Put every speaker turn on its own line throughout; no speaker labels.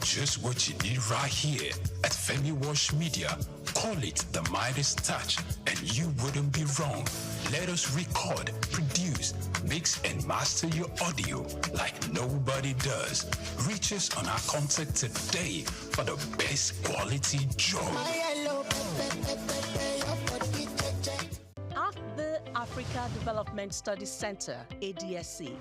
just what you need right here at Femi Wash Media. Call it the Midas Touch, and you wouldn't be wrong. Let us record, produce, mix, and master your audio like nobody does. Reach us on our contact today for the best quality job.
At the Africa Development Studies Center, ADSC,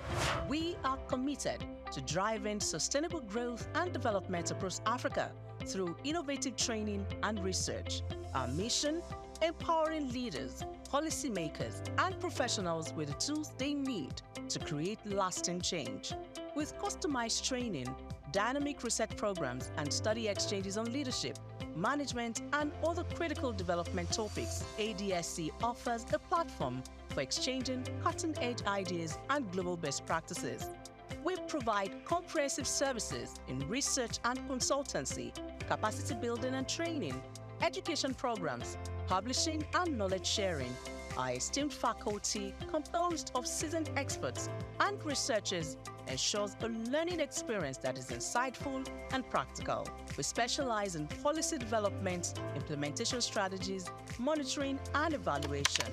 we are committed to driving sustainable growth and development across Africa through innovative training and research. Our mission: empowering leaders, policymakers, and professionals with the tools they need to create lasting change. With customized training, dynamic research programs, and study exchanges on leadership, management, and other critical development topics, ADSC offers a platform for exchanging cutting-edge ideas and global best practices. We provide comprehensive services in research and consultancy, capacity building and training, education programs, publishing, and knowledge sharing. Our esteemed faculty, composed of seasoned experts and researchers, ensures a learning experience that is insightful and practical. We specialize in policy development, implementation strategies, monitoring, and evaluation.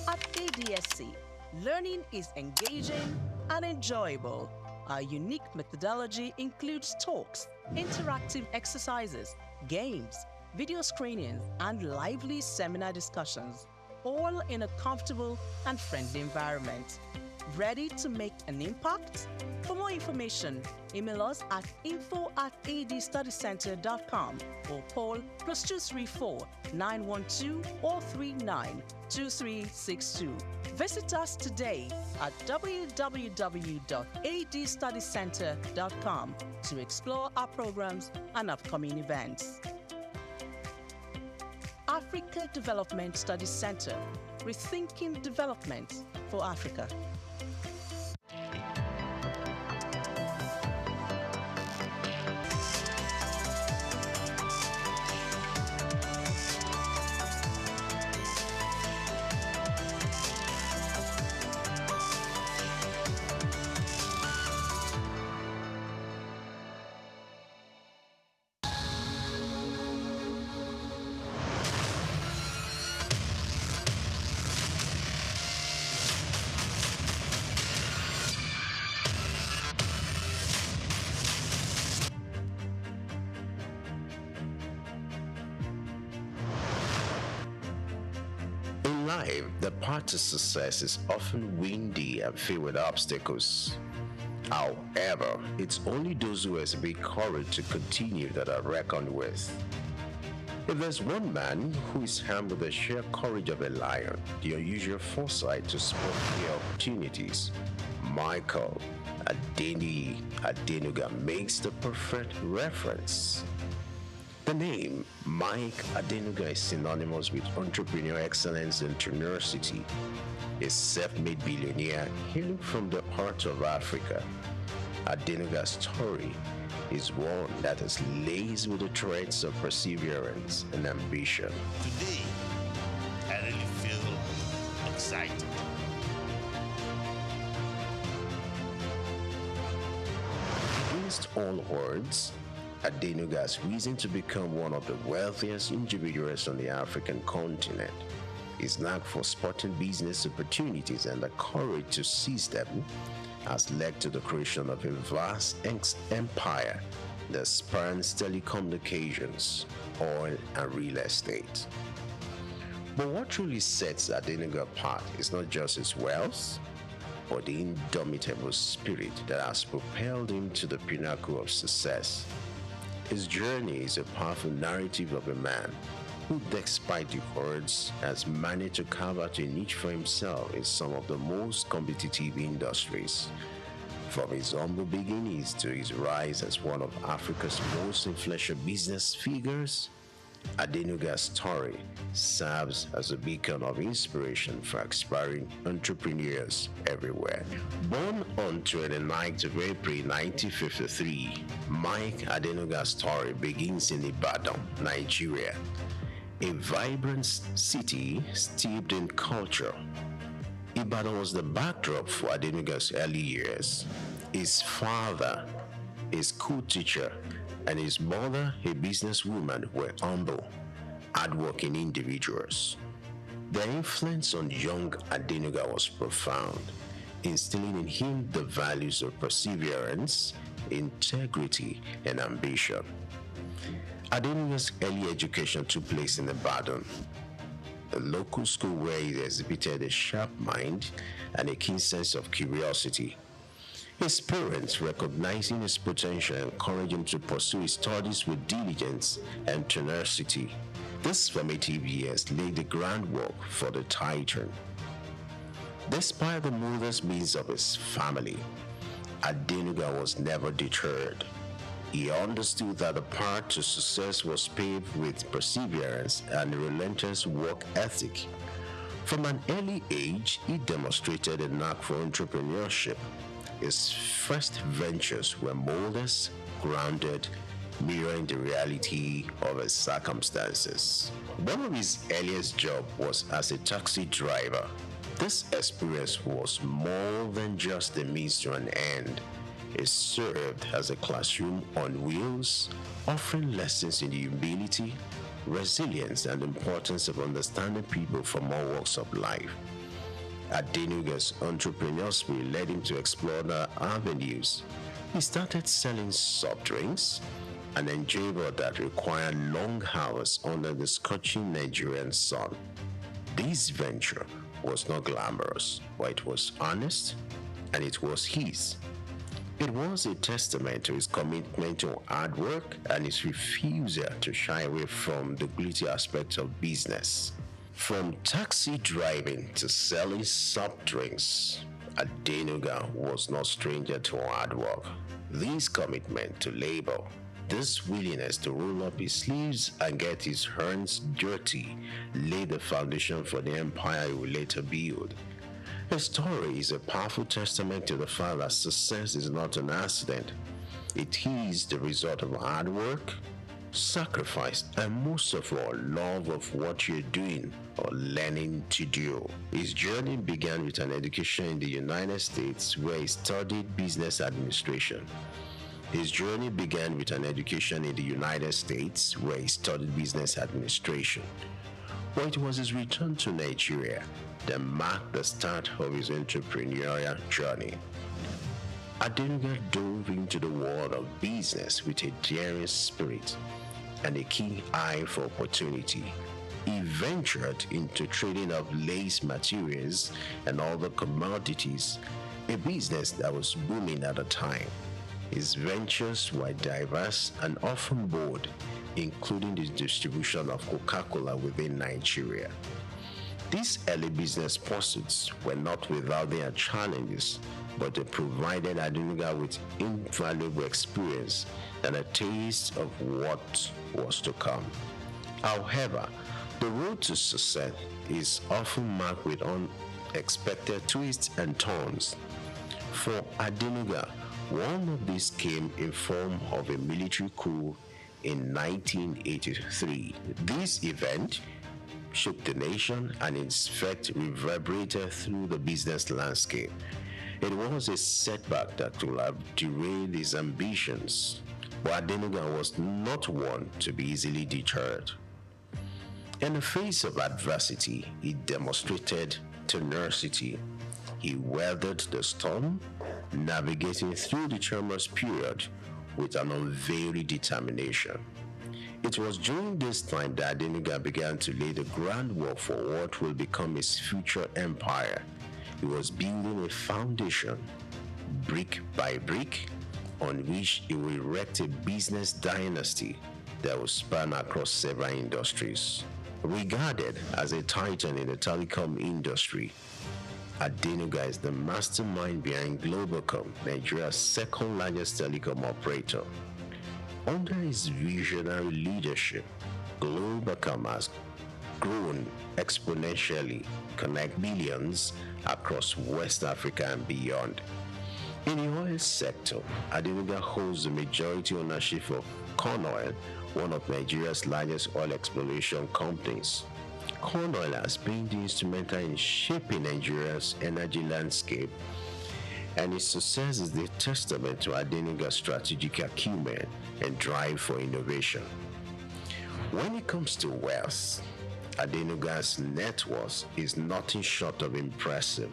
At ADSC, learning is engaging and enjoyable. Our unique methodology includes talks, interactive exercises, games, video screenings, and lively seminar discussions, all in a comfortable and friendly environment. Ready to make an impact? For more information, email us at info@adstudycenter.com or call +234 912 439 2362. Visit us today at www.adstudycenter.com to explore our programs and upcoming events. Africa Development Studies Center, rethinking development for Africa.
In life, the path to success is often windy and filled with obstacles. However, it's only those who exhibit courage to continue that are reckoned with. If there's one man who is armed with the sheer courage of a lion, the unusual foresight to spot the opportunities, Michael Adenuga makes the perfect reference. The name Mike Adenuga is synonymous with entrepreneurial excellence and tenacity. A self-made billionaire hailing from the heart of Africa, Adenuga's story is one that is laced with the threads of perseverance and ambition.
Today, I really feel excited.
Against all odds, Adenuga has risen to become one of the wealthiest individuals on the African continent. His knack for spotting business opportunities and the courage to seize them has led to the creation of a vast empire that spans telecommunications, oil, and real estate. But what truly sets Adenuga apart is not just his wealth, but the indomitable spirit that has propelled him to the pinnacle of success. His journey is a powerful narrative of a man who, despite the odds, has managed to carve out a niche for himself in some of the most competitive industries. From his humble beginnings to his rise as one of Africa's most influential business figures, Adenuga's story serves as a beacon of inspiration for aspiring entrepreneurs everywhere. Born on 29th of April 1953, Mike Adenuga's story begins in Ibadan, Nigeria, a vibrant city steeped in culture. Ibadan was the backdrop for Adenuga's early years. His father, a school teacher, and his mother, a businesswoman, were humble, hardworking individuals. Their influence on young Adenuga was profound, instilling in him the values of perseverance, integrity, and ambition. Adenuga's early education took place in Ibadan, a local school where he exhibited a sharp mind and a keen sense of curiosity. His parents, recognizing his potential, encouraged him to pursue his studies with diligence and tenacity. These formative years laid the groundwork for the titan. Despite the modest means of his family, Adenuga was never deterred. He understood that the path to success was paved with perseverance and a relentless work ethic. From an early age, he demonstrated a knack for entrepreneurship. His first ventures were modest, grounded, mirroring the reality of his circumstances. One of his earliest jobs was as a taxi driver. This experience was more than just a means to an end. It served as a classroom on wheels, offering lessons in humility, resilience, and the importance of understanding people from all walks of life. Adenuga's entrepreneurial spirit led him to explore other avenues. He started selling soft drinks, an endeavor that required long hours under the scorching Nigerian sun. This venture was not glamorous, but it was honest, and it was his. It was a testament to his commitment to hard work and his refusal to shy away from the gritty aspects of business. From taxi driving to selling soft drinks, Adenuga was no stranger to hard work. This commitment to labor, this willingness to roll up his sleeves and get his hands dirty, laid the foundation for the empire he would later build. His story is a powerful testament to the fact that success is not an accident. It is the result of hard work, sacrifice, and most of all, love of what you're doing or learning to do. His journey began with an education in the United States where he studied business administration. But it was his return to Nigeria that marked the start of his entrepreneurial journey. Adenuga dove into the world of business with a daring spirit and a keen eye for opportunity. He ventured into trading of lace materials and other commodities, a business that was booming at the time. His ventures were diverse and often bold, including the distribution of Coca-Cola within Nigeria. These early business pursuits were not without their challenges, but they provided Adenuga with invaluable experience and a taste of what was to come. However, the road to success is often marked with unexpected twists and turns. For Adenuga, one of these came in form of a military coup in 1983. This event shook the nation and its effect reverberated through the business landscape. It was a setback that would have derailed his ambitions, but Adenuga was not one to be easily deterred. In the face of adversity, he demonstrated tenacity. He weathered the storm, navigating through the tumultuous period with an unvarying determination. It was during this time that Adenuga began to lay the groundwork for what will become his future empire. He was building a foundation, brick by brick, on which he will erect a business dynasty that will span across several industries. Regarded as a titan in the telecom industry, Adenuga is the mastermind behind Globacom, Nigeria's second largest telecom operator. Under his visionary leadership, Globacom has grown exponentially, connect billions across West Africa and beyond. In the oil sector, Adenuga holds the majority ownership of Corn Oil, one of Nigeria's largest oil exploration companies. Corn Oil has been instrumental in shaping Nigeria's energy landscape. and his success is the testament to Adenuga's strategic acumen and drive for innovation. When it comes to wealth, Adenuga's net worth is nothing short of impressive.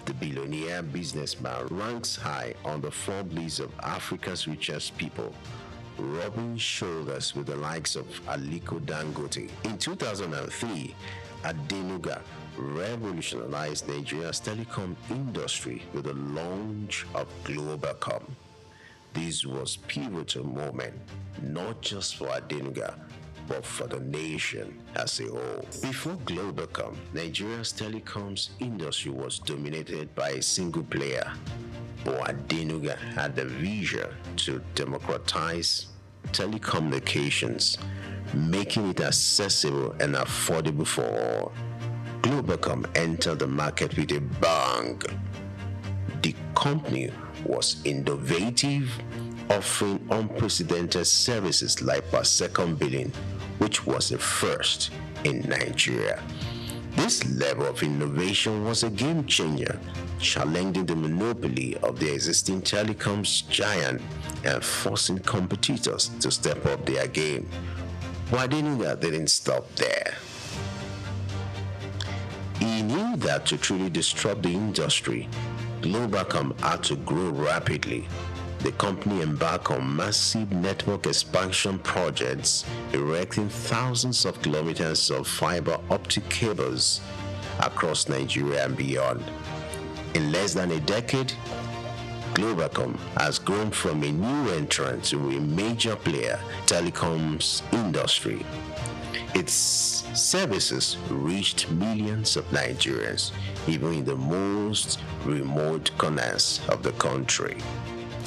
The billionaire businessman ranks high on the Forbes list of Africa's richest people, rubbing shoulders with the likes of Aliko Dangote. In 2003, Adenuga revolutionized Nigeria's telecom industry with the launch of Globalcom. This was a pivotal moment, not just for Adenuga, but for the nation as a whole. Before Globalcom, Nigeria's telecoms industry was dominated by a single player, but Adenuga had the vision to democratize telecommunications, making it accessible and affordable for all. Globalcom entered the market with a bang. The company was innovative, offering unprecedented services like per second billing, which was a first in Nigeria. This level of innovation was a game changer, challenging the monopoly of the existing telecoms giant and forcing competitors to step up their game. But Adenuga didn't stop there. He knew that to truly disrupt the industry, Globalcom had to grow rapidly. The company embarked on massive network expansion projects, erecting thousands of kilometers of fiber optic cables across Nigeria and beyond. In less than a decade, Globalcom has grown from a new entrant to a major player in the telecoms industry. Its services reached millions of Nigerians, even in the most remote corners of the country.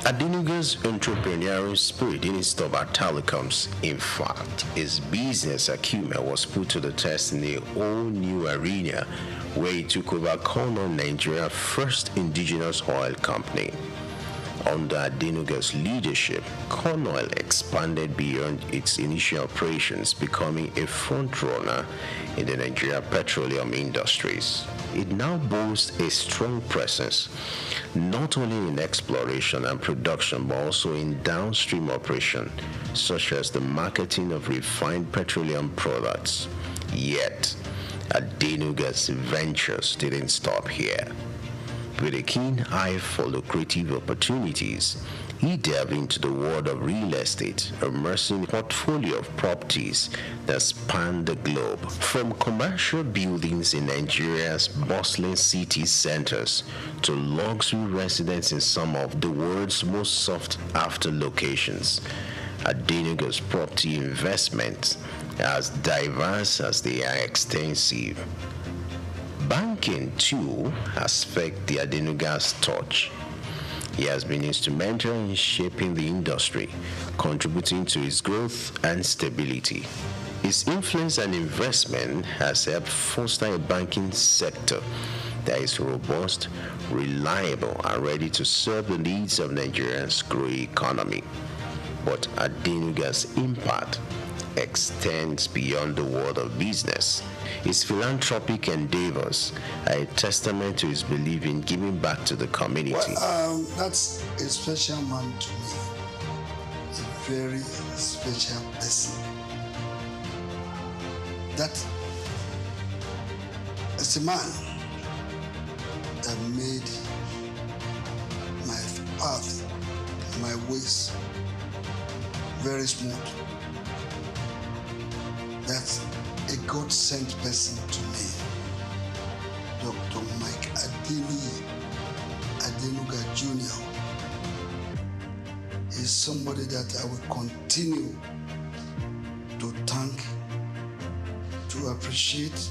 Adenuga's entrepreneurial spirit didn't stop at telecoms. In fact, his business acumen was put to the test in a whole new arena where he took over Cornell, Nigeria's first indigenous oil company. Under Adenuga's leadership, Cornell expanded beyond its initial operations, becoming a frontrunner in the Nigerian petroleum industries. It now boasts a strong presence, not only in exploration and production, but also in downstream operation, such as the marketing of refined petroleum products. Yet, Adenuga's ventures didn't stop here. With a keen eye for lucrative opportunities, he delved into the world of real estate, immersing a portfolio of properties that spanned the globe, from commercial buildings in Nigeria's bustling city centers to luxury residences in some of the world's most sought-after locations. Adenuga's property investments are as diverse as they are extensive. Banking, too, has felt the Adenuga's touch. He has been instrumental in shaping the industry, contributing to its growth and stability. His influence and investment has helped foster a banking sector that is robust, reliable, and ready to serve the needs of Nigeria's growing economy. But Adenuga's impact extends beyond the world of business. His philanthropic endeavors are a testament to his belief in giving back to the community.
That's a special man to me. A very special person. That is a man that made my path, my ways very smooth. That's a God-sent person to me. Dr. Mike Adenuga Jr. is somebody that I will continue to thank, to appreciate,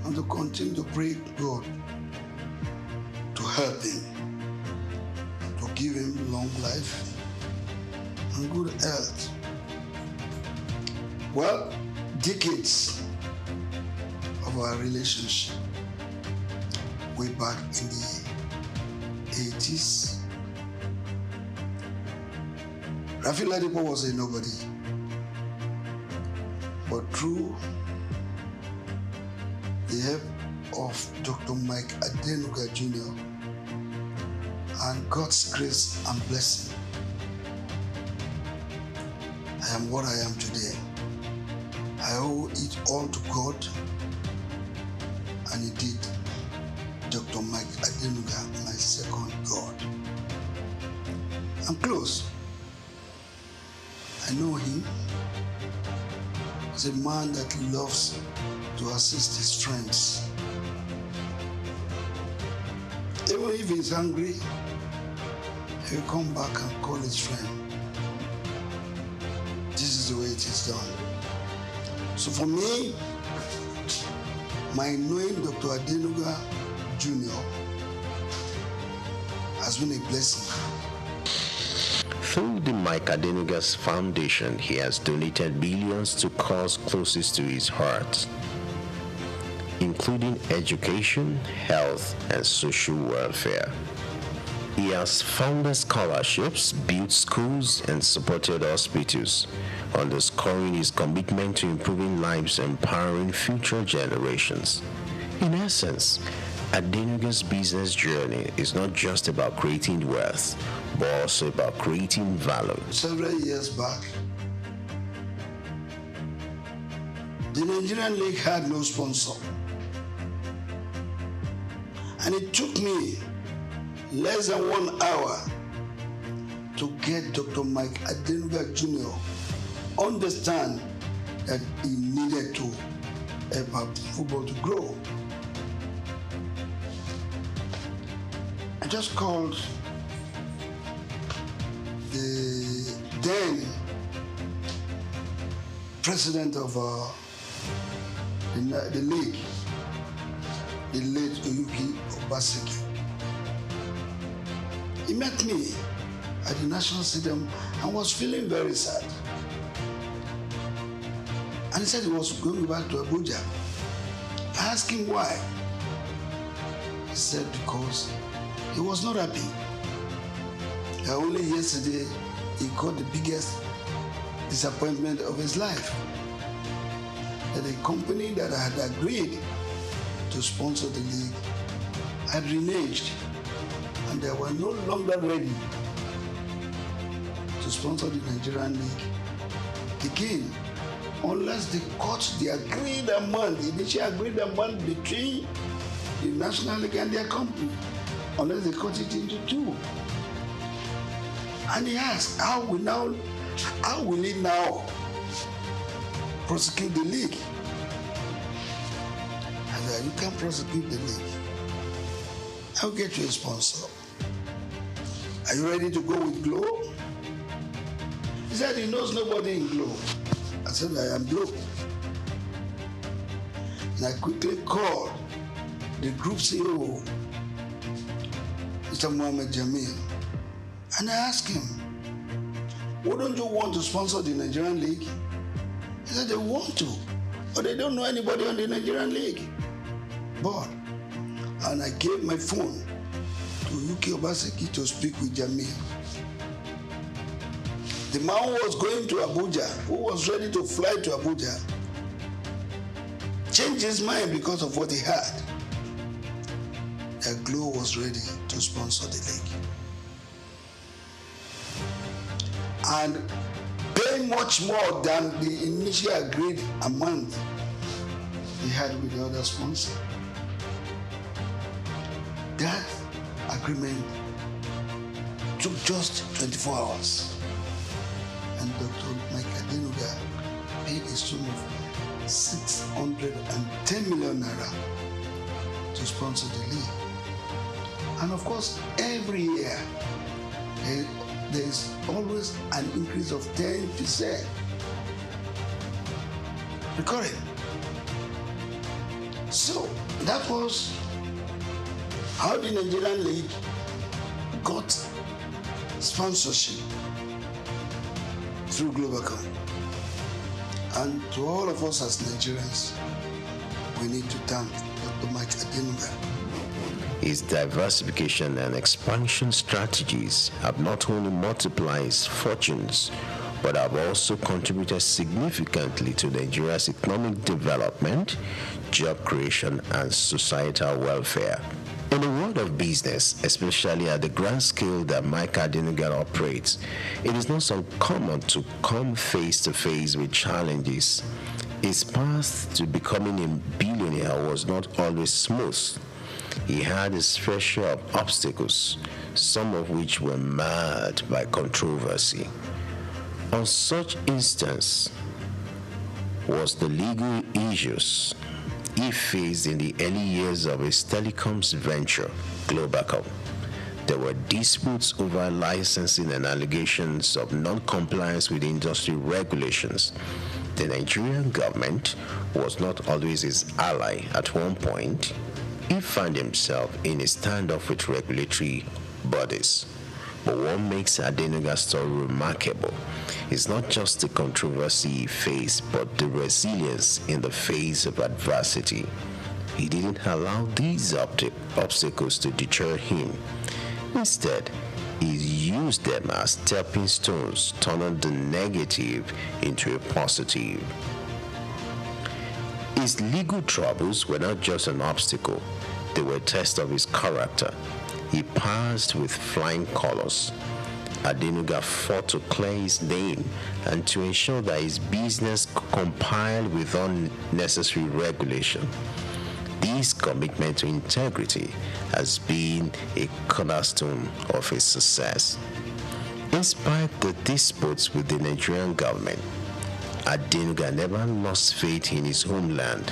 and to continue to pray God to help him, to give him long life and good health. Well, decades of our relationship, way back in the 80s, Rafi Ladipo was a nobody. But through the help of Dr. Mike Adenuga Jr., and God's grace and blessing, I am what I am today. I owe it all to God and indeed Dr. Mike Adenuga, my second God. I'm close. I know him. He's a man that loves to assist his friends. Even if he's hungry, he'll come back and call his friend. This is the way it is done. So for me, my knowing Dr. Adenuga Jr. has been a blessing.
Through the Mike Adenuga's Foundation, he has donated billions to cause closest to his heart, including education, health, and social welfare. He has funded scholarships, built schools, and supported hospitals, underscoring his commitment to improving lives and empowering future generations. In essence, Adenuga's business journey is not just about creating wealth, but also about creating value.
Several years back, the Nigerian League had no sponsor. And it took me less than 1 hour to get Dr. Mike Adenuga Jr. understand that he needed to help football to grow. I just called the then president of the league, the late Oyuki Obaseki. He met me at the National Stadium and was feeling very sad. And he said he was going back to Abuja. I asked him why. He said because he was not happy. Only yesterday he got the biggest disappointment of his life. That a company that had agreed to sponsor the league had reneged and they were no longer ready to sponsor the Nigerian league again, unless they cut the agreed amount, the initial agreed amount between the National League and their company, unless they cut it into two. And he asked, how will he now prosecute the league? I said, you can't prosecute the league. I'll get you a sponsor. Are you ready to go with Glow? He said he knows nobody in Glow. I said, I am Glow. And I quickly called the group CEO, Mr. Mohammed Jamil, and I asked him, wouldn't you want to sponsor the Nigerian League? He said they want to, but they don't know anybody on the Nigerian League. And I gave my phone to Oyuki Obaseki to speak with Jamil. The man who was going to Abuja, who was ready to fly to Abuja, changed his mind because of what he had. That Glow was ready to sponsor the league. And pay much more than the initial agreed amount he had with the other sponsor. That agreement took just 24 hours. And Dr. Mike Adenuga paid a sum of 610 million naira to sponsor the league. And of course, every year, there is always an increase of 10%. Recurring. So that was how the Nigerian League got sponsorship through Globacom. And to all of us as Nigerians, we need to thank Dr. Mike Adenuga.
His diversification and expansion strategies have not only multiplied his fortunes, but have also contributed significantly to Nigeria's economic development, job creation, and societal welfare. In the world of business, especially at the grand scale that Mike Adenuga operates, it is not so common to come face to face with challenges. His path to becoming a billionaire was not always smooth. He had his fair share of obstacles, some of which were marred by controversy. On such instance was the legal issues he faced in the early years of his telecoms venture, Globacom. There were disputes over licensing and allegations of non-compliance with industry regulations. The Nigerian government was not always his ally. At one point, he found himself in a standoff with regulatory bodies. But what makes Adenuga's story remarkable is not just the controversy he faced, but the resilience in the face of adversity. He didn't allow these obstacles to deter him. Instead, he used them as stepping stones, turning the negative into a positive. His legal troubles were not just an obstacle, they were a test of his character. He passed with flying colors. Adenuga fought to clear his name and to ensure that his business complied with unnecessary regulation. This commitment to integrity has been a cornerstone of his success. Despite the disputes with the Nigerian government, Adenuga never lost faith in his homeland.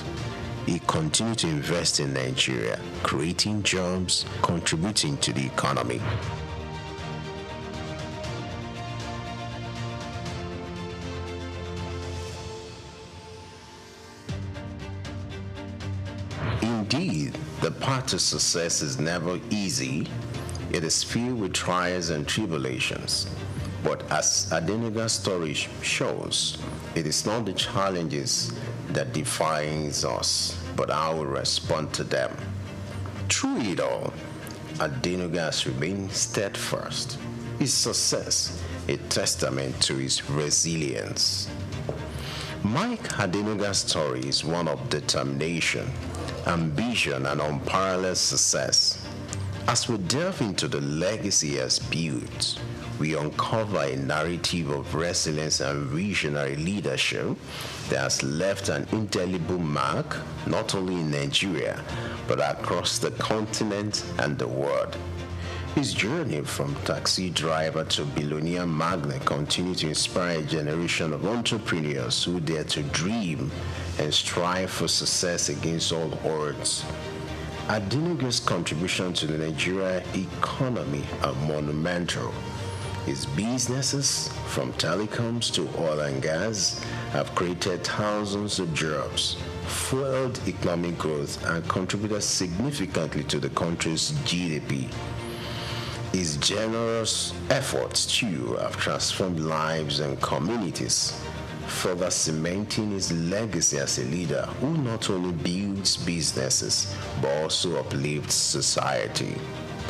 He continued to invest in Nigeria, creating jobs, contributing to the economy. Indeed, the path to success is never easy. It is filled with trials and tribulations. But as Adenuga's story shows, it is not the challenges that defines us, but how we respond to them. Through it all, Adenuga has remained steadfast. His success, a testament to his resilience. Mike Adenuga's story is one of determination, ambition, and unparalleled success. As we delve into the legacy he has built, we uncover a narrative of resilience and visionary leadership that has left an indelible mark not only in Nigeria but across the continent and the world. His journey from taxi driver to billionaire magnate continues to inspire a generation of entrepreneurs who dare to dream and strive for success against all odds. Adenuga's contribution to the Nigerian economy are monumental. His businesses, from telecoms to oil and gas, have created thousands of jobs, fueled economic growth, and contributed significantly to the country's GDP. His generous efforts, too, have transformed lives and communities, further cementing his legacy as a leader who not only builds businesses but also uplifts society.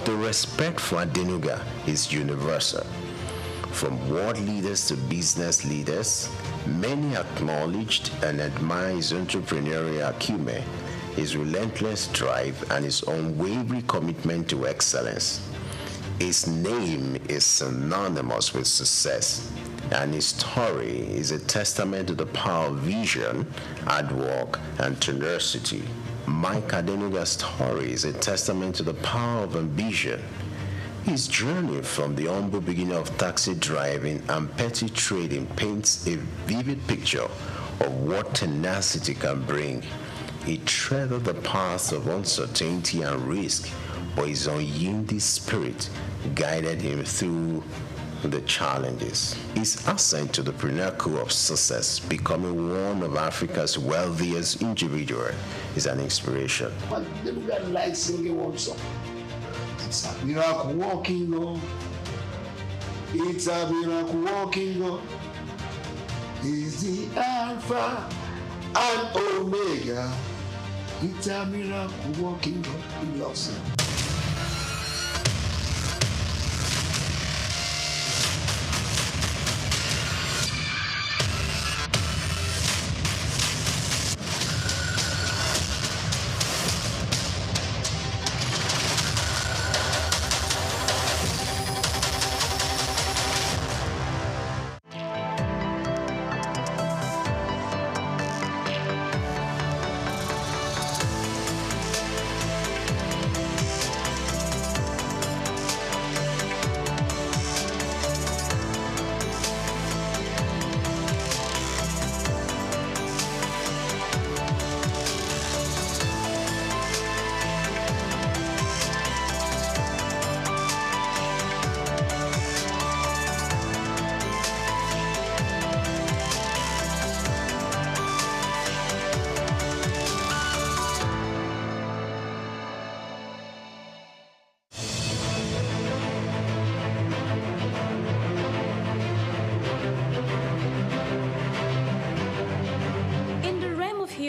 The respect for Adenuga is universal. From world leaders to business leaders, many acknowledged and admire his entrepreneurial acumen, his relentless drive, and his unwavering commitment to excellence. His name is synonymous with success, and his story is a testament to the power of vision, hard work, and tenacity. Mike Adenuga's story is a testament to the power of ambition. His journey from the humble beginning of taxi driving and petty trading paints a vivid picture of what tenacity can bring. He treaded the paths of uncertainty and risk, but his unyielding spirit guided him through the challenges. His ascent to the pinnacle of success, becoming one of Africa's wealthiest individuals, is an inspiration.
But Adenuga likes singing one song. It's a miracle walking God. It's a miracle walking God. He's the Alpha and Omega. It's a miracle walking God. He loves him.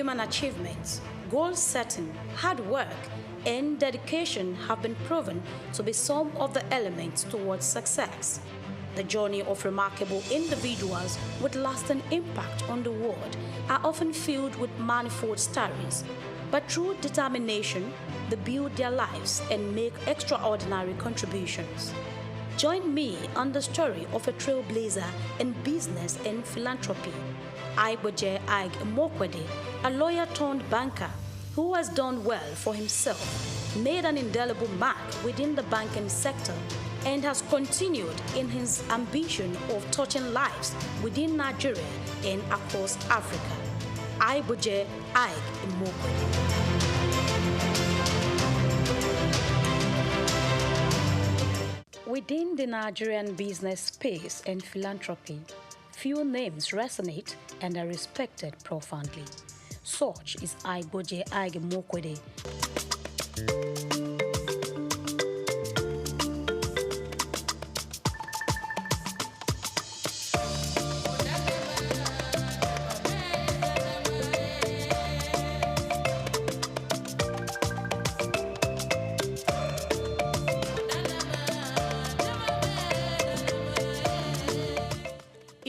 human achievements, goal setting, hard work, and dedication have been proven to be some of the elements towards success. The journey of remarkable individuals with lasting impact on the world are often filled with manifold stories, but through determination, they build their lives and make extraordinary contributions. Join me on the story of a trailblazer in business and philanthropy, Aiboje Ig Mokwede, a lawyer turned banker who has done well for himself, made an indelible mark within the banking sector, and has continued in his ambition of touching lives within Nigeria and across Africa. Aiboje Ig Mokwede. Within the Nigerian business space and philanthropy, few names resonate and are respected profoundly. Such is Aiboje Ig Mokwede.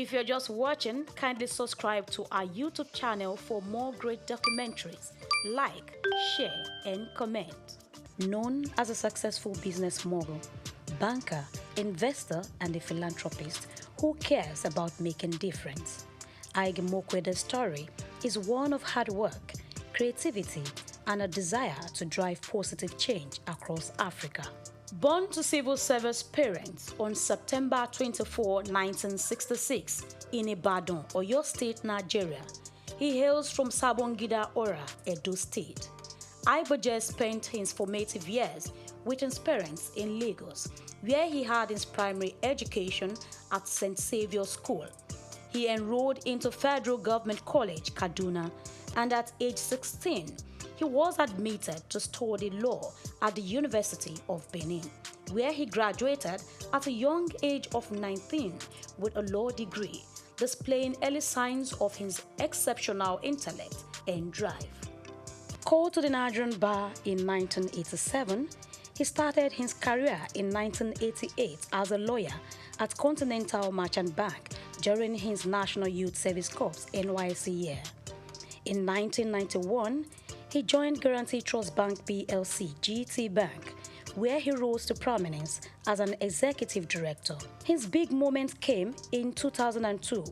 If you're just watching, kindly subscribe to our YouTube channel for more great documentaries. Like, share, and comment. Known as a successful business mogul, banker, investor, and a philanthropist who cares about making difference, Ig Mokwede's story is one of hard work, creativity, and a desire to drive positive change across Africa. Born to civil service parents on September 24, 1966, in Ibadan, Oyo State, Nigeria, he hails from Sabongida Ora, Edo State. Aiboje spent his formative years with his parents in Lagos, where he had his primary education at St. Saviour's School. He enrolled into Federal Government College, Kaduna, and at age 16, he was admitted to study law at the University of Benin, where he graduated at a young age of 19 with a law degree, displaying early signs of his exceptional intellect and drive. Called to the Nigerian bar in 1987, he started his career in 1988 as a lawyer at Continental Merchant Bank during his National Youth Service Corps NYSC year. In 1991, he joined Guaranty Trust Bank PLC, GT Bank, where he rose to prominence as an executive director. His big moment came in 2002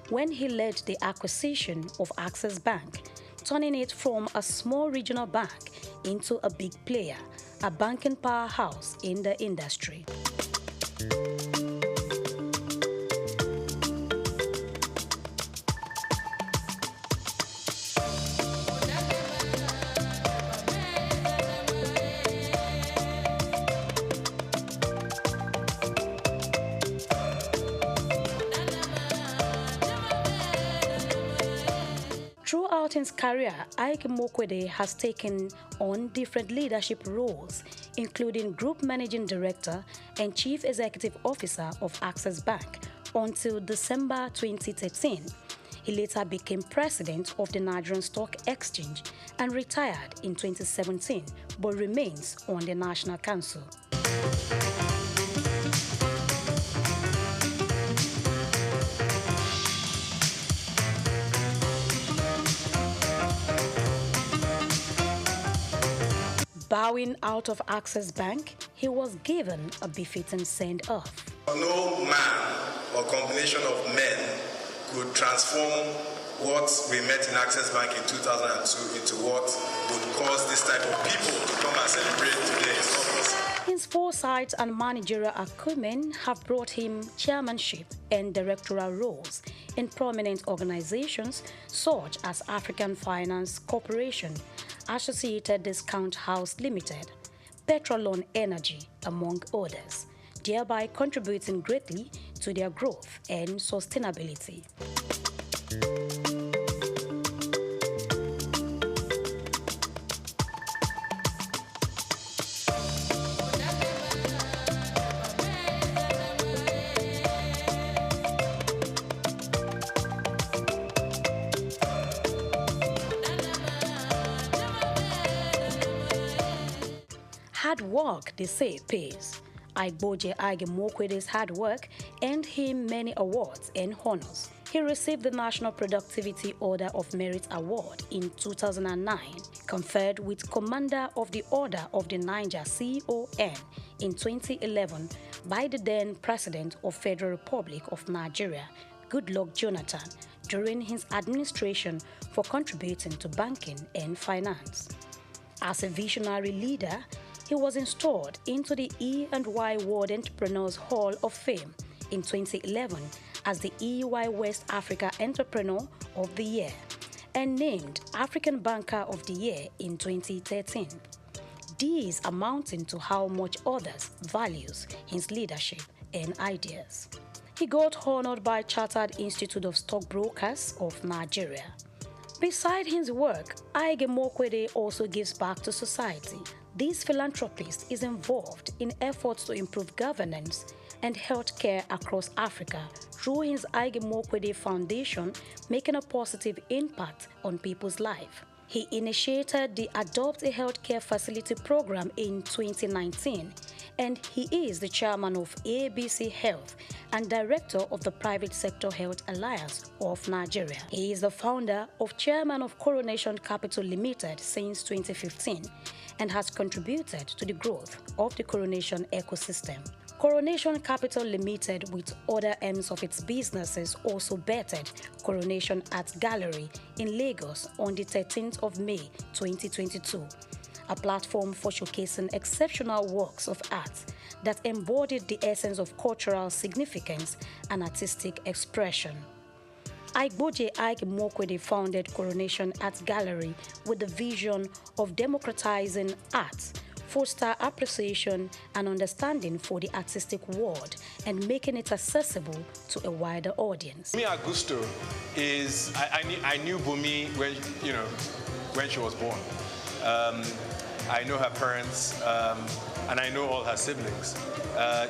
when he led the acquisition of Access Bank, turning it from a small regional bank into a big player, a banking powerhouse in the industry. Throughout his career, Ig Mokwede has taken on different leadership roles, including Group Managing Director and Chief Executive Officer of Access Bank until December 2013. He later became President of the Nigerian Stock Exchange and retired in 2017, but remains on the National Council. Bowing out of Access Bank, he was given a befitting send-off.
No man or combination of men could transform what we met in Access Bank in 2002 into what would cause this type of people to come and celebrate today in office.
His foresight and managerial acumen have brought him chairmanship and directorial roles in prominent organizations such as African Finance Corporation, Associated Discount House Limited, Petrolon Energy, among others, thereby contributing greatly to their growth and sustainability. Hard work, they say, pays. Aigboje Aigimokwede's hard work earned him many awards and honors. He received the National Productivity Order of Merit Award in 2009, conferred with Commander of the Order of the Niger CON in 2011 by the then President of Federal Republic of Nigeria, Goodluck Jonathan, during his administration for contributing to banking and finance. As a visionary leader, he was installed into the E&Y World Entrepreneurs Hall of Fame in 2011 as the EY West Africa Entrepreneur of the Year and named African Banker of the Year in 2013. These amounting to how much others values his leadership and ideas. He got honored by Chartered Institute of Stockbrokers of Nigeria. Beside his work, Aigimokwede also gives back to society. This philanthropist is involved in efforts to improve governance and healthcare across Africa through his Aigimokwede Foundation, making a positive impact on people's lives. He initiated the Adopt a Healthcare Facility program in 2019, and he is the chairman of ABC Health and director of the Private Sector Health Alliance of Nigeria. He is the founder of Chairman of Coronation Capital Limited since 2015 and has contributed to the growth of the Coronation ecosystem. Coronation Capital Limited, with other arms of its businesses, also bettered Coronation Art Gallery in Lagos on the 13th of May 2022, a platform for showcasing exceptional works of art that embodied the essence of cultural significance and artistic expression. Aigboje Aigimokwede founded Coronation Art Gallery with the vision of democratizing art, foster appreciation and understanding for the artistic world, and making it accessible to a wider audience.
Bumi Augusto is, I knew Bumi when she was born. I know her parents, and I know all her siblings.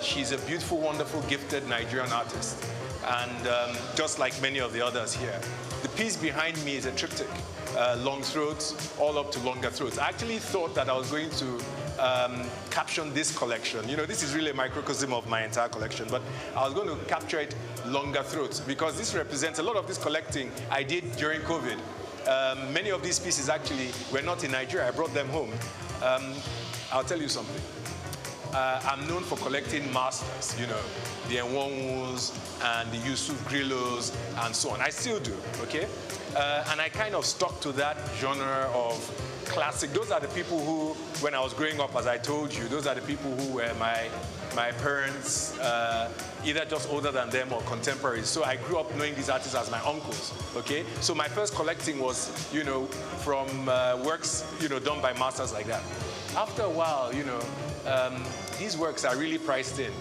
She's a beautiful, wonderful, gifted Nigerian artist, and just like many of the others here. The piece behind me is a triptych, long throats, all up to longer throats. I actually thought that I was going to caption this collection. You know, this is really a microcosm of my entire collection, but I was going to capture it longer throats because this represents a lot of this collecting I did during COVID. Many of these pieces actually were not in Nigeria. I brought them home. I'll tell you something. I'm known for collecting masters, you know, the Enwonwus and the Yusuf Grillos and so on. I still do, okay? And I kind of stuck to that genre of classic. Those are the people who, when I was growing up, as I told you, those are the people who were my parents, either just older than them or contemporaries. So I grew up knowing these artists as my uncles, okay? So my first collecting was, you know, from works, you know, done by masters like that. After a while, you know, these works are really priced in.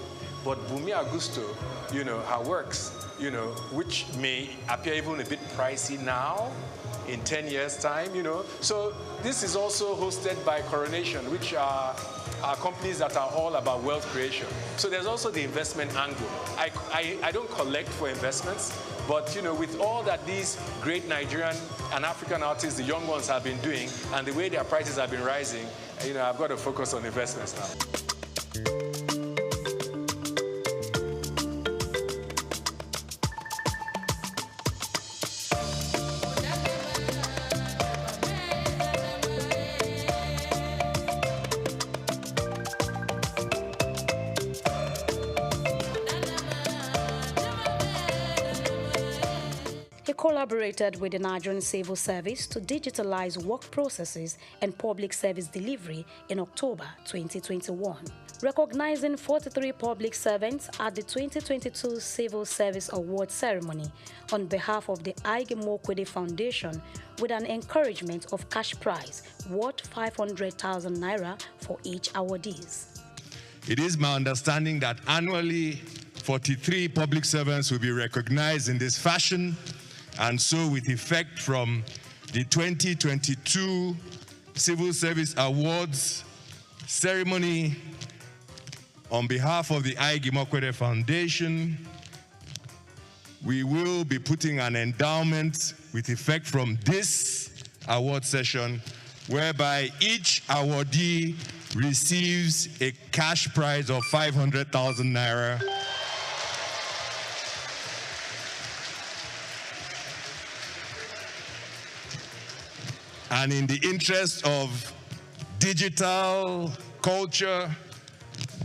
But Bumi Augusto, you know, her works, you know, which may appear even a bit pricey now, in 10 years' time, you know. So this is also hosted by Coronation, which are companies that are all about wealth creation. So there's also the investment angle. I don't collect for investments, but, you know, with all that these great Nigerian and African artists, the young ones, have been doing, and the way their prices have been rising, you know, I've got to focus on investments now.
Collaborated with the Nigerian Civil Service to digitalize work processes and public service delivery in October 2021. Recognizing 43 public servants at the 2022 Civil Service Award ceremony on behalf of the Aigimokwede Foundation with an encouragement of cash prize worth 500,000 naira for each awardees.
It is my understanding that annually 43 public servants will be recognized in this fashion. And so, with effect from the 2022 Civil Service Awards ceremony, on behalf of the Aigimokwede Foundation, we will be putting an endowment with effect from this award session, whereby each awardee receives a cash prize of 500,000 naira. And in the interest of digital culture,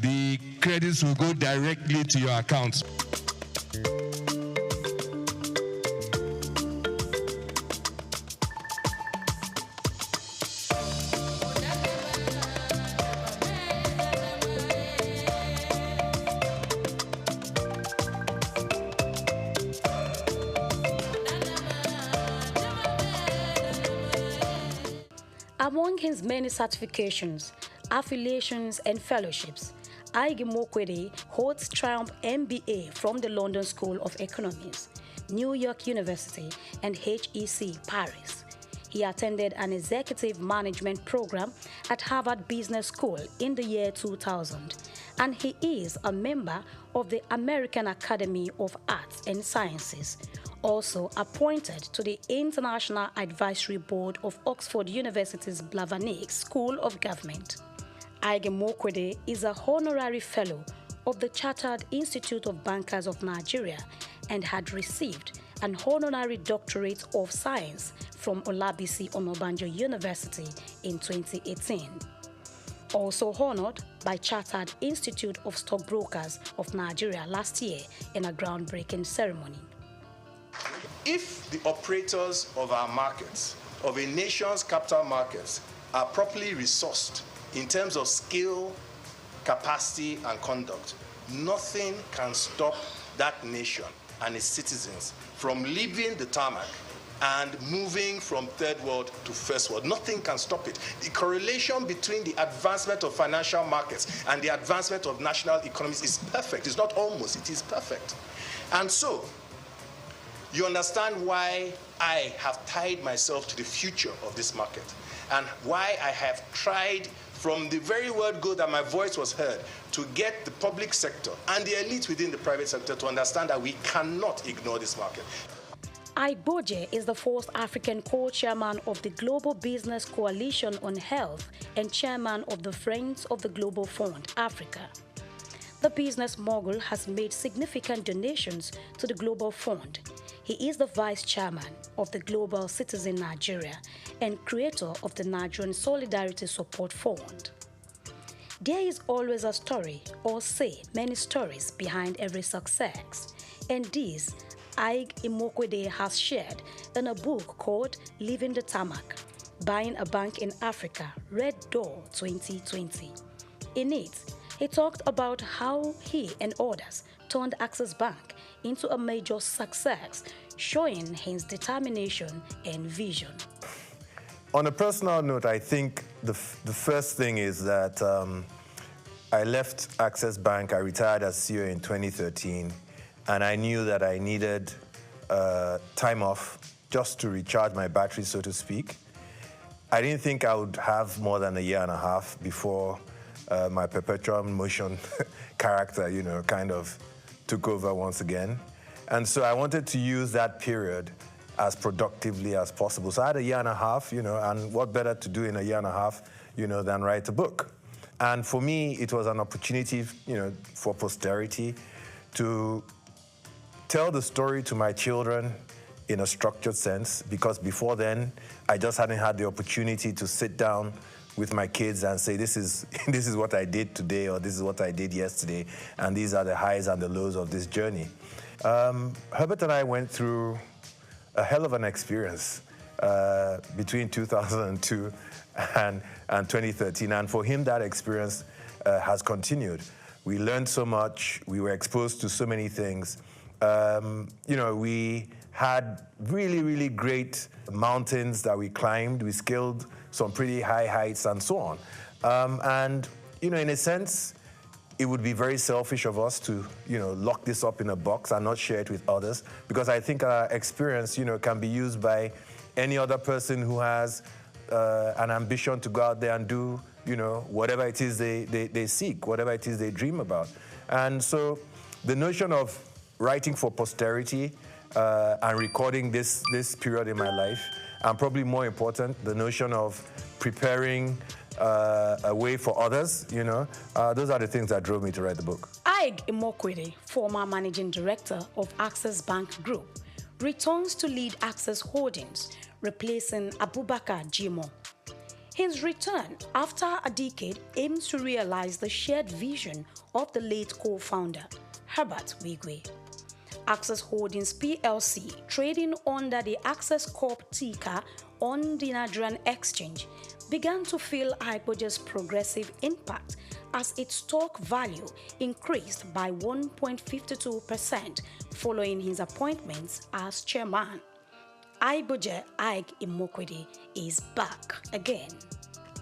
the credits will go directly to your accounts.
Among his many certifications, affiliations, and fellowships, Ige Mokwede holds Triumph MBA from the London School of Economics, New York University, and HEC Paris. He attended an executive management program at Harvard Business School in the year 2000, and he is a member of the American Academy of Arts and Sciences, also appointed to the International Advisory Board of Oxford University's Blavatnik School of Government. Ige Mokwede is a honorary fellow of the Chartered Institute of Bankers of Nigeria and had received an honorary doctorate of science from Olabisi Onabanjo University in 2018. Also honored by Chartered Institute of Stockbrokers of Nigeria last year in a groundbreaking ceremony.
If the operators of our markets, of a nation's capital markets, are properly resourced in terms of skill, capacity, and conduct, nothing can stop that nation and its citizens from leaving the tarmac and moving from third world to first world. Nothing can stop it. The correlation between the advancement of financial markets and the advancement of national economies is perfect. It's not almost, it is perfect. And so, you understand why I have tied myself to the future of this market and why I have tried from the very word go that my voice was heard to get the public sector and the elite within the private sector to understand that we cannot ignore this market.
Igboje is the first African co-chairman of the Global Business Coalition on Health and chairman of the Friends of the Global Fund, Africa. The business mogul has made significant donations to the Global Fund. He is the vice chairman of the Global Citizen Nigeria and creator of the Nigerian Solidarity Support Fund. There is always a story, or say many stories, behind every success, and this Ige Mokwede has shared in a book called Leaving the Tarmac, Buying a Bank in Africa, Red Door 2020. In it, he talked about how he and others turned Access Bank into a major success, showing his determination and vision.
On a personal note, I think the first thing is that I left Access Bank. I retired as CEO in 2013, and I knew that I needed time off just to recharge my battery, so to speak. I didn't think I would have more than a year and a half before my perpetual motion character, kind of took over once again. And so I wanted to use that period as productively as possible. So I had a year and a half, and what better to do in a year and a half, than write a book. And for me, it was an opportunity, for posterity to tell the story to my children in a structured sense, because before then, I just hadn't had the opportunity to sit down with my kids and say, this is what I did today, or this is what I did yesterday, and these are the highs and the lows of this journey. Herbert and I went through a hell of an experience between 2002 and 2013, and for him, that experience has continued. We learned so much. We were exposed to so many things. We had really, really great mountains that we climbed. We scaled some pretty high heights and so on. In a sense, it would be very selfish of us to, lock this up in a box and not share it with others, because I think our experience, can be used by any other person who has an ambition to go out there and do, whatever it is they seek, whatever it is they dream about. And so the notion of writing for posterity and recording this period in my life, and probably more important, the notion of preparing a way for others, you know. Those are the things that drove me to write the book.
Ige Imokwede, former managing director of Access Bank Group, returns to lead Access Holdings, replacing Abubakar Jimo. His return after a decade aims to realize the shared vision of the late co-founder, Herbert Wigwe. Access Holdings PLC, trading under the Access Corp ticker on the Nigerian exchange, began to feel Igboje's progressive impact as its stock value increased by 1.52% following his appointments as chairman. Igboje Ige Imokwede is back again.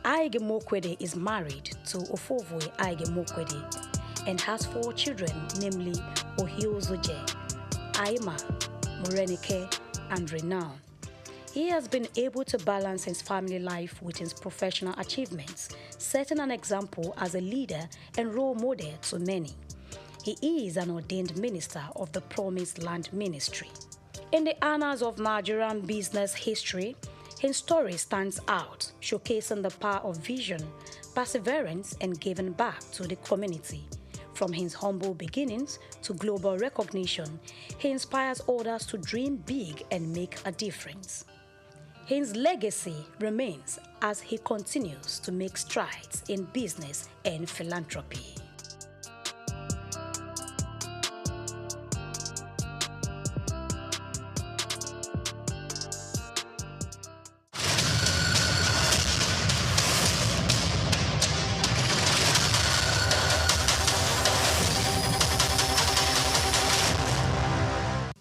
Ige Imokwede is married to Ofovwe Ige Imokwede and has 4 children, namely Ohiozoje, Aima, Morenike, and Renown. He has been able to balance his family life with his professional achievements, setting an example as a leader and role model to many. He is an ordained minister of the Promised Land Ministry. In the annals of Nigerian business history, his story stands out, showcasing the power of vision, perseverance, and giving back to the community. From his humble beginnings to global recognition, he inspires others to dream big and make a difference. His legacy remains as he continues to make strides in business and philanthropy.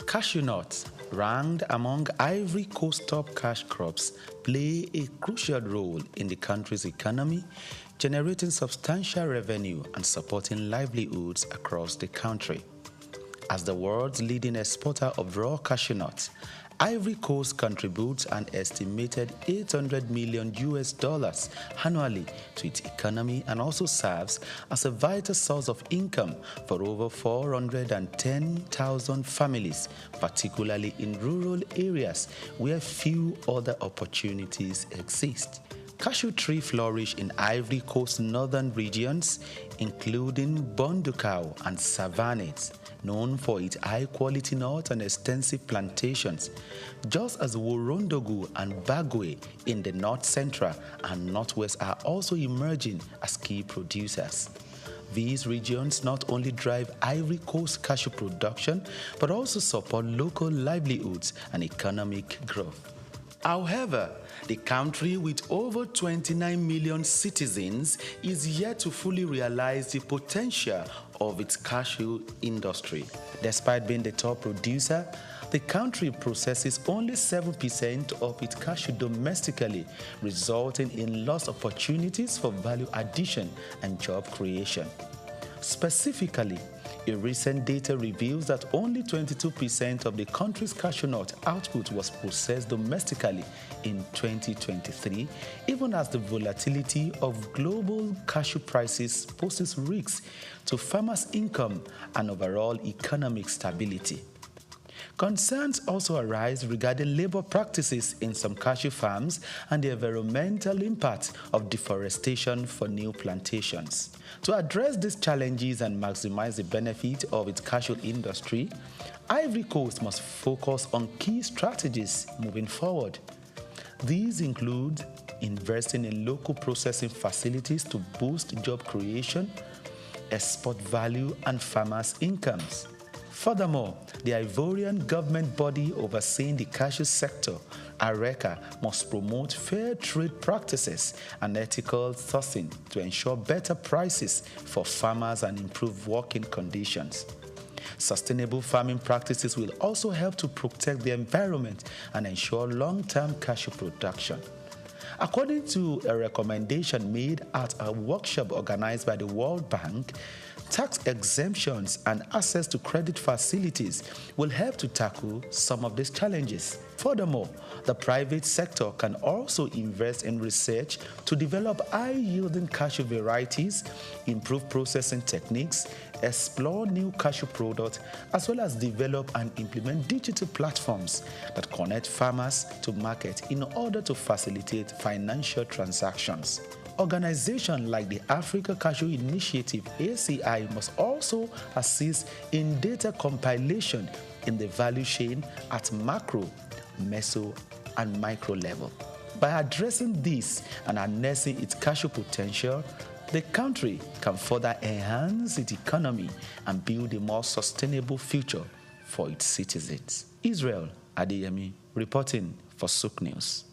Cashew nuts, ranked among Ivory Coast top cash crops, play a crucial role in the country's economy, generating substantial revenue and supporting livelihoods across the country. As the world's leading exporter of raw cashew nuts, Ivory Coast contributes an estimated $800 million annually to its economy and also serves as a vital source of income for over 410,000 families, particularly in rural areas where few other opportunities exist. Cashew trees flourish in Ivory Coast northern regions, including Bondukau and Savannahs, known for its high-quality nuts and extensive plantations, just as Worondogu and Bagwe in the north central and northwest are also emerging as key producers. These regions not only drive Ivory Coast cashew production, but also support local livelihoods and economic growth. However, the country with over 29 million citizens is yet to fully realize the potential of its cashew industry. Despite being the top producer, the country processes only 7% of its cashew domestically, resulting in lost opportunities for value addition and job creation. Specifically, a recent data reveals that only 22% of the country's cashew nut output was processed domestically in 2023, even as the volatility of global cashew prices poses risks to farmers' income and overall economic stability. Concerns also arise regarding labor practices in some cashew farms and the environmental impact of deforestation for new plantations. To address these challenges and maximize the benefit of its cashew industry, Ivory Coast must focus on key strategies moving forward. These include investing in local processing facilities to boost job creation, export value, and farmers' incomes. Furthermore, the Ivorian government body overseeing the cashew sector, ARECA, must promote fair trade practices and ethical sourcing to ensure better prices for farmers and improve working conditions. Sustainable farming practices will also help to protect the environment and ensure long-term cashew production. According to a recommendation made at a workshop organized by the World Bank, tax exemptions and access to credit facilities will help to tackle some of these challenges. Furthermore, the private sector can also invest in research to develop high-yielding cashew varieties, improve processing techniques, explore new cashew products, as well as develop and implement digital platforms that connect farmers to market in order to facilitate financial transactions. organizations like the Africa Cashew Initiative, ACI, must also assist in data compilation in the value chain at macro, meso, and micro level. By addressing this and harnessing its cashew potential, the country can further enhance its economy and build a more sustainable future for its citizens. Israel Adeyemi reporting for Souq News.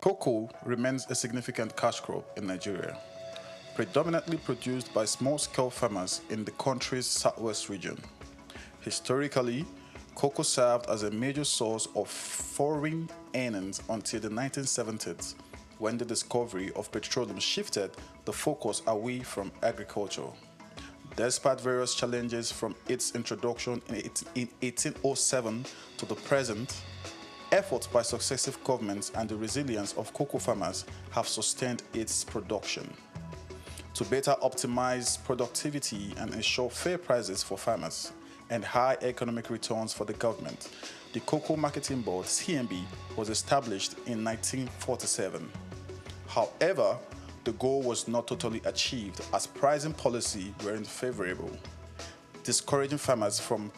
Cocoa remains a significant cash crop in Nigeria, predominantly produced by small-scale farmers in the country's southwest region. Historically, cocoa served as a major source of foreign earnings until the 1970s, when the discovery of petroleum shifted the focus away from agriculture. Despite various challenges from its introduction in 1807 to the present, efforts by successive governments and the resilience of cocoa farmers have sustained its production. To better optimize productivity and ensure fair prices for farmers and high economic returns for the government, the Cocoa Marketing Board, CMB, was established in 1947. However, the goal was not totally achieved as pricing policy weren't favorable, discouraging farmers from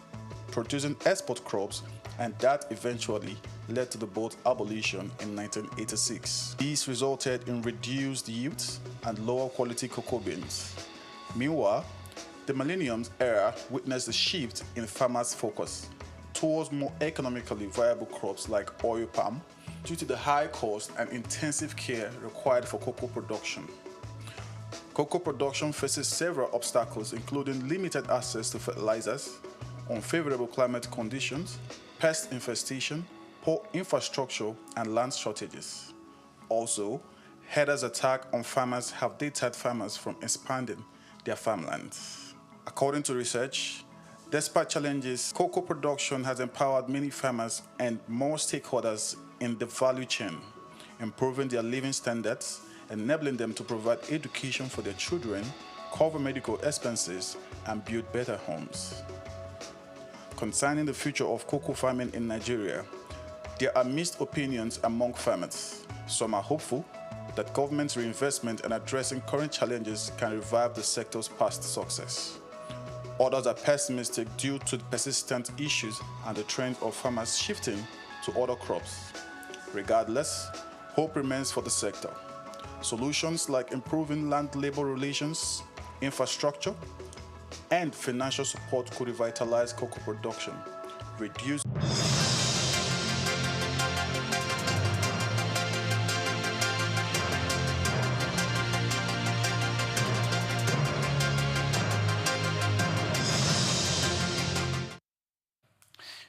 producing export crops, and that eventually led to the board's abolition in 1986. This resulted in reduced yields and lower quality cocoa beans. Meanwhile, the millennium era witnessed a shift in farmers' focus towards more economically viable crops like oil palm due to the high cost and intensive care required for cocoa production. Cocoa production faces several obstacles, including limited access to fertilizers, unfavorable climate conditions, pest infestation, poor infrastructure, and land shortages. Also, herders' attacks on farmers have deterred farmers from expanding their farmlands. According to research, despite challenges, cocoa production has empowered many farmers and more stakeholders in the value chain, improving their living standards, enabling them to provide education for their children, cover medical expenses, and build better homes. Concerning the future of cocoa farming in Nigeria, there are mixed opinions among farmers. Some are hopeful that government's reinvestment in addressing current challenges can revive the sector's past success. Others are pessimistic due to the persistent issues and the trend of farmers shifting to other crops. Regardless, hope remains for the sector. Solutions like improving land-labor relations, infrastructure, and financial support could revitalize cocoa production, reduce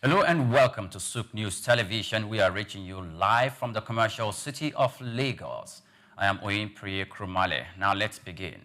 Hello and welcome to Souq News Television. We are reaching you live from the commercial city of Lagos. I am Oyin Priye Krumale. Now let's begin.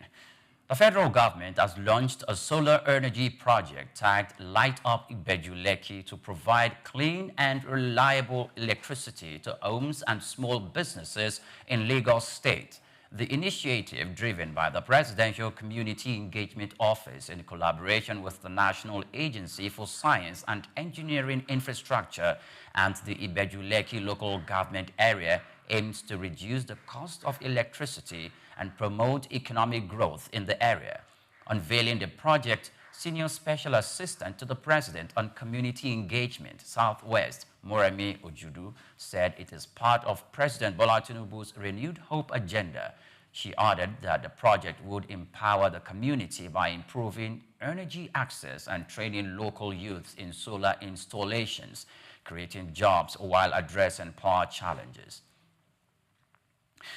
The federal government has launched a solar energy project tagged Light Up Ibeju-Lekki to provide clean and reliable electricity to homes and small businesses in Lagos State. The initiative, driven by the Presidential Community Engagement Office in collaboration with the National Agency for Science and Engineering Infrastructure and the Ibeju-Lekki local government area, aims to reduce the cost of electricity and promote economic growth in the area. Unveiling the project, Senior Special Assistant to the President on Community Engagement, Southwest, Moremi Ojudu, said it is part of President Bola Tinubu's renewed hope agenda. She added that the project would empower the community by improving energy access and training local youths in solar installations, creating jobs while addressing power challenges.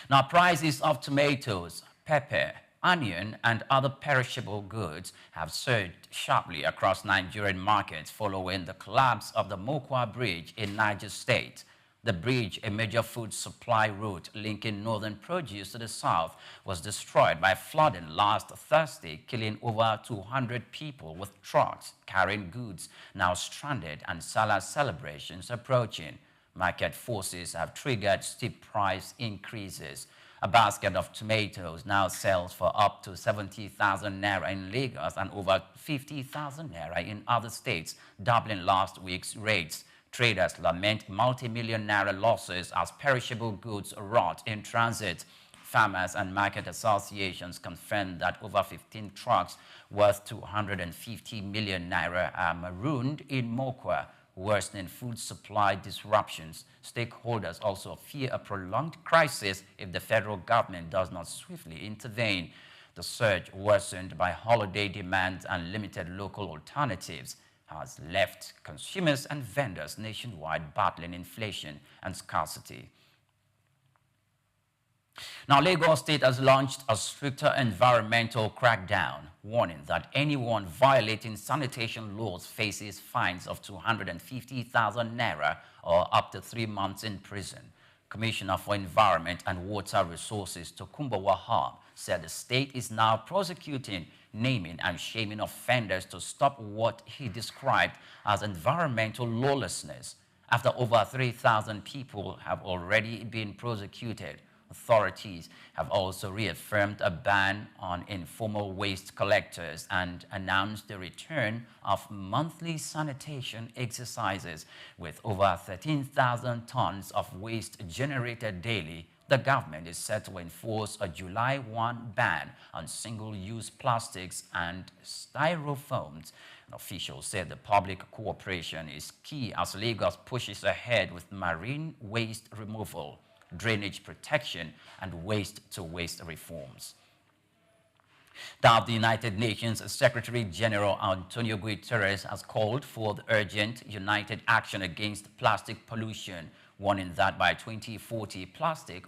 Now, prices of tomatoes, pepper, onion, and other perishable goods have surged sharply across Nigerian markets following the collapse of the Mokwa Bridge in Niger State. The bridge, a major food supply route linking northern produce to the south, was destroyed by flooding last Thursday, killing over 200 people, with trucks carrying goods now stranded and Salah celebrations approaching. Market forces have triggered steep price increases. A basket of tomatoes now sells for up to 70,000 naira in Lagos and over 50,000 naira in other states, doubling last week's rates. Traders lament multi-million naira losses as perishable goods rot in transit. Farmers and market associations confirmed that over 15 trucks worth 250 million naira are marooned in Mokwa, worsening food supply disruptions. Stakeholders also fear a prolonged crisis if the federal government does not swiftly intervene. The surge, worsened by holiday demands and limited local alternatives, has left consumers and vendors nationwide battling inflation and scarcity. Now, Lagos State has launched a stricter environmental crackdown, warning that anyone violating sanitation laws faces fines of 250,000 naira or up to 3 months in prison. Commissioner for Environment and Water Resources Tokunbo Wahab said the state is now prosecuting naming and shaming offenders to stop what he described as environmental lawlessness. After over 3,000 people have already been prosecuted, authorities have also reaffirmed a ban on informal waste collectors and announced the return of monthly sanitation exercises. With over 13,000 tons of waste generated daily, the government is set to enforce a July 1 ban on single-use plastics and styrofoams. Officials said the public cooperation is key as Lagos pushes ahead with marine waste removal, drainage protection, and waste-to-waste reforms. Now, the United Nations Secretary-General Antonio Guterres has called for the urgent united action against plastic pollution, warning that by 2040, plastic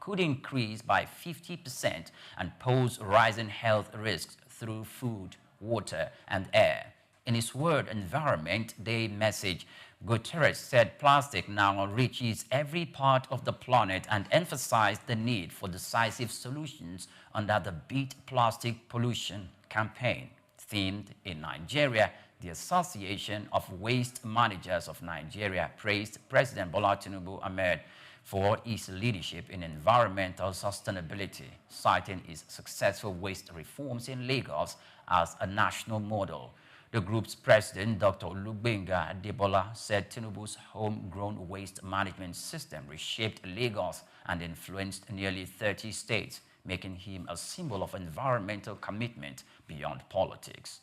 could increase by 50% and pose rising health risks through food, water, and air. In his World Environment Day message, Guterres said plastic now reaches every part of the planet and emphasized the need for decisive solutions under the Beat Plastic Pollution campaign. Themed in Nigeria, the Association of Waste Managers of Nigeria praised President Bola Tinubu Ahmed for his leadership in environmental sustainability, citing his successful waste reforms in Lagos as a national model. The group's president, Dr. Olugbenga Adebola, said Tinubu's homegrown waste management system reshaped Lagos and influenced nearly 30 states, making him a symbol of environmental commitment beyond politics.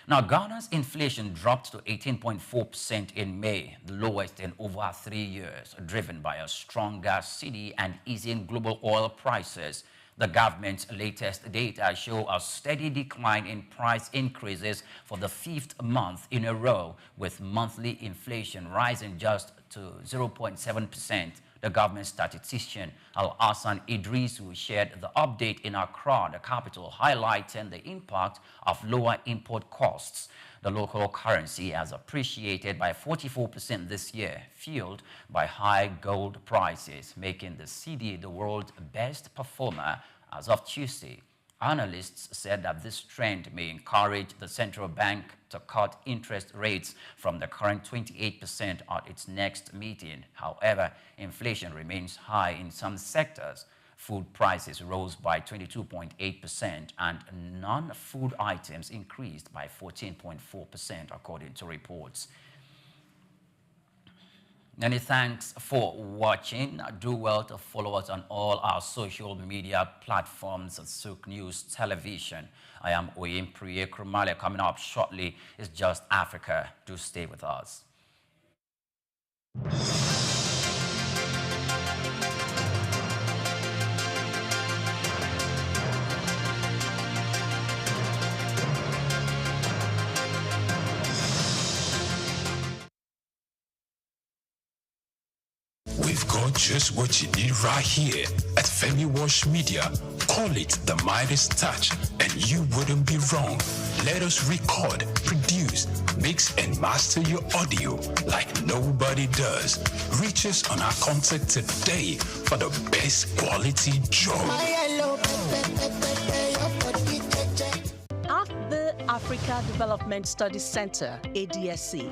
Now, Ghana's inflation dropped to 18.4% in May, the lowest in over 3 years, driven by a stronger cedi and easing global oil prices. The government's latest data show a steady decline in price increases for the 5th month in a row, with monthly inflation rising just to 0.7%. The government statistician Al-Hassan Idrisu shared the update in Accra, the capital, highlighting the impact of lower import costs. The local currency has appreciated by 44% this year, fueled by high gold prices, making the cedi the world's best performer as of Tuesday. Analysts said that this trend may encourage the central bank to cut interest rates from the current 28% at its next meeting. However, inflation remains high in some sectors. Food prices rose by 22.8% and non-food items increased by 14.4%, according to reports. Many thanks for watching. Do well to follow us on all our social media platforms at Souq News Television. I am Oyim Priye Krumale. Coming up shortly is Just Africa. Do stay with us.
We've got just what you need right here at Femi Wash Media. Call it the Midas Touch, and you wouldn't be wrong. Let us record, produce, mix, and master your audio like nobody does. Reach us on our contact today for the best quality job.
At the Africa Development Studies Center, ADSC,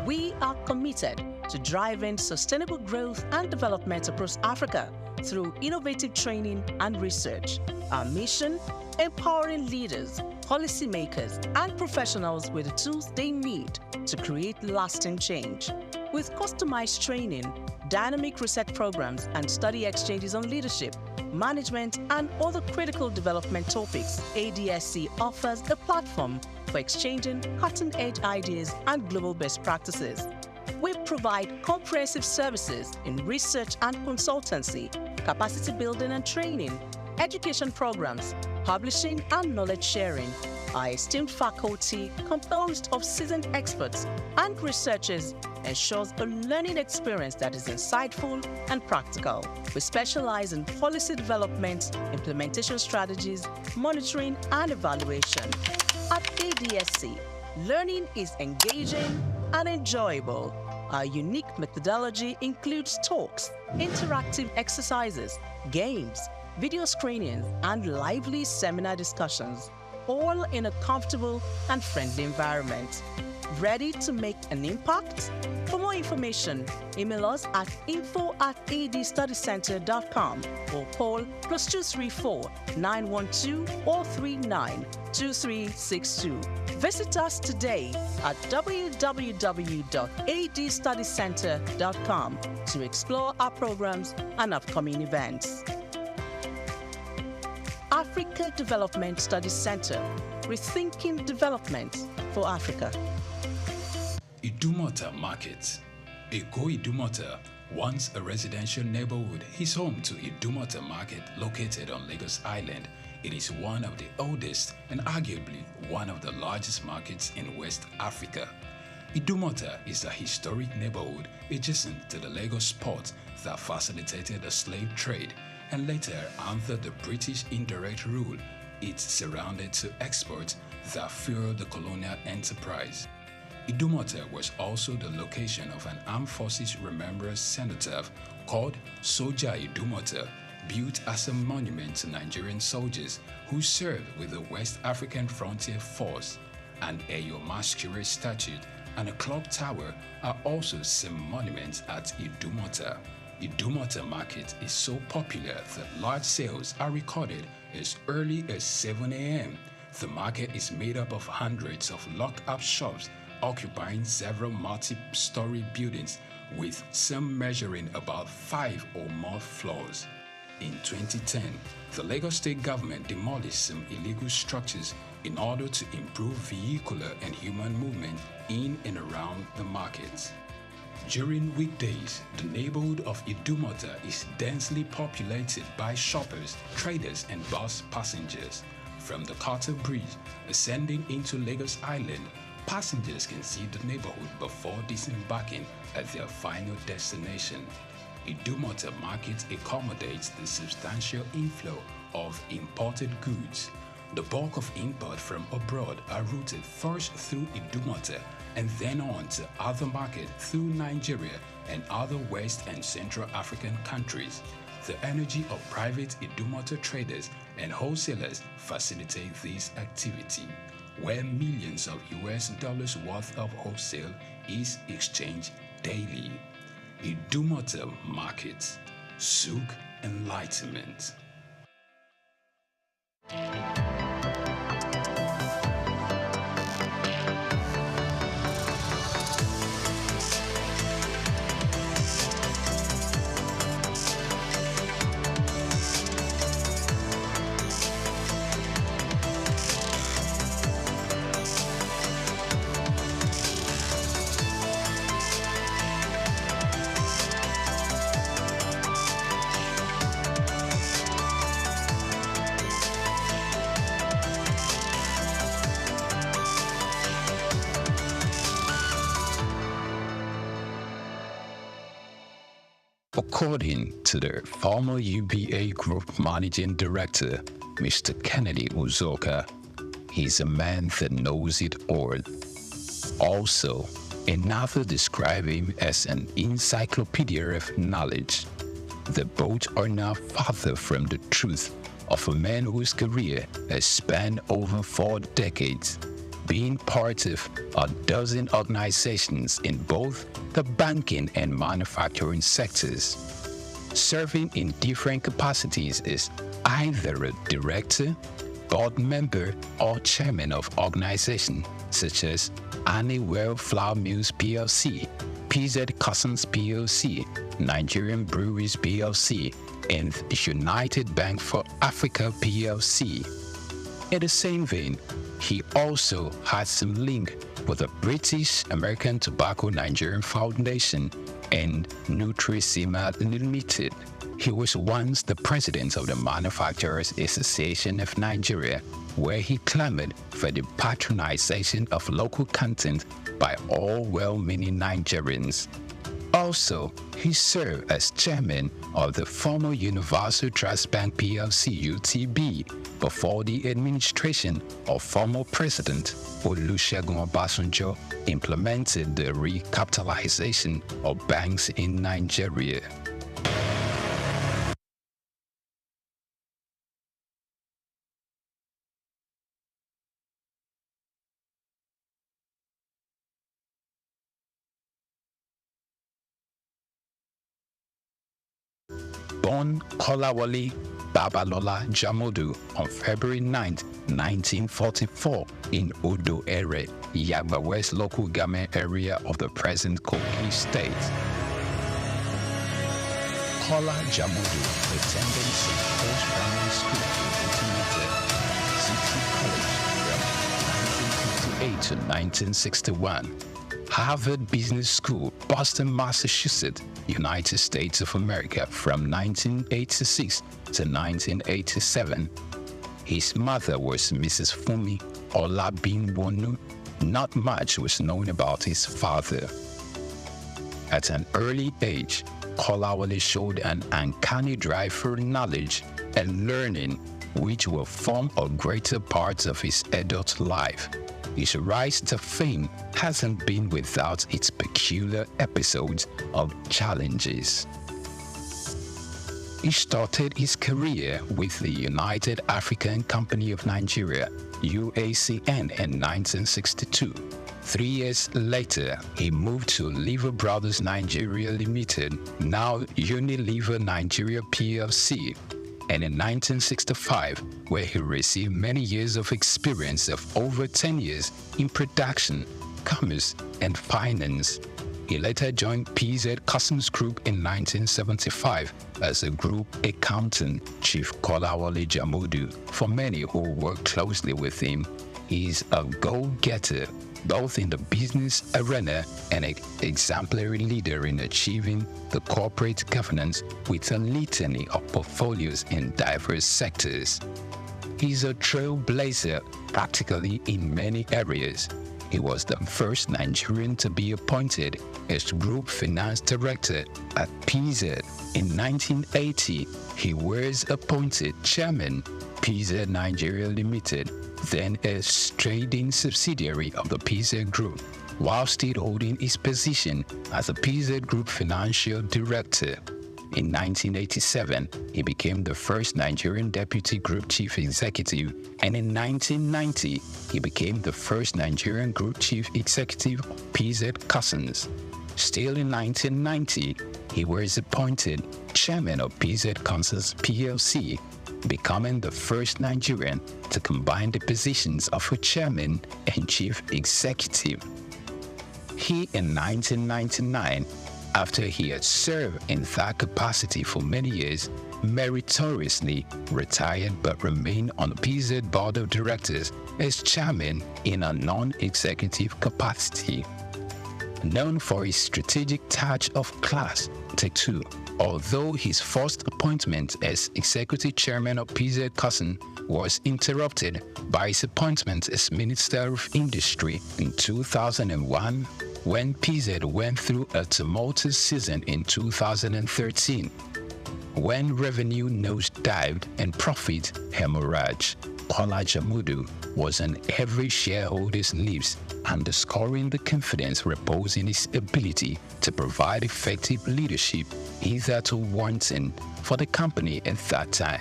we are committed to drive in sustainable growth and development across Africa through innovative training and research. Our mission: empowering leaders, policymakers, and professionals with the tools they need to create lasting change. With customized training, dynamic research programs, and study exchanges on leadership, management, and other critical development topics, ADSC offers a platform for exchanging cutting-edge ideas and global best practices. We provide comprehensive services in research and consultancy, capacity building and training, education programs, publishing, and knowledge sharing. Our esteemed faculty, composed of seasoned experts and researchers, ensures a learning experience that is insightful and practical. We specialize in policy development, implementation strategies, monitoring, and evaluation. At ADSC, learning is engaging and enjoyable. Our unique methodology includes talks, interactive exercises, games, video screenings, and lively seminar discussions, all in a comfortable and friendly environment. Ready to make an impact? For more information, email us at info@adstudycenter.com or call +234 912 439 2362. Visit us today at www.adstudycenter.com to explore our programs and upcoming events. Africa Development Studies Center, rethinking development for Africa.
Idumota Market. Eko Idumota, once a residential neighborhood, is home to Idumota Market located on Lagos Island. It is one of the oldest and arguably one of the largest markets in West Africa. Idumota is a historic neighborhood adjacent to the Lagos port that facilitated the slave trade, and later, under the British indirect rule, it surrounded to exports that fueled the colonial enterprise. Idumota was also the location of an Armed Forces Remembrance Cenotaph called Soja Idumota, built as a monument to Nigerian soldiers who served with the West African Frontier Force. An Eyo Masquerade statue and a clock tower are also some monuments at Idumota. Idumota Market is so popular that large sales are recorded as early as 7 a.m. The market is made up of hundreds of locked-up shops occupying several multi-story buildings, with some measuring about 5 or more floors. In 2010, the Lagos State government demolished some illegal structures in order to improve vehicular and human movement in and around the markets. During weekdays, the neighborhood of Idumota is densely populated by shoppers, traders, and bus passengers. From the Carter Bridge ascending into Lagos Island, passengers can see the neighborhood before disembarking at their final destination. Idumota Market accommodates the substantial inflow of imported goods. The bulk of import from abroad are routed first through Idumota and then on to other markets through Nigeria and other West and Central African countries. The energy of private Idumota traders and wholesalers facilitate this activity, where millions of US dollars worth of wholesale is exchanged daily. Idumota Market, Souq Enlightenment. According to the former UBA Group Managing Director, Mr. Kennedy Uzoka, he's a man that knows it all. Also, another described him as an encyclopedia of knowledge. The both are now farther from the truth of a man whose career has spanned over 4 decades.
being part of a dozen organizations in both the banking and manufacturing sectors. Serving in different capacities is either a director, board member, or chairman of organizations such as Honeywell Flour Mills PLC, PZ Cussons PLC, Nigerian Breweries PLC, and United Bank for Africa PLC. In the same vein, he also had some link with the British American Tobacco Nigerian Foundation and Nutrisima Limited. He was once the president of the Manufacturers Association of Nigeria, where he clamored for the patronization of local content by all well-meaning Nigerians. Also, he served as chairman of the former Universal Trust Bank PLC (UTB) before the administration of former President Olusegun Obasanjo implemented the recapitalization of banks in Nigeria. Born Kolawole Babalola Jamodu on February 9, 1944 in Odo Ere, Yagba West local government area of the present Kogi State. Kola Jamodu attended St. Paul's Primary School in City College from 1958 to 1961. Harvard Business School, Boston, Massachusetts, United States of America from 1986 to 1987. His mother was Mrs. Fumi Olabinwonu. Not much was known about his father. At an early age, Kolawole showed an uncanny drive for knowledge and learning, which will form a greater part of his adult life. His rise to fame hasn't been without its peculiar episodes of challenges. He started his career with the United African Company of Nigeria, UACN, in 1962. 3 years later, he moved to Lever Brothers Nigeria Limited, now Unilever Nigeria PLC, and in 1965, where he received many years of experience of over 10 years in production, commerce, and finance. He later joined PZ Customs Group in 1975 as a group accountant. Chief Kolawole Jamodu, for many who work closely with him, is a go-getter, both in the business arena and an exemplary leader in achieving the corporate governance with a litany of portfolios in diverse sectors. He's a trailblazer practically in many areas. He was the first Nigerian to be appointed as Group Finance Director at PZ. In 1980, he was appointed Chairman, PZ Nigeria Limited, then a trading subsidiary of the PZ Group, while still holding his position as a PZ Group Financial Director. In 1987, he became the first Nigerian Deputy Group Chief Executive, and in 1990, he became the first Nigerian Group Chief Executive of PZ Cussons. Still in 1990, he was appointed Chairman of PZ Cussons PLC, becoming the first Nigerian to combine the positions of a Chairman and Chief Executive. He, in 1999, after he had served in that capacity for many years, meritoriously retired but remained on the PZ Board of Directors as Chairman in a non-executive capacity. Known for his strategic touch of class, Take Two, although his first appointment as Executive Chairman of PZ Cussons was interrupted by his appointment as Minister of Industry in 2001, when PZ went through a tumultuous season in 2013, when revenue nosedived and profit hemorrhaged. Kola Jamodu was on every shareholder's lips, underscoring the confidence reposed in his ability to provide effective leadership hitherto wanting for the company at that time.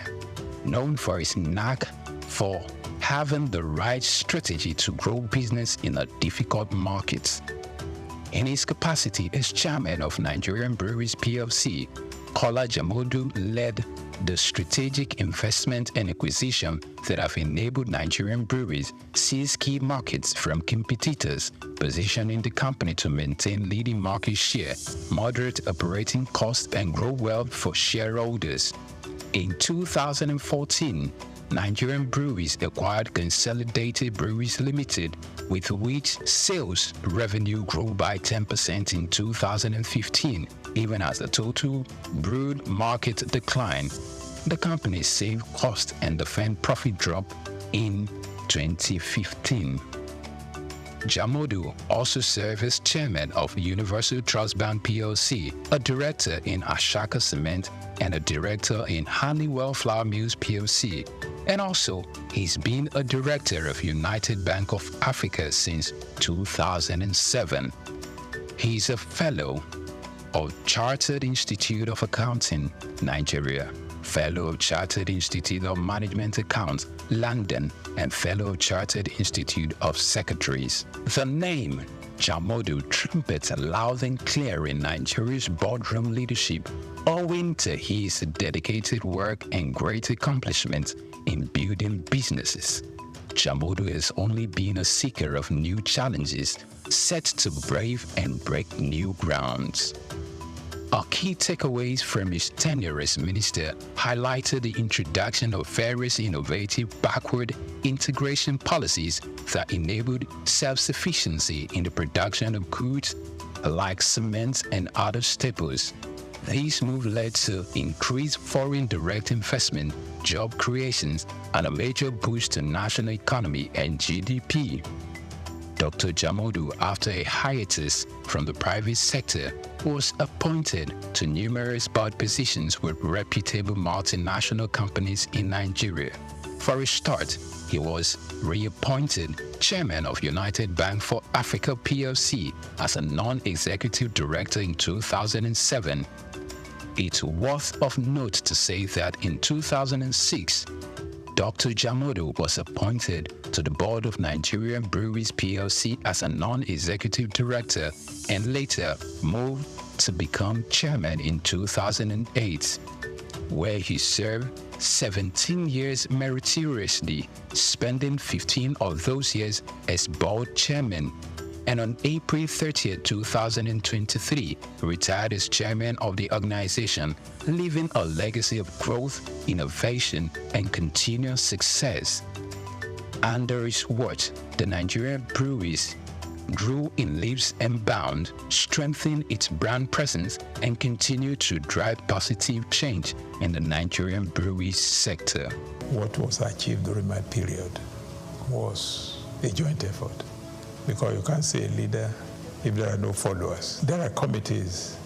Known for his knack for having the right strategy to grow business in a difficult market. In his capacity as chairman of Nigerian Breweries PLC, Kola Jamodu led the strategic investment and acquisition that have enabled Nigerian breweries seize key markets from competitors, positioning the company to maintain leading market share, moderate operating costs, and grow wealth for shareholders. In 2014, Nigerian Breweries acquired Consolidated Breweries Limited, with which sales revenue grew by 10% in 2015, even as the total brewed market declined. The company saved cost and defend profit drop in 2015. Jamodu also served as chairman of Universal Trust Bank PLC, a director in Ashaka Cement, and a director in Honeywell Flour Mills PLC. And also, he's been a director of United Bank of Africa since 2007. He's a fellow of Chartered Institute of Accounting, Nigeria, fellow of Chartered Institute of Management Accounts, London, and fellow of Chartered Institute of Secretaries. The name Jamodu trumpets loud and clear in Nigeria's boardroom leadership, owing to his dedicated work and great accomplishments in building businesses. Jamodu has only been a seeker of new challenges, set to brave and break new grounds. Our key takeaways from his tenure as minister highlighted the introduction of various innovative backward integration policies that enabled self-sufficiency in the production of goods like cement and other staples. These moves led to increased foreign direct investment, job creations, and a major boost to national economy and GDP. Dr. Jamodu, after a hiatus from the private sector, was appointed to numerous board positions with reputable multinational companies in Nigeria. For a start, he was reappointed chairman of United Bank for Africa PLC as a non-executive director in 2007. It's worth of note to say that in 2006, Dr. Jamodu was appointed to the board of Nigerian Breweries PLC as a non-executive director and later moved to become chairman in 2008, where he served 17 years meritoriously, spending 15 of those years as board chairman, and on April 30, 2023, retired as chairman of the organization, leaving a legacy of growth, innovation, and continuous success. Under his watch, the Nigerian breweries grew in leaps and bounds, strengthened its brand presence, and continued to drive positive change in the Nigerian breweries sector.
What was achieved during my period was a joint effort, because you can't say a leader if there are no followers. There are committees,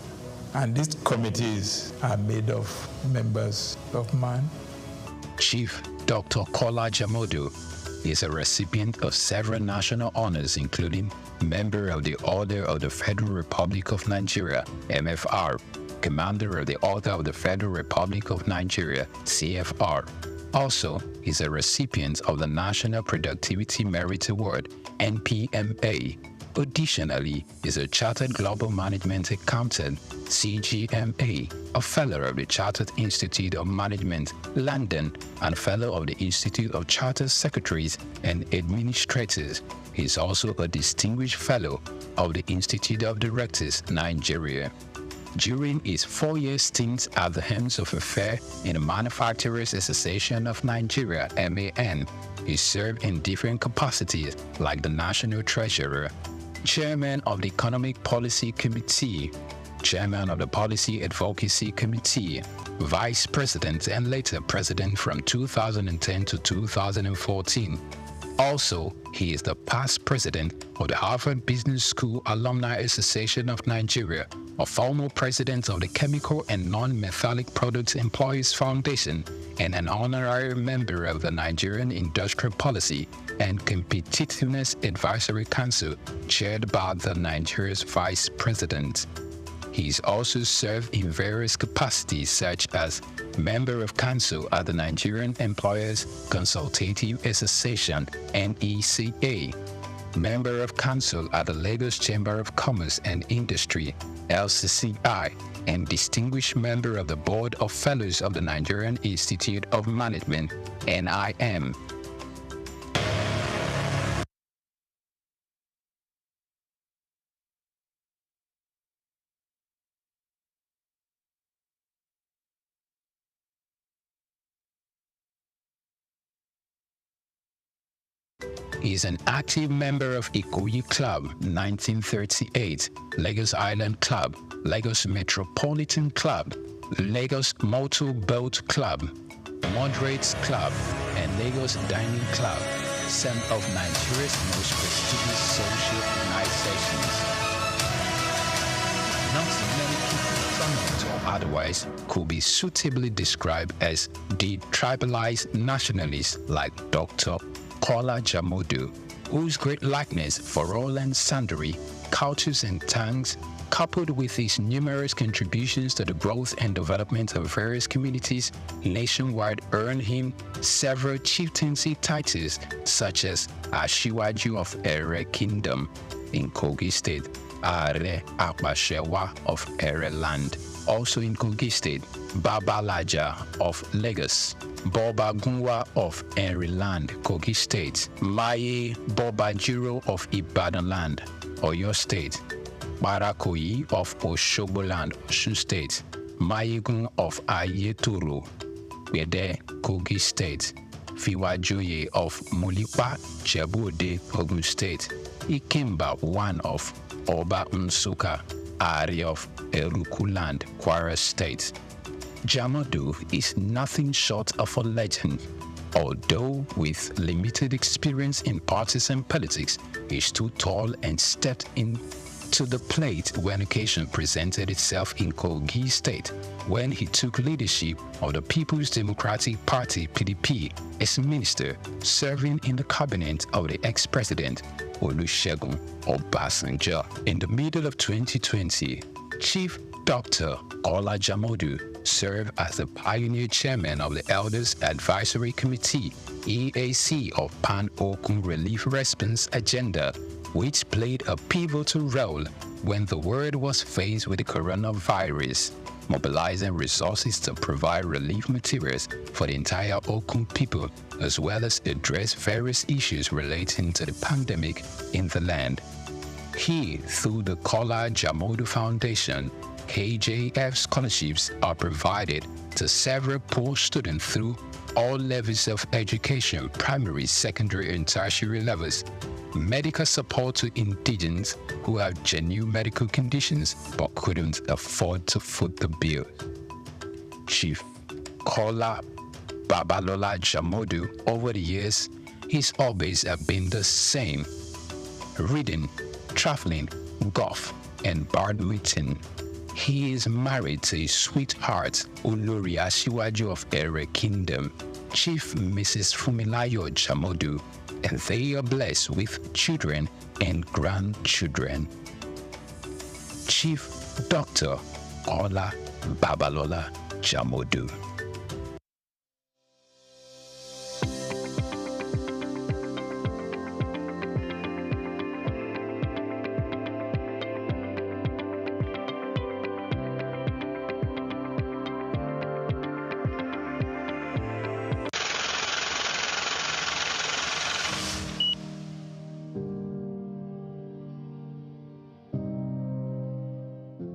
and these committees are made of members of mine.
Chief Dr. Kola Jamodu is a recipient of several national honors, including member of the Order of the Federal Republic of Nigeria, MFR, commander of the Order of the Federal Republic of Nigeria, CFR. Also, he's a recipient of the National Productivity Merit Award, NPMA. Additionally, he's a Chartered Global Management Accountant, CGMA, a Fellow of the Chartered Institute of Management, London, and Fellow of the Institute of Chartered Secretaries and Administrators. He's also a Distinguished Fellow of the Institute of Directors, Nigeria. During his 4-year stint at the helm of affairs in the Manufacturers Association of Nigeria, MAN, he served in different capacities like the National Treasurer, Chairman of the Economic Policy Committee, Chairman of the Policy Advocacy Committee, Vice President, and later President from 2010 to 2014. Also, he is the past president of the Harvard Business School Alumni Association of Nigeria, a former president of the Chemical and Non-Metallic Products Employees Foundation, and an honorary member of the Nigerian Industrial Policy and Competitiveness Advisory Council, chaired by the Nigeria's Vice President. He's also served in various capacities such as Member of Council at the Nigerian Employers Consultative Association, NECA. Member of Council at the Lagos Chamber of Commerce and Industry, LCCI, and distinguished member of the Board of Fellows of the Nigerian Institute of Management, NIM. He is an active member of Ikoyi Club 1938, Lagos Island Club, Lagos Metropolitan Club, Lagos Motor Boat Club, Moderates Club, and Lagos Dining Club, some of Nigeria's most prestigious social organizations. Not many people, prominent or otherwise, could be suitably described as detribalized nationalists like Dr. Kola Jamodu, whose great likeness for all and sundry, cultures and tongues, coupled with his numerous contributions to the growth and development of various communities nationwide, earned him several chieftaincy titles such as Ashiwaju of Ere Kingdom in Kogi State, Are Apashewa of Ere Land, also in Kogi State, Babalaja of Lagos, Boba Gunwa of Ere Land, Kogi State, Maye Bobajiro of Ibadan Land, Oyo State, Barakoyi of Oshobo Land, Osun State, Mayegun of Ayetoro, Wede, Kogi State, Fiwajoye of Mulipa, Jebu-Ode, Ogun State, Ikemba one of Oba Nsuka, Ari of Eruku Land, Kwara State. Jamodu is nothing short of a legend. Although with limited experience in partisan politics, he stood tall and stepped into the plate when occasion presented itself in Kogi State, when he took leadership of the People's Democratic Party (PDP) as minister, serving in the cabinet of the ex-president Olusegun Obasanjo. In the middle of 2020, Chief Dr. Kola Jamodu served as the pioneer chairman of the Elders Advisory Committee (EAC) of Pan-Okun Relief Response Agenda, which played a pivotal role when the world was faced with the coronavirus, mobilizing resources to provide relief materials for the entire Okun people, as well as address various issues relating to the pandemic in the land. He, through the Kola Jamodu Foundation, KJF scholarships are provided to several poor students through all levels of education, primary, secondary, and tertiary levels, medical support to indigents who have genuine medical conditions but couldn't afford to foot the bill. Chief Kola Babalola Jamodu, over the years, his hobbies have been the same: reading, traveling, golf, and badminton. He is married to his sweetheart, Olori Asiwaju of Ere Kingdom, Chief Mrs. Fumilayo Jamodu, and they are blessed with children and grandchildren. Chief Dr. Kola Babalola Jamodu.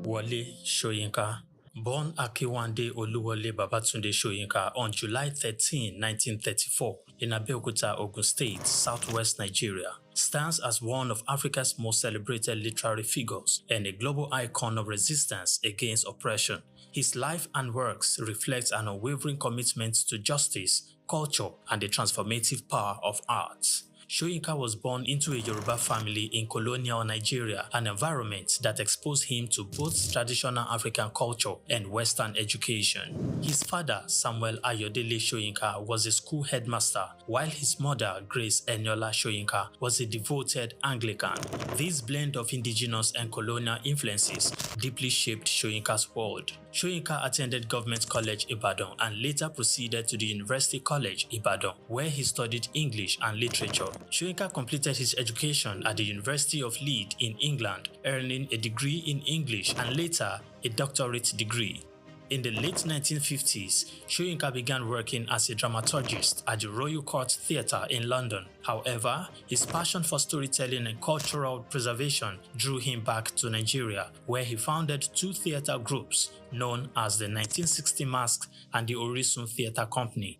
Wole Soyinka, born Akiwande Oluwole Babatunde Soyinka on July 13, 1934, in Abeokuta, Ogun State, southwest Nigeria, stands as one of Africa's most celebrated literary figures and a global icon of resistance against oppression. His life and works reflect an unwavering commitment to justice, culture, and the transformative power of art. Soyinka was born into a Yoruba family in colonial Nigeria, an environment that exposed him to both traditional African culture and Western education. His father, Samuel Ayodele Soyinka, was a school headmaster, while his mother, Grace Eniola Soyinka, was a devoted Anglican. This blend of indigenous and colonial influences deeply shaped Soyinka's world. Soyinka attended Government College Ibadan and later proceeded to the University College Ibadan, where he studied English and literature. Soyinka completed his education at the University of Leeds in England, earning a degree in English and later a doctorate degree. In the late 1950s, Soyinka began working as a dramaturgist at the Royal Court Theatre in London. However, his passion for storytelling and cultural preservation drew him back to Nigeria, where he founded two theatre groups known as the 1960 Masks and the Orisun Theatre Company.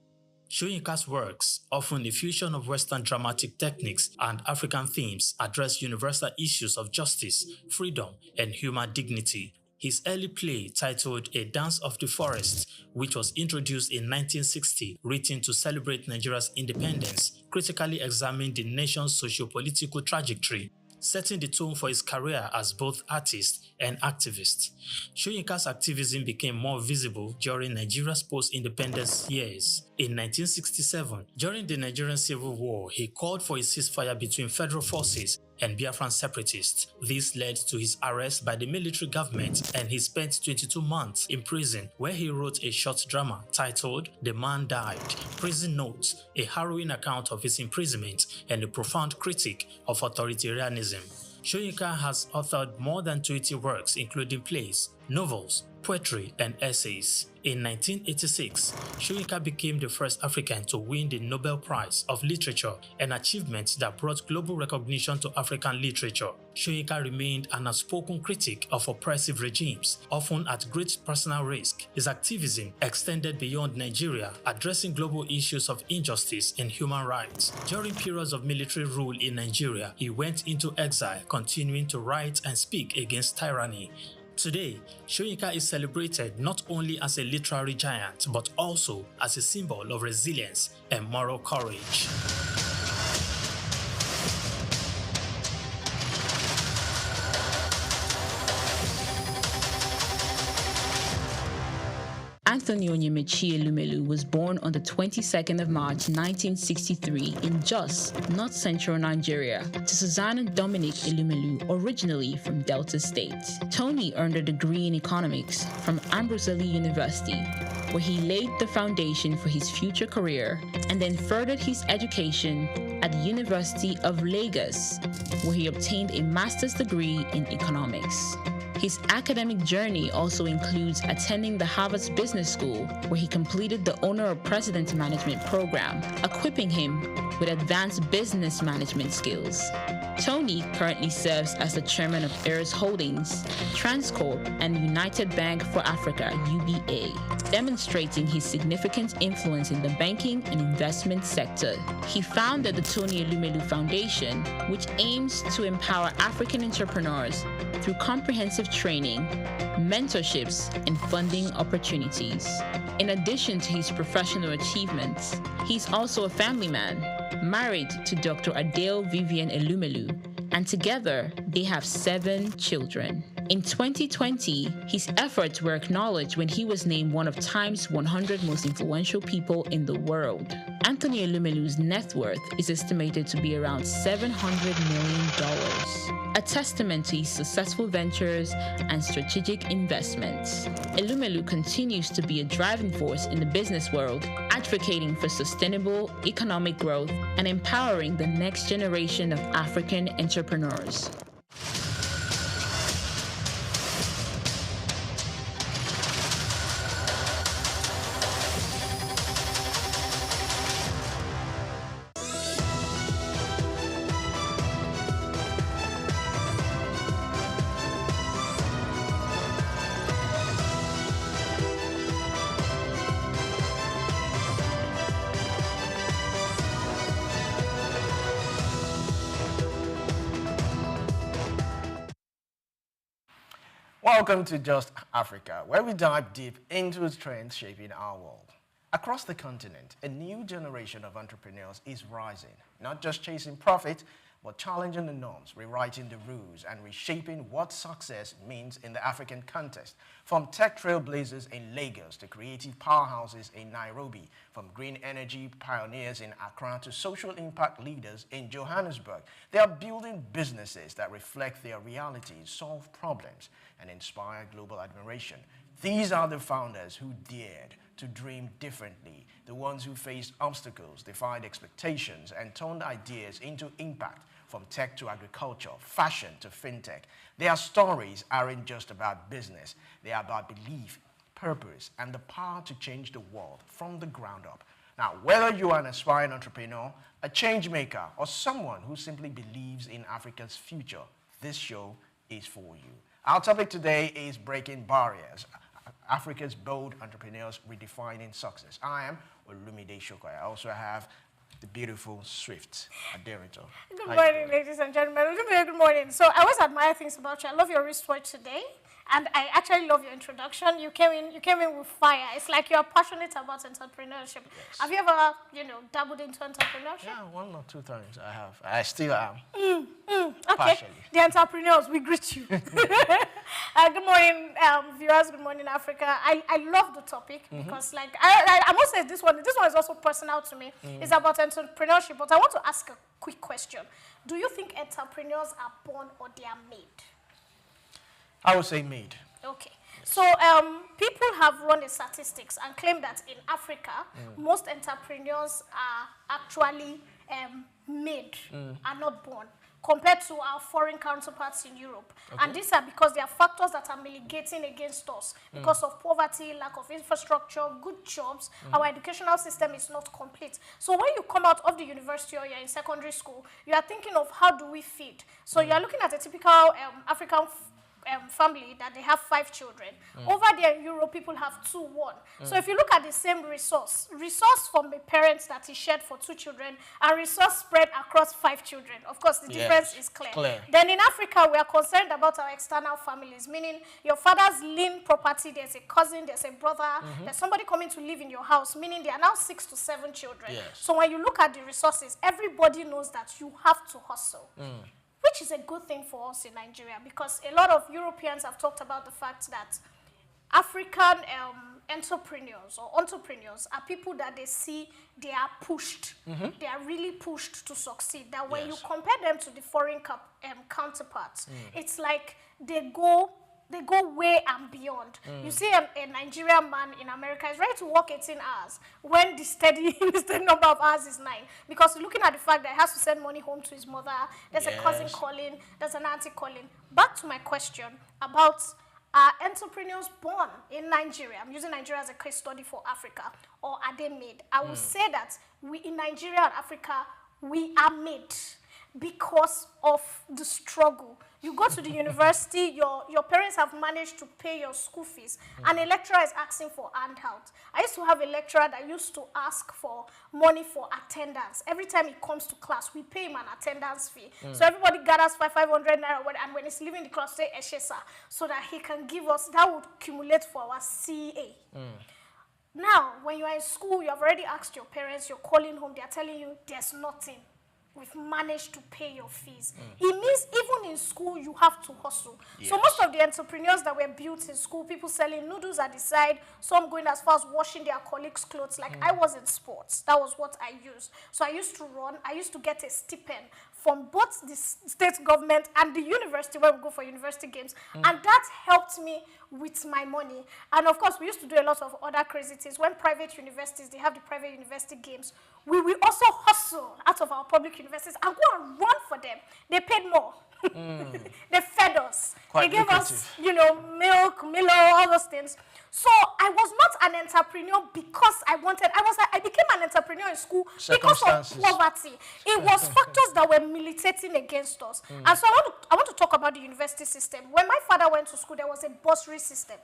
Soyinka's works, often a fusion of Western dramatic techniques and African themes, address universal issues of justice, freedom, and human dignity. His early play, titled A Dance of the Forest, which was introduced in 1960, written to celebrate Nigeria's independence, critically examined the nation's socio-political trajectory, setting the tone for his career as both artist and activist. Soyinka's activism became more visible during Nigeria's post-independence years. In 1967, during the Nigerian Civil War, he called for a ceasefire between federal forces and Biafran separatists. This led to his arrest by the military government, and he spent 22 months in prison, where he wrote a short drama titled The Man Died, Prison Notes, a harrowing account of his imprisonment and a profound critique of authoritarianism. Soyinka has authored more than 20 works, including plays, novels, poetry, and essays. In 1986, Soyinka became the first African to win the Nobel Prize of Literature, an achievement that brought global recognition to African literature. Soyinka remained an outspoken critic of oppressive regimes, often at great personal risk. His activism extended beyond Nigeria, addressing global issues of injustice and human rights. During periods of military rule in Nigeria, he went into exile, continuing to write and speak against tyranny. Today, Soyinka is celebrated not only as a literary giant, but also as a symbol of resilience and moral courage.
Anthony Onyemaechi Elumelu was born on the 22nd of March 1963 in Jos, North Central Nigeria, to Susanna Dominic Elumelu, originally from Delta State. Tony earned a degree in economics from Ambrose University, where he laid the foundation for his future career, and then furthered his education at the University of Lagos, where he obtained a master's degree in economics. His academic journey also includes attending the Harvard Business School, where he completed the Owner of President Management program, equipping him with advanced business management skills. Tony currently serves as the chairman of Heirs Holdings, Transcorp, and United Bank for Africa, UBA, demonstrating his significant influence in the banking and investment sector. He founded the Tony Elumelu Foundation, which aims to empower African entrepreneurs through comprehensive training, mentorships, and funding opportunities. In addition to his professional achievements, he's also a family man, married to Dr. Adele Vivian Elumelu, and together they have 7 children. In 2020, his efforts were acknowledged when he was named one of Time's 100 most influential people in the world. Anthony Elumelu's net worth is estimated to be around $700 million, a testament to his successful ventures and strategic investments. Elumelu continues to be a driving force in the business world, advocating for sustainable economic growth and empowering the next generation of African entrepreneurs.
Welcome to Just Africa, where we dive deep into trends shaping our world. Across the continent, a new generation of entrepreneurs is rising, not just chasing profit, but challenging the norms, rewriting the rules, and reshaping what success means in the African context. From tech trailblazers in Lagos to creative powerhouses in Nairobi, from green energy pioneers in Accra to social impact leaders in Johannesburg, they are building businesses that reflect their realities, solve problems, and inspire global admiration. These are the founders who dared to dream differently, the ones who faced obstacles, defied expectations, and turned ideas into impact, from tech to agriculture, fashion to fintech. Their stories aren't just about business. They are about belief, purpose, and the power to change the world from the ground up. Now, whether you are an aspiring entrepreneur, a change maker, or someone who simply believes in Africa's future, this show is for you. Our topic today is breaking barriers. Africa's bold entrepreneurs redefining success. I am Olumide Shokoya. I also have the beautiful Swift Aderito.
Good morning, ladies and gentlemen. Good morning. So I always admire things about you. I love your wristwatch today. And I actually love your introduction. You came in with fire. It's like you're passionate about entrepreneurship. Yes. Have you ever, dabbled into entrepreneurship?
Yeah, 1 or 2 times I have. I still am.
Okay.
Partially.
The entrepreneurs, we greet you. Good morning, viewers. Good morning, Africa. I love the topic because, I must say this one is also personal to me. It's about entrepreneurship, but I want to ask a quick question. Do you think entrepreneurs are born or they are made?
I would say made.
Okay. So people have run the statistics and claim that in Africa, most entrepreneurs are actually made, are not born, compared to our foreign counterparts in Europe. Okay. And these are because there are factors that are mitigating against us because of poverty, lack of infrastructure, good jobs. Our educational system is not complete. So when you come out of the university or you're in secondary school, you are thinking of how do we feed. So you're looking at a typical African family that they have 5 children. Over there in Europe, people have 2-1. So if you look at the same resource from the parents that is shared for 2 children and resource spread across 5 children, of course, the difference is clear. Then in Africa, we are concerned about our external families, meaning your father's lean property, there's a cousin, there's a brother, there's somebody coming to live in your house, meaning there are now 6 to 7 children. So when you look at the resources, everybody knows that you have to hustle. Which is a good thing for us in Nigeria because a lot of Europeans have talked about the fact that African entrepreneurs are people that they see they are pushed. They are really pushed to succeed. That when you compare them to the foreign counterparts, it's like they go way and beyond. You see a Nigerian man in America is ready to work 18 hours when the steady number of hours is 9. Because looking at the fact that he has to send money home to his mother, there's a cousin calling, there's an auntie calling. Back to my question about are entrepreneurs born in Nigeria? I'm using Nigeria as a case study for Africa. Or are they made? I would say that we in Nigeria and Africa, we are made because of the struggle. You go to the university, your parents have managed to pay your school fees, and a lecturer is asking for handouts. I used to have a lecturer that used to ask for money for attendance. Every time he comes to class, we pay him an attendance fee. So everybody gathers 500 naira, and when he's leaving the class, say Eshesa, so that he can give us, that would accumulate for our CA. Now, when you are in school, you have already asked your parents, you're calling home, they're telling you there's nothing. We've managed to pay your fees. It means even in school, you have to hustle. So most of the entrepreneurs that were built in school, people selling noodles at the side, some going as far as washing their colleagues' clothes. Like I was in sports. That was what I used. So I used to run. I used to get a stipend from both the state government and the university when we go for university games. And that helped me with my money. And of course, we used to do a lot of other crazy things. When private universities, they have the private university games, we will also hustle out of our public universities and go and run for them. They paid more. They fed us. They gave us, milk, Milo, all those things. So I was not an entrepreneur because I became an entrepreneur in school because of poverty. It was factors that were militating against us. And so I want to talk about the university system. When my father went to school, there was a bursary system.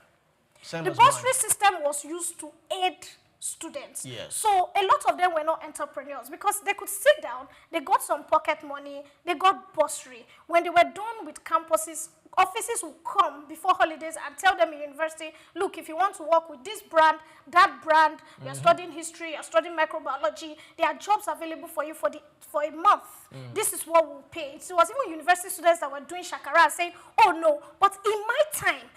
The bursary system was used to aid students.
Yes.
So a lot of them were not entrepreneurs because they could sit down, they got some pocket money, they got bursary. When they were done with campuses, offices will come before holidays and tell them in university, look, if you want to work with this brand, that brand, you're studying history, you're studying microbiology, there are jobs available for you for a month. This is what we'll pay. It was even university students that were doing shakara saying, oh no, but in my time,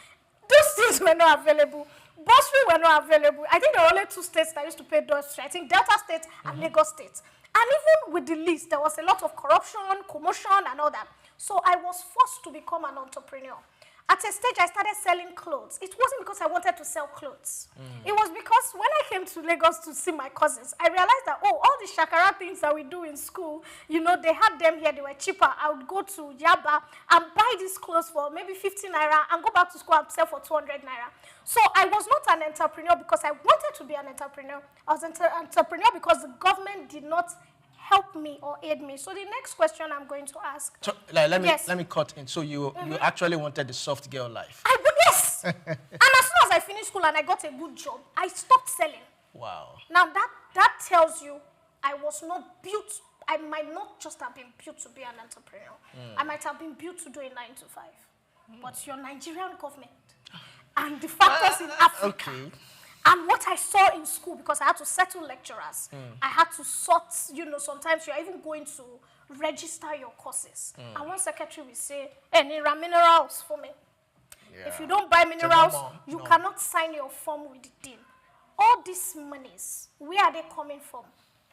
those things were not available. Bursary were not available. I think there were only 2 states that used to pay bursary. I think Delta State and Lagos State. And even with the list, there was a lot of corruption, commotion, and all that. So I was forced to become an entrepreneur. At a stage, I started selling clothes. It wasn't because I wanted to sell clothes. It was because when I came to Lagos to see my cousins, I realized that, oh, all the shakara things that we do in school, you know, they had them here, they were cheaper. I would go to Yaba and buy these clothes for maybe 50 naira and go back to school and sell for 200 naira. So I was not an entrepreneur because I wanted to be an entrepreneur. I was an entrepreneur because the government did not help me or aid me. So the next question I'm going to ask.
So, like, let me cut in. So you actually wanted the soft girl life.
Yes. And as soon as I finished school and I got a good job, I stopped selling.
Wow.
Now that tells you I was not built. I might not just have been built to be an entrepreneur. I might have been built to do a 9 to 5. But your Nigerian government and the factors in Africa.
Okay.
And what I saw in school, because I had to settle lecturers, I had to sort, you know, sometimes you're even going to register your courses. And one secretary will say, hey, need minerals for me. Yeah. If you don't buy minerals, you cannot sign your form with the dean. All these monies, where are they coming from?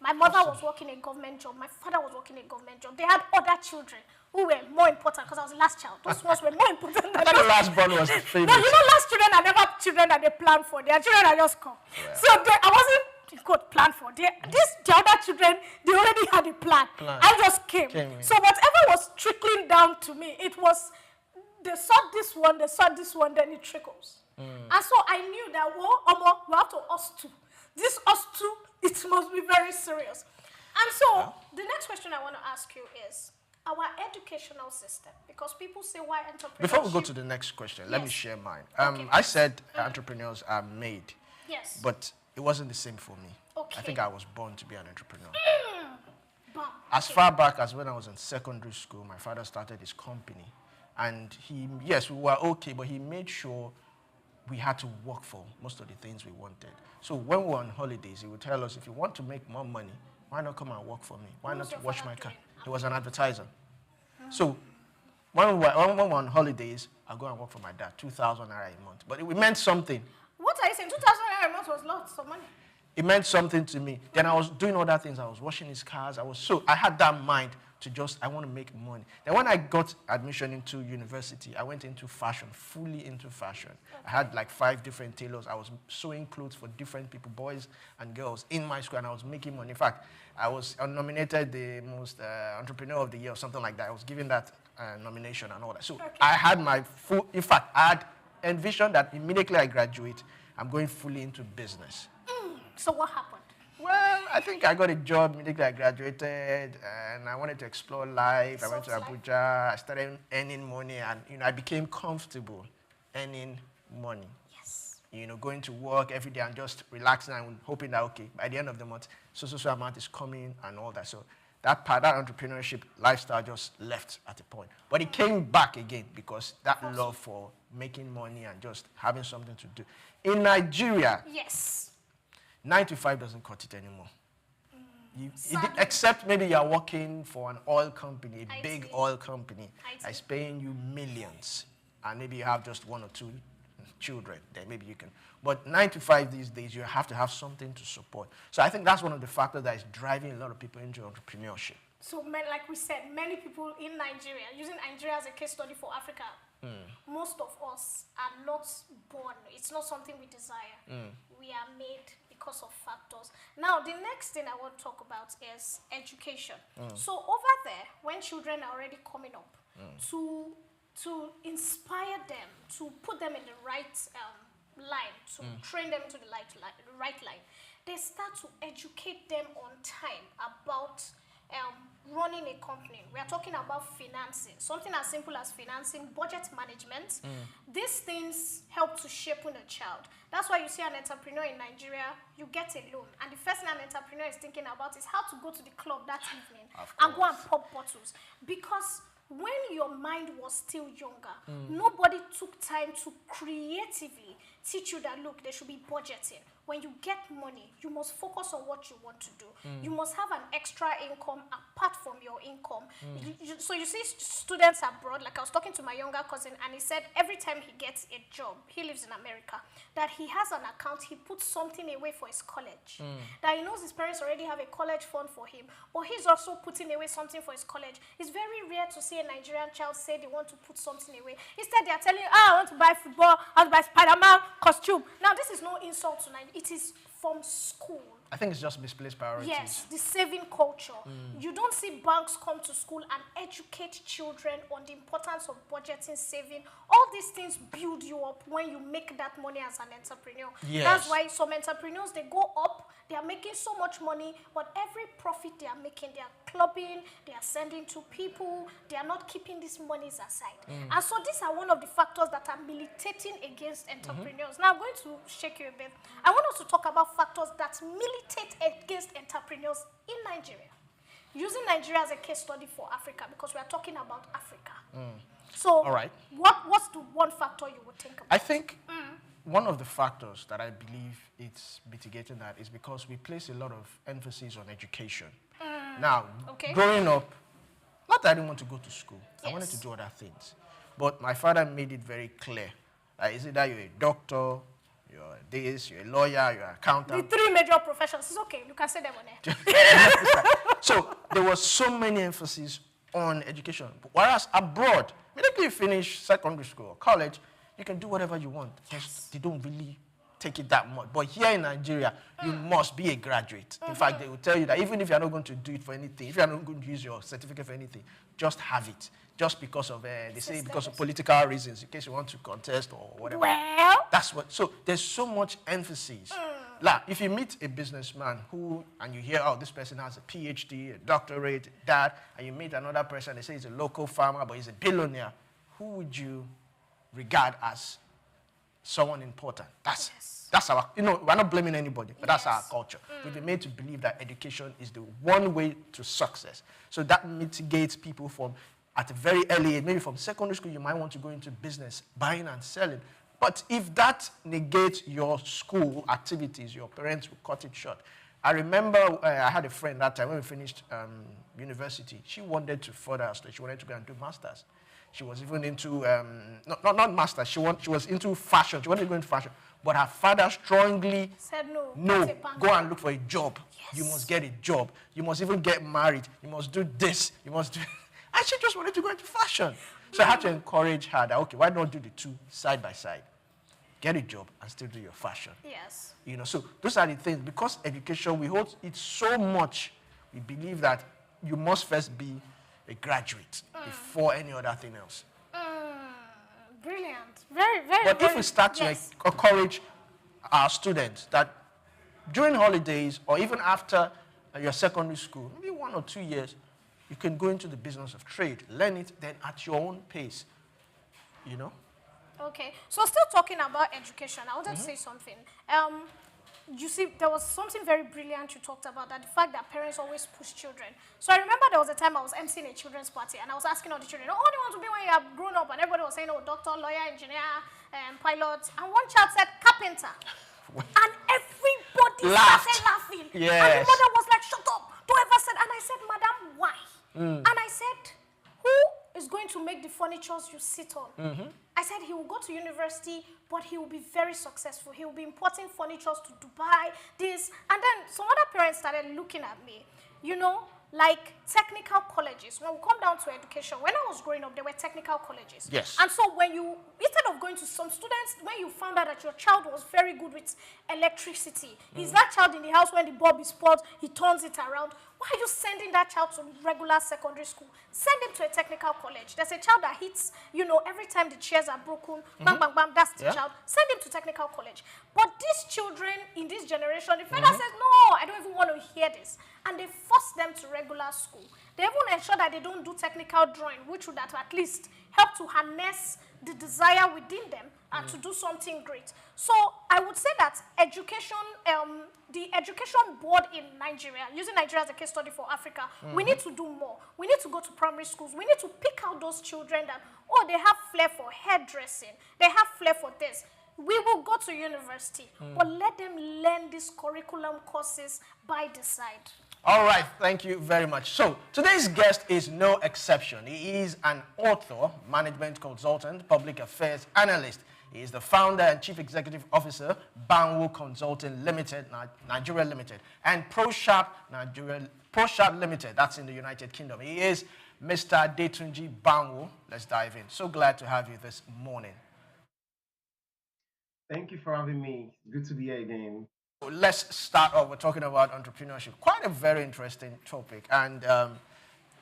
My mother was working a government job. My father was working a government job. They had other children who were more important because I was the last child. Those ones were more important than
the last born was the favorite.
No, you know, last children are never children that they plan for. They are children that just come. Yeah. So I wasn't, in quote, planned for. The other children, they already had a plan. I just came. So whatever was trickling down to me, it was, they saw this one, then it trickles. And so I knew that, well, we have to us too. This us too, it must be very serious. And so the next question I want to ask you is our educational system, because people say why entrepreneurship.
Before we go to the next question, let me share mine. I said entrepreneurs are made.
Yes.
But it wasn't the same for me.
Okay.
I think I was born to be an entrepreneur. As far back as when I was in secondary school, my father started his company. And yes, we were okay, but he made sure we had to work for most of the things we wanted. So when we were on holidays, he would tell us, if you want to make more money, why not come and work for me? Why not wash my car? He was an advertiser. So when we were on holidays, I'd go and work for my dad, 2,000 naira a month. But it meant something.
What are you saying? 2,000 naira a month was lots of money.
It meant something to me. Then I was doing other things. I was washing his cars. I had that mind to just, I want to make money. Then when I got admission into university, I went into fashion, fully into fashion. I had like 5 different tailors. I was sewing clothes for different people, boys and girls, in my school, and I was making money. In fact, I was nominated the most entrepreneur of the year or something like that. I was given that nomination and all that. So I had my full, in fact, I had envisioned that immediately I graduate, I'm going fully into business.
So what happened?
Well, I think I got a job immediately I graduated, and I wanted to explore life. I went to Abuja. I started earning money, and I became comfortable earning money.
Yes.
Going to work every day and just relaxing and hoping that, okay, by the end of the month, so amount is coming and all that. So that entrepreneurship lifestyle just left at a point. But it came back again because that love for making money and just having something to do. In Nigeria,
yes,
9 to 5 doesn't cut it anymore. Except maybe you're working for an oil company, a big oil company that's paying you millions, and maybe you have just 1 or 2 children, then maybe you can. But 9 to 5 these days, you have to have something to support. So I think that's one of the factors that is driving a lot of people into entrepreneurship.
So, like we said, many people in Nigeria, using Nigeria as a case study for Africa, most of us are not born. It's not something we desire. We are made because of factors. Now, the next thing I want to talk about is education. So over there, when children are already coming up, to inspire them, to put them in the right line, to train them into the right line, they start to educate them on time about running a company. We are talking about financing, something as simple as financing, budget management. These things help to shape a child. That's why you see an entrepreneur in Nigeria, you get a loan. And the first thing an entrepreneur is thinking about is how to go to the club that evening and go and pop bottles. Because when your mind was still younger, nobody took time to creatively teach you that, look, there should be budgeting. When you get money, you must focus on what you want to do. You must have an extra income apart from your income. So you see students abroad, like I was talking to my younger cousin, and he said every time he gets a job, he lives in America, that he has an account, he puts something away for his college. That he knows his parents already have a college fund for him, but he's also putting away something for his college. It's very rare to see a Nigerian child say they want to put something away. Instead, they are telling you, I want to buy football, I want to buy Spider-Man costume. Now, this is no insult to Nigeria. It is from school.
I think it's just misplaced priorities.
Yes, the saving culture. You don't see banks come to school and educate children on the importance of budgeting, saving. All these things build you up when you make that money as an entrepreneur.
Yes.
That's why some entrepreneurs, they go up, they are making so much money, but every profit they are making, they are clubbing, they are sending to people, they are not keeping these monies aside. And so these are one of the factors that are militating against entrepreneurs. Now I'm going to shake you a bit. I want us to talk about factors that militate against entrepreneurs in Nigeria. Using Nigeria as a case study for Africa, because we are talking about Africa. So
all right.
What's the one factor you would think about?
I think one of the factors that I believe it's mitigating that is because we place a lot of emphasis on education. Now, growing up, not that I didn't want to go to school. I wanted to do other things. But my father made it very clear. Is it that you're a doctor, you're this, you're a lawyer, you're an accountant.
The three major professions. It's okay. You can say them on air.
So there was so many emphasis on education. Whereas abroad, immediately you finish secondary school or college, you can do whatever you want. Just, they don't really take it that much. But here in Nigeria, you must be a graduate. In fact, they will tell you that even if you're not going to do it for anything, if you're not going to use your certificate for anything, just have it. Just because of, they say because of political reasons, in case you want to contest or whatever.
Well,
that's what, so there's so much emphasis. Like, if you meet a businessman and you hear, oh, this person has a PhD, a doctorate, that, and you meet another person, they say he's a local farmer, but he's a billionaire, who would you regard as someone important? That's our, we're not blaming anybody, but that's our culture. We've been made to believe that education is the one way to success. So that mitigates people from, at a very early age, maybe from secondary school, you might want to go into business, buying and selling. But if that negates your school activities, your parents will cut it short. I remember I had a friend that time when we finished university. She wanted to further her studies. She wanted to go and do masters. She was even into, not masters, she was into fashion. She wanted to go into fashion. But her father strongly
said
no, go and look for a job. Yes. You must get a job. You must even get married. You must do this. You must do... And she just wanted to go into fashion. So I had to encourage her that, okay, why not do the two side by side? Get a job and still do your fashion.
Yes.
So those are the things. Because education, we hold it so much, we believe that you must first be a graduate before any other thing else.
Brilliant. Very, very,
But if we start to encourage our students that during holidays or even after your secondary school, maybe 1 or 2 years, you can go into the business of trade, learn it, then at your own pace,
Okay, so still talking about education, I wanted to say something. You see, there was something very brilliant you talked about, that the fact that parents always push children. So I remember there was a time I was emceeing a children's party, and I was asking all the children, what do you want to be when you have grown up? And everybody was saying, doctor, lawyer, engineer, pilot. And one child said, carpenter. And everybody started laughing.
Yes.
And the mother was like, shut up. Don't ever say. And I said, madam, why? And I said, who is going to make the furnitures you sit on? I said he will go to university, but he will be very successful. He will be importing furnitures to Dubai, this. And then some other parents started looking at me, like technical colleges. When we come down to education, when I was growing up, there were technical colleges.
Yes.
And so when you, instead of going to some students, when you found out that your child was very good with electricity, is that child in the house when the bulb is spoiled, he turns it around? Why are you sending that child to regular secondary school? Send him to a technical college. There's a child that hits, every time the chairs are broken, bang, bang, bang, that's the child. Send him to technical college. But these children, in this generation, the father says, no, I don't even want to hear this. And they force them to regular school. They even ensure that they don't do technical drawing, which would at least help to harness the desire within them and to do something great. So I would say that education, the education board in Nigeria, using Nigeria as a case study for Africa, we need to do more. We need to go to primary schools. We need to pick out those children that, oh, they have flair for hairdressing. They have flair for this. We will go to university, but let them learn these curriculum courses by the side.
All right, thank you very much. So, today's guest is no exception. He is an author, management consultant, public affairs analyst. He is the founder and chief executive officer, Banwo Consulting Limited, Nigeria Limited, and ProSharp Limited, that's in the United Kingdom. He is Mr. Adetunji Banwo. Let's dive in. So glad to have you this morning.
Thank you for having me. Good to be here again.
Let's start off with talking about entrepreneurship. Quite a very interesting topic. And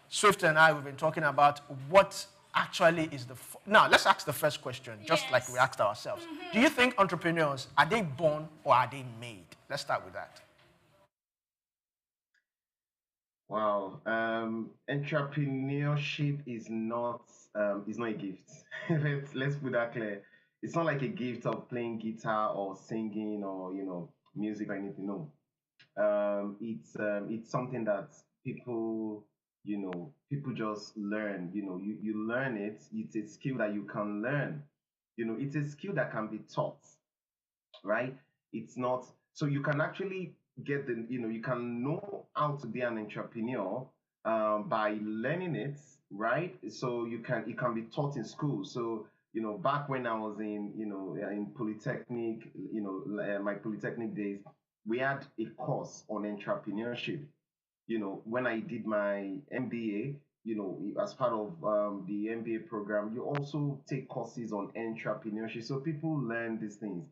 Swift and I, we've been talking about what actually is the... Now, let's ask the first question, just like we asked ourselves. Do you think entrepreneurs, are they born or are they made? Let's start with that.
Wow. Entrepreneurship is not a gift. Let's put that clear. It's not like a gift of playing guitar or singing or, music or anything. No. It's something that people just learn. You learn it. It's a skill that you can learn. It's a skill that can be taught, right? It's not, so you can actually get you can know how to be an entrepreneur by learning it, right? So it can be taught in school. So back when I was in Polytechnic, my Polytechnic days, we had a course on entrepreneurship. When I did my MBA, as part of the MBA program, you also take courses on entrepreneurship. So people learn these things.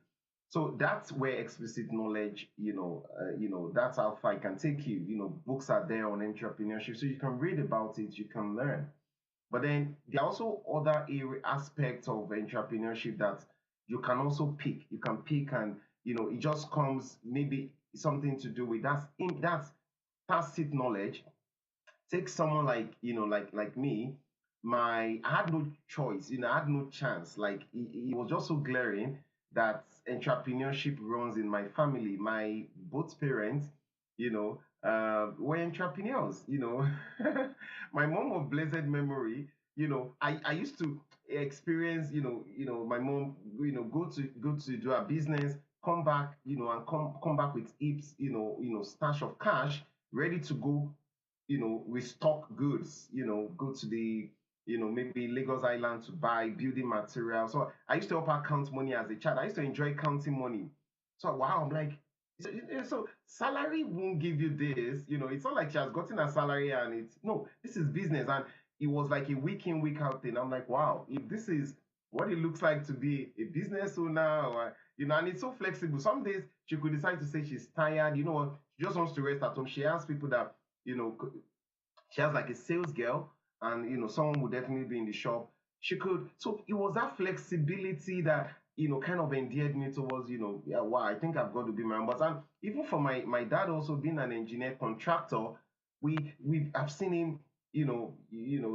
So that's where explicit knowledge, that's how far I can take you. Books are there on entrepreneurship, so you can read about it, you can learn. But then there are also other aspects of entrepreneurship that you can also pick. You can pick, and it just comes maybe something to do with that's tacit knowledge. Take someone like me. I had no choice. I had no chance. Like it was just so glaring that entrepreneurship runs in my family. My both parents, were entrepreneurs. My mom of blessed memory. I used to experience. My mom. Go to do a business, come back. And come back with heaps. Stash of cash ready to go. Restock goods. Go to the maybe Lagos Island to buy building material. So I used to help her count money as a child. I used to enjoy counting money. So wow, I'm like, so salary won't give you this. It's not like she has gotten a salary and this is business. And it was like a week in, week out thing. I'm like, wow, if this is what it looks like to be a business owner, or, and it's so flexible. Some days she could decide to say she's tired. She just wants to rest at home. She has people that, she has like a sales girl, and someone would definitely be in the shop. She could, so it was that flexibility that kind of endeared me towards yeah, wow, I think I've got to be my own boss. And even for my dad also being an engineer contractor, I've seen him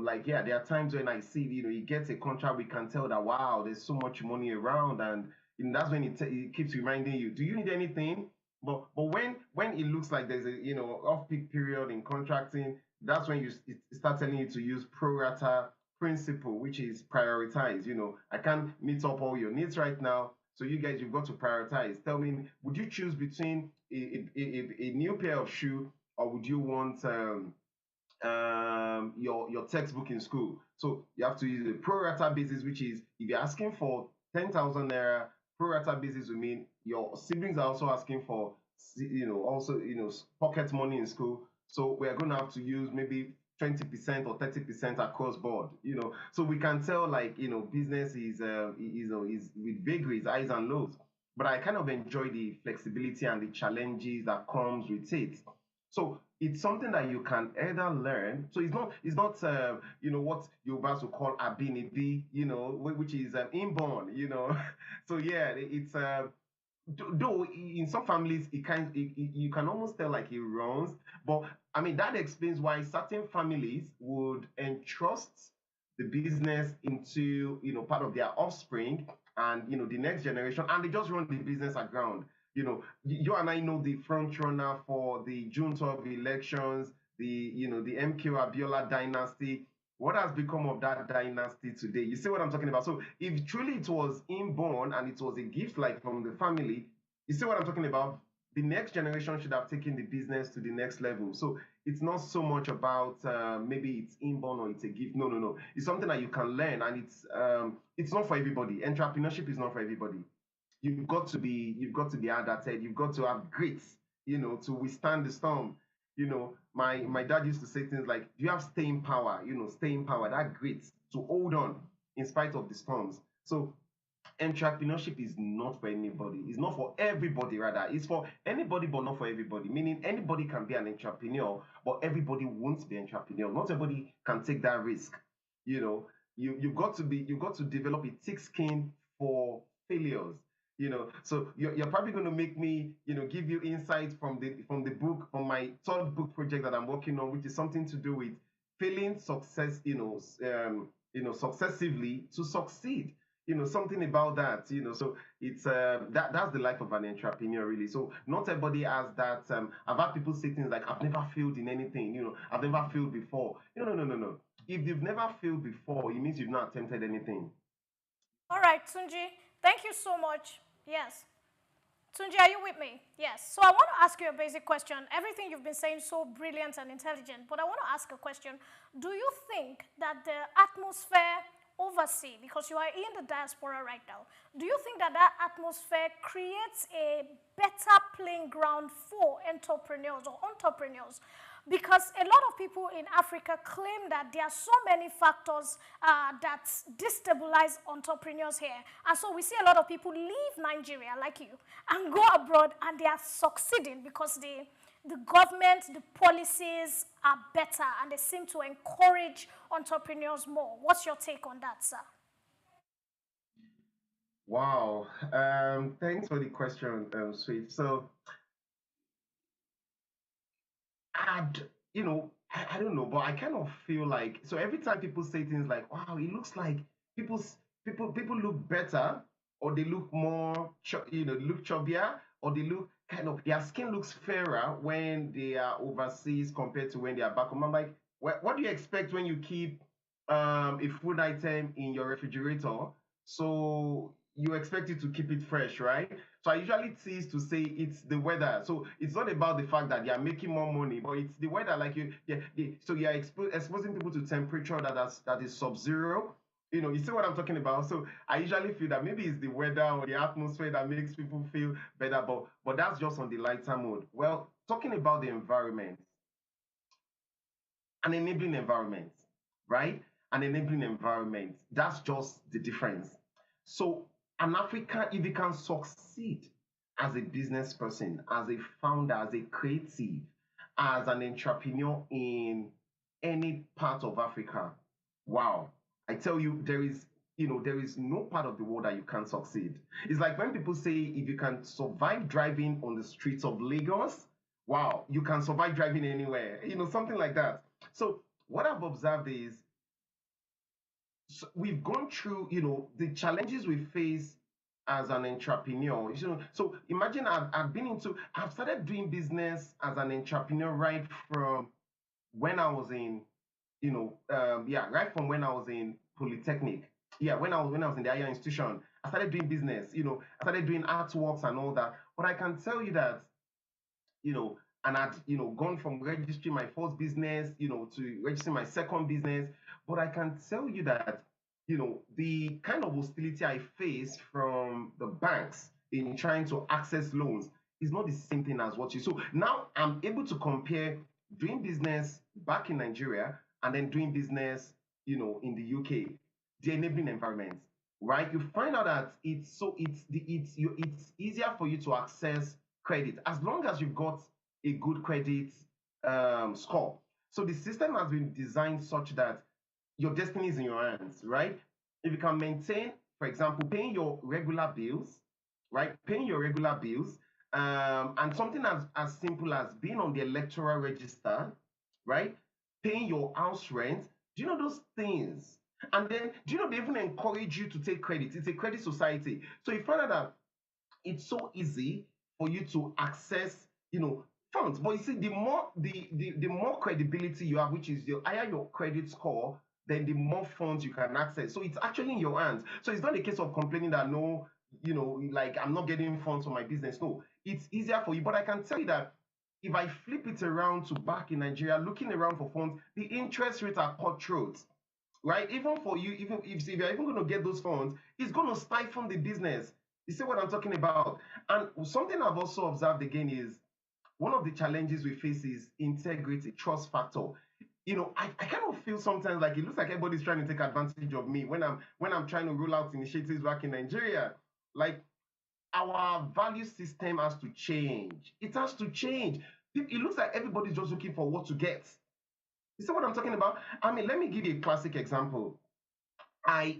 like, yeah, there are times when I see he gets a contract, we can tell that wow, there's so much money around, and that's when it keeps reminding you, do you need anything? But when it looks like there's a off-peak period in contracting, that's when it starts telling you to use pro rata principle, which is prioritize. I can't meet up all your needs right now, so you guys, you've got to prioritize. Tell me, would you choose between a new pair of shoe, or would you want your textbook in school? So you have to use a pro rata basis, which is if you're asking for 10,000 naira, pro rata basis would mean your siblings are also asking for pocket money in school. So we're going to have to use maybe 20% or 30% across board. So we can tell, like, business is with vagaries, highs and lows. But I kind of enjoy the flexibility and the challenges that comes with it. So it's something that you can either learn. So it's not what Yorubas will call abinibi, which is inborn. So yeah, it's though in some families you can almost tell like it runs, but I mean that explains why certain families would entrust the business into part of their offspring and the next generation, and they just run the business aground. You and I know the front runner for the June 12 elections, the MK Abiola dynasty. What has become of that dynasty today? You see what I'm talking about? So if truly it was inborn and it was a gift like from the family, you see what I'm talking about? The next generation should have taken the business to the next level. So it's not so much about maybe it's inborn or it's a gift. No, no, no. It's something that you can learn, and it's not for everybody. Entrepreneurship is not for everybody. You've got to be hard-hearted. You've got to have grit, to withstand the storm. My dad used to say things like, "Do you have staying power? Staying power, that grit to hold on in spite of the storms." So entrepreneurship is not for anybody. It's not for everybody, rather. It's for anybody, but not for everybody. Meaning anybody can be an entrepreneur, but everybody won't be entrepreneur. Not everybody can take that risk. You've got to develop a thick skin for failures. So you're probably going to make me give you insights from the book, from my third book project that I'm working on, which is something to do with failing success, successively to succeed. Something about that. So it's that's the life of an entrepreneur, really. So not everybody has that. I've had people say things like, "I've never failed in anything," "I've never failed before." No. If you've never failed before, it means you've not attempted anything.
All right, Tunji, thank you so much. Yes. Tunji, are you with me? Yes. So I want to ask you a basic question. Everything you've been saying is so brilliant and intelligent, but I want to ask a question. Do you think that the atmosphere overseas, because you are in the diaspora right now, do you think that that atmosphere creates a better playing ground for entrepreneurs or entrepreneurs? Because a lot of people in Africa claim that there are so many factors that destabilize entrepreneurs here. And so we see a lot of people leave Nigeria, like you, and go abroad, and they are succeeding because the government, the policies are better, and they seem to encourage entrepreneurs more. What's your take on that, sir?
Wow. Thanks for the question, Sweet. So, I don't know, but I kind of feel like, so every time people say things like, "Wow, it looks like people look better, or they look more, look chubbier, or they look their skin looks fairer when they are overseas compared to when they are back home." I'm like, what do you expect when you keep a food item in your refrigerator? So you expect it to keep it fresh, right? So I usually tease to say it's the weather. So it's not about the fact that they are making more money, but it's the weather. Like so you are exposing people to temperature that is sub-zero. You see what I'm talking about? So I usually feel that maybe it's the weather or the atmosphere that makes people feel better, but that's just on the lighter mode. Well, talking about the environment, an enabling environment, right? An enabling environment, that's just the difference. So an African, if you can succeed as a business person, as a founder, as a creative, as an entrepreneur in any part of Africa, wow, I tell you, there is no part of the world that you can't succeed. It's like when people say, if you can survive driving on the streets of Lagos, wow, you can survive driving anywhere, something like that. So what I've observed is, we've gone through, the challenges we face as an entrepreneur. So imagine I've started doing business as an entrepreneur right from when I was in, right from when I was in Polytechnic. Yeah, when I was in the higher institution, I started doing business. I started doing artworks and all that. But I can tell you that, and I'd, gone from registering my first business, to registering my second business. But I can tell you that, the kind of hostility I face from the banks in trying to access loans is not the same thing as what you. So now I'm able to compare doing business back in Nigeria and then doing business, in the UK, the enabling environment, right? You find out that it's easier for you to access credit as long as you've got a good credit score. So the system has been designed such that your destiny is in your hands, right? If you can maintain, for example, paying your regular bills, right? Paying your regular bills, and something as simple as being on the electoral register, right? Paying your house rent. Do you know those things? And then, do you know they even encourage you to take credit? It's a credit society. So you find out that it's so easy for you to access, funds. But you see, the more credibility you have, which is your higher your credit score, then the more funds you can access. So it's actually in your hands. So it's not a case of complaining that no, like I'm not getting funds for my business. No, it's easier for you. But I can tell you that if I flip it around to back in Nigeria, looking around for funds, the interest rates are cutthroat, right? Even for you, even if you're even going to get those funds, it's going to stifle the business. You see what I'm talking about? And something I've also observed again is one of the challenges we face is integrity, trust factor. I kind of feel sometimes like it looks like everybody's trying to take advantage of me when I'm trying to roll out initiatives back in Nigeria. Like our value system has to change. It has to change. It looks like everybody's just looking for what to get. You see what I'm talking about? I mean, let me give you a classic example.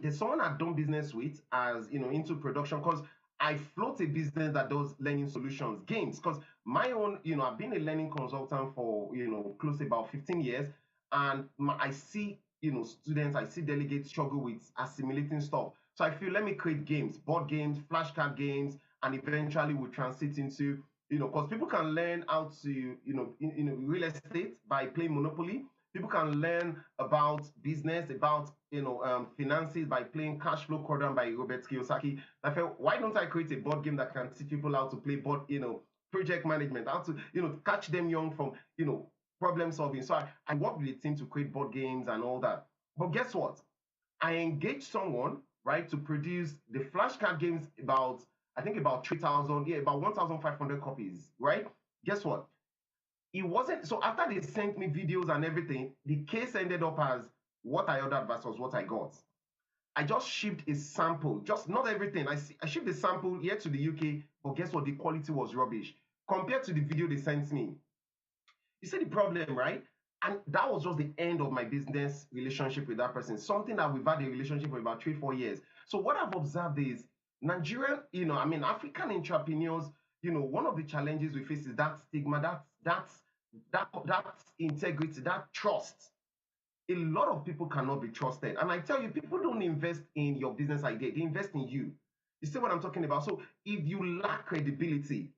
There's someone I've done business with as into production, because I float a business that does learning solutions, games. Because my own, I've been a learning consultant for close to about 15 years, and I see students, I see delegates struggle with assimilating stuff. So I feel, let me create games, board games, flashcard games, and eventually we transit into because people can learn how to real estate by playing Monopoly. People can learn about business, about finances by playing Cash Flow Quadrant by Robert Kiyosaki. I felt, why don't I create a board game that can teach people how to play project management, how to catch them young from problem solving. So I worked with a team to create board games and all that. But guess what? I engaged someone, right, to produce the flashcard games about 3,000, about 1,500 copies, right? Guess what? It wasn't, so after they sent me videos and everything, the case ended up as what I ordered versus what I got. I just shipped a sample, just not everything. I shipped a sample here to the UK, but guess what? The quality was rubbish compared to the video they sent me. You see the problem, right? And that was just the end of my business relationship with that person. Something that we've had a relationship for about 3-4 years. So what I've observed is Nigerian, African entrepreneurs, one of the challenges we face is that stigma, that integrity, that trust. A lot of people cannot be trusted. And I tell you, people don't invest in your business idea, they invest in you. You see what I'm talking about? So if you lack credibility,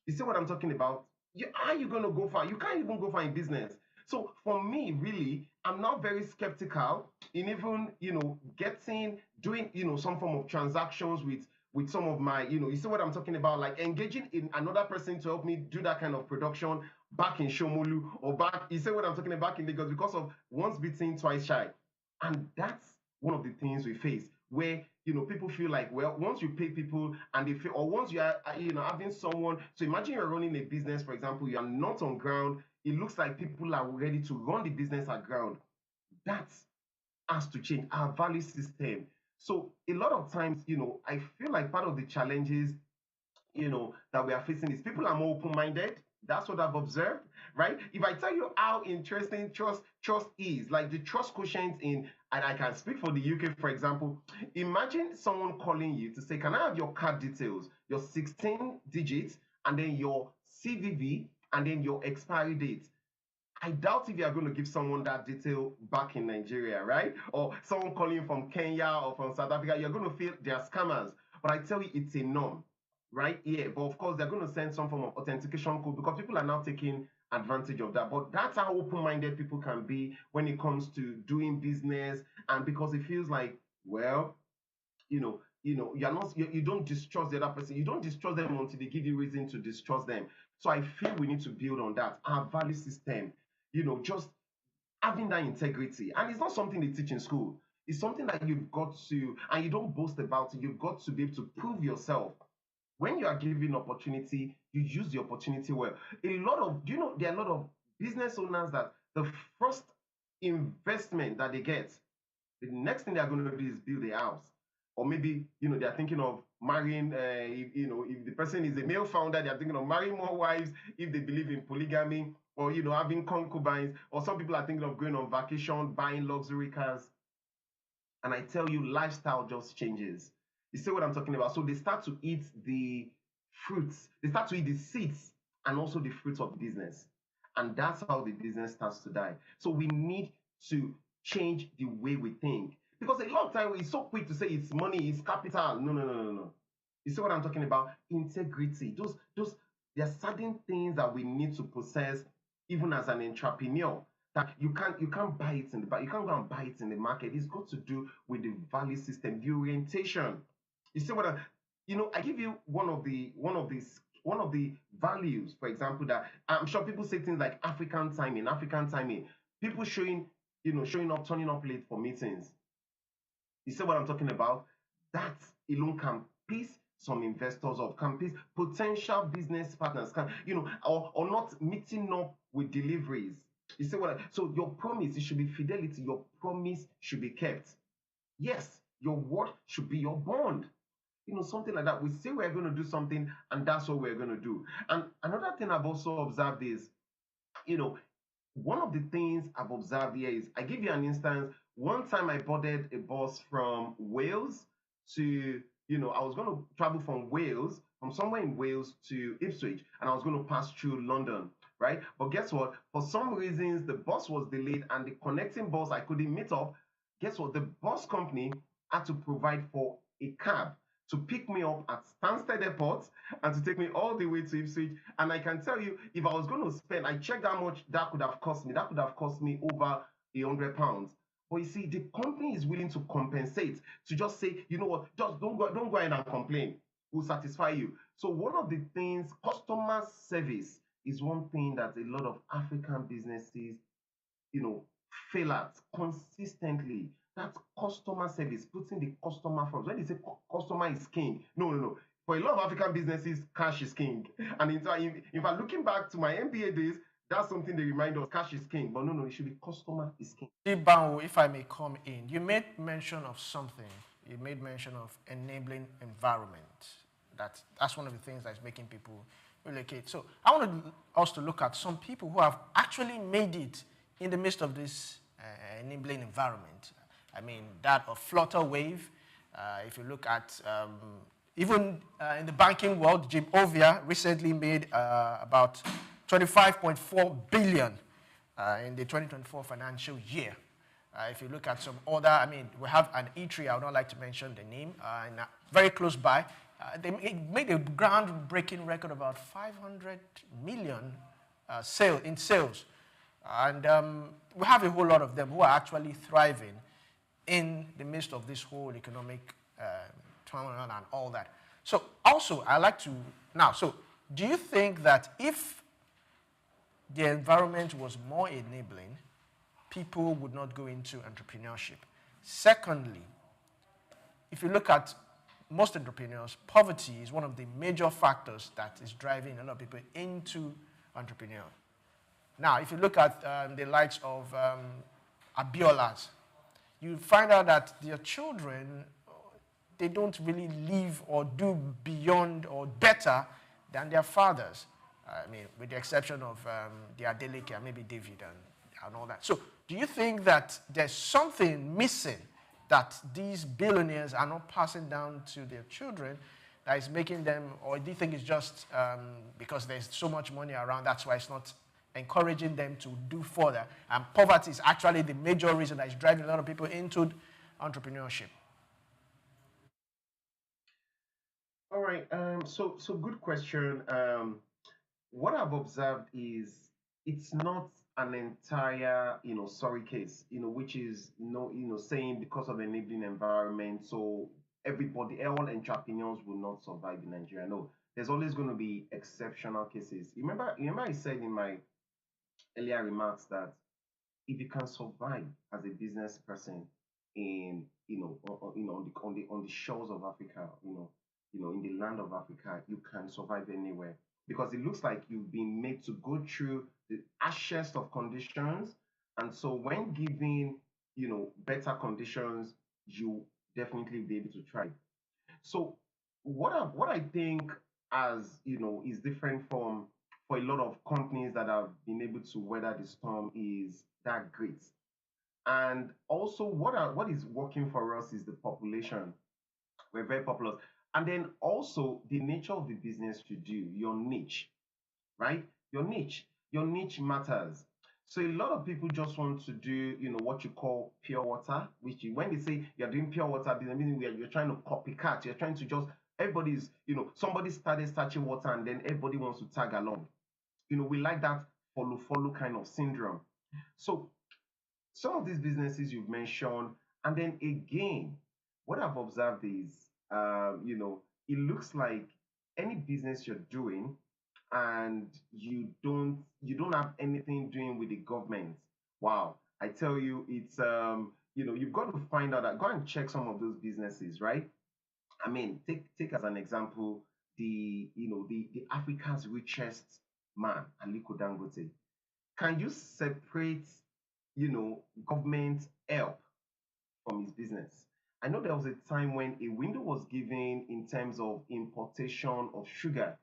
you see what I'm talking about? How are you going to go far? You can't even go far in business. So for me, really, I'm now very skeptical in even, doing, some form of transactions with some of my, you see what I'm talking about? Like engaging in another person to help me do that kind of production back in Shomolu or back, you see what I'm talking about, back in Lagos, because of once bitten, twice shy. And that's one of the things we face where, people feel like, well, once you pay people and they feel, or once you are, having someone, so imagine you're running a business, for example, you are not on ground, it looks like people are ready to run the business at ground. That has to change our value system. So a lot of times, I feel like part of the challenges, that we are facing is people are more open-minded. That's what I've observed, right? If I tell you how interesting trust is, like the trust quotient in, and I can speak for the UK, for example, imagine someone calling you to say, can I have your card details, your 16 digits, and then your CVV, and then your expiry date. I doubt if you are going to give someone that detail back in Nigeria, right? Or someone calling from Kenya or from South Africa, you're going to feel they're scammers. But I tell you, it's a norm, right? Yeah, but of course, they're going to send some form of authentication code because people are now taking advantage of that. But that's how open-minded people can be when it comes to doing business. And because it feels like, well, you don't distrust the other person. You don't distrust them until they give you reason to distrust them. So I feel we need to build on that. Our value system, just having that integrity. And it's not something they teach in school. It's something that you've got to, and you don't boast about it. You've got to be able to prove yourself. When you are given opportunity, you use the opportunity well. There are a lot of business owners that the first investment that they get, the next thing they're going to do is build a house. Or maybe, they're thinking of marrying, if the person is a male founder, they're thinking of marrying more wives if they believe in polygamy, or, having concubines, or some people are thinking of going on vacation, buying luxury cars. And I tell you, lifestyle just changes. You see what I'm talking about? So they start to eat the fruits, they start to eat the seeds and also the fruits of the business. And that's how the business starts to die. So we need to change the way we think. Because a lot of time it's so quick to say it's money, it's capital. No, no, no, no, no. You see what I'm talking about? Integrity. Those there are certain things that we need to possess even as an entrepreneur. That you can't buy it in the you can't go and buy it in the market. It's got to do with the value system, the orientation. You see what I give you one of the values, for example, that I'm sure people say things like African timing, people showing up, turning up late for meetings. You see what I'm talking about? That alone can piss some investors off, can piss potential business partners, or not meeting up with deliveries. You see so your promise, it should be fidelity, your promise should be kept. Yes, your word should be your bond. Something like that. We say we're going to do something, and that's what we're going to do. And another thing I've also observed is, one of the things I've observed here is, I give you an instance. One time I boarded a bus from Wales to, I was going to travel from somewhere in Wales to Ipswich, and I was going to pass through London, right? But guess what? For some reasons, the bus was delayed, and the connecting bus I couldn't meet up. Guess what? The bus company had to provide for a cab to pick me up at Stansted Airport and to take me all the way to Ipswich. And I can tell you, if I was going to spend, I checked how much that could have cost me. That could have cost me over £100. But you see, the company is willing to compensate, to just say, you know what, just don't go ahead and complain. We'll satisfy you. So one of the things, customer service is one thing that a lot of African businesses, fail at consistently. That customer service, putting the customer first. When they say customer is king, no. For a lot of African businesses, cash is king. And in fact, looking back to my MBA days, that's something they remind us, cash is king. But no, it should be customer is king.
Banwo, if I may come in, you made mention of something. You made mention of enabling environment. That's one of the things that's making people relocate. So I want us to look at some people who have actually made it in the midst of this enabling environment. I mean, that of Flutterwave. If you look at even in the banking world, Jim Ovia recently made about 25.4 billion in the 2024 financial year. If you look at some other, we have an eatery, I would not like to mention the name, and very close by. They made a groundbreaking record of about 500 million in sales. And we have a whole lot of them who are actually thriving in the midst of this whole economic turmoil and all that. So also, I like to, so do you think that if the environment was more enabling, people would not go into entrepreneurship? Secondly, if you look at most entrepreneurs, poverty is one of the major factors that is driving a lot of people into entrepreneurship. Now, if you look at the likes of Abiola's, you find out that their children, they don't really live or do beyond or better than their fathers. With the exception of the Adeleke, maybe David and all that. So do you think that there's something missing that these billionaires are not passing down to their children that is making them, or do you think it's just because there's so much money around, that's why it's not encouraging them to do further? And poverty is actually the major reason that is driving a lot of people into entrepreneurship.
All right. So good question. What I've observed is it's not an entire, sorry case, which is saying because of enabling environment, so all entrepreneurs will not survive in Nigeria. No, there's always going to be exceptional cases. Remember I said in my earlier remarks that if you can survive as a business person in on the shores of Africa, in the land of Africa, you can survive anywhere, because it looks like you've been made to go through the harshest of conditions, and so when given better conditions, you definitely be able to thrive. So what I think is different from for a lot of companies that have been able to weather the storm is that grit. And also what is working for us is the population. We're very popular. And then also the nature of the business you do, your niche, right? Your niche matters. So a lot of people just want to do, what you call pure water, which when they say you're doing pure water business, meaning you're trying to copycat, you're trying to just, everybody's, somebody started starching water and then everybody wants to tag along. We like that follow kind of syndrome. So some of these businesses you've mentioned, and then again, what I've observed is, it looks like any business you're doing and you don't have anything doing with the government. Wow, I tell you, it's you've got to find out that, go and check some of those businesses, right? I mean, take as an example the Africa's richest man, Aliko Dangote. Can you separate government help from his business? I know there was a time when a window was given in terms of importation of sugar.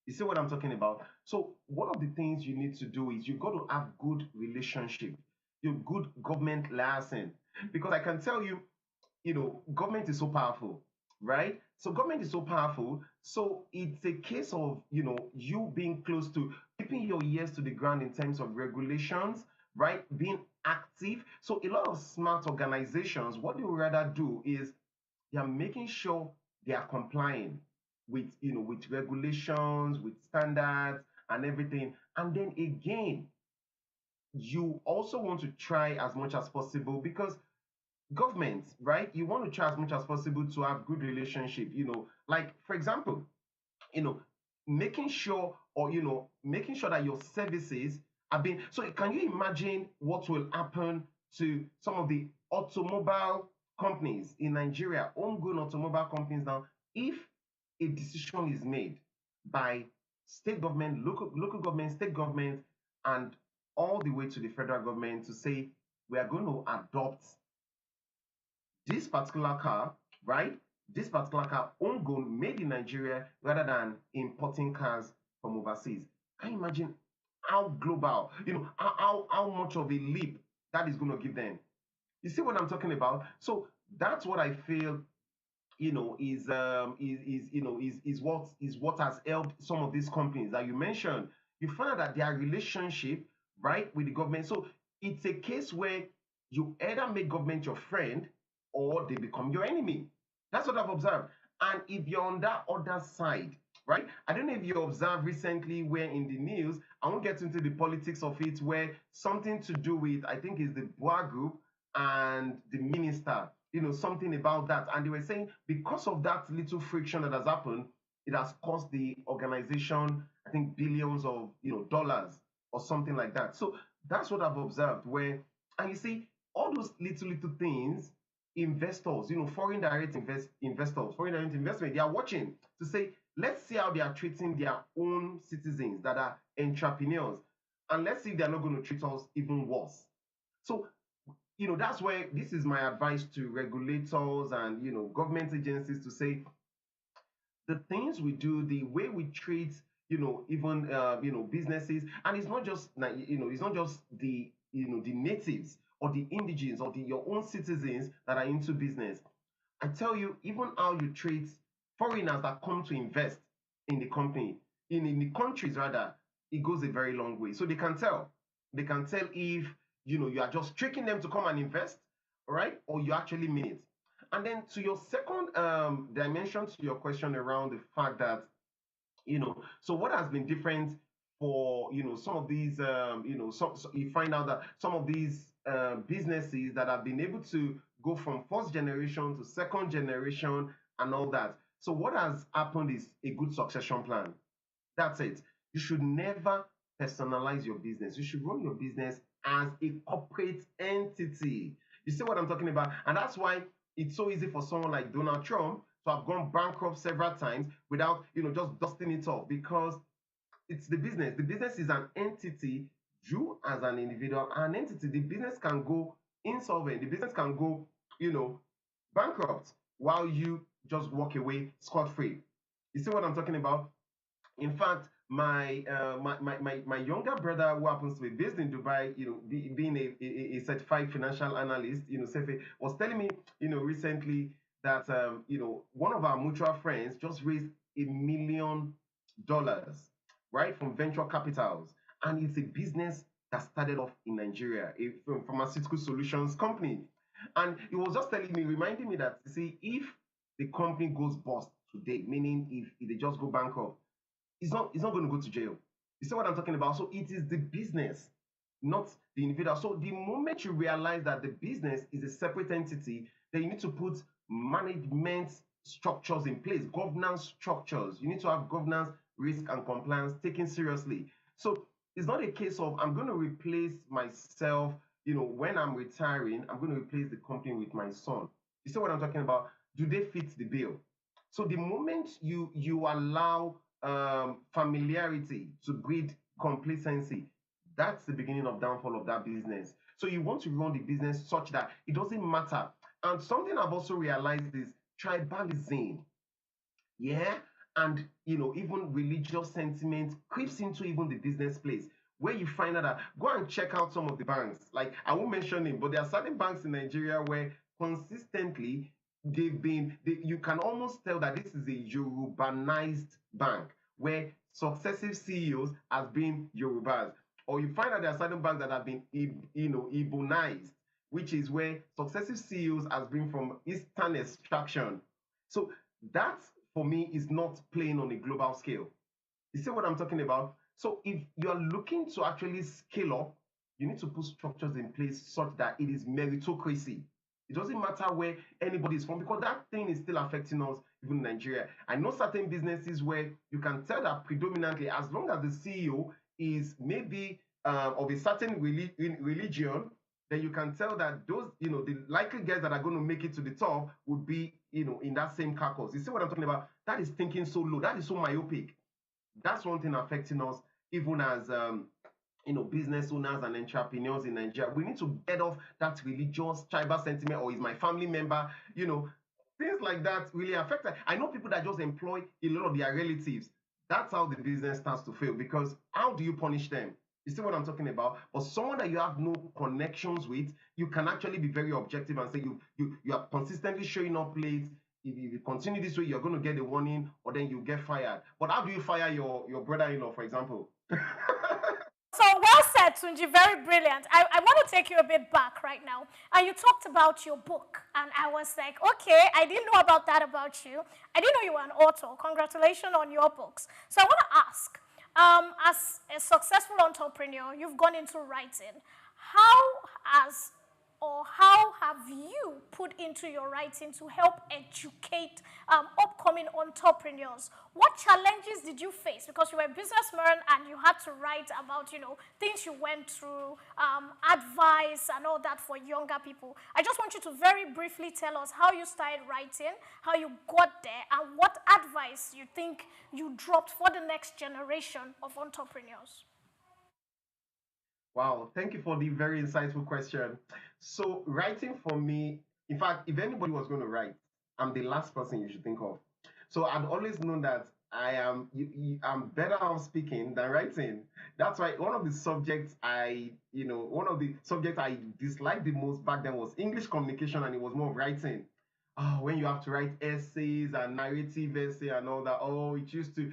You see what I'm talking about? So one of the things you need to do is you've got to have good relationship, your good government liaison. Because I can tell you, government is so powerful, right? So government is so powerful. So it's a case of, you being close to keeping your ears to the ground in terms of regulations, right? Being active. So a lot of smart organizations, what they would rather do is they are making sure they are complying with, with regulations, with standards and everything. And then again, you also want to try as much as possible, because government, right? You want to try as much as possible to have good relationship, like for example, making sure, or making sure that your services are being, so can you imagine what will happen to some of the automobile companies in Nigeria, homegrown automobile companies now, if a decision is made by state government, local government, state government, and all the way to the federal government to say we are going to adopt this particular car, right? This particular car, homegrown, made in Nigeria, rather than importing cars from overseas. Can you imagine how global, how much of a leap that is going to give them? You see what I'm talking about? So that's what I feel, is what has helped some of these companies that you mentioned. You find out that their relationship, right, with the government. So it's a case where you either make government your friend or they become your enemy. That's what I've observed. And if you're on that other side, right? I don't know if you observed recently where in the news, I won't get into the politics of it, where something to do with, I think is the Bois Group and the minister, something about that. And they were saying because of that little friction that has happened, it has cost the organization, I think, billions of dollars or something like that. So that's what I've observed where, and you see, all those little things, investors, foreign direct investors, foreign direct investment, they are watching to say, let's see how they are treating their own citizens that are entrepreneurs, and let's see if they're not going to treat us even worse. So, that's where this is my advice to regulators and, government agencies to say, the things we do, the way we treat, even, businesses, and it's not just, it's not just the natives or the indigenous or your own citizens that are into business. I tell you, even how you treat foreigners that come to invest in the company, in the countries rather, it goes a very long way. So they can tell. They can tell if, you are just tricking them to come and invest, right? Or you actually mean it. And then to your second dimension to your question around the fact that, so what has been different for, some of these, so you find out that some of these businesses that have been able to go from first generation to second generation and all that. So what has happened is a good succession plan. That's it. You should never personalize your business. You should run your business as a corporate entity. You see what I'm talking about? And that's why it's so easy for someone like Donald Trump to have gone bankrupt several times without, just dusting it off, because it's the business. The business is an entity. You as an individual are an entity. The business can go insolvent. The business can go, bankrupt, while you just walk away scot-free. You see what I'm talking about? In fact, my younger brother, who happens to be based in Dubai, being a certified financial analyst, was telling me, recently that one of our mutual friends just raised $1 million, right, from venture capitals, and it's a business that started off in Nigeria, a pharmaceutical solutions company. And he was just telling me, reminding me that, see, if the company goes bust today, meaning if they just go bankrupt, it's not going to go to jail. You see what I'm talking about? So it is the business, not the individual. So the moment you realize that the business is a separate entity, then you need to put management structures in place, governance structures. You need to have governance, risk, and compliance taken seriously. So it's not a case of I'm going to replace myself, when I'm retiring, I'm going to replace the company with my son. You see what I'm talking about? Do they fit the bill? So the moment you allow familiarity to breed complacency, that's the beginning of downfall of that business. So you want to run the business such that it doesn't matter. And something I've also realized is tribalism. Yeah. And even religious sentiment creeps into even the business place, where you find out that go and check out some of the banks. Like, I won't mention it, but there are certain banks in Nigeria where consistently you can almost tell that this is a Yorubanized bank, where successive CEOs has been Yorubas. Or you find that there are certain banks that have been Igbo-nized, which is where successive CEOs has been from Eastern extraction. So that, for me, is not playing on a global scale. You see what I'm talking about? So if you are looking to actually scale up, you need to put structures in place such that it is meritocracy. It doesn't matter where anybody is from, because that thing is still affecting us even in Nigeria. I know certain businesses where you can tell that predominantly, as long as the CEO is maybe of a certain religion, then you can tell that those, the likely guys that are going to make it to the top would be, in that same carcass. You see what I'm talking about? That is thinking so low. That is so myopic. That's one thing affecting us, even as business owners and entrepreneurs in Nigeria. We need to get off that religious tribal sentiment, or is my family member, things like that really affect us. I know people that just employ a lot of their relatives. That's how the business starts to fail, because how do you punish them? You see what I'm talking about? But someone that you have no connections with, you can actually be very objective and say you are consistently showing up late. If you continue this way, you're going to get a warning, or then you get fired. But how do you fire your brother-in-law, for example?
So well said, Tunji. Very brilliant. I want to take you a bit back right now. And you talked about your book, and I was like, okay, I didn't know about that about you. I didn't know you were an author. Congratulations on your books. So I want to ask, as a successful entrepreneur, you've gone into writing. How have you put into your writing to help educate upcoming entrepreneurs? What challenges did you face? Because you were a businessman and you had to write about, things you went through, advice and all that for younger people. I just want you to very briefly tell us how you started writing, how you got there, and what advice you think you dropped for the next generation of entrepreneurs.
Wow, thank you for the very insightful question. So writing for me, in fact, if anybody was going to write, I'm the last person you should think of. So I've always known that I'm better on speaking than writing. That's why one of the subjects I disliked the most back then was English communication, and it was more of writing. Oh, when you have to write essays and narrative essay and all that, it used to,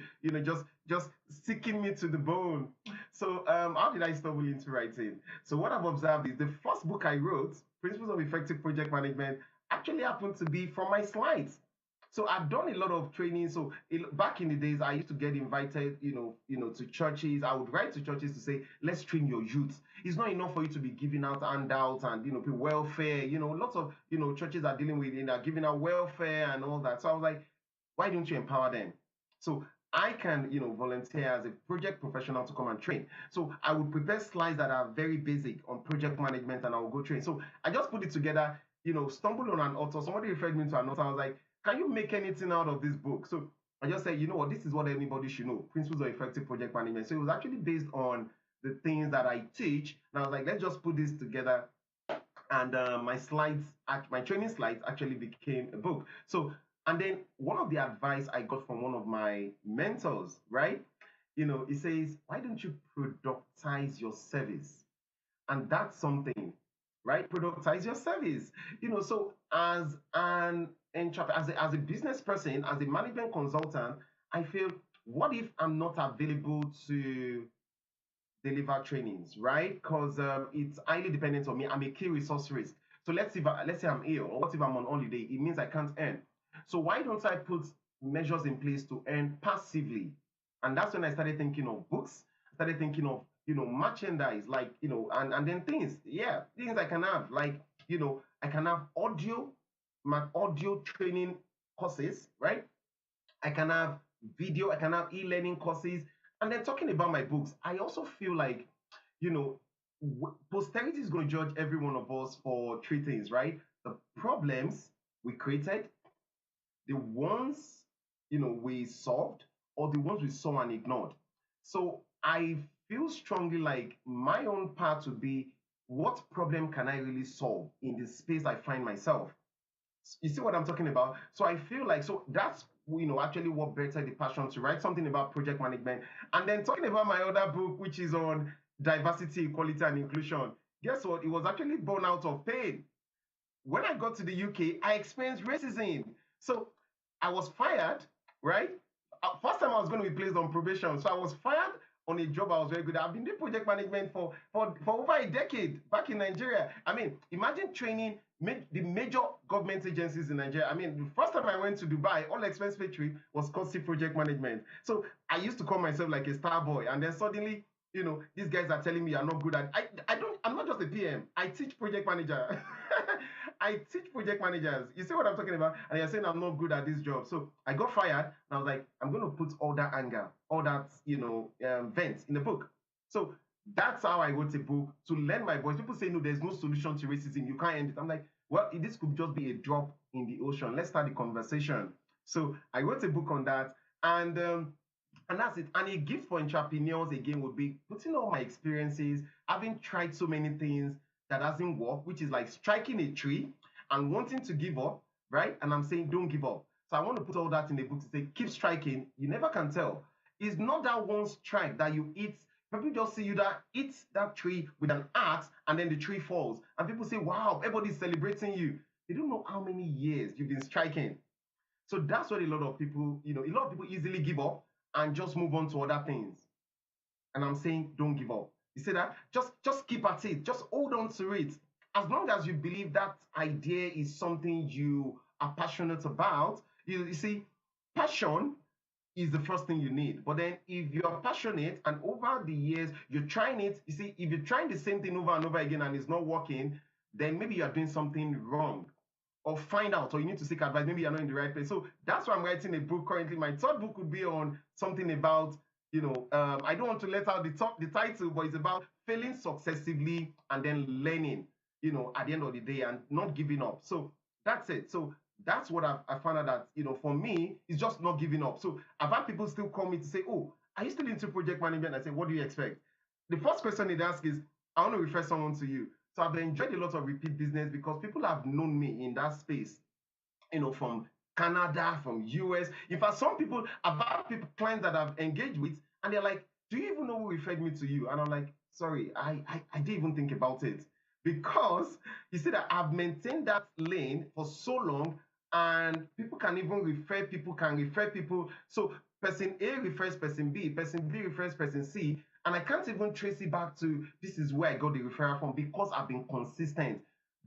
just sticking me to the bone. So how did I stumble into writing? So what I've observed is the first book I wrote, Principles of Effective Project Management, actually happened to be from my slides. So I've done a lot of training. So back in the days, I used to get invited, to churches. I would write to churches to say, let's train your youth. It's not enough for you to be giving out handouts and, welfare. Lots of, churches are dealing with it, are giving out welfare and all that. So I was like, why don't you empower them? So I can, volunteer as a project professional to come and train. So I would prepare slides that are very basic on project management, and I will go train. So I just put it together, stumbled on an author. Somebody referred me to an author. I was like, can you make anything out of this book? So I just said, this is what anybody should know, Principles of Effective Project Management. So it was actually based on the things that I teach. And I was like, let's just put this together. And my training slides actually became a book. So, and then one of the advice I got from one of my mentors, right? He says, why don't you productize your service? And that's something, right? Productize your service. So as as a business person, as a management consultant, I feel, what if I'm not available to deliver trainings, right? Because it's highly dependent on me. I'm a key resource risk. So let's say I'm ill, or what if I'm on holiday? It means I can't earn. So why don't I put measures in place to earn passively? And that's when I started thinking of books. I started thinking of merchandise, like and then things I can have, like I can have my audio training courses, right? I can have video, I can have e-learning courses. And then talking about my books, I also feel like, posterity is going to judge every one of us for three things, right? The problems we created, the ones, we solved, or the ones we saw and ignored. So I feel strongly like my own part would be, what problem can I really solve in the space I find myself? You see what I'm talking about? So I feel like, so that's actually what birthed the passion to write something about project management. And then talking about my other book, which is on diversity, equality, and inclusion. Guess what? It was actually born out of pain. When I got to the UK, I experienced racism. So I was fired, right? First time I was going to be placed on probation. So I was fired on a job I was very good at. I've been doing project management for over a decade back in Nigeria. I mean, imagine training the major government agencies in Nigeria. I mean, the first time I went to Dubai, all expense paid trip was courtesy project management. So I used to call myself like a star boy. And then suddenly, these guys are telling me you're not good at I'm not just a PM. I teach project manager. I teach project managers. You see what I'm talking about? And you're saying I'm not good at this job. So I got fired, and I was like, I'm going to put all that anger, all that, vent in the book. So that's how I wrote a book, to lend my voice. People say, no, there's no solution to racism. You can't end it. I'm like, well, this could just be a drop in the ocean. Let's start the conversation. So I wrote a book on that. And that's it. And a gift for entrepreneurs, again, would be putting all my experiences, having tried so many things that hasn't worked, which is like striking a tree and wanting to give up, right? And I'm saying, don't give up. So I want to put all that in the book to say, keep striking. You never can tell. It's not that one strike that you eat. People just see you that eat that tree with an axe and then the tree falls. And people say, wow, everybody's celebrating you. They don't know how many years you've been striking. So that's what a lot of people easily give up and just move on to other things. And I'm saying, don't give up. You see that? Just keep at it. Just hold on to it. As long as you believe that idea is something you are passionate about, you see, passion is the first thing you need. But then if you're passionate and over the years you're trying it, you see, if you're trying the same thing over and over again and it's not working, then maybe you're doing something wrong. Or find out, or you need to seek advice. Maybe you're not in the right place. So that's why I'm writing a book currently. My third book would be on something about, I don't want to let out the title, but it's about failing successively and then learning, at the end of the day, and not giving up. So that's it. So that's what I found out that, for me, it's just not giving up. So I've had people still call me to say, oh, are you still into project management? I say, what do you expect? The first question they'd ask is, I want to refer someone to you. So I've enjoyed a lot of repeat business because people have known me in that space, from Canada, from US. In fact, some people, I've had clients that I've engaged with, and they're like, do you even know who referred me to you? And I'm like, sorry, I didn't even think about it. Because you see that I've maintained that lane for so long, and people can even refer people, So person A refers person B refers person C, and I can't even trace it back to this is where I got the referral from, because I've been consistent.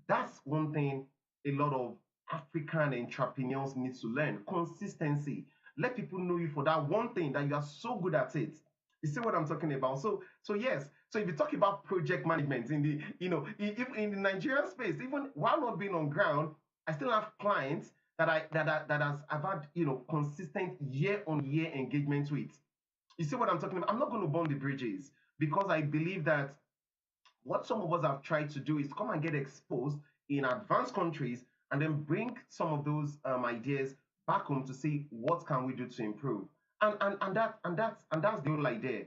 That's one thing a lot of African entrepreneurs need to learn: consistency. Let people know you for that one thing that you are so good at it. You see what I'm talking about? So yes. So if you talk about project management in the, even in the Nigerian space, even while not being on ground, I still have clients that I've had, consistent year-on-year engagement with. You see what I'm talking about? I'm not going to burn the bridges, because I believe that what some of us have tried to do is come and get exposed in advanced countries and then bring some of those ideas back home to see what can we do to improve. And that's the whole idea.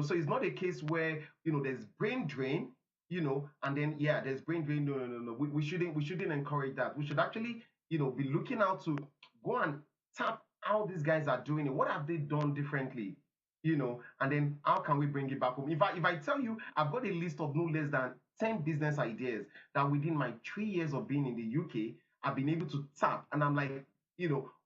So it's not a case where there's brain drain, and then there's brain drain. No. We shouldn't encourage that. We should actually be looking out to go and tap how these guys are doing it. What have they done differently? and then how can we bring it back home? If I tell you, I've got a list of no less than 10 business ideas that within my 3 years of being in the UK, I've been able to tap, and I'm like,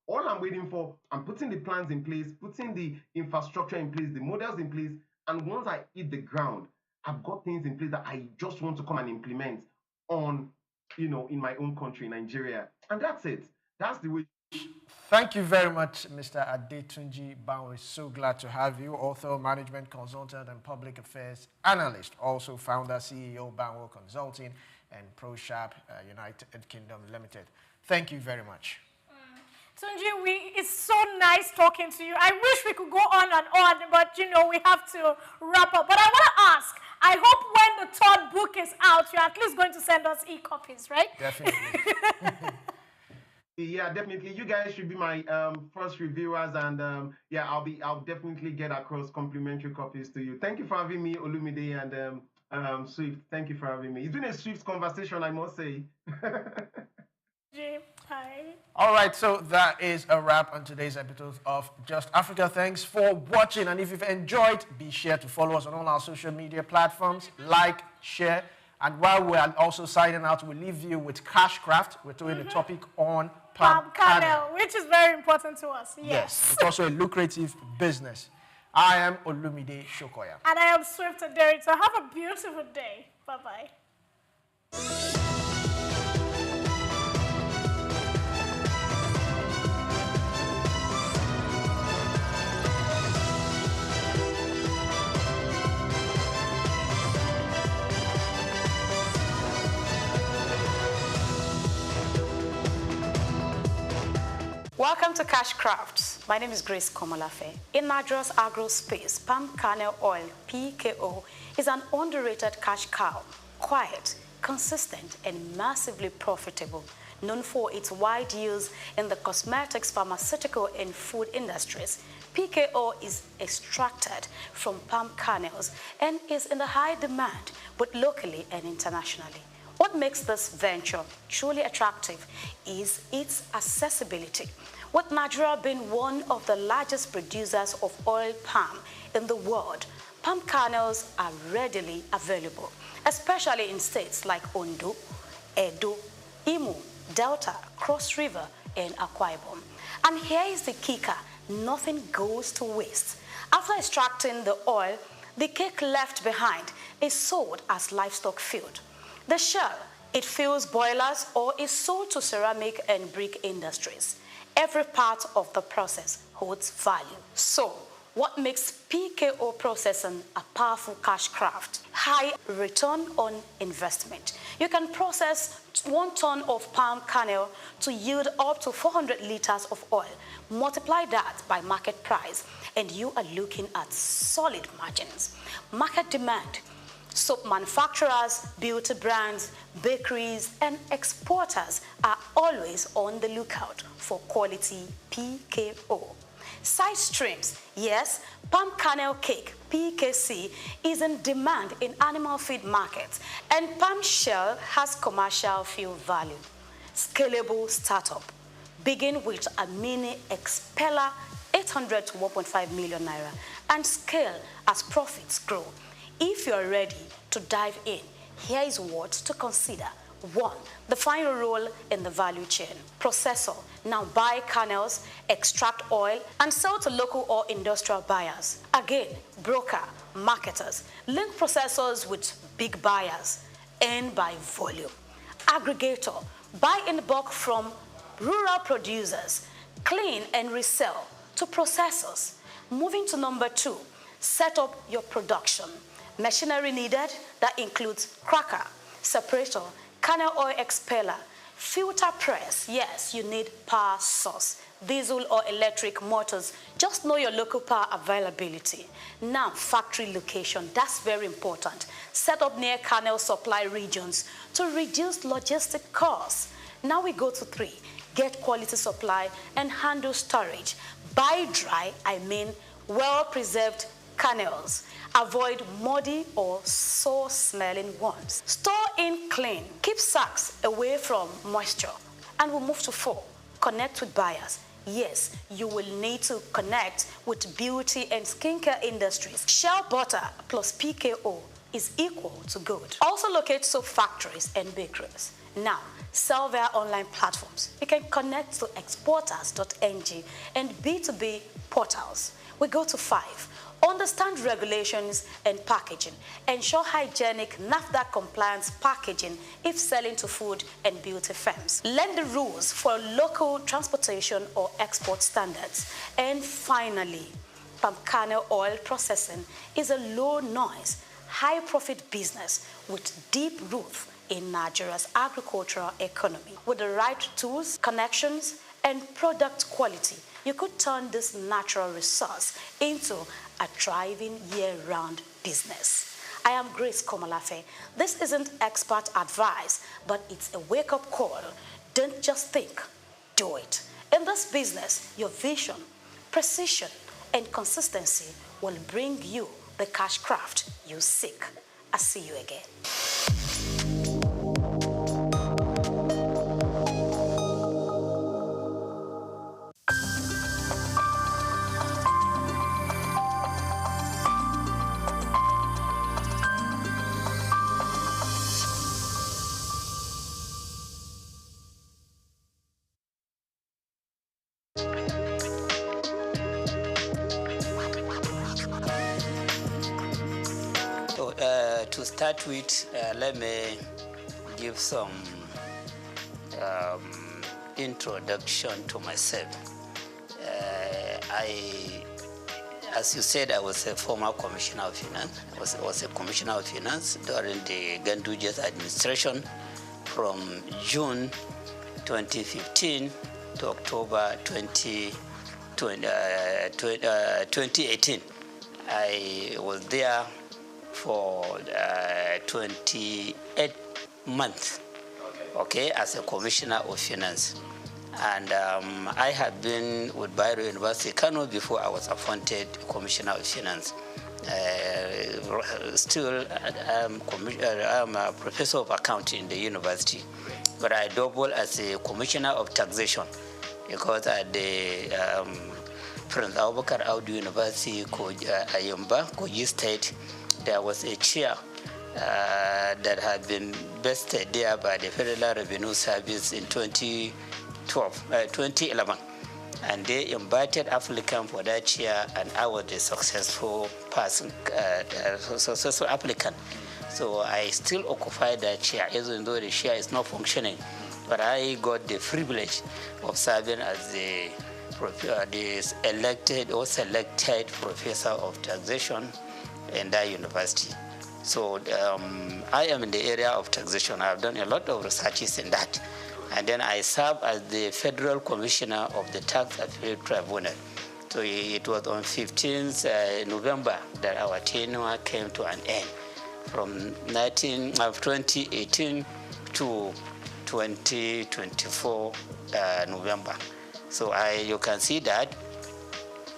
all I'm waiting for, I'm putting the plans in place, putting the infrastructure in place, the models in place, and once I hit the ground, I've got things in place that I just want to come and implement on, in my own country, Nigeria. And that's it. That's the way.
Thank you very much, Mr. Adetunji Banwe. So glad to have you, author, management consultant, and public affairs analyst, also founder, CEO, Banwe Consulting, and ProSharp United Kingdom Limited. Thank you very much.
Tunji, it's so nice talking to you. I wish we could go on and on, but we have to wrap up. But I want to ask, I hope when the third book is out, you're at least going to send us e-copies, right?
Definitely.
Yeah, definitely. You guys should be my first reviewers, and yeah, I'll definitely get across complimentary copies to you. Thank you for having me, Olumide and Swift. Thank you for having me. It's been a swift conversation, I must say.
Hi.
All right, so that is a wrap on today's episode of Just Africa. Thanks for watching, and if you've enjoyed, be sure to follow us on all our social media platforms, like, share, and while we're also signing out, we'll leave you with Cashcraft. We're doing a topic on palm kernel,
which is very important to us.
Yes, it's also a lucrative business. I am Olumide Shokoya.
And I am Swift Aderi. So have a beautiful day. Bye-bye.
Welcome to Cash Crafts. My name is Grace Komolafe. In Nigeria's agro space, palm kernel oil, PKO, is an underrated cash cow. Quiet, consistent, and massively profitable. Known for its wide use in the cosmetics, pharmaceutical, and food industries, PKO is extracted from palm kernels and is in the high demand, both locally and internationally. What makes this venture truly attractive is its accessibility. With Nigeria being one of the largest producers of oil palm in the world, palm kernels are readily available, especially in states like Ondo, Edo, Imo, Delta, Cross River, and Akwa Ibom. And here is the kicker: nothing goes to waste. After extracting the oil, the cake left behind is sold as livestock feed. The shell, it fuels boilers or is sold to ceramic and brick industries. Every part of the process holds value. So, what makes PKO processing a powerful cash craft? High return on investment. You can process 1 ton of palm kernel to yield up to 400 liters of oil. Multiply that by market price, and you are looking at solid margins. Market demand. Soap manufacturers, beauty brands, bakeries, and exporters are always on the lookout for quality PKO. Side streams. Yes, palm kernel cake, PKC, is in demand in animal feed markets, and palm shell has commercial fuel value. Scalable startup. Begin with a mini expeller, 800 to 1.5 million naira, and scale as profits grow. If you're ready to dive in, here is what to consider. 1. The final role in the value chain. Processor. Now buy kernels, extract oil, and sell to local or industrial buyers. Again, broker, marketers. Link processors with big buyers. Earn by volume. Aggregator. Buy in bulk from rural producers. Clean and resell to processors. Moving to number 2. Set up your production. Machinery needed, that includes cracker, separator, kernel oil expeller, filter press. Yes, you need power source, diesel or electric motors. Just know your local power availability. Now, factory location, that's very important. Set up near kernel supply regions to reduce logistic costs. Now we go to 3, get quality supply and handle storage. Buy dry, I mean well-preserved kernels. Avoid muddy or sour-smelling ones. Store in clean. Keep sacks away from moisture. And we'll move to 4. Connect with buyers. Yes, you will need to connect with beauty and skincare industries. Shell butter plus PKO is equal to good. Also locate soap factories and bakeries. Now, sell via online platforms. You can connect to exporters.ng and B2B portals. We go to 5. Understand regulations and packaging. Ensure hygienic NAFDAC compliance packaging if selling to food and beauty firms. Learn the rules for local transportation or export standards. And finally, palm kernel oil processing is a low-noise, high-profit business with deep roots in Nigeria's agricultural economy. With the right tools, connections, and product quality, you could turn this natural resource into a thriving year-round business. I am Grace Komalafe. This isn't expert advice, but it's a wake-up call. Don't just think, do it. In this business, your vision, precision, and consistency will bring you the cash craft you seek. I'll see you again.
To start with, let me give some introduction to myself. As you said, I was a former commissioner of finance. I was a commissioner of finance during the Ganduja's administration from June 2015 to October 2018. I was there for 28 months, okay, as a commissioner of finance. And I had been with Bayero University, Kano, before I was appointed commissioner of finance. Still, I'm a professor of accounting in the university, but I double as a commissioner of taxation because at the Prince Abubakar Audu University, Ayumba, Kogi State, there was a chair that had been vested there by the Federal Revenue Service in 2011. And they invited applicant for that chair, and I was the successful person, successful applicant. So I still occupy that chair, even though the chair is not functioning. But I got the privilege of serving as the elected or selected professor of taxation in that university. So I am in the area of taxation. I've done a lot of researches in that. And then I serve as the Federal Commissioner of the Tax Appeal Tribunal. So it was on 15th November that our tenure came to an end, from 2018 to 2024 November. So you can see that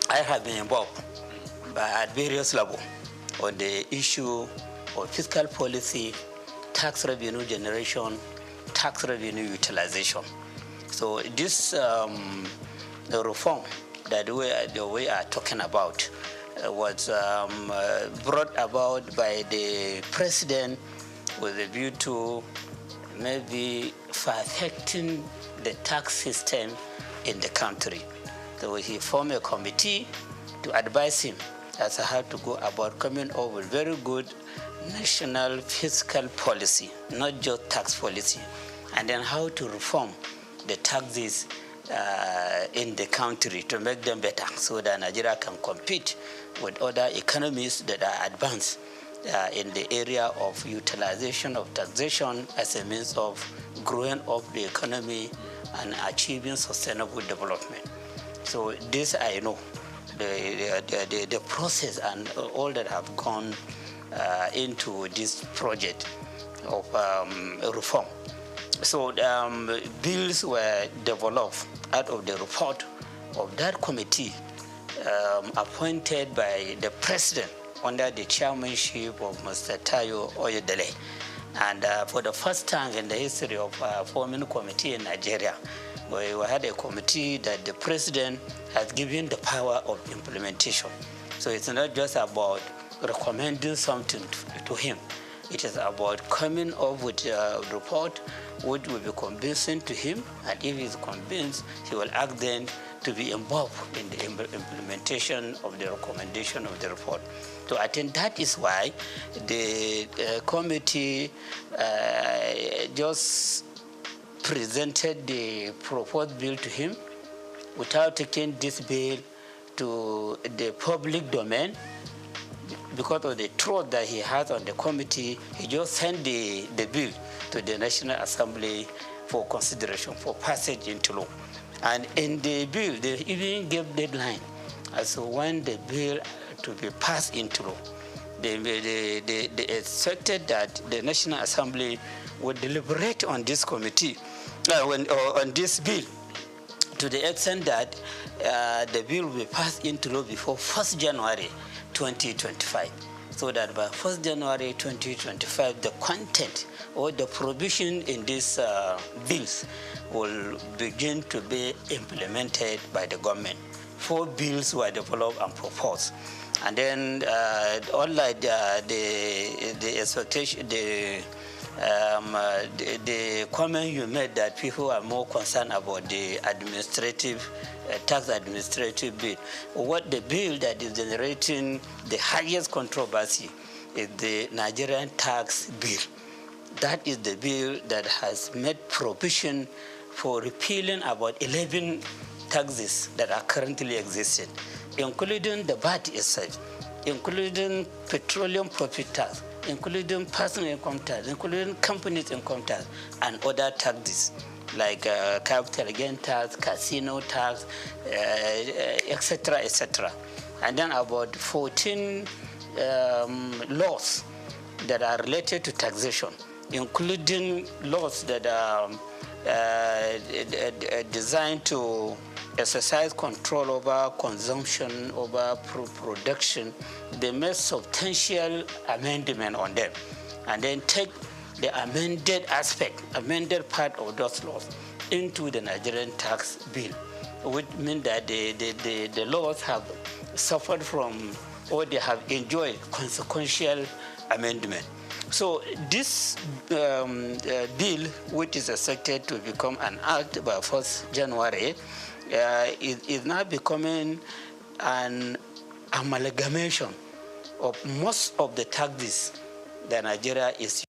I have been involved at various levels on the issue of fiscal policy, tax revenue generation, tax revenue utilization. So this the reform that we are talking about was brought about by the president with a view to maybe perfecting the tax system in the country. So he formed a committee to advise him as to how to go about coming up with very good national fiscal policy, not just tax policy, and then how to reform the taxes in the country to make them better so that Nigeria can compete with other economies that are advanced in the area of utilization of taxation as a means of growing up the economy and achieving sustainable development. So this I know, the process and all that have gone into this project of reform. So bills were developed out of the report of that committee appointed by the president under the chairmanship of Mr. Tayo Oyedele. And for the first time in the history of forming a committee in Nigeria, We had a committee that the president has given the power of implementation. So it's not just about recommending something to him. It is about coming up with a report which will be convincing to him, and if he's convinced, he will ask then to be involved in the implementation of the recommendation of the report. So I think that is why the committee just presented the proposed bill to him without taking this bill to the public domain. Because of the trust that he has on the committee, he just sent the bill to the National Assembly for consideration, for passage into law. And in the bill, they even gave deadline as to when the bill to be passed into law. They expected that the National Assembly would deliberate on this committee, on this bill, to the extent that the bill will be passed into law before 1st January 2025, so that by 1st January 2025, the content or the provision in these bills will begin to be implemented by the government. 4 bills were developed and proposed. And then, unlike the expectation, the comment you made that people are more concerned about the administrative, tax administrative bill. What the bill that is generating the highest controversy is the Nigerian tax bill. That is the bill that has made provision for repealing about 11 taxes that are currently existing, including the VAT itself, including petroleum profit tax, including personal income tax, including companies' income tax, and other taxes like capital gain tax, casino tax, etc., etc. And then about 14 laws that are related to taxation, including laws that are designed to exercise control over consumption, over production. They made substantial amendment on them, and then take the amended part of those laws into the Nigerian tax bill, which means that the laws have suffered from, or they have enjoyed consequential amendment. So this bill, which is expected to become an act by 1st January, is now becoming an amalgamation of most of the taxes that Nigeria is.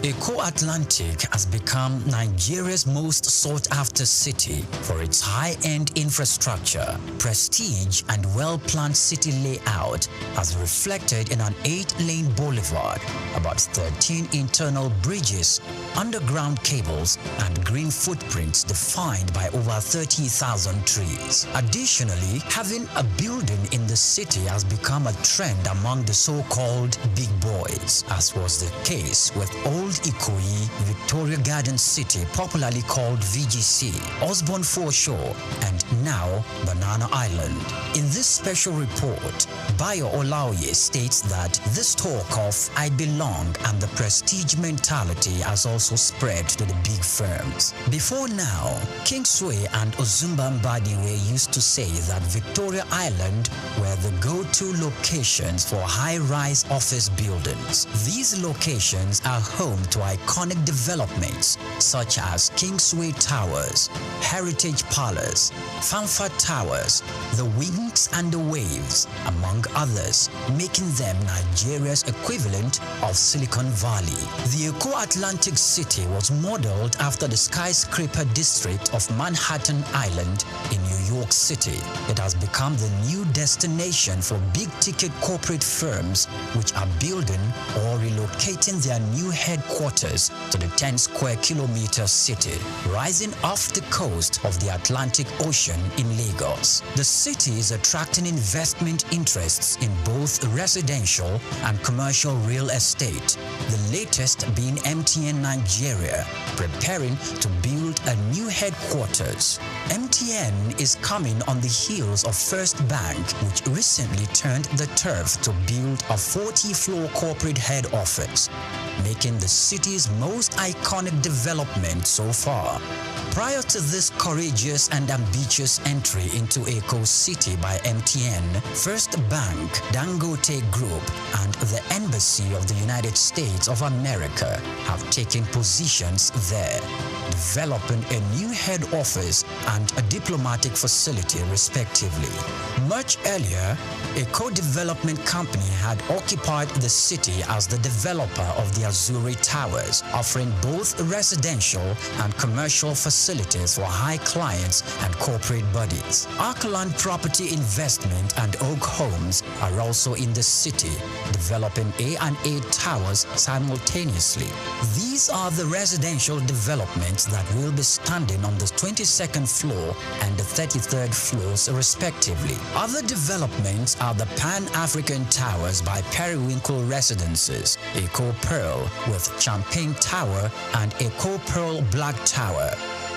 Eko Atlantic has become Nigeria's most sought-after city for its high-end infrastructure, prestige, and well-planned city layout, as reflected in an 8-lane boulevard, about 13 internal bridges, underground cables, and green footprints defined by over 30,000 trees. Additionally, having a building in the city has become a trend among the so-called big boys, as was the case with Old Ikoyi, Victoria Garden City, popularly called VGC, Osborne Foreshore, and now Banana Island. In this special report, Bayo Olaoye states that this talk of I belong and the prestige mentality has also spread to the big firms. Before now, Kingsway and Ozumba Mbadiwe used to say that Victoria Island were the go-to locations for high-rise office buildings. These locations are home to iconic developments such as Kingsway Towers, Heritage Palace, Fanfa Towers, the Wings and the Waves, among others, making them Nigeria's equivalent of Silicon Valley. The Eko Atlantic City was modeled after the skyscraper district of Manhattan Island in New York City. It has become the new destination for big-ticket corporate firms which are building or relocating their new headquarters to the 10-square-kilometer city, rising off the coast of the Atlantic Ocean in Lagos. The city is attracting investment interests in both residential and commercial real estate, the latest being MTN Nigeria, preparing to build built a new headquarters. MTN is coming on the heels of First Bank, which recently turned the turf to build a 40-floor corporate head office, making the city's most iconic development so far. Prior to this courageous and ambitious entry into Eco City by MTN, First Bank, Dangote Group, and the Embassy of the United States of America have taken positions there, developing a new head office and a diplomatic facility respectively. Much earlier, a co-development company had occupied the city as the developer of the Azuri Towers, offering both residential and commercial facilities for high clients and corporate bodies. Arkland Property Investment and Oak Homes are also in the city, developing A&A Towers simultaneously. These are the residential developments that will be standing on the 22nd floor and the 33rd floors respectively. Other developments are the Pan-African Towers by Periwinkle Residences, Eco Pearl with Champagne Tower and Eco Pearl Black Tower,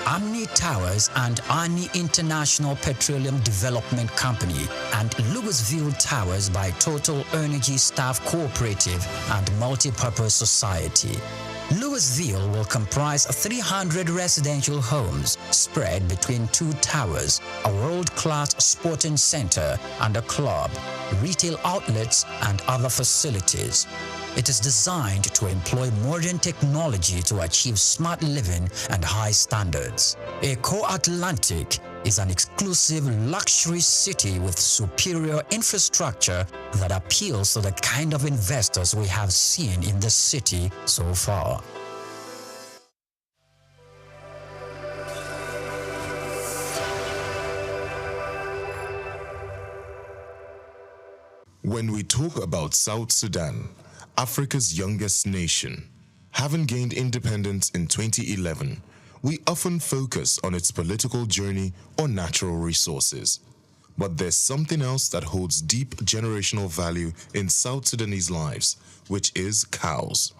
Amni Towers and Ani International Petroleum Development Company, and Louisville Towers by Total Energy Staff Cooperative and Multipurpose Society. Louisville will comprise 300 residential homes spread between 2 towers, a world-class sporting center and a club, retail outlets, and other facilities. It is designed to employ modern technology to achieve smart living and high standards. Eco Atlantic is an exclusive luxury city with superior infrastructure that appeals to the kind of investors we have seen in the city so far.
When we talk about South Sudan, Africa's youngest nation, having gained independence in 2011, we often focus on its political journey or natural resources. But there's something else that holds deep generational value in South Sudanese lives, which is cows.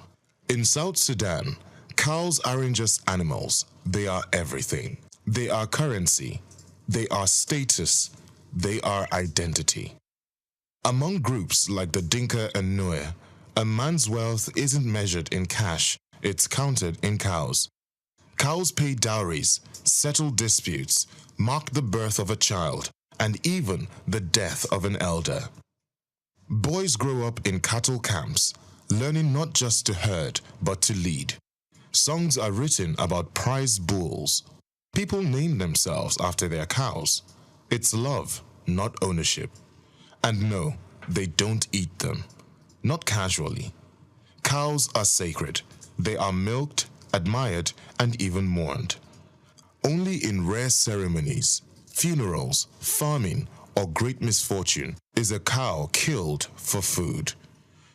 In South Sudan, cows aren't just animals, they are everything. They are currency, they are status, they are identity. Among groups like the Dinka and Nuer, a man's wealth isn't measured in cash, it's counted in cows. Cows pay dowries, settle disputes, mark the birth of a child, and even the death of an elder. Boys grow up in cattle camps, learning not just to herd, but to lead. Songs are written about prized bulls. People name themselves after their cows. It's love, not ownership. And no, they don't eat them. Not casually. Cows are sacred. They are milked, admired, and even mourned. Only in rare ceremonies, funerals, farming, or great misfortune is a cow killed for food.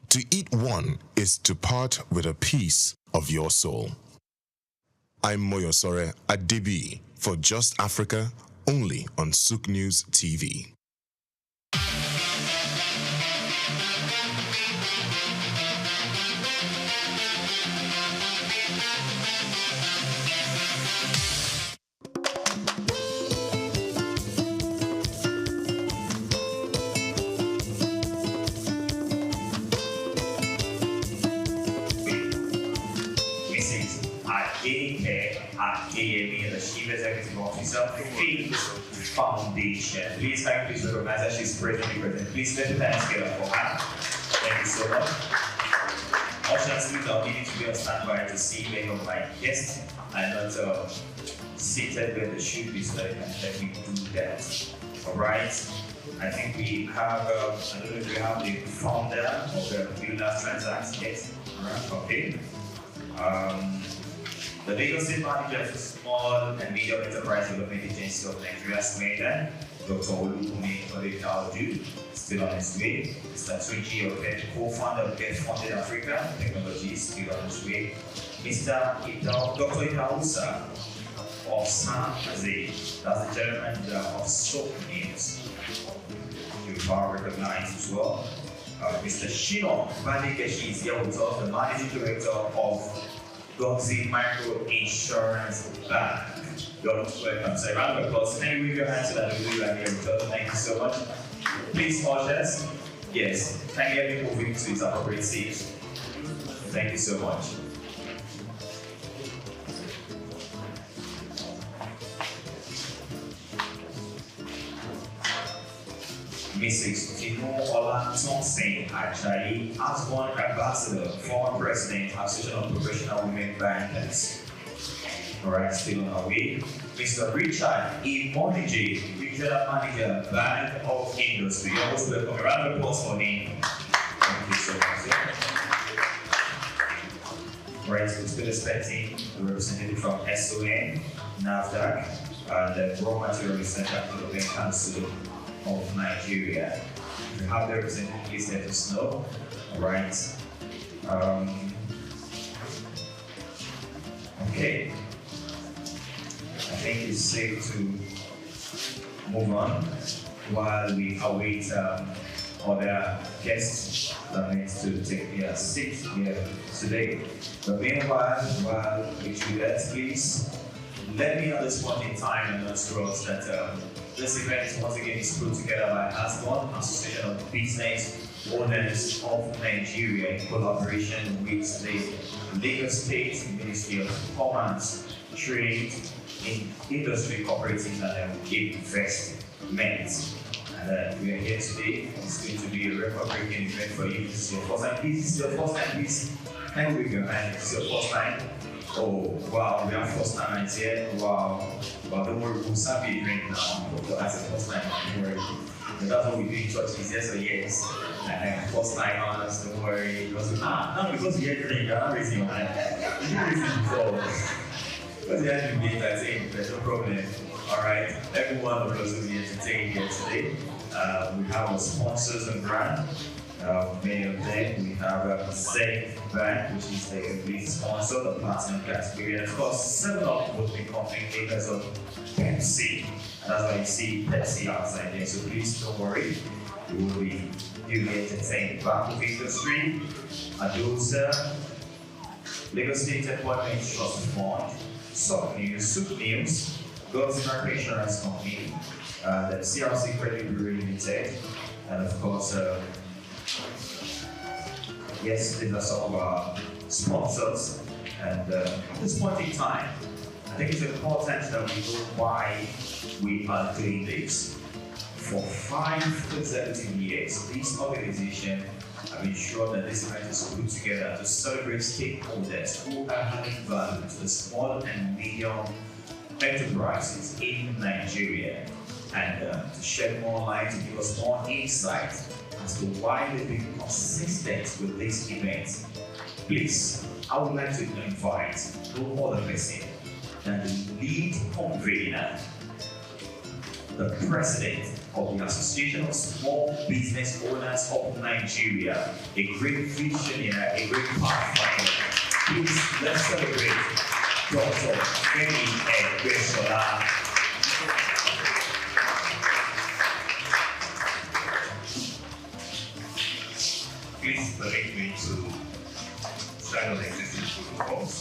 To eat one is to part with a piece of your soul. I'm Moyosore Adebi for Just Africa, only on Souq News TV.
AME, the Chief Executive Officer of Faith Foundation. Please recognize that she's presently present. Please let the hands get up for her. Thank you so much. Unfortunately, I'll need to be on standby to see many of my guests and not seated where they should be, so that let me do that. Alright. I think we have, I don't know if we have the founder of the Villas Transact. Yes. Alright, okay. The legal state manager for Small and Medium Enterprise Development Agency of Nigeria, SMEDA, Dr. Olukumi Odekaudu, still on his way. Mr. Tunji Oket, co-founder of Get Funded Africa Technologies, still on his way. Dr. Itausa of SAM-Azay, that's the general manager of Souq News. You are recognized as well. Mr. Shino Vanikeshi is here with us, the managing director of Gongzi Micro Insurance Bank. You're welcome. So a round of applause. Can you wave your hands so that we know you are here with us? Thank you so much. Please, ushers. Yes. Can you help me move into its appropriate seat? Thank you so much. Mrs. Tino Olatunsin Ajayi, Aswan Ambassador, former President, Association of Professional Women Bankers. Alright, still on our way. Mr. Richard E. Monije, Regional Manager, Bank of Industry. You're most welcome. A round of applause for him. Thank you so much. Alright, we're still expecting a representative from SON, NAFDAC, and the Raw Materials Center Development Council of Nigeria. If you have the representative, please let us know. Alright. Okay. I think it's safe to move on while we await other guests that need to take their seats here today. But meanwhile, while we do that, please let me at this point in time announce to us that this event once again is put together by ASBON, Association of Business Owners of Nigeria, in collaboration with the Lagos State Ministry of Commerce, Trade, in Industry, Cooperatives and Investment. And we are here today. It's going to be a record-breaking event for you. This is your first time. This is your first time, please. Can you wave your hand? This is your first time. Oh, wow, we have first time nights here. Wow. But don't worry, we'll start a drink now. That's the first time, don't worry. And that's what we do in churches, yes or yes. And first time honors, don't worry. Because not because you hear drink, you're not raising your hand. You didn't raise it before. Because you have to be entertained, there's no problem. Alright, every one of us will be entertained here today. We have our sponsors and brand. Many of them. We have Safe Bank, which is the complete sponsor, the platinum category, and of course, 7-Up would be company makers of Pepsi. And that's why you see Pepsi outside there. So please don't worry, you will be duly entertained. Bank of Industry, Adosa, Lagos State Employment Trust Fund, Souq News, God's American Insurance Company, the CRC Credit Bureau Limited, and of course, yes, these are some of our sponsors. And at this point in time, I think it's important that we know why we are doing this. For 5 consecutive years, this organization have ensured that this event is put together to celebrate stakeholders who are adding value to the small and medium enterprises in Nigeria, and to shed more light, to give us more insight as to why they've been consistent with this event. Please, I would like to invite no other person than the lead convener, the president of the Association of Small Business Owners of Nigeria, a great visionary, a great pathfinder. Please, let's celebrate Dr. Femi Egbesola. Please permit me to stand on existing protocols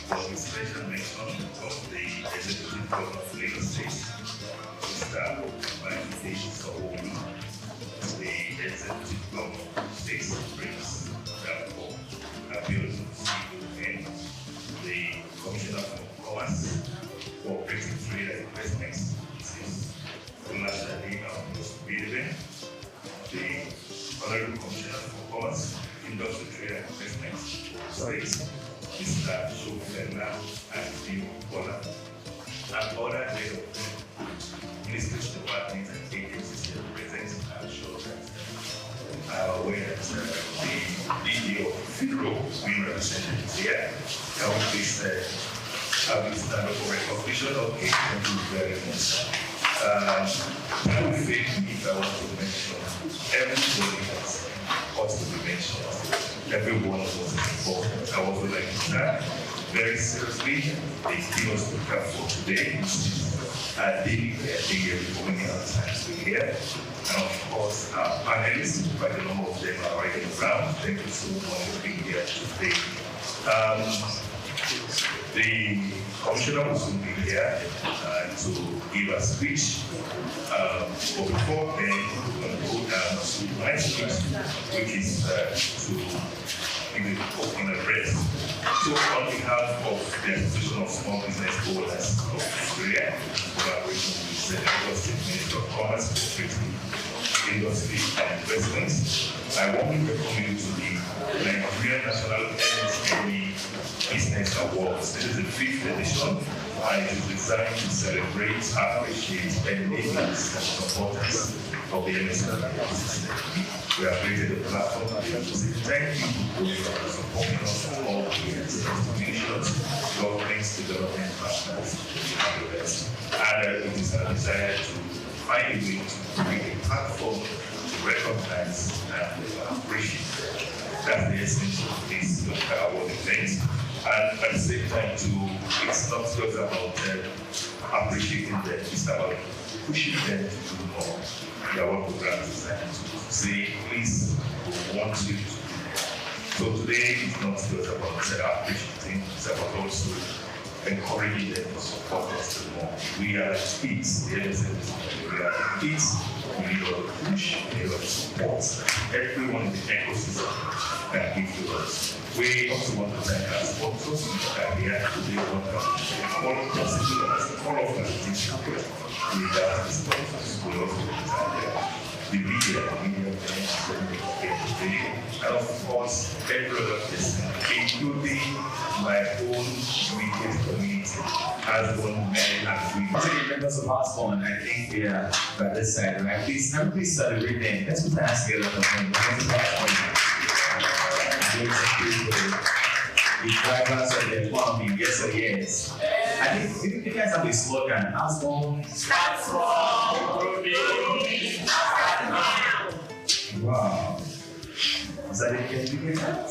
for the special mention of the Executive Governor of Lagos State, Mr. Manifestations of Omi, the Executive Governor of State Prince, Dr. Abiodun C.O.N., the Commissioner for Commerce, Cooperative Trade and Investments, Mrs. Olashade Amunosubidibe, the Honorable Commissioner for Commerce, Industry, Trade and Investments, States, Mr. Shofena and Bola, and other head of ministries, departments, and agencies represented. I'm sure that are aware that the DD of FIRO being represented here. I want please have this stand up for recognition. Okay, thank you very much. I would think if I want to mention everybody that ought to be mentioned, every one of us is important. I also like to thank very seriously the keynote speaker for today, David for many other times to be here. And of course, our panelists, quite a number of them are already around. Thank you so much for being here today. The commissioner will soon be here to give a speech. But before then, we're going to go down to my speech, which is to give the opening address. So on behalf of the Association of Small Business Owners of Nigeria, collaboration with the Lagos State Ministry of Commerce, Industry and Investments, I warmly welcome you to the Nigerian National MSME Business Awards. This is the 5th edition, and it is designed to celebrate, appreciate, and name the supporters of the MSME system. We have created a platform to say thank you for supporting us at all years, institutions, governments, development partners, and the rest. And it is our desire to find a way to create a platform to recognize and appreciate. That's the essence of this award event. And at the same time, too, it's not just about appreciating them, it's about pushing them to do more. The award program is designed to say, please, we want you to do more. So today, it's not just about appreciating, it's about also encouraging them to support us to more. We are at peace. The MSME, we are at peace. We need a push, we need a support. Everyone in the ecosystem can give to us. We also want to thank our sponsors that we are today all of us without the sponsors. We also thank the media and of course every other person, including my own immediate community, as one man and women.
Once again, members of Osborne, I think we are by this side, right? Please, everybody celebrate them. Let's put our hands together for them. The drivers of the economy, yes or yes. I think you guys have a slogan, Osborne starts from wow. So can you get that?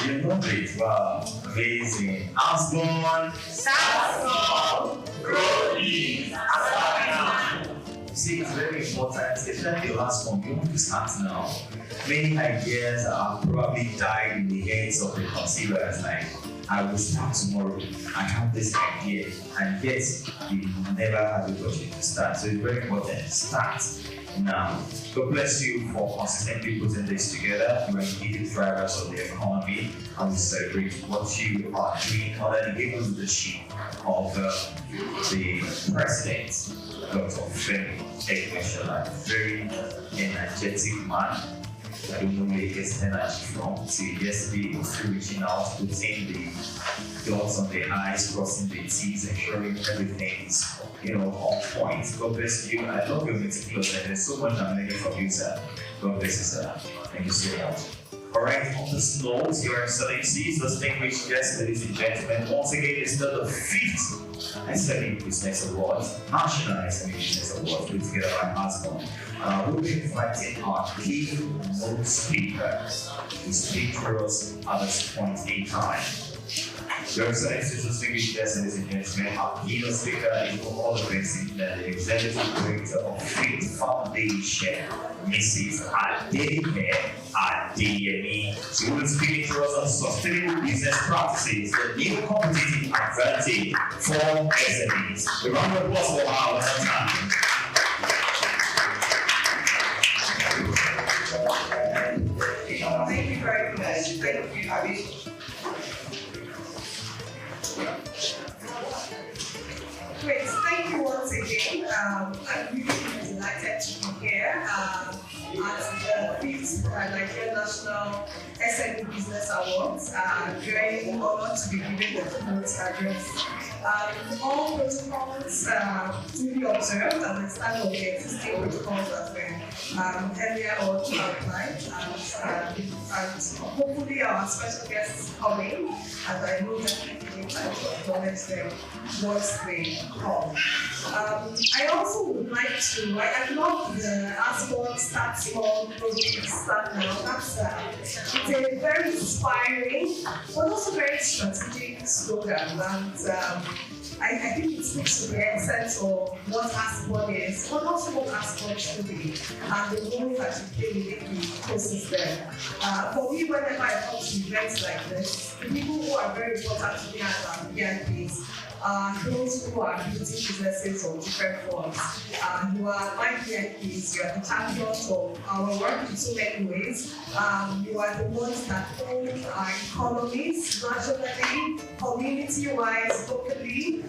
You know it. Wow. Amazing. Osborne starts from growing. See, it's very important, especially the last one. You want to start now. Many ideas are probably died in the heads of the conceivers, like, I will start tomorrow. I have this idea, and yet you never have the opportunity to start. So it's very important. Start now. God bless you for consistently putting this together. You are indeed the drivers of the economy, and we celebrate what you are doing under the able leadership of the President, Dr. Femi Ekmeshola, very energetic man. I don't know where he gets energy from. See, yesterday he was reaching out, putting the dots on the I's, crossing the T's, ensuring everything is, on point. God bless you. I love your meticulousness. There's so much I'm learning from you, sir. God bless you, sir. Thank you so much. All right, on this note, Your Excellencies, distinguished guests, ladies and gentlemen, once again, it's the 5th SME Business Awards, National SME Business Awards, put together by Osborne. We'll be inviting our key note speakers to speak to us at this point in time. Your Excellencies, distinguished guests, ladies and gentlemen, our keynote speaker is all the best the Executive Director of Faith Foundation, Mrs. Adeyemi Adeyemi. She will be speaking to us on sustainable business practices, the new competitive advantage for SMEs. A round of applause for her one more time.
Thank you very much. Thank you, Abby. Great, thank you once again. I'm really delighted to be here at the 5th Nigerian National SME Business Awards. Very honored to be giving the keynote address. All protocols duly observed, and I stand on the existing protocols that were earlier on outlined. And hopefully our special guests coming, and I know definitely time to acknowledge them once they come. I also would like to, I love the Osborne Start Small, Project Start Now. That's it's a very inspiring, but also very strategic slogan. And I think it speaks to the essence of what ASBON is, but also what ASBON should be, and the role that you play within the ecosystem. For me, whenever I come to events like this, the people who are very important to me as VIPs those who are building businesses of different forms. You are my VIPs, you are the champions of our work in so many ways. You are the ones that own our economies nationally, community-wise, locally.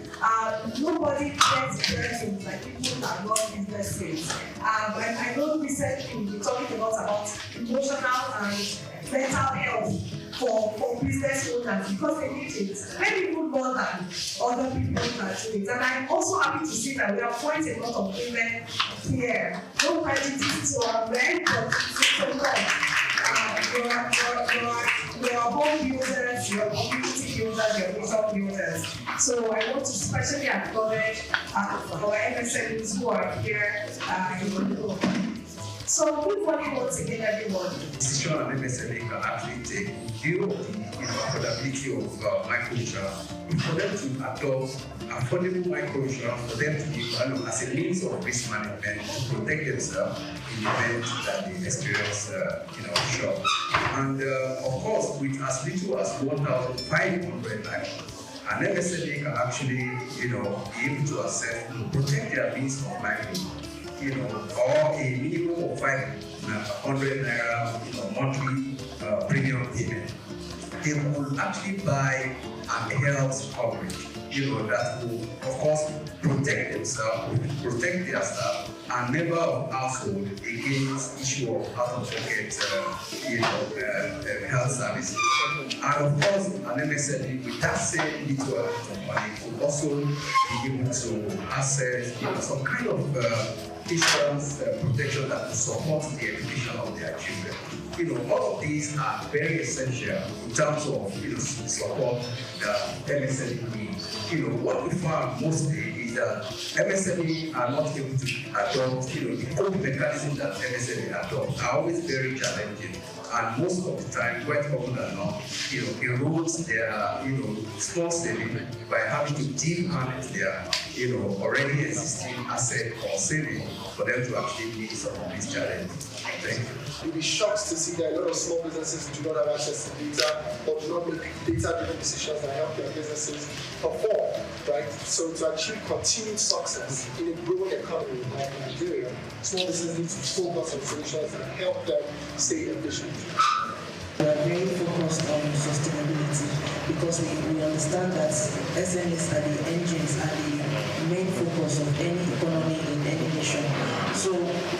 Nobody gets blessings like people that run businesses. And I know recently we're talking a lot about emotional and mental health for business owners because they need it. Maybe even more than other people that do it. And I'm also happy to see that we have quite a lot of women here. No prejudice to our men, but to God. You're home builders, you're community builders, you're vision builders. So I want to especially acknowledge our MSMEs who are here in the room. So good morning once again, everyone.
Decision and MSME can actually take in view of the affordability of microinsurance, for them to adopt affordable microinsurance, for them to be valued as a means of risk management to protect themselves in the event that they experience shock. And of course, with as little as 1,500 naira, an MSME can actually be able to access to protect their means of livelihood. Or a minimum of 500 naira, monthly premium payment. They will actually buy a health coverage, that will, of course, protect themselves, protect their staff, and member of household against issue of out-of-pocket, health services. And of course, an MSME with that same little company could also be able to access, some kind of insurance protection that will support the education of their children. All of these are very essential in terms of support the MSME needs. What we found mostly is that MSME are not able to adopt, the old mechanism that MSME adopt are always very challenging. And most of the time, quite often than not, erodes their, small saving by having to deep manage their, already existing asset or saving for them to actually meet some of these challenges. Thank you.
You'll be shocked to see that a lot of small businesses do not have access to data or do not make data-driven decisions that help their businesses perform, right? So to achieve continued success in a growing economy like Nigeria, small businesses need to focus on solutions that help them stay efficient.
We are very focused on sustainability because we understand that SMEs are the engines and the main focus of any economy in any nation. So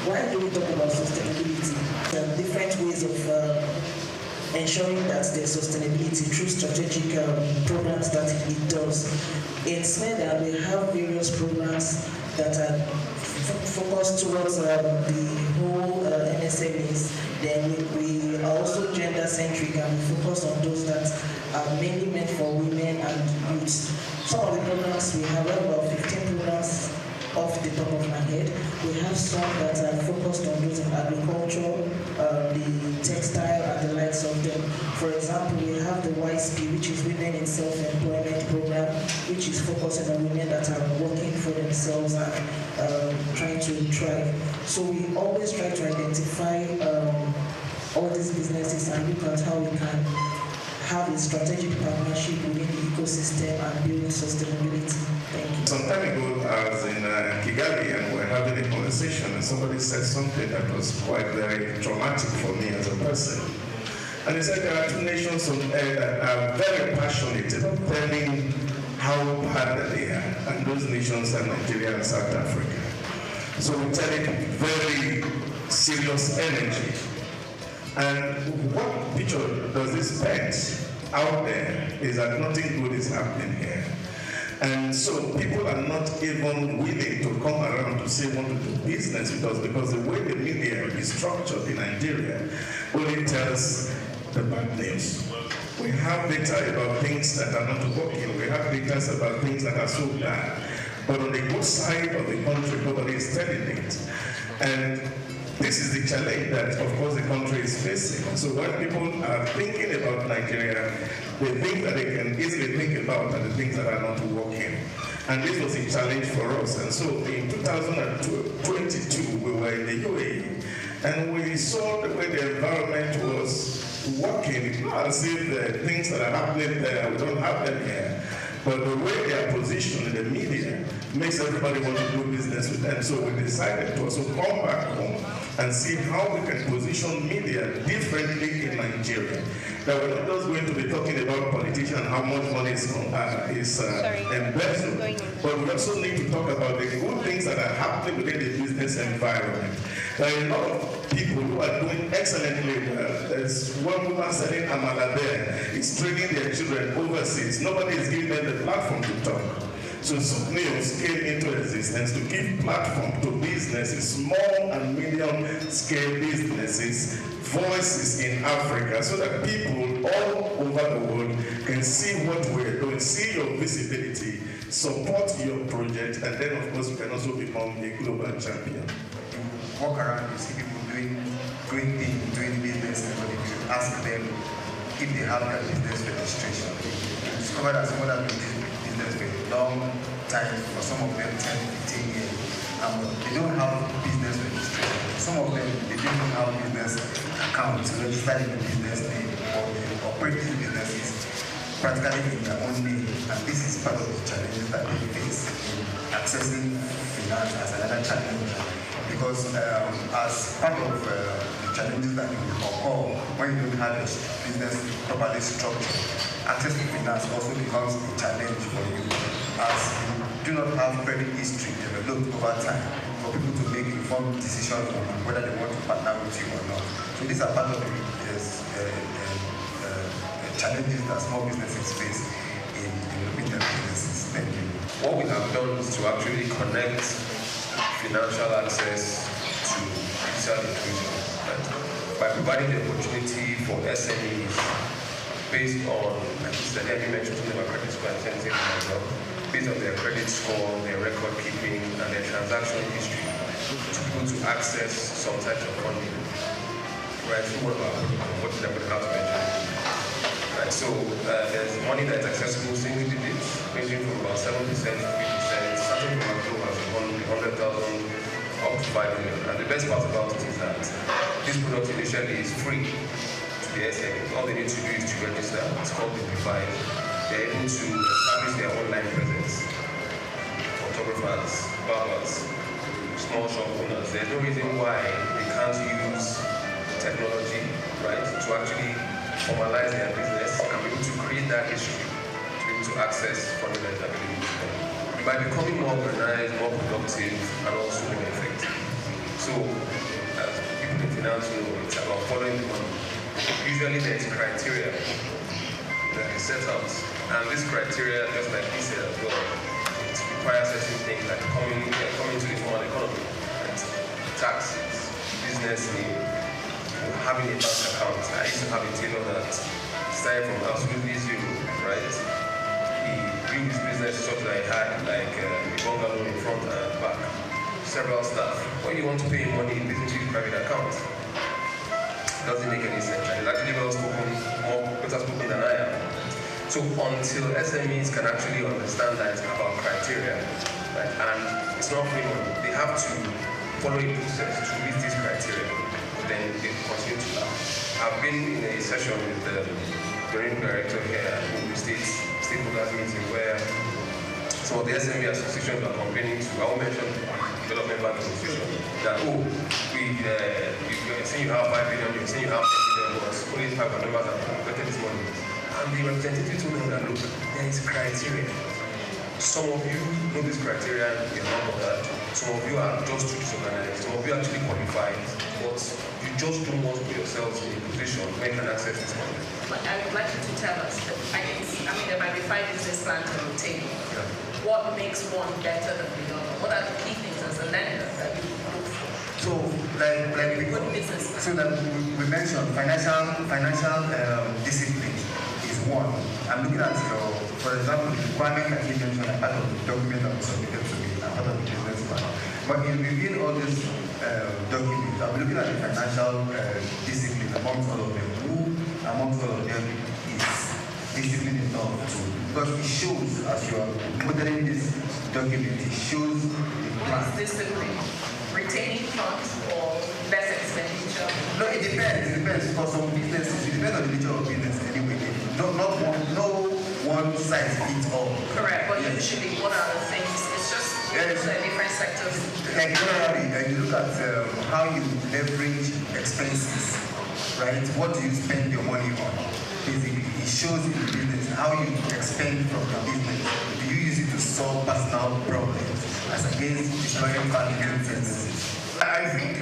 why do we talk about sustainability? There are different ways of ensuring that there's sustainability through strategic programs that it does. In SMEDA, we have various programs that are focused towards the whole MSMEs. Then we are also gender-centric and we focus on those that are mainly meant for women and youths. Some of the programs, we have about 15 programs off the top of my head. We have some that are focused on those in agriculture, the textile and the likes of them. For example, we have the YSP, which is Women in Self-Employment Program, which is focusing on women that are working for themselves and trying to thrive. So we always try to identify all these businesses and look at how we can have a strategic partnership within the ecosystem and building sustainability. Thank you.
Some time ago, I was in Kigali and we were having a conversation and somebody said something that was quite very traumatic for me as a person. And he said there are two nations that are very passionate about telling how bad that they are. And those nations are Nigeria and South Africa. So we tell it very serious energy. And what picture does this paint out there is that nothing good is happening here. And so people are not even willing to come around to say want to do business because the way the media is structured in Nigeria only tells the bad news. We have data about things that are not working. We have data about things that are so bad. But on the good side of the country, nobody is telling it. And this is the challenge that, of course, the country is facing. So when people are thinking about Nigeria, the things that they can easily think about are the things that are not working. And this was a challenge for us. And so in 2022, we were in the UAE, and we saw the way the environment was working. It's not as if the things that are happening there, we don't have them here. But the way they are positioned in the media makes everybody want to do business with them. So we decided to also come back home and see how we can position media differently in Nigeria. That we're not just going to be talking about politicians and how much money is embezzled, but we also need to talk about the good things that are happening within the business environment. There are a lot of people who are doing excellently well. There's one woman selling amala there. It's training their children overseas. Nobody is giving them the platform to talk. So Souq News came into existence to give platform to businesses, small and medium-scale businesses, voices in Africa, so that people all over the world can see what we're doing, see your visibility, support your project, and then of course you can also become a global champion.
You walk around, you see people doing great things, doing business, and if you ask them if they have their business registration, you discover that some of them business for a long time, for some of them 10, 15 years, and they don't have business registration. Some of them, they don't even have business accounts registered in the business name, or they operate these businesses practically in their own name, and this is part of the challenges that they face in accessing finance as another challenge. Because as part of the challenges that occur when you don't have a business properly structured, access to finance also becomes a challenge for you, as you do not have credit history developed over time for people to make informed decisions on whether they want to partner with you or not. So these are part of the challenges that small businesses face in developing their businesses. Thank you.
What we have done is to actually connect financial access to digital inclusion, right? By providing the opportunity for SMEs based on, like Mr. Levy mentioned something about credit score incentive as well, based on their credit score, their record keeping, and their transaction history, to be able to access some types of funding, right? So what about what I would have to mention? Right, so there's money that's accessible single digits, ranging from about 7% to 3%, starting from as low as 100,000 up to 5 million. And the best part about it is that this product initially is free to the SME. All they need to do is to register. It's called the Provide. They're able to establish their online presence. Photographers, barbers, small shop owners. There's no reason why they can't use technology, right, to actually formalize their business and be able to create that history, to be able to access funding that is available to them. By becoming more organized, more productive, and also more effective. So, as people in finance know, it's about following the money. Usually there is criteria that is set out, and this criteria, just like he said as well, it requires certain things like coming to the formal economy, right? Taxes, business name, having a bank account. I used to have a tailor that started from absolutely zero, right? He grew his business such that he had like a bungalow in front and back, several staff. When you want to pay money in business with private account, it doesn't make any sense. And it's actually well spoken, more better spoken than I am. So until SMEs can actually understand that it's about criteria, right? And it's not free money. They have to follow a process to meet these criteria. Then they continue to laugh. I've been in a session with the Marine Director here at the stakeholders meeting where some of the SME associations are complaining to, I will mention Development Bank Association, that, oh, you're saying you have 5 billion, you're saying you have 10 billion, but only 5 members have collected this money. And the representative told them that, look, there is criteria. Some of you know this criteria, you're not bothered. Some of you are just too disorganized. Some of you actually qualified, but you just don't want to put yourselves in a position where you can access this money.
But I would like you to tell us, there might be 5 business plans on the table. Yeah. What makes one better than the other? What are the key things as a lender that you look for?
So, we mentioned financial discipline is one. I'm looking at for example, the requirement that you mentioned as part of the document that was submitted to me, and part of the business plan. But in reviewing all these documents, I'm looking at the financial discipline amongst all of them. Who amongst all of them is disciplined enough to, because it shows, as you are modeling this document, it shows the plan.
Discipline, retaining funds or less expenditure?
No, it depends. It depends. For some businesses, it depends on the nature of business anyway. No one size fits all.
Correct, but usually what are the things? It's just different sectors.
Like generally, you look at how you leverage expenses, right? What do you spend your money on? Basically, it shows in the business how you expend from your business. Do you use it to solve personal problems as against destroying family businesses?
I think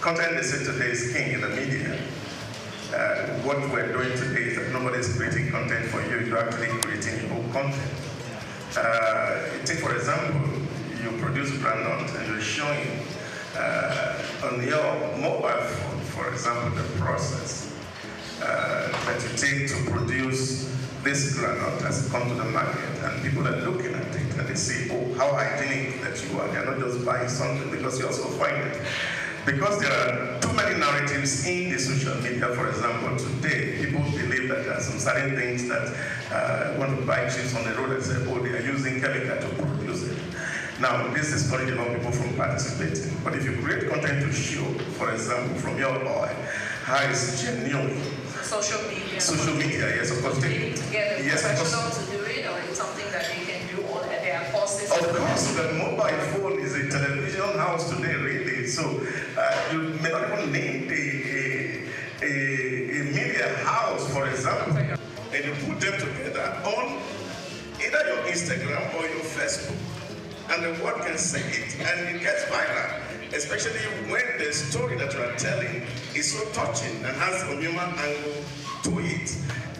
content they say today is king in the media. What we're doing today is that nobody's creating content for you, you're actually creating your own content. Take for example, you produce granite and you're showing on your mobile phone, for example, the process that you take to produce this granite has come to the market, and people are looking at it and they say, oh, how hygienic that you are. They're not just buying something because you also find it. Because there are too many narratives in the social media, for example, today, people believe that there are some certain things that want to buy chips on the road and say, oh, they are using chemical to produce it. Now, this is discourages a lot of people from participating. But if you create content to show, for example, from your oil, how it's genuine.
Social media.
Social media, yes, of course.
Putting together
Yes, of course.
professional to do it, or it's something that they can do, or that there are courses.
Of course, the mobile phone is a television house today, really. So you may not even name a media house, for example, and you put them together on either your Instagram or your Facebook, and the word can say it, and it gets viral. Especially when the story that you are telling is so touching and has a human angle to it.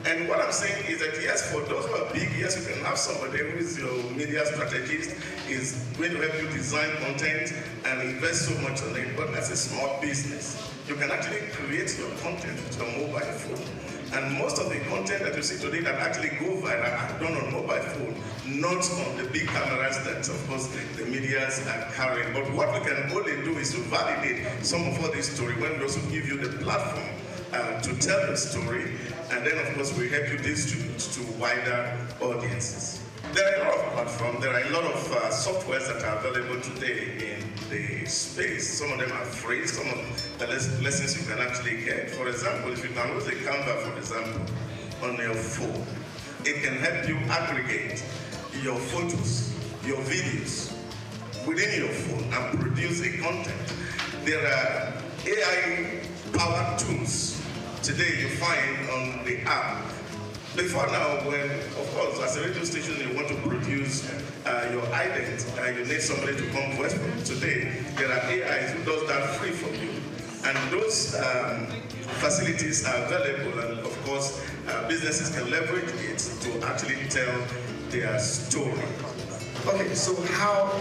And what I'm saying is that yes, for those who are big, yes, you can have somebody who is your media strategist, is going to help you design content and invest so much on it. But as a small business, you can actually create your content with your mobile phone. And most of the content that you see today that actually go viral are done on mobile phone, not on the big cameras that, of course, the medias are carrying. But what we can only do is to validate some of all this story when we also give you the platform to tell the story, and then, of course, we help you distribute to wider audiences. There are a lot of platforms, there are a lot of softwares that are available today in the space. Some of them are free, some of the lessons you can actually get. For example, if you can use a Canva, for example, on your phone, it can help you aggregate your photos, your videos within your phone and produce a content. There are AI-powered tools today you find on the app. Before now, when, of course, as a radio station, you want to produce your ident, you need somebody to come voice from you. Today, there are AIs who does that free for you. And those facilities are available, and of course, businesses can leverage it to actually tell their story.
Okay, so how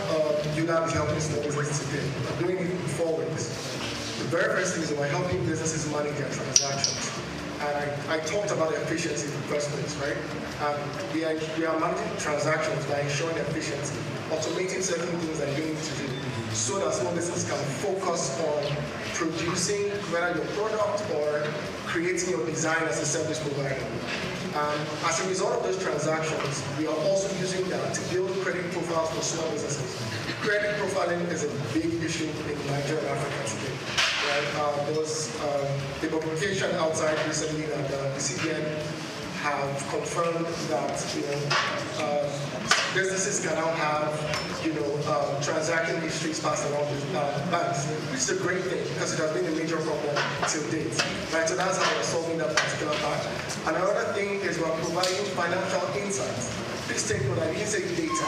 you guys are helping small businesses today? Doing it in 4 ways. The very first thing is we're helping businesses manage their transactions. And I talked about efficiency in the first place, right? We are managing transactions by ensuring efficiency, automating certain things that you need to do, so that small businesses can focus on producing whether your product or creating your design as a service provider. As a result of those transactions, we are also using that to build credit profiles for small businesses. Credit profiling is a big issue in Nigeria and Africa today. Right? There was a publication outside recently that the CBN have confirmed that businesses can now have transaction histories passed along with banks, which is a great thing because it has been a major problem till date. Right? So that's how we're solving that particular part. And another thing is we're providing financial insights. Please take note, I didn't say data.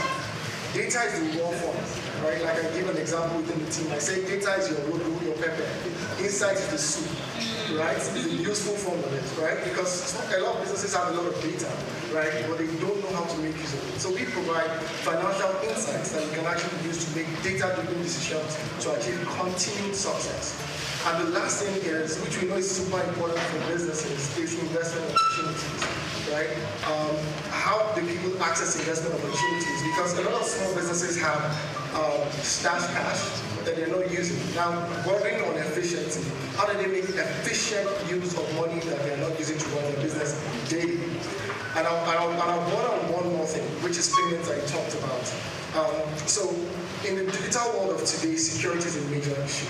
Data is the raw form, right? Like I give an example within the team. I say data is your road, your pepper. Insight is the soup, right? It's the useful form of it, right? Because a lot of businesses have a lot of data, right? But they don't know how to make use of it. So we provide financial insights that you can actually use to make data-driven decisions to achieve continued success. And the last thing is, which we know is super important for businesses, is investment opportunities, right? How do people access investment opportunities? Because a lot of small businesses have stash cash that they're not using. Now, bordering on efficiency, how do they make efficient use of money that they're not using to run their business daily? And I'll border on one more thing, which is payments I talked about. So in the digital world of today, security is a major issue.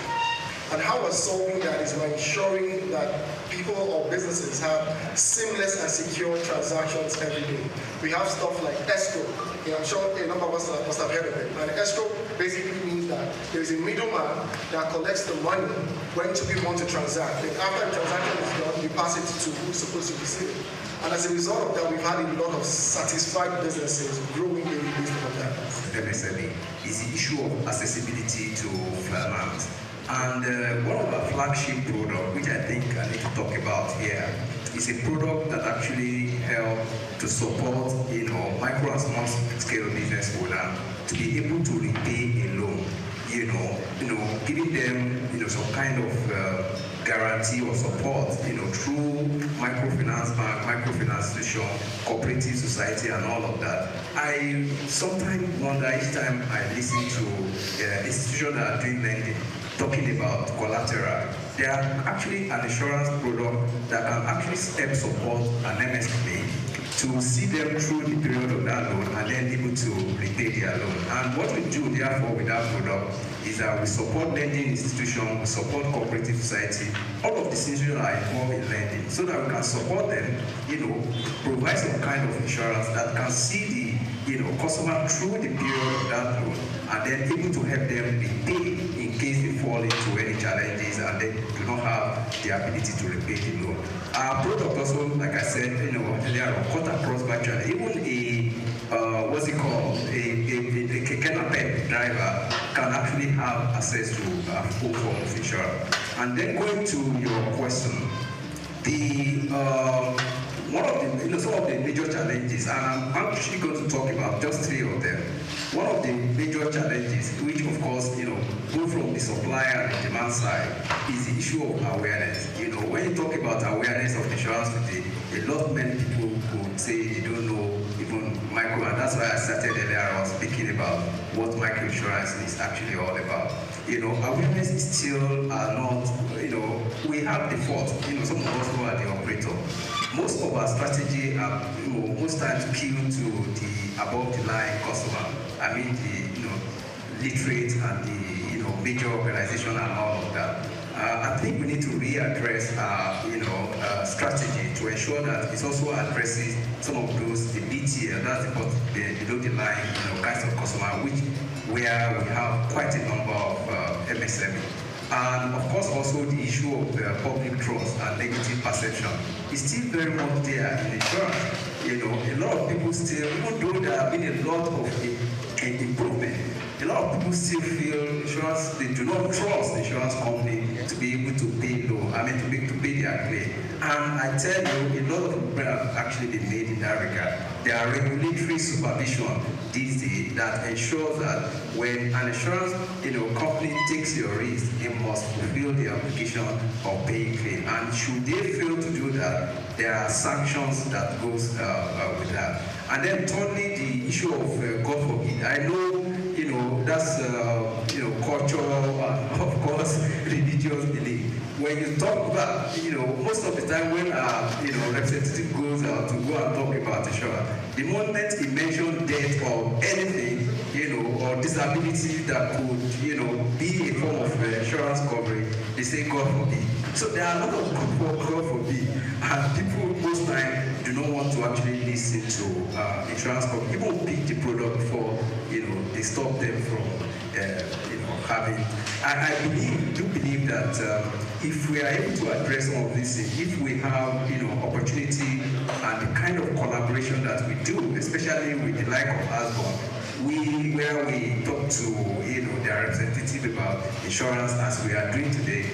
And how we're solving that is by ensuring that people or businesses have seamless and secure transactions every day. We have stuff like escrow. I'm sure a number of us must have heard of it. And escrow basically means that there's a middleman that collects the money when two people want to transact. And after the transaction is done, you pass it to who's supposed to receive it. And as a result of that, we've had a lot of satisfied businesses growing daily based on that.
MSME is the issue of accessibility to finance. And one of our flagship products, which I think I need to talk about here, is a product that actually helps to support, micro and small scale business owner to be able to repay a loan. Giving them, some kind of guarantee or support, through microfinance bank, microfinance institution, cooperative society, and all of that. I sometimes wonder each time I listen to institutions that are doing lending, talking about collateral. There are actually an insurance product that can actually help support an MSME to see them through the period of that loan and then able to repay their loan. And what we do therefore with that product is that we support lending institutions, we support cooperative society, all of these institutions are involved in lending, so that we can support them, provide some kind of insurance that can see the customer through the period of that loan and then able to help them repay in case they fall into any challenges and they do not have the ability to repay the loan. Our product also, like I said, earlier on, cut across virtually. Even a Keke driver can actually have access to a full form of insurance. And then going to your question, one of the some of the major challenges, and I'm actually going to talk about just 3 of them. One of the major challenges, which of course, both from the supply and the demand side, is the issue of awareness. When you talk about awareness of insurance today, many people would say they don't know even micro, and that's why I started earlier on speaking about what microinsurance is actually all about. Awareness is still not, we have the fault, some of us who are the operator. Most of our strategy are, most times killed to the above the line customer. I mean the literate and the major organization and all of that. I think we need to readdress our strategy to ensure that it also addresses some of those, the BTL, that's the below the line kinds of customer, where we have quite a number of MSME. And of course also the issue of public trust and negative perception is still very much there in insurance. A lot of people still, even though there have been a lot of improvement, a lot of people still feel insurance, they do not trust the insurance company to be able to pay to pay their claim. And I tell you, a lot of people have actually been made in that regard. There are regulatory supervision these days that ensures that when an insurance company takes your risk, it must fulfill the obligation of paying claim. And should they fail to do that, there are sanctions that goes with that. And then thirdly, the issue of God forbid. I know that's cultural and of course religious belief. When you talk about, most of the time when representative goes out to go and talk about insurance, the moment he mentions death or anything, or disability that could, be a form of insurance coverage, they say God forbid. So there are a lot of God forbid, and people most times do not want to actually listen to insurance companies. People pick the product before they stop them from having. I do believe that if we are able to address some of these things, if we have opportunity and the kind of collaboration that we do, especially with the like of ASBON, where we talk to their representative about insurance as we are doing today,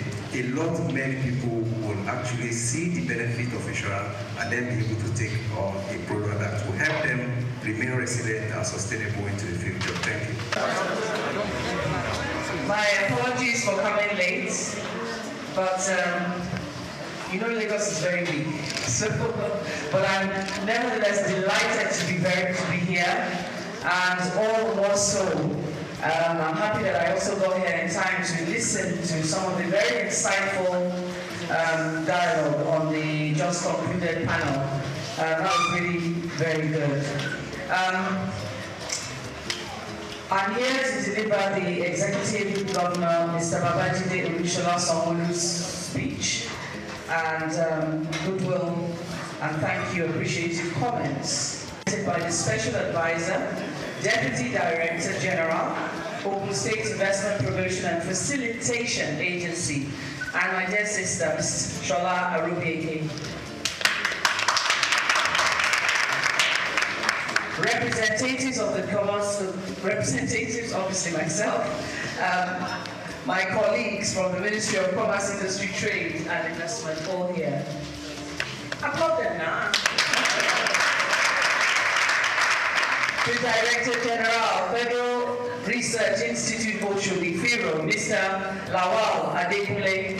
many people will actually see the benefit of insurance and then be able to take on a product that will help them remain resilient and sustainable into the future. Thank you.
My apologies for coming late. but you know Lagos is very big. So, but I'm nevertheless delighted to be here, and all the more so, I'm happy that I also got here in time to listen to some of the very insightful dialogue on the just concluded panel. That was really very good. I'm here to deliver the Executive Governor, Mr. Babajide Olusola Sanwo-Olu's speech, and goodwill and thank you, appreciative comments by the Special Advisor, Deputy Director General, Open State Investment Promotion and Facilitation Agency, and my dear sister, Ms. Shola Arubieke. Representatives of the Commerce, representatives, obviously myself, my colleagues from the Ministry of Commerce, Industry, Trade and Investment, all here. Applaud them now. The Director General, Federal Research Institute, Oshodi, FIRO, Mr. Lawal Adekunle.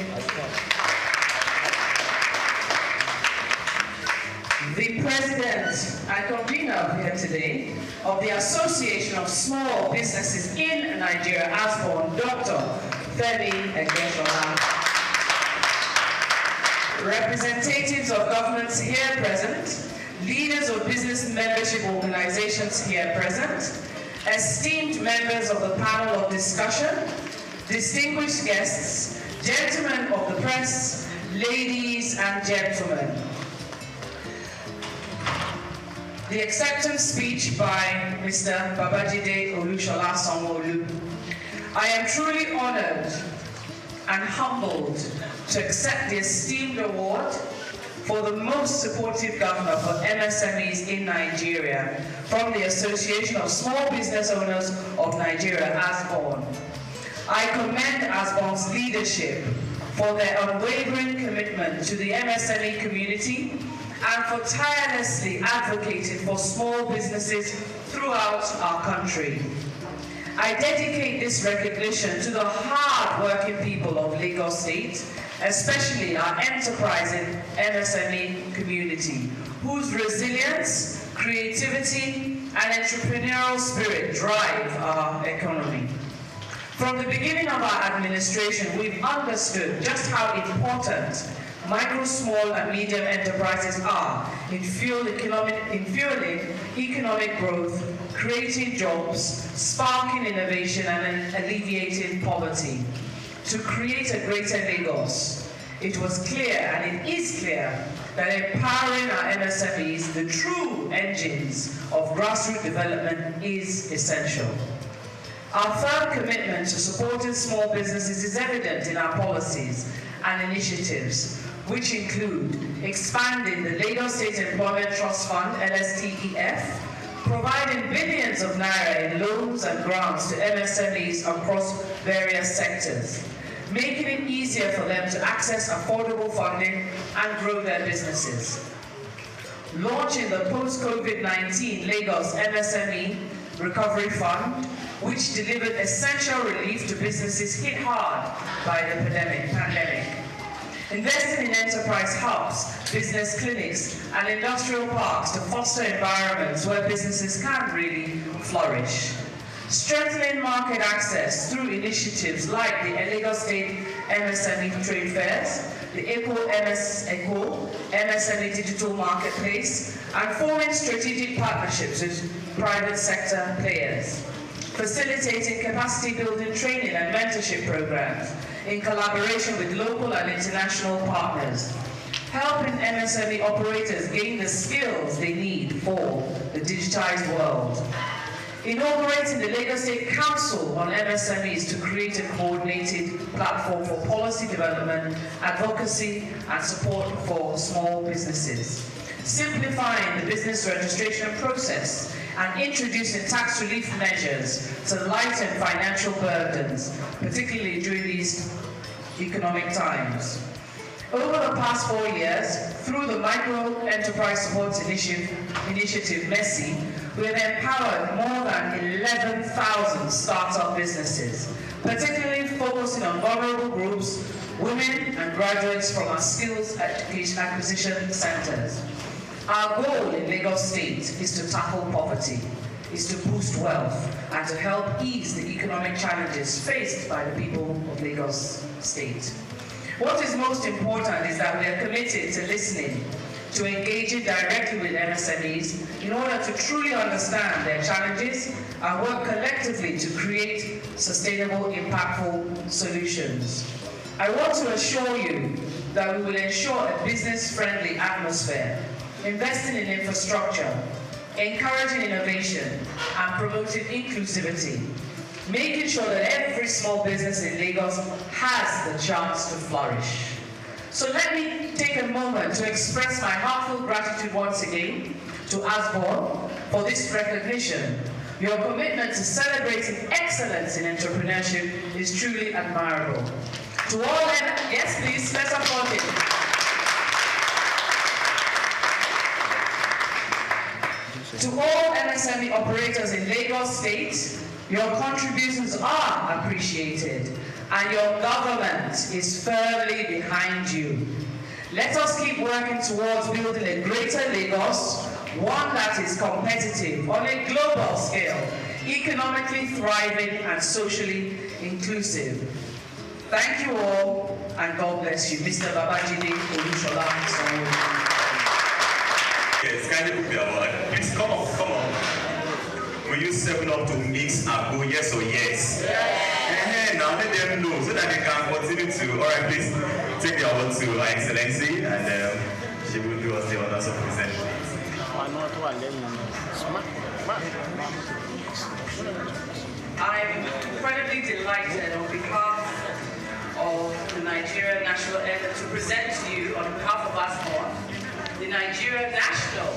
The President and convener here today of the Association of Small Businesses in Nigeria, ASBON, Dr. Femi Egeshola. Representatives of governments here present, leaders of business membership organizations here present, esteemed members of the panel of discussion, distinguished guests, gentlemen of the press, ladies and gentlemen. The acceptance speech by Mr. Babajide Olusola Sanwo-Olu. I am truly honored and humbled to accept the esteemed award for the most supportive governor for MSMEs in Nigeria from the Association of Small Business Owners of Nigeria, ASBON. I commend ASBON's leadership for their unwavering commitment to the MSME community and for tirelessly advocating for small businesses throughout our country. I dedicate this recognition to the hard-working people of Lagos State, especially our enterprising MSME community, whose resilience, creativity, and entrepreneurial spirit drive our economy. From the beginning of our administration, we've understood just how important micro, small, and medium enterprises are in fueling economic growth, creating jobs, sparking innovation, and alleviating poverty. To create a greater Lagos, it was clear, and it is clear, that empowering our MSMEs, the true engines of grassroots development, is essential. Our firm commitment to supporting small businesses is evident in our policies and initiatives, which include expanding the Lagos State Employment Trust Fund, LSTEF, providing billions of naira in loans and grants to MSMEs across various sectors, making it easier for them to access affordable funding and grow their businesses, launching the post-COVID-19 Lagos MSME Recovery Fund, which delivered essential relief to businesses hit hard by the pandemic. Investing in enterprise hubs, business clinics, and industrial parks to foster environments where businesses can really flourish. Strengthening market access through initiatives like the Lagos State MSME Trade Fairs, the ECO MSME Digital Marketplace, and forming strategic partnerships with private sector players. Facilitating capacity building training and mentorship programs in collaboration with local and international partners, helping MSME operators gain the skills they need for the digitized world. Inaugurating the Lagos State Council on MSMEs to create a coordinated platform for policy development, advocacy, and support for small businesses. Simplifying the business registration process and introducing tax relief measures to lighten financial burdens, particularly during these economic times. Over the past 4 years, through the Micro Enterprise Support Initiative, MESI, we have empowered more than 11,000 startup businesses, particularly focusing on vulnerable groups, women and graduates from our skills acquisition centers. Our goal in Lagos State is to tackle poverty, is to boost wealth, and to help ease the economic challenges faced by the people of Lagos State. What is most important is that we are committed to listening, to engaging directly with MSMEs in order to truly understand their challenges and work collectively to create sustainable, impactful solutions. I want to assure you that we will ensure a business-friendly atmosphere, investing in infrastructure, encouraging innovation, and promoting inclusivity, making sure that every small business in Lagos has the chance to flourish. So let me take a moment to express my heartfelt gratitude once again to Asborn for this recognition. Your commitment to celebrating excellence in entrepreneurship is truly admirable. To all, yes please, let's applaud him. To all MSME operators in Lagos State, your contributions are appreciated and your government is firmly behind you. Let us keep working towards building a greater Lagos, one that is competitive on a global scale, economically thriving and socially inclusive. Thank you all, and God bless you. Mr. Babajide Olushola.
Yes, kindly put me award. Please come on. Will you 7 up to mix and go yes or yes? Yes. Now let them know so that they can continue to. All right, please take the award to Her Excellency, and she will do us the honors of presenting.
I'm incredibly delighted on behalf of the Nigerian National Airline to present to you, on behalf of ASBON, the Nigerian National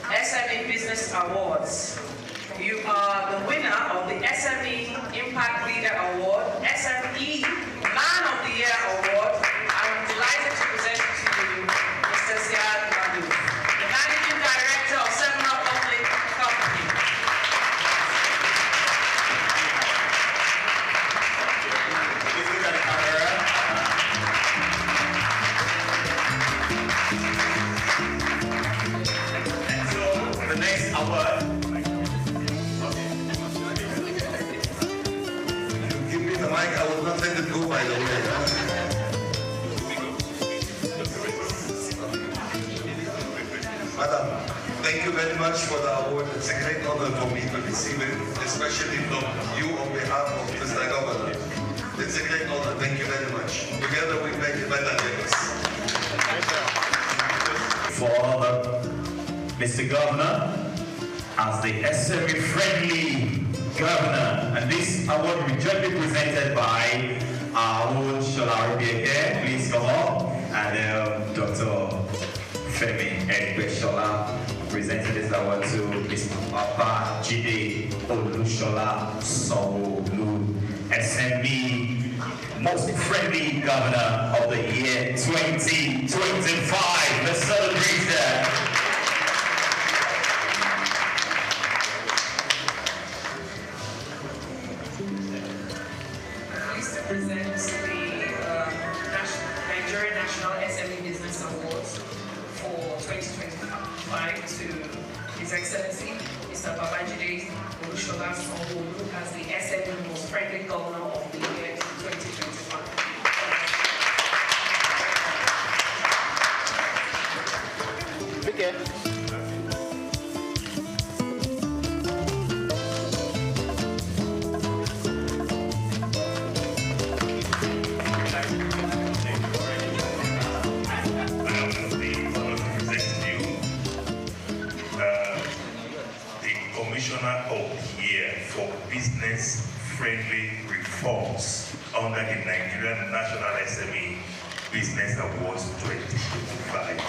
SME Business Awards. You are the winner of the SME Impact Leader Award, SME Man of the Year Award. I'm delighted to present to you Mr. Siad Madu, the Managing Director of Seminole Public Company.
Please look at the camera. And so the next award.
Mike, I would not let it go, by the way. Madam, thank you very much for the award. It's a great honor for me to receive it, especially from you on behalf of Mr. Governor. It's a great honor. Thank you very much. Together we make it better, Lagos.
For Mr. Governor, as the SME-friendly Governor, and this award will be jointly presented by our own Shola Obieke. Please come up, and Dr. Femi Egbeshola presenting this award to Mr. Babajide Olushola Sanwo-Olu, SME Most Friendly Governor of the year 2025. Let's celebrate that.
Presents the Nigerian National SME Business Awards for 2025 to His Excellency Mr. Babajide Olushola Sanwo-Olu as the SME Most Friendly Governor of the year 2025.
Okay.
Commissioner of the Year for Business-Friendly Reforms under the Nigerian National SME Business Awards 2025.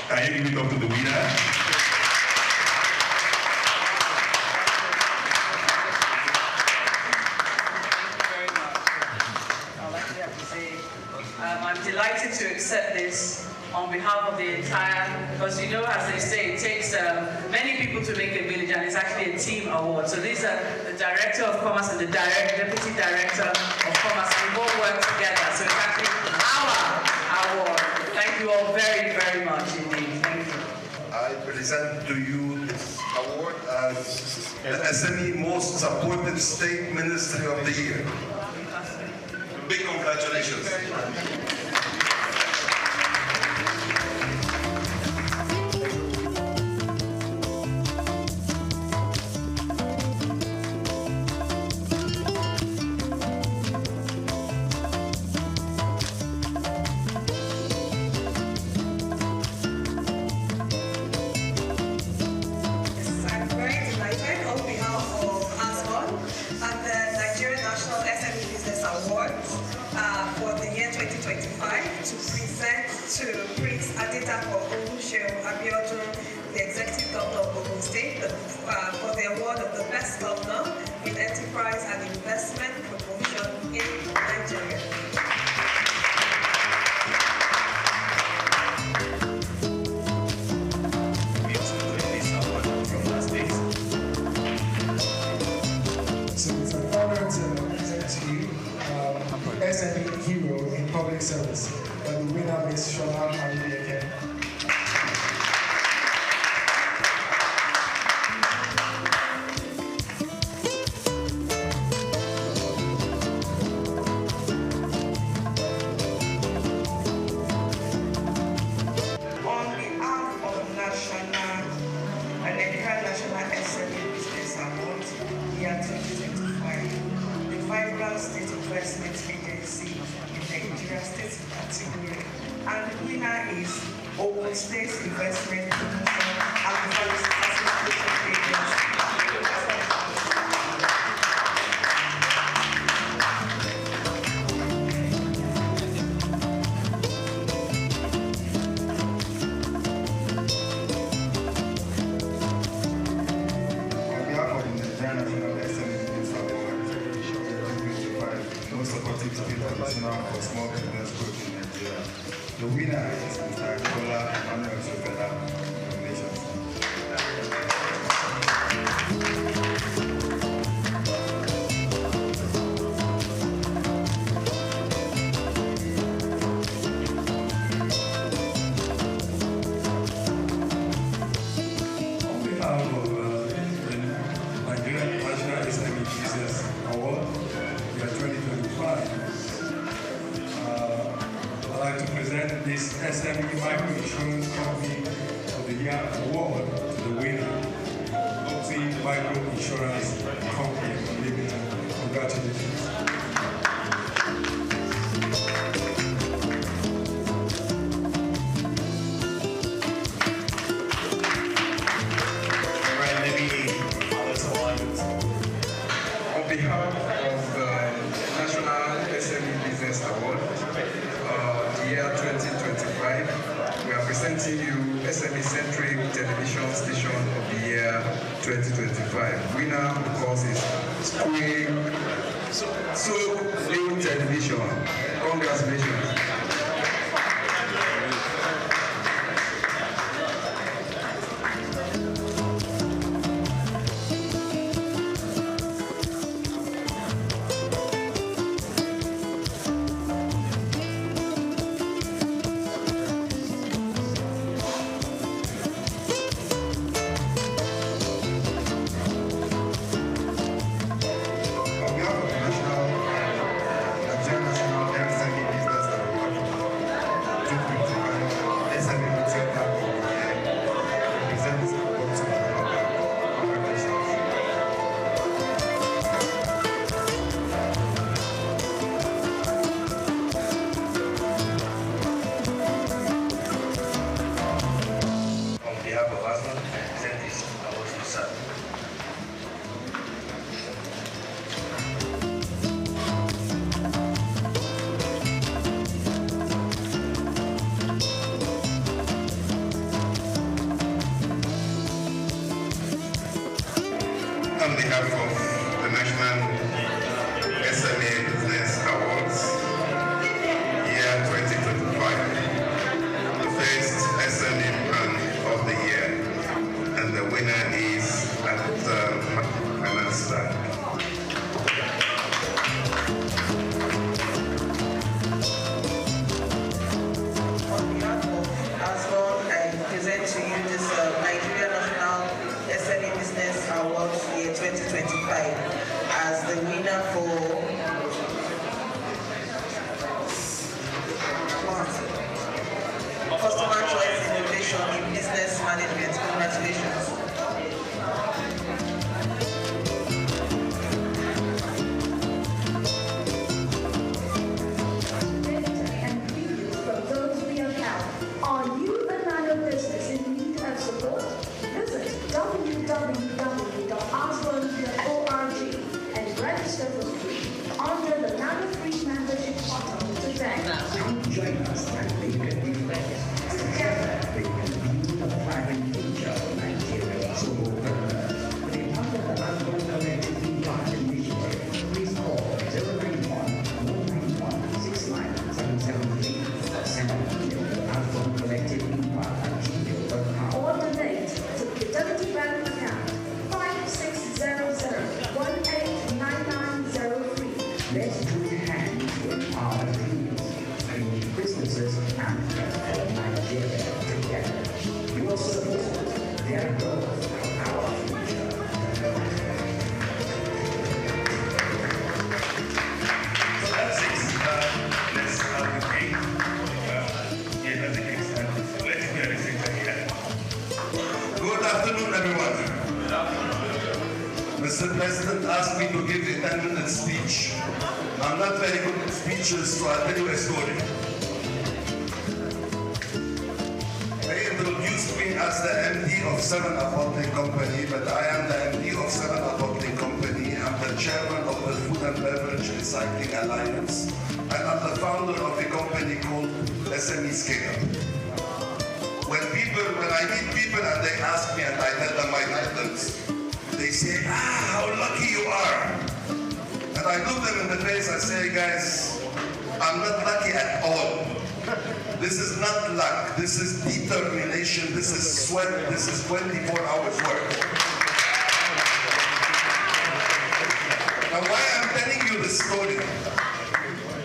Can you give it up to the winner?
I'm delighted to accept this on behalf of the entire, because you know, as they say, it takes many people to make a village, and it's actually a team award. So these are the Director of Commerce and the Deputy Director of Commerce.
present to you this award as the SME Most Supported State Ministry of the Year. Big congratulations.
For the award of the Best Governor in Enterprise and Investment Promotion in Nigeria.
So it's an honor to present to you SME Hero in Public Service, the winner is Shola Adeleke.
State Investment Agency in Nigeria State category, and the winner is Ogun State Investment Promotion and Facilitation Agency.
For small business growth in Nigeria. The winner is Mr. Kola Emmanuel Sofela. Congratulations.
On behalf of the Nigerian National SME Business Award, year 2025, I'd like to present this SME Microinsurance Company of the Year Award to the winner, Oxy Microinsurance Company Limited. Congratulations.
On behalf of the National SME Business Award, the year 2025, we are presenting you SME-centric television station of the year 2025. Winner, of course, is Souq New Television. Congratulations.
management. Congratulations.
Are you a man of business in need of support? Visit www.askone.org and register for free under the Nano Free membership portal today.
Join us and make a difference. Together, we can build a thriving future for Nigeria to go further. To be part of the Askone Collective Impact Initiative, please call 091-191-69773 or send an email to AskconeCollectiveImpact@gmail.com.
Or donate to Fidelity Bank account 5600189903.
Let's join hands to empower dreams, create businesses, and transform Nigeria together. Your support, their growth, our future.
So that's it. Let's have the cake. Yeah, that's the cake. Let's get this thing here. Good afternoon, everyone. Mr. President asked me to give a 10-minute speech. I'm not very good at speeches, so I'll tell you a story. They introduced me as the MD of 7-Up Bottling Company, but I am the MD of 7-Up Bottling Company. I'm the chairman of the Food and Beverage Recycling Alliance, and I'm the founder of a company called SME Scale. When I meet people and they ask me and I tell them my titles, they say, how lucky you are. And I look them in the face and say, guys, I'm not lucky at all. This is not luck. This is determination. This is sweat. This is 24 hours work. Now, why I'm telling you this story?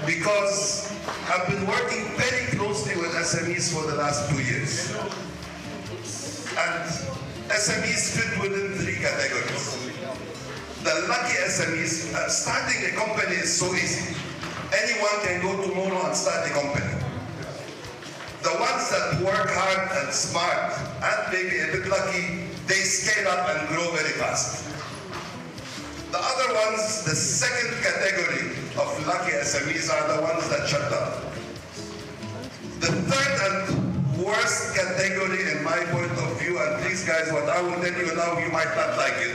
Because I've been working very closely with SMEs for the last 2 years. And SMEs fit within 3 categories. The lucky SMEs, starting a company is so easy. Anyone can go tomorrow and start a company. The ones that work hard and smart and maybe a bit lucky, they scale up and grow very fast. The other ones, the second category of lucky SMEs are the ones that shut down. The third and worst category in my point of view, and please guys, what I will tell you now, you might not like it,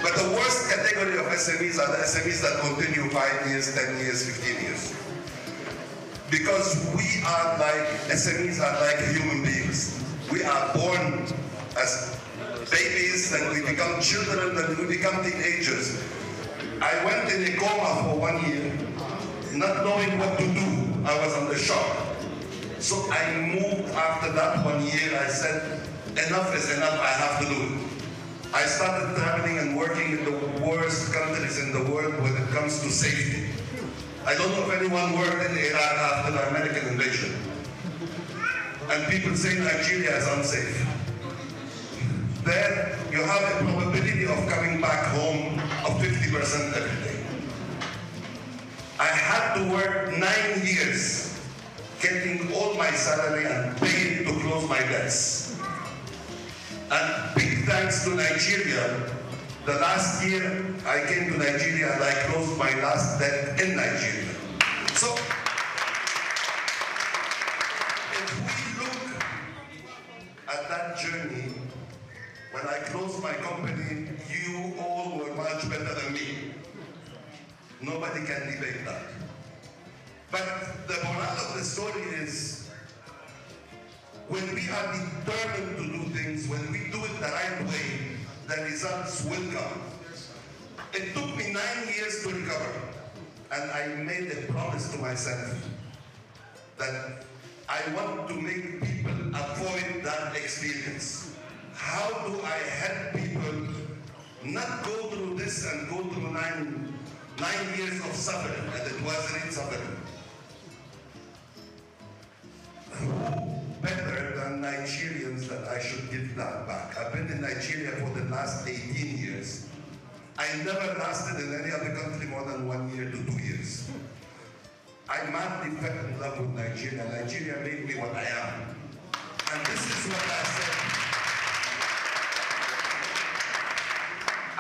but the worst category of SMEs are the SMEs that continue 5 years, 10 years, 15 years. Because SMEs are like human beings. We are born as babies, then we become children, then we become teenagers. I went in a coma for 1 year, not knowing what to do. I was under shock. So I moved after that 1 year. I said, enough is enough, I have to do it. I started traveling and working in the worst countries in the world when it comes to safety. I don't know if anyone worked in Iraq after the American invasion. And people say Nigeria is unsafe. There you have a probability of coming back home of 50% every day. I had to work 9 years getting all my salary and paying to close my debts. And big thanks to Nigeria, the last year I came to Nigeria and I closed my last debt in Nigeria. So, if we look at that journey, when I closed my company, you all were much better than me. Nobody can debate that. But the moral of the story is, when we are determined to do things, when we do it the right way, the results will come. It took me 9 years to recover, and I made a promise to myself that I want to make people avoid that experience. How do I help people not go through this and go through nine years of suffering, and it was real suffering? Better than Nigerians that I should give that back. I've been in Nigeria for the last 18 years. I never lasted in any other country more than 1 year to 2 years. I madly fell in love with Nigeria. Nigeria made me what I am. And this is what I said.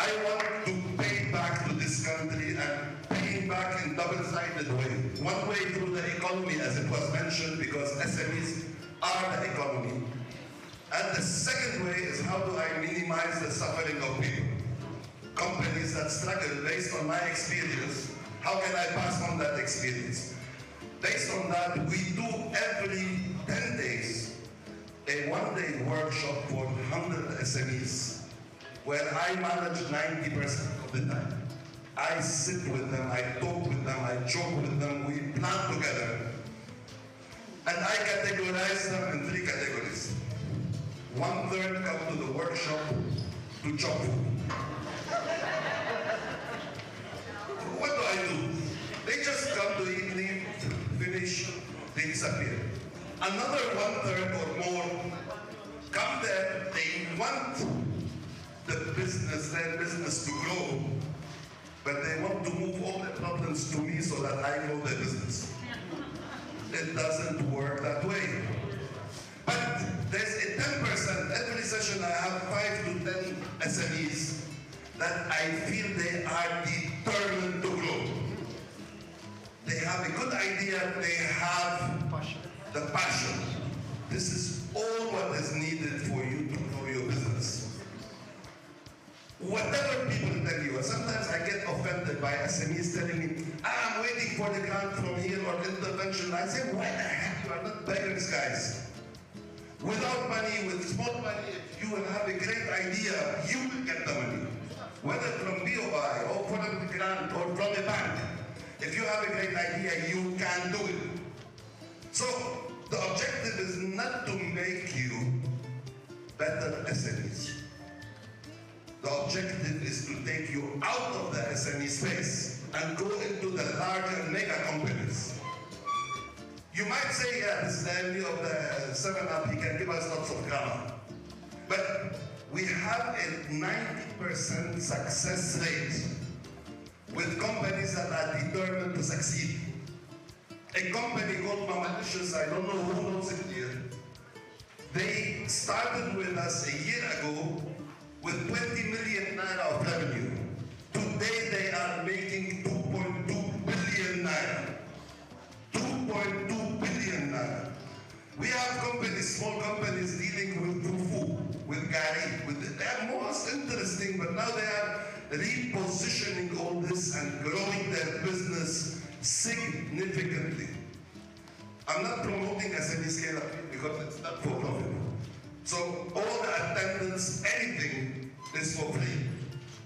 I want to pay back to this country and paying back in double-sided way. One way through the economy, as it was mentioned, because SMEs are the economy. And the second way is how do I minimize the suffering of people? Companies that struggle, based on my experience, how can I pass on that experience? Based on that, we do every 10 days a one-day workshop for 100 SMEs, where I manage 90% of the time. I sit with them, I talk with them, I joke with them, we plan together. And I categorize them in 3 categories. 1/3 come to the workshop to chop food. What do I do? They just come to eat, leave, finish, they disappear. Another 1/3 or more come there, they want their business to grow, but they want to move all the problems to me so that I know their business. It doesn't work that way. But there's a 10%, every session I have 5 to 10 SMEs that I feel they are determined to grow. They have a good idea, they have the passion. This is all what is needed for you to grow your business. Whatever people tell you, sometimes I get offended by SMEs telling me, I'm waiting for the grant from here or intervention. I say, why the heck, you are not beggars, guys. Without money, with small money, if you will have a great idea, you will get the money. Whether from BOI or from a grant or from a bank. If you have a great idea, you can do it. So the objective is not to make you better SMEs. The objective is to take you out of the SME space and go into the larger mega companies. You might say, yeah, this is the MD of the 7-Up, he can give us lots of grammar. But we have a 90% success rate with companies that are determined to succeed. A company called Mamalicious, I don't know who knows it here, they started with us a year ago with 20 million naira of revenue. Today they are making 2.2 billion naira. 2.2 billion naira. We have companies, small companies dealing with fufu, with gari, they are most interesting, but now they are repositioning all this and growing their business significantly. I'm not promoting SME scale-up because it's not for profit. So all the attendance, anything is for free.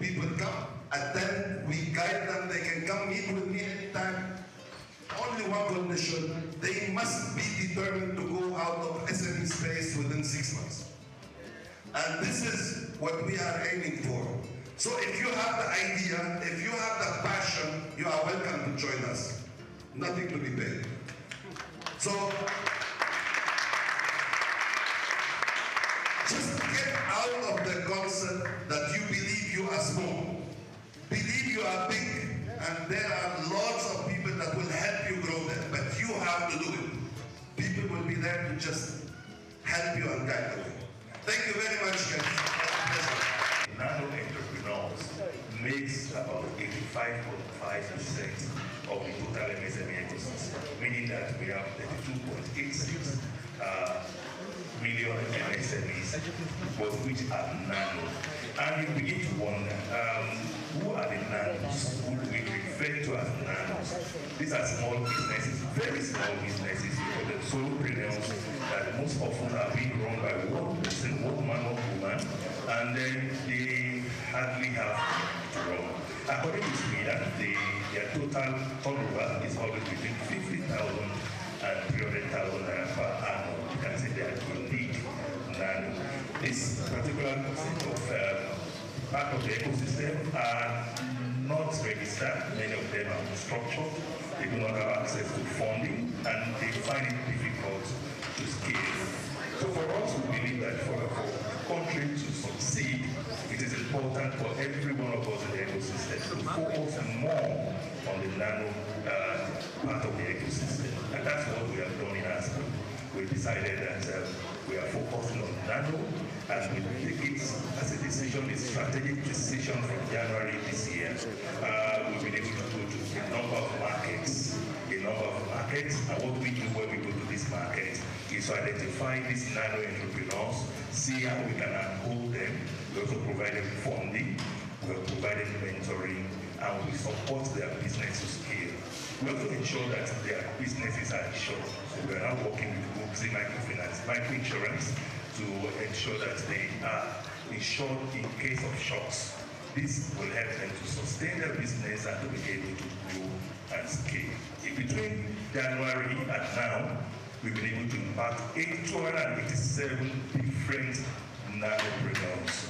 People come, attend, we guide them, they can come meet with me anytime. Only one condition, they must be determined to go out of SME space within 6 months. And this is what we are aiming for. So if you have the idea, if you have the passion, you are welcome to join us. Nothing to be paid. So, just get out of the concept that you believe you are small. Believe you are big, and there are lots of people that will help you grow there, but you have to do it. People will be there to just help you and guide you. Thank you very much, guys.
Nano entrepreneurs makes about 85.5% of the total MSME ecosystem, meaning that we have 32.86 million MSMEs, but which are nano. And you begin to wonder, who are the nanos? Who do we refer to as nanos? These are small businesses, very small businesses, for the solopreneurs that most often are being run by one person, one man or woman, and then they hardly have to run. According to Sweden, their total turnover is always between 50,000 and 300,000 naira per annum. You can say they are indeed nano. This particular set of part of the ecosystem are not registered. Many of them are structured. They do not have access to funding, and they find it difficult to scale. So for us, we believe that for the country to succeed, it is important for every one of us in the ecosystem to focus more on the nano part of the ecosystem. And that's what we have done in ASCO. We decided that we are focusing on nano,
and we take it as a decision, a strategic decision from January this year. We've been able to go to a number of markets, and what we do when we go to this market is to identify these nano entrepreneurs, see how we can uphold them. We also provide them funding, we are providing mentoring, and we support their business to scale. We also ensure that their businesses are insured. So we are now working with groups in microfinance, microinsurance, to ensure that they are insured in case of shocks. This will help them to sustain their business and to be able to grow and scale. In between January and now, we've been able to impact 287 different nanopreneurs.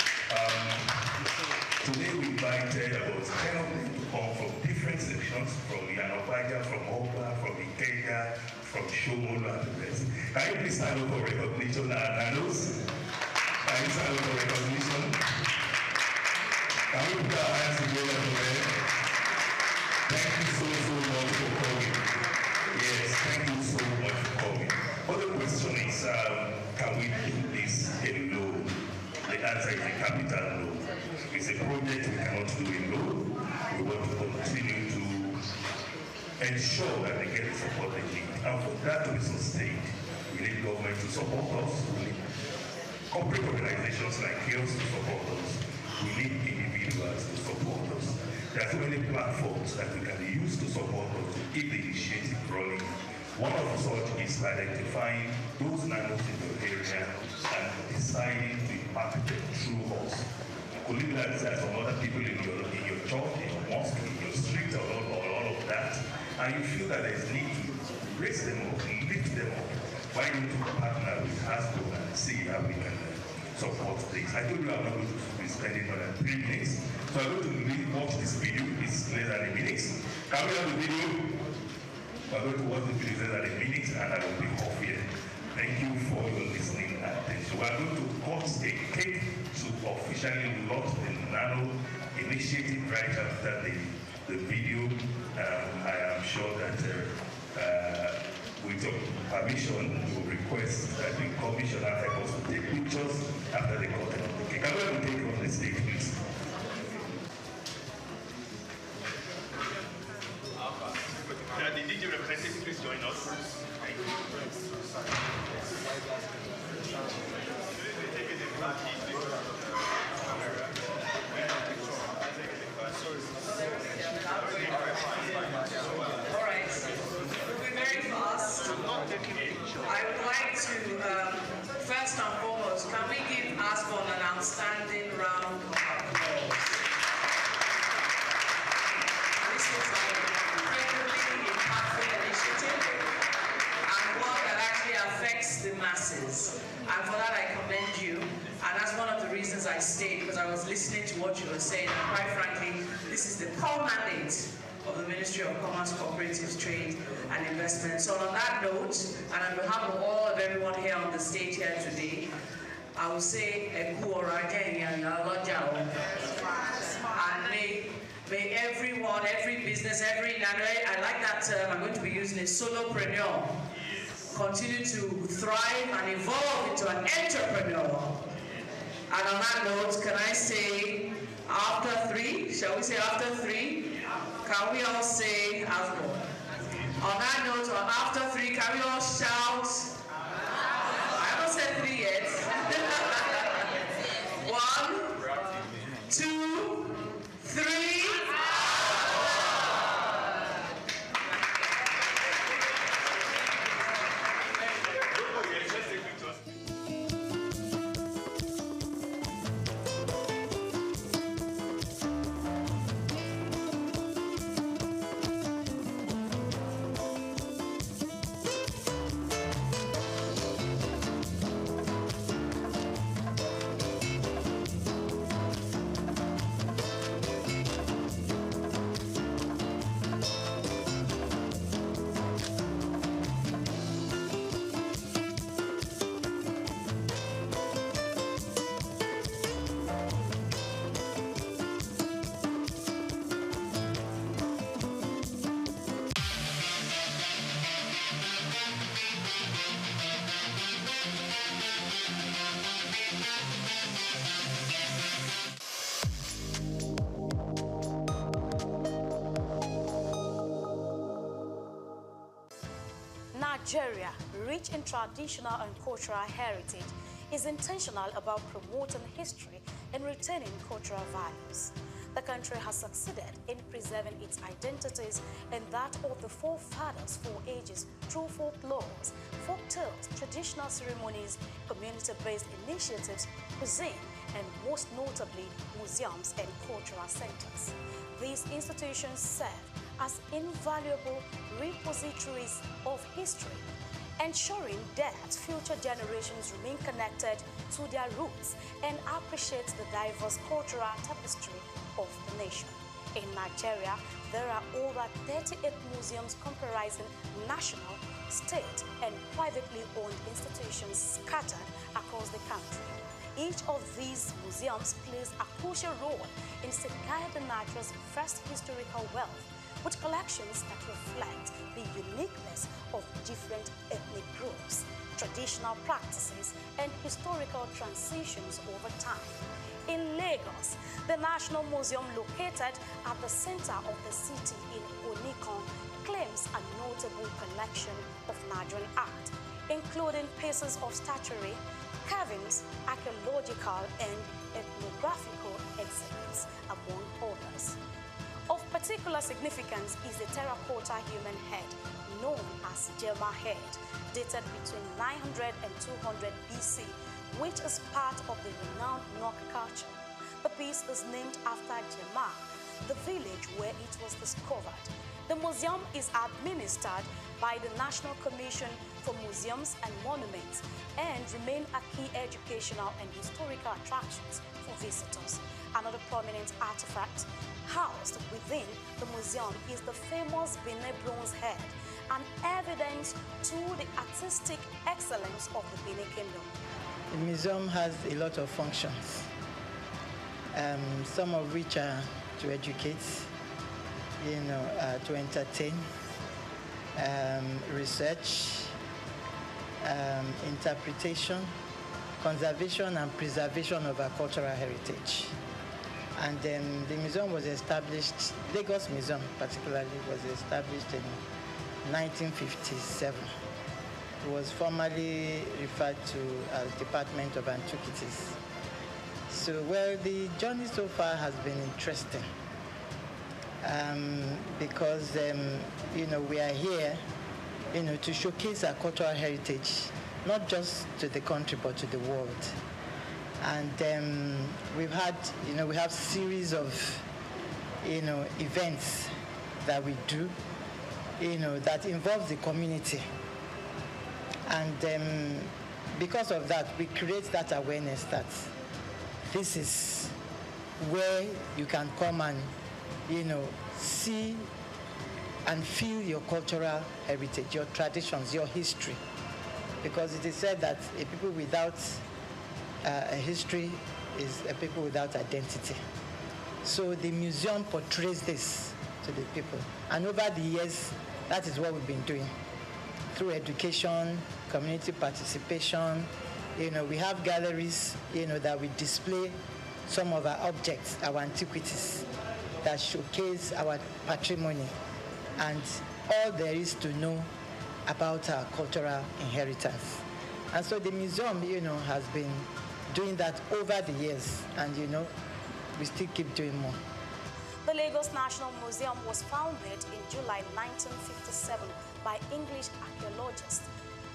Today we invited about 10 of them to come from different sections, from Yanopaja, from Opa, from Ikeja, from Shomolu and the rest. Can you please stand up for recognition, nanos? Can you stand up for recognition? Can we put our hands together for them? Thank you so much for coming. Yes, thank you so much for coming. But the question is, can we do this alone? The answer is a capital no. It's a project we cannot do alone. We want to continue to ensure that they get the support they need. And for that to be sustained, we need government to support us. We need corporate organizations like yours to support us. We need individuals to support us. There are so many platforms that we can use to support us to keep the initiative running. One of such is identifying those nanos in your area and deciding to impact them through us. Could you like that some other people in your church, in your mosque, in your street, or all of that, and you feel that there's need to raise them up, lift them up? Why don't you partner with Hasbro and see how we can support this? I told you I'm not going to be spending more than 3 minutes, so I'm going to watch this video. It's less than a minute. Can we have the video? I'm going to watch the video less than a minute, and I will be off here. Thank you for your listening and attention. We are going to cut a cake to officially launch the Nano initiative right after the video. I am sure that with your permission, we will request that the commissioner help us to take pictures after the cutting of the cake. Can we have the cake on the stage, please?
The DJ representative, please join us. Thank you.
All right, we'll be very fast. I would like to, first and foremost, can we give Asbon an outstanding round of applause? This was an incredibly impactful initiative and one that actually affects the masses. And for that, I commend you. And that's one of the reasons I stayed, because I was listening to what you were saying. And quite frankly, this is the core mandate of the Ministry of Commerce, Cooperatives, Trade and Investment. So on that note, and on behalf of all of everyone here on the stage here today, I will say, and may everyone, every business, every nano, I like that term, I'm going to be using a solopreneur, continue to thrive and evolve into an entrepreneur. And on that note, can I say, after 3, shall we say after 3? Can we all say Asbon? On that note, after 3, can we all shout? I haven't said 3 yet. 1, 2, 3.
Nigeria, rich in traditional and cultural heritage, is intentional about promoting history and retaining cultural values. The country has succeeded in preserving its identities and that of the forefathers for ages through folklores, folk tales, traditional ceremonies, community-based initiatives, cuisine, and most notably, museums and cultural centers. These institutions serve as invaluable repositories of history, ensuring that future generations remain connected to their roots and appreciate the diverse cultural tapestry of the nation. In Nigeria, there are over 38 museums comprising national, state, and privately owned institutions scattered across the country. Each of these museums plays a crucial role in safeguarding Nigeria's vast historical wealth, with collections that reflect the uniqueness of different ethnic groups, traditional practices, and historical transitions over time. In Lagos, the National Museum, located at the center of the city in Onikan, claims a notable collection of Nigerian art, including pieces of statuary, carvings, archaeological and ethnographical exhibits, among others. Of particular significance is the terracotta human head, known as Jema head, dated between 900 and 200 BC, which is part of the renowned Nok culture. The piece is named after Jema, the village where it was discovered. The museum is administered by the National Commission for Museums and Monuments and remain a key educational and historical attractions for visitors. Another prominent artifact housed within the museum is the famous Benin bronze head, an evidence to the artistic excellence of the Benin Kingdom.
The museum has a lot of functions, some of which are to educate, to entertain, research, interpretation, conservation and preservation of our cultural heritage. And the museum was established, Lagos Museum particularly, was established in 1957. It was formerly referred to as Department of Antiquities. So, well, the journey so far has been interesting because, we are here, to showcase our cultural heritage, not just to the country, but to the world. And we've had, we have series of, events that we do, that involve the community. And because of that, we create that awareness that this is where you can come and, see and feel your cultural heritage, your traditions, your history. Because it is said that a people without a history is a people without identity. So the museum portrays this to the people. And over the years, that is what we've been doing. Through education, community participation, we have galleries, that we display some of our objects, our antiquities, that showcase our patrimony and all there is to know about our cultural inheritance. And so the museum, has been doing that over the years, and, we still keep doing more.
The Lagos National Museum was founded in July 1957 by English archaeologist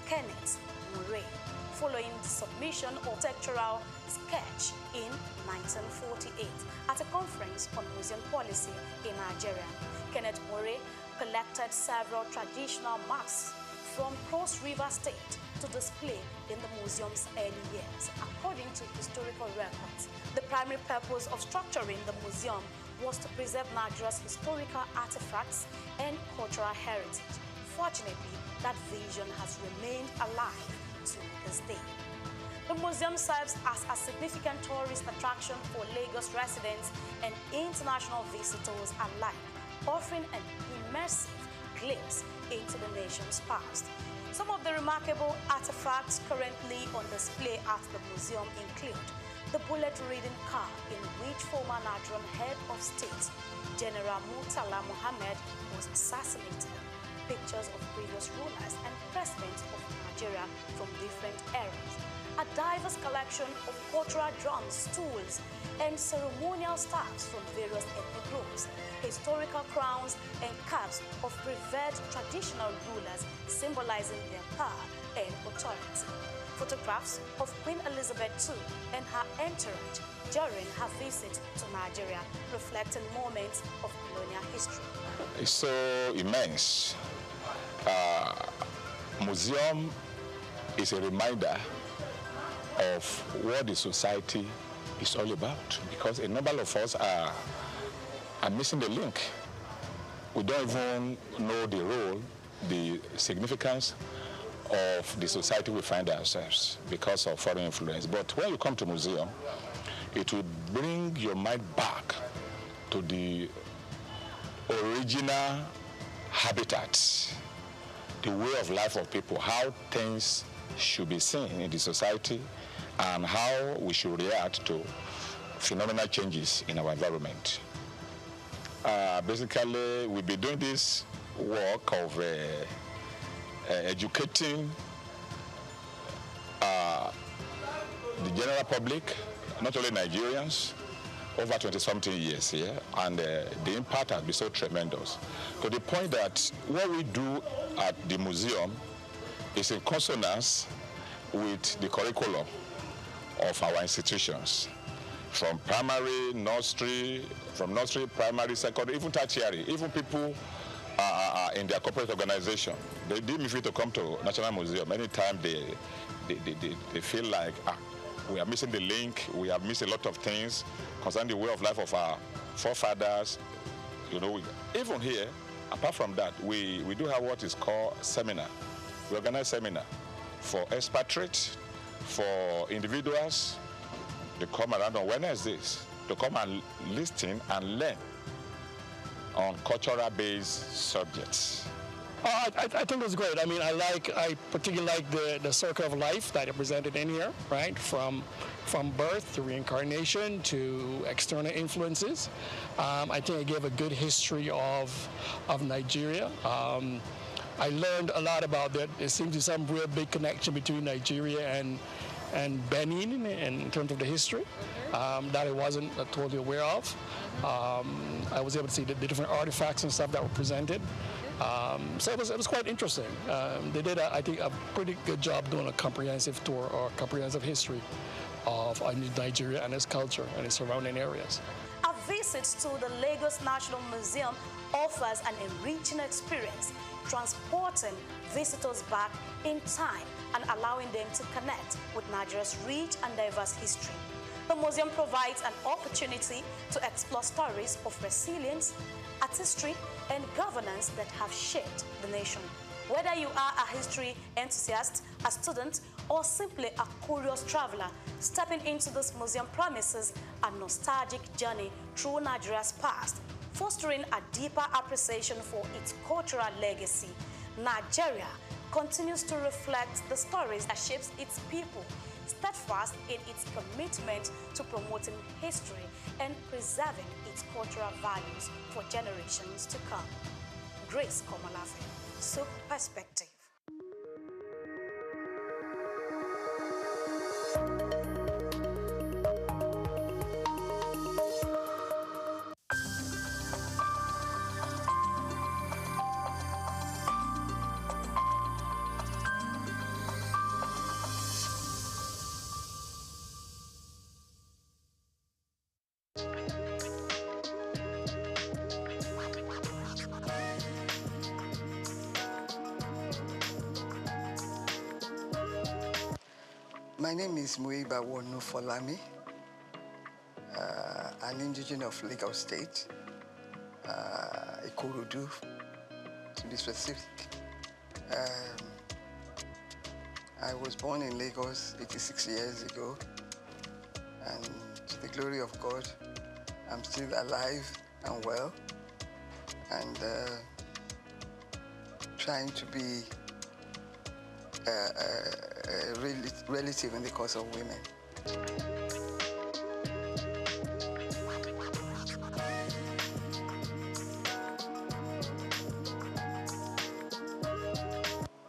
Kenneth Murray, following the submission of textural sketch in 1948 at a conference on museum policy in Nigeria. Kenneth Murray collected several traditional masks from Cross River State to display in the museum's early years, according to historical records. The primary purpose of structuring the museum was to preserve Nigeria's historical artifacts and cultural heritage. Fortunately, that vision has remained alive to this day. The museum serves as a significant tourist attraction for Lagos residents and international visitors alike, offering an immersive glimpse into the nation's past. Some of the remarkable artifacts currently on display at the museum include the bullet-ridden car in which former Nigerian head of state, General Murtala Muhammad, was assassinated, pictures of previous rulers and presidents of Nigeria from different eras. A diverse collection of cultural drums, stools, and ceremonial staffs from various ethnic groups, historical crowns, and caps of revered traditional rulers symbolizing their power and authority. Photographs of Queen Elizabeth II and her entourage during her visit to Nigeria, reflecting moments of colonial history.
It's so immense. Museum is a reminder of what the society is all about, because a number of us are missing the link. We don't even know the role, the significance of the society we find ourselves because of foreign influence. But when you come to museum, it will bring your mind back to the original habitat, the way of life of people, how things should be seen in the society, and how we should react to phenomenal changes in our environment. Basically, we'll be doing this work of educating the general public, not only Nigerians, over 20-something years here, and the impact has been so tremendous. To the point that what we do at the museum is in consonance with the curriculum of our institutions, from primary, nursery, primary, secondary, even tertiary, even people in their corporate organization. They deem me free to come to National Museum anytime they feel like we are missing the link, we have missed a lot of things concerning the way of life of our forefathers. You know, even here, apart from that, we do have what is called seminar. We organize seminar for expatriates, for individuals. They come around on Wednesdays to come and listen and learn on cultural-based subjects.
I think it's great. I mean, I particularly like the circle of life that are presented in here, right? From birth to reincarnation to external influences. I think it gave a good history of Nigeria. I learned a lot about that. There seems to be some real big connection between Nigeria and Benin in terms of the history that I wasn't totally aware of. I was able to see the different artifacts and stuff that were presented. So it was quite interesting. They did, I think, a pretty good job doing a comprehensive tour or comprehensive history of Nigeria and its culture and its surrounding areas.
A visit to the Lagos National Museum offers an enriching experience, transporting visitors back in time and allowing them to connect with Nigeria's rich and diverse history. The museum provides an opportunity to explore stories of resilience, artistry, and governance that have shaped the nation. Whether you are a history enthusiast, a student, or simply a curious traveler, stepping into this museum promises a nostalgic journey through Nigeria's past, fostering a deeper appreciation for its cultural legacy. Nigeria continues to reflect the stories that shapes its people, steadfast in its commitment to promoting history and preserving its cultural values for generations to come. Grace Komolafe, Souq Perspective.
My name is Muiba Wonu Folami, an indigenous of Lagos State, Ikorodu, to be specific. I was born in Lagos 86 years ago, and to the glory of God, I'm still alive and well, and trying to be relative in the cause of women.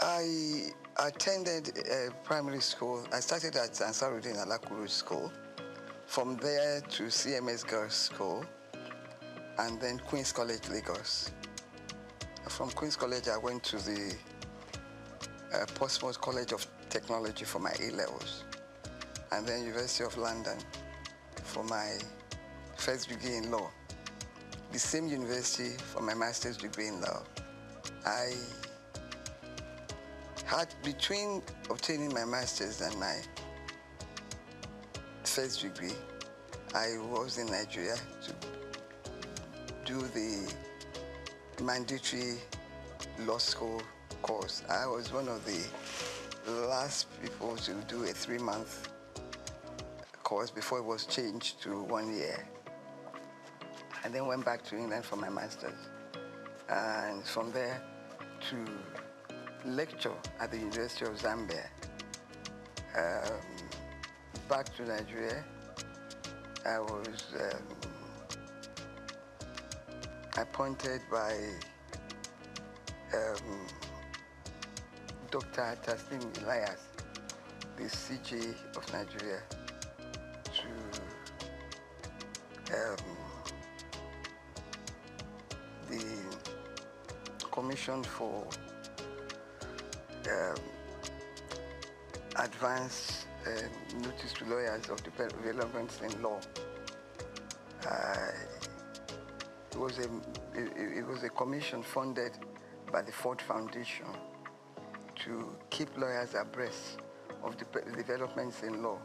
I attended primary school. I started at Ansarudin Alakuru School. From there to CMS Girls School, and then Queen's College, Lagos. From Queen's College, I went to the Portsmouth College of Technology for my A-levels, and then University of London for my first degree in law. The same university for my master's degree in law. I had, between obtaining my master's and my first degree, I was in Nigeria to do the mandatory law school course. I was one of the last people to do a 3-month course before it was changed to 1 year. And then went back to England for my master's. And from there to lecture at the University of Zambia. Back to Nigeria, I was appointed by Dr. Taslim Elias, the CJ of Nigeria, to the Commission for Advanced Notice to Lawyers of Developments in Law. It was a commission funded by the Ford Foundation to keep lawyers abreast of the developments in law.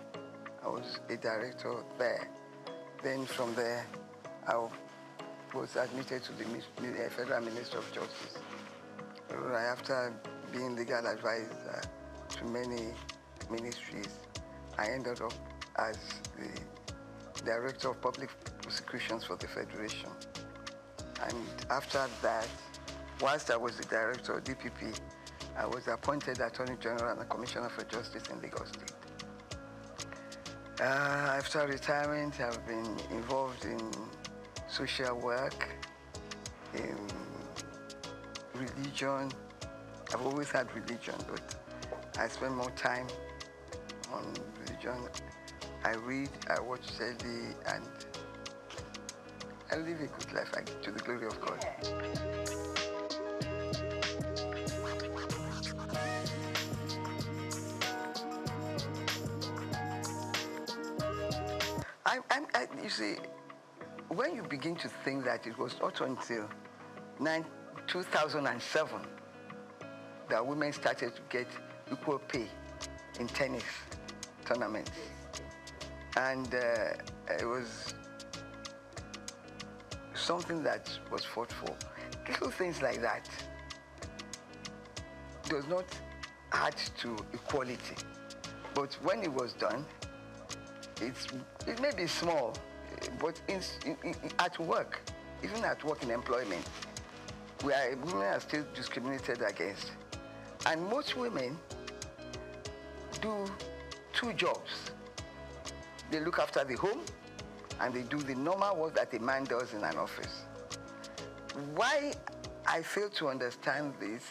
I was a director there. Then from there, I was admitted to the Federal Ministry of Justice. After being legal advisor to many ministries, I ended up as the Director of Public Prosecutions for the Federation. And after that, whilst I was the Director of DPP, I was appointed Attorney General and Commissioner for Justice in Lagos State. After retirement, I've been involved in social work, in religion. I've always had religion, but I spend more time on religion. I read, I watch telly, and I live a good life, to the glory of God. You see, when you begin to think that it was not until 2007 that women started to get equal pay in tennis tournaments. And it was something that was fought for. Little things like that does not add to equality. But when it was done, it may be small, but at work, even at work in employment, women are still discriminated against. And most women do 2 jobs. They look after the home, and they do the normal work that a man does in an office. Why I fail to understand this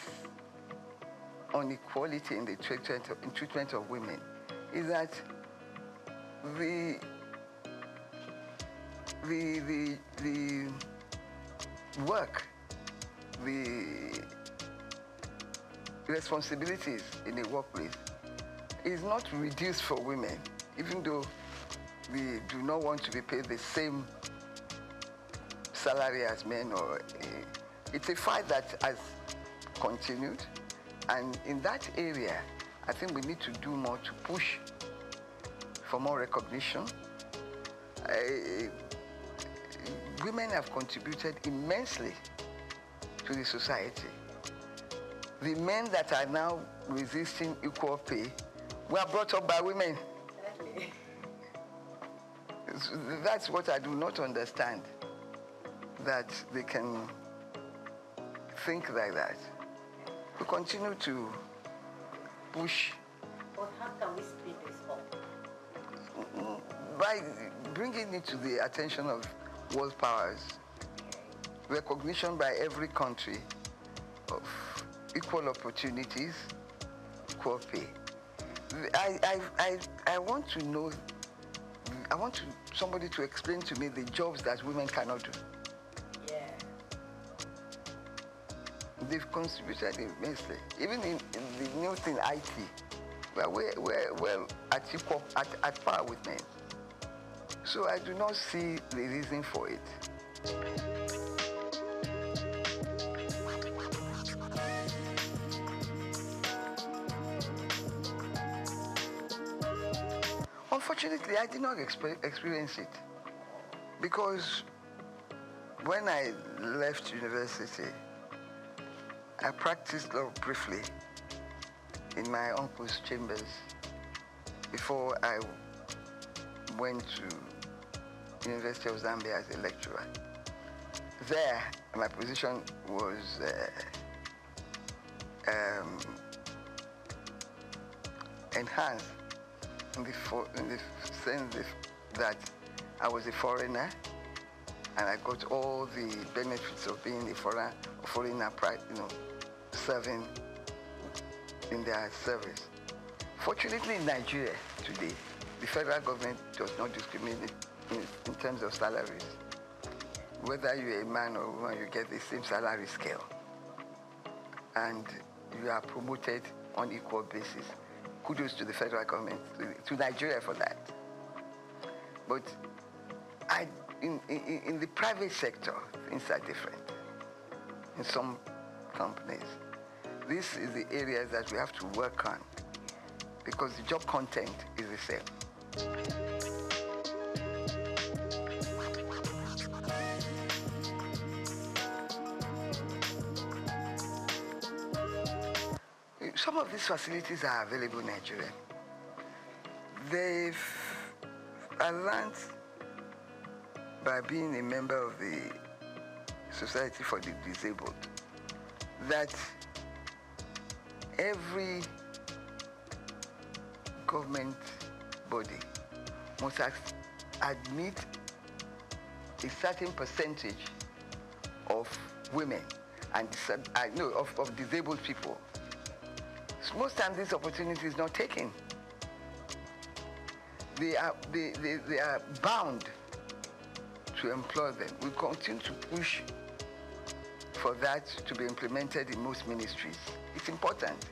inequality in the treatment of women is that the work, the responsibilities in the workplace is not reduced for women, even though we do not want to be paid the same salary as men. It's a fight that has continued, and in that area, I think we need to do more to push for more recognition. Women have contributed immensely to the society. The men that are now resisting equal pay were brought up by women. That's what I do not understand, that they can think like that. We continue to push.
But how can we speed this up?
By bringing it to the attention of world powers, recognition by every country of equal opportunities equal pay. I want to know, I want somebody to explain to me the jobs that women cannot do.
Yeah.
They've contributed immensely. Even in the new thing, IT, we're well at par with men. So I do not see the reason for it. Unfortunately, I did not experience it because when I left university, I practiced law briefly in my uncle's chambers before I went to University of Zambia as a lecturer. There, my position was enhanced in the sense that I was a foreigner and I got all the benefits of being a foreigner, serving in their service. Fortunately, in Nigeria today, the federal government does not discriminate in terms of salaries. Whether you're a man or a woman, you get the same salary scale. And you are promoted on equal basis. Kudos to the federal government, to Nigeria for that. But in the private sector, things are different. In some companies, this is the areas that we have to work on because the job content is the same. Some of these facilities are available in Nigeria. I learned by being a member of the Society for the Disabled that every government body must admit a certain percentage of women and of disabled people. Most times this opportunity is not taken. They are bound to employ them. We continue to push for that to be implemented in most ministries. It's important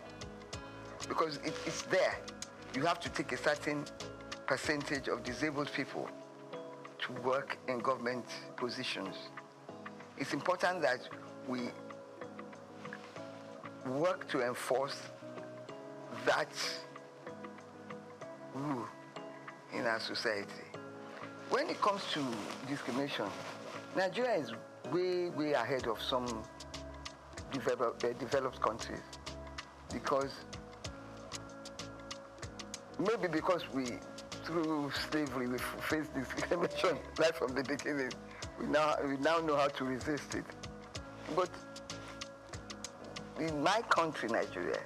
because it's there. You have to take a certain percentage of disabled people to work in government positions. It's important that we work to enforce that rule in our society. When it comes to discrimination, Nigeria is way, way ahead of some developed countries because maybe because through slavery, we faced discrimination right from the beginning. We now know how to resist it. But in my country, Nigeria,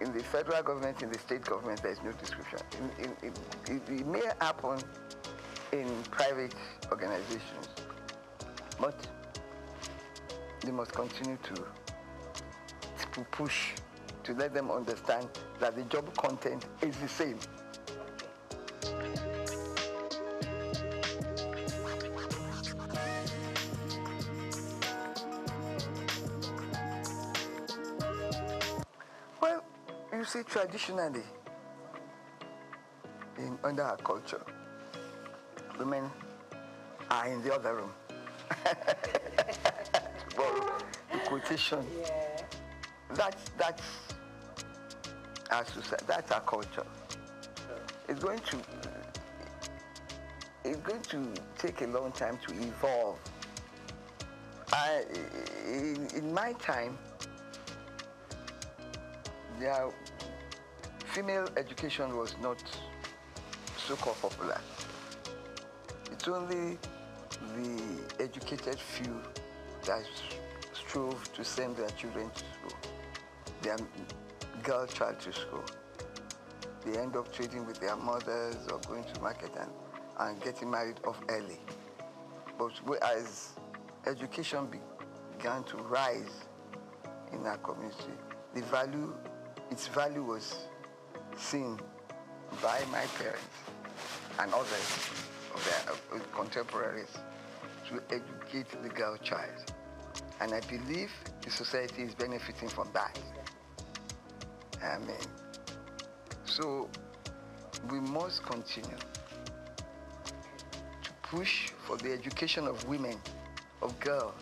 in the federal government, in the state government, there is no discrimination. It may happen in private organizations, but they must continue to push to let them understand that the job content is the same. Well, you see, traditionally, under our culture, women are in the other room. Well, the quotation.
Yeah.
That's our society. That's our culture. It's going to take a long time to evolve. In my time, female education was not so-called popular. It's only the educated few that strove to send their children to school, their girl child to school. They end up trading with their mothers or going to market and getting married off early. But as education began to rise in our community, the value its value was seen by my parents and others of their contemporaries to educate the girl child. And I believe the society is benefiting from that. I mean, so we must continue to push for the education of women, of girls.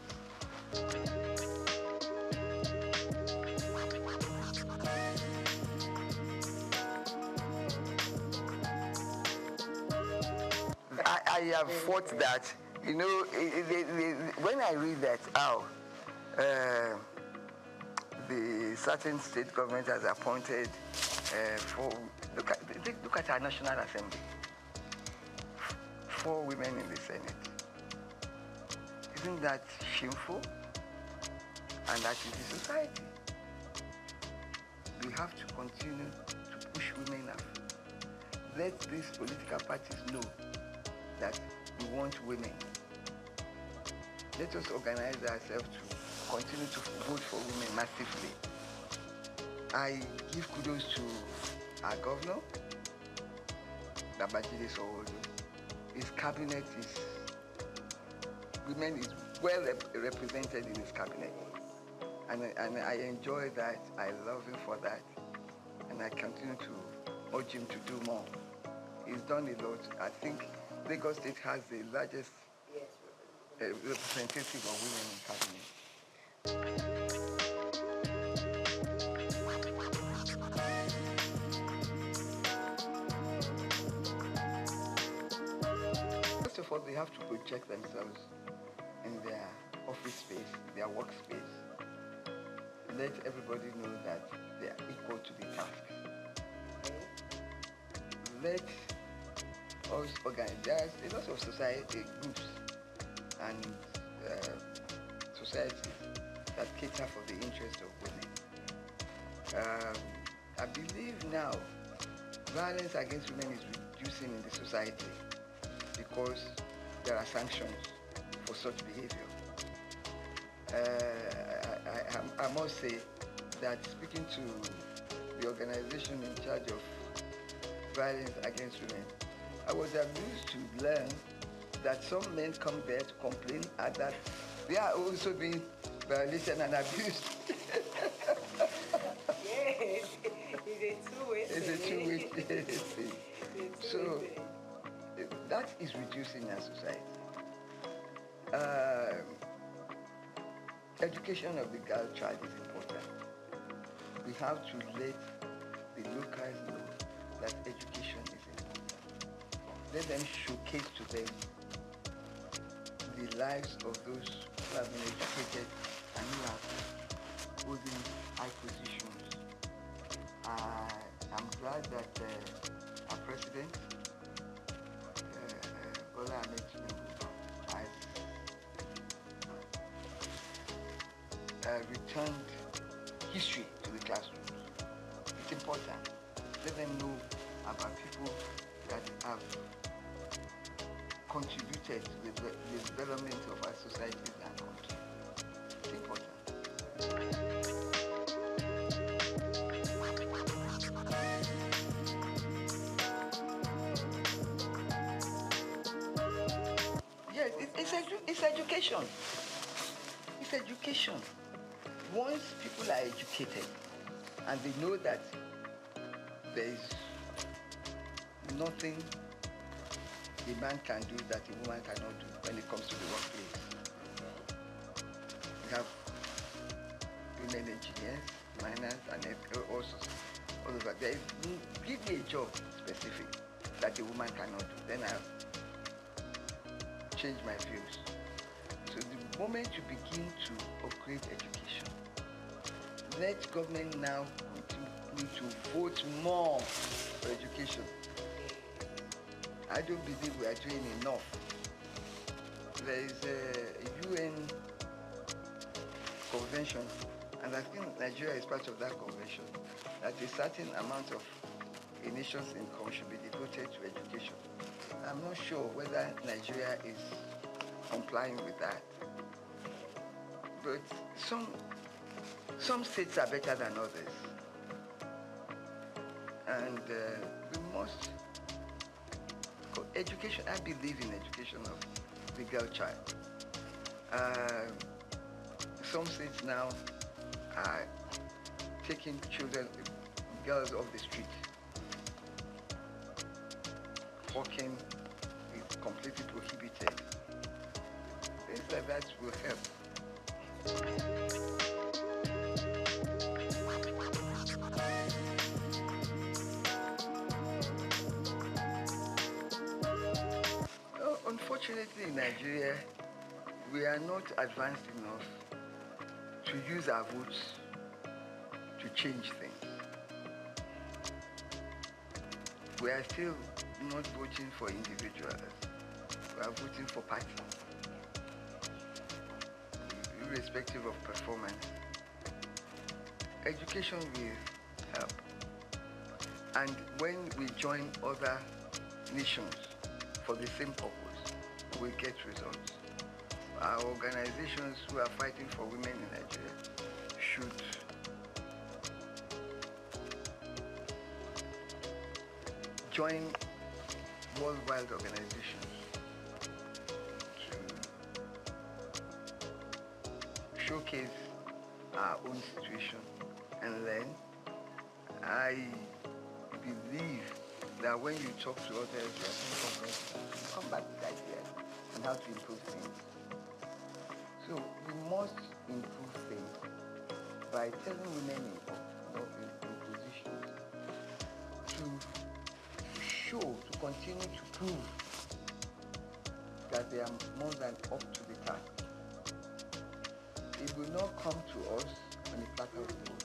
I have thought that, you know, when I read that, the certain state government has appointed look at our National Assembly, 4 women in the Senate. Isn't that shameful? And that is the society. We have to continue to push women up. Let these political parties know that we want women. Let us organize ourselves to continue to vote for women massively. I give kudos to our governor, Babajide Sanwo-Olu. His cabinet is, women is well represented in his cabinet. And I enjoy that, I love him for that. And I continue to urge him to do more. He's done a lot. I think Lagos State has the largest representative of women in cabinet. First of all, they have to project themselves in their office space, their workspace. Let everybody know that they are equal to the task. Let us organize. There's a lot of society groups and societies that cater for the interest of women. I believe now violence against women is reducing in the society because there are sanctions for such behavior. I must say that speaking to the organization in charge of violence against women, I was amused to learn that some men come there to complain and that they are also being violated and abused.
Yes, it's a two-way thing.
It's a two-way thing. So that is reducing our society. Education of the girl child is important. We have to let the locals know that education is important. Let them showcase to them the lives of those who have been educated and who are holding high positions. I'm glad that our president, Bola Ahmed Tinubu, has returned history to the classrooms. It's important. Let them know about people that have contributed to the development of our societies and country. It's important. Yes, it's education. It's education. Once people are educated and they know that there is nothing a man can do that a woman cannot do when it comes to the workplace. We have women engineers, miners, and also all of that. Give me a job specific that a woman cannot do, then I'll change my views. So the moment you begin to upgrade education, let government now continue to vote more for education. I don't believe we are doing enough. There is a UN convention, and I think Nigeria is part of that convention, that a certain amount of a nation's income should be devoted to education. I'm not sure whether Nigeria is complying with that. But some states are better than others. And we must, education, I believe in education of the girl child. Some states now are taking children, girls off the street. Walking is completely prohibited. Things like that will help. Unfortunately, in Nigeria, we are not advanced enough to use our votes to change things. We are still not voting for individuals. We are voting for parties, irrespective of performance. Education will help. And when we join other nations for the same purpose, we get results. Our organizations who are fighting for women in Nigeria should join worldwide organizations to showcase our own situation and learn. I believe that when you talk to others, you come back with ideas on how to improve things. So we must improve things by telling women in positions to show, to continue to prove that they are more than up to the task. It will not come to us on a platter of gold.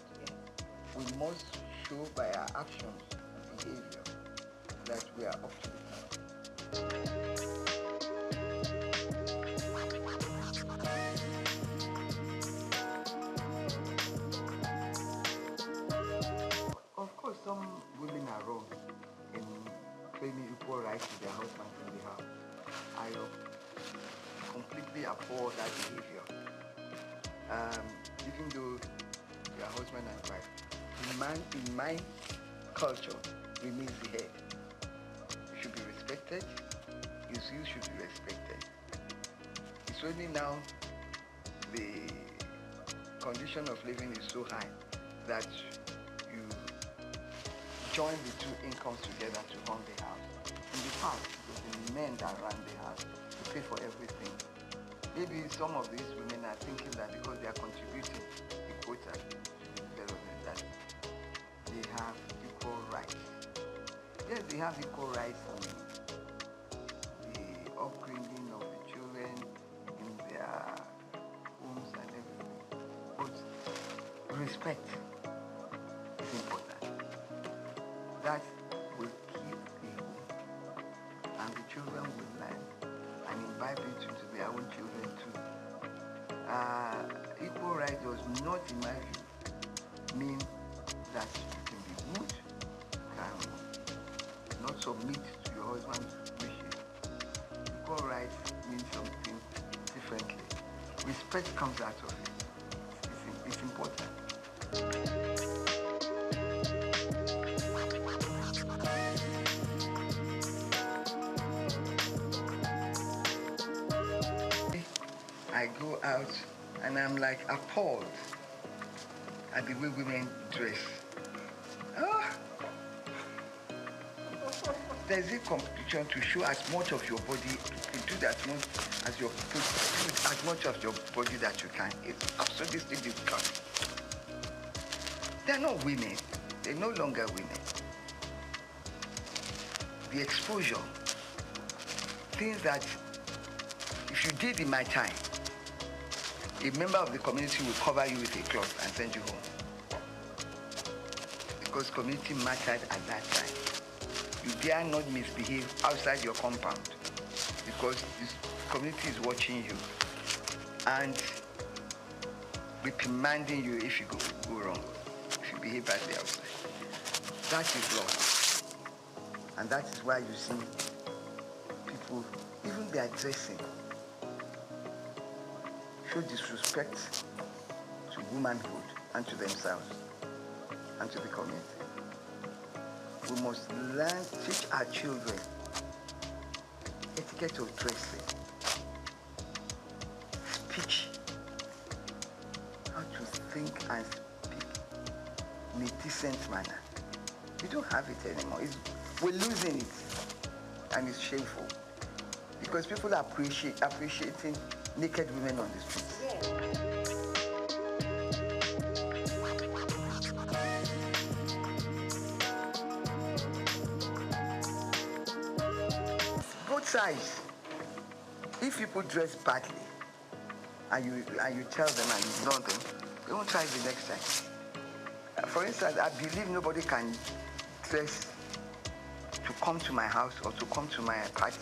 We must show by our actions and behavior that we are up to the task. Of course, some women are wrong in claiming equal rights to their husbands in the house. I completely abhor that behavior. Even though they are husband and wife, the man in my culture remains the head. You should be respected. His views should be respected. It's only now the condition of living is so high that you join the two incomes together to run the house. In the past, it was the men that ran the house to pay for everything. Maybe some of these women are thinking that because they are contributing a quota to the development, that they have equal rights. Yes, they have equal rights in the upbringing of the children, in their homes and everything. But respect is important. That will keep the home, and the children will learn and imbibe it into their own children too. Equal right does not, in my view, mean that you can be good, can not submit to your husband's wishes. Equal right means something differently. Respect comes out of it. It's important. I go out and I'm like appalled at the way women dress. There's a competition to show as much of your body, to do that much as your as much of your body that you can. It's absolutely difficult. They're not women. They're no longer women. The exposure, things that if you did in my time, a member of the community will cover you with a cloth and send you home. Because community mattered at that time. You dare not misbehave outside your compound because this community is watching you and reprimanding you if you go wrong, if you behave badly outside. That is lost. And that is why you see people, even their dressing, show disrespect to womanhood and to themselves and to the community. we must teach our children etiquette of dressing, speech, how to think and speak in a decent manner. We don't have it anymore. We're losing it, and it's shameful because people are appreciating naked women on the streets. Both sides. If people dress badly, and you tell them and ignore them, they won't try the next time. For instance, I believe nobody can dress to come to my house or to come to my party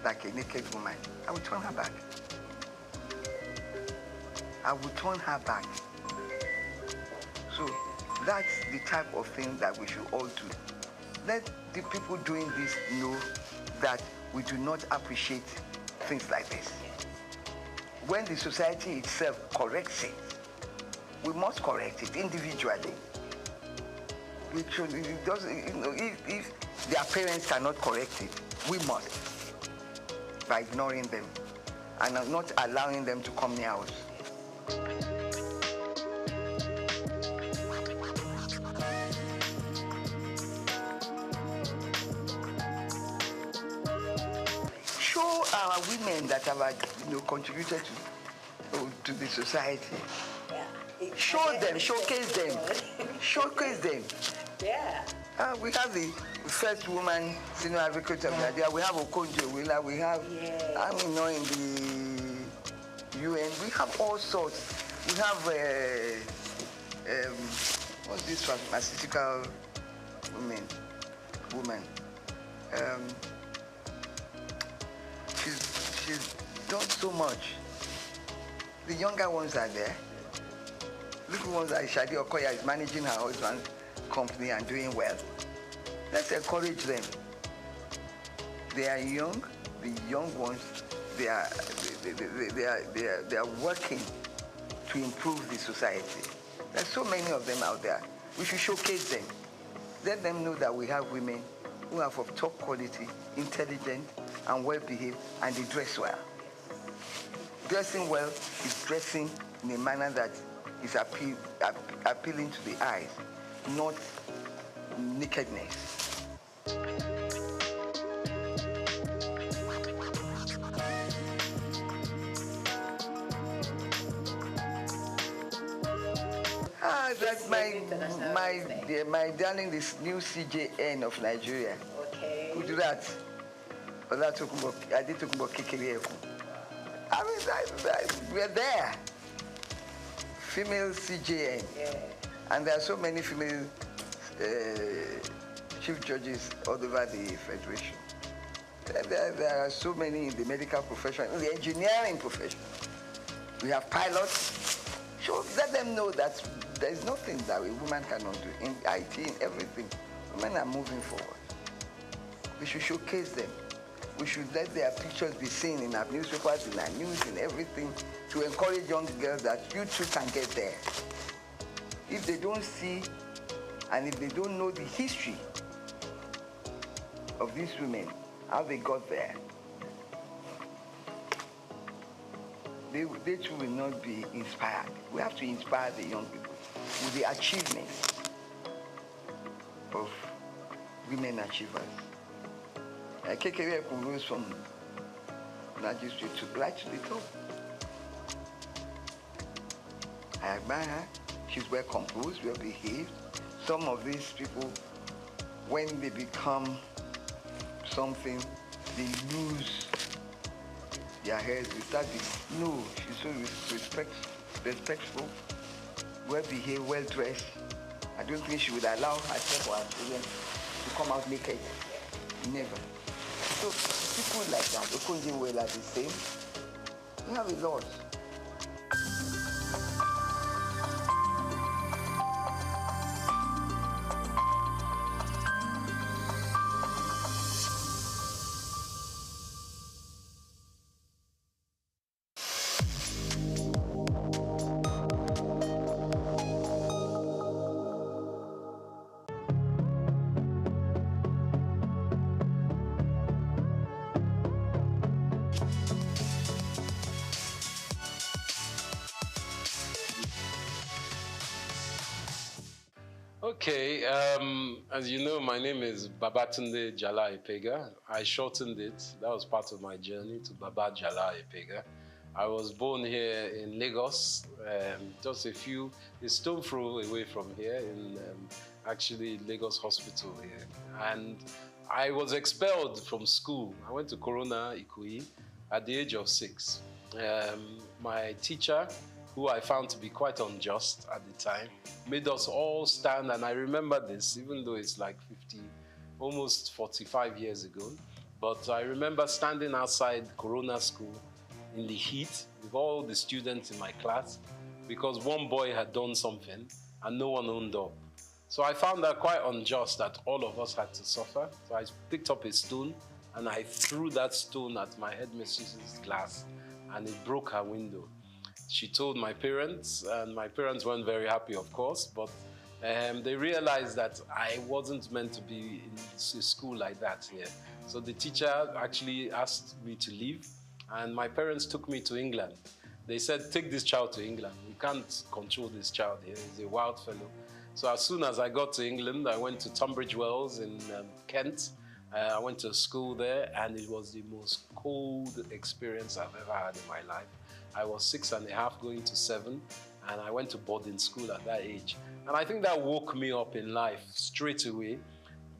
like a naked woman. I will turn her back. I will turn her back. So that's the type of thing that we should all do. Let the people doing this know that we do not appreciate things like this. When the society itself corrects it, we must correct it individually. We should, if their parents cannot correct it, we must, by ignoring them and not allowing them to come near us. Show our women that have contributed to the society. Show them, showcase them, showcase them.
Yeah.
We have the first woman senior advocate of Nigeria. We have Okonjo-Iweala. We have, in the UN. We have all sorts. We have, what's this pharmaceutical woman? She's done so much. The younger ones are there. Little ones like Shadi Okoya is managing her husband's company and doing well. Let's encourage them. They are young. The young ones, they are working to improve the society. There's so many of them out there. We should showcase them. Let them know that we have women who are of top quality, intelligent, and well-behaved, and they dress well. Dressing well is dressing in a manner that is appealing to the eyes, not nakedness. That's my darling, this new CJN of Nigeria.
Okay.
Who do that? I did talk about Kekere. I mean, we're there. Female CJN.
Yeah.
And there are so many female chief judges all over the Federation. There are so many in the medical profession, in the engineering profession. We have pilots. So let them know that there is nothing that a woman cannot do. In IT, in everything, women are moving forward. We should showcase them. We should let their pictures be seen in our newspapers, in our news, in everything, to encourage young girls that you too can get there. If they don't see, and if they don't know the history of these women, how they got there, they too will not be inspired. We have to inspire the young people with the achievements of women achievers. Kekere rose from magistrate to right to the top. I admire her. She's well composed, well behaved. Some of these people, when they become something, they lose their heads. They start being, no, she's so respectful, well behaved, well dressed. I don't think she would allow herself or her children to come out naked. Never. So people like that, Okonjo-Iweala are the same. We have a lot.
Okay, as you know, my name is Babatunde Jala Epega. I shortened it. That was part of my journey to Baba Jala Epega. I was born here in Lagos, just a stone throw away from here in actually Lagos Hospital here. And I was expelled from school. I went to Corona Ikoyi at the age of 6. My teacher, who I found to be quite unjust at the time, made us all stand, and I remember this, even though it's like 50, almost 45 years ago, but I remember standing outside Corona School in the heat with all the students in my class because one boy had done something and no one owned up. So I found that quite unjust that all of us had to suffer. So I picked up a stone and I threw that stone at my headmistress's glass and it broke her window. She told my parents, and my parents weren't very happy, of course, but they realized that I wasn't meant to be in school like that here. So the teacher actually asked me to leave, and my parents took me to England. They said, take this child to England. We can't control this child here. He's a wild fellow. So as soon as I got to England, I went to Tunbridge Wells in Kent. I went to school there, and it was the most cold experience I've ever had in my life. I was 6.5 going to 7, and I went to boarding school at that age. And I think that woke me up in life straight away,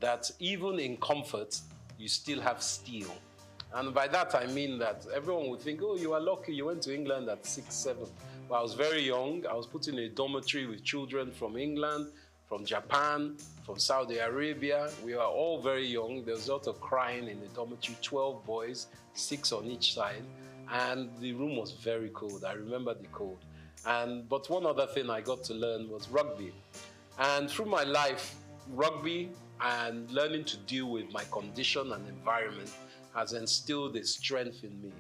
that even in comfort, you still have steel. And by that I mean that everyone would think, oh, you are lucky, you went to England at 6, 7. Well, I was very young. I was put in a dormitory with children from England, from Japan, from Saudi Arabia. We were all very young. There was a lot of crying in the dormitory, 12 boys, 6 on each side. And the room was very cold. I remember the cold. But one other thing I got to learn was rugby. And through my life, rugby and learning to deal with my condition and environment has instilled a strength in me.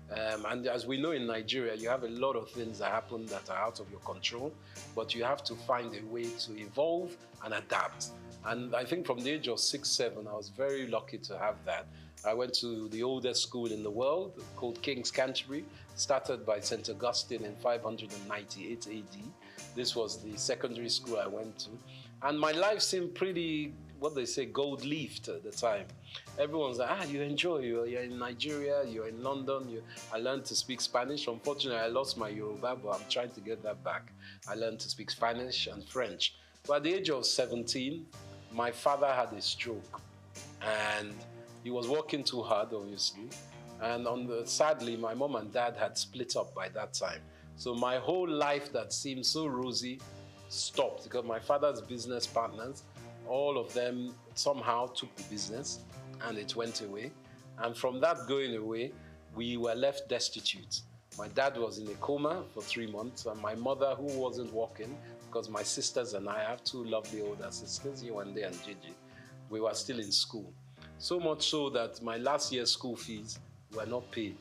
And as we know in Nigeria, you have a lot of things that happen that are out of your control, but you have to find a way to evolve and adapt. And I think from the age of 6, 7, I was very lucky to have that. I went to the oldest school in the world called King's Canterbury, started by St. Augustine in 598 AD. This was the secondary school I went to. And my life seemed pretty, what they say, gold-leafed at the time. Everyone's like, you enjoy, you're in Nigeria, you're in London. I learned to speak Spanish. Unfortunately, I lost my Yoruba, but I'm trying to get that back. I learned to speak Spanish and French. But at the age of 17, my father had a stroke. And he was working too hard, obviously. And sadly, my mom and dad had split up by that time. So my whole life that seemed so rosy stopped because my father's business partners, all of them somehow took the business and it went away. And from that going away, we were left destitute. My dad was in a coma for 3 months, and my mother, who wasn't working, because my sisters and I have 2 lovely older sisters, Yewande and Gigi, we were still in school. So much so that my last year's school fees were not paid.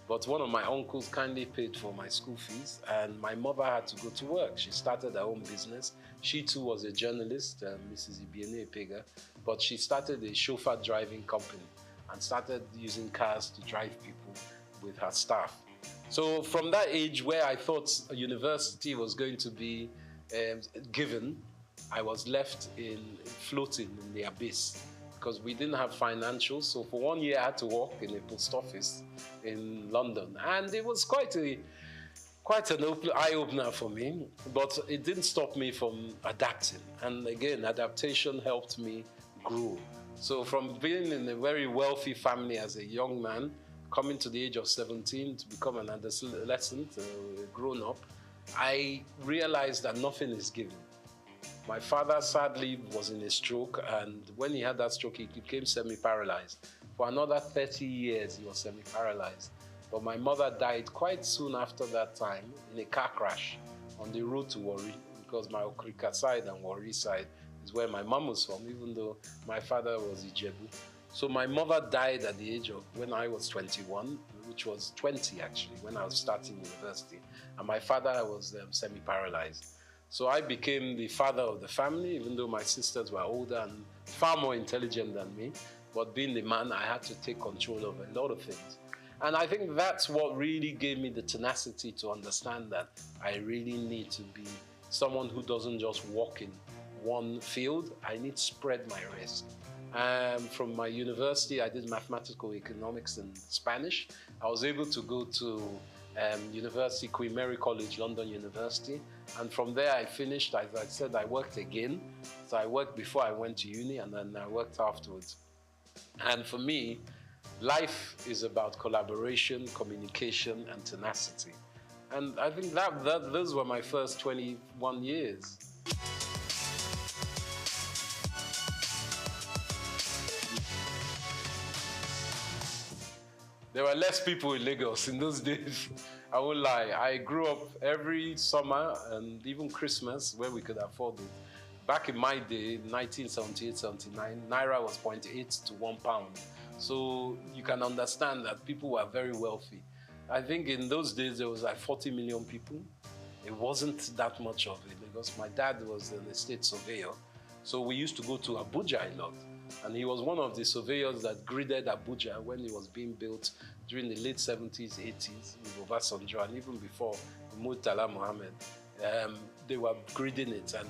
But one of my uncles kindly paid for my school fees, and my mother had to go to work. She started her own business. She too was a journalist, Mrs. Ibiene Epega, but she started a chauffeur driving company and started using cars to drive people with her staff. So from that age where I thought a university was going to be given, I was left floating in the abyss, because we didn't have financials. So for 1 year, I had to work in a post office in London. And it was quite an eye-opener for me, but it didn't stop me from adapting. And again, adaptation helped me grow. So from being in a very wealthy family as a young man, coming to the age of 17 to become an adolescent, a grown-up, I realized that nothing is given. My father sadly was in a stroke, and when he had that stroke, he became semi-paralyzed. For another 30 years, he was semi-paralyzed. But my mother died quite soon after that time in a car crash on the road to Warri, because my Okrika side and Warri side is where my mom was from, even though my father was Ijebu. So my mother died at the age of, when I was 21, which was 20 actually, when I was starting university. And my father was semi-paralyzed. So I became the father of the family, even though my sisters were older and far more intelligent than me. But being the man, I had to take control of a lot of things. And I think that's what really gave me the tenacity to understand that I really need to be someone who doesn't just walk in one field. I need to spread my risk. From my university, I did mathematical economics and Spanish. I was able to go to University, Queen Mary College, London University. And from there I finished, as I said, I worked again. So I worked before I went to uni, and then I worked afterwards. And for me, life is about collaboration, communication, and tenacity. And I think those were my first 21 years. There were less people in Lagos in those days. I won't lie. I grew up every summer and even Christmas where we could afford it. Back in my day, 1978, 79, Naira was 0.8 to £1. So you can understand that people were very wealthy. I think in those days there was like 40 million people. It wasn't that much of it because my dad was an estate surveyor. So we used to go to Abuja a lot. And he was one of the surveyors that gridded Abuja when it was being built during the late 70s, 80s with Obasanjo, and even before Murtala Mohammed. They were gridding it. And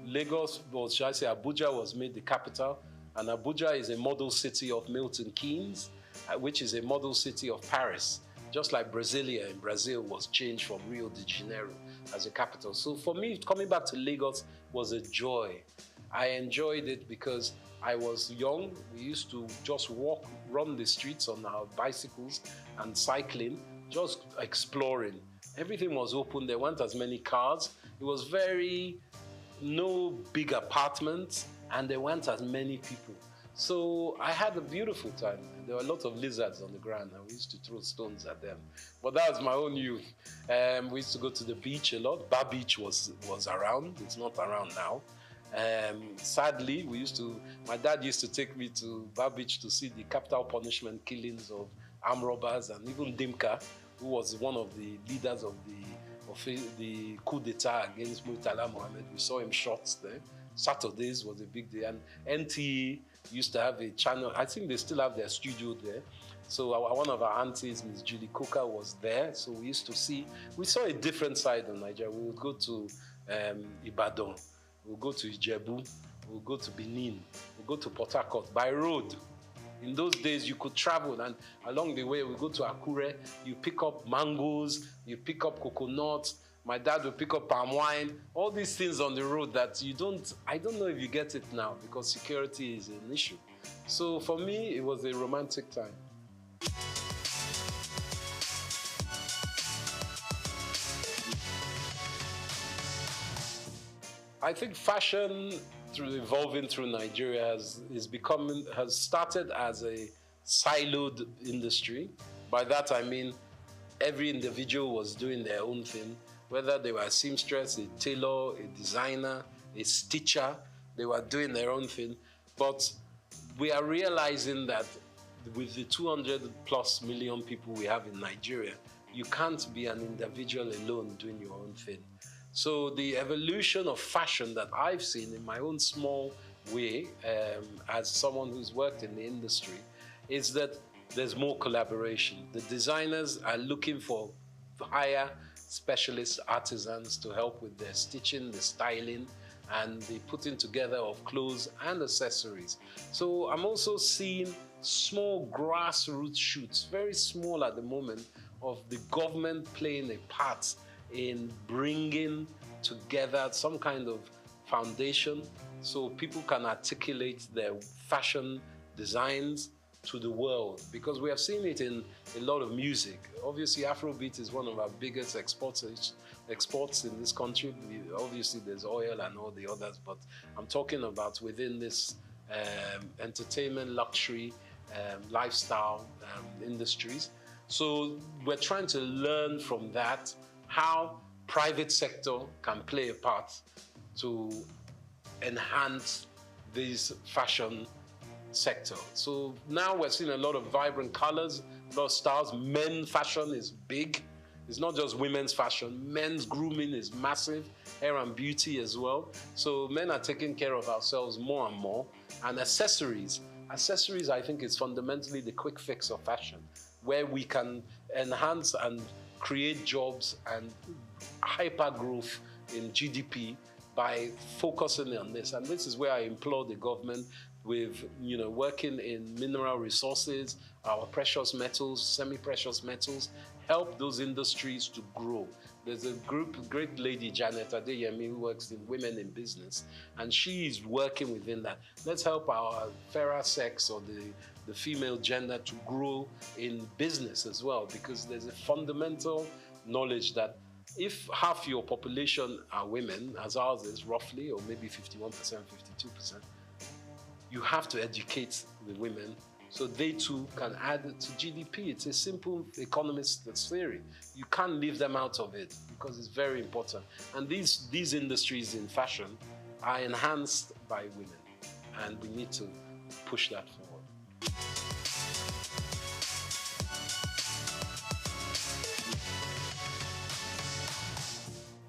Lagos, or should I say Abuja, was made the capital. And Abuja is a model city of Milton Keynes, which is a model city of Paris. Just like Brasilia in Brazil was changed from Rio de Janeiro as a capital. So for me, coming back to Lagos was a joy. I enjoyed it because I was young. We used to just walk, run the streets on our bicycles and cycling, just exploring. Everything was open. There weren't as many cars. It was no big apartments, and there weren't as many people. So I had a beautiful time. There were a lot of lizards on the ground, and we used to throw stones at them. But that was my own youth. We used to go to the beach a lot. Bar Beach was around. It's not around now. Sadly, my dad used to take me to Bar Beach to see the capital punishment killings of armed robbers, and even Dimka, who was one of the leaders of the coup d'etat against Murtala Mohammed. We saw him shot there. Saturdays was a big day, and NTE used to have a channel. I think they still have their studio there. So one of our aunties, Ms. Julie Coker, was there. So we saw a different side of Nigeria. We would go to Ibadan, we'll go to Ijebu, we'll go to Benin, we'll go to Port Harcourt by road. In those days, you could travel, and along the way, we go to Akure, you pick up mangoes, you pick up coconuts, my dad would pick up palm wine, all these things on the road that I don't know if you get it now because security is an issue. So for me, it was a romantic time. I think fashion, evolving through Nigeria, has started as a siloed industry. By that I mean every individual was doing their own thing, whether they were a seamstress, a tailor, a designer, a stitcher, they were doing their own thing. But we are realizing that with the 200 plus million people we have in Nigeria, you can't be an individual alone doing your own thing. So the evolution of fashion that I've seen in my own small way, as someone who's worked in the industry, is that there's more collaboration. The designers are looking for higher specialist artisans to help with their stitching, the styling, and the putting together of clothes and accessories. So I'm also seeing small grassroots shoots, very small at the moment, of the government playing a part in bringing together some kind of foundation so people can articulate their fashion designs to the world, because we have seen it in a lot of music. Obviously, Afrobeat is one of our biggest exports in this country. Obviously, there's oil and all the others, but I'm talking about within this entertainment, luxury, lifestyle industries. So we're trying to learn from that how private sector can play a part to enhance this fashion sector. So now we're seeing a lot of vibrant colors, a lot of styles. Men's fashion is big. It's not just women's fashion. Men's grooming is massive. Hair and beauty as well. So men are taking care of ourselves more and more. And accessories. Accessories, I think, is fundamentally the quick fix of fashion, where we can enhance and create jobs and hyper growth in GDP by focusing on this. And this is where I implore the government with, working in mineral resources, our precious metals, semi-precious metals, help those industries to grow. There's a great lady, Janet Adeyemi, who works in Women in Business, and she is working within that. Let's help our fairer sex or the female gender to grow in business as well, because there's a fundamental knowledge that if half your population are women, as ours is roughly, or maybe 51%, 52%, you have to educate the women so they too can add to GDP. It's a simple economist theory. You can't leave them out of it because it's very important. And these industries in fashion are enhanced by women, and we need to push that forward.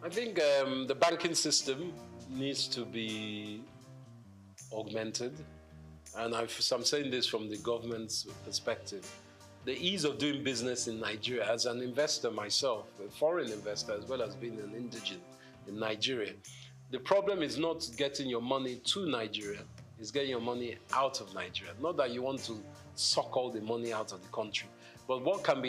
I think the banking system needs to be augmented. And I'm saying this from the government's perspective. The ease of doing business in Nigeria, as an investor myself, a foreign investor, as well as being an indigent in Nigeria, the problem is not getting your money to Nigeria, it's getting your money out of Nigeria. Not that you want to suck all the money out of the country, but what can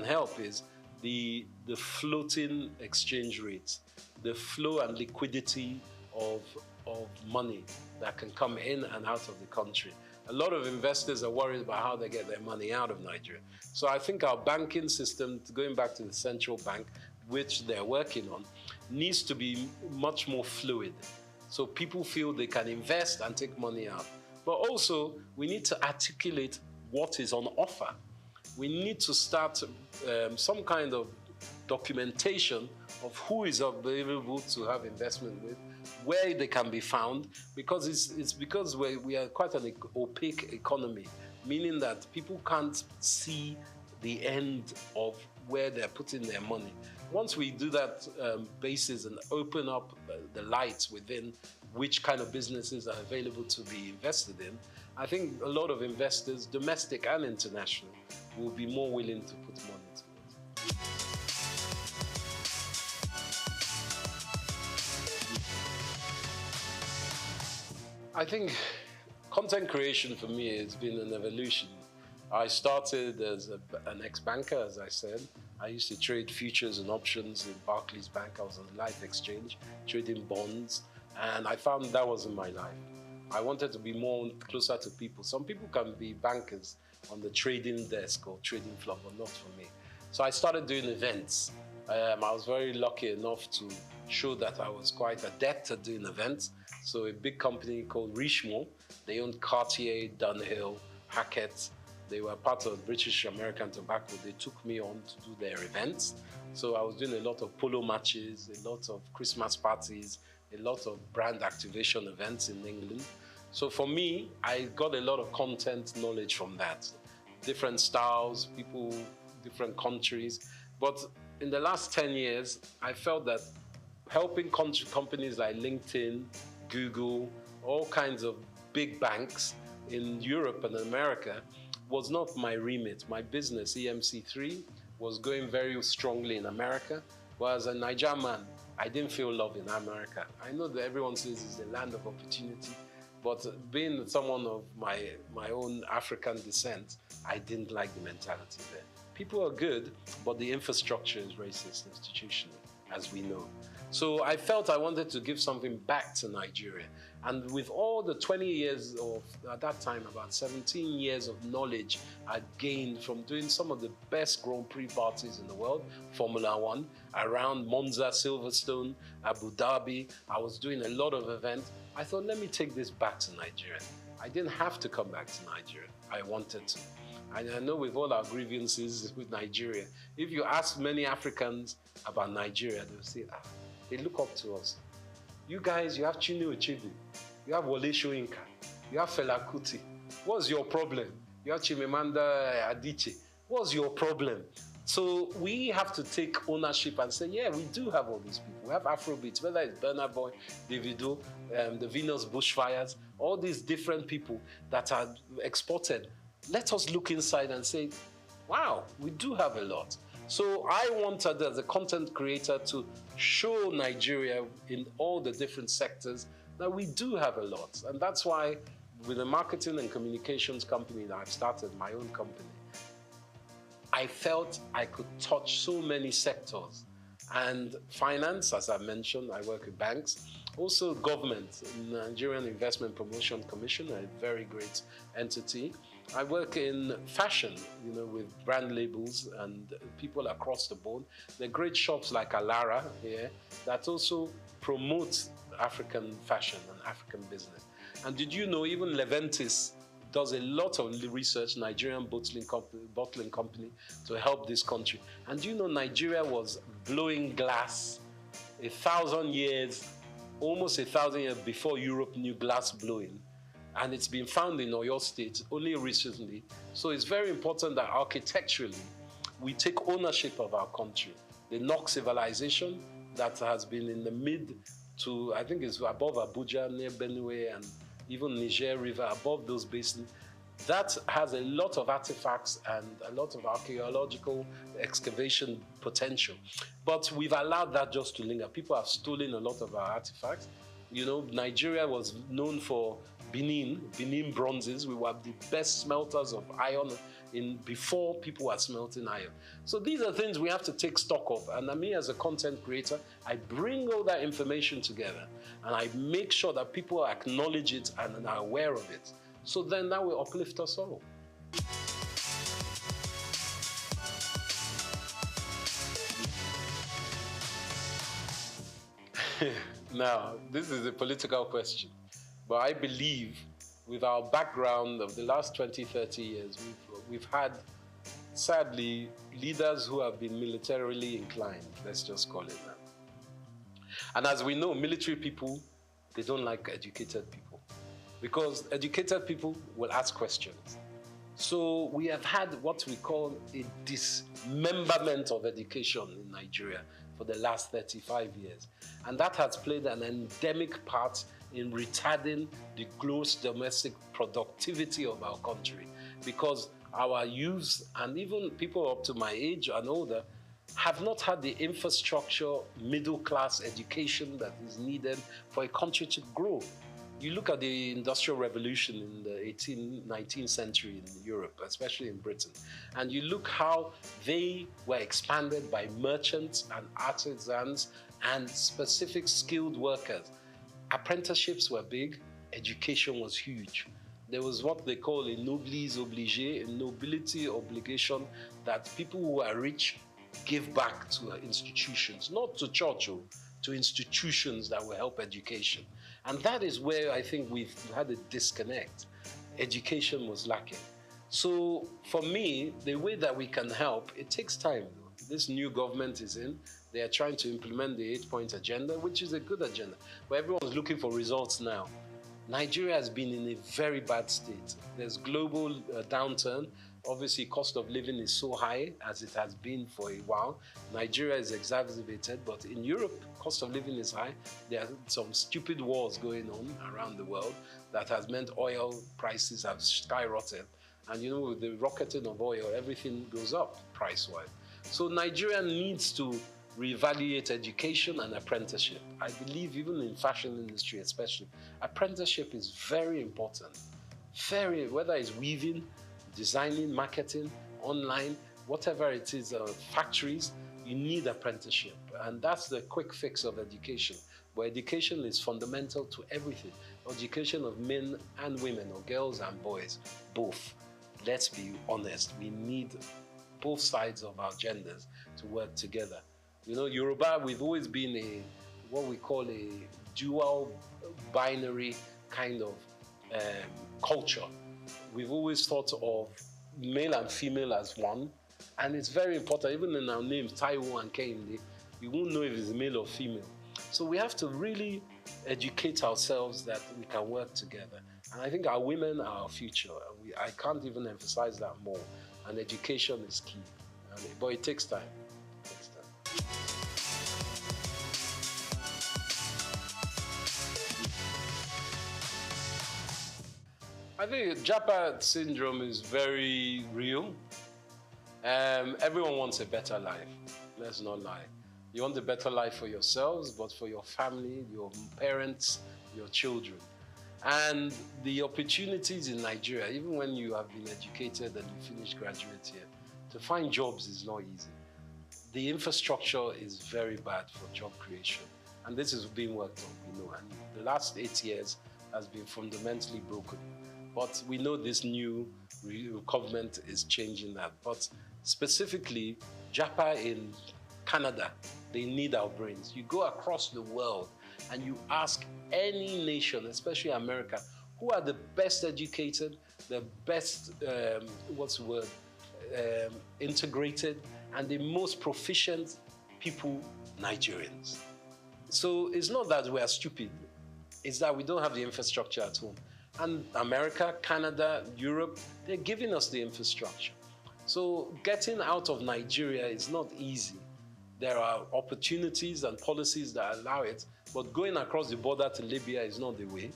help is the floating exchange rates, the flow and liquidity of money that can come in and out of the country. A lot of investors are worried about how they get their money out of Nigeria. So I think our banking system, going back to the central bank, which they're working on, needs to be much more fluid. So people feel they can invest and take money out. But also, we need to articulate what is on offer. We need to start some kind of documentation of who is available to have investment with, where they can be found, because it's because we are quite an opaque economy, meaning that people can't see the end of where they're putting their money. Once we do that basis and open up the lights within which kind of businesses are available to be invested in, I think a lot of investors, domestic and international, will be more willing to put money to it. I think content creation for me has been an evolution. I started as an ex-banker, as I said. I used to trade futures and options in Barclays Bank. I was on the Life Exchange, trading bonds, and I found that wasn't my life. I wanted to be more closer to people. Some people can be bankers on the trading desk or trading floor, but not for me. So I started doing events. I was very lucky enough to show that I was quite adept at doing events. So a big company called Richemont, they owned Cartier, Dunhill, Hackett. They were part of British American Tobacco. They took me on to do their events. So I was doing a lot of polo matches, a lot of Christmas parties, a lot of brand activation events in England. So for me, I got a lot of content knowledge from that. Different styles, people, different countries. But in the last 10 years, I felt that helping companies like LinkedIn, Google, all kinds of big banks in Europe and America was not my remit. My business, EMC3, was going very strongly in America. But as a Niger man, I didn't feel love in America. I know that everyone says it's the land of opportunity, but being someone of my own African descent, I didn't like the mentality there. People are good, but the infrastructure is racist institutionally, as we know. So I felt I wanted to give something back to Nigeria. And with all the 20 years of, at that time, about 17 years of knowledge I gained from doing some of the best Grand Prix parties in the world, Formula One, around Monza, Silverstone, Abu Dhabi, I was doing a lot of events. I thought, let me take this back to Nigeria. I didn't have to come back to Nigeria. I wanted to. And I know with all our grievances with Nigeria, if you ask many Africans about Nigeria, they'll say, they look up to us. You guys, you have Chinua Achebe, you have Wole Soyinka, you have Fela Kuti. What's your problem? You have Chimamanda Adichie. What's your problem? So we have to take ownership and say, yeah, we do have all these people. We have Afrobeats, whether it's Burna Boy, Davido, the Venus Bushfires, all these different people that are exported. Let us look inside and say, wow, we do have a lot. So I wanted, as a content creator, to show Nigeria in all the different sectors that we do have a lot. And that's why with the marketing and communications company that I've started, my own company, I felt I could touch so many sectors. And finance, as I mentioned, I work with banks. Also government, Nigerian Investment Promotion Commission, a very great entity. I work in fashion, with brand labels and people across the board. There are great shops like Alara here that also promote African fashion and African business. And did you know even Leventis does a lot of research, Nigerian bottling company, to help this country. And do you know Nigeria was blowing glass 1,000 years, almost 1,000 years before Europe knew glass blowing. And it's been found in Oyo State only recently. So it's very important that architecturally, we take ownership of our country. The Nok civilization that has been in the mid to, I think it's above Abuja, near Benue, and even Niger River, above those basins, that has a lot of artifacts and a lot of archaeological excavation potential. But we've allowed that just to linger. People have stolen a lot of our artifacts. Nigeria was known for Benin bronzes. We were the best smelters of iron before people were smelting iron. So these are things we have to take stock of. And me as a content creator, I bring all that information together and I make sure that people acknowledge it and are aware of it. So then that will uplift us all. Now, this is a political question, but I believe with our background of the last 20, 30 years, we've had, sadly, leaders who have been militarily inclined, let's just call it that. And as we know, military people, they don't like educated people because educated people will ask questions. So we have had what we call a dismemberment of education in Nigeria for the last 35 years. And that has played an endemic part in retarding the gross domestic productivity of our country because our youths and even people up to my age and older have not had the infrastructure, middle-class education that is needed for a country to grow. You look at the Industrial Revolution in the 18th, 19th century in Europe, especially in Britain, and you look how they were expanded by merchants and artisans and specific skilled workers. Apprenticeships were big, education was huge. There was what they call a noblesse obligée, a nobility obligation that people who are rich give back to institutions, not to church, to institutions that will help education. And that is where I think we've had a disconnect. Education was lacking. So for me, the way that we can help, it takes time. This new government is in. They are trying to implement the 8-point agenda, which is a good agenda. But everyone's looking for results now. Nigeria has been in a very bad state. There's global downturn. Obviously, cost of living is so high as it has been for a while. Nigeria is exacerbated, but in Europe, cost of living is high. There are some stupid wars going on around the world that has meant oil prices have skyrocketed. And with the rocketing of oil, everything goes up price-wise. So Nigeria needs to reevaluate education and apprenticeship. I believe even in fashion industry especially, apprenticeship is very important. Whether it's weaving, designing, marketing, online, whatever it is, factories, you need apprenticeship. And that's the quick fix of education. But education is fundamental to everything. Education of men and women, or girls and boys, both. Let's be honest, we need both sides of our genders to work together. Yoruba, we've always been what we call a dual binary kind of culture. We've always thought of male and female as one, and it's very important. Even in our names, Taiwo and Kehinde, you won't know if it's male or female. So we have to really educate ourselves that we can work together. And I think our women are our future. I can't even emphasize that more. And education is key. But it takes time. I think Japa syndrome is very real. Everyone wants a better life. Let's not lie. You want a better life for yourselves, but for your family, your parents, your children. And the opportunities in Nigeria, even when you have been educated and you finish graduate here, to find jobs is not easy. The infrastructure is very bad for job creation. And this is being worked on, we know. And the last 8 years has been fundamentally broken. But we know this new government is changing that. But specifically, JAPA in Canada, they need our brains. You go across the world and you ask any nation, especially America, who are the best educated, the best, integrated, and the most proficient people, Nigerians. So it's not that we are stupid, it's that we don't have the infrastructure at home. And America, Canada, Europe, they're giving us the infrastructure. So getting out of Nigeria is not easy. There are opportunities and policies that allow it, but going across the border to Libya is not the way.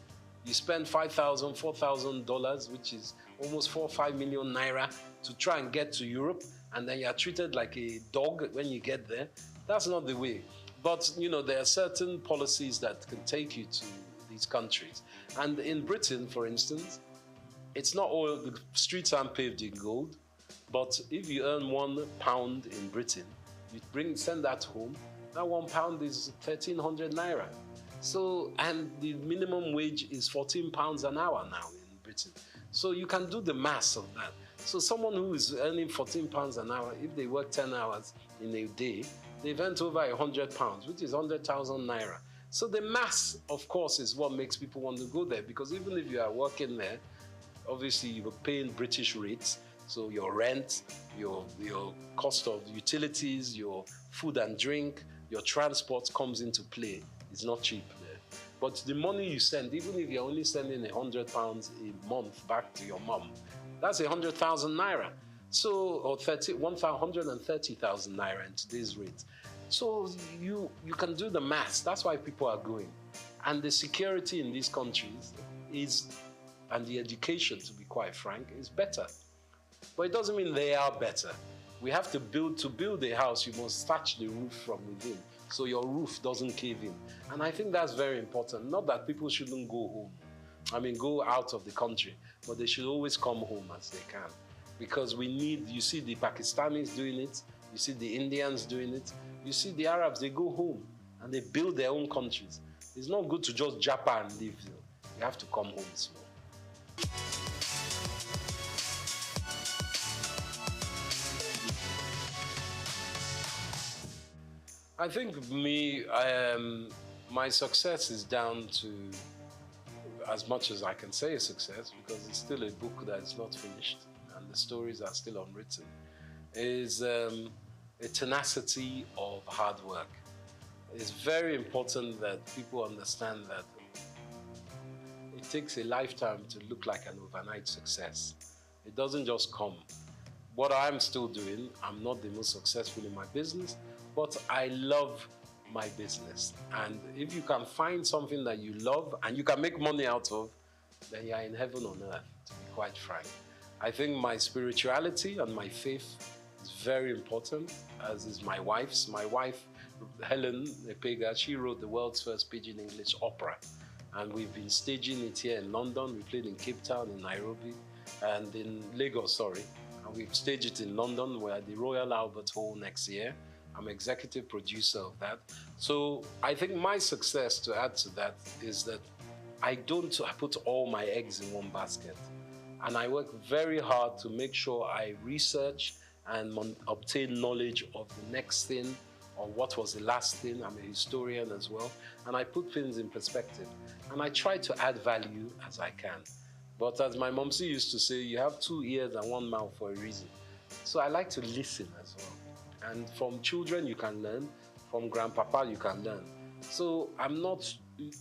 You spend $5,000, $4,000, which is almost 4 or 5 million naira to try and get to Europe, and then you're treated like a dog when you get there. That's not the way. But, you know, there are certain policies that can take you to these countries. And in Britain, for instance, it's not all, the streets aren't paved in gold, but if you earn £1 in Britain, you send that home, that £1 is 1,300 naira. So, and the minimum wage is £14 an hour now in Britain. So you can do the maths of that. So someone who is earning £14 an hour, if they work 10 hours in a day, they've earned over £100, which is 100,000 naira. So the maths, of course, is what makes people want to go there, because even if you are working there, obviously you're paying British rates, so your rent, your cost of utilities, your food and drink, your transport comes into play. It's not cheap there. But the money you send, even if you're only sending £100 a month back to your mom, that's 100,000 naira. So, or 130,000 naira in today's rate. So you can do the maths. That's why people are going. And the security in these countries is, and the education, to be quite frank, is better. But it doesn't mean they are better. We have to build a house, you must thatch the roof from within, so your roof doesn't cave in. And I think that's very important. Not that people shouldn't go home. I mean, go out of the country, but they should always come home as they can. Because we need, you see the Pakistanis doing it, you see the Indians doing it, you see the Arabs, they go home and they build their own countries. It's not good to just japa and live. You have to come home small. I think my success is down to, as much as I can say a success, because it's still a book that is not finished and the stories are still unwritten, is a tenacity of hard work. It's very important that people understand that it takes a lifetime to look like an overnight success. It doesn't just come. What I'm still doing, I'm not the most successful in my business, but I love my business. And if you can find something that you love and you can make money out of, then you're in heaven on earth, to be quite frank. I think my spirituality and my faith is very important, as is my wife's. My wife, Helen Epega, she wrote the world's first Pidgin English opera. And we've been staging it here in London. We played in Cape Town, in Nairobi, and in Lagos, And we've staged it in London. We're at the Royal Albert Hall next year. I'm executive producer of that. So I think my success, to add to that, is that I don't put all my eggs in one basket. And I work very hard to make sure I research and obtain knowledge of the next thing, or what was the last thing. I'm a historian as well. And I put things in perspective. And I try to add value as I can. But as my momsy used to say, you have 2 ears and 1 mouth for a reason. So I like to listen as well. And from children you can learn, from grandpapa you can learn. So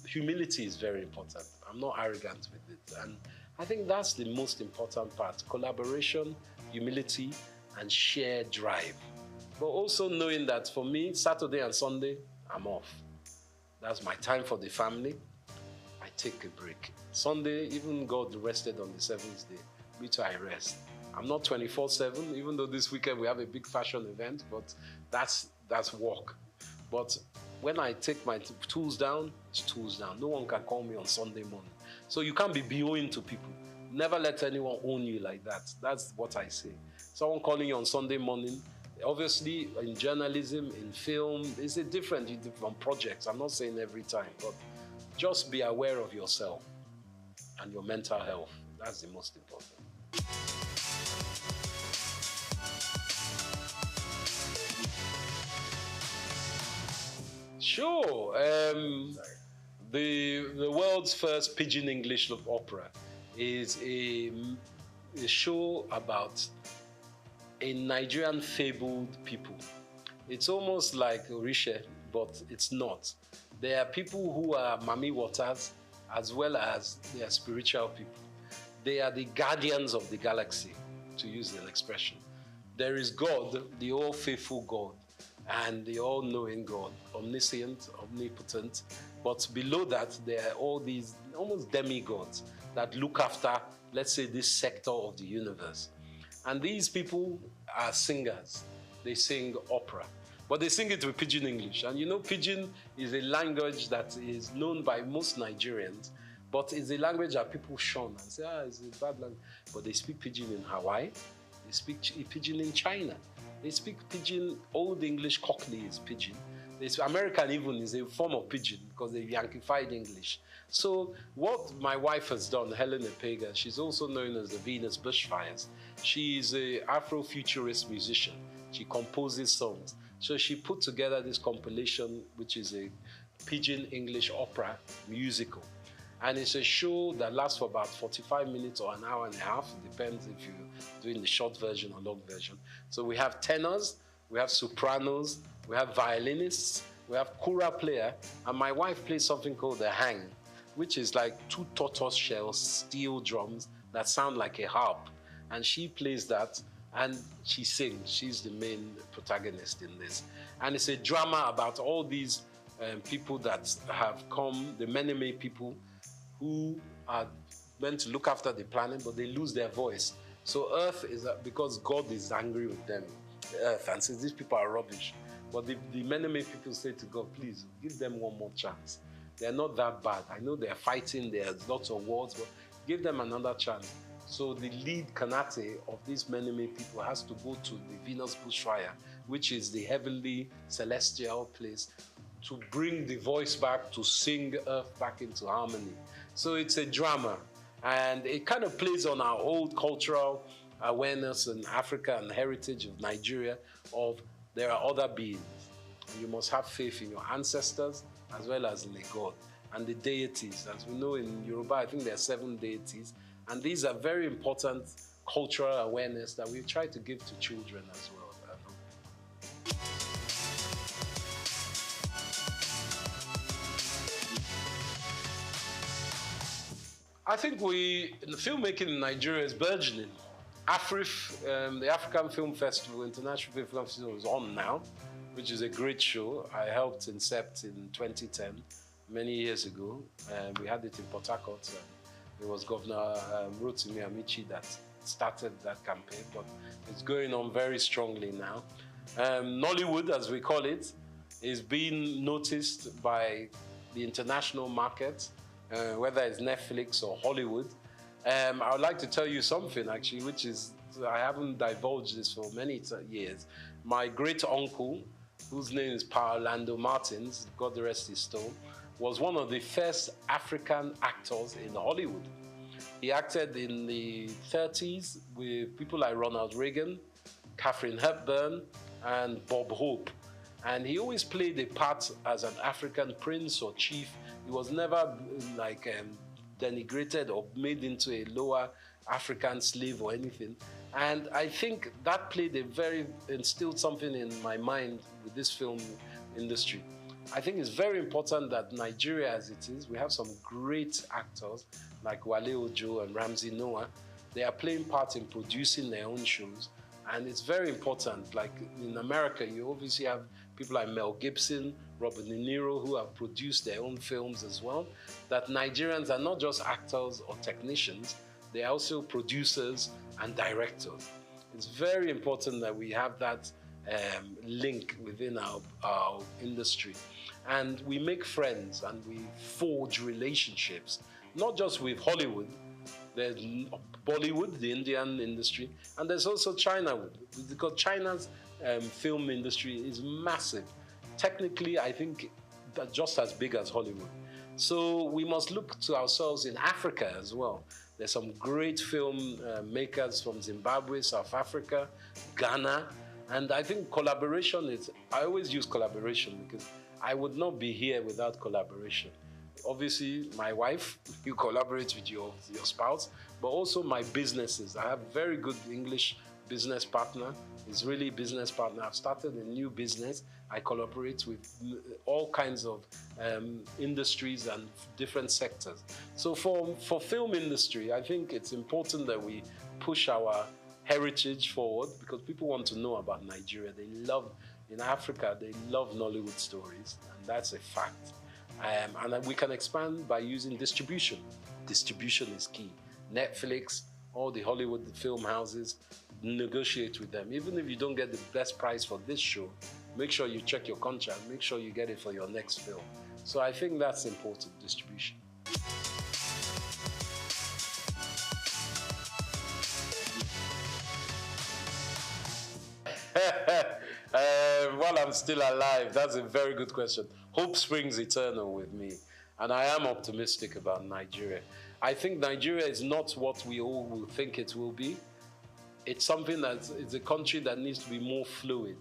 humility is very important. I'm not arrogant with it. And I think that's the most important part. Collaboration, humility, and shared drive. But also knowing that for me, Saturday and Sunday, I'm off. That's my time for the family. I take a break. Sunday, even God rested on the 7th day. Me too, I rest. I'm not 24/7, even though this weekend we have a big fashion event, but that's work. But when I take my tools down, it's tools down. No one can call me on Sunday morning. So you can't be BOing to people. Never let anyone own you like that. That's what I say. Someone calling you on Sunday morning, obviously in journalism, in film, it's a different from projects. I'm not saying every time, but just be aware of yourself and your mental health. That's the most important. Sure. The world's first pidgin English opera is a show about a Nigerian fabled people. It's almost like Orisha, but it's not. There are people who are Mami Waters as well as they are spiritual people. They are the guardians of the galaxy, to use an expression. There is God, the all-faithful God, and the all-knowing God, omniscient, omnipotent. But below that, there are all these almost demigods that look after, let's say, this sector of the universe. And these people are singers. They sing opera. But they sing it with Pidgin English. And you know, Pidgin is a language that is known by most Nigerians, but it's a language that people shun and say, it's a bad language. But they speak Pidgin in Hawaii. They speak Pidgin in China. They speak Pidgin, Old English Cockney is Pidgin. American even is a form of Pidgin because they Yankified English. So what my wife has done, Helen Epega, she's also known as the Venus Bushfires. She's an Afrofuturist musician. She composes songs. So she put together this compilation, which is a Pidgin English opera musical. And it's a show that lasts for about 45 minutes or an hour and a half. It depends if you're doing the short version or long version. So we have tenors, we have sopranos, we have violinists, we have kura player, and my wife plays something called the hang, which is like 2 tortoise shell steel drums that sound like a harp. And she plays that and she sings. She's the main protagonist in this. And it's a drama about all these people that have come, the Meneme people, who are meant to look after the planet, but they lose their voice. So Earth is, because God is angry with them, the Earth, and says these people are rubbish. But the Meneme people say to God, please, give them one more chance. They're not that bad. I know they're fighting, there's lots of wars, but give them another chance. So the lead Kanate of these Meneme people has to go to the Venus Bushfire, which is the heavenly celestial place, to bring the voice back, to sing Earth back into harmony. So it's a drama, and it kind of plays on our old cultural awareness in Africa and heritage of Nigeria of there are other beings. And you must have faith in your ancestors as well as in a God. And the deities, as we know in Yoruba, I think there are 7 deities. And these are very important cultural awareness that we try to give to children as well. I think the filmmaking in Nigeria is burgeoning. AFRIF, the African Film Festival, International Film Festival, is on now, which is a great show. I helped incept in 2010, many years ago. We had it in Port Harcourt. It was Governor Rotimi Amici that started that campaign, but it's going on very strongly now. Nollywood, as we call it, is being noticed by the international market, whether it's Netflix or Hollywood. I would like to tell you something, actually, which is, I haven't divulged this for many years. My great uncle, whose name is Pa Orlando Martins, God rest his soul, was one of the first African actors in Hollywood. He acted in the 30s with people like Ronald Reagan, Katharine Hepburn, and Bob Hope. And he always played a part as an African prince or chief. He was never like denigrated or made into a lower African slave or anything. And I think that instilled something in my mind with this film industry. I think it's very important that Nigeria, as it is, we have some great actors like Wale Ojo and Ramsey Noah. They are playing part in producing their own shows. And it's very important. Like in America, you obviously have people like Mel Gibson, Robert De Niro, who have produced their own films as well. That Nigerians are not just actors or technicians, they are also producers and directors. It's very important that we have that link within our industry. And we make friends and we forge relationships, not just with Hollywood. There's Bollywood, the Indian industry, and there's also China, because China's film industry is massive. Technically, I think just as big as Hollywood. So we must look to ourselves in Africa as well. There's some great film makers from Zimbabwe, South Africa, Ghana, and I think collaboration is, I always use collaboration because I would not be here without collaboration. Obviously, my wife, you collaborate with your spouse, but also my businesses. I have a very good English business partner. He's really a business partner. I've started a new business. I collaborate with all kinds of industries and different sectors. So for film industry, I think it's important that we push our heritage forward, because people want to know about Nigeria. They love, in Africa, they love Nollywood stories, and that's a fact. And we can expand by using distribution. Distribution is key. Netflix, all the Hollywood film houses, negotiate with them. Even if you don't get the best price for this show, make sure you check your contract, make sure you get it for your next film. So I think that's important, distribution. While I'm still alive, that's a very good question. Hope springs eternal with me, and I am optimistic about Nigeria. I think Nigeria is not what we all will think it will be. It's something it's a country that needs to be more fluid.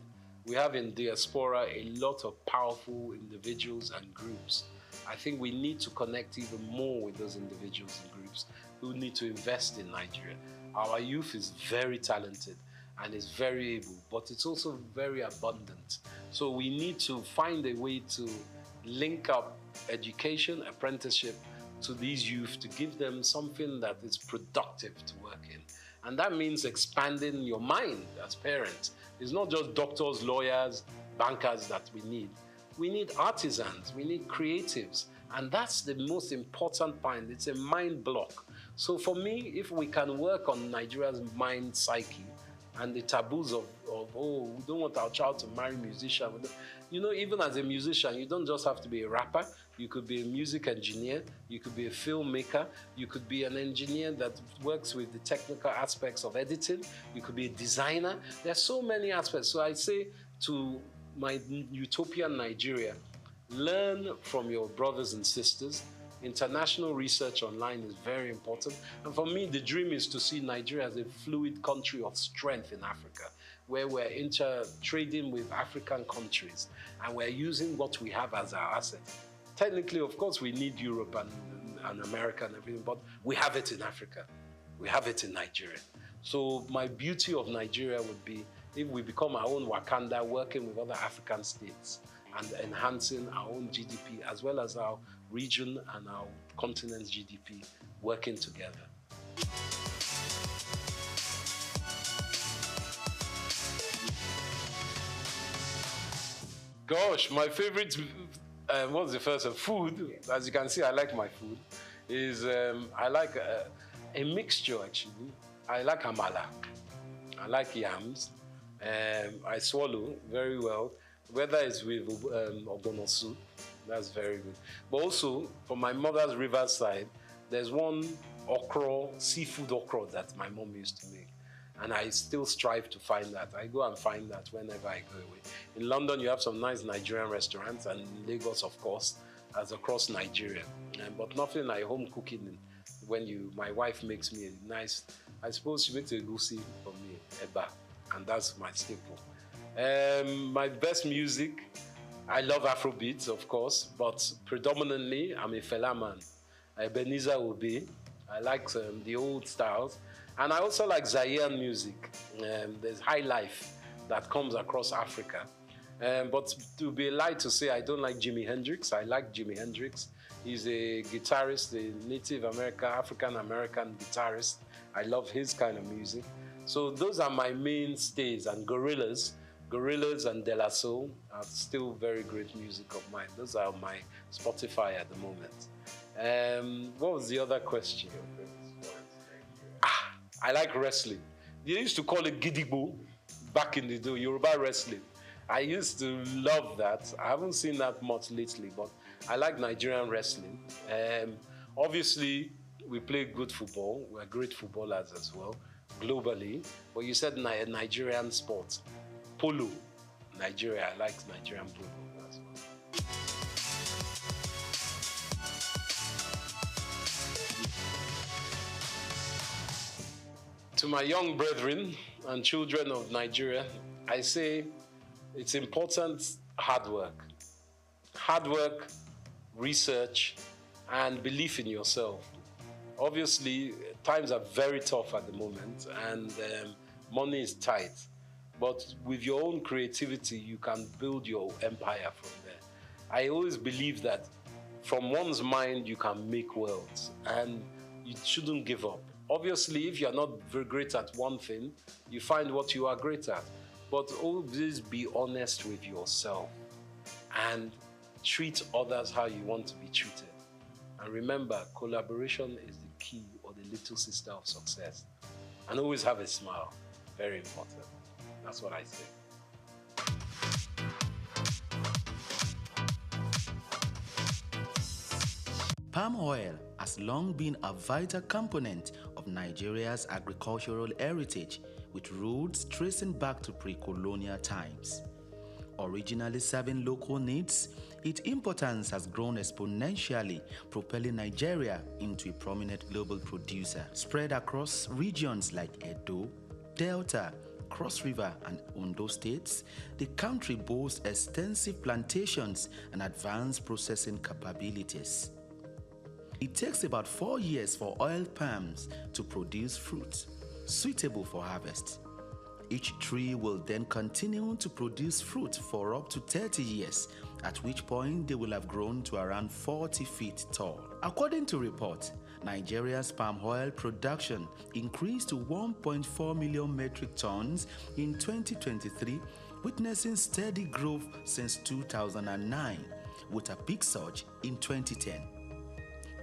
We have in diaspora a lot of powerful individuals and groups. I think we need to connect even more with those individuals and groups who need to invest in Nigeria. Our youth is very talented and is very able, but it's also very abundant. So we need to find a way to link up education, apprenticeship to these youth to give them something that is productive to work in. And that means expanding your mind as parents. It's not just doctors, lawyers, bankers that we need. We need artisans, we need creatives. And that's the most important point. It's a mind block. So for me, if we can work on Nigeria's mind psyche, and the taboos of oh, we don't want our child to marry a musician. You know, even as a musician, you don't just have to be a rapper. You could be a music engineer. You could be a filmmaker. You could be an engineer that works with the technical aspects of editing. You could be a designer. There's so many aspects. So I say to my utopian Nigeria, learn from your brothers and sisters. International research online is very important. And for me, the dream is to see Nigeria as a fluid country of strength in Africa, where we're trading with African countries and we're using what we have as our asset. Technically, of course, we need Europe and America and everything, but we have it in Africa. We have it in Nigeria. So my beauty of Nigeria would be if we become our own Wakanda, working with other African states and enhancing our own GDP as well as our region and our continent's GDP working together. Gosh, my favorite, what's the first one? Food. As you can see, I like my food. I like a mixture actually. I like amala. I like yams. I swallow very well. Whether it's with ogbono soup, that's very good. But also, from my mother's river side, there's one okra, seafood okra that my mom used to make. And I still strive to find that. I go and find that whenever I go away. In London, you have some nice Nigerian restaurants, and in Lagos, of course, as across Nigeria. But nothing like home cooking when my wife makes me a nice, I suppose she makes a goosey for me, eba, and that's my staple. My best music, I love Afrobeats, of course, but predominantly I'm a Fela man. Ebenezer Obey. I like the old styles. And I also like Zaire music. There's high life that comes across Africa. But to be a lie to say I don't like Jimi Hendrix. I like Jimi Hendrix. He's a guitarist, a Native American, African-American guitarist. I love his kind of music. So those are my mainstays, and Gorillaz and De La Soul are still very great music of mine. Those are my Spotify at the moment. What was the other question? I like wrestling. They used to call it Gidigbo back in the day, Yoruba wrestling. I used to love that. I haven't seen that much lately, but I like Nigerian wrestling. Obviously, we play good football. We're great footballers as well, globally. But you said Nigerian sports. Polo. Nigeria, I like Nigerian polo as well. To my young brethren and children of Nigeria, I say it's important hard work. Hard work, research, and belief in yourself. Obviously, times are very tough at the moment, and money is tight. But with your own creativity, you can build your empire from there. I always believe that from one's mind, you can make wealth, and you shouldn't give up. Obviously, if you're not very great at one thing, you find what you are great at. But always be honest with yourself and treat others how you want to be treated. And remember, collaboration is the key or the little sister of success. And always have a smile. Very important. That's what I say.
Palm oil has long been a vital component of Nigeria's agricultural heritage, with roots tracing back to pre-colonial times. Originally serving local needs, its importance has grown exponentially, propelling Nigeria into a prominent global producer. Spread across regions like Edo, Delta, Cross River, and Ondo states, the country boasts extensive plantations and advanced processing capabilities. It takes about 4 years for oil palms to produce fruit suitable for harvest. Each tree will then continue to produce fruit for up to 30 years, at which point they will have grown to around 40 feet tall. According to reports, Nigeria's palm oil production increased to 1.4 million metric tons in 2023, witnessing steady growth since 2009, with a peak surge in 2010.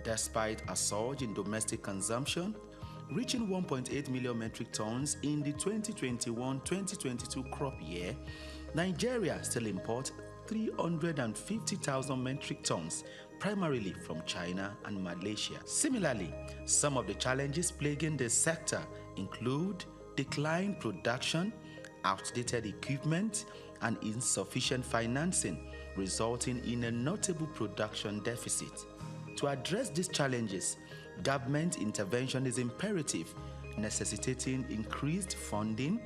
Despite a surge in domestic consumption, reaching 1.8 million metric tons in the 2021-2022 crop year, Nigeria still imports 350,000 metric tons, primarily from China and Malaysia. Similarly, some of the challenges plaguing the sector include declined production, outdated equipment, and insufficient financing, resulting in a notable production deficit. To address these challenges, government intervention is imperative, necessitating increased funding,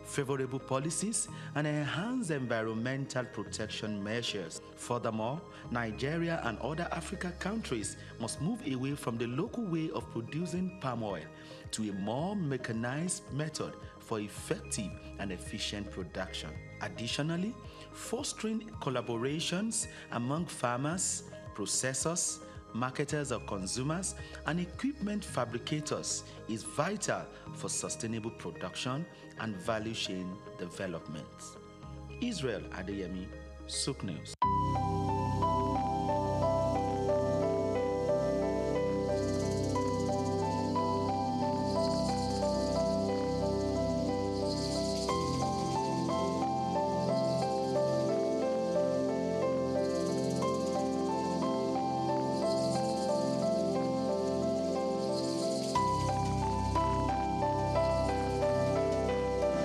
favorable policies, and enhanced environmental protection measures. Furthermore, Nigeria and other African countries must move away from the local way of producing palm oil to a more mechanized method for effective and efficient production. Additionally, fostering collaborations among farmers, processors, marketers or consumers, and equipment fabricators is vital for sustainable production and value chain development. Israel Adeyemi, Souq News.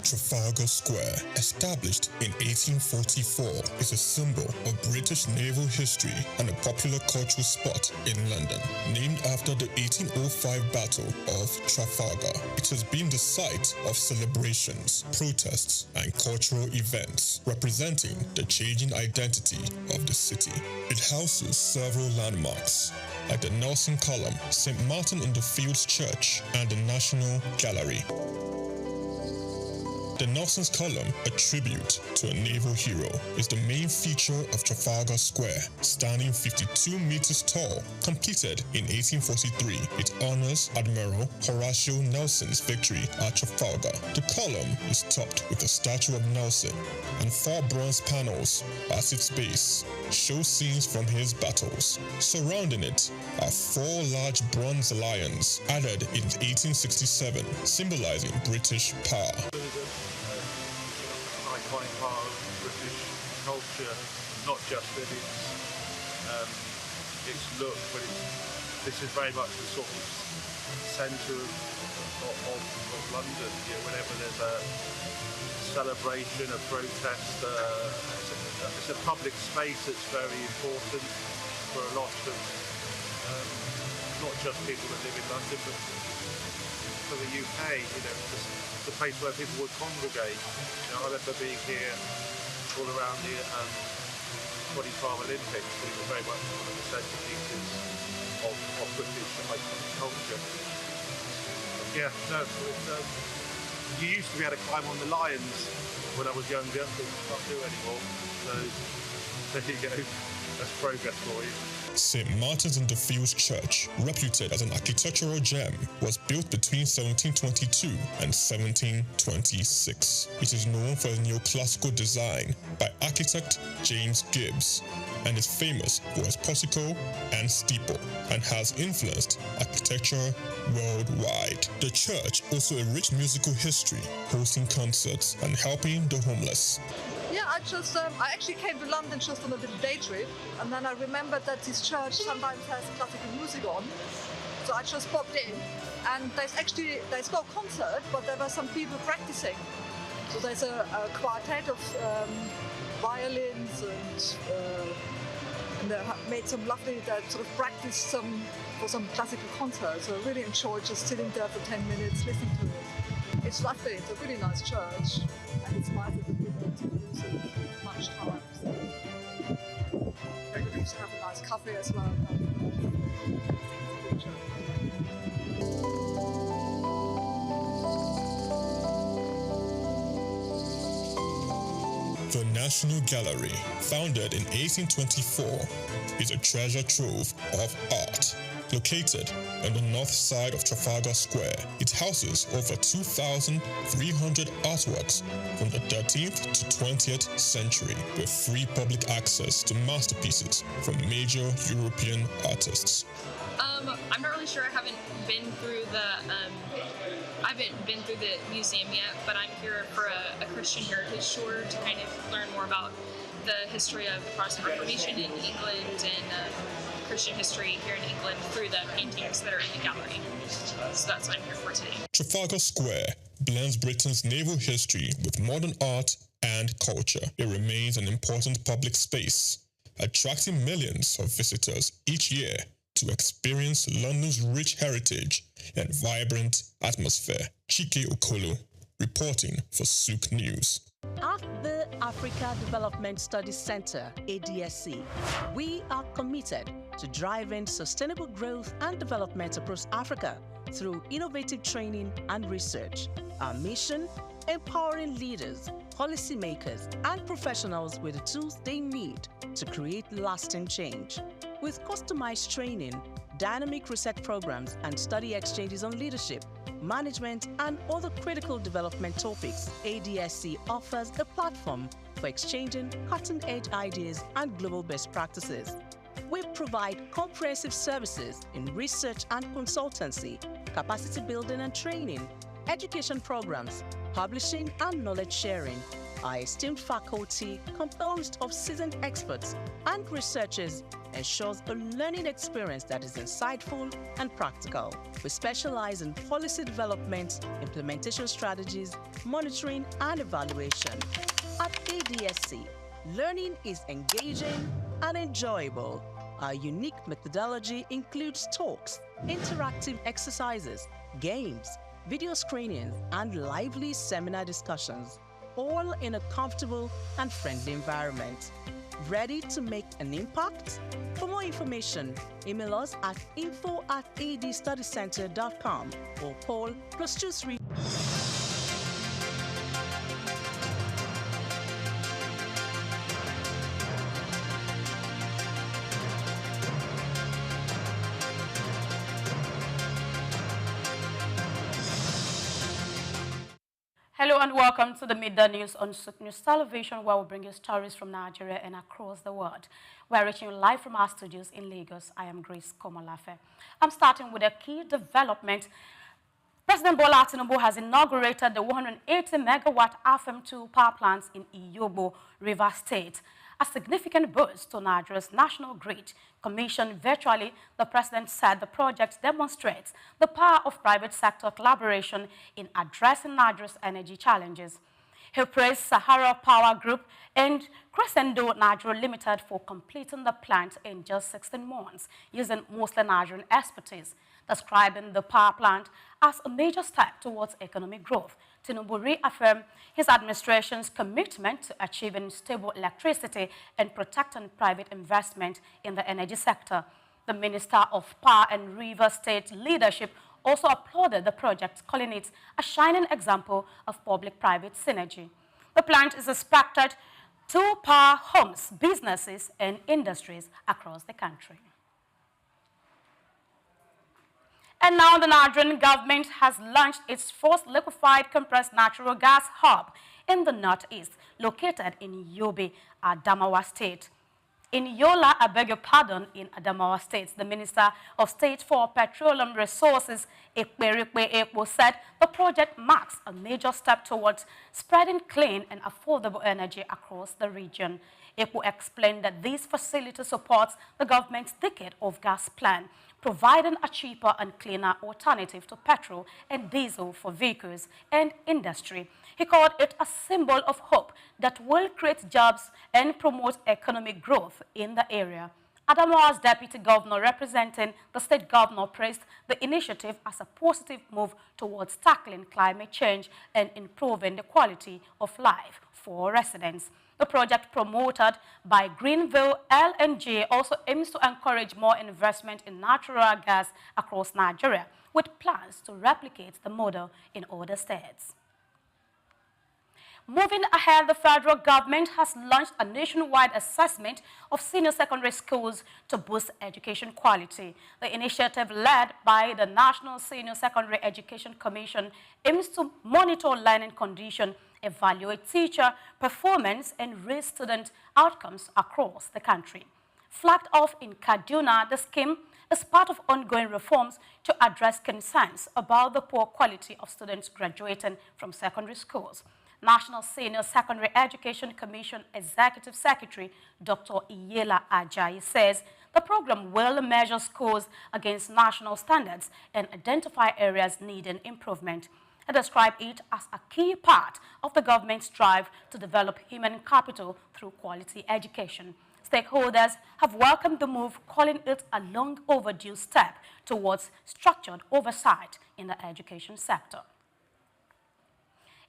Trafalgar Square, established in 1844, is a symbol of British naval history and a popular cultural spot in London. Named after the 1805 Battle of Trafalgar, it has been the site of celebrations, protests, and cultural events, representing the changing identity of the city. It houses several landmarks, like the Nelson Column, St. Martin in the Fields Church, and the National Gallery. The Nelson's Column, a tribute to a naval hero, is the main feature of Trafalgar Square. Standing 52 meters tall, completed in 1843, it honors Admiral Horatio Nelson's victory at Trafalgar. The column is topped with a statue of Nelson, and 4 bronze panels at its base show scenes from his battles. Surrounding it are 4 large bronze lions added in 1867, symbolizing British power.
An iconic part of British culture, not just in its look, but this is very much the sort of centre of London. You know, whenever there's a celebration, a protest, it's a public space that's very important for a lot of not just people that live in London, but for the UK. You know, it's a place where people would congregate. You know, I remember being here all around the 2012 Olympics. We were very much one of the centerpieces of British culture. Yeah, no, you used to be able to climb on the lions when I was younger, but you can't do anymore. So there you go. That's progress for you.
St. Martin's in the Fields Church, reputed as an architectural gem, was built between 1722 and 1726. It is known for its neoclassical design by architect James Gibbs, and is famous for its portico and steeple, and has influenced architecture worldwide. The church also a rich musical history, hosting concerts and helping the homeless.
Yeah, I actually came to London just on a little day trip, and then I remembered that this church sometimes has classical music on, so I just popped in, and there's no concert, but there were some people practicing. So there's a quartet of violins, and they made some lovely sort of practice for some classical concerts. So I really enjoyed just sitting there for 10 minutes listening to it. It's lovely. It's a really nice church, and it's nice that people don't use it much time. So maybe we used to have a nice coffee as well.
The National Gallery, founded in 1824, is a treasure trove of art. Located on the north side of Trafalgar Square, it houses over 2,300 artworks from the 13th to 20th century, with free public access to masterpieces from major European artists.
I'm not really sure. I haven't been through the museum yet, but I'm here for a Christian heritage tour to kind of learn more about the history of the Protestant Reformation in England and Christian history here in England through the paintings that are in the gallery. So that's what I'm here for today.
Trafalgar Square blends Britain's naval history with modern art and culture. It remains an important public space, attracting millions of visitors each year to experience London's rich heritage and vibrant atmosphere. Chike Okolo, reporting for Souq News.
At the Africa Development Studies Center, ADSC, we are committed to driving sustainable growth and development across Africa through innovative training and research. Our mission: empowering leaders, policymakers, and professionals with the tools they need to create lasting change. With customized training, dynamic research programs, and study exchanges on leadership, management, and other critical development topics, ADSC offers a platform for exchanging cutting-edge ideas and global best practices. We provide comprehensive services in research and consultancy, capacity building and training, education programs, publishing, and knowledge sharing. Our esteemed faculty, composed of seasoned experts and researchers, ensures a learning experience that is insightful and practical. We specialize in policy development, implementation strategies, monitoring, and evaluation. At ADSC, learning is engaging and enjoyable. Our unique methodology includes talks, interactive exercises, games, video screenings, and lively seminar discussions, all in a comfortable and friendly environment. Ready to make an impact? For more information, email us at info@adstudycenter.com or call +23.
Hello and welcome to the Midday News on Souq News Television, where we bring you stories from Nigeria and across the world. We are reaching you live from our studios in Lagos. I am Grace Komolafe. I'm starting with a key development. President Bola Tinubu has inaugurated the 180-megawatt AFM2 power plants in Iyobo, Rivers State, a significant boost to Nigeria's national grid. Commissioned virtually, the president said the project demonstrates the power of private sector collaboration in addressing Nigeria's energy challenges. He praised Sahara Power Group and Crescendo Nigeria Limited for completing the plant in just 16 months, using mostly Nigerian expertise, describing the power plant as a major step towards economic growth. Tinubu reaffirmed his administration's commitment to achieving stable electricity and protecting private investment in the energy sector. The Minister of Power and Rivers State leadership also applauded the project, calling it a shining example of public-private synergy. The plant is expected to power homes, businesses, and industries across the country. And now the Nigerian government has launched its first liquefied compressed natural gas hub in the northeast, located in Yobe, Adamawa State. In Yola, I beg your pardon, in Adamawa State, the Minister of State for Petroleum Resources, Ekperikpe Ekpo, said the project marks a major step towards spreading clean and affordable energy across the region. Ekpo explained that this facility supports the government's decade of gas plan, providing a cheaper and cleaner alternative to petrol and diesel for vehicles and industry. He called it a symbol of hope that will create jobs and promote economic growth in the area. Adamawa's deputy governor representing the state governor praised the initiative as a positive move towards tackling climate change and improving the quality of life for residents. The project promoted by Greenville LNG also aims to encourage more investment in natural gas across Nigeria, with plans to replicate the model in other states. Moving ahead, the federal government has launched a nationwide assessment of senior secondary schools to boost education quality. The initiative, led by the National Senior Secondary Education Commission, aims to monitor learning conditions, evaluate teacher performance, and raise student outcomes across the country. Flagged off in Kaduna, the scheme is part of ongoing reforms to address concerns about the poor quality of students graduating from secondary schools. National Senior Secondary Education Commission Executive Secretary Dr. Iyela Ajayi says the program will measure schools against national standards and identify areas needing improvement. He described it as a key part of the government's drive to develop human capital through quality education. Stakeholders have welcomed the move, calling it a long overdue step towards structured oversight in the education sector.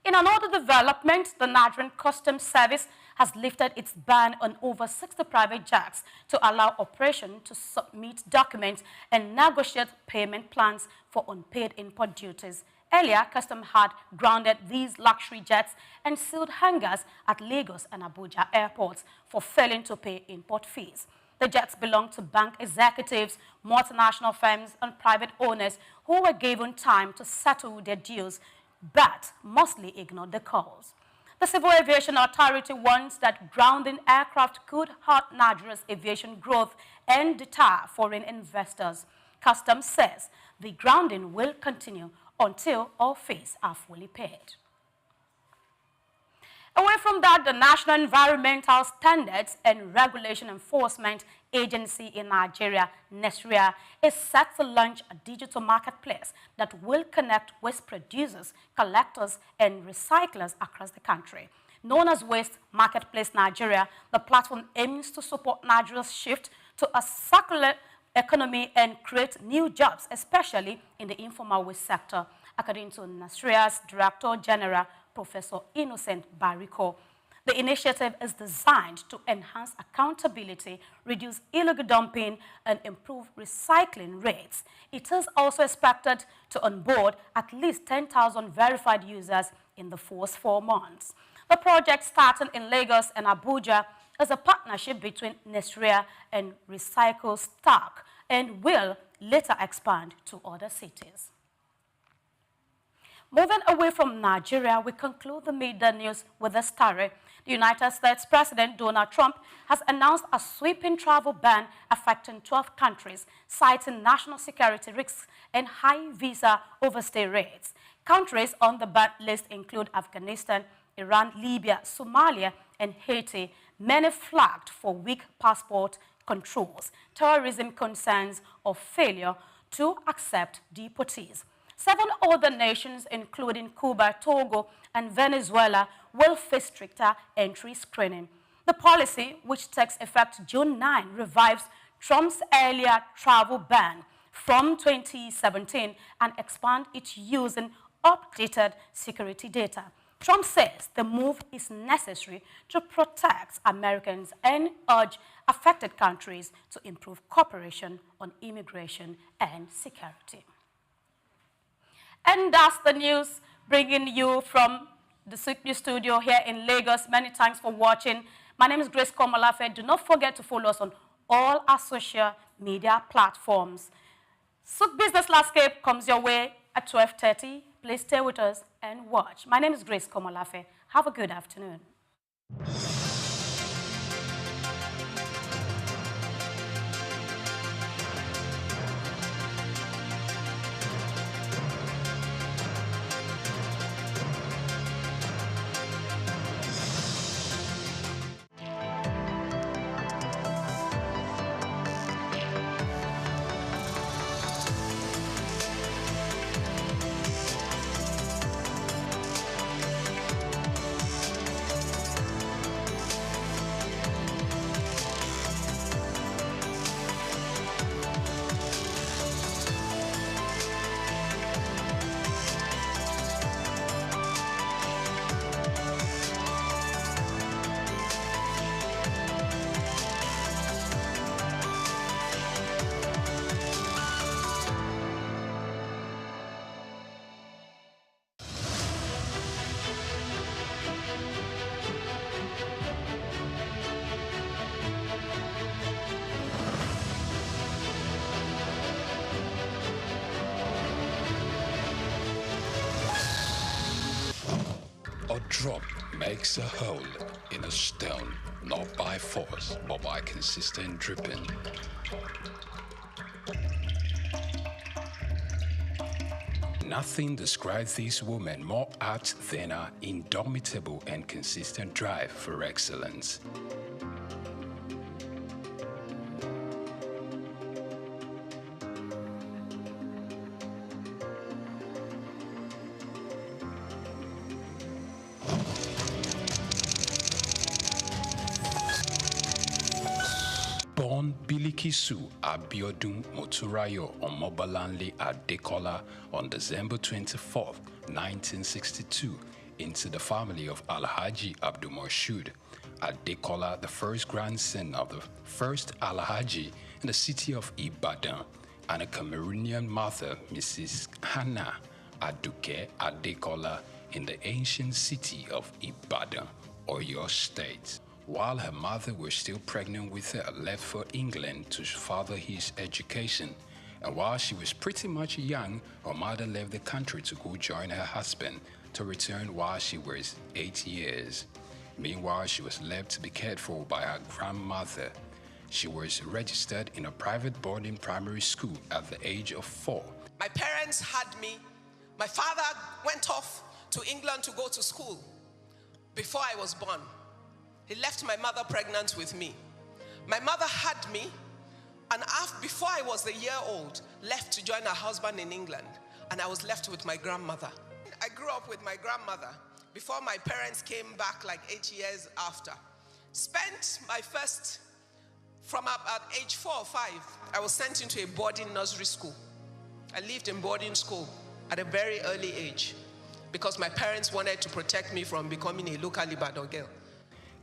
In another development, the Nigerian Customs Service has lifted its ban on over 60 private jets to allow operation to submit documents and negotiate payment plans for unpaid import duties. Earlier, Customs had grounded these luxury jets and sealed hangars at Lagos and Abuja airports for failing to pay import fees. The jets belong to bank executives, multinational firms, and private owners who were given time to settle their dues, but mostly ignored the calls. The Civil Aviation Authority warns that grounding aircraft could hurt Nigeria's aviation growth and deter foreign investors. Customs says the grounding will continue until all fees are fully paid. Away from that, the National Environmental Standards and Regulation Enforcement Agency in Nigeria, NESRIA, is set to launch a digital marketplace that will connect waste producers, collectors, and recyclers across the country. Known as Waste Marketplace Nigeria, the platform aims to support Nigeria's shift to a circular economy and create new jobs, especially in the informal waste sector, according to NESRIA's Director General, Professor Innocent Bariko. The initiative is designed to enhance accountability, reduce illegal dumping, and improve recycling rates. It is also expected to onboard at least 10,000 verified users in the first 4 months. The project, starting in Lagos and Abuja, is a partnership between NESRIA and Recycle Souq and will later expand to other cities. Moving away from Nigeria, we conclude the media news with a story. The United States President Donald Trump has announced a sweeping travel ban affecting 12 countries, citing national security risks and high visa overstay rates. Countries on the ban list include Afghanistan, Iran, Libya, Somalia, and Haiti, many flagged for weak passport controls, terrorism concerns, or failure to accept deportees. 7 other nations, including Cuba, Togo, and Venezuela, will face stricter entry screening. The policy, which takes effect June 9, revives Trump's earlier travel ban from 2017 and expands its use in updated security data. Trump says the move is necessary to protect Americans and urge affected countries to improve cooperation on immigration and security. And that's the news, bringing you from the Souq News studio here in Lagos. Many thanks for watching. My name is Grace Komolafe. Do not forget to follow us on all our social media platforms. Souq Business Landscape comes your way at 12:30. Please stay with us and watch. My name is Grace Komolafe. Have a good afternoon.
A drop makes a hole in a stone, not by force, but by consistent dripping. Nothing describes this woman more apt than her indomitable and consistent drive for excellence. Born Bilikisu Abiodun Moturayo Omobalanle Adekola on December 24, 1962, into the family of Alhaji Abdulmoshood Adekola, the first grandson of the first Alhaji in the city of Ibadan, and a Cameroonian mother, Mrs. Hannah Aduke Adekola, in the ancient city of Ibadan, Oyo State. While her mother was still pregnant with her, left for England to further his education. And while she was pretty much young, her mother left the country to go join her husband, to return while she was 8 years. Meanwhile, she was left to be cared for by her grandmother. She was registered in a private boarding primary school at the age of 4.
My parents had me. My father went off to England to go to school before I was born. He left my mother pregnant with me. My mother had me, and before I was a year old, left to join her husband in England, and I was left with my grandmother. I grew up with my grandmother before my parents came back like 8 years after. Spent my first, from about age 4 or 5, I was sent into a boarding nursery school. I lived in boarding school at a very early age because my parents wanted to protect me from becoming a local Ibadan girl.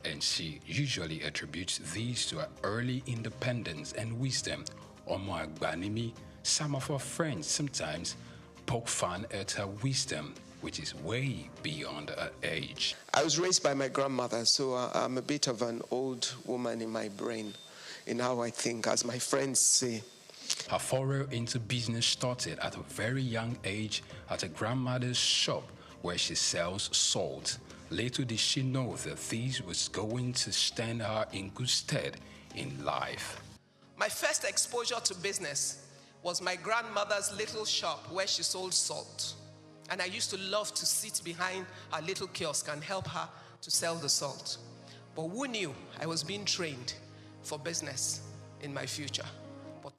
And she usually attributes these to her early independence and wisdom. Omo Agbanimi, some of her friends sometimes poke fun at her wisdom, which is way beyond her age.
I was raised by my grandmother, so I'm a bit of an old woman in my brain, in how I think. As my friends say,
Her foray into business started at a very young age at her grandmother's shop where she sells salt. Little did she know that this was going to stand her in good stead in life.
My first exposure to business was my grandmother's little shop where she sold salt. And I used to love to sit behind her little kiosk and help her to sell the salt. But who knew I was being trained for business in my future?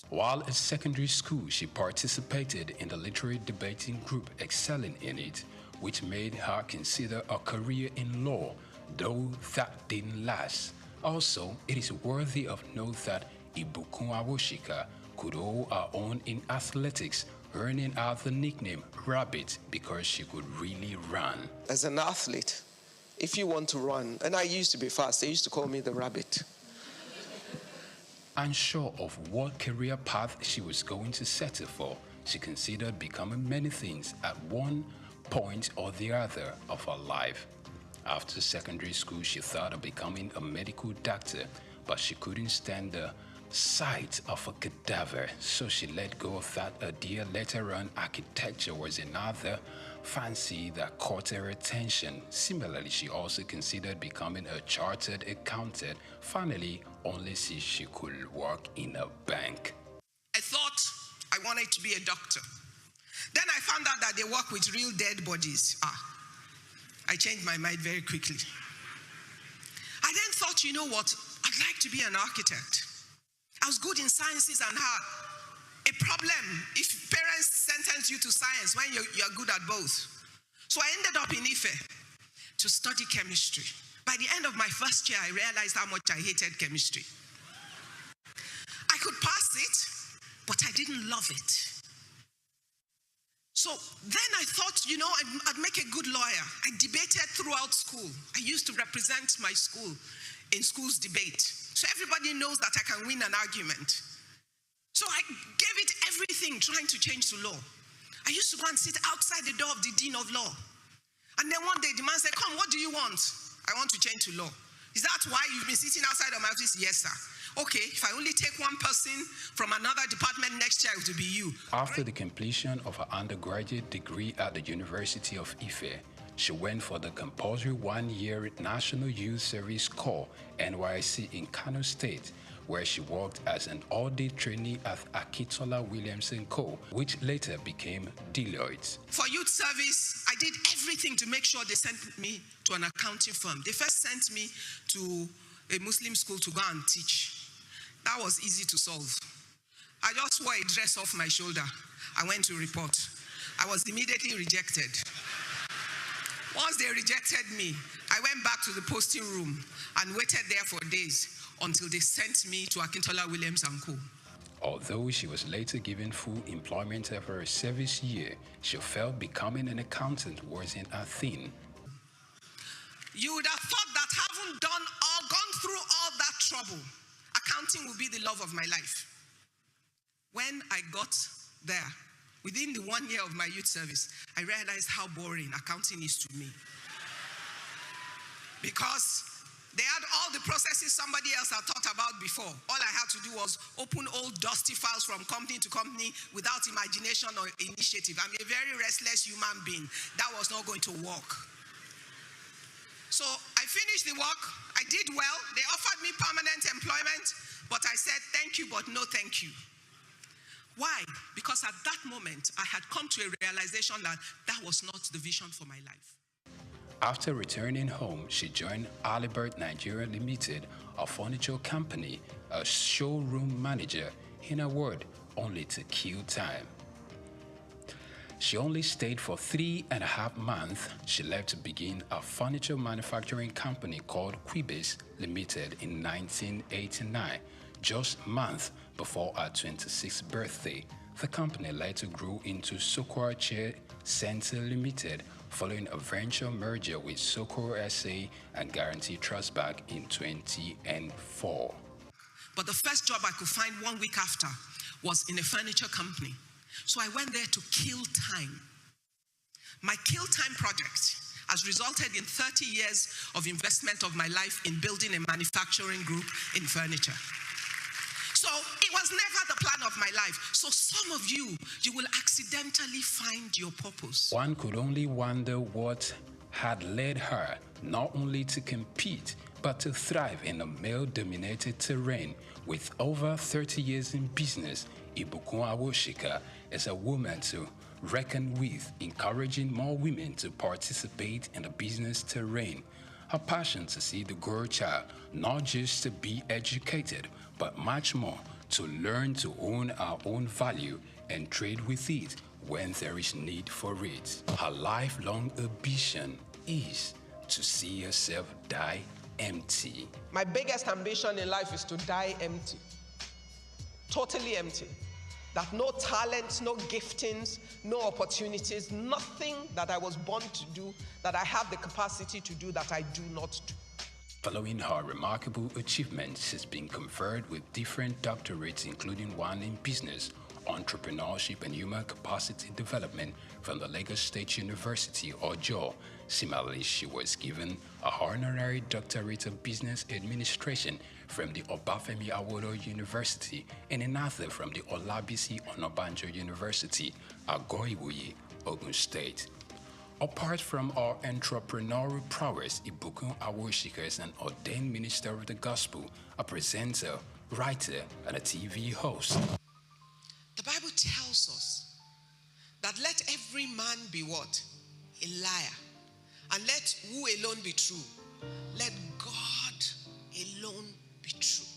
While at secondary school, she participated in the literary debating group, excelling in it, which made her consider a career in law, though that didn't last. Also, it is worthy of note that Ibukun Awoshika could hold her own in athletics, earning her the nickname Rabbit because she could really run.
As an athlete, if you want to run, and I used to be fast, they used to call me the Rabbit.
Unsure of what career path she was going to settle for, she considered becoming many things at one point or the other of her life. After secondary school, she thought of becoming a medical doctor, but she couldn't stand the sight of a cadaver, so she let go of that idea. Later on, architecture was another fancy that caught her attention. Similarly, she also considered becoming a chartered accountant. Finally, only see she could work in a bank.
I thought I wanted to be a doctor. Then I found out that they work with real dead bodies. I changed my mind very quickly. I then thought, you know what? I'd like to be an architect. I was good in sciences and had a problem if parents sentence you to science when you're good at both. So I ended up in Ife to study chemistry. By the end of my first year, I realized how much I hated chemistry. I could pass it, but I didn't love it. So then I thought, you know, I'd make a good lawyer. I debated throughout school. I used to represent my school in school's debate. So everybody knows that I can win an argument. So I gave it everything trying to change to law. I used to go and sit outside the door of the dean of law. And then one day the man said, come, what do you want? I want to change to law. Is that why you've been sitting outside of my office? Yes, sir. Okay, if I only take one person from another department next year, it will be you.
After the completion of her undergraduate degree at the University of Ife, she went for the compulsory one-year National Youth Service Corps, NYSC, in Kano State, where she worked as an audit trainee at Akitola Williamson Co., which later became Deloitte.
For youth service, I did everything to make sure they sent me to an accounting firm. They first sent me to a Muslim school to go and teach. That was easy to solve. I just wore a dress off my shoulder. I went to report. I was immediately rejected. Once they rejected me, I went back to the posting room and waited there for days until they sent me to Akintola Williams & Co.
Although she was later given full employment after a service year, she felt becoming an accountant wasn't a thing.
You would have thought that having gone through all that trouble, accounting would be the love of my life. When I got there, within the 1 year of my youth service, I realized how boring accounting is to me. Because they had all the processes somebody else had thought about before. All I had to do was open old dusty files from company to company without imagination or initiative. I'm a very restless human being. That was not going to work. So I finished the work. I did well. They offered me permanent employment, but I said, thank you, but no thank you. Why? Because at that moment, I had come to a realization that that was not the vision for my life.
After returning home, she joined Alibert Nigeria Limited, a furniture company, as showroom manager. In a word, only to kill time. She only stayed for 3.5 months. She left to begin a furniture manufacturing company called Quibis Limited in 1989, just months before her 26th birthday. The company later grew into Souq Chair Center Limited, following a venture merger with Souq SA and Guarantee Trust Bank in 2004.
But the first job I could find 1 week after was in a furniture company. So I went there to kill time. My kill time project has resulted in 30 years of investment of my life in building a manufacturing group in furniture. So it was was never the plan of my life. So some of you will accidentally find your purpose.
One could only wonder what had led her not only to compete, but to thrive in a male-dominated terrain. With over 30 years in business, Ibukun Awoshika is a woman to reckon with, encouraging more women to participate in the business terrain. Her passion to see the girl child not just to be educated, but much more to learn to own our own value and trade with it when there is need for it. Her lifelong ambition is to see herself die empty.
My biggest ambition in life is to die empty. Totally empty. That no talents, no giftings, no opportunities, nothing that I was born to do, that I have the capacity to do, that I do not do.
Following her remarkable achievements, she's been conferred with different doctorates, including one in business, entrepreneurship and human capacity development from the Lagos State University, Ojo. Similarly, she was given a honorary doctorate of business administration from the Obafemi Awolowo University and another from the Olabisi Onabanjo University, Agoiwoye, Ogun State. Apart from our entrepreneurial prowess, Ibukun Awoshika is an ordained minister of the gospel, a presenter, writer, and a TV host.
The Bible tells us that let every man be what? A liar. And let who alone be true? Let God alone be true.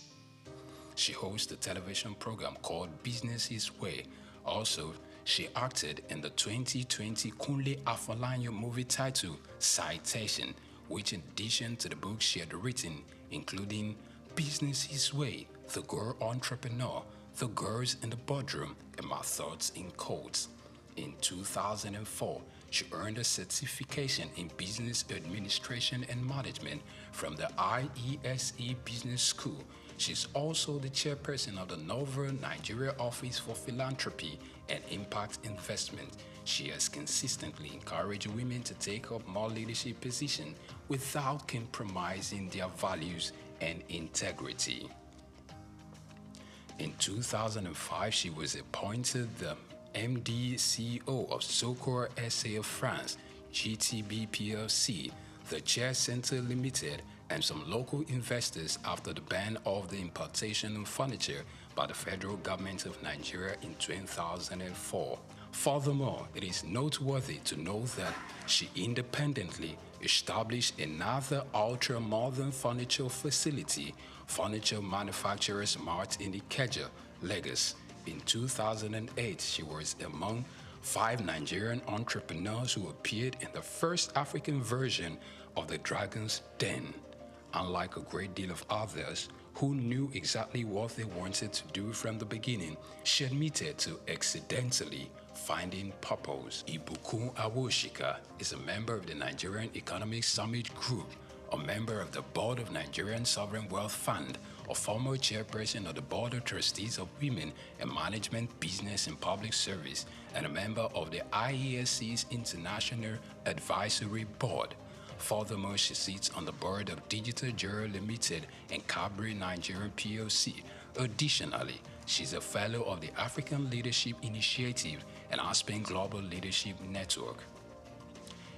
She hosts a television program called Business His Way. Also, she acted in the 2020 Kunle Afolayan movie titled Citation, which in addition to the book she had written, including Business His Way, The Girl Entrepreneur, The Girls in the Boardroom, and My Thoughts in Codes. In 2004, she earned a certification in Business Administration and Management from the IESE Business School. She's also the chairperson of the Novel Nigeria Office for Philanthropy and Impact Investment. She has consistently encouraged women to take up more leadership positions without compromising their values and integrity. In 2005, she was appointed the MD CEO of Souq SA of France, GTB PLC, the Chair Center Limited, and some local investors after the ban of the importation of furniture by the federal government of Nigeria in 2004. Furthermore, it is noteworthy to note that she independently established another ultra-modern furniture facility, Furniture Manufacturers Mart in Ikeja, Lagos. In 2008, she was among 5 Nigerian entrepreneurs who appeared in the first African version of the Dragon's Den. Unlike a great deal of others who knew exactly what they wanted to do from the beginning, she admitted to accidentally finding purpose. Ibukun Awoshika is a member of the Nigerian Economic Summit Group, a member of the board of Nigerian Sovereign Wealth Fund, a former chairperson of the Board of Trustees of Women in Management, Business and Public Service, and a member of the IESC's International Advisory Board. Furthermore, she sits on the board of Digital Jewelry Limited and Cabri Nigeria PLC. Additionally, she's a fellow of the African Leadership Initiative and Aspen Global Leadership Network.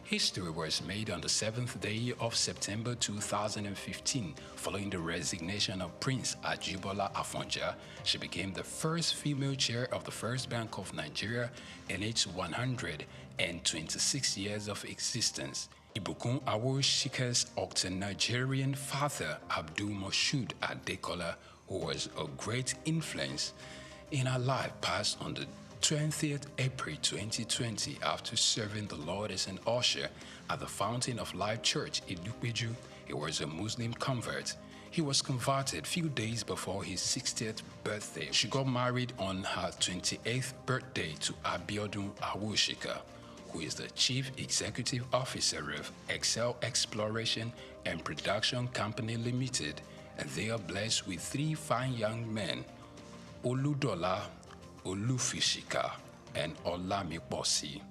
History was made on the 7th day of September 2015. Following the resignation of Prince Ajibola Afonja, she became the first female chair of the First Bank of Nigeria in its 126 years of existence. Ibukun Awoshika's Octo-Nigerian father, Abdul Moshood Adekola, who was a great influence in her life, passed on the 20th April 2020 after serving the Lord as an usher at the Fountain of Life Church in Lukbeju. He was a Muslim convert. He was converted few days before his 60th birthday. She got married on her 28th birthday to Abiodun Awoshika, who is the Chief Executive Officer of Excel Exploration and Production Company Limited, and they are blessed with 3 fine young men, Oludola, Olufishika, and Olamiposi.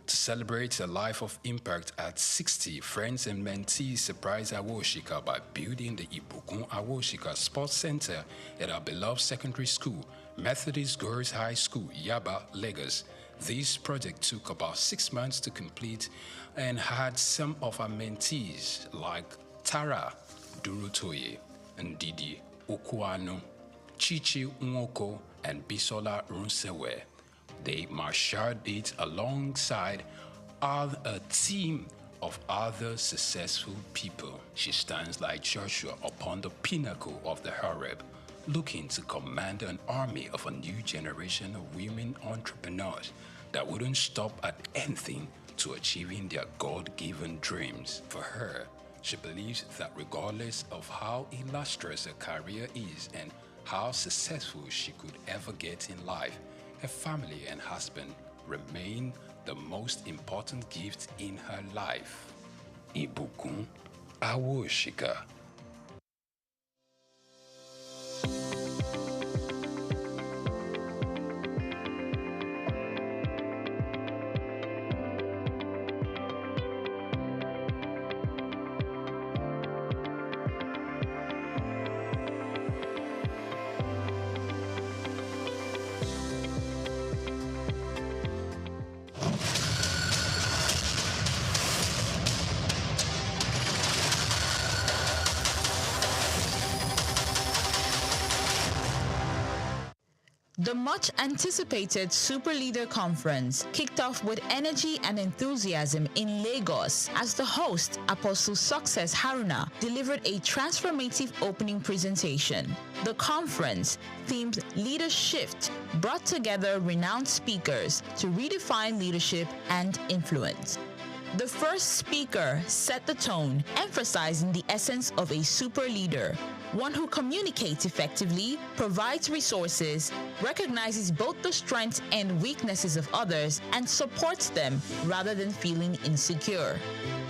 To celebrate a life of impact at 60, friends and mentees surprise Awoshika by building the Ibukun Awoshika Sports Center at our beloved secondary school, Methodist Girls High School, Yaba, Lagos. This project took about 6 months to complete and had some of our mentees like Tara Durutoye, Ndidi Okuano, Chichi Nwoko, and Bisola Runsewe. They marshaled it alongside a team of other successful people. She stands like Joshua upon the pinnacle of the Horeb, looking to command an army of a new generation of women entrepreneurs that wouldn't stop at anything to achieving their God-given dreams. For her, she believes that regardless of how illustrious her career is and how successful she could ever get in life, her family and husband remain the most important gift in her life. Ibukun Awoshika.
The much-anticipated Super Leader Conference kicked off with energy and enthusiasm in Lagos as the host, Apostle Success Haruna, delivered a transformative opening presentation. The conference, themed Leader Shift, brought together renowned speakers to redefine leadership and influence. The first speaker set the tone, emphasizing the essence of a super leader, one who communicates effectively, provides resources, recognizes both the strengths and weaknesses of others, and supports them rather than feeling insecure.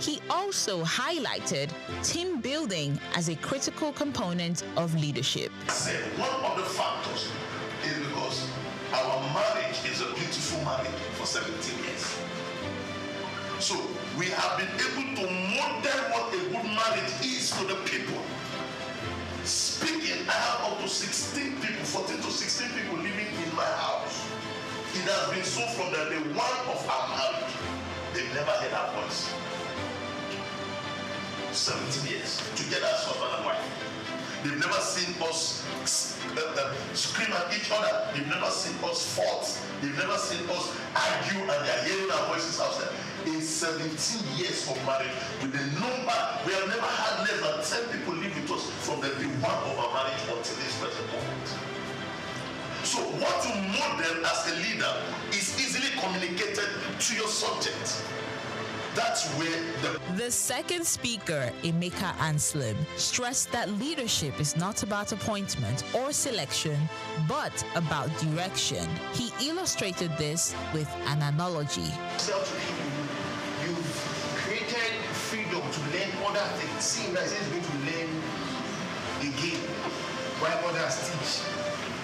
He also highlighted team building as a critical component of leadership.
One of the factors is because our marriage is a beautiful marriage for 17 years. So we have been able to model what a good marriage is to the people. Speaking, I have up to 16 people, 14 to 16 people living in my house. It has been so from the day one of our marriage. They've never heard our voice. 17 years together as husband and wife. They've never seen us scream at each other. They've never seen us fight. They've never seen us argue and they're hearing our voices outside. In 17 years of marriage, with the number, we have never had less than 10 people live with us from the day one of our marriage until this present moment. So what you model as a leader is easily communicated to your subject. That's where
the second speaker, Emeka Anslim, stressed that leadership is not about appointment or selection, but about direction. He illustrated this with an analogy.
You've created freedom to learn other things. See, like it's going to learn again while others teach.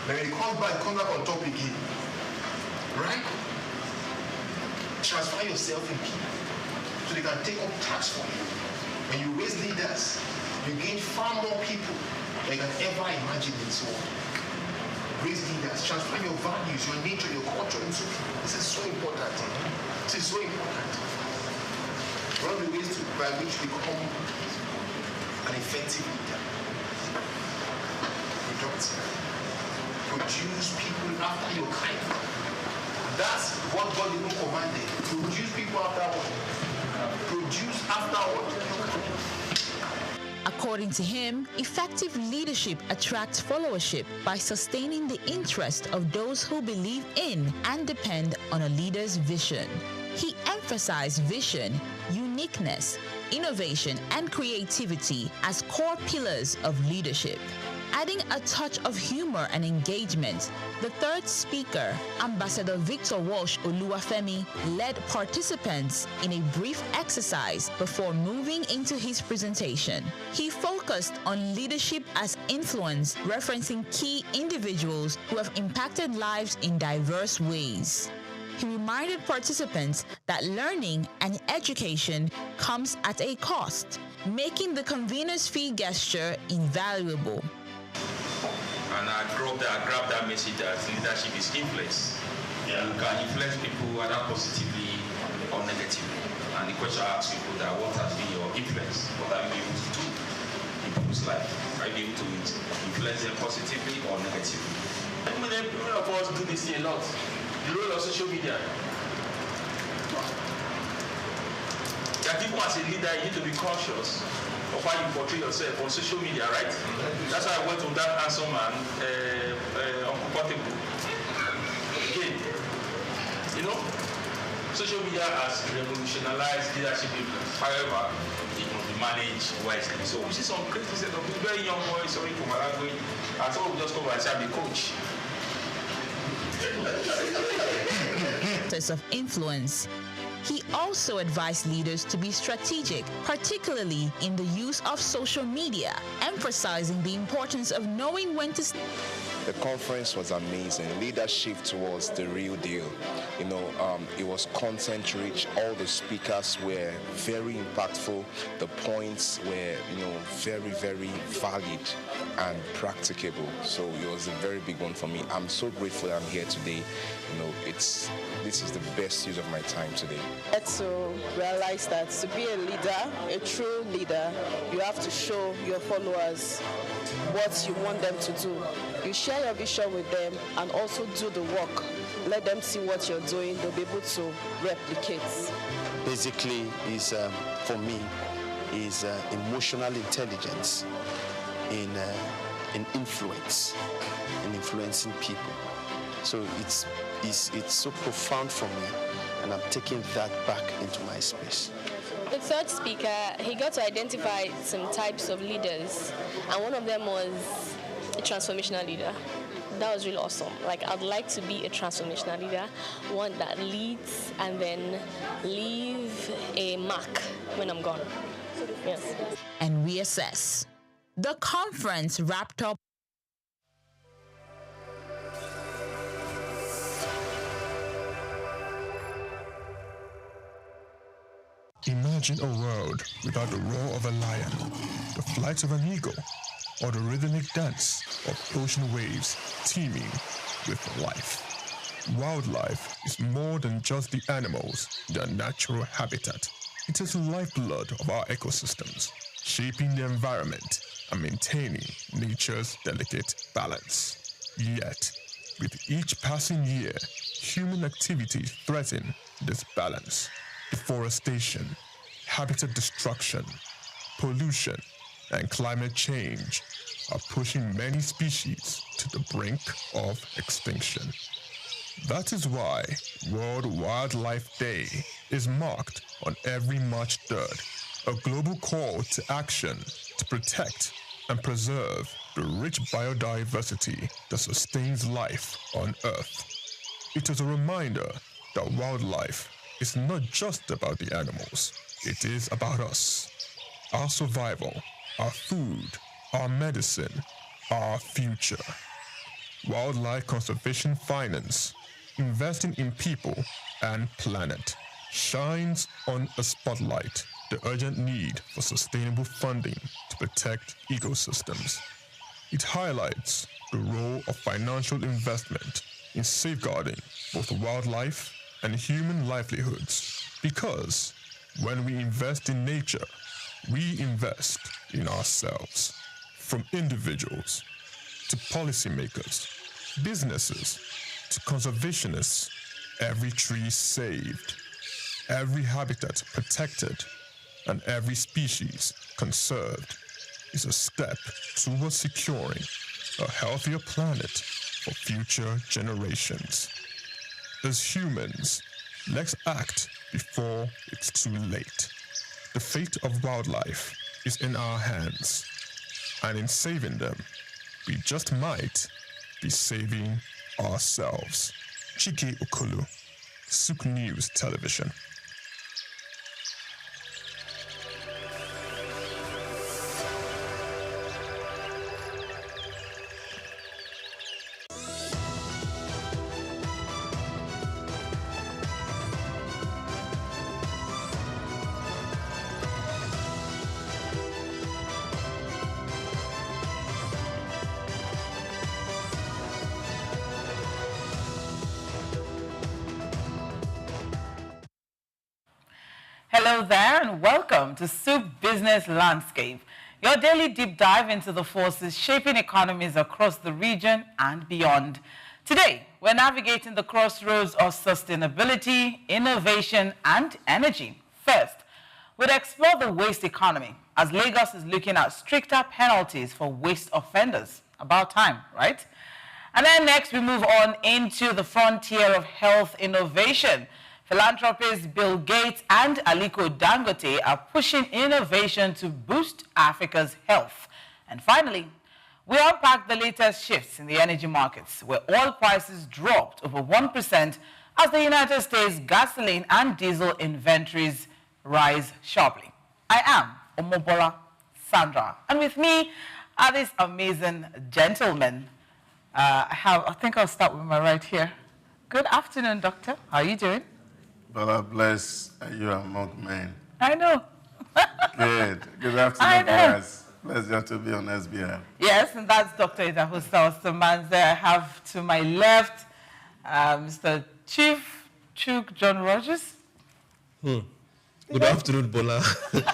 But when it comes back on top again, right? Transfer yourself in people so they can take up tasks for you. When you raise leaders, you gain far more people than you can ever imagine in this world. Raise leaders, transfer your values, your nature, your culture into people. This is so important. This is so important. One of the ways by which we become an effective leader. Produce people after your kind. That's what God even commanded. Produce people after what? Produce after what?
According to him, effective leadership attracts followership by sustaining the interest of those who believe in and depend on a leader's vision. He emphasized vision, uniqueness, innovation, and creativity as core pillars of leadership. Adding a touch of humor and engagement, the third speaker, Ambassador Victor Walsh Oluwafemi, led participants in a brief exercise before moving into his presentation. He focused on leadership as influence, referencing key individuals who have impacted lives in diverse ways. He reminded participants that learning and education comes at a cost, making the convener's fee gesture invaluable.
And I grabbed that message that leadership is influence. Yeah. You can influence people either positively or negatively. And the question I ask people that what has been your influence? What have you been able to do in people's life? Are you able to influence them positively or negatively? Many of us do this a lot. The role of social media. There are people as a leader, you need to be cautious of how you portray yourself on social media, right? That's why I went on that handsome man, uncomfortable. Again, you know, social media has revolutionized leadership influence. However, it must be managed wisely. So we see some crazy set of very young boys, sorry for my language, and some will just come and say, I'm a coach.
Of influence. He also advised leaders to be strategic, particularly in the use of social media, emphasizing the importance of knowing when to...
The conference was amazing. Leadership was the real deal. You know, it was content-rich. All the speakers were very impactful. The points were, you know, very, very valid and practicable. So it was a very big one for me. I'm so grateful I'm here today. You know, this is the best use of my time today.
I had to realize that to be a leader, a true leader, you have to show your followers what you want them to do. You share your vision with them and also do the work. Let them see what you're doing. They'll be able to replicate.
Basically, for me, is emotional intelligence in influence, in influencing people. So it's so profound for me, and I'm taking that back into my space.
The third speaker, he got to identify some types of leaders, and one of them was a transformational leader. That was really awesome. Like, I'd like to be a transformational leader, one that leads and then leave a mark when I'm gone. Yes.
And reassess. The conference wrapped up.
Imagine a world without the roar of a lion, the flight of an eagle, or the rhythmic dance of ocean waves teeming with life. Wildlife is more than just the animals, their natural habitat. It is the lifeblood of our ecosystems, shaping the environment and maintaining nature's delicate balance. Yet, with each passing year, human activities threaten this balance. Deforestation, habitat destruction, pollution, and climate change are pushing many species to the brink of extinction. That is why World Wildlife Day is marked on every March 3rd, a global call to action to protect and preserve the rich biodiversity that sustains life on Earth. It is a reminder that wildlife is not just about the animals, it is about us, our survival, our food, our medicine, our future. Wildlife Conservation Finance, investing in people and planet, shines on a spotlight the urgent need for sustainable funding to protect ecosystems. It highlights the role of financial investment in safeguarding both wildlife and human livelihoods, because when we invest in nature, we invest in ourselves. From individuals to policymakers, businesses to conservationists, every tree saved, every habitat protected, and every species conserved is a step towards securing a healthier planet for future generations. As humans, let's act before it's too late. The fate of wildlife is in our hands, and in saving them, we just might be saving ourselves. Chike Okolo, Souq News Television.
Hello there and welcome to Souq Business Landscape, your daily deep dive into the forces shaping economies across the region and beyond. Today, we're navigating the crossroads of sustainability, innovation, and energy. First, we'll explore the waste economy as Lagos is looking at stricter penalties for waste offenders. About time, right? And then next, we move on into the frontier of health innovation. Philanthropists Bill Gates and Aliko Dangote are pushing innovation to boost Africa's health. And finally, we unpack the latest shifts in the energy markets, where oil prices dropped over 1% as the United States gasoline and diesel inventories rise sharply. I am Omobola Sandra, and with me are these amazing gentlemen. I think I'll start with my right here. Good afternoon, doctor. How are you doing?
God bless you among men.
I know.
Good. Good afternoon, guys. Pleasure to be on SBL.
Yes, and that's Dr. Idahosa Osamanze. I have to my left Mr. Chief Chuk John Rogers.
Good afternoon, Bola. Good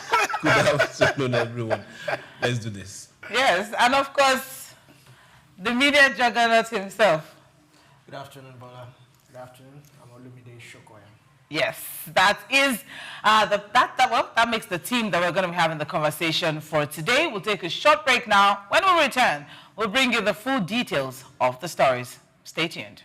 afternoon, everyone. Let's do this.
Yes, and of course, the media juggernaut himself.
Good afternoon, Bola. Good afternoon. I'm Olumide Shokoya.
Yes, that is that makes the team that we're going to be having the conversation for today. We'll take a short break now. When we return, we'll bring you the full details of the stories. Stay tuned.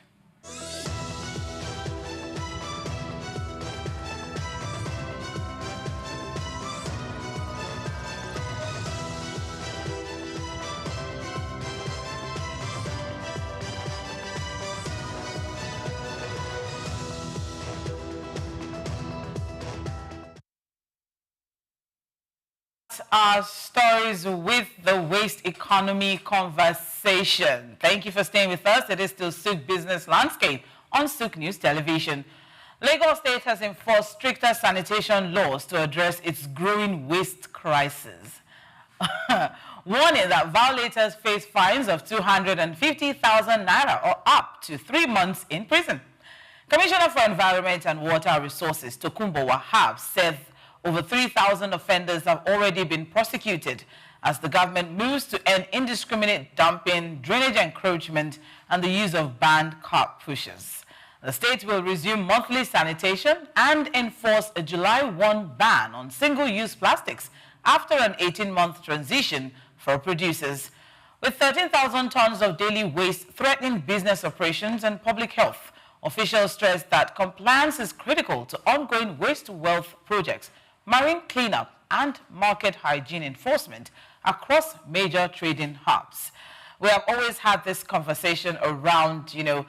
Our stories with the waste economy conversation. Thank you for staying with us. It is still Souq Business Landscape on Souq News Television. Lagos State has enforced stricter sanitation laws to address its growing waste crisis, warning that violators face fines of 250,000 naira or up to 3 months in prison. Commissioner for Environment and Water Resources, Tokunbo Wahab, said over 3,000 offenders have already been prosecuted as the government moves to end indiscriminate dumping, drainage encroachment, and the use of banned cart pushers. The state will resume monthly sanitation and enforce a July 1 ban on single-use plastics after an 18-month transition for producers. With 13,000 tons of daily waste threatening business operations and public health, officials stress that compliance is critical to ongoing waste-to-wealth projects, marine cleanup, and market hygiene enforcement across major trading hubs. We have always had this conversation around, the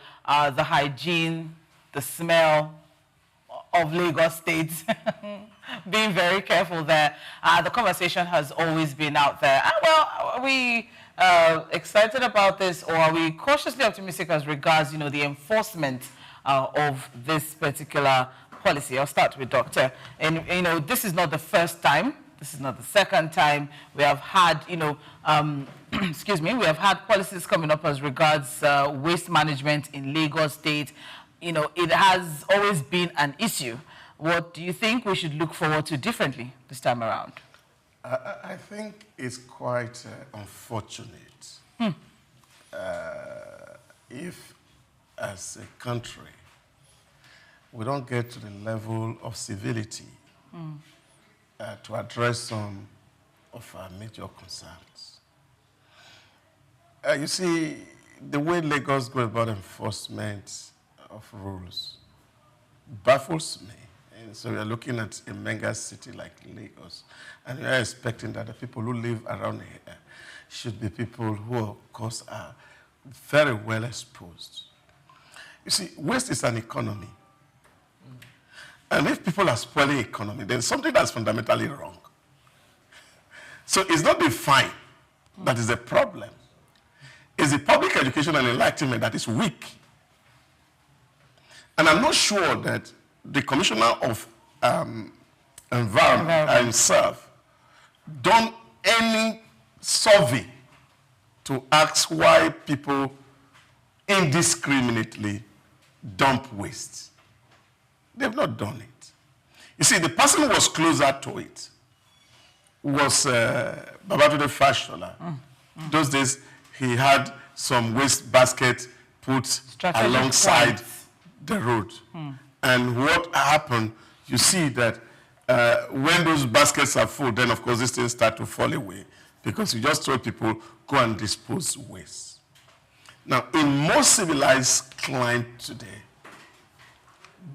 hygiene, the smell of Lagos State, being very careful there. The conversation has always been out there. Well, are we excited about this, or are we cautiously optimistic as regards, the enforcement of this particular policy? I'll start with Doctor. And, this is not the first time. This is not the second time. We have had, excuse me, we have had policies coming up as regards waste management in Lagos State. It has always been an issue. What do you think we should look forward to differently this time around?
I think it's quite unfortunate if, as a country, we don't get to the level of civility to address some of our major concerns. You see, the way Lagos goes about enforcement of rules baffles me. And so we are looking at a mega city like Lagos, and we are expecting that the people who live around here should be people who, of course, are very well exposed. You see, waste is an economy. And if people are spoiling economy, then something that's fundamentally wrong. So it's not the fine that is the problem. It's the public education and enlightenment that is weak. And I'm not sure that the Commissioner of Environment himself done any survey to ask why people indiscriminately dump waste. They've not done it. You see, the person who was closer to it was Babatunde Fashola. Those days, he had some waste basket put
Strategic
alongside
points.
the road. And what happened, you see that when those baskets are full, then of course these things start to fall away because you just told people, go and dispose waste. Now, in most civilized climes today,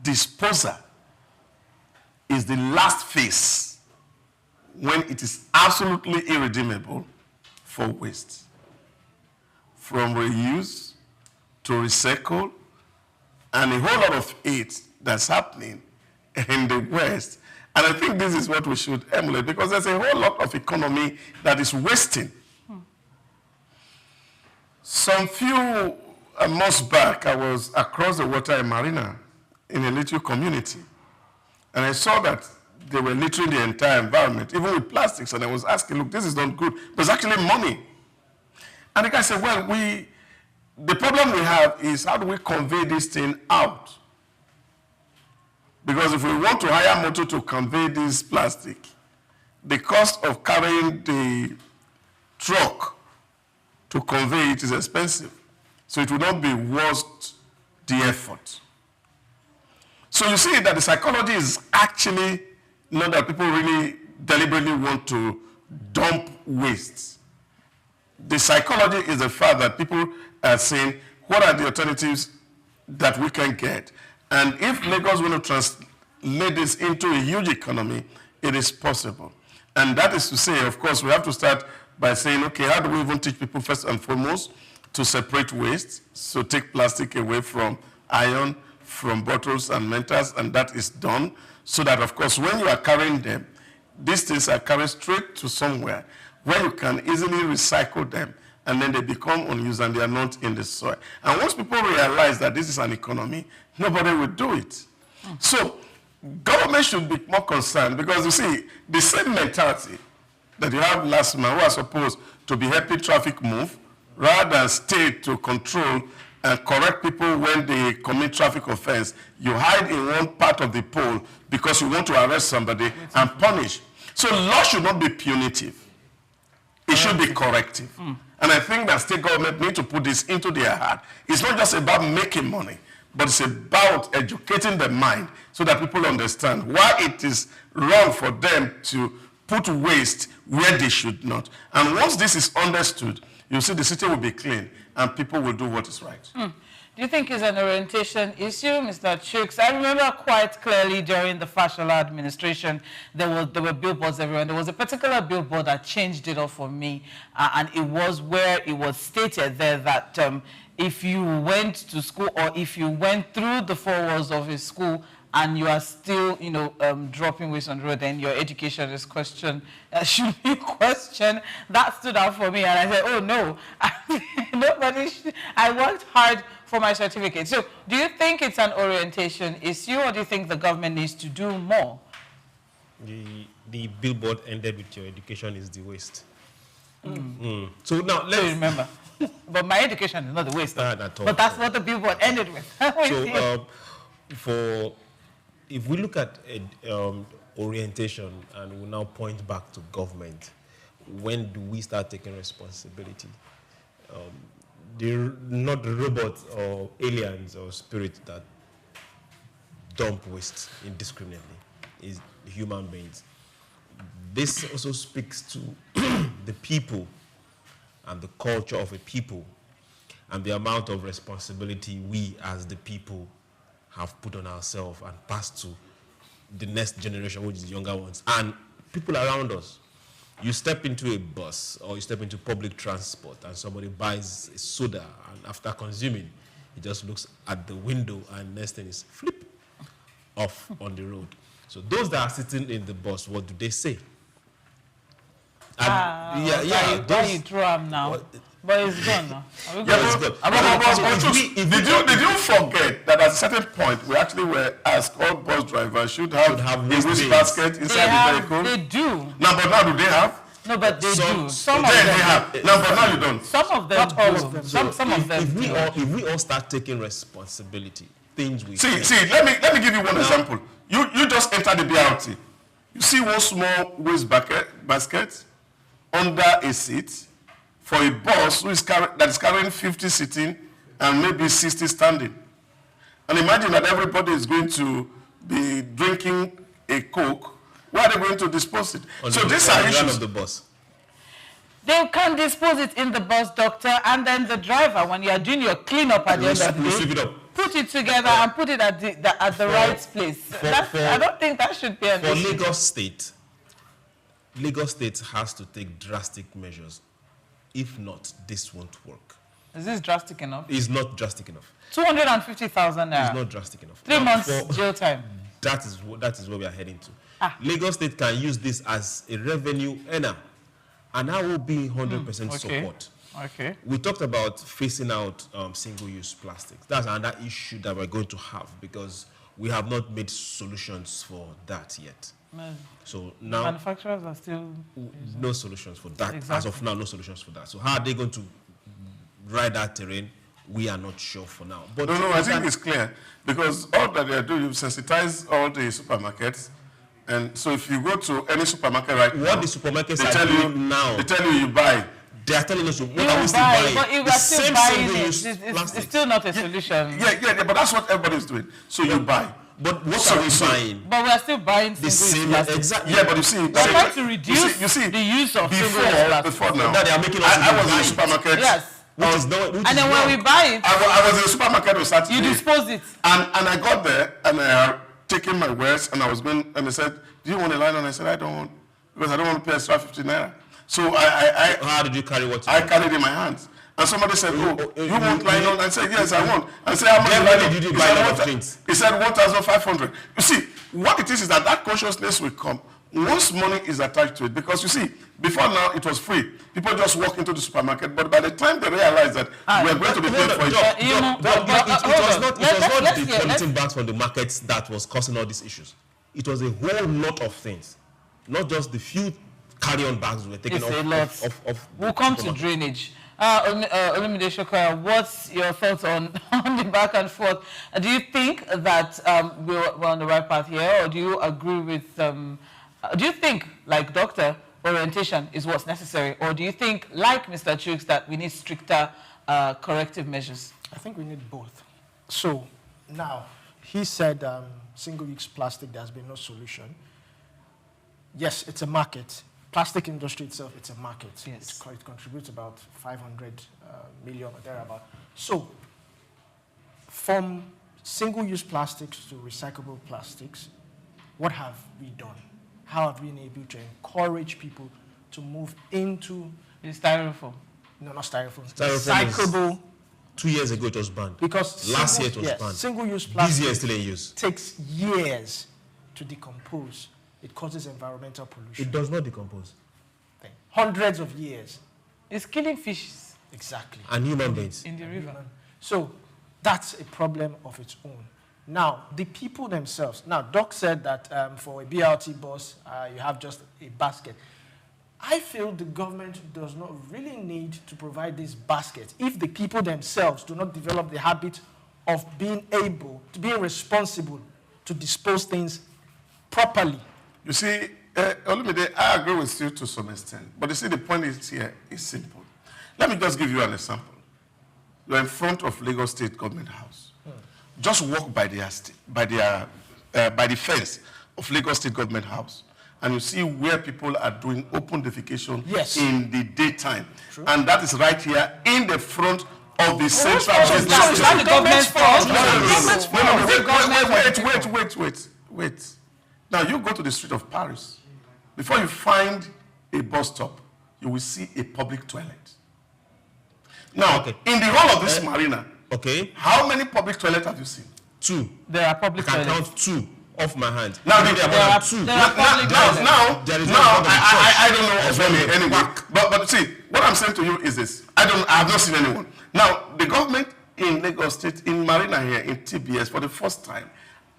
disposal is the last phase when it is absolutely irredeemable for waste. From reuse to recycle, and a whole lot of it that's happening in the West. And I think this is what we should emulate because there's a whole lot of economy that is wasting. Some few months back, I was across the water in Marina in a little community. And I saw that they were littering the entire environment, even with plastics. And I was asking, look, this is not good. There's actually money. And the guy said, well, the problem we have is how do we convey this thing out? Because if we want to hire motor to convey this plastic, the cost of carrying the truck to convey it is expensive. So it would not be worth the effort. So you see that the psychology is actually not that people really deliberately want to dump waste. The psychology is the fact that people are saying, what are the alternatives that we can get? And if Lagos want to translate this into a huge economy, it is possible. And that is to say, of course, we have to start by saying, okay, how do we even teach people first and foremost to separate waste? So take plastic away from iron, from bottles and mentals, and that is done. So that, of course, when you are carrying them, these things are carried straight to somewhere where you can easily recycle them, and then they become unused and they are not in the soil. And once people realize that this is an economy, nobody will do it. So government should be more concerned because you see, the same mentality that you have last man who are supposed to be helping traffic move, rather than stay to control and correct people when they commit traffic offense, you hide in one part of the pole because you want to arrest somebody and punish. So law should not be punitive. It should be corrective. And I think that state government need to put this into their heart. It's not just about making money, but it's about educating the mind so that people understand why it is wrong for them to put waste where they should not. And once this is understood, you see the city will be clean and people will do what is right.
Do you think it's an orientation issue, Mr. Souq? I remember quite clearly during the Fashola administration, there were billboards everywhere. There was a particular billboard that changed it all for me, and it was where it was stated there that if you went to school or if you went through the 4 walls of a school and you are still, dropping waste on the road, then your education is questioned, should be questioned. That stood out for me, and I said, oh no, nobody should. I worked hard for my certificate. So do you think it's an orientation issue, or do you think the government needs to do more?
The billboard ended with your education is the waste. So now let's
remember. But my education is not the waste.
But
that's what the billboard ended with.
So if we look at orientation and we now point back to government, when do we start taking responsibility? They're not robots or aliens or spirits that dump waste indiscriminately. It's human beings. This also speaks to the people and the culture of a people and the amount of responsibility we as the people have put on ourselves and passed to the next generation, which is the younger ones, and people around us. You step into a bus or you step into public transport and somebody buys a soda, and after consuming, he just looks at the window and next thing is flip off on the road. So those that are sitting in the bus, what do they say?
Why you throw them now? But it's gone now.
It's good. Did you forget that at a certain point we actually were asked all bus drivers should have a waste basket inside the vehicle?
They do.
Now, but now do they have?
No, but they do.
Some of them they have. No, but now you don't.
Some of them, not all of them. Some of them.
If we all start taking responsibility, things we
see. Let me give you one example. You just enter the BRT. You see one small waste basket under a seat for a bus that is carrying 50 sitting and maybe 60 standing. And imagine that everybody is going to be drinking a Coke. Where are they going to dispose it? So these are issues.
Of the bus.
They can dispose it in the bus, doctor, and then the driver, when you are doing your cleanup at the end of the day, put it together and put it at the right place. I don't think that should be an issue.
For Lagos State has to take drastic measures. If not, this won't work.
Is this drastic enough?
It's not drastic enough.
250,000 naira.
It's not drastic enough.
3 months jail time.
That is where we are heading to. Lagos State can use this as a revenue earner. And I will be 100% support.
Okay.
We talked about phasing out single-use plastics. That's another issue that we're going to have because we have not made solutions for that yet. So now
manufacturers are still
no solutions for that.
Exactly.
As of now, no solutions for that. So how are they going to ride that terrain? We are not sure for now. But
no, I think it's clear because all that they are doing, you sensitize all the supermarkets. And so if you go to any supermarket right now,
what the supermarkets are doing now,
they tell you buy.
They are telling us what
are we still buying? But if we are still buying it's still not a solution.
Yeah, but that's what everybody is doing. So you buy.
But what are we buying?
But we are still buying
the same exactly.
Yeah, but you see,
we're trying to reduce the use of
before now.
That they are making us
I was in the supermarket.
Yes. And then when we buy it,
I was in the supermarket on Saturday.
You dispose it.
And I got there and I taking my wares and I was going and they said, "Do you want a line?" And I said, "I don't want because I don't want to pay extra 50 naira." So
how did you carry what?
I carried it in my hands. And somebody said, "Oh, you want nylon?" I said, "Yes, I want." I said, "How much nylon?"
Did you buy a lot of things?
He said 1,500. You see, what it is that consciousness will come once money is attached to it. Because you see, before now it was free. People just walk into the supermarket, but by the time they realize that we're going to be paid for it,
it was not the collecting bags from the markets that was causing all these issues. It was a whole lot of things, not just the few carry-on bags we were taking off.
We'll come to drainage. Olumide Shokoya, what's your thoughts on the back and forth? Do you think that we're on the right path here, or do you agree with? Do you think, like Dr. Orientation is what's necessary, or do you think, like Mr. Chooks, that we need stricter corrective measures?
I think we need both. So now he said single-use plastic. There has been no solution. Yes, it's a market. Plastic industry itself, it's a market.
Yes.
It contributes about 500 million or thereabout. So, from single-use plastics to recyclable plastics, what have we done? How have we been able to encourage people to move into...
Styrofoam.
No, not styrofoam.
Recyclable. 2 years ago it was banned.
Because
last year it was banned.
Single-use plastic
this year is still in use.
Takes years to decompose. It causes environmental pollution.
It does not decompose.
Hundreds of years.
It's killing fishes.
Exactly.
And human beings.
In the river.
So that's a problem of its own. Now, the people themselves. Now, Doc said that for a BRT bus, you have just a basket. I feel the government does not really need to provide this basket if the people themselves do not develop the habit of being able, to being responsible to dispose things properly.
You see, Olumide, I agree with you to some extent. But you see, the point is here is simple. Let me just give you an example. You're in front of Lagos State Government House. Just walk by the fence of Lagos State Government House, and you see where people are doing open defecation in the daytime. True. And that is right here in the front of the central business. Wait. Now you go to the street of Paris. Before you find a bus stop, you will see a public toilet. Now, in the whole of this marina, how many public toilets have you seen?
2.
There are public toilets.
I can count 2 off my hand.
Now there are 2. I don't know of any anyway. But see, what I'm saying to you is this: I have not seen anyone. Now the government in Lagos State, in Marina here, in TBS, for the first time,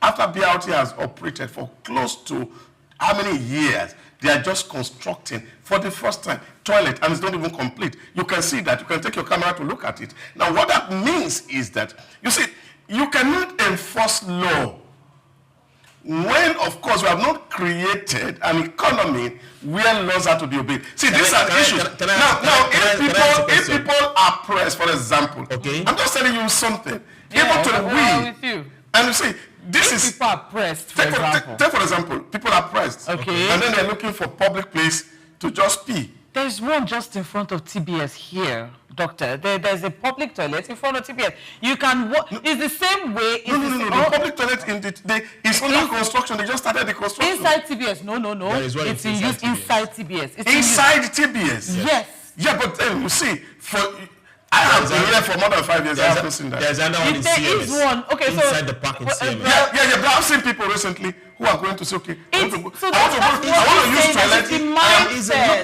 after BRT has operated for close to how many years, they are just constructing for the first time toilet, and it's not even complete. You can see that. You can take your camera to look at it. Now, what that means is that, you see, you cannot enforce law when, of course, we have not created an economy where laws are to be obeyed. See, these are issues. Now, if people are pressed, for example, I'm just telling you something.
Yeah,
Even to
with you.
And you see, this
people are pressed, for example.
Take for example, people are pressed.
Okay.
And then they're looking for public place to just pee.
There's one just in front of TBS here, doctor. There's a public toilet in front of TBS. You can walk. It's the same way.
No. The public toilet is under construction. They just started the construction.
Inside TBS. No. It's in use inside TBS. It's
inside TBS?
Yes.
Yeah, but you see, I have been here for more than 5 years. I haven't seen that.
There's another one in CMS.
There is one. Okay,
inside the park in CMS.
Yeah, but I've seen people recently who are going to say, okay, I want to use toilet.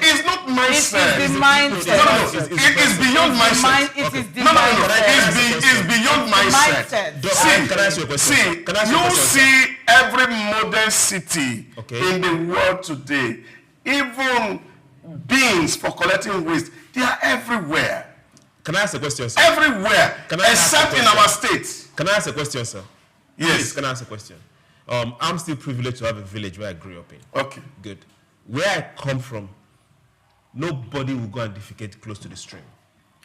It's not mindset.
It's the mindset.
No. It is beyond mindset.
It is the
mindset. It's beyond mindset. See, you see every modern city in the world today, even bins for collecting waste, they are everywhere.
Can I ask a question, sir?
Everywhere, except in our state.
Can I ask a question, sir?
Yes.
Please, can I ask a question? I'm still privileged to have a village where I grew up in.
Okay.
Good. Where I come from, nobody will go and defecate close to the stream.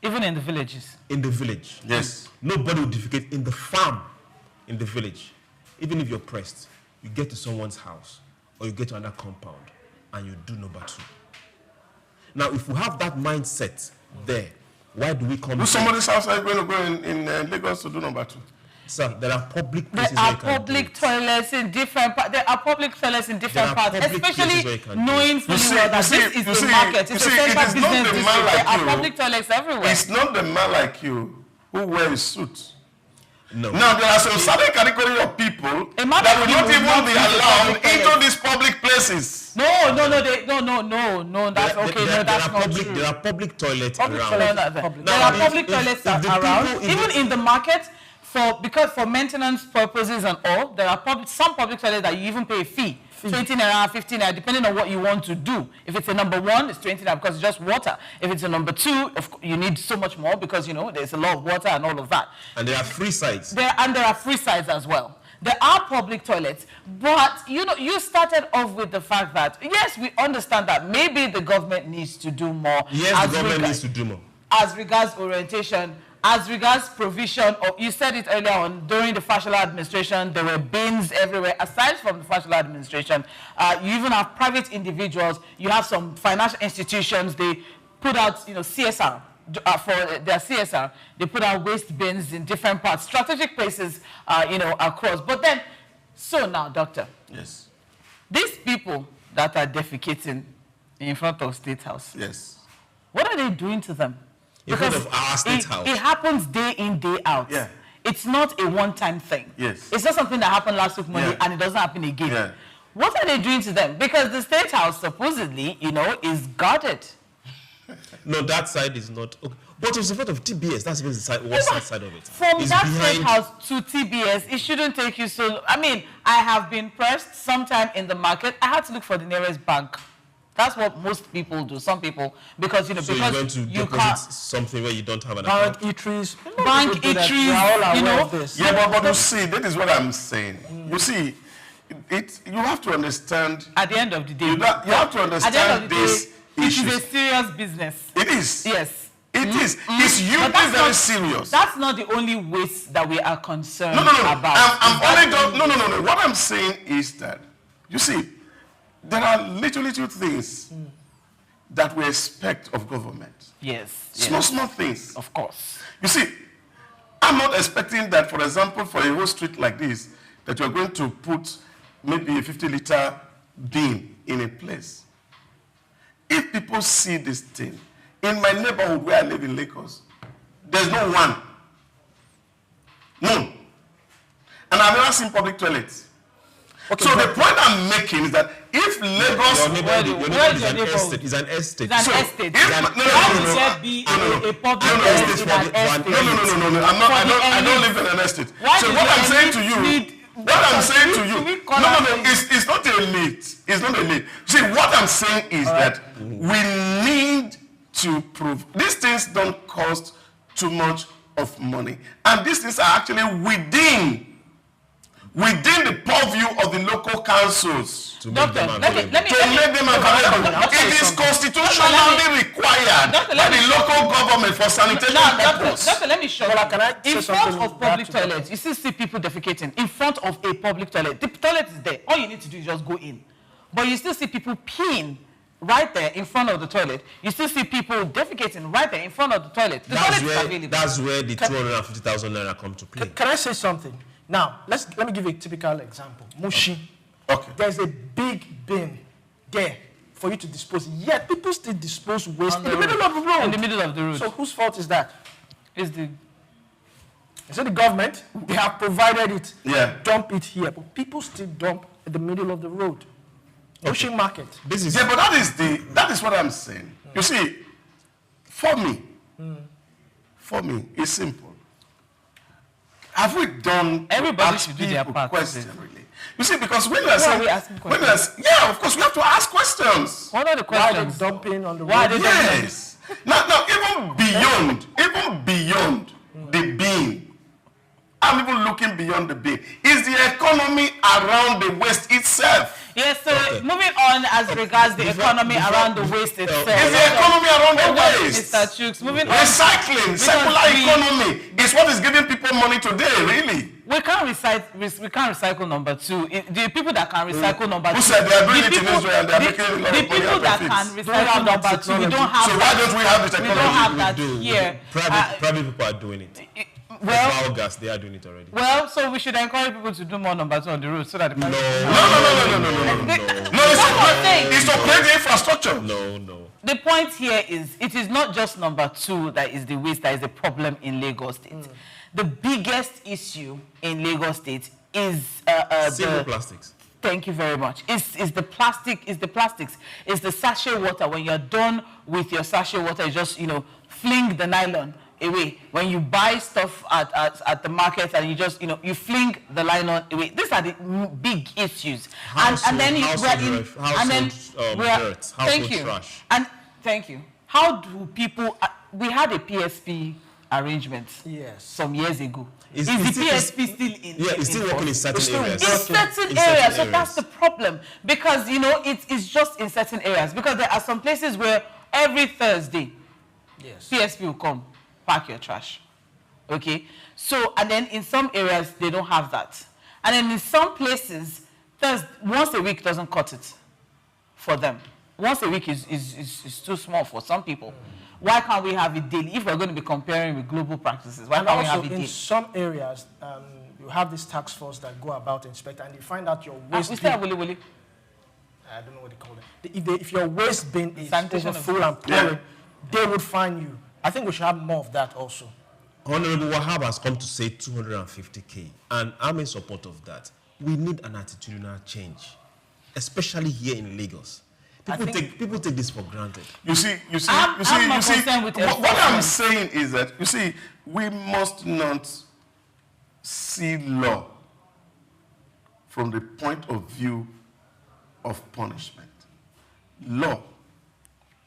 Even in the villages?
In the village.
Yes.
Nobody will defecate in the farm in the village. Even if you're pressed, you get to someone's house or you get to another compound and you do number 2. Now, if we have that mindset there, why do we come?
To somebody's house are you going to go in Lagos to do number 2?
Sir, there are public places
There are public toilets in different parts. There are public toilets in different parts, especially knowing fully well that this is a market. It's a central business district. There are public toilets everywhere.
It's not the man like you who wears a suit.
No.
Now, there are some certain category of people that will not even be allowed into these public places.
No, that's okay. No, that's not true.
There are public toilets
around. There are public toilets around. Even in the market, for maintenance purposes and all, there are some public toilets that you even pay a fee. 20 naira, 15 naira, depending on what you want to do. If it's a number 1, it's 20 naira because it's just water. If it's a number 2, you need so much more because, there's a lot of water and all of that.
And there are free sites.
There are free sites as well. There are public toilets, but, you started off with the fact that, yes, we understand that maybe the government needs to do more.
Yes, the government needs to do more.
As regards orientation, as regards provision, you said it earlier on, during the Fashola administration, there were bins everywhere. Aside from the Fashola administration, you even have private individuals, you have some financial institutions, they put out, CSR, for their CSR, they put out waste bins in different parts, strategic places, across. But then, so now, doctor.
Yes.
These people that are defecating in front of State House.
Yes.
What are they doing to them?
In front of our State House.
It happens day in, day out.
Yeah.
It's not a one-time thing.
Yes.
It's not something that happened last week Monday and it doesn't happen again.
Yeah.
What are they doing to them? Because the State House supposedly, is guarded.
No, that side is not. Okay. But it's in front of TBS. That's even the worst side of it.
From that State House to TBS, it shouldn't take you so. I have been pressed sometime in the market. I had to look for the nearest bank. That's what most people do. Some people, because
so
because
you're going to deposit something where you don't have an
account.
Bank
eateries.
Yeah, but you see, that is what I'm saying. You see, you have to understand.
At the end of the day,
you have to understand this.
It is a serious business.
It is.
Yes.
It is. It's hugely very serious.
That's not the only waste that we are concerned
about.
No.
What I'm saying is that, you see, there are little things that we expect of government.
Yes.
Small things.
Of course.
You see, I'm not expecting that, for example, for a whole street like this, that you're going to put maybe a 50-liter bin in a place. If people see this thing, in my neighborhood where I live in Lagos, there's no one. None. And I've never seen public toilets. Okay, so the point I'm making is that if Lagos...
Your neighborhood is an estate. It's an estate.
It's an estate. Why would there be a public toilet in an estate?
No. I don't live in an estate. So what I'm saying to you... it's not elite. It's not elite. See, what I'm saying is that we need to prove these things don't cost too much of money, and these things are actually within within the purview of the local councils
to make them available.
It is constitutionally required by the local government for sanitation purposes.
Doctor, let me show you. In front of public toilets, you still see people defecating in front of a public toilet. The toilet is there. All you need to do is just go in. But you still see people peeing right there in front of the toilet. You still see people defecating right there in front of the toilet.
That's where the 250,000 naira come to play.
Can I say something? Now, let me give you a typical example. Mushi. Okay. There's a big bin there for you to dispose. Yet people still dispose waste in the middle of the road.
In the middle of the road.
So whose fault is that?
Is it
the government? They have provided it.
Yeah.
Dump it here. But people still dump in the middle of the road. Ocean market.
But that is what I'm saying. You see, for me, it's simple. Have we done?
Everybody should do their part.
Question, really. You see, because when we are saying, yeah, of course we have to ask questions.
What are the questions?
Why are they dumping on the road?
Yes. Now, even beyond the bin. I'm even looking beyond the bin. Is the economy around the waste itself?
Yes, so moving on as regards the economy around the waste itself.
Is the economy around the waste?
Mr. Chooks, moving on.
Recycling, circular economy is what is giving people money today, really.
We can't recycle number two. The people that can recycle number two.
Who said they are doing it in Israel and they are making a lot of money?
The people that can recycle number two, we don't have that.
So why don't we have the technology?
We don't have that here.
Private people are doing it.
Well,
biogas, they are doing it already.
Well, so we should encourage people to do more number two on the road so that
No, it's to create the infrastructure.
No.
The point here is, it is not just number two that is the waste that is the problem in Lagos State. The biggest issue in Lagos State is
single plastics.
Thank you very much. It's the plastics. It's the sachet water. When you're done with your sachet water, you just fling the nylon away. When you buy stuff at the market and you just you fling the nylon away. These are the big issues. Thank you. How do people? We had a PSP arrangement some years ago. Is the PSP still in?
Yeah, it's still working in certain areas.
In certain areas. So that's the problem. Because, it's just in certain areas. Because there are some places where every Thursday, PSP will come, pack your trash. Okay? So, and then in some areas, they don't have that. And then in some places, once a week doesn't cut it for them. Once a week is too small for some people. Why can't we have it daily? If we're going to be comparing with global practices, why can't we have it daily?
In some areas, you have this task force that go about inspect and you find out your waste
bin. I don't know
what they call it. If your waste bin is full and pouring, they would fine you. I think we should have more of that also.
Honorable Wahab has come to say 250K, and I'm in support of that. We need an attitudinal change, especially here in Lagos. People take this for granted.
You see. What I'm saying is that, we must not see law from the point of view of punishment. Law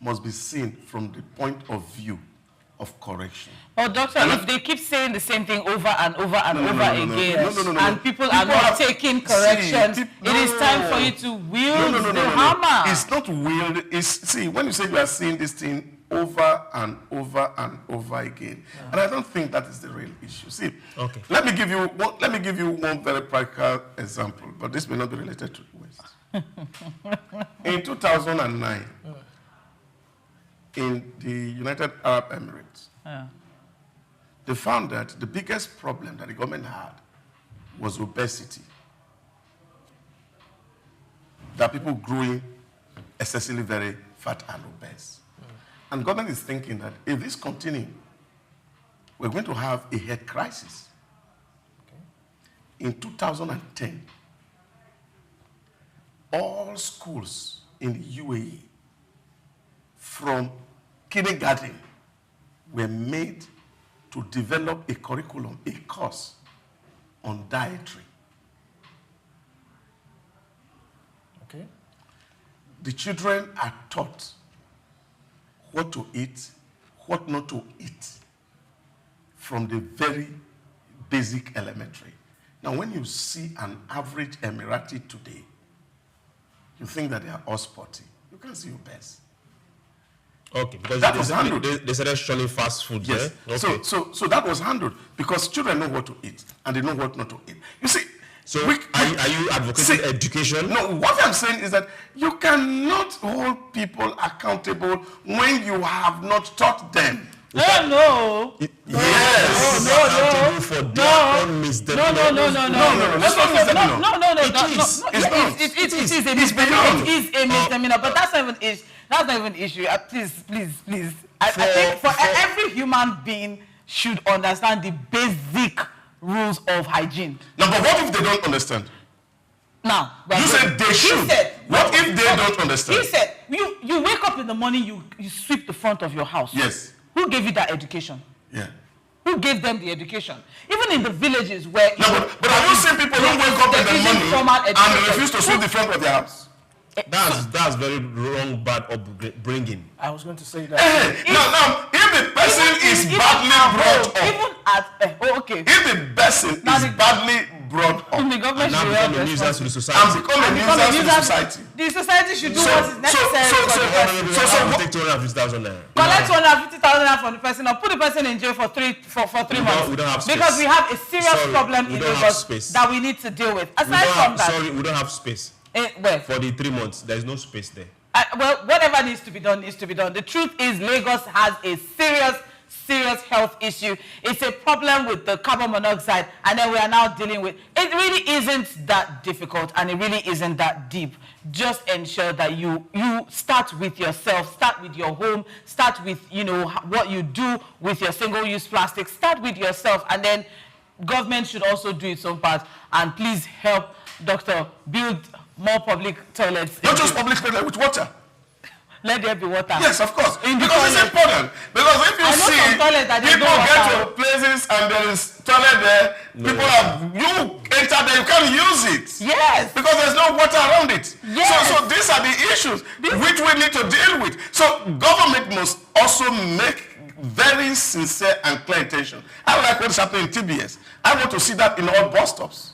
must be seen from the point of view of correction.
Oh, doctor, if they keep saying the same thing over and over and over again, and people are not taking corrections, it is time for you to wield the hammer.
It's not wield. When you say you are seeing this thing over and over and over again, and I don't think that is the real issue. See, let me give you one very practical example, but this may not be related to waste. In 2009. In the United Arab Emirates, they found that the biggest problem that the government had was obesity. That people growing excessively very fat and obese. And government is thinking that if this continues, we're going to have a health crisis. In 2010, all schools in the UAE, from kindergarten, were made to develop a curriculum, a course on dietary.
Okay.
The children are taught what to eat, what not to eat, from the very basic elementary. Now, when you see an average Emirati today, you think that they are all sporty. You can't see your best.
Okay, because
that was handled.
They started showing fast food.
Yes.
There. Okay.
So that was handled because children know what to eat and they know what not to eat. You see.
So are you advocating education?
No, what I'm saying is that you cannot hold people accountable when you have not taught them.
No.
Yes.
Accountable for their own misdemeanor.
No. It is a misdemeanor, but that's not even issue. That's not even issue. Please. I think for every human being should understand the basic rules of hygiene.
Now, but what if they don't understand?
Now,
you said they should. What if they don't understand?
He said, you wake up in the morning, you sweep the front of your house.
Yes.
Who gave you that education?
Yeah.
Who gave them the education? Even in the villages where...
No, but have you seen people who wake up in the morning and refuse to sweep the front of their house?
That's very wrong, bad upbringing.
I was going to say that.
Now, if the person is badly brought up...
Even at... okay.
If the person is badly brought up...
The government should
become a nuisance to the society.
And become a nuisance to the society.
The society should do what is necessary for the person.
So take 250,000 naira.
Collect 250,000 naira from the person or put the person in jail for 3 months.
We don't have space.
Because we have a serious problem in Lagos that we need to deal with. Aside from that...
Sorry, we don't have space.
Where?
For the 3 months, there is no space there.
Well, whatever needs to be done needs to be done. The truth is Lagos has a serious health issue. It's a problem with the carbon monoxide, and then we are now dealing with... It really isn't that difficult, and it really isn't that deep. Just ensure that you start with yourself, start with your home, start with, what you do with your single-use plastic. Start with yourself, and then government should also do its own part. And please help, Doctor, build more public toilets.
Not just public toilets, with water.
Let there be water.
Yes, of course. Because it's important. Because if you see people get to places and there is toilet there, you enter there, you can't use it.
Yes.
Because there's no water around it.
Yes.
So these are the issues which we need to deal with. So government must also make very sincere and clear intention. I like what's happening in TBS. I want to see that in all bus stops.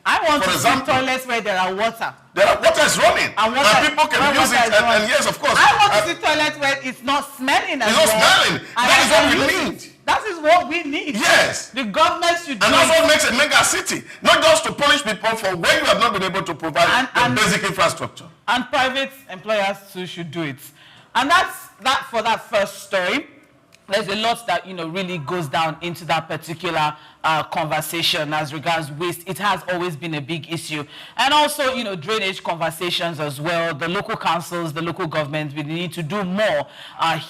I want to see toilets where there are water.
Water is running. And people can use it. And yes, of course.
I want to see toilets where it's not smelling as well.
It's not smelling. That is what we need.
That is what we need.
Yes.
The government should do it.
And that's what makes a mega city. Not just to punish people for when you have not been able to provide the basic infrastructure.
And private employers too should do it. And that's that for that first story. There's a lot that really goes down into that particular conversation as regards waste. It has always been a big issue, and also drainage conversations as well. The local councils, the local government, we need to do more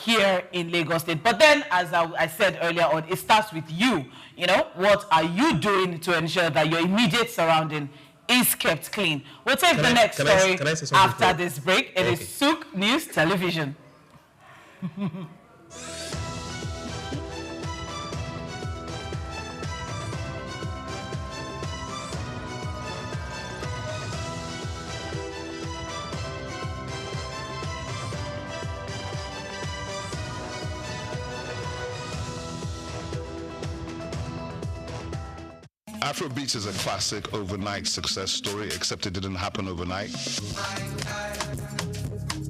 here in Lagos State. But then, as I said earlier on, it starts with you. What are you doing to ensure that your immediate surrounding is kept clean? We'll take the next story after this break. It is Souq News Television.
Afrobeats is a classic overnight success story, except it didn't happen overnight.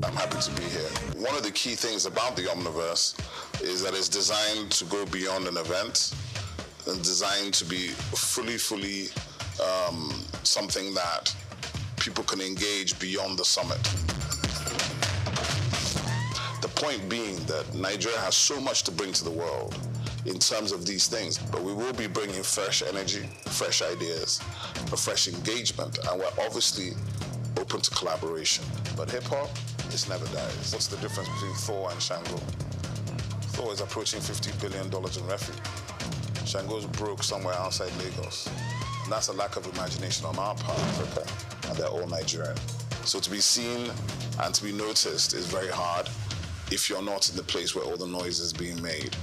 I'm happy to be here. One of the key things about the Omniverse is that it's designed to go beyond an event and designed to be fully something that people can engage beyond the summit. The point being that Nigeria has so much to bring to the world in terms of these things, but we will be bringing fresh energy, fresh ideas, a fresh engagement, and we're obviously open to collaboration. But hip-hop, it never dies. What's the difference between Thor and Shango? Thor is approaching $50 billion in revenue. Shango's broke somewhere outside Lagos. And that's a lack of imagination on our part, Africa, and they're all Nigerian. So to be seen and to be noticed is very hard if you're not in the place where all the noise is being made.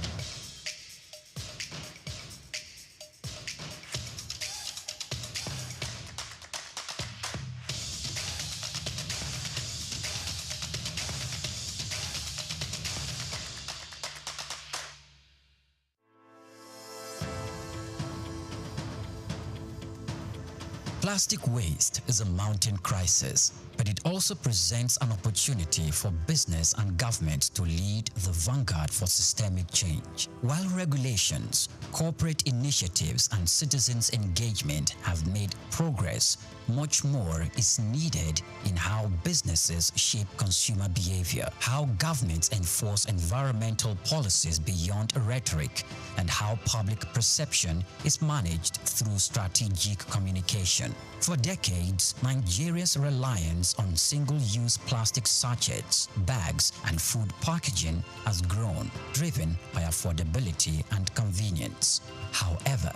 Plastic waste is a mounting crisis, but it also presents an opportunity for business and government to lead the vanguard for systemic change. While regulations, corporate initiatives, and citizens' engagement have made progress, much more is needed in how businesses shape consumer behavior, how governments enforce environmental policies beyond rhetoric, and how public perception is managed through strategic communication. For decades, Nigeria's reliance on single-use plastic sachets, bags, and food packaging has grown, driven by affordability and convenience. However,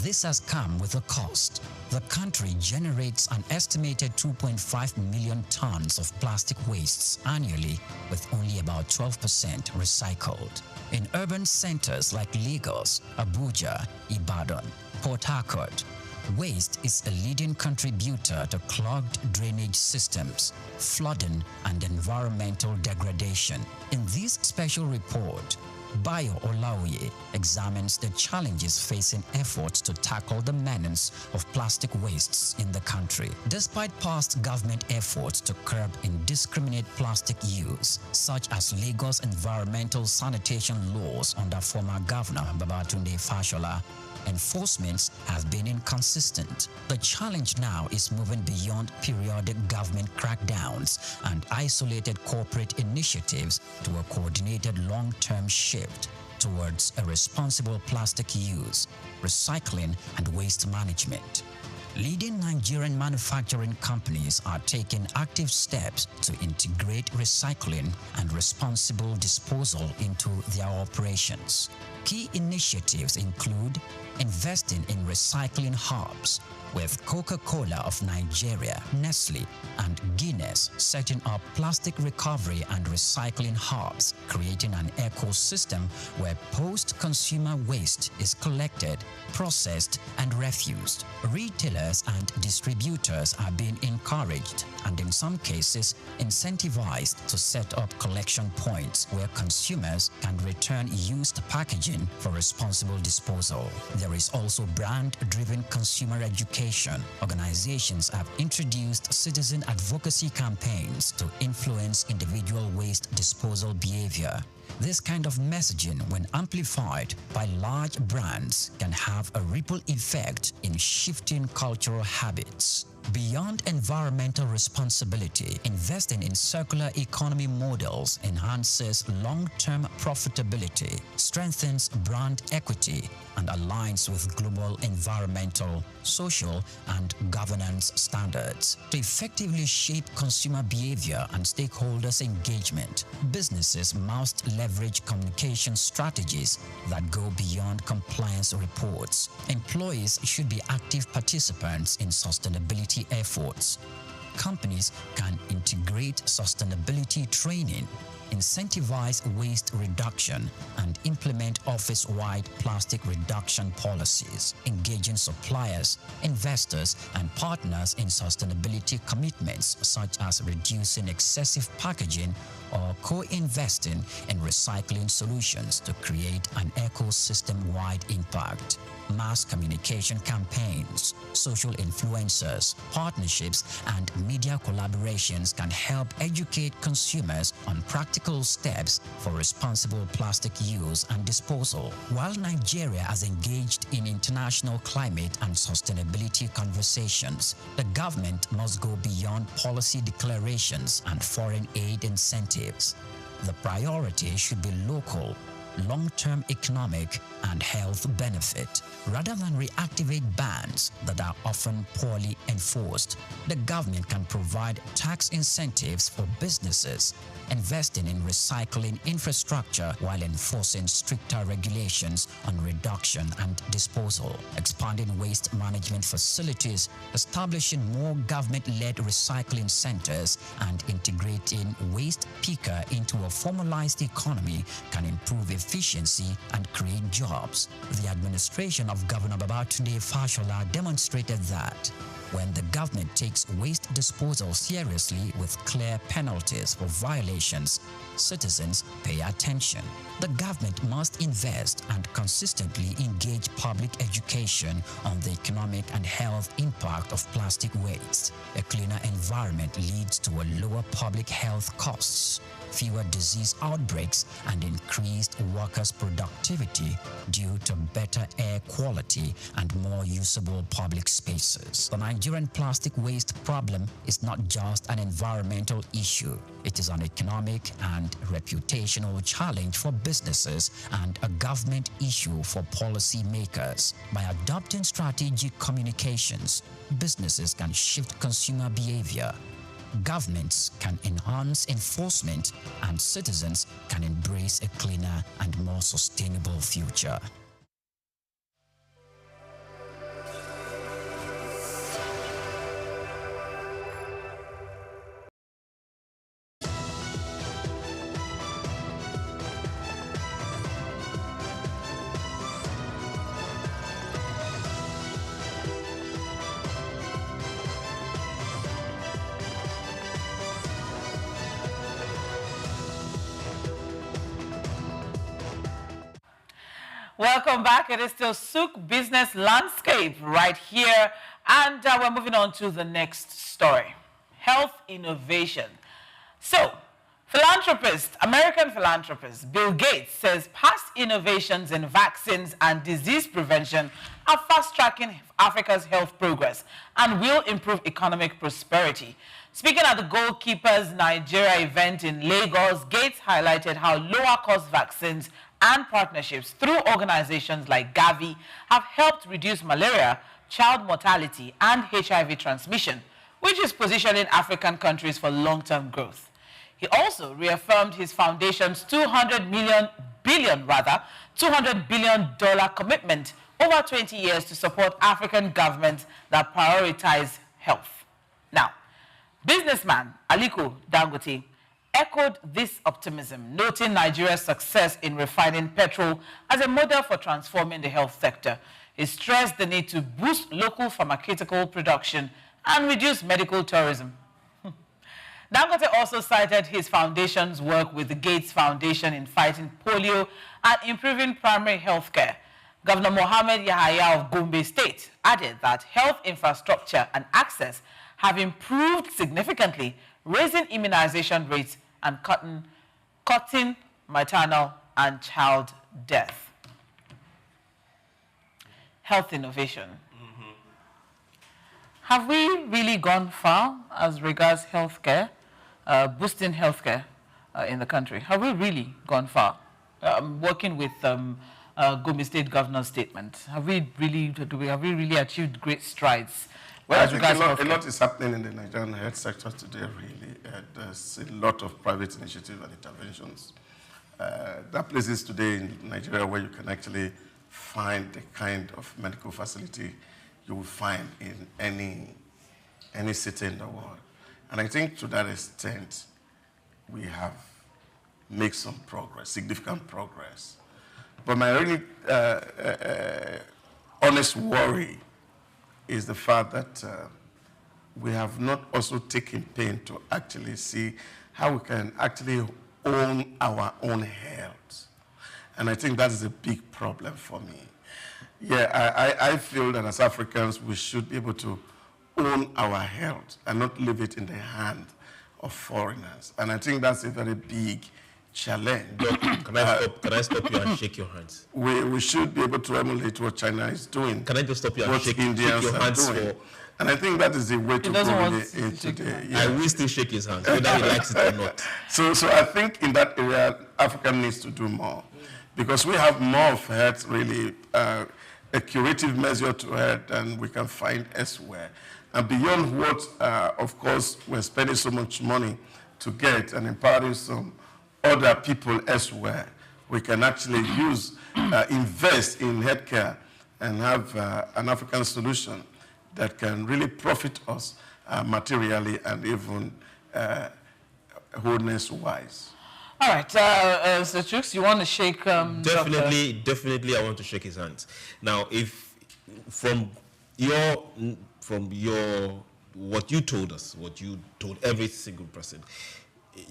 this has come with a cost. The country generates an estimated 2.5 million tons of plastic wastes annually, with only about 12% recycled. In urban centers like Lagos, Abuja, Ibadan, Port Harcourt, waste is a leading contributor to clogged drainage systems, flooding, and environmental degradation. In this special report, Bayo Olaoye examines the challenges facing efforts to tackle the menace of plastic wastes in the country. Despite past government efforts to curb indiscriminate plastic use, such as Lagos environmental sanitation laws under former Governor Babatunde Fashola, enforcements have been inconsistent. The challenge now is moving beyond periodic government crackdowns and isolated corporate initiatives to a coordinated long-term shift towards a responsible plastic use, recycling, and waste management. Leading Nigerian manufacturing companies are taking active steps to integrate recycling and responsible disposal into their operations. Key initiatives include investing in recycling hubs, with Coca-Cola of Nigeria, Nestle, and Guinness setting up plastic recovery and recycling hubs, creating an ecosystem where post-consumer waste is collected, processed, and refused. Retailers and distributors are being encouraged and in some cases incentivized to set up collection points where consumers can return used packaging for responsible disposal. There is also brand-driven consumer education. Organizations have introduced citizen advocacy campaigns to influence individual waste disposal behavior. This kind of messaging, when amplified by large brands, can have a ripple effect in shifting cultural habits. Beyond environmental responsibility, investing in circular economy models enhances long-term profitability, strengthens brand equity, and aligns with global environmental, social, and governance standards. To effectively shape consumer behavior and stakeholders' engagement, businesses must leverage communication strategies that go beyond compliance reports. Employees should be active participants in sustainability efforts. Companies can integrate sustainability training, incentivize waste reduction, and implement office-wide plastic reduction policies, engaging suppliers, investors, and partners in sustainability commitments such as reducing excessive packaging or co-investing in recycling solutions to create an ecosystem-wide impact. Mass communication campaigns, social influencers, partnerships, and media collaborations can help educate consumers on practical steps for responsible plastic use and disposal. While Nigeria has engaged in international climate and sustainability conversations, the government must go beyond policy declarations and foreign aid incentives. The priority should be local, long-term economic and health benefit. Rather than reactivate bans that are often poorly enforced, the government can provide tax incentives for businesses, investing in recycling infrastructure while enforcing stricter regulations on reduction and disposal, expanding waste management facilities, establishing more government-led recycling centers, and integrating waste picker into a formalized economy can improve efficiency and create jobs. The administration of Governor Babatunde Fashola demonstrated that when the government takes waste disposal seriously with clear penalties for violations, citizens pay attention. The government must invest and consistently engage public education on the economic and health impact of plastic waste. A cleaner environment leads to a lower public health costs, fewer disease outbreaks, and increased workers' productivity due to better air quality and more usable public spaces. The Nigerian plastic waste problem is not just an environmental issue. It is an economic and reputational challenge for businesses and a government issue for policymakers. By adopting strategic communications, businesses can shift consumer behavior, governments can enhance enforcement, and citizens can embrace a cleaner and more sustainable future.
Welcome back. It is still Souq Business Landscape right here. And we're moving on to the next story. Health innovation. So, American philanthropist Bill Gates says past innovations in vaccines and disease prevention are fast-tracking Africa's health progress and will improve economic prosperity. Speaking at the Goalkeepers Nigeria event in Lagos, Gates highlighted how lower-cost vaccines and partnerships through organizations like Gavi have helped reduce malaria, child mortality, and HIV transmission, which is positioning African countries for long-term growth. He also reaffirmed his foundation's $200 billion commitment over 20 years to support African governments that prioritize health. Now, businessman Aliko Dangote echoed this optimism, noting Nigeria's success in refining petrol as a model for transforming the health sector. He stressed the need to boost local pharmaceutical production and reduce medical tourism. Dangote also cited his foundation's work with the Gates Foundation in fighting polio and improving primary health care. Governor Mohammed Yahaya of Gombe State added that health infrastructure and access have improved significantly, raising immunization rates and cutting maternal and child death. Health innovation. Have we really gone far as regards healthcare, boosting healthcare in the country? Have we really gone far? Working with Gombe State Governor's statement, have we really achieved great strides?
Well, I think a lot is happening in the Nigerian health sector today, really. There's a lot of private initiatives and interventions. There are places today in Nigeria where you can actually find the kind of medical facility you will find in any city in the world. And I think to that extent, we have made some progress, significant progress. But my really honest worry is the fact that we have not also taken pain to actually see how we can actually own our own health. And I think that is a big problem for me. Yeah, I feel that as Africans, we should be able to own our health and not leave it in the hand of foreigners. And I think that's a very big challenge.
Can I stop you and shake your hands?
We should be able to emulate what China is doing.
Can I just stop you and shake your hands for?
And I think that is the way to go in today.
Yeah. I will still shake his hands, whether he likes it or not.
So I think in that area, Africa needs to do more. Because we have more of health, really, a curative measure to health than we can find elsewhere. And beyond what, of course, we're spending so much money to get and empowering some other people elsewhere, we can actually invest in healthcare and have an African solution that can really profit us materially and even wholeness-wise.
All right, so Souq, you want to shake
Definitely, I want to shake his hands. Now, if from your what you told us, what you told every single person,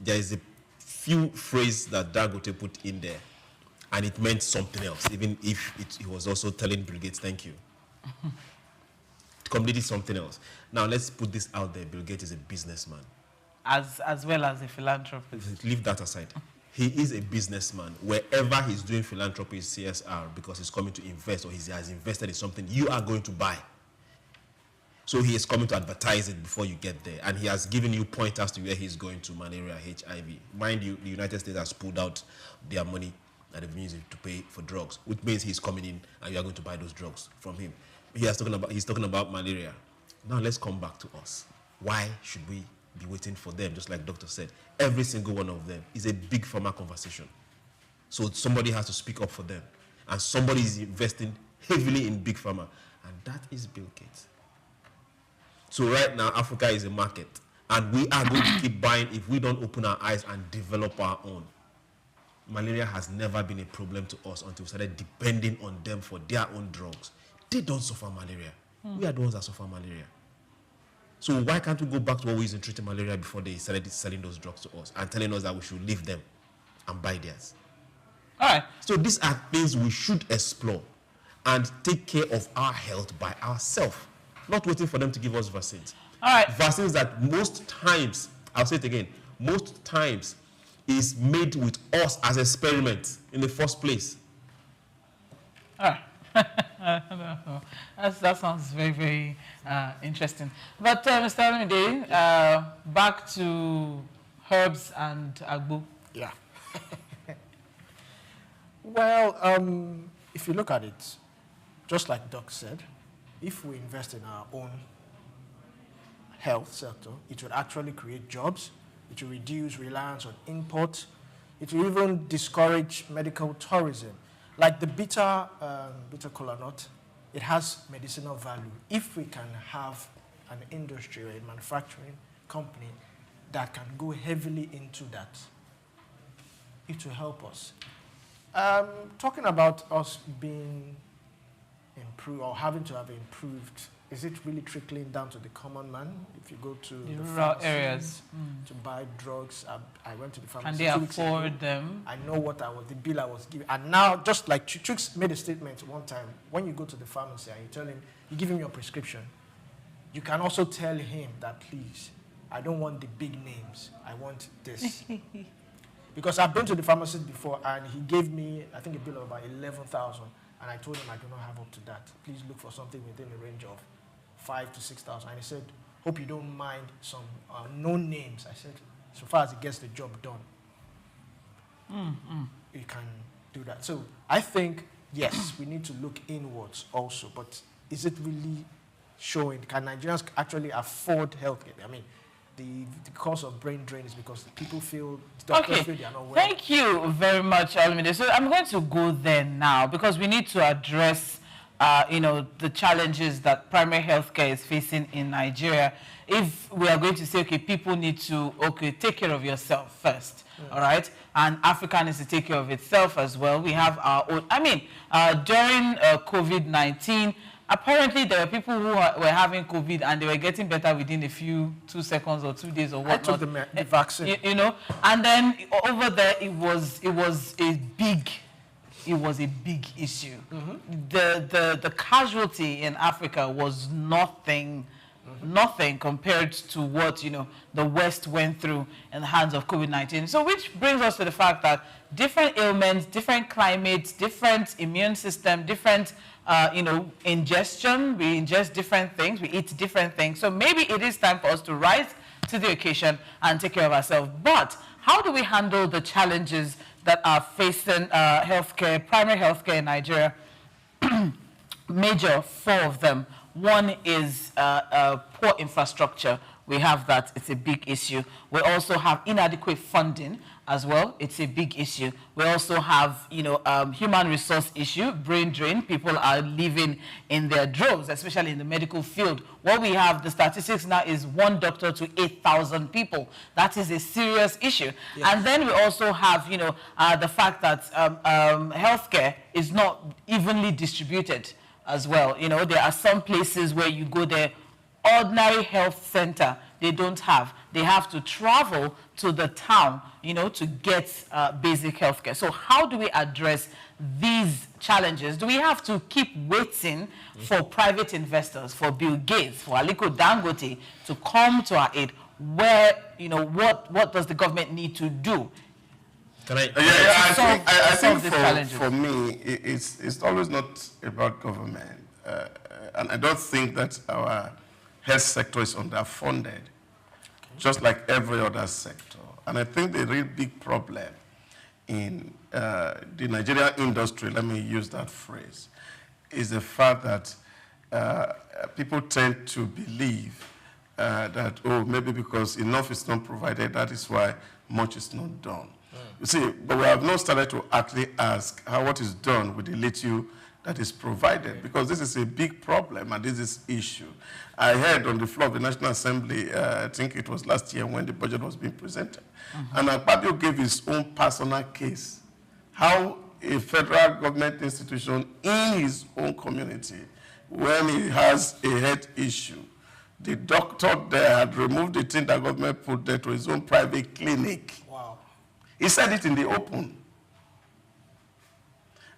there is a few phrases that Dangote put in there, and it meant something else, even if he was also telling Bill Gates, thank you. Completely something else. Now, let's put this out there. Bill Gates is a businessman.
As well as a philanthropist.
Leave that aside. He is a businessman. Wherever he's doing philanthropy, CSR, because he's coming to invest or he has invested in something you are going to buy. So he is coming to advertise it before you get there. And he has given you pointers to where he's going to, malaria, HIV. Mind you, the United States has pulled out their money that they've used to pay for drugs, which means he's coming in and you are going to buy those drugs from him. He's talking about malaria. Now let's come back to us. Why should we be waiting for them? Just like Doctor said, every single one of them is a big pharma conversation. So somebody has to speak up for them. And somebody is investing heavily in big pharma. And that is Bill Gates. So right now, Africa is a market. And we are going to keep buying if we don't open our eyes and develop our own. Malaria has never been a problem to us until we started depending on them for their own drugs. They don't suffer malaria. We are the ones that suffer malaria. So why can't we go back to what we used in treating malaria before they started selling those drugs to us and telling us that we should leave them and buy theirs?
All right.
So these are things we should explore and take care of our health by ourselves, not waiting for them to give us vaccines.
All right.
Vaccines that most times, I'll say it again, most times is made with us as experiment in the first place.
All right. That sounds very, very interesting. But Mr. Alamide, back to herbs and agbo.
Yeah. Well, if you look at it, just like Doc said, if we invest in our own health sector, it would actually create jobs. It will reduce reliance on imports. It will even discourage medical tourism. Like the bitter kola nut, it has medicinal value. If we can have an industry or a manufacturing company that can go heavily into that, it will help us. Talking about us being improved or having to have improved, is it really trickling down to the common man? If you go to the
rural areas
to buy drugs, I went to the pharmacy.
Can they afford them?
I know what the bill I was given. And now, just like Souq made a statement one time, when you go to the pharmacy and you give him your prescription, you can also tell him that, please, I don't want the big names. I want this. Because I've been to the pharmacist before and he gave me, I think, a bill of about 11,000. And I told him I do not have up to that. Please look for something within the range of 5,000 to 6,000. And he said, hope you don't mind some known names. I said, so far as it gets the job done, you can do that. So I think, yes, we need to look inwards also. But is it really showing? Can Nigerians actually afford healthcare? I mean, the cause of brain drain is because people feel, doctors feel they are not well.
Thank you very much, Alamide. So I'm going to go there now because we need to address, the challenges that primary healthcare is facing in Nigeria. If we are going to say, okay, people need to, take care of yourself first, all right? And Africa needs to take care of itself as well. We have our own, during COVID-19, apparently, there were people who were having COVID and they were getting better within a few 2 seconds or 2 days or whatnot.
I took the vaccine.
And then over there, it was a big issue. The casualty in Africa was nothing compared to what the West went through in the hands of COVID-19. So which brings us to the fact that different ailments, different climates, different immune system, different ingestion, we ingest different things, we eat different things. So maybe it is time for us to rise to the occasion and take care of ourselves. But how do we handle the challenges that are facing primary healthcare in Nigeria? Major 4 of them. One is poor infrastructure. We have that. It's a big issue. We also have inadequate funding as well. It's a big issue. We also have, human resource issue, brain drain. People are living in their droves, especially in the medical field. What we have, the statistics now is 1 doctor to 8,000 people. That is a serious issue. Yes. And then we also have, the fact that healthcare is not evenly distributed as well. There are some places where you go there, ordinary health center, they don't have. They have to travel to the town, to get basic healthcare. So how do we address these challenges? Do we have to keep waiting for private investors, for Bill Gates, for Aliko Dangote to come to our aid? Where, what does the government need to do?
I think for me, it's always not about government. And I don't think that our health sector is underfunded, just like every other sector. And I think the real big problem in the Nigerian industry, let me use that phrase, is the fact that people tend to believe that, maybe because enough is not provided, that is why much is not done. You see, but we have not started to actually ask what is done with the little that is provided, because this is a big problem and this is issue. I heard on the floor of the National Assembly, I think it was last year when the budget was being presented, and Akpabio gave his own personal case, how a federal government institution in his own community, when he has a health issue, the doctor there had removed the thing that government put there to his own private clinic.
Wow.
He said it in the open.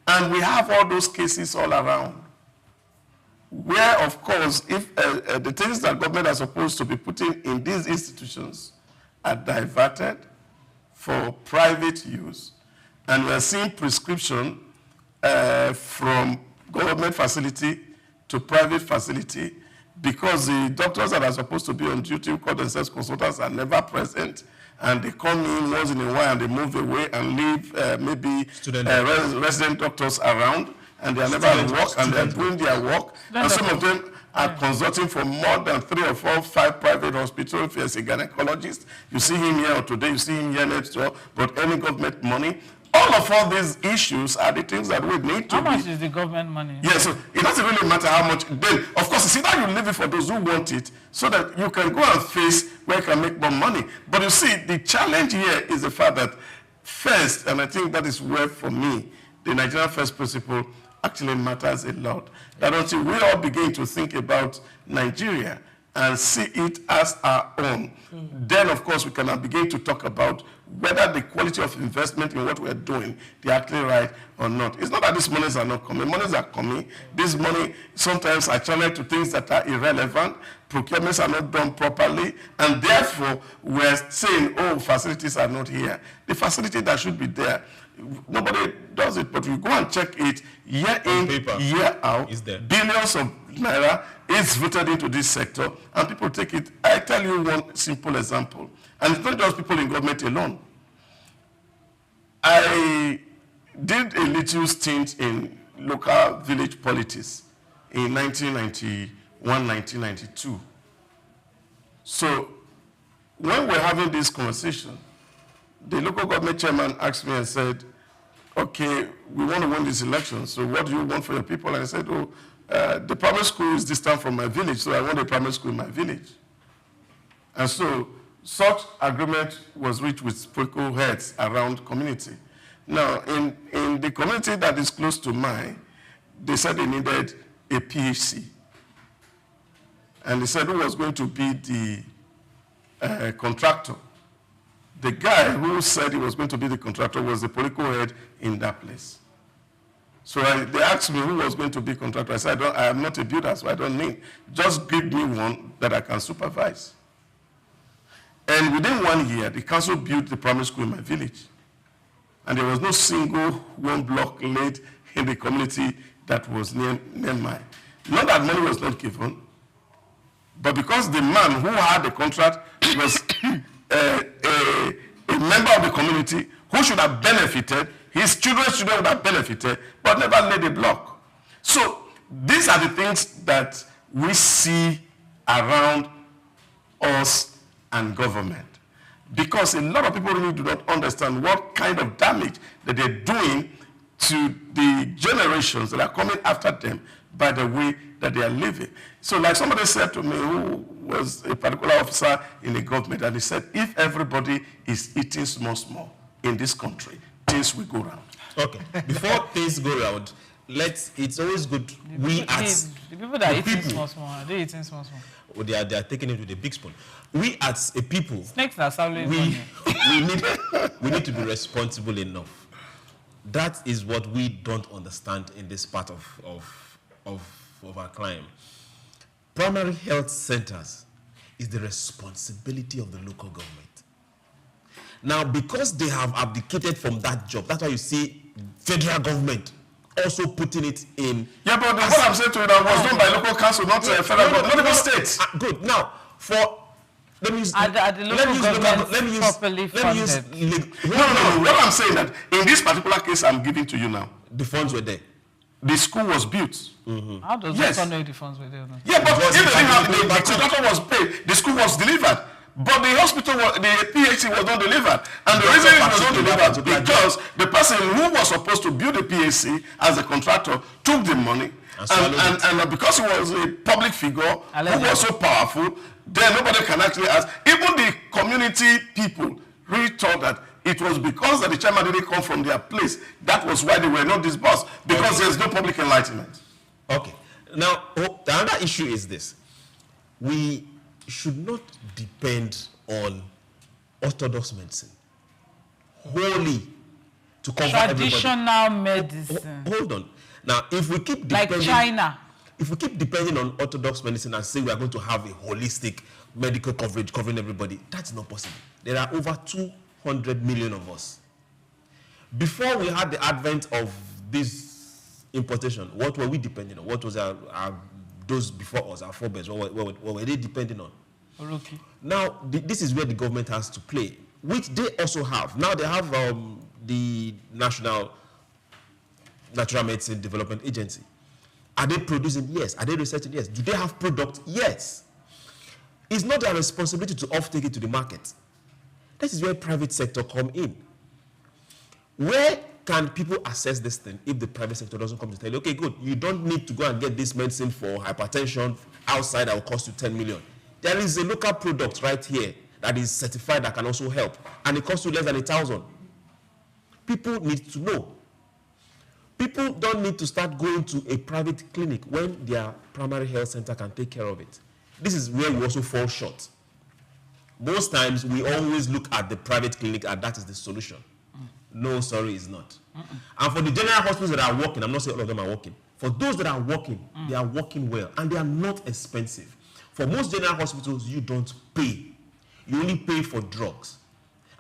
And we have all those cases all around, where, of course, if the things that government are supposed to be putting in these institutions are diverted for private use, and we are seeing prescription from government facility to private facility, because the doctors that are supposed to be on duty, who call themselves consultants, are never present, and they come in once in a while and they move away and leave maybe resident doctors around, and they are never at work, and they are doing their work. And some of them are consulting for more than 3 or 4 or 5 private hospitals. If you're a gynecologist, you see him here, or today you see him here next door, but any government money. All these issues are the things that we need to
How much is the government money?
Yes, so it doesn't really matter how much. Then, of course, it's either you leave it for those who want it, so that you can go and face where you can make more money. But you see, the challenge here is the fact that first, and I think that is where, for me, the Nigerian first principle actually matters a lot, that until we all begin to think about Nigeria and see it as our own, then, of course, we can begin to talk about whether the quality of investment in what we're doing, they're actually right or not. It's not that these monies are not coming. Monies are coming. This money sometimes are channeled to things that are irrelevant. Procurements are not done properly. And therefore, we're saying, facilities are not here. The facility that should be there, nobody does it. But we go and check it year in, year out. Billions of naira is voted into this sector, and people take it. I tell you one simple example. And it's not just people in government alone. I did a little stint in local village politics in 1991, 1992. So when we're having this conversation, the local government chairman asked me and said, okay, we want to win this election, so what do you want for your people? And I said, the primary school is distant from my village, so I want a primary school in my village. And so such agreement was reached with spiritual heads around community. Now, in the community that is close to mine, they said they needed a PHC. And they said who was going to be the contractor. The guy who said he was going to be the contractor was the political head in that place. So they asked me who was going to be contractor. I said, I am not a builder, so I don't need. Just give me one that I can supervise. And within 1 year, the council built the primary school in my village. And there was no single one block laid in the community that was near mine. Not that money was not given, but because the man who had the contract was a member of the community who should have benefited, his children's children would have benefited, but never laid a block. So these are the things that we see around us and government. because a lot of people really do not understand what kind of damage that they're doing to the generations that are coming after them by the way that they are living. So like somebody said to me who was a particular officer in the government, and he said, if everybody is eating small in this country, things will go round.
Okay, before things go round, it's always good, the
people that are eating small, are they eating small?
Well, they are taking it with a big spoon. We as a people,
snakes are solid.
We need to be responsible enough. That is what we don't understand in this part of our climb. Primary health centers is the responsibility of the local government. Now, because they have abdicated from that job, that's why you see federal government also putting it in.
Yeah, but what I'm saying to you now was done by local council, not federal government, not even states.
Good. Now, let me use
properly funded.
No. What I'm saying that in this particular case I'm giving to you now,
the funds were there.
The school was built.
How does the know the funds were there?
Yeah, but if the contractor was paid, the school was delivered. But the hospital, the PHC was not delivered. And the reason it was not delivered because the person who was supposed to build the PHC as a contractor took the money. And because he was a public figure who was so powerful, then nobody can actually ask. Even the community people really thought that it was because that the chairman didn't come from their place. That was why they were not disbursed, because there's no public enlightenment.
Okay. Now, the other issue is this. We should not depend on orthodox medicine wholly to cover
traditional medicine.
Hold on. Now, if we keep depending,
like China,
if we keep depending on orthodox medicine and say we are going to have a holistic medical coverage covering everybody, that's not possible. There are over 200 million of us. Before we had the advent of this importation, what were we depending on? What was those before us, our forebears, what were they depending on?
Okay.
Now, this is where the government has to play, which they also have. Now they have the National Natural Medicine Development Agency. Are they producing? Yes. Are they researching? Yes. Do they have product? Yes. It's not their responsibility to off-take it to the market. This is where private sector come in. Where can people assess this thing if the private sector doesn't come to tell you, okay, good, you don't need to go and get this medicine for hypertension outside that will cost you 10 million. There is a local product right here that is certified that can also help, and it costs you less than 1,000. People need to know. People don't need to start going to a private clinic when their primary health center can take care of it. This is where we also fall short. Most times, we always look at the private clinic and that is the solution. No, sorry, it's not. And for the general hospitals that are working, I'm not saying all of them are working. For those that are working, they are working well, and they are not expensive. For most general hospitals, you don't pay. You only pay for drugs.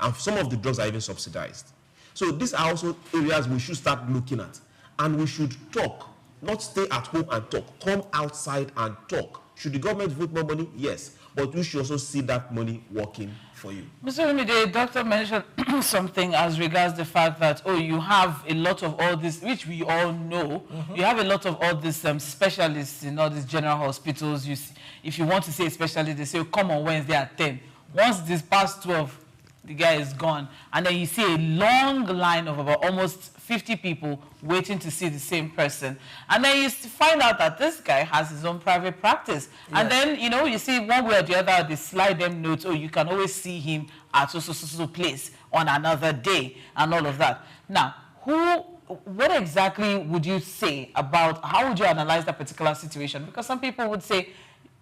And some of the drugs are even subsidized. So these are also areas we should start looking at. And we should talk, not stay at home and talk. Come outside and talk. Should the government vote more money? Yes. But we should also see that money working for you.
Mr. Rumi, the doctor mentioned something as regards the fact that, you have a lot of all this, which we all know. You have a lot of all these specialists in all these general hospitals. You see, if you want to say a specialist, they say, come on Wednesday at 10. Once this past 12, the guy is gone. And then you see a long line of about almost 50 people waiting to see the same person. And then you find out that this guy has his own private practice. Yes. And then, you see one way or the other, they slide them notes, you can always see him at so place on another day and all of that. Now, what exactly would you say about, how would you analyze that particular situation? Because some people would say,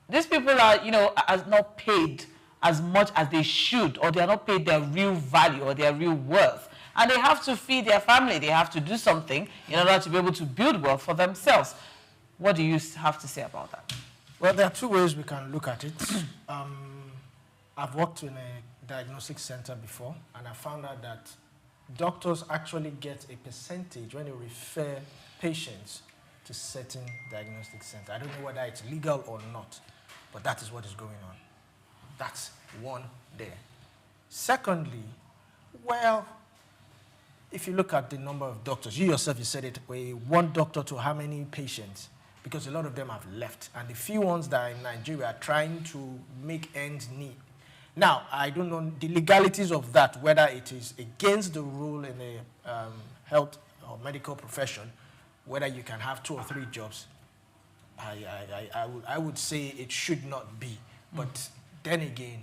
these people are, are not paid as much as they should, or they are not paid their real value or their real worth. And they have to feed their family. They have to do something in order to be able to build wealth for themselves. What do you have to say about that?
Well, there are two ways we can look at it. I've worked in a diagnostic center before, and I found out that doctors actually get a percentage when they refer patients to certain diagnostic centers. I don't know whether it's legal or not, but that is what is going on. That's one there. Secondly, well, if you look at the number of doctors, you yourself, you said it, one doctor to how many patients? Because a lot of them have left. And the few ones that are in Nigeria are trying to make ends Now, I don't know the legalities of that, whether it is against the rule in the health or medical profession, whether you can have 2 or 3 jobs. I would say it should not be. But then again,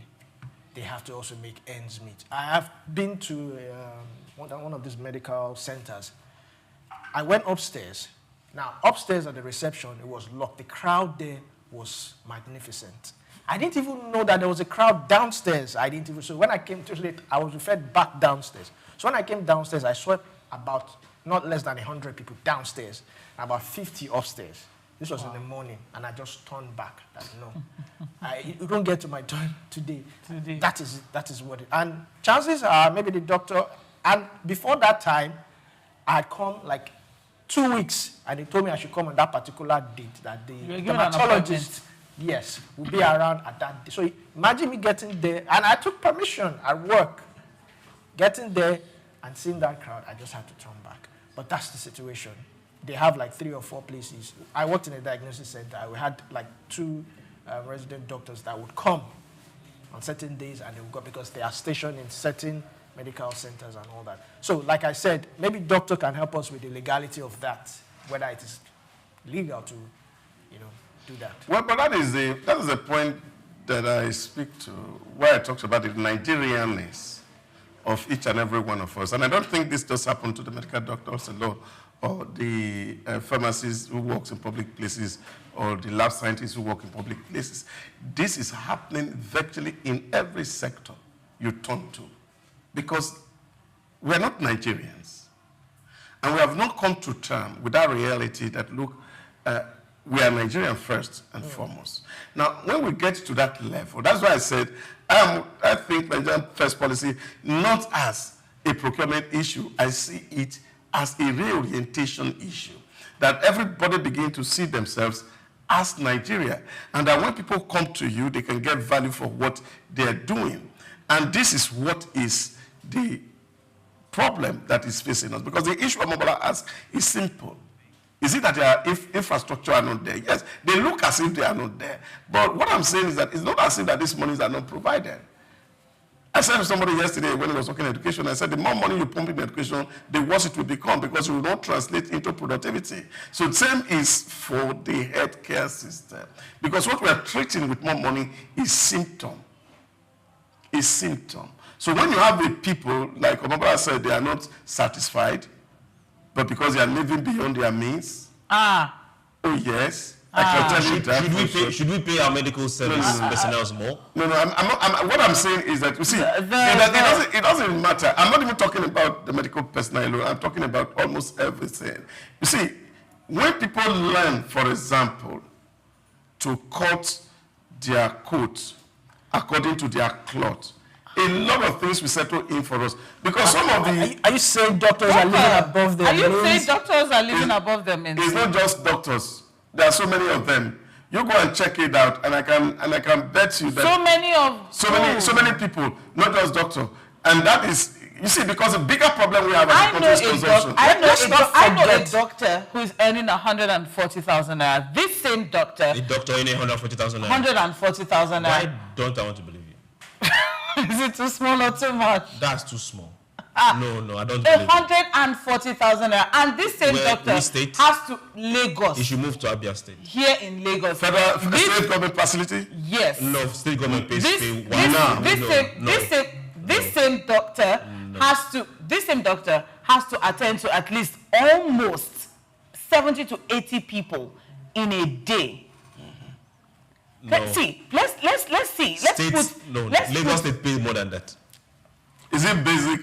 they have to also make ends meet. I have been to one of these medical centers. I went upstairs. Now, upstairs at the reception, it was locked. The crowd there was magnificent. I didn't even know that there was a crowd downstairs. So when I came to it, I was referred back downstairs. So when I came downstairs, I saw about not less than 100 people downstairs, and about 50 upstairs. This was in the morning, and I just turned back. Like, no, you don't get to my turn today. That is what it. And chances are, maybe the doctor. And before that time, I had come like 2 weeks, and they told me I should come on that particular date. That the dermatologist, yes, will be around at that day. So imagine me getting there, and I took permission at work, getting there and seeing that crowd. I just had to turn back. But that's the situation. They have like 3 or 4 places. I worked in a diagnosis center. We had like 2 resident doctors that would come on certain days, and they would go because they are stationed in certain medical centers and all that. So like I said, maybe doctor can help us with the legality of that, whether it is legal to, do that.
Well, but that is the point that I speak to, where I talked about the Nigerianness of each and every one of us. And I don't think this just happened to the medical doctors alone, or the pharmacists who work in public places, or the lab scientists who work in public places. This is happening virtually in every sector you turn to, because we're not Nigerians. And we have not come to terms with that reality that, look, we are Nigerian first and foremost. Now, when we get to that level, that's why I said, I think Nigerian first policy, not as a procurement issue, I see it as a reorientation issue, that everybody begin to see themselves as Nigeria, and that when people come to you, they can get value for what they're doing. And this is what is the problem that is facing us, because the issue Omobola asks is simple. Is it that their infrastructure are not there? Yes, they look as if they are not there. But what I'm saying is that it's not as if that these monies are not provided. I said to somebody yesterday when he was talking education, I said, the more money you pump in education, the worse it will become, because it will not translate into productivity. So the same is for the healthcare system. Because what we are treating with more money is symptom. Is symptom. So when you have the people, like Omobola said, they are not satisfied, but because they are living beyond their means. Oh yes. I can tell you that.
Should we pay our medical service personnel more?
No. What I'm saying is that, you see, it doesn't matter. I'm not even talking about the medical personnel alone. I'm talking about almost everything. You see, when people learn, for example, to cut their coat according to their cloth, a lot of things will settle in for us. Because some of the...
Are you saying doctors are living above their means?
Are you saying doctors are living above their means?
It's not just doctors. There are so many of them. You go and check it out, and I can bet you that so many people, not just doctor, and that is, you see, because the bigger problem we have as a country is consumption.
I know a doctor who is earning 140,000 naira. This same doctor.
A doctor earning 140,000 naira.
140,000 naira.
Why don't I want to believe you?
Is it too small or too much?
That's too small. No, I don't believe it.
140,000 naira. And this same doctor has to Lagos.
He should move to Abia State.
Here in Lagos.
Federal state government facility?
Yes.
No, state government pays
This same doctor has to attend to at least almost 70 to 80 people in a day. Let's see.
Lagos State pays more than that.
Is it basic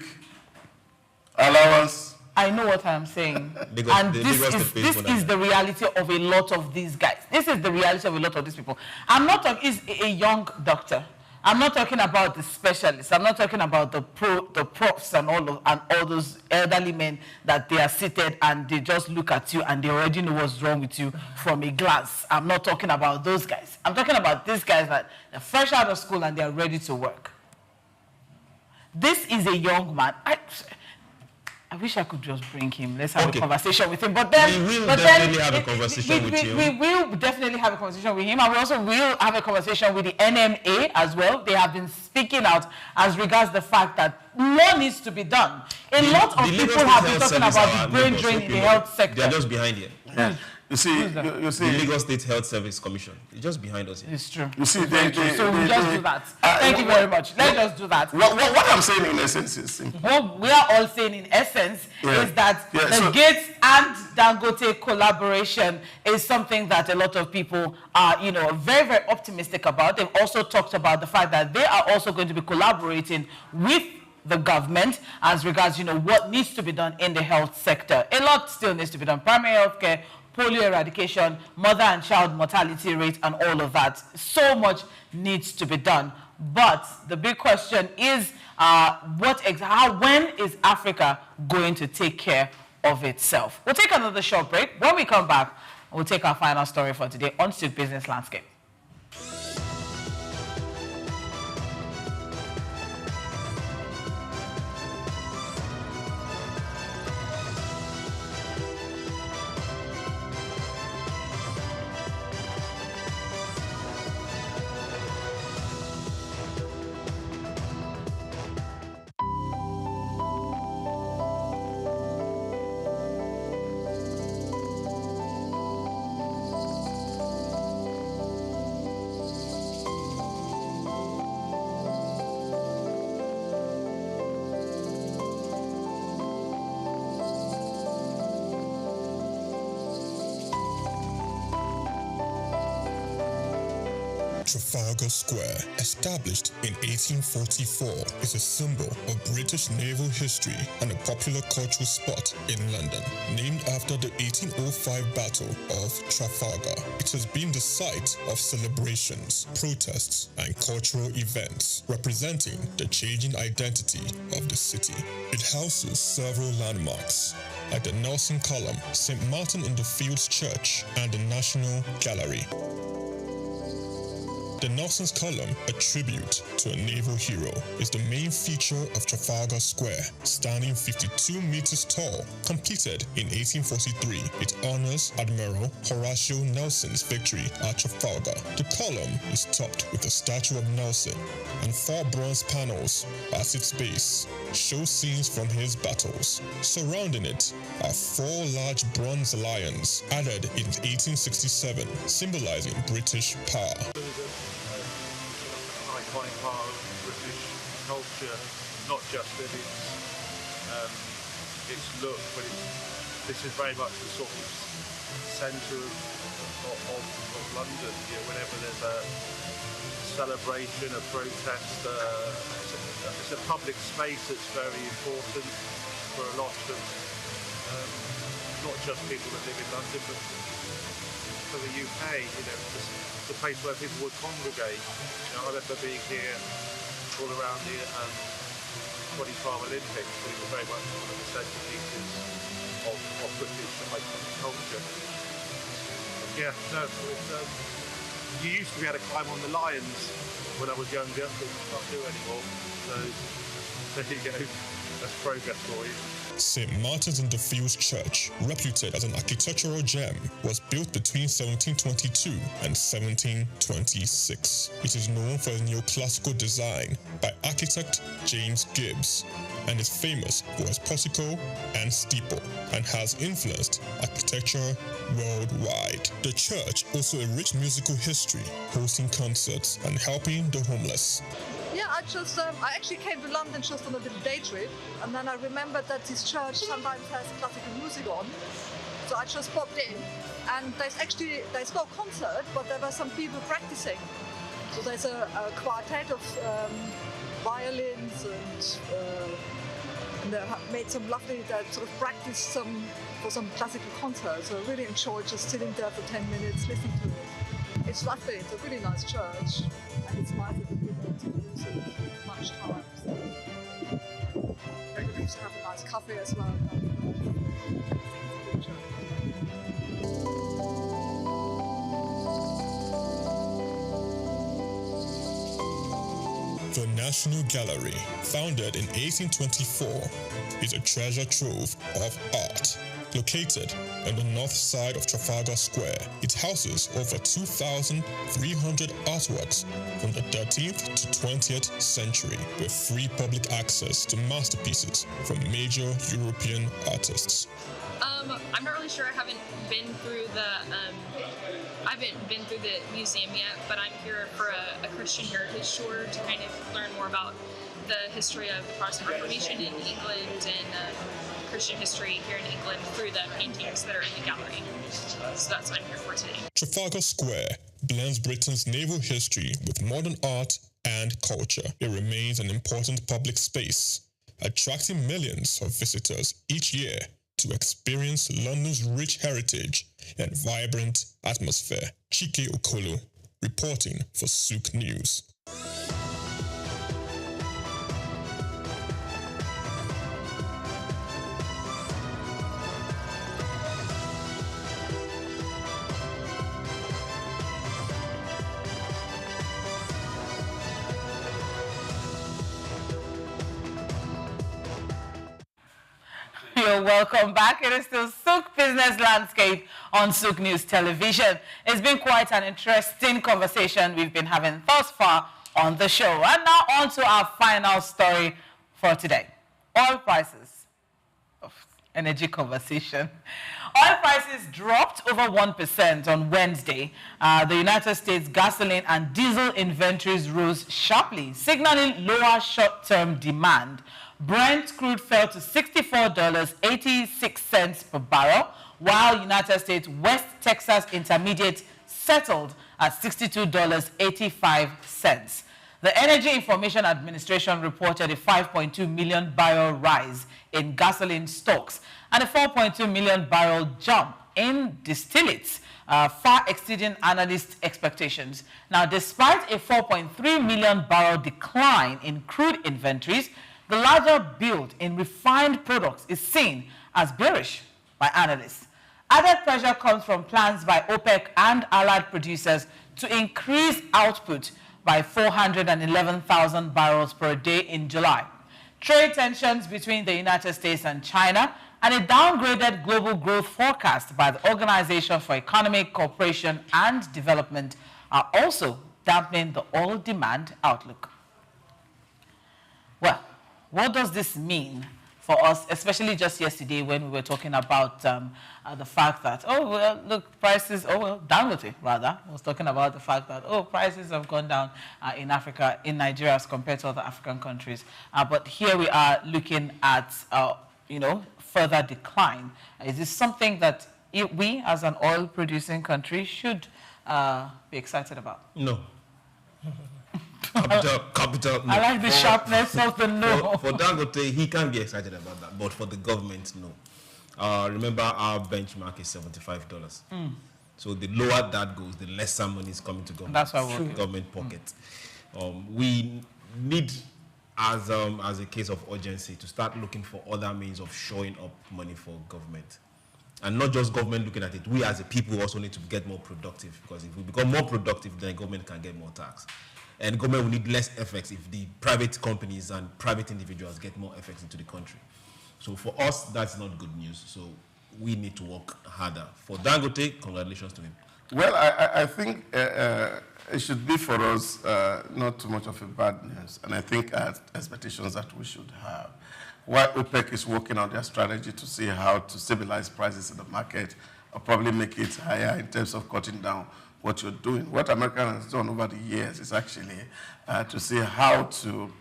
allowance?
I know what I'm saying. This is the reality of a lot of these guys. This is the reality of a lot of these people. I'm not talking is a young doctor. I'm not talking about the specialists. I'm not talking about the profs and all those elderly men that they are seated and they just look at you and they already know what's wrong with you from a glance. I'm not talking about those guys. I'm talking about these guys that are fresh out of school and they are ready to work. This is a young man. I wish I could just bring him. Let's have
Okay.
a conversation with him. But then
We will definitely have a conversation with you.
We will definitely have a conversation with him, and we also will have a conversation with the NMA as well. They have been speaking out as regards the fact that more needs to be done. A lot of people have been talking about the brain drain in the health sector.
They are just behind here.
Yeah. You see, you see,
the Lagos State Health Service Commission is just behind us here.
It's true.
You see,
so we'll just do that. Thank you very much. Let's just do that.
What I'm saying in essence is simple.
What we are all saying in essence is that the Gates and Dangote collaboration is something that a lot of people are, very, very optimistic about. They've also talked about the fact that they are also going to be collaborating with the government as regards, what needs to be done in the health sector. A lot still needs to be done. Primary health care, polio eradication, mother and child mortality rate, and all of that. So much needs to be done. But the big question is, when is Africa going to take care of itself? We'll take another short break. When we come back, we'll take our final story for today on Souq Business Landscape.
Trafalgar Square, established in 1844, is a symbol of British naval history and a popular cultural spot in London. Named after the 1805 Battle of Trafalgar, it has been the site of celebrations, protests, and cultural events, representing the changing identity of the city. It houses several landmarks, like the Nelson Column, St. Martin in the Fields Church, and the National Gallery. The Nelson's Column, a tribute to a naval hero, is the main feature of Trafalgar Square. Standing 52 meters tall, completed in 1843, it honors Admiral Horatio Nelson's victory at Trafalgar. The column is topped with a statue of Nelson, and 4 bronze panels at its base show scenes from his battles. Surrounding it are 4 large bronze lions added in 1867, symbolizing British power.
Iconic part of British culture, not just in its look, but this is very much the sort of centre of London. Whenever there's a celebration, a protest, it's a public space that's very important for a lot of not just people that live in London, but for the UK. It's a place where people would congregate. I remember being here all around the 2012 Olympics, but it was very much one of the centerpieces of British culture. Yeah, no, you used to be able to climb on the lions when I was younger, but you can't do anymore. So there you go. That's progress for you.
St. Martin's in the Fields Church, reputed as an architectural gem, was built between 1722 and 1726. It is known for its neoclassical design by architect James Gibbs, and is famous for its portico and steeple, and has influenced architecture worldwide. The church also a rich musical history, hosting concerts and helping the homeless.
Yeah, I actually came to London just on a little day trip, and then I remembered that this church sometimes has classical music on, so I just popped in, and there's no concert, but there were some people practicing. So there's a quartet of violins, and they made some lovely, sort of practice for some classical concert, so I really enjoyed just sitting there for 10 minutes listening to it. It's lovely, it's a really nice church, and it's nice that people don't do music much time. So maybe we should have a nice coffee as well.
The National Gallery, founded in 1824, is a treasure trove of art. Located on the north side of Trafalgar Square, it houses over 2,300 artworks from the 13th to 20th century with free public access to masterpieces from major European artists.
I'm not really sure. I haven't been through the museum yet, but I'm here for a Christian heritage tour to kind of learn more about the history of the Protestant Reformation in England and Christian history here in England through the paintings that are in the gallery. So that's what I'm here for today.
Trafalgar Square blends Britain's naval history with modern art and culture. It remains an important public space, attracting millions of visitors each year to experience London's rich heritage and vibrant atmosphere. Chike Okolo, reporting for Souq News.
You're welcome back. It is still Souq Business Landscape on Souq News Television. It's been quite an interesting conversation we've been having thus far on the show. And now on to our final story for today. Oil prices. Energy conversation. Oil prices dropped over 1% on Wednesday. The United States gasoline and diesel inventories rose sharply, signaling lower short-term demand. Brent crude fell to $64.86 per barrel, while United States West Texas Intermediate settled at $62.85. The Energy Information Administration reported a 5.2 million barrel rise in gasoline stocks and a 4.2 million barrel jump in distillates, far exceeding analyst expectations. Now, despite a 4.3 million barrel decline in crude inventories, the larger build in refined products is seen as bearish by analysts. Added pressure comes from plans by OPEC and allied producers to increase output by 411,000 barrels per day in July. Trade tensions between the United States and China and a downgraded global growth forecast by the Organization for Economic Cooperation and Development are also dampening the oil demand outlook. Well, what does this mean for us, especially just yesterday when we were talking about the fact that, Dangote rather, was talking about the fact that, prices have gone down in Africa, in Nigeria as compared to other African countries. But here we are looking at, further decline. Is this something that we as an oil producing country should be excited about?
No. Capital. No.
I like the sharpness of the no.
For Dangote, he can't be excited about that, but for the government, no. Remember, our benchmark is $75. So the lower that goes, the lesser money is coming to government.
That's why we're
government pocket. We need, as a case of urgency, to start looking for other means of showing up money for government. And not just government looking at it. We as a people also need to get more productive, because if we become more productive, then government can get more tax. And government will need less effects if the private companies and private individuals get more effects into the country. So for us, that's not good news. So we need to work harder. For Dangote, congratulations to him.
Well, I think it should be for us not too much of a bad news. And I think expectations that we should have. While OPEC is working on their strategy to see how to stabilize prices in the market, or probably make it higher in terms of cutting down what you're doing. What America has done over the years is actually to see how to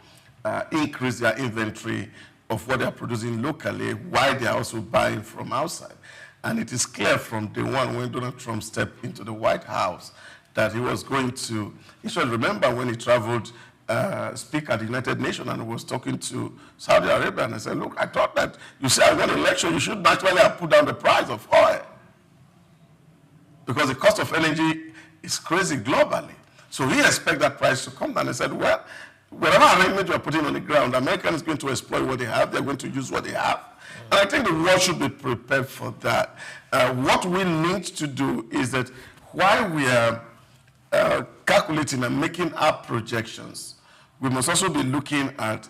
increase their inventory of what they're producing locally while they're also buying from outside. And it is clear from day one when Donald Trump stepped into the White House that he was going to, you should remember when he traveled, speak at the United Nations and was talking to Saudi Arabia, and I said, look, I thought that you said I got an election, you should naturally have put down the price of oil. Because the cost of energy is crazy globally. So he expects that price to come down. He said, well, whatever arrangement you're putting on the ground, America is going to exploit what they have. They're going to use what they have. And I think the world should be prepared for that. What we need to do is that while we are calculating and making our projections, we must also be looking at,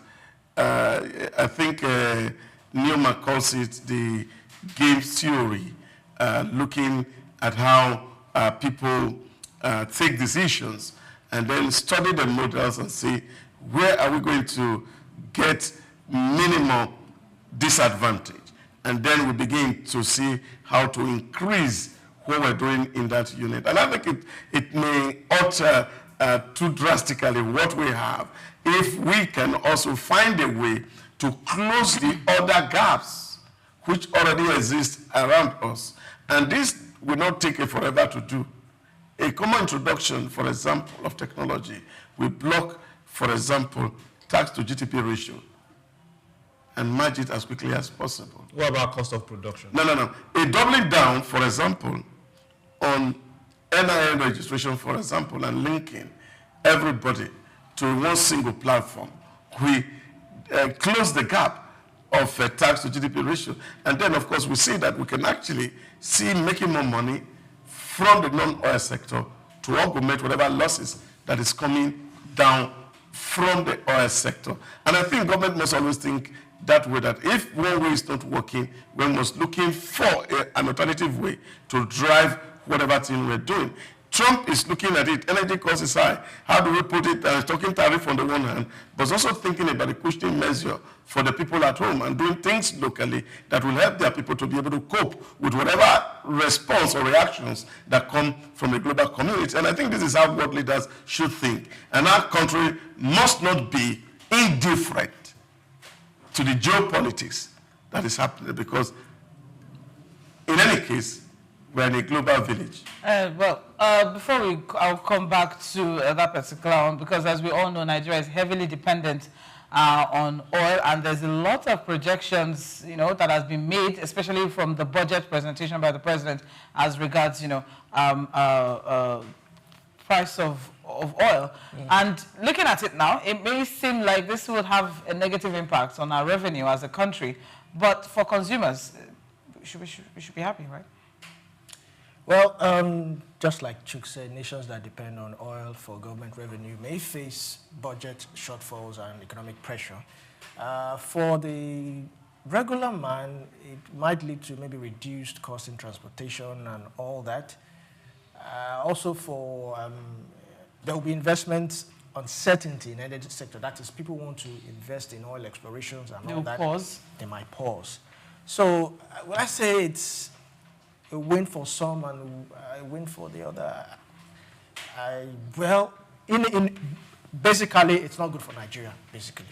I think Newman calls it the game theory, looking at how people take decisions and then study the models and see where are we going to get minimal disadvantage. And then we begin to see how to increase what we're doing in that unit. And I think it may alter too drastically what we have if we can also find a way to close the other gaps which already exist around us. And this will not take a forever to do. A common introduction, for example, of technology will block, for example, tax to GDP ratio and merge it as quickly as possible.
What about cost of production?
No. A doubling down, for example, on NIN registration, for example, and linking everybody to one single platform, we close the gap of tax to GDP ratio. And then, of course, we see that we can actually see making more money from the non-oil sector to augment whatever losses that is coming down from the oil sector. And I think government must always think that way, that if one way is not working, we must looking for an alternative way to drive whatever thing we're doing. Trump is looking at it, energy cost is high. How do we put it? Talking tariff on the one hand, but also thinking about the cushioning measure for the people at home and doing things locally that will help their people to be able to cope with whatever response or reactions that come from the global community. And I think this is how world leaders should think. And our country must not be indifferent to the geopolitics that is happening, because in any case, we're in a global village.
Before I'll come back to that particular one, because as we all know, Nigeria is heavily dependent on oil, and there's a lot of projections, that has been made, especially from the budget presentation by the president, as regards, price of oil. And looking at it now, it may seem like this would have a negative impact on our revenue as a country, but for consumers, we should be happy, right?
Well, just like Chuk said, nations that depend on oil for government revenue may face budget shortfalls and economic pressure. For the regular man, it might lead to maybe reduced cost in transportation and all that. Also there will be investment uncertainty in the energy sector. That is, people want to invest in oil explorations and all that. They might pause. So when I say it's a win for some and a win for the other, basically, it's not good for Nigeria, basically,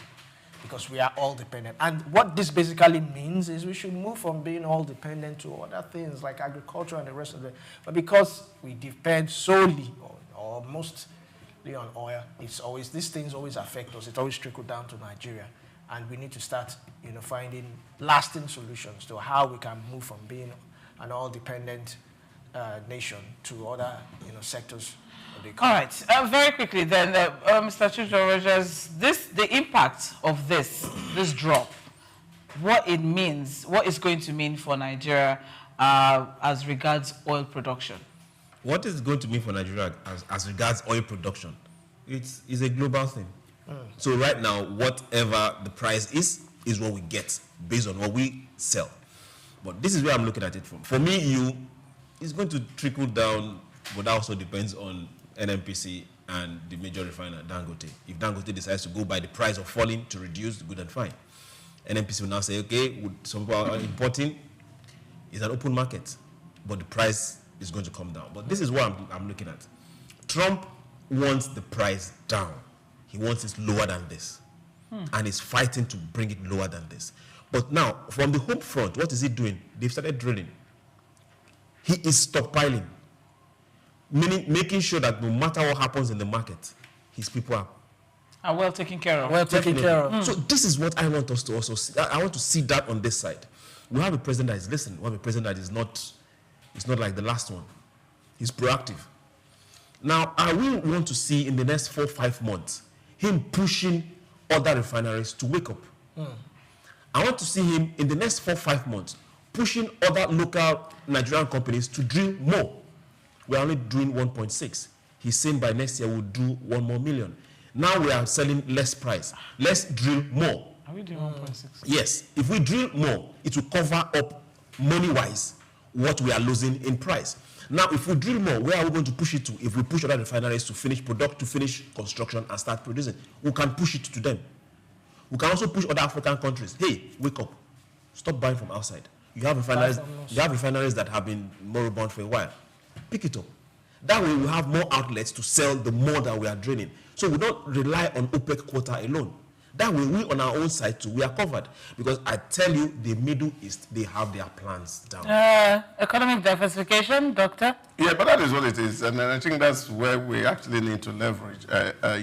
because we are all dependent. And what this basically means is we should move from being all dependent to other things like agriculture and the rest of it. But because we depend solely or mostly on oil, these things always affect us. It always trickles down to Nigeria. And we need to start, finding lasting solutions to how we can move from being an oil-dependent nation to other, sectors of the economy.
All right. Very quickly then, Mr. Chujo Rogers, the impact of this drop, what it's going to mean for Nigeria as regards oil production.
What is going to mean for Nigeria as regards oil production? It's a global thing. So right now, whatever the price is what we get based on what we sell. But this is where I'm looking at it from. For me, it's going to trickle down, but that also depends on NNPC and the major refiner, Dangote. If Dangote decides to go by the price of falling to reduce, good and fine. NNPC will now say, okay, some people are importing, it's an open market, but the price is going to come down. But this is what I'm looking at. Trump wants the price down. He wants it lower than this. And he's fighting to bring it lower than this. But now, from the home front, what is he doing? They've started drilling. He is stockpiling, meaning making sure that no matter what happens in the market, his people
are well taken care of.
Well taken care of.
So this is what I want us to also see. I want to see that on this side. We have a president that is listening. We have a president that is not like the last one. He's proactive. Now, I will want to see in the next 4 or 5 months him pushing other refineries to wake up. I want to see him in the next 4 or 5 months pushing other local Nigerian companies to drill more. We're only doing 1.6. He's saying by next year we'll do 1 more million. Now we are selling less price. Let's drill more.
Are we doing 1.6?
Yes. If we drill more, it will cover up money-wise what we are losing in price. Now, if we drill more, where are we going to push it to? If we push other refineries to finish product, to finish construction and start producing, we can push it to them. We can also push other African countries. Hey, wake up. Stop buying from outside. You have refineries that have been moribund for a while. Pick it up. That way we have more outlets to sell the more that we are draining. So we don't rely on OPEC quota alone. That way we on our own side too, we are covered. Because I tell you, the Middle East, they have their plans down.
Economic diversification, Doctor?
Yeah, but that is what it is. And I think that's where we actually need to leverage.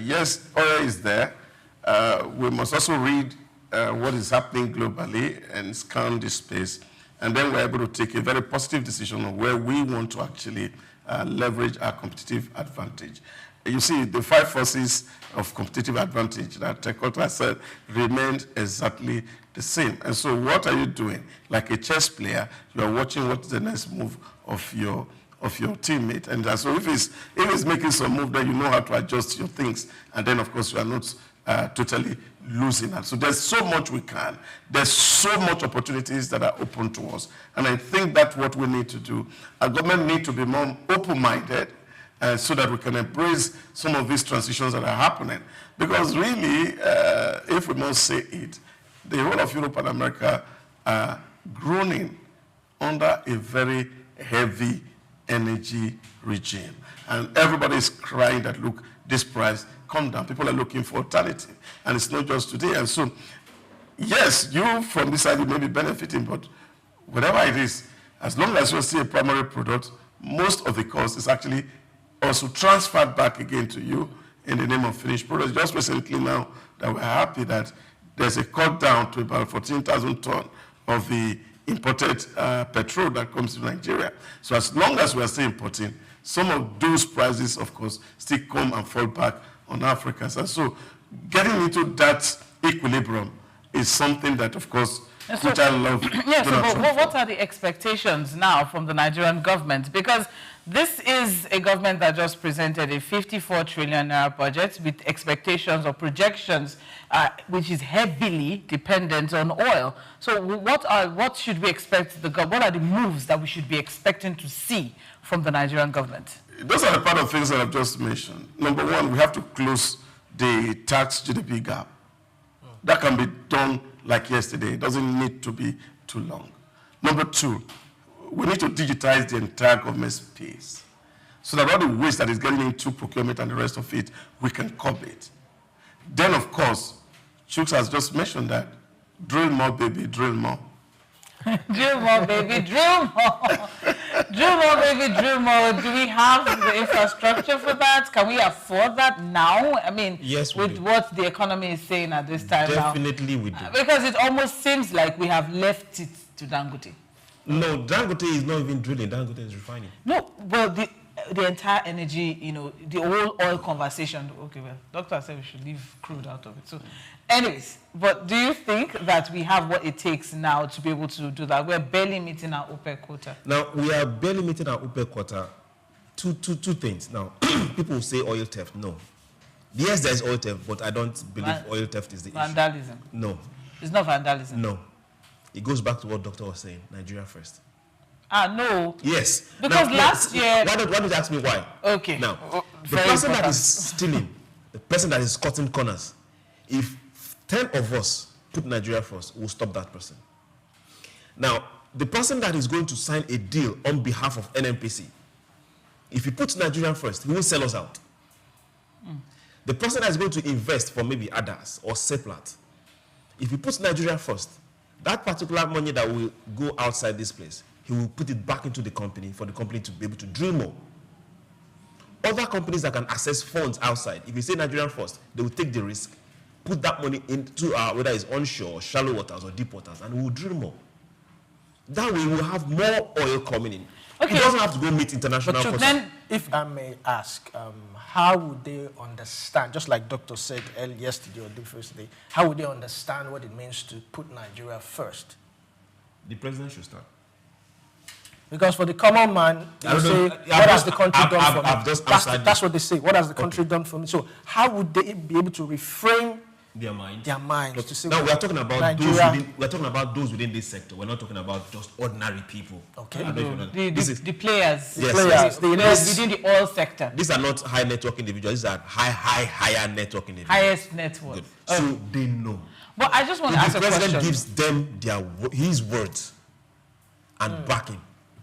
Yes, oil is there. We must also read what is happening globally and scan this space. And then we're able to take a very positive decision on where we want to actually leverage our competitive advantage. You see, the 5 forces of competitive advantage that Tekota said remained exactly the same. And so what are you doing? Like a chess player, you are watching what's the next move of your teammate. And so if he's making some move, then you know how to adjust your things. And then, of course, you are not totally losing that. So there's so much we can. There's so much opportunities that are open to us. And I think that's what we need to do. Our government needs to be more open-minded so that we can embrace some of these transitions that are happening. Because really, if we must say it, the whole of Europe and America are groaning under a very heavy energy regime. And everybody is crying that, look, this price, come down. People are looking for alternative. And it's not just today. And so, yes, you from this side, you may be benefiting, but whatever it is, as long as you see a primary product, most of the cost is actually also transferred back again to you in the name of finished products. Just recently now that we're happy that there's a cut down to about 14,000 tons of the imported petrol that comes to Nigeria. So as long as we're still importing, some of those prices, of course, still come and fall back on Africans. And so getting into that equilibrium is something that, of course, which I love.
Yes, but what are the expectations now from the Nigerian government? Because this is a government that just presented a 54 trillion naira budget with expectations or projections, which is heavily dependent on oil. So what should we expect? What are the moves that we should be expecting to see from the Nigerian government?
Those are the part of things that I've just mentioned. Number one, we have to close the tax GDP gap. That can be done like yesterday. It doesn't need to be too long. Number two, we need to digitize the entire government space so that all the waste that is getting into procurement and the rest of it, we can curb it. Then, of course, Souq has just mentioned that. Drill more, baby, drill more.
Drill more, baby, drill more. Drill more, baby, drill more. Do we have the infrastructure for that? Can we afford that now? I mean,
yes,
with what the economy is saying at this time
Definitely
now.
we do.
Because it almost seems like we have left it to Dangote.
No, Dangote is not even drilling. Dangote is refining.
No, well, the entire energy, the whole oil conversation. Okay, well, doctor said we should leave crude out of it. So, anyways, but do you think that we have what it takes now to be able to do that? We're barely meeting our OPEC quota.
Now, we are barely meeting our OPEC quota. Two things. Now, people will say oil theft. No. Yes, there is oil theft, but I don't believe oil theft is the
vandalism.
issue. No.
It's not vandalism.
No. It goes back to what doctor was saying, Nigeria first.
No.
Yes.
Because
now,
last year...
Why don't you ask me why?
Okay.
Now, the person that is stealing, the person that is cutting corners, if 10 of us put Nigeria first, we'll stop that person. Now, the person that is going to sign a deal on behalf of NNPC, if he puts Nigeria first, he will sell us out. The person that is going to invest for maybe others or Seplat, if he puts Nigeria first, that particular money that will go outside this place, he will put it back into the company for the company to be able to drill more. Other companies that can access funds outside, if you say Nigerian first, they will take the risk, put that money into whether it's onshore, or shallow waters, or deep waters, and we will drill more. That way we will have more oil coming in. Okay. It doesn't have to go meet international
But then, if I may ask, how would they understand, just like Doctor said yesterday or the first day, how would they understand what it means to put Nigeria first?
The president should start.
Because for the common man, they say, what has the country done for me? That's what they say. What has the country done for me? So how would they be able to reframe
their minds
to say,
now we are talking about those within this sector. We're not talking about just ordinary people.
Okay.
The players.
Yes.
The players within the oil sector.
These are not high network individuals. These are higher network individuals.
Highest net worth.
So they know.
But I just want to ask a question.
The president gives them his words and backing,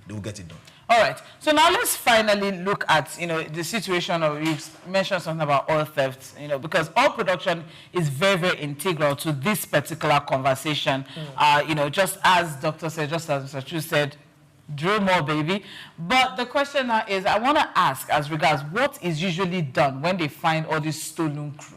they will get it done.
All right. So now let's finally look at, the situation of, you mentioned something about oil theft, because oil production is very, very integral to this particular conversation. Just as Dr. said, just as Mr. Chu said, drill more, baby. But the question now is, I want to ask as regards what is usually done when they find all this stolen crude?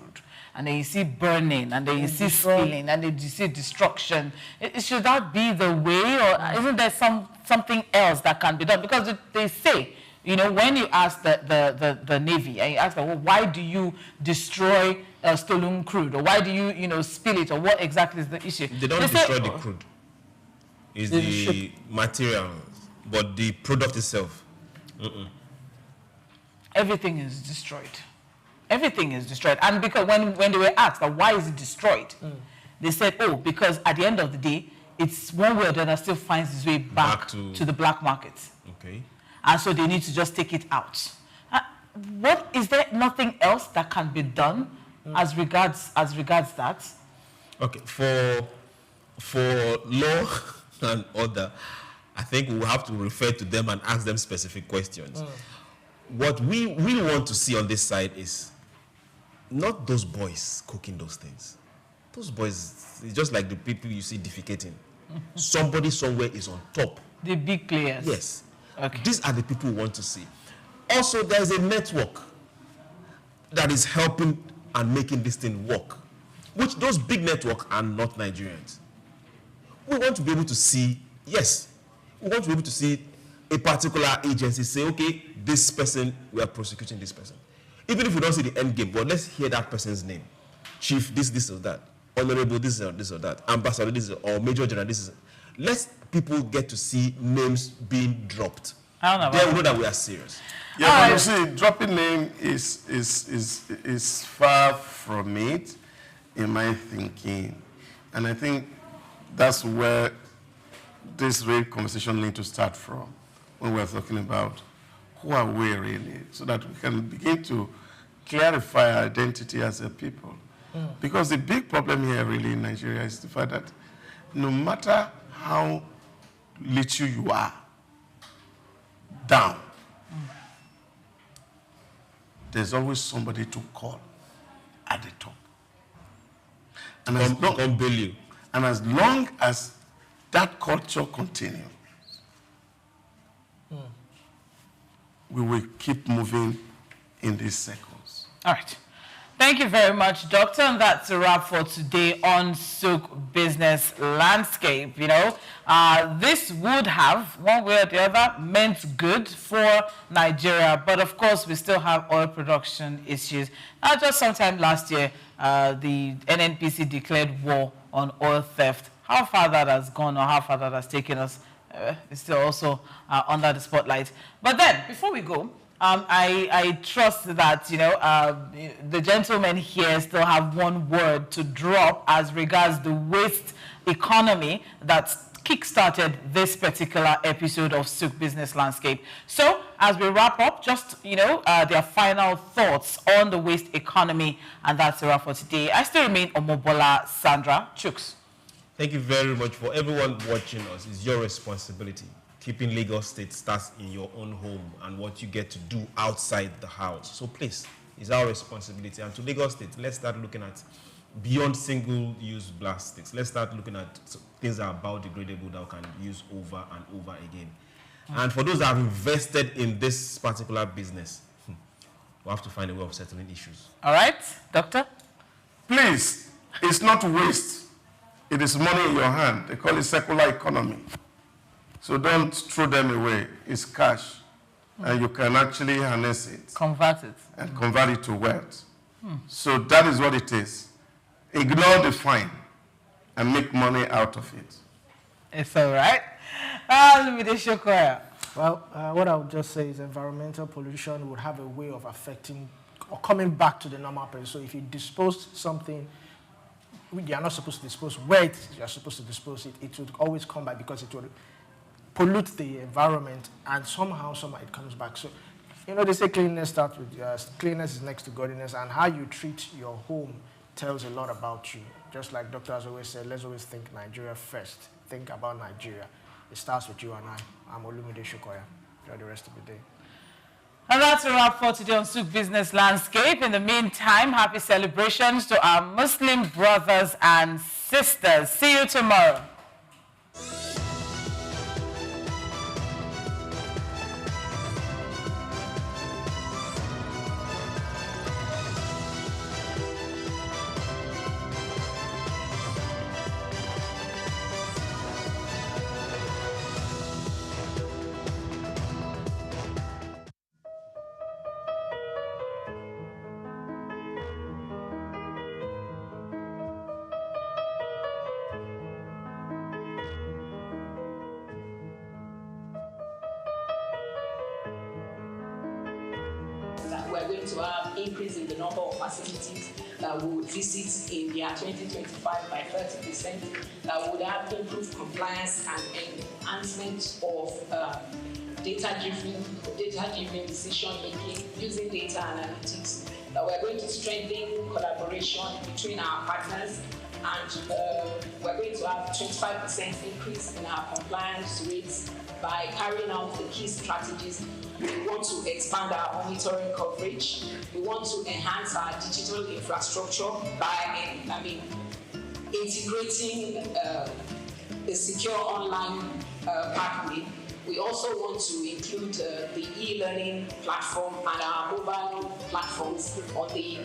And then you see burning, and then you see spilling, and then you see destruction. Should that be the way, or isn't there something else that can be done? Because they say, when you ask the Navy, and you ask them, well, why do you destroy stolen crude, or why do you, spill it, or what exactly is the issue?
They don't destroy the crude. It's the material, but the product itself.
Everything is destroyed. Everything is destroyed. And because when they were asked, why is it destroyed? They said, because at the end of the day, it's one way or the other still finds its way back to the black market.
Okay.
And so they need to just take it out. Is there nothing else that can be done as regards that?
Okay, for law and order, I think we'll have to refer to them and ask them specific questions. What we really want to see on this side is not those boys cooking those things. Those boys, it's just like the people you see defecating. Somebody somewhere is on top.
The big players.
Yes.
Okay.
These are the people we want to see. Also, there's a network that is helping and making this thing work, which those big networks are not Nigerians. We want to be able to see, we want to be able to see a particular agency say, okay, this person, we are prosecuting this person. Even if we don't see the end game, but let's hear that person's name. Chief, this or that. Honorable, this or that. Ambassador, this or Major General, this is. Let people get to see names being dropped.
I don't know.
They will know that we are serious.
Yeah, but you see, dropping name is far from it in my thinking. And I think that's where this real conversation needs to start from when we're talking about who are we really, so that we can begin to clarify our identity as a people. Because the big problem here really in Nigeria is the fact that no matter how little you are down, there's always somebody to call at the top. And as long as that culture continues, we will keep moving in these circles.
All right. Thank you very much, Doctor. And that's a wrap for today on Souq Business Landscape. This would have, one way or the other, meant good for Nigeria. But of course, we still have oil production issues. Just sometime last year, the NNPC declared war on oil theft. How far that has gone or how far that has taken us is still also under the spotlight. But then, before we go, I trust that, the gentlemen here still have one word to drop as regards the waste economy that kick-started this particular episode of Souq Business Landscape. So, as we wrap up, just, their final thoughts on the waste economy, and that's the wrap for today. I still remain Omobola Sandra Chooks.
Thank you very much. For everyone watching us, it's your responsibility. Keeping Lagos State starts in your own home and what you get to do outside the house. So please, it's our responsibility. And to Lagos State, let's start looking at beyond single-use plastics. Let's start looking at things that are biodegradable that we can use over and over again. And for those that have invested in this particular business, we'll have to find a way of settling issues.
All right, Doctor?
Please, it's not waste. It is money in your hand. They call it circular economy. So don't throw them away. It's cash. And you can actually harness it.
Convert it.
And convert it to wealth. So that is what it is. Ignore the fine and make money out of it.
It's all right.
Well, what I would just say is environmental pollution would have a way of affecting or coming back to the normal person. So if you dispose something, you are not supposed to dispose where you are supposed to dispose it, it would always come back because it would pollute the environment, and somehow it comes back. So, you know, they say cleanliness starts with, cleanliness is next to godliness, and how you treat your home tells a lot about you. Just like Doctor has always said, let's always think Nigeria first. Think about Nigeria. It starts with you and I. I'm Olumide Shukoya. Enjoy the rest of the day.
And that's a wrap for today on Souq Business Landscape. In the meantime, happy celebrations to our Muslim brothers and sisters. See you tomorrow.
We're going to have increase in the number of facilities that we would visit in the year 2025 by 30%. We would have improved compliance and enhancement of data-driven decision making using data analytics. We're going to strengthen collaboration between our partners, and we're going to have 25% increase in our compliance rates by carrying out the key strategies. We want to expand our monitoring coverage. We want to enhance our digital infrastructure by integrating a secure online pathway. We also want to include the e-learning platform and our mobile platforms on the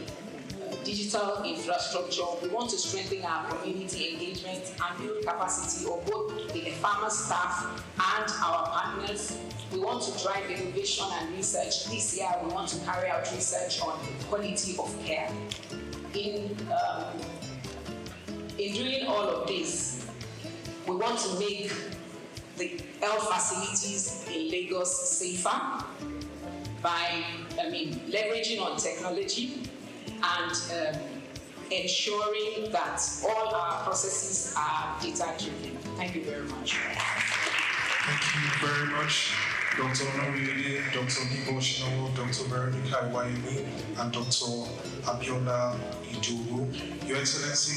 digital infrastructure. We want to strengthen our community engagement and build capacity of both the farmer staff and our partners. We want to drive innovation and research. This year, we want to carry out research on quality of care. In doing all of this, we want to make the health facilities in Lagos safer by, leveraging on technology and ensuring that all our processes are data-driven. Thank you very much.
Thank you very much, Dr. Onoriede, Dr. Niboshino, Dr. Veronica Iwayemi, and Dr. Abiola Idowu. Your Excellency,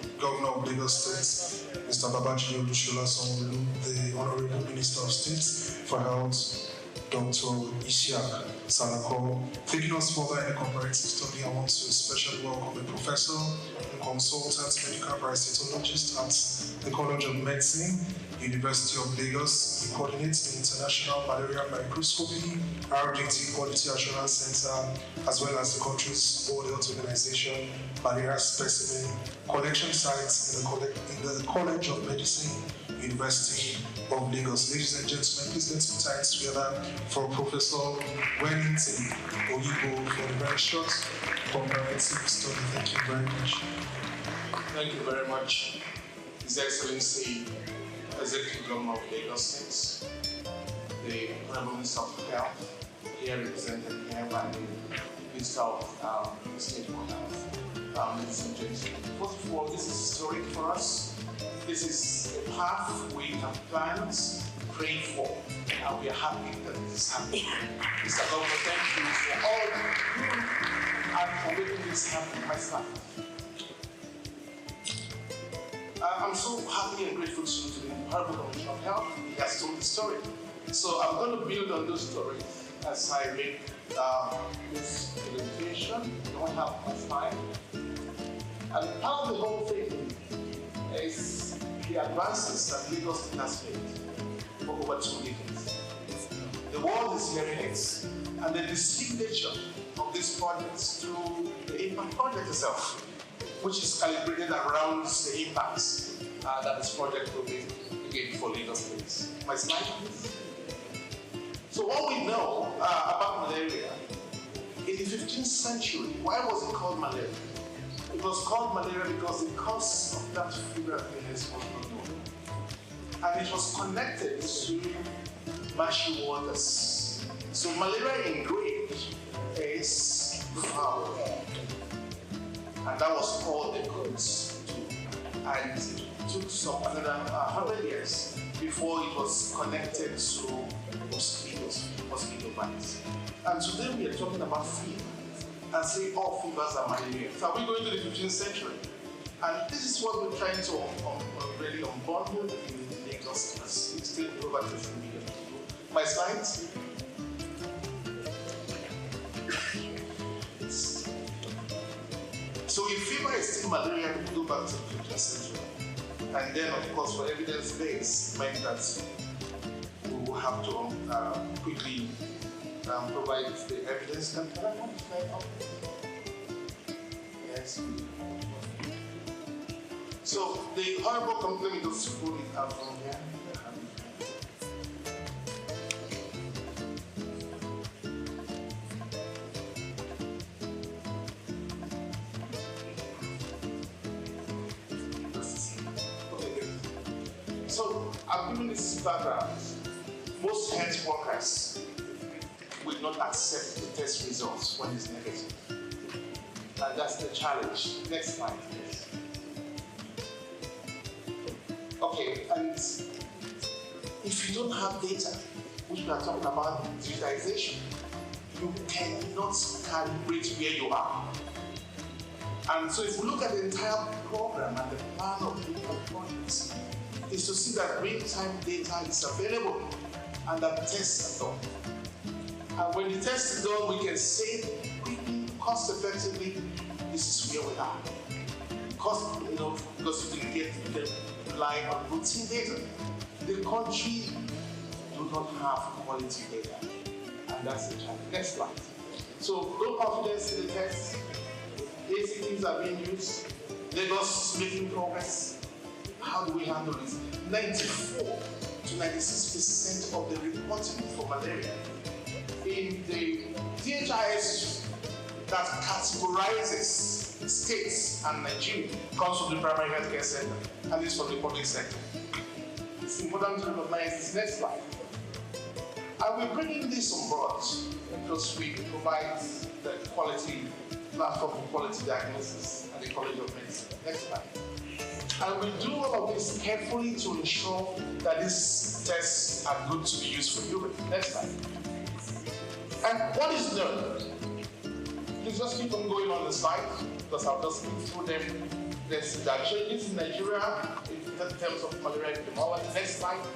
the Governor of Lagos State, Mr. Babajide Olusola Sanwo-Olu, the Honorable Minister of State for Health, Dr. Isiaq Salako. Taking us further in the comparative study, I want to especially welcome a professor and consultant medical parasitologist at the College of Medicine, University of Lagos. He coordinates the International Malaria Microscopy, RDT Quality Assurance Center, as well as the country's World Health Organization malaria specimen collection sites in the College of Medicine, University of Lagos. Ladies and gentlemen, please let's put our hands together for Professor Wellington Oyibo for the very short comparative study. Thank you very much.
Thank you very much, His Excellency, Executive Governor of Lagos State, the Honorable Minister of Health, here represented here by the Minister of State for Health, ladies and gentlemen. First of all, this is historic for us. This is a path we have planned, prayed for, and we are happy that this is happening. Mr. Governor, thank you for all you do and for making this happen myself. I'm so happy and grateful to the Honorable Commissioner of Health. He has told the story. So I'm going to build on those stories as I make this presentation. I don't have much time. And part of the whole thing is the advances that Lagos has made for over 2 decades. The world is hearing it, and the signature of this project through the impact project itself, which is calibrated around the impacts that this project will be again for Lagos State. My slide, please. So what we know about malaria, in the 15th century, why was it called malaria? It was called malaria because the cause of that fever illness was not known. And it was connected to marshy waters. So malaria in Greek is foul. And that was all they could do. And it took some another 100 years before it was connected to mosquito bites. And today we are talking about fever and say all fevers are malaria. So are we going to the 15th century? And this is what we're trying to really unbundle in Lagos as it's still over 50 million people. My slides. So if fever is still malaria, we go back to the 15th century. And then, of course, for evidence base, meant that we will have to quickly provide the evidence. Can I have the slide up? Yes. So the horrible, let me just pull it out from here. So I've given this background. Most health workers will not accept the test results when it's negative. And that's the challenge. Next slide, please. Okay, and if you don't have data, which we are talking about digitization, you cannot calibrate where you are. And so if we look at the entire program and the plan of different projects, is to see that real-time data is available and that tests are done. And when the test is done, we can say quickly, cost-effectively, this is where we are. Because you can rely on routine data. The country do not have quality data, and that's the challenge. Next slide. So low confidence in the test. Basic things are being used. Lagos is making progress. How do we handle this? 94 to 96% of the reporting for malaria in the DHIS that categorizes states and Nigeria comes from the primary healthcare center, and this from the public sector. It's important to recognize this. Next slide. And we're bringing this on board because we provide the quality platform for quality diagnosis at the College of Medicine. Next slide. And we do all of this carefully to ensure that these tests are good to be used for humans. Next slide. And what is known? Please just keep on going on the slide because I'll just go through them. There's changes in Nigeria in terms of malaria epidemiology. Next slide.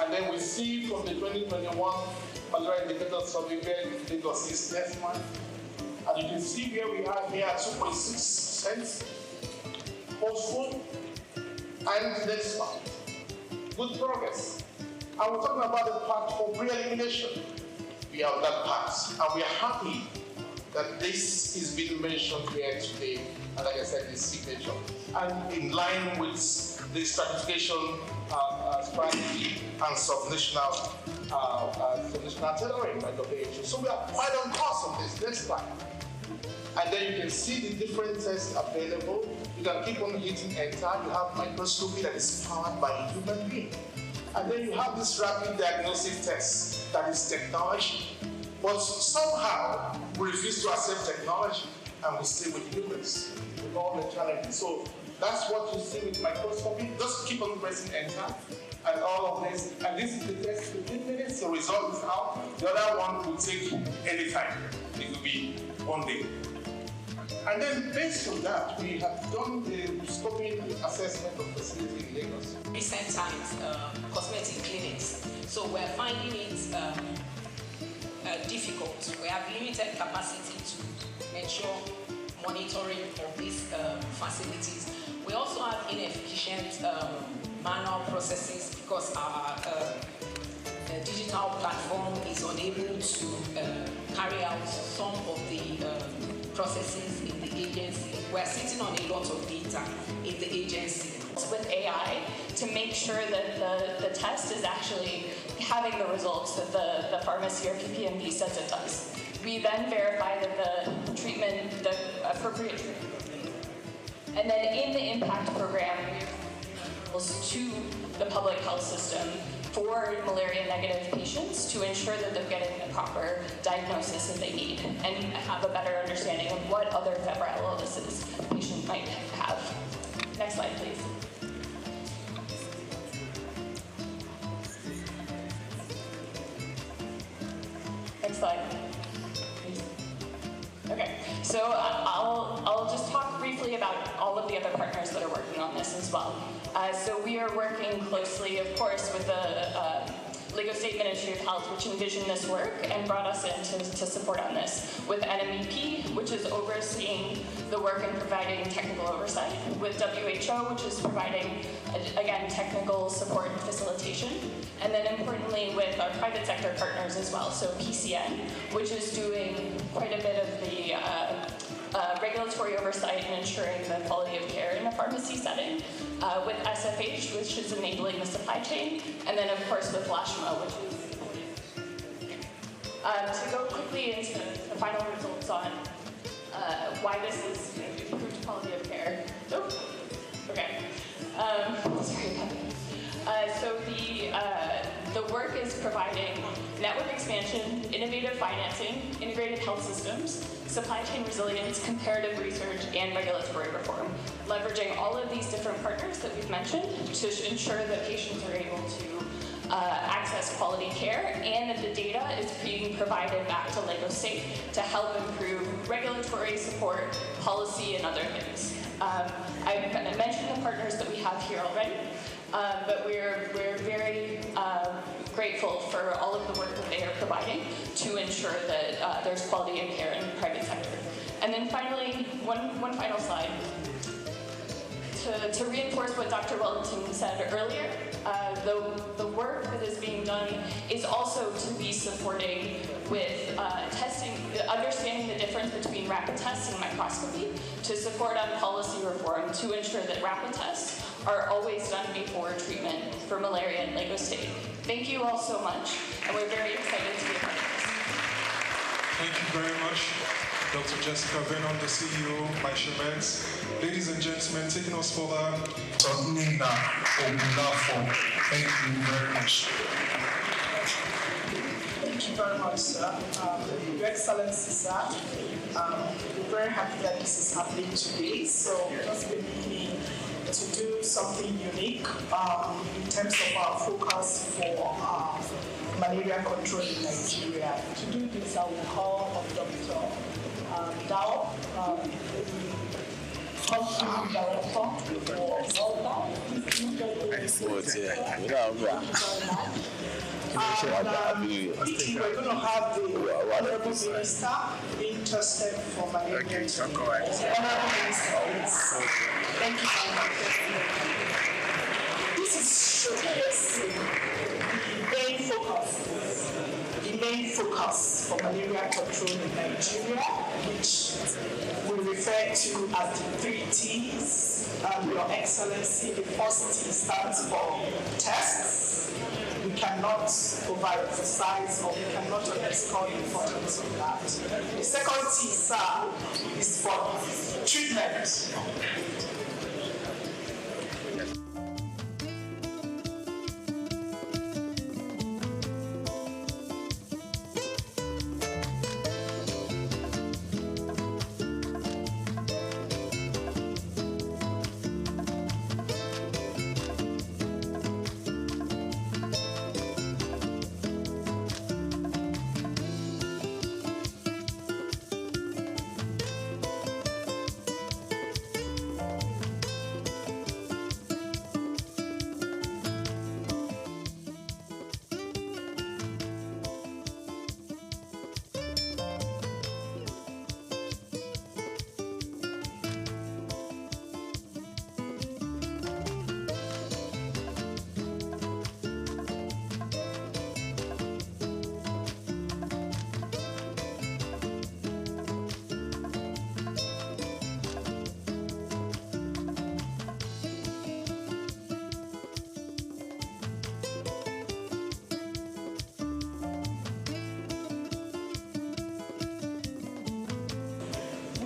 And then we see from the 2021 malaria indicator survey where Lagos is next one. And you can see where we are here at 2.6% hopeful. And next one. Good progress. And we're talking about the path for pre-elimination. We are on that path. And we are happy that this is being mentioned here today. And like I said, this signature. And in line with the stratification strategy and subnational tailoring by WHO. So we are quite on course on this. Next slide. And then you can see the different tests available. You can keep on hitting enter. You have microscopy that is powered by a human being. And then you have this rapid diagnostic test that is technology. But somehow we refuse to accept technology and we stay with humans with all the challenges. So that's what you see with microscopy. Just keep on pressing enter and all of this. And this is the test 15 minutes. The result is out. The other one will take any time. It will be 1 day. And then based on that, we have done the scoping assessment of facility in Lagos.
Recent times, cosmetic clinics. So we're finding it difficult. We have limited capacity to ensure monitoring of these facilities. We also have inefficient manual processes because our digital platform is unable to carry out some of the processes in the agency. We're sitting on a lot of data in the agency.
With AI to make sure that the test is actually having the results that the pharmacy or PPMD says it does. We then verify that the treatment, the appropriate treatment. And then in the impact program, we to the public health system for malaria-negative patients to ensure that they're getting the proper diagnosis that they need and have a better understanding of what other febrile illnesses patients might have. Next slide, please. Next slide. Okay, so I'll just talk briefly about all of the other partners that are working on this as well. So we are working closely, of course, with the Lagos State Ministry of Health, which envisioned this work and brought us in to support on this, with NMEP, which is overseeing the work and providing technical oversight, with WHO, which is providing, again, technical support and facilitation, and then importantly with our private sector partners as well, so PCN, which is doing quite a bit of the regulatory oversight and ensuring the quality of care in a pharmacy setting, with SFH, which is enabling the supply chain, and then of course with LASHMA, which is to go quickly into the final results on why this is improved quality of care. Oh, okay. Sorry about that. So the work is providing network expansion, innovative financing, integrated health systems, supply chain resilience, comparative research, and regulatory reform, leveraging all of these different partners that we've mentioned to ensure that patients are able to access quality care and that the data is being provided back to Lagos State to help improve regulatory support, policy, and other things. I mentioned the partners that we have here already, but we're very grateful for all of the work that they are providing to ensure that there's quality of care in the private sector. And then finally, one final slide. To reinforce what Dr. Wellington said earlier, the work that is being done is also to be supporting with testing, understanding the difference between rapid tests and microscopy, to support on policy reform to ensure that rapid tests are always done before treatment for malaria in Lagos State. Thank you all so much, and we're very excited to be a part of this.
Thank you very much, Dr. Jessica Venon, the CEO, Mike. Ladies and gentlemen, taking us further, Nina Obunafo. Thank you very much.
Thank you very much, sir. Your Excellency, sir. We're very happy that this is happening today. So just believe to do something unique in terms of our focus for malaria control in Nigeria. To do this, I will call on Dr. Dao, Hospital Director for Volta. We're going to have the Honorable Minister interested for malaria. Okay, Honorable Minister, please. Thank you very much. This is the main focus for malaria control in Nigeria, which we refer to as the 3 T's. Your Excellency, the first T stands for tests. We cannot overemphasize or we cannot underscore the importance of that. The second T, sir, is for treatment.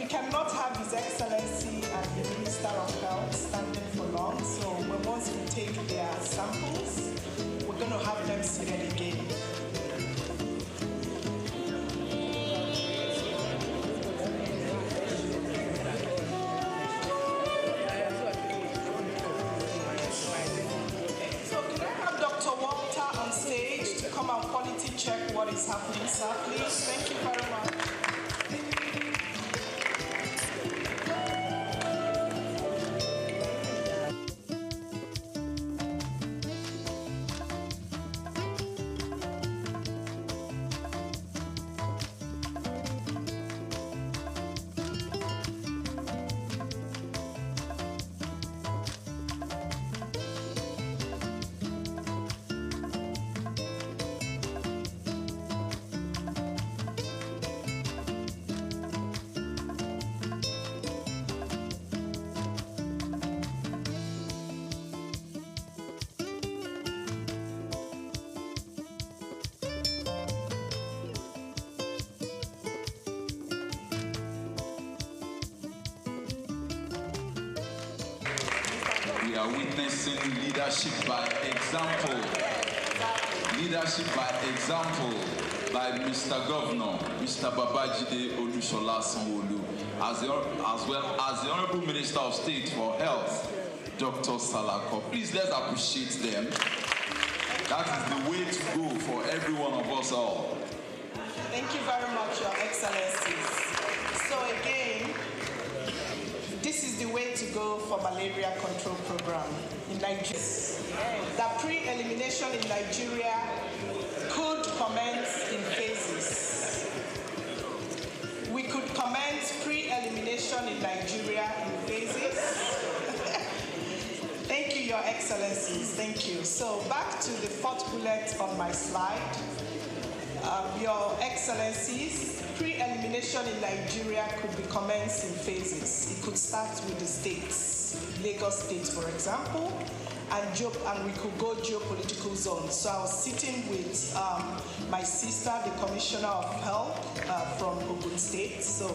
Cannot have His Excellency and the Minister of Health standing for long, so once we take their samples, we're going to have have them seated again. So can I have Dr. Walter on stage to come and quality check what is happening, sir, please? Thank you very much.
We are witnessing leadership by example. Leadership by example by Mr. Governor, Mr. Babajide Olusola Sanwo-Olu, as well as the Honorable Minister of State for Health, Dr. Salako. Please, let's appreciate them. That is the way to go for every one of us all.
Thank you very much, Your Excellencies. So again, this is the way to go for malaria control program in Nigeria. The pre-elimination in Nigeria could commence in phases. We could commence pre-elimination in Nigeria in phases. Thank you, Your Excellencies. Thank you. So back to the fourth bullet on my slide. Your Excellencies, pre-elimination in Nigeria could be commenced in phases. It could start with the states, Lagos State, for example, and we could go geopolitical zones. So I was sitting with my sister, the Commissioner of Health from Ogun State. So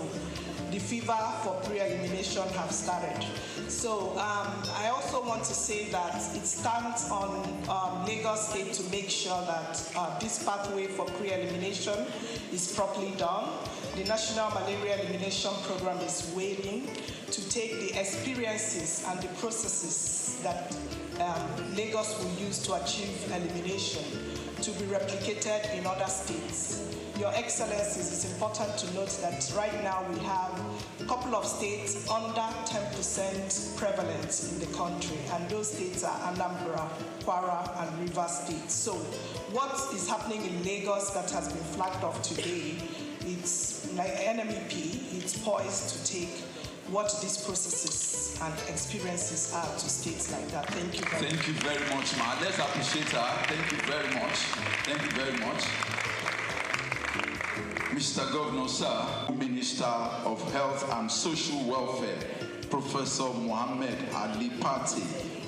the fever for pre-elimination have started. So I also want to say that it stands on Lagos State to make sure that this pathway for pre-elimination is properly done. The National Malaria Elimination Program is waiting to take the experiences and the processes that Lagos will use to achieve elimination to be replicated in other states. Your Excellencies, it's important to note that right now we have a couple of states under 10% prevalence in the country, and those states are Anambra, Kwara, and Rivers State. So what is happening in Lagos that has been flagged off today, it's like NMEP, it's poised to take what these processes and experiences are to states like that. Thank you very much.
Thank you very much, Ma. Let's appreciate her. Thank you very much. Thank you very much. Mr. Governor, sir, Minister of Health and Social Welfare, Professor Mohammed Ali Pate,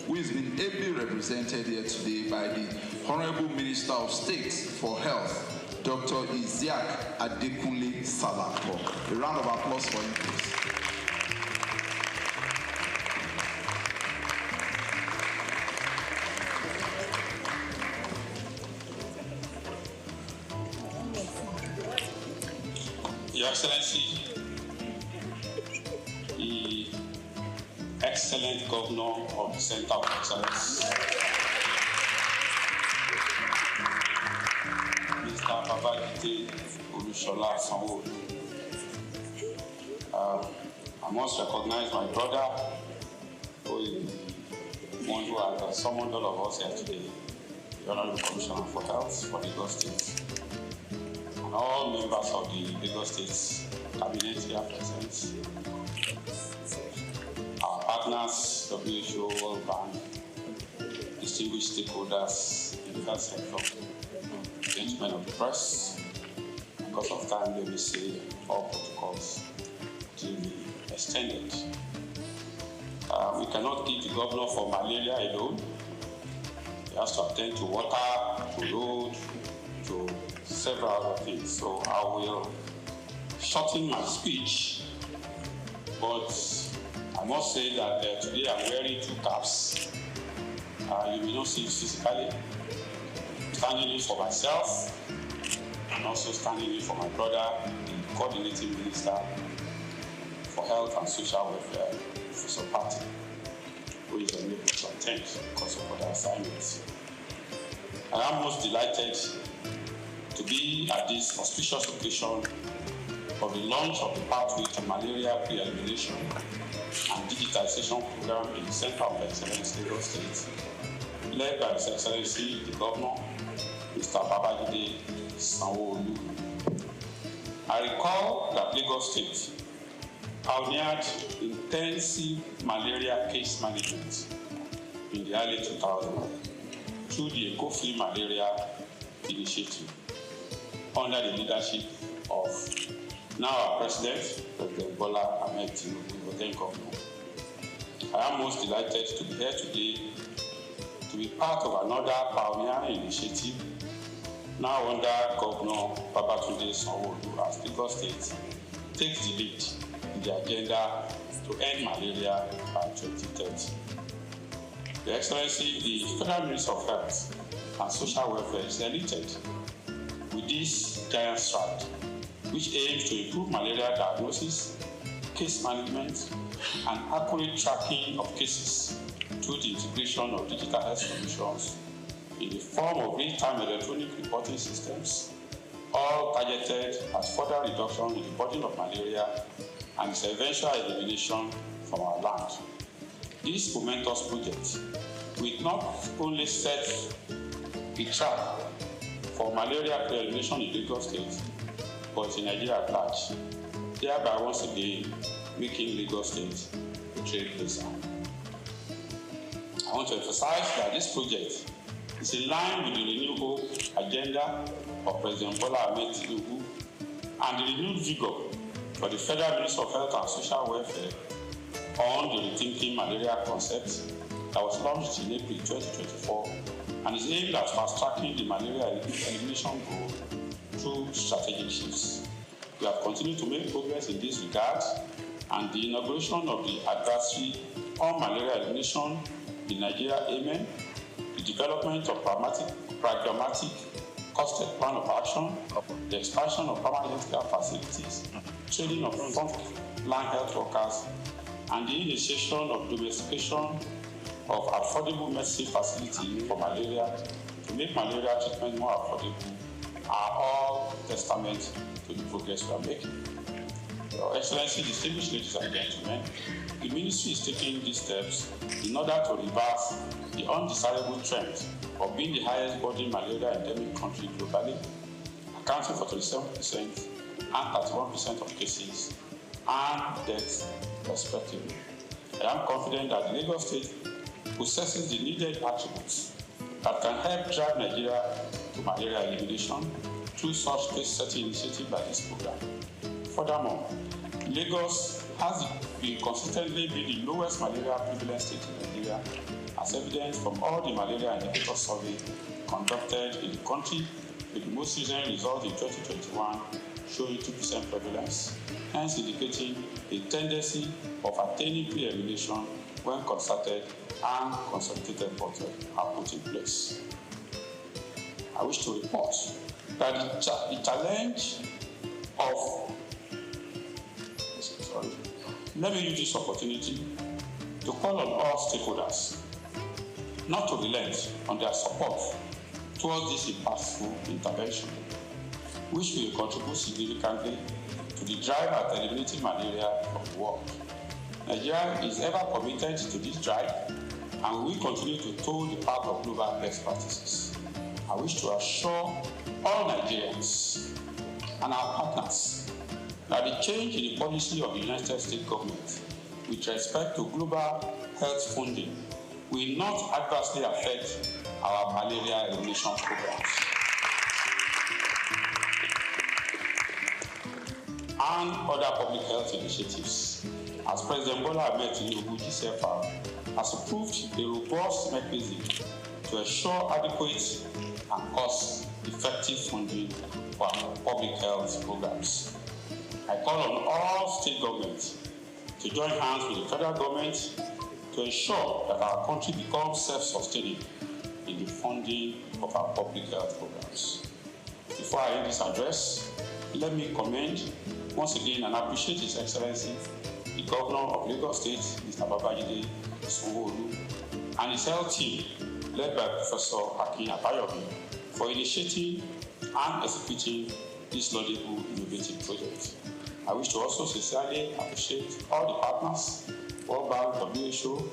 who has been ably represented here today by the Honorable Minister of State for Health, Dr. Isiaq Adekunle Salako. A round of applause for him, please.
Your Excellency, the excellent Governor of the Center of Excellence, Mr. Babajide Olusola Sanwo-Olu. I must recognize my brother, who is one who has summoned all of us here today, the Honorable Commissioner for Health for Lagos State. All members of the Lagos State Cabinet here present, our partners, WHO, World Bank, distinguished stakeholders in the health sector, gentlemen of the press. Because of time, let me say all protocols to be extended. We cannot keep the governor for malaria alone. He has to attend to water, to road, to several other things. So I will shorten my speech, but I must say that today I'm wearing two caps. You may not see it physically. standing in for myself and also standing in for my brother, the coordinating minister for health and social welfare, Professor Party, who is unable to attend because of other assignments. I am most delighted to be at this auspicious occasion of the launch of the Pathway to Malaria Pre-Elimination and Digitization Program in the Center of Excellence, Lagos State, led by His Excellency the Governor, Mr. Babajide Sanwo-Olu. I recall that Lagos State pioneered intensive malaria case management in the early 2000s through the Eco-Free Malaria Initiative under the leadership of now our President, President Bola Ahmed Tinubu, the then Governor. I am most delighted to be here today to be part of another pioneering initiative now under Governor Babatunde Sanwo-Olu as Lagos State takes the lead in the agenda to end malaria by 2030. Your Excellency, the Federal Ministry of Health and Social Welfare is elated with this giant stride, which aims to improve malaria diagnosis, case management, and accurate tracking of cases through the integration of digital health solutions in the form of real-time electronic reporting systems, all targeted at further reduction in the burden of malaria and its eventual elimination from our land. This momentous project will not only set a track for malaria pre-elimination in Lagos State, but in Nigeria at large, thereby once again making Lagos State a trailblazer. I want to emphasize that this project is in line with the renewed hope agenda of President Bola Ahmed Tinubu and the renewed vigor for the Federal Ministry of Health and Social Welfare on the rethinking malaria concept that was launched in April 2024 and is aimed at fast-tracking the malaria elimination goal through strategic shifts. We have continued to make progress in this regard, and the inauguration of the advisory on malaria elimination in Nigeria, Amen, the development of pragmatic costed plan of action, the expansion of permanent healthcare facilities, training of frontline health workers, and the initiation of domestication of affordable medicine facilities for malaria to make malaria treatment more affordable are all testament to the progress we are making. Your Excellency, distinguished ladies and gentlemen, the Ministry is taking these steps in order to reverse the undesirable trend of being the highest burden malaria endemic country globally, accounting for 27% and 31% of cases and deaths respectively. I am confident that Lagos State possesses the needed attributes that can help drive Nigeria to malaria elimination through such case-setting initiatives like this program. Furthermore, Lagos has been consistently the lowest malaria prevalence state in Nigeria, as evidenced from all the malaria indicator survey conducted in the country, with the most recent result in 2021 showing 2% prevalence, hence indicating a tendency of attaining pre-elimination when concerted and consolidated efforts are put in place. I wish to report that the challenge of let me use this opportunity to call on all stakeholders not to relent on their support towards this impactful intervention, which will contribute significantly to the drive at eliminating malaria from the world. Nigeria is ever committed to this drive and will continue to toe the path of global best practices. I wish to assure all Nigerians and our partners that the change in the policy of the United States government with respect to global health funding will not adversely affect our malaria elimination programs and other public health initiatives, as President Bola Ahmed Tinubu GCFR has approved a robust mechanism to ensure adequate and cost-effective funding for our public health programs. I call on all state governments to join hands with the federal government to ensure that our country becomes self-sustaining in the funding of our public health programs. Before I end this address, let me commend once again and appreciate His Excellency, the Governor of Lagos State, Mr. Babajide Sanwo-Olu, and his health team, led by Professor Akin Abayomi, for initiating and executing this laudable innovative project. I wish to also sincerely appreciate all the partners, World Bank, WHO,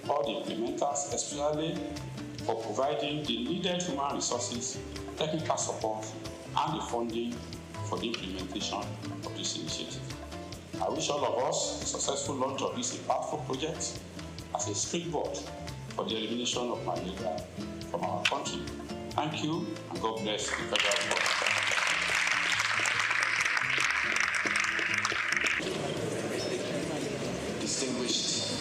all the implementers, especially for providing the needed human resources, technical support, and the funding for the implementation of this initiative. I wish all of us a successful launch of this impactful project as a springboard for the elimination of malaria from our country. Thank you, and God bless the federal government.
Distinguished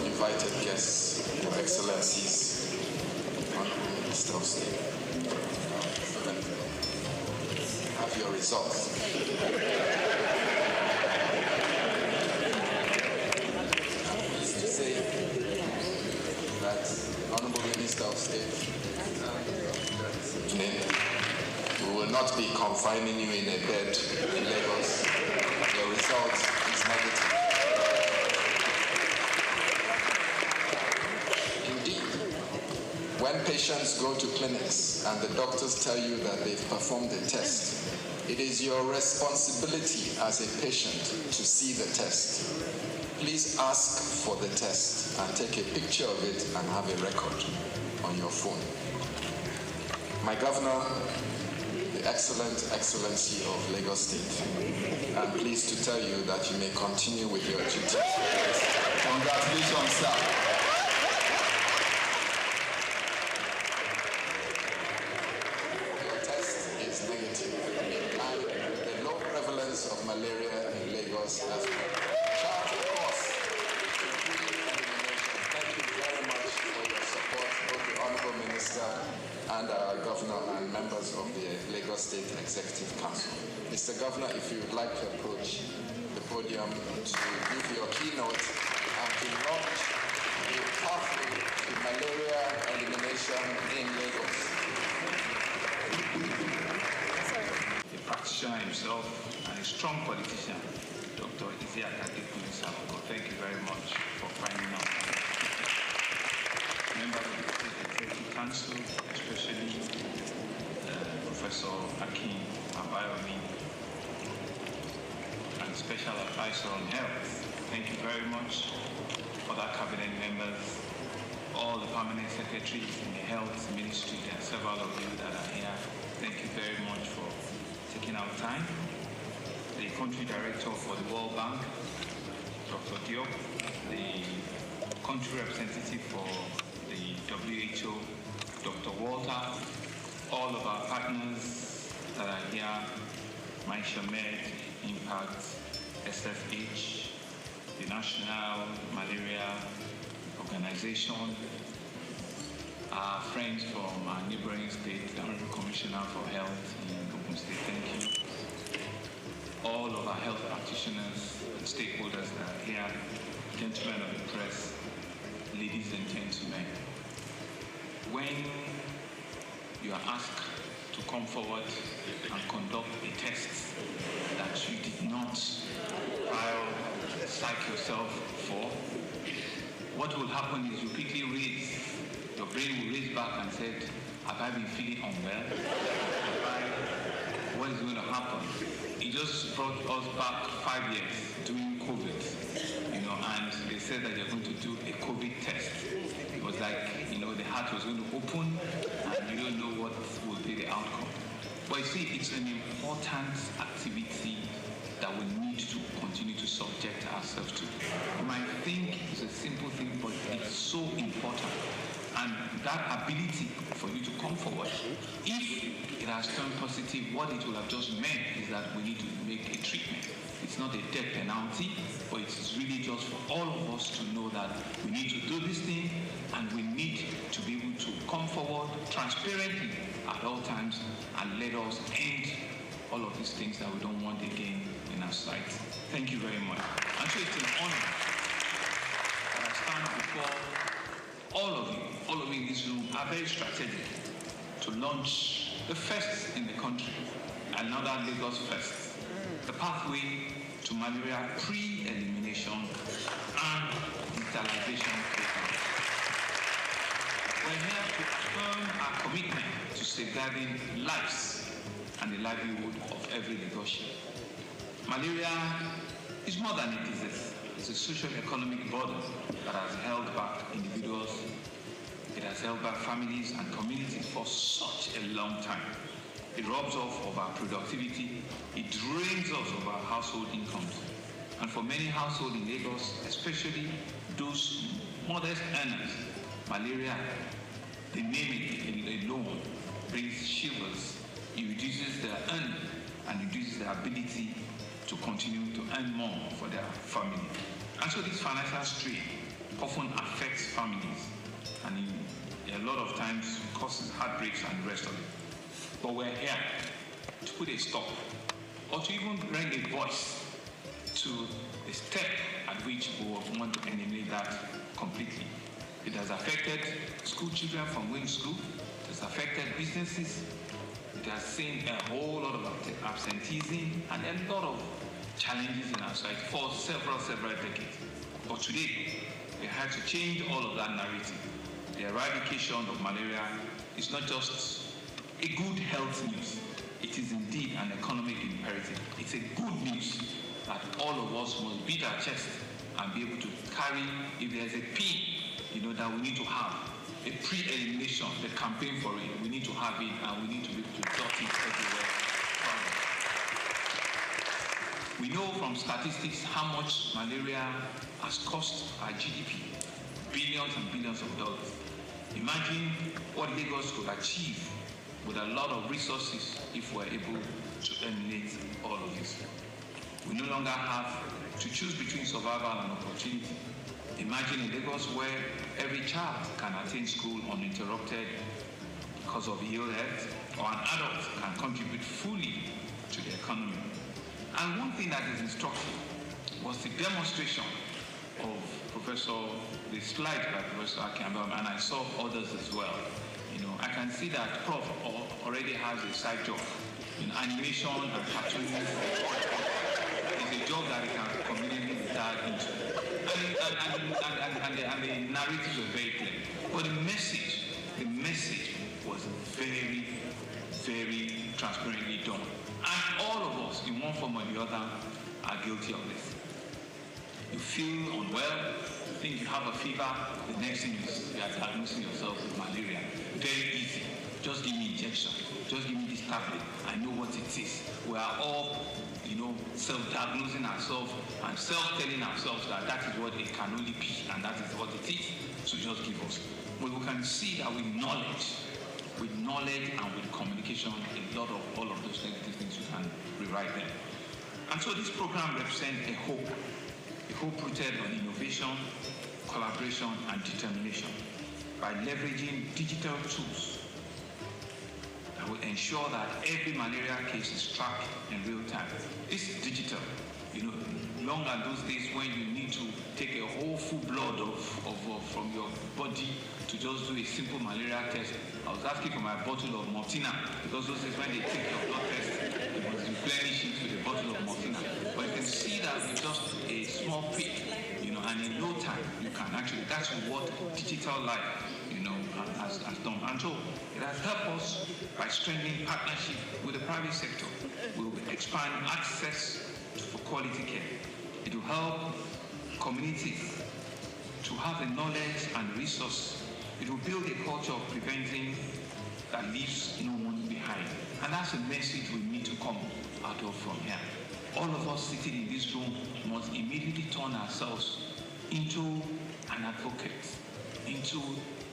invited guests, Your Excellencies, Honorable Minister of State, have your results. Pleased to say that Honorable Minister of State, we will not be confining you in a bed in Lagos. Your result is negative. When patients go to clinics and the doctors tell you that they've performed a test, it is your responsibility as a patient to see the test. Please ask for the test and take a picture of it and have a record on your phone. My governor, the Excellency of Lagos State, I'm pleased to tell you that you may continue with your duties. Congratulations, sir. Of malaria in Lagos as well. Chart a course to elimination. Thank you very much for your support, both the Honorable Minister and our Governor and members of the Lagos State Executive Council. Mr. Governor, if you would like to approach the podium to give your keynote and to launch a pathway to malaria elimination in Lagos.
A practitioner himself, a strong politician, Dr. Thank you very much for finding out. Members of the State Executive Council, especially Professor Akin Abayomi, and Special Advisor on Health. Thank you very much. Other cabinet members, all the permanent secretaries in the Health Ministry, and several of you that are here. Thank you very much for taking out time. The Country Director for the World Bank, Dr. Diop, the Country Representative for the WHO, Dr. Walter, all of our partners that are here, MyShamed, Impact, SFH, the National Malaria Organization, our friends from our neighboring state, the Honorable Commissioner for Health in Ogun State, thank you. All of our health practitioners and stakeholders that are here, gentlemen of the press, ladies and gentlemen. When you are asked to come forward and conduct a test that you did not psych yourself for, what will happen is you quickly your brain will raise back and say, have I been feeling unwell? What is going to happen? It just brought us back 5 years during COVID, and they said that they're going to do a COVID test. It was like, the heart was going to open and you don't know what will be the outcome. But you see, it's an important activity that we need to continue to subject ourselves to. You might think it's a simple thing, but it's so important. And that ability for you to come forward, if it has turned positive, what it will have just meant is that we need to make a treatment. It's not a death penalty, but it's really just for all of us to know that we need to do this thing and we need to be able to come forward transparently at all times and let us end all of these things that we don't want again in our sight. Thank you very much. And so it's an honor that I stand before all of you, following this room are very strategic to launch the first in the country, another Lagos first, the pathway to malaria pre-elimination and digitalization program. We're here to affirm our commitment to safeguarding lives and the livelihood of every Lagosian. Malaria is more than a disease. It's a socio-economic burden that has held back individuals, it has held back families and communities for such a long time. It robs us of our productivity, it drains us of our household incomes. And for many households in Lagos, especially those modest earners, malaria, the name it alone brings shivers. It reduces their earning and reduces their ability to continue to earn more for their family. And so this financial strain often affects families and a lot of times causes heartbreaks and the rest of it. But we're here to put a stop or to even bring a voice to the step at which we want to eliminate that completely. It has affected school children from going to school, it has affected businesses, it has seen a whole lot of absenteeism and a lot of challenges in our society for several decades. But today, we have to change all of that narrative. The eradication of malaria is not just a good health news, it is indeed an economic imperative. It's a good news that all of us must beat our chest and be able to carry, if there's a P, that we need to have, a pre-elimination, the campaign for it, we need to have it and we need to be able to dot it everywhere. We know from statistics how much malaria has cost our GDP, billions and billions of dollars. Imagine what Lagos could achieve with a lot of resources if we're able to eliminate all of this. We no longer have to choose between survival and opportunity. Imagine a Lagos where every child can attend school uninterrupted because of ill health, or an adult can contribute fully to the economy. And one thing that is instructive was the demonstration of the slide by Professor Campbell, and I saw others as well. I can see that Prof already has a side job in animation and cartooning. It's a job that he can conveniently be tagged into. And the narratives were very clear. But the message was very, very transparently done. And all of us, in one form or the other, are guilty of this. You feel unwell, you think you have a fever, the next thing is you are diagnosing yourself with malaria. Very easy. Just give me injection. Just give me this tablet. I know what it is. We are all, self-diagnosing ourselves and self-telling ourselves that that is what it can only be and that is what it is. So just give us. But we can see that with knowledge and with communication, a lot of all of those negative things, you can rewrite them. And so this program represents a hope rooted on innovation, collaboration, and determination by leveraging digital tools that will ensure that every malaria case is tracked in real time. This is digital. Long are those days when you need to take a whole full blood from your body to just do a simple malaria test. I was asking for my bottle of Martina because those days when they take your blood test, it was replenished into the bottle of Martina. But you can see that with just a small prick, and in no time you can actually. That's what digital life, has done. And so it has helped us by strengthening partnership with the private sector. We will expand access for quality care. It will help communities to have the knowledge and resource. It will build a culture of preventing that leaves no one behind. And that's a message we need to come out of from here. All of us sitting in this room must immediately turn ourselves into an advocate, into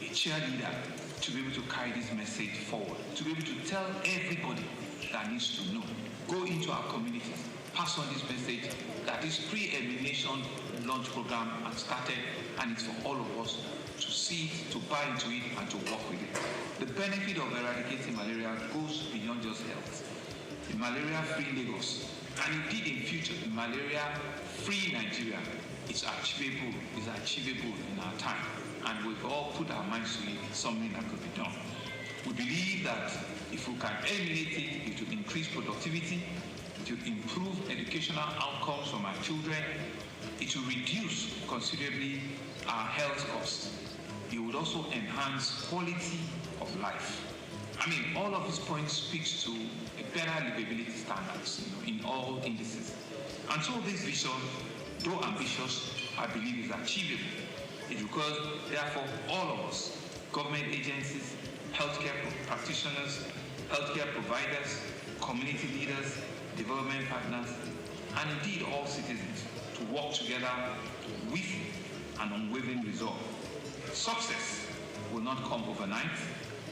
a cheerleader, to be able to carry this message forward, to be able to tell everybody that needs to know. Go into our communities, pass on this message that this pre-elimination launch program has started, and it's for all of us to see it, to buy into it, and to work with it. The benefit of eradicating malaria goes beyond just health. In malaria-free Lagos, and indeed in future, in malaria-free Nigeria, it's achievable in our time. and we've all put our minds to it, it's something that could be done. We believe that if we can eliminate it, it will increase productivity, it will improve educational outcomes for our children, it will reduce considerably our health costs. It would also enhance quality of life. I mean, all of these points speaks to a better livability standards, in all indices. And so this vision, though ambitious, I believe is achievable. It requires, therefore, all of us, government agencies, healthcare practitioners, healthcare providers, community leaders, development partners, and indeed all citizens to work together with an unwavering resolve. Success will not come overnight,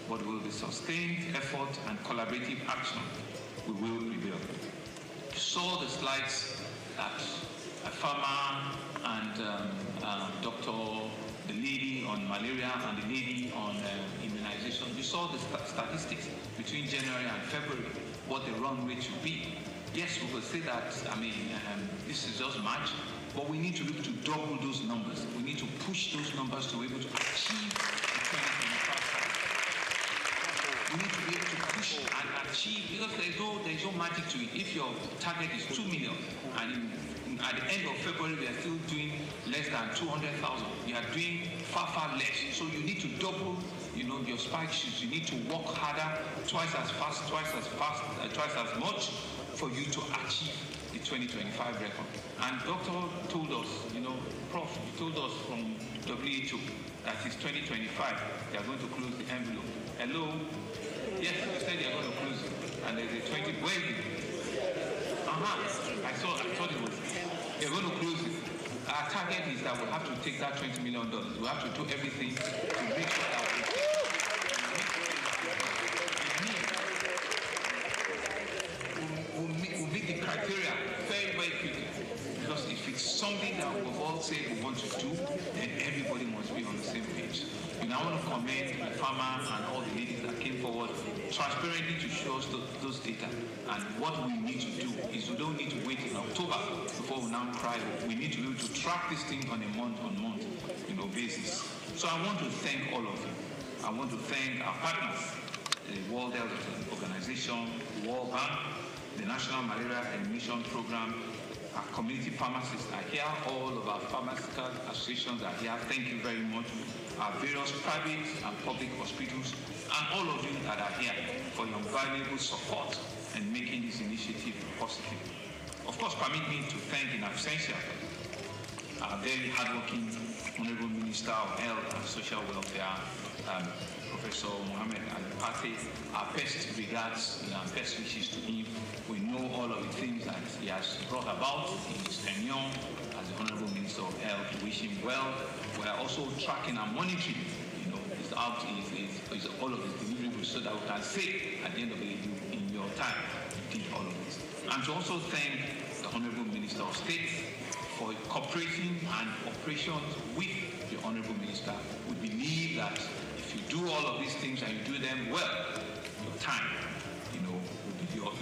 but will be sustained effort and collaborative action. We will prevail. You saw the slides that a farmer and the lady on malaria and the lady on immunization. You saw the statistics between January and February, what the run rate should be. Yes, we will say that, this is just March, but we need to look to double those numbers. We need to push those numbers to be able to achieve the 2025 target. We need to be able to push and achieve, because there is no magic to it. If your target is 2 million, and at the end of February, we are still doing less than 200,000. You are doing far, far less. So you need to double, your spike shoots. You need to work harder, twice as as much for you to achieve the 2025 record. And Doctor told us, Prof, he told us from WHO that it's 2025. They are going to close the envelope. Hello? Yes, they said they are going to close it. And there's a 20, where is it? I thought it was. They're going to close it. Our target is that we'll have to take that $20 million. We'll have to do everything to make sure that we'll meet the criteria very, very quickly. Because if it's something that we've all said we want to do, then everybody must be on the same page. And I want to commend the farmer and all the ladies that came forward transparently to show us those data. And what we need to do is we don't need to wait in October before we now cry. We need to be able to track this thing on a month-on-month basis. So I want to thank all of you. I want to thank our partners, the World Health Organization, the World Bank, the National Malaria Elimination Program, our community pharmacists are here, all of our pharmaceutical associations are here. Thank you very much. Our various private and public hospitals, and all of you that are here for your valuable support in making this initiative positive. Of course, permit me to thank in absentia our very hardworking Honorable Minister of Health and Social Welfare, Professor Mohammed Al-Pate. Our best regards and best wishes to him. We know all of the things that he has brought about in his tenure as the Honorable Minister of Health. We wish him well. We are also tracking and monitoring, all of his deliverables so that we can say at the end of the day, in your time, you did all of this. And to also thank the Honorable Minister of State for cooperating and operations with the Honorable Minister. We believe that if you do all of these things and you do them well, your time,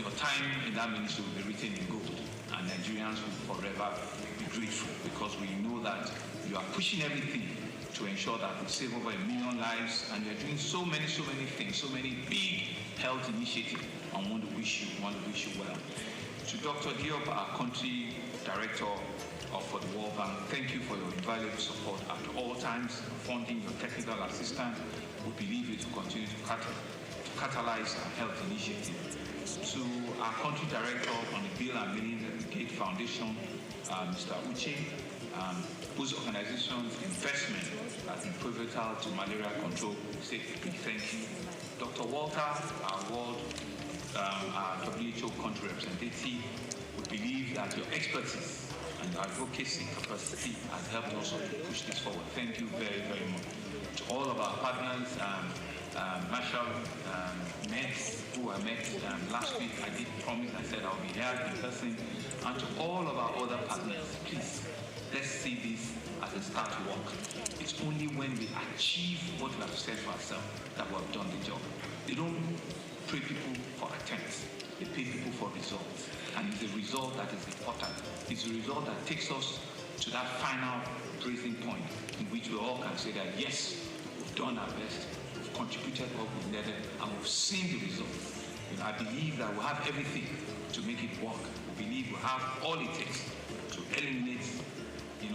your time in that ministry will be written in gold, and Nigerians will forever be grateful, because we know that you are pushing everything to ensure that we save over 1 million lives, and you are doing so many things, so many big health initiatives. I want to wish you well. To Dr. Diop, our country director for the World Bank, thank you for your invaluable support at all times, funding your technical assistance. We believe it will continue to catalyze our health initiative. To our country director on the Bill and Melinda Gates Foundation, Mr. Uche, whose organization's investment has been pivotal to malaria control. We say a big thank you. Dr. Walter, our WHO country representative, we believe that your expertise and your advocacy capacity has helped us to push this forward. Thank you very, very much. To all of our partners, Marshall, Nets, who I met last week, I did promise, I said I'll be here in person. And to all of our other partners, please, let's see this as a start work. It's only when we achieve what we have said for ourselves that we have done the job. They don't pay people for attempts. They pay people for results. And it's the result that is important. It's the result that takes us to that final breathing point in which we all can say that yes, we've done our best, we've contributed what we've needed, and we've seen the result. I believe that we have everything to make it work. We believe we have all it takes to eliminate,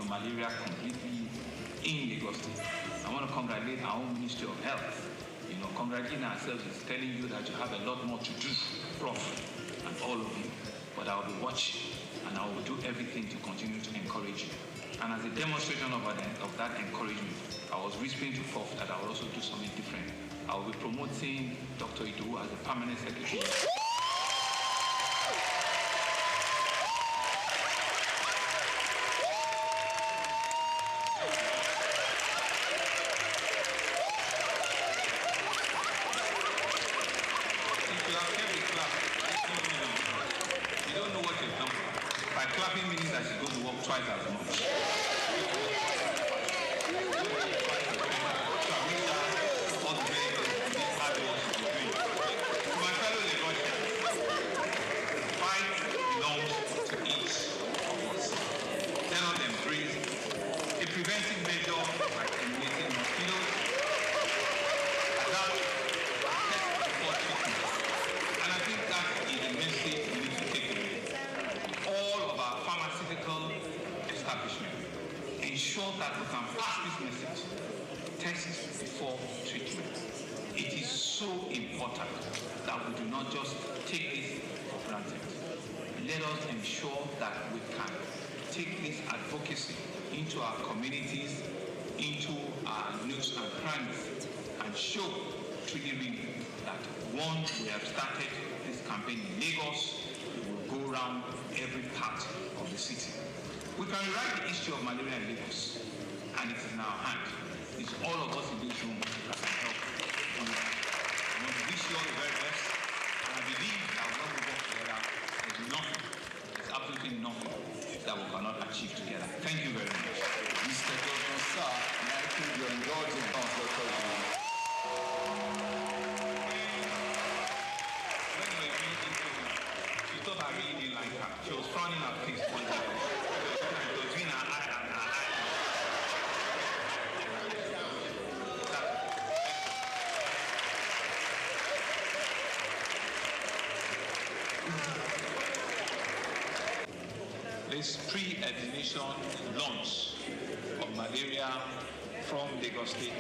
malaria completely in Lagos State. I want to congratulate our own Ministry of Health. Congratulating ourselves is telling you that you have a lot more to do, Prof, and all of you. But I will be watching, and I will do everything to continue to encourage you. And as a demonstration of that encouragement, I was whispering to Prof that I will also do something different. I will be promoting Dr. Idu as a permanent secretary. Twice as much. To my fellow Lagosians, fight belongs to each of us. Let us embrace a preventive measure like eliminating mosquitoes, adapt, test before treatment. And I think that is the message we need to take away. All of our pharmaceutical establishment, ensure that we can pass this message. Test before treatment. It is so important that we do not just take this for granted. Let us ensure that we can take this advocacy into our communities, into our nooks and crannies, and show really that once we have started this campaign in Lagos, we will go around every part of the city. We can rewrite the history of malaria in Lagos, and it is in our hand. It's all of us in this room that can help. I want to wish you all the very best, and I believe that when we work together, there's absolutely nothing that we cannot achieve together. Thank you very much.
Mr. Governor, sir, may I plead your indulgence, Councillor President?
When we were meeting, she thought I really didn't like her. She was frowning her face one day. Between her eye and her eye. This pre-elimination launch of malaria from Lagos State.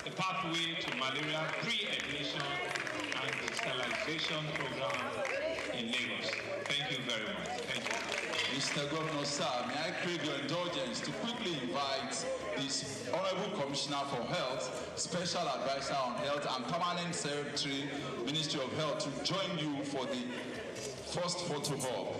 The pathway to malaria pre-elimination and the sterilization program in Lagos. Thank you very much. Thank you.
Mr. Governor, sir, may I crave your indulgence to quickly invite this Honorable Commissioner for Health, Special Advisor on Health and Permanent Secretary, Ministry of Health, to join you for the first photo op.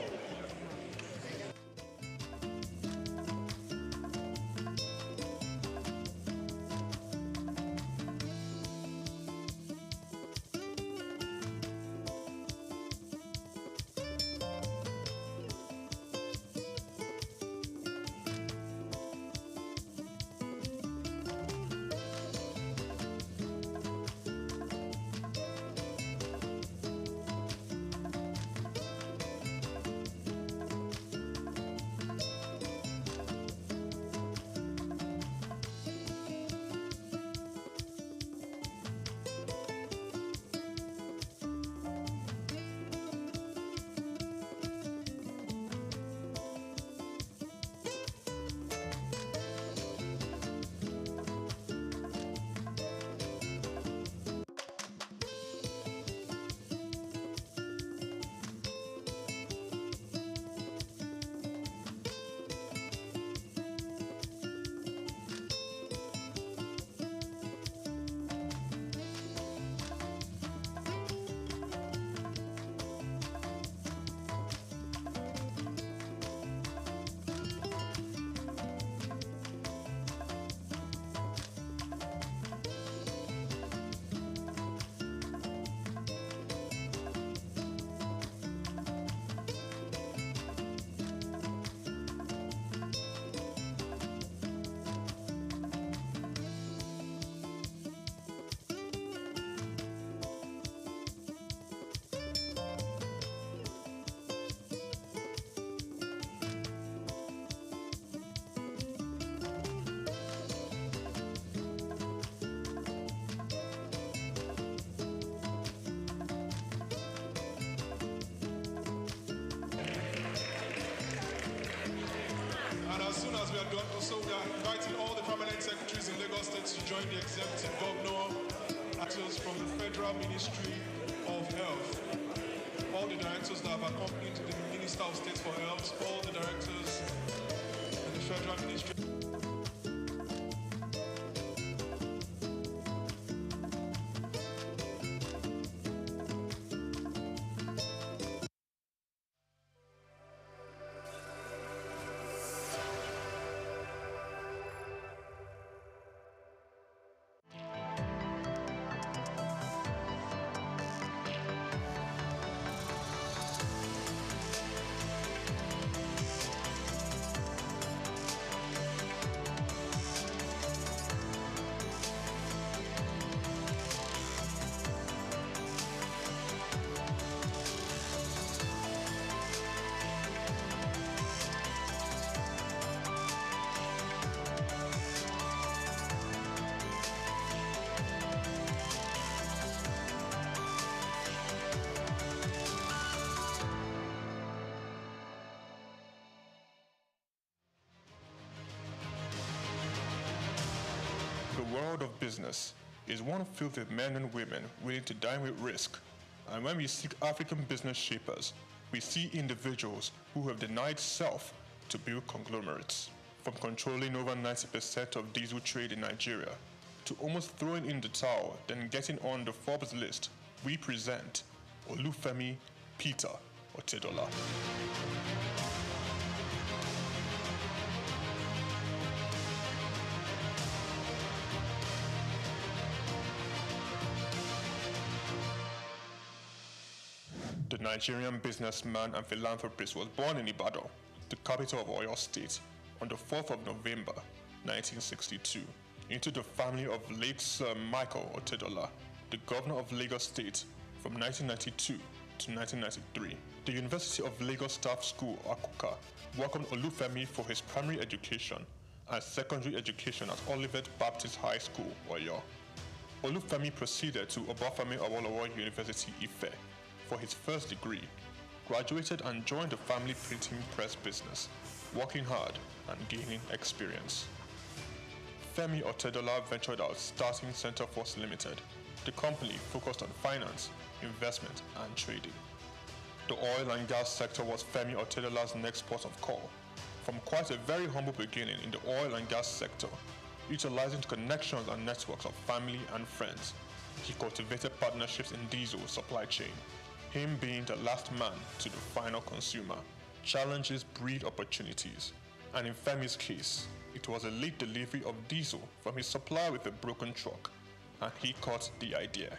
Also, we are inviting all the permanent secretaries in Lagos State to join the executive governor, actors from the Federal Ministry of Health, all the directors that have accompanied the Minister of State for Health, all the directors in the Federal Ministry.
The world of business is one filled with men and women willing to dine with risk. And when we seek African business shapers, we see individuals who have denied self to build conglomerates. From controlling over 90% of diesel trade in Nigeria to almost throwing in the towel, then getting on the Forbes list, we present Olufemi Peter Otedola. The Nigerian businessman and philanthropist was born in Ibadan, the capital of Oyo State, on the 4th of November, 1962, into the family of late Sir Michael Otedola, the governor of Lagos State from 1992 to 1993. The University of Lagos Staff School, Akuka, welcomed Olufemi for his primary education and secondary education at Olivet Baptist High School, Oyo. Olufemi proceeded to Obafemi Awolowo University, Ife, for his first degree, graduated and joined the family printing press business, working hard and gaining experience. Femi Otedola ventured out starting Center Force Limited. The company focused on finance, investment and trading. The oil and gas sector was Femi Otedola's next port of call. From quite a very humble beginning in the oil and gas sector, utilizing connections and networks of family and friends, he cultivated partnerships in diesel supply chain, him being the last man to the final consumer. Challenges breed opportunities, and in Femi's case, it was a late delivery of diesel from his supplier with a broken truck, and he caught the idea.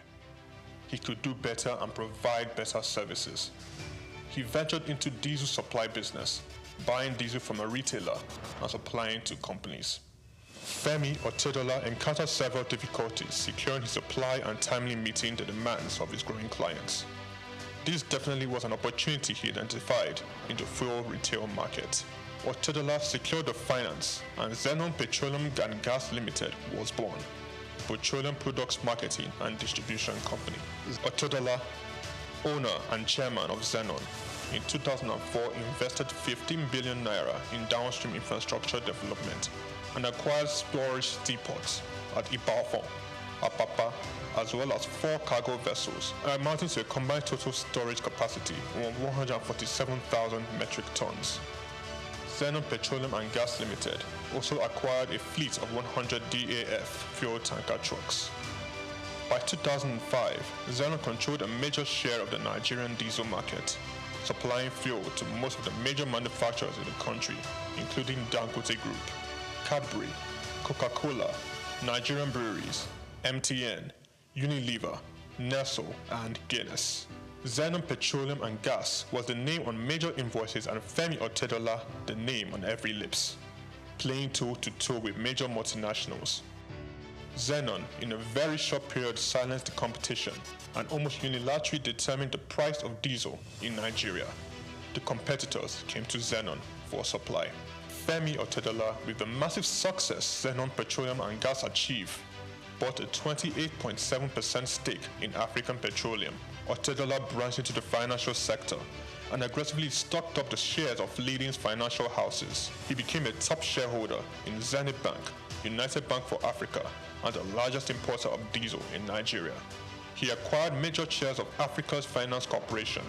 He could do better and provide better services. He ventured into diesel supply business, buying diesel from a retailer and supplying to companies. Femi Otedola encountered several difficulties securing his supply and timely meeting the demands of his growing clients. This definitely was an opportunity he identified in the fuel retail market. Otedola secured the finance, and Zenon Petroleum and Gas Limited was born, petroleum products marketing and distribution company. Otedola, owner and chairman of Zenon, in 2004 invested 15 billion naira in downstream infrastructure development and acquired storage depots at Ibadan, Apapa, as well as 4 cargo vessels, amounting to a combined total storage capacity of 147,000 metric tons. Zenon Petroleum and Gas Limited also acquired a fleet of 100 DAF fuel tanker trucks. By 2005, Zenon controlled a major share of the Nigerian diesel market, supplying fuel to most of the major manufacturers in the country, including Dangote Group, Cadbury, Coca-Cola, Nigerian Breweries, MTN, Unilever, Nestle, and Guinness. Zenon Petroleum and Gas was the name on major invoices and Femi Otedola the name on every lips, playing toe-to-toe with major multinationals. Zenon, in a very short period, silenced the competition and almost unilaterally determined the price of diesel in Nigeria. The competitors came to Zenon for supply. Femi Otedola, with the massive success Zenon Petroleum and Gas achieved, bought a 28.7% stake in African Petroleum. Otedola branched into the financial sector and aggressively stocked up the shares of leading financial houses. He became a top shareholder in Zenith Bank, United Bank for Africa, and the largest importer of diesel in Nigeria. He acquired major shares of Africa's Finance Corporation,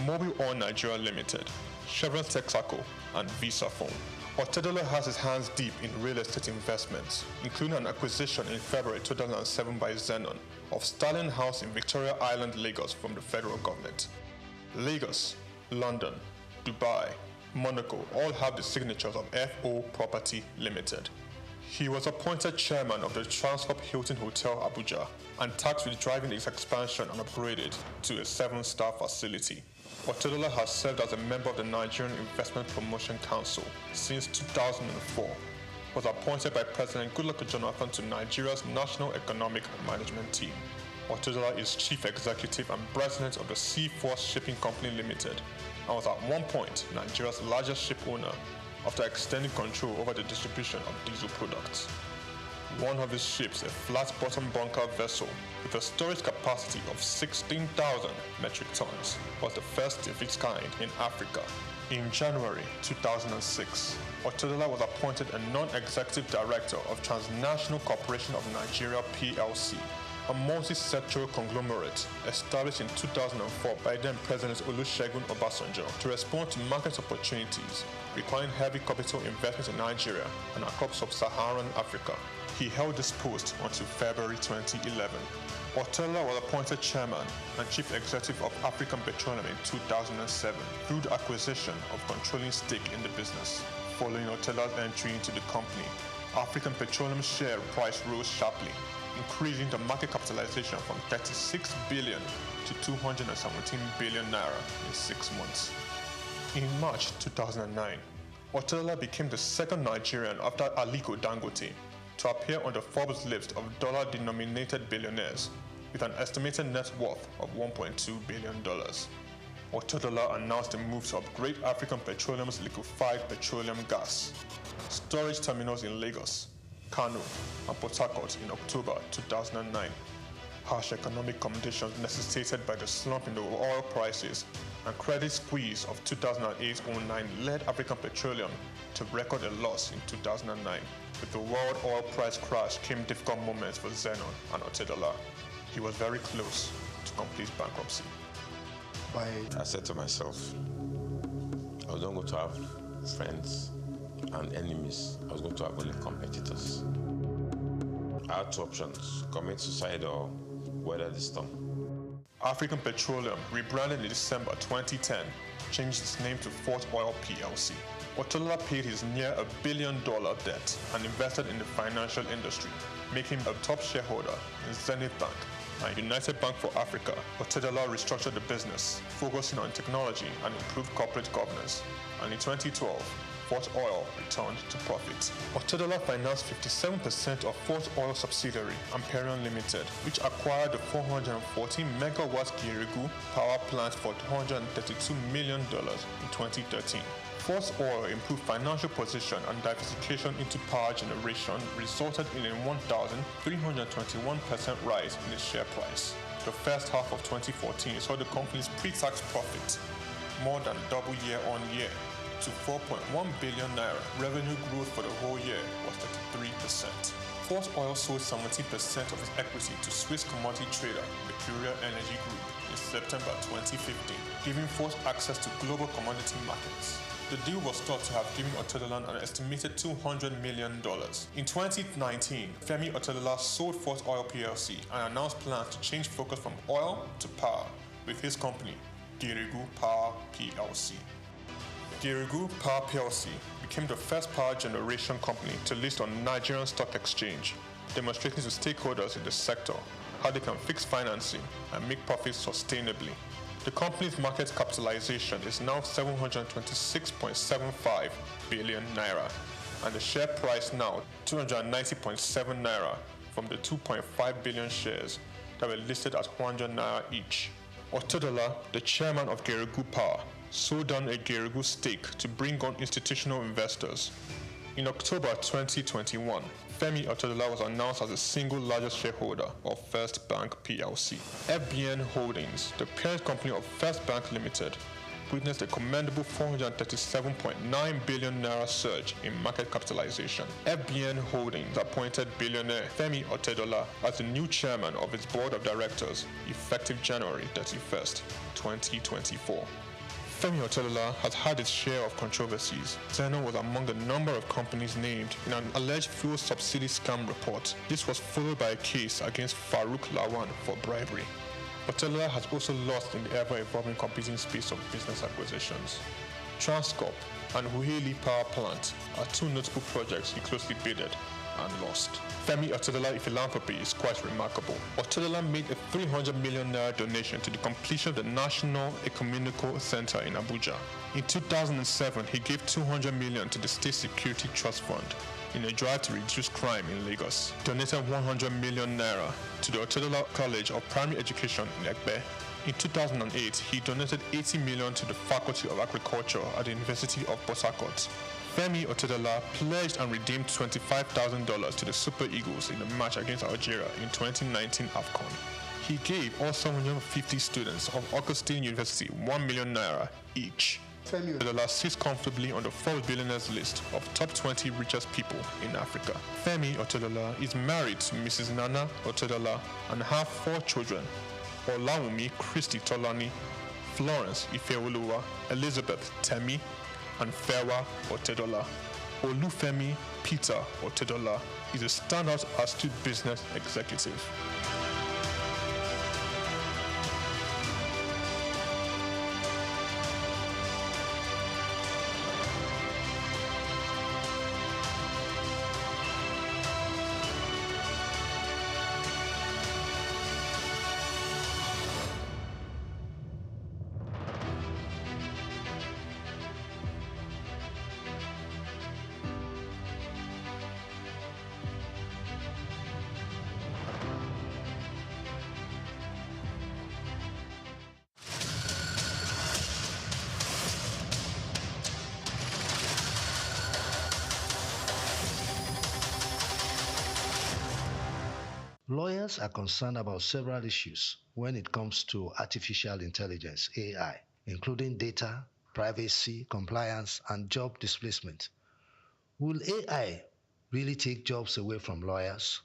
Mobil Oil Nigeria Limited, Chevron Texaco, and Visa Phone. Otedola has his hands deep in real estate investments, including an acquisition in February 2007 by Zenon of Starling House in Victoria Island, Lagos from the federal government. Lagos, London, Dubai, Monaco all have the signatures of FO Property Limited. He was appointed chairman of the Transcorp Hilton Hotel Abuja and tasked with driving its expansion and upgraded to a 7-star facility. Otedola has served as a member of the Nigerian Investment Promotion Council since 2004, was appointed by President Goodluck Jonathan to Nigeria's National Economic Management Team. Otedola is chief executive and president of the Seaforth Shipping Company Limited and was at one point Nigeria's largest ship owner after extending control over the distribution of diesel products. One of his ships, a flat-bottom bunker vessel with a storage capacity of 16,000 metric tons, was the first of its kind in Africa. In January 2006, Otedola was appointed a non-executive director of Transnational Corporation of Nigeria PLC, a multi-sectoral conglomerate established in 2004 by then President Olusegun Obasanjo to respond to market opportunities requiring heavy capital investment in Nigeria and across sub-Saharan Africa. He held this post until February 2011. Otedola was appointed chairman and chief executive of African Petroleum in 2007 through the acquisition of controlling stake in the business. Following Otedola's entry into the company, African Petroleum's share price rose sharply, increasing the market capitalization from 36 billion to 217 billion naira in 6 months. In March 2009, Otedola became the second Nigerian after Aliko Dangote to appear on the Forbes list of dollar-denominated billionaires with an estimated net worth of $1.2 billion. Otedola announced a move to upgrade African Petroleum's liquefied petroleum gas storage terminals in Lagos, Kano, and Port Harcourt in October 2009. Harsh economic conditions necessitated by the slump in the oil prices and credit squeeze of 2008-09 led African Petroleum to record a loss in 2009. With the world oil price crash came difficult moments for Zenon and Otedola. He was very close to complete bankruptcy.
I said to myself, I was not going to have friends and enemies. I was going to have only competitors. I had 2 options: commit suicide or weather the storm.
African Petroleum, rebranded in December 2010, changed its name to Fort Oil PLC. Otedola paid his near $1 billion debt and invested in the financial industry, making him a top shareholder in Zenith Bank and United Bank for Africa. Otedola restructured the business, focusing on technology and improved corporate governance. And in 2012, Fort Oil returned to profit. Otedola financed 57% of Fort Oil subsidiary, Amperion Limited, which acquired the 414 megawatt Girigu power plant for $232 million in 2013. Fort Oil improved financial position and diversification into power generation resulted in a 1,321% rise in its share price. The first half of 2014 saw the company's pre-tax profit more than double year on year to 4.1 billion naira. Revenue growth for the whole year was 33%. Fort Oil sold 70% of its equity to Swiss commodity trader Mercuria Energy Group in September 2015, giving Fort access to global commodity markets. The deal was thought to have given Otedola an estimated $200 million. In 2019, Femi Otedola sold Fort Oil PLC and announced plans to change focus from oil to power with his company, Girigu Power PLC. Girigu Power PLC became the first power generation company to list on Nigerian Stock Exchange, demonstrating to stakeholders in the sector how they can fix financing and make profits sustainably. The company's market capitalization is now 726.75 billion naira, and the share price now 290.7 naira from the 2.5 billion shares that were listed at 100 naira each. Otedola, the chairman of Girigu Power, sold down a Girigu stake to bring on institutional investors. In October 2021, Femi Otedola was announced as the single largest shareholder of First Bank PLC. FBN Holdings, the parent company of First Bank Limited, witnessed a commendable 437.9 billion naira surge in market capitalization. FBN Holdings appointed billionaire Femi Otedola as the new chairman of its board of directors, effective January 31st, 2024. Femi Otedola has had its share of controversies. Tenor was among the number of companies named in an alleged fuel subsidy scam report. This was followed by a case against Farouk Lawan for bribery. Otedola has also lost in the ever-evolving competing space of business acquisitions. Transcorp and Huheli Power Plant are two notable projects he closely bidded and lost. Femi Otedola philanthropy is quite remarkable. Otedola made a 300 million naira donation to the completion of the National Ecumenical Center in Abuja. In 2007, he gave 200 million to the State Security Trust Fund in a drive to reduce crime in Lagos. Donated 100 million naira to the Otedola College of Primary Education in Ekpe. In 2008, he donated 80 million to the Faculty of Agriculture at the University of Port Harcourt. Femi Otedola pledged and redeemed $25,000 to the Super Eagles in the match against Algeria in 2019 AFCON. He gave all 750 students of Augustine University 1 million naira each. Femi Otedola sits comfortably on the Forbes billionaires list of top 20 richest people in Africa. Femi Otedola is married to Mrs. Nana Otedola and have 4 children: Olawumi Christy Tolani, Florence Ifeoluwa, Elizabeth Temi, and Fewa Otedola. Olufemi Peter Otedola is a standout astute business executive.
Lawyers are concerned about several issues when it comes to artificial intelligence, AI, including data, privacy, compliance, and job displacement. Will AI really take jobs away from lawyers?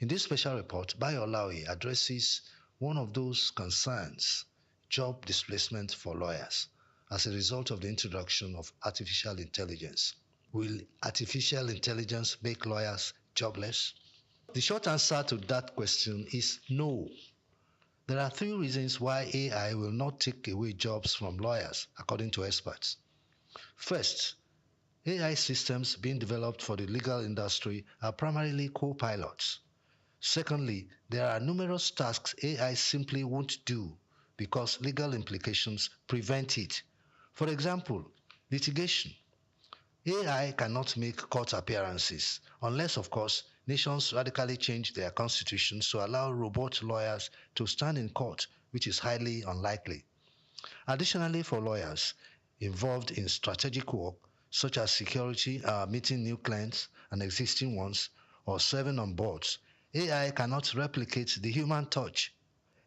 In this special report, Bayo Olaoye addresses one of those concerns, job displacement for lawyers, as a result of the introduction of artificial intelligence. Will artificial intelligence make lawyers jobless? The short answer to that question is no. There are 3 reasons why AI will not take away jobs from lawyers, according to experts. First, AI systems being developed for the legal industry are primarily co-pilots. Secondly, there are numerous tasks AI simply won't do because legal implications prevent it. For example, litigation. AI cannot make court appearances, unless, of course, nations radically change their constitutions to allow robot lawyers to stand in court, which is highly unlikely. Additionally, for lawyers involved in strategic work, such as security, meeting new clients and existing ones, or serving on boards, AI cannot replicate the human touch.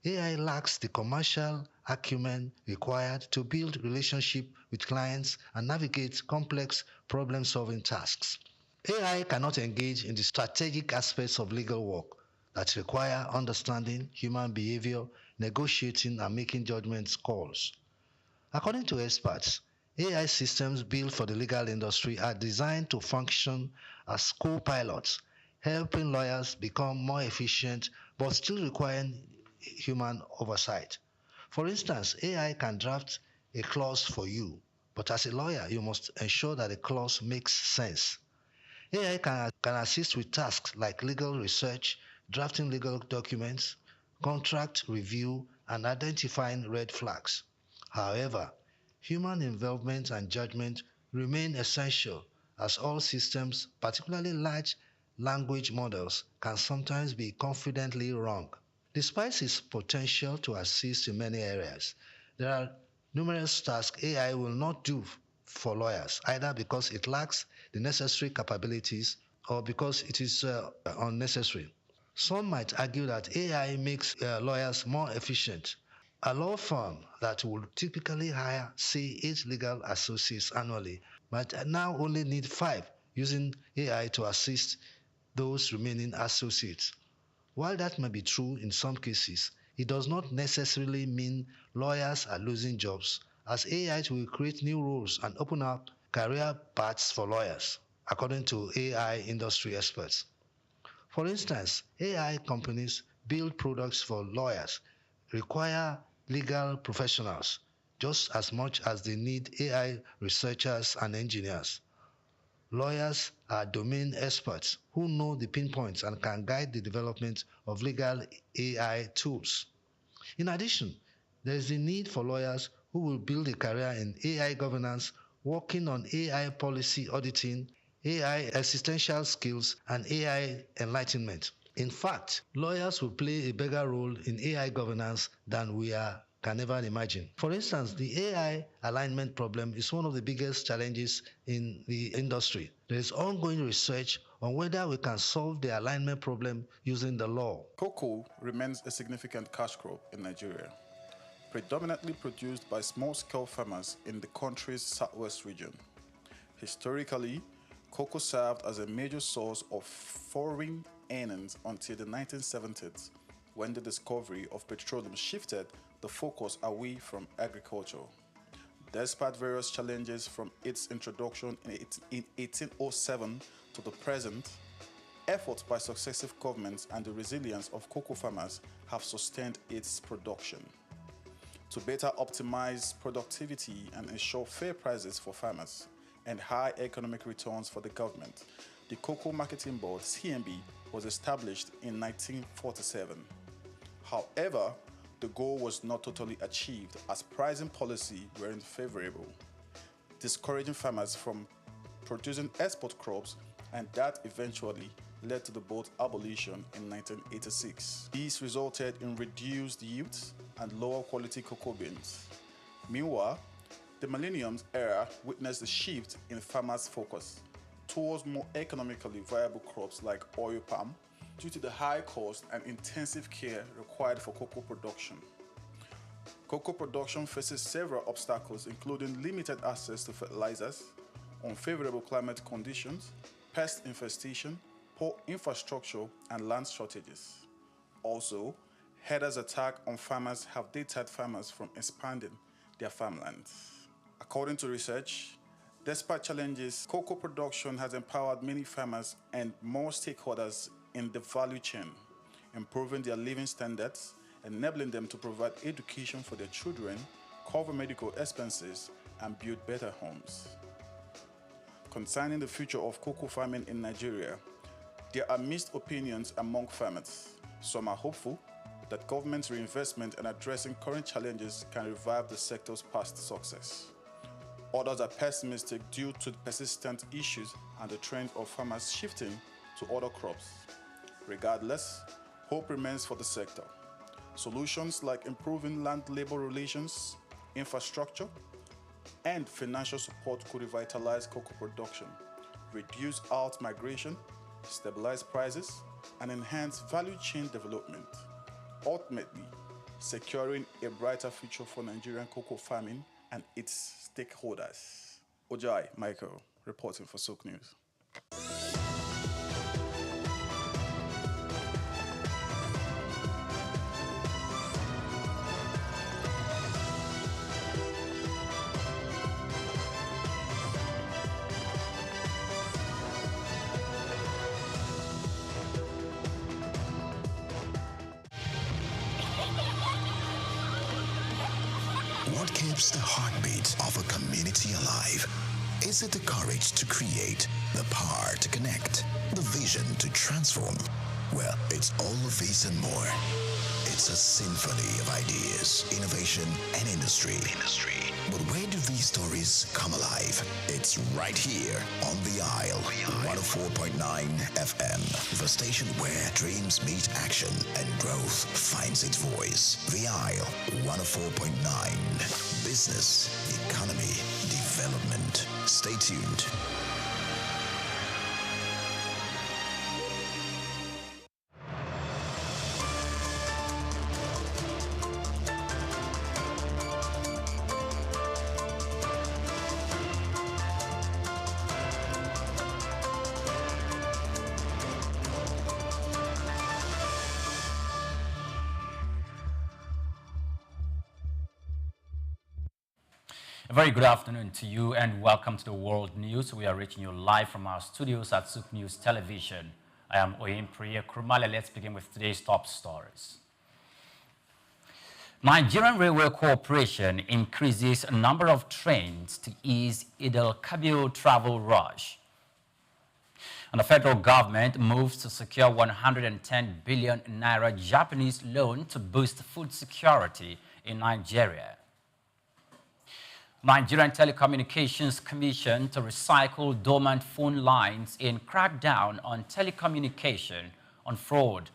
AI lacks the commercial acumen required to build relationships with clients and navigate complex problem-solving tasks. AI cannot engage in the strategic aspects of legal work that require understanding human behavior, negotiating, and making judgment calls. According to experts, AI systems built for the legal industry are designed to function as co-pilots, helping lawyers become more efficient but still requiring human oversight. For instance, AI can draft a clause for you, but as a lawyer, you must ensure that the clause makes sense. AI can assist with tasks like legal research, drafting legal documents, contract review, and identifying red flags. However, human involvement and judgment remain essential, as all systems, particularly large language models, can sometimes be confidently wrong. Despite its potential to assist in many areas, there are numerous tasks AI will not do for lawyers, either because it lacks the necessary capabilities or because it is unnecessary. Some might argue that AI makes lawyers more efficient, A law firm that would typically hire, say, 8 legal associates annually might now only need 5, using AI to assist those remaining associates. While that may be true in some cases, it does not necessarily mean lawyers are losing jobs, as AI will create new roles and open up career paths for lawyers, according to AI industry experts. For instance, AI companies build products for lawyers, require legal professionals just as much as they need AI researchers and engineers. Lawyers are domain experts who know the pinpoints and can guide the development of legal AI tools. In addition, there is the need for lawyers who will build a career in AI governance, working on AI policy auditing, AI existential skills, and AI enlightenment. In fact, lawyers will play a bigger role in AI governance than can ever imagine. For instance, the AI alignment problem is one of the biggest challenges in the industry. There is ongoing research on whether we can solve the alignment problem using the law.
Cocoa remains a significant cash crop in Nigeria, predominantly produced by small-scale farmers in the country's southwest region. Historically, cocoa served as a major source of foreign earnings until the 1970s, when the discovery of petroleum shifted the focus away from agriculture. Despite various challenges from its introduction in 1807 to the present, efforts by successive governments and the resilience of cocoa farmers have sustained its production. To better optimize productivity and ensure fair prices for farmers and high economic returns for the government, the Cocoa Marketing Board, CMB, was established in 1947. However, the goal was not totally achieved as pricing policy weren't favorable, discouraging farmers from producing export crops, and that eventually led to the board's abolition in 1986. These resulted in reduced yields and lower quality cocoa beans. Meanwhile, the millennium era witnessed a shift in farmers' focus towards more economically viable crops like oil palm due to the high cost and intensive care required for cocoa production. Cocoa production faces several obstacles, including limited access to fertilizers, unfavorable climate conditions, pest infestation, poor infrastructure, and land shortages. Also, herders' attacks on farmers have deterred farmers from expanding their farmlands. According to research, despite challenges, cocoa production has empowered many farmers and more stakeholders in the value chain, improving their living standards, enabling them to provide education for their children, cover medical expenses, and build better homes. Concerning the future of cocoa farming in Nigeria, there are mixed opinions among farmers. Some are hopeful that government reinvestment in addressing current challenges can revive the sector's past success. Others are pessimistic due to the persistent issues and the trend of farmers shifting to other crops. Regardless, hope remains for the sector. Solutions like improving land-labor relations, infrastructure, and financial support could revitalize cocoa production, reduce out-migration, stabilize prices, and enhance value chain development, ultimately securing a brighter future for Nigerian cocoa farming and its stakeholders. Ojai Michael, reporting for Souq News.
What keeps the heartbeat of a community alive? Is it the courage to create, the power to connect, the vision to transform? Well, it's all of these and more. It's a symphony of ideas, innovation, and industry. But where do these stories come alive? It's right here on The Isle, 104.9 FM, the station where dreams meet action and growth finds its voice. The Isle, 104.9. Business, economy, development. Stay tuned.
A very good afternoon to you and welcome to the World News. We are reaching you live from our studios at Souq News Television. I am Oyem Priya Kurmale. Let's begin with today's top stories. Nigerian Railway Corporation increases a number of trains to ease Eid-el-Kabir travel rush. And the federal government moves to secure 110 billion naira Japanese loan to boost food security in Nigeria. Nigerian Telecommunications Commission to recycle dormant phone lines in crackdown on telecommunication on fraud.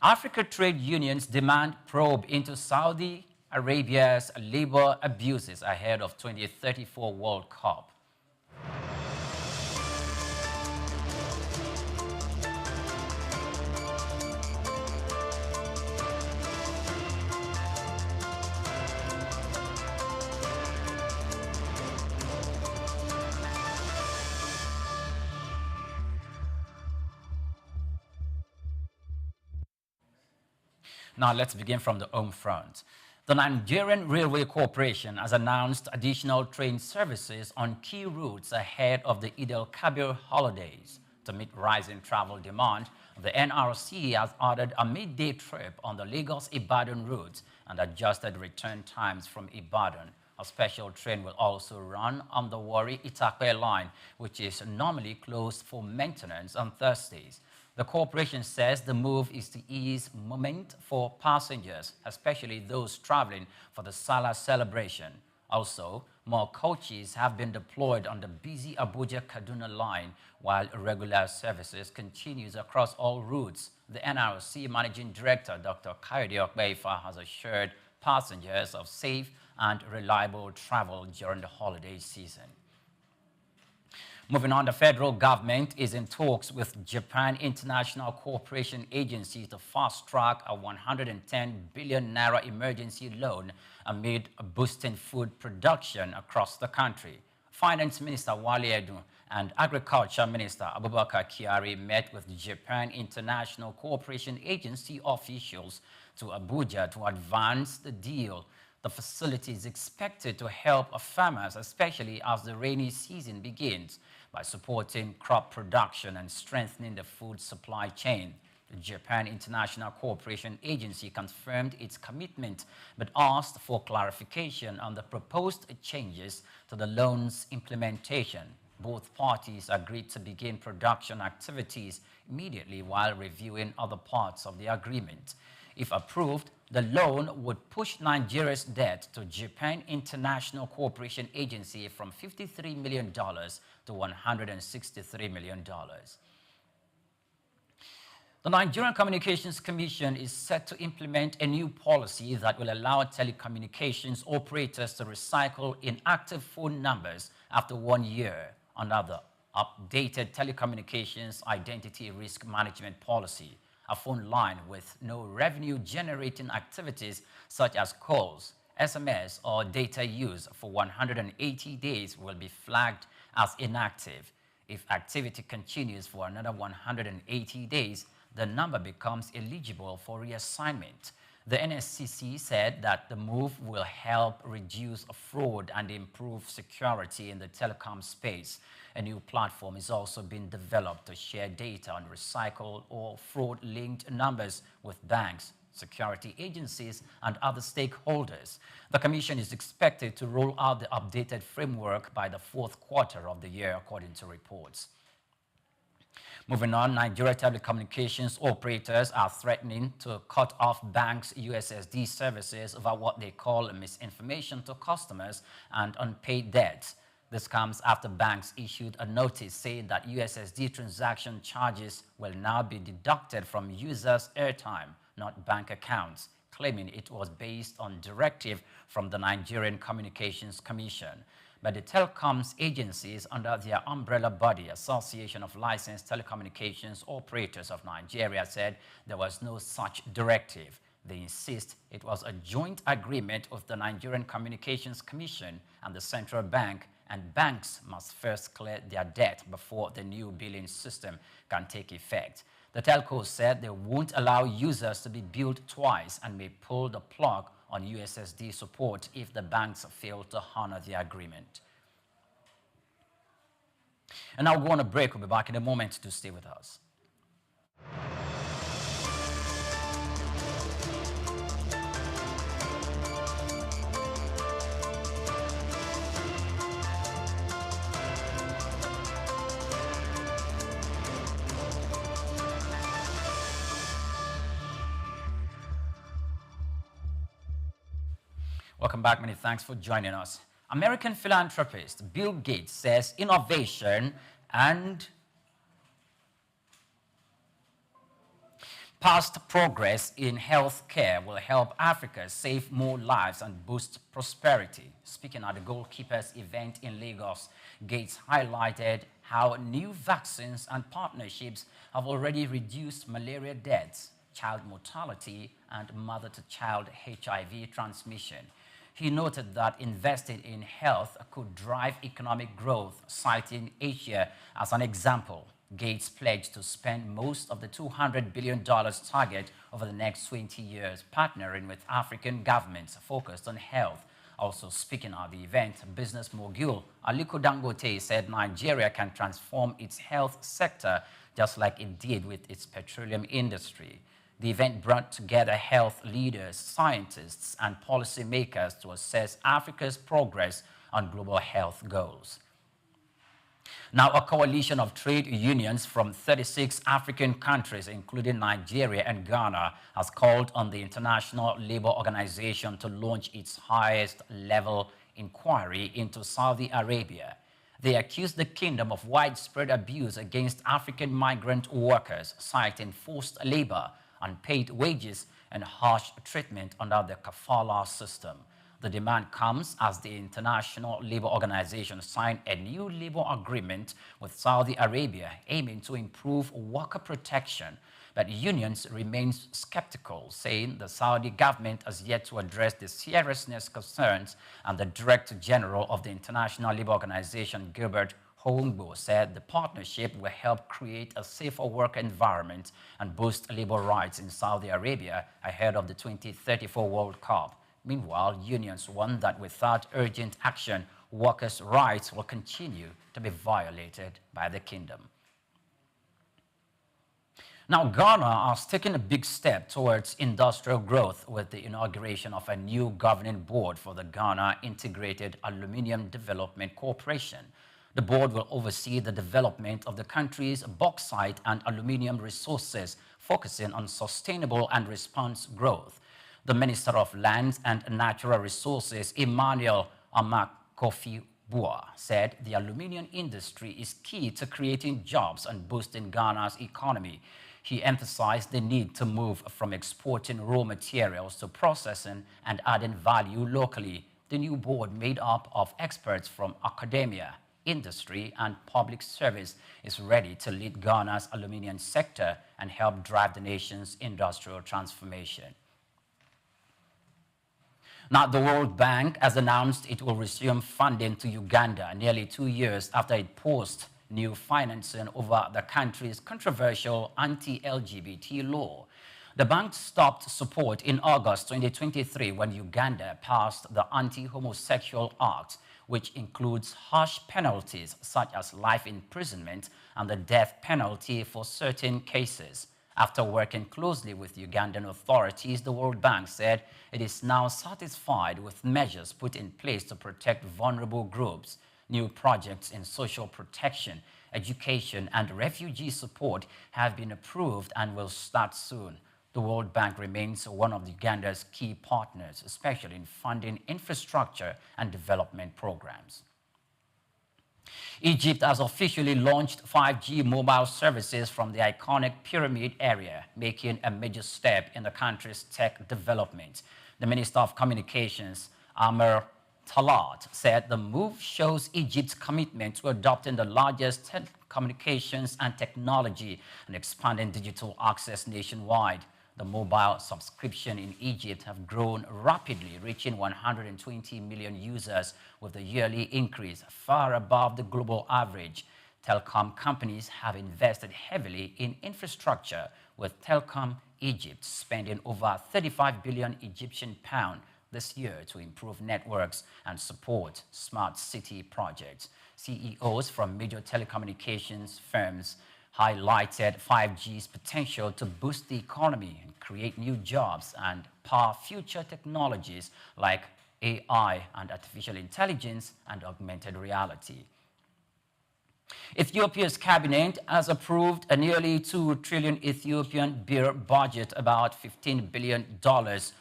Africa trade unions demand probe into Saudi Arabia's labor abuses ahead of 2034 World Cup. Now let's begin from the home front. The Nigerian Railway Corporation has announced additional train services on key routes ahead of the Eid-el-Kabir holidays. To meet rising travel demand, the NRC has ordered a midday trip on the Lagos-Ibadan route and adjusted return times from Ibadan. A special train will also run on the Warri-Itakpe line, which is normally closed for maintenance on Thursdays. The corporation says the move is to ease movement for passengers, especially those traveling for the Salah celebration. Also, more coaches have been deployed on the busy Abuja-Kaduna line, while regular services continues across all routes. The NRC Managing Director, Dr. Kayode Okbeifa, has assured passengers of safe and reliable travel during the holiday season. Moving on, the federal government is in talks with Japan International Cooperation Agency to fast-track a 110 billion naira emergency loan amid boosting food production across the country. Finance Minister Wale Edun and Agriculture Minister Abubakar Kyari met with Japan International Cooperation Agency officials to Abuja to advance the deal. The facility is expected to help farmers, especially as the rainy season begins, by supporting crop production and strengthening the food supply chain. The Japan International Cooperation Agency confirmed its commitment but asked for clarification on the proposed changes to the loan's implementation. Both parties agreed to begin production activities immediately while reviewing other parts of the agreement. If approved, the loan would push Nigeria's debt to Japan International Cooperation Agency from $53 million to $163 million. The Nigerian Communications Commission is set to implement a new policy that will allow telecommunications operators to recycle inactive phone numbers after 1 year under the updated Telecommunications Identity Risk Management Policy. A phone line with no revenue-generating activities such as calls, SMS, or data use for 180 days will be flagged as inactive. If activity continues for another 180 days, the number becomes eligible for reassignment. The NSCC said that the move will help reduce fraud and improve security in the telecom space. A new platform is also being developed to share data on recycled or fraud-linked numbers with banks, security agencies, and other stakeholders. The Commission is expected to roll out the updated framework by the fourth quarter of the year, according to reports. Moving on, Nigeria telecommunications operators are threatening to cut off banks' USSD services over what they call misinformation to customers and unpaid debts. This comes after banks issued a notice saying that USSD transaction charges will now be deducted from users' airtime, not bank accounts, claiming it was based on directive from the Nigerian Communications Commission. But the telecoms agencies under their umbrella body, Association of Licensed Telecommunications Operators of Nigeria, said there was no such directive. They insist it was a joint agreement with the Nigerian Communications Commission and the Central Bank, and banks must first clear their debt before the new billing system can take effect. The telcos said they won't allow users to be billed twice and may pull the plug on USSD support if the banks fail to honor the agreement. And now we'll go on a break. We'll be back in a moment to stay with us. Welcome back. Many thanks for joining us. American philanthropist Bill Gates says innovation and past progress in healthcare will help Africa save more lives and boost prosperity. Speaking at the Goalkeepers event in Lagos, Gates highlighted how new vaccines and partnerships have already reduced malaria deaths, child mortality, and mother-to-child HIV transmission. He noted that investing in health could drive economic growth, citing Asia as an example. Gates pledged to spend most of the $200 billion target over the next 20 years, partnering with African governments focused on health. Also speaking at the event, business mogul Aliko Dangote said Nigeria can transform its health sector just like it did with its petroleum industry. The event brought together health leaders, scientists, and policymakers to assess Africa's progress on global health goals. Now, a coalition of trade unions from 36 African countries, including Nigeria and Ghana, has called on the International Labour Organization to launch its highest-level inquiry into Saudi Arabia. They accuse the kingdom of widespread abuse against African migrant workers, citing forced labor, unpaid wages, and harsh treatment under the kafala system. The demand comes as the International Labour Organization signed a new labor agreement with Saudi Arabia aiming to improve worker protection, but unions remain skeptical, saying the Saudi government has yet to address the seriousness concerns, and the Director General of the International Labour Organization, Gilbert Houngbo, said the partnership will help create a safer work environment and boost labor rights in Saudi Arabia ahead of the 2034 World Cup. Meanwhile, unions warn that without urgent action, workers' rights will continue to be violated by the kingdom. Now, Ghana has taken a big step towards industrial growth with the inauguration of a new governing board for the Ghana Integrated Aluminium Development Corporation. The board will oversee the development of the country's bauxite and aluminium resources, focusing on sustainable and response growth. The Minister of Lands and Natural Resources, Emmanuel Amak-Kofi-Bua, said the aluminium industry is key to creating jobs and boosting Ghana's economy. He emphasized the need to move from exporting raw materials to processing and adding value locally. The new board, made up of experts from academia, industry, and public service, is ready to lead Ghana's aluminium sector and help drive the nation's industrial transformation. Now, the World Bank has announced it will resume funding to Uganda nearly 2 years after it paused new financing over the country's controversial anti-LGBT law. The bank stopped support in August 2023 when Uganda passed the Anti-Homosexual Act, which includes harsh penalties such as life imprisonment and the death penalty for certain cases. After working closely with Ugandan authorities, the World Bank said it is now satisfied with measures put in place to protect vulnerable groups. New projects in social protection, education, and refugee support have been approved and will start soon. The World Bank remains one of Uganda's key partners, especially in funding infrastructure and development programs. Egypt has officially launched 5G mobile services from the iconic pyramid area, making a major step in the country's tech development. The Minister of Communications, Amer Talat, said the move shows Egypt's commitment to adopting the largest telecommunications and technology and expanding digital access nationwide. The mobile subscription in Egypt have grown rapidly, reaching 120 million users, with a yearly increase far above the global average. Telecom companies have invested heavily in infrastructure, with Telecom Egypt spending over 35 billion Egyptian pounds this year to improve networks and support smart city projects. CEOs from major telecommunications firms highlighted 5G's potential to boost the economy and create new jobs and power future technologies like AI and artificial intelligence and augmented reality. Ethiopia's cabinet has approved a nearly 2 trillion Ethiopian birr budget, about $15 billion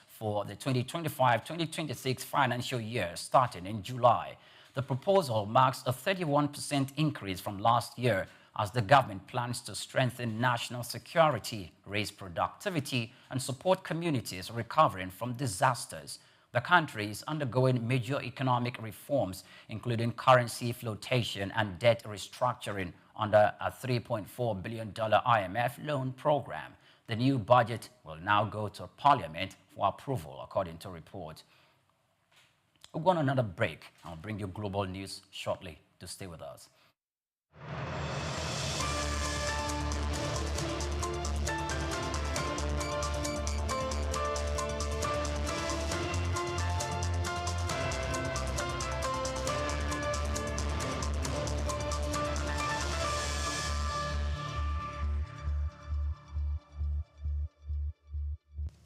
for the 2025-2026 financial year starting in July. The proposal marks a 31% increase from last year as the government plans to strengthen national security, raise productivity, and support communities recovering from disasters. The country is undergoing major economic reforms, including currency flotation and debt restructuring under a $3.4 billion IMF loan program. The new budget will now go to Parliament for approval, according to reports. We'll go on another break. I'll bring you global news shortly. To stay with us.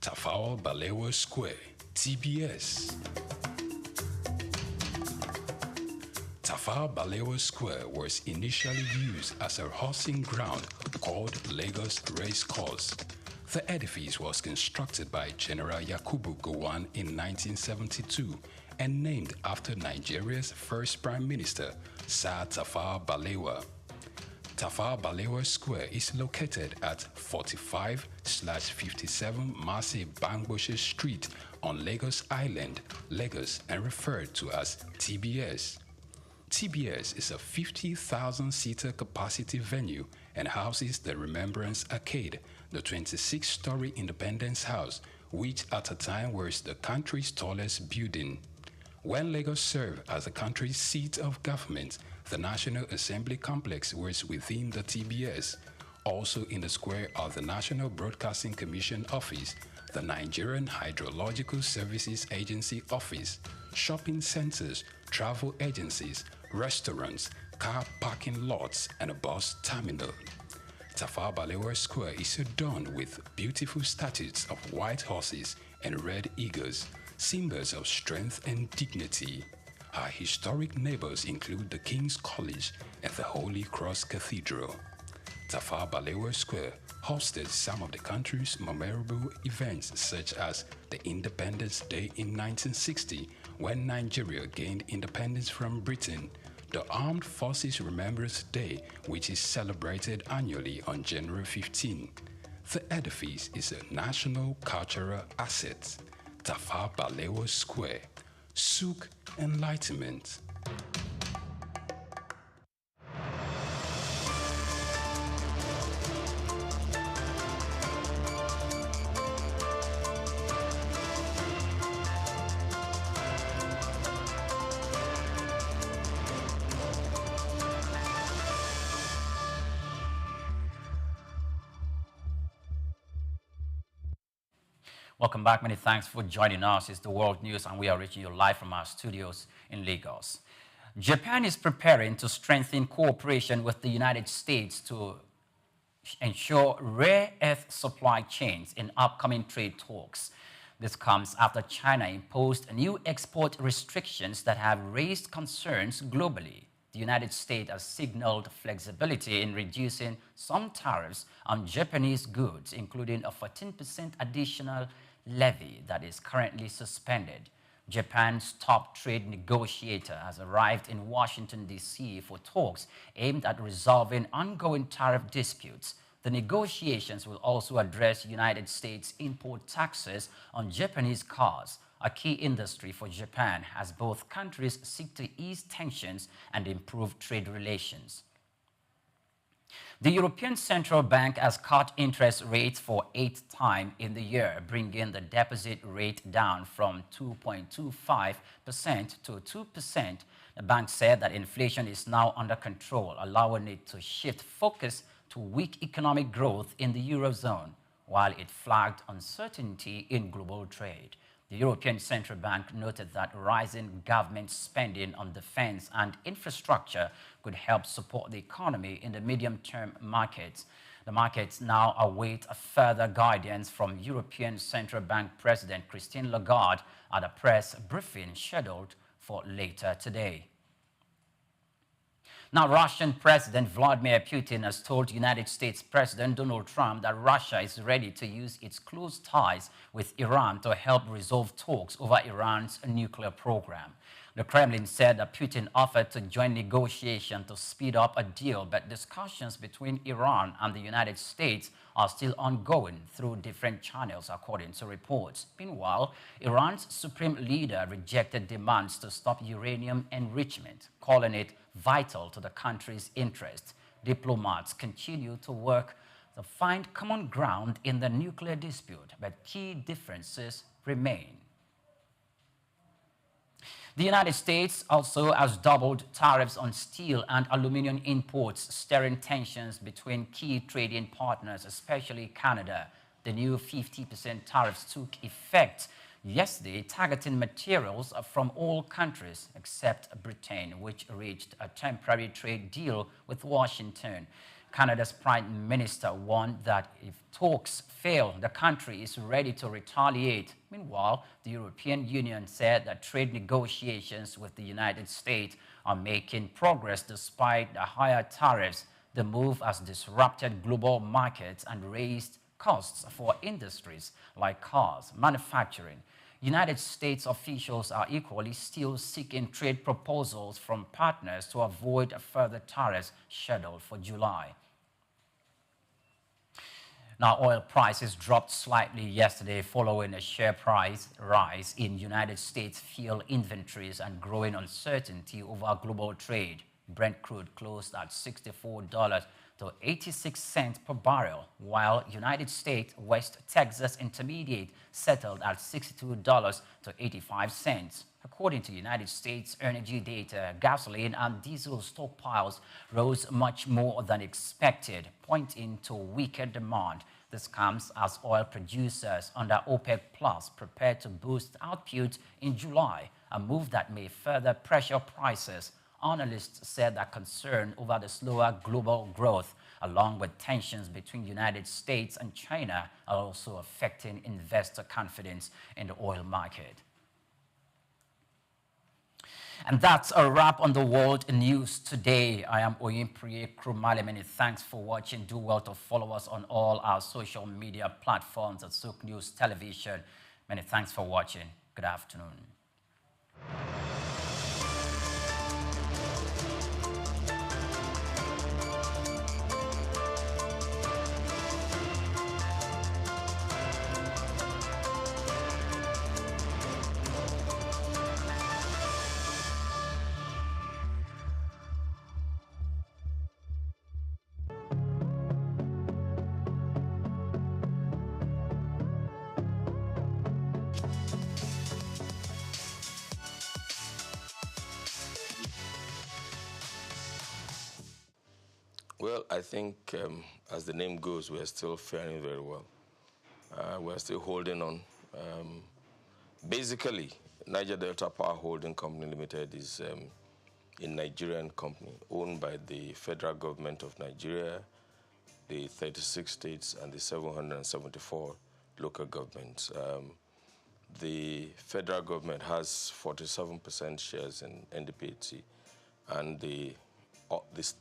Tafawa Balewa Square, TBS. Tafawa Balewa Square was initially used as a horsing ground called Lagos Race Course. The edifice was constructed by General Yakubu Gowon in 1972 and named after Nigeria's first Prime Minister, Sir Tafawa Balewa. Tafawa Balewa Square is located at 45/57 Mase Bangboshe Street on Lagos Island, Lagos, and referred to as TBS. TBS is a 50,000-seater capacity venue and houses the Remembrance Arcade, the 26-story Independence House, which at a time was the country's tallest building. When Lagos served as the country's seat of government, the National Assembly Complex was within the TBS. Also in the square are the National Broadcasting Commission Office, the Nigerian Hydrological Services Agency Office, shopping centers, travel agencies, restaurants, car parking lots, and a bus terminal. Tafawa Balewa Square is adorned with beautiful statues of white horses and red eagles, symbols of strength and dignity. Our historic neighbors include the King's College and the Holy Cross Cathedral. Tafawa Balewa Square hosted some of the country's memorable events, such as the Independence Day in 1960, when Nigeria gained independence from Britain, the Armed Forces Remembrance Day, which is celebrated annually on January 15. The edifice is a national cultural asset. Tafawa Balewa Square, Souq Enlightenment.
Welcome back. Many thanks for joining us. It's the World News, and we are reaching you live from our studios in Lagos. Japan is preparing to strengthen cooperation with the United States to ensure rare earth supply chains in upcoming trade talks. This comes after China imposed new export restrictions that have raised concerns globally. The United States has signaled flexibility in reducing some tariffs on Japanese goods, including a 14% additional levy that is currently suspended. Japan's top trade negotiator has arrived in Washington, D.C. for talks aimed at resolving ongoing tariff disputes. The negotiations will also address United States import taxes on Japanese cars, a key industry for Japan, as both countries seek to ease tensions and improve trade relations. The European Central Bank has cut interest rates for 8th time in the year, bringing the deposit rate down from 2.25% to 2%. The bank said that inflation is now under control, allowing it to shift focus to weak economic growth in the Eurozone, while it flagged uncertainty in global trade. The European Central Bank noted that rising government spending on defense and infrastructure could help support the economy in the medium-term markets. The markets now await a further guidance from European Central Bank President Christine Lagarde at a press briefing scheduled for later today. Now, Russian President Vladimir Putin has told United States President Donald Trump that Russia is ready to use its close ties with Iran to help resolve talks over Iran's nuclear program. The Kremlin said that Putin offered to join negotiations to speed up a deal, but discussions between Iran and the United States are still ongoing through different channels, according to reports. Meanwhile, Iran's supreme leader rejected demands to stop uranium enrichment, calling it vital to the country's interests. Diplomats continue to work to find common ground in the nuclear dispute, but key differences remain. The United States also has doubled tariffs on steel and aluminum imports, stirring tensions between key trading partners, especially Canada. The new 50% tariffs took effect yesterday, targeting materials from all countries except Britain, which reached a temporary trade deal with Washington. Canada's Prime Minister warned that if talks fail, the country is ready to retaliate. Meanwhile, the European Union said that trade negotiations with the United States are making progress despite the higher tariffs. The move has disrupted global markets and raised costs for industries like cars, manufacturing. United States officials are equally still seeking trade proposals from partners to avoid further tariffs scheduled for July. Now, oil prices dropped slightly yesterday following a share price rise in United States fuel inventories and growing uncertainty over global trade. Brent crude closed at $64.86 per barrel, while United States West Texas Intermediate settled at $62.85. According to United States energy data, gasoline and diesel stockpiles rose much more than expected, pointing to weaker demand. This comes as oil producers under OPEC Plus prepare to boost output in July, a move that may further pressure prices. Analysts said that concern over the slower global growth, along with tensions between the United States and China, are also affecting investor confidence in the oil market. And that's a wrap on the world news today. I am Oyinpriye Krumale. Many thanks for watching. Do well to follow us on all our social media platforms at Souq News Television. Many thanks for watching. Good afternoon.
Well, I think as the name goes, we are still faring very well. We're still holding on. Basically, Niger Delta Power Holding Company Limited is a Nigerian company owned by the federal government of Nigeria, the 36 states, and the 774 local governments. The federal government has 47% shares in NDPHC, and the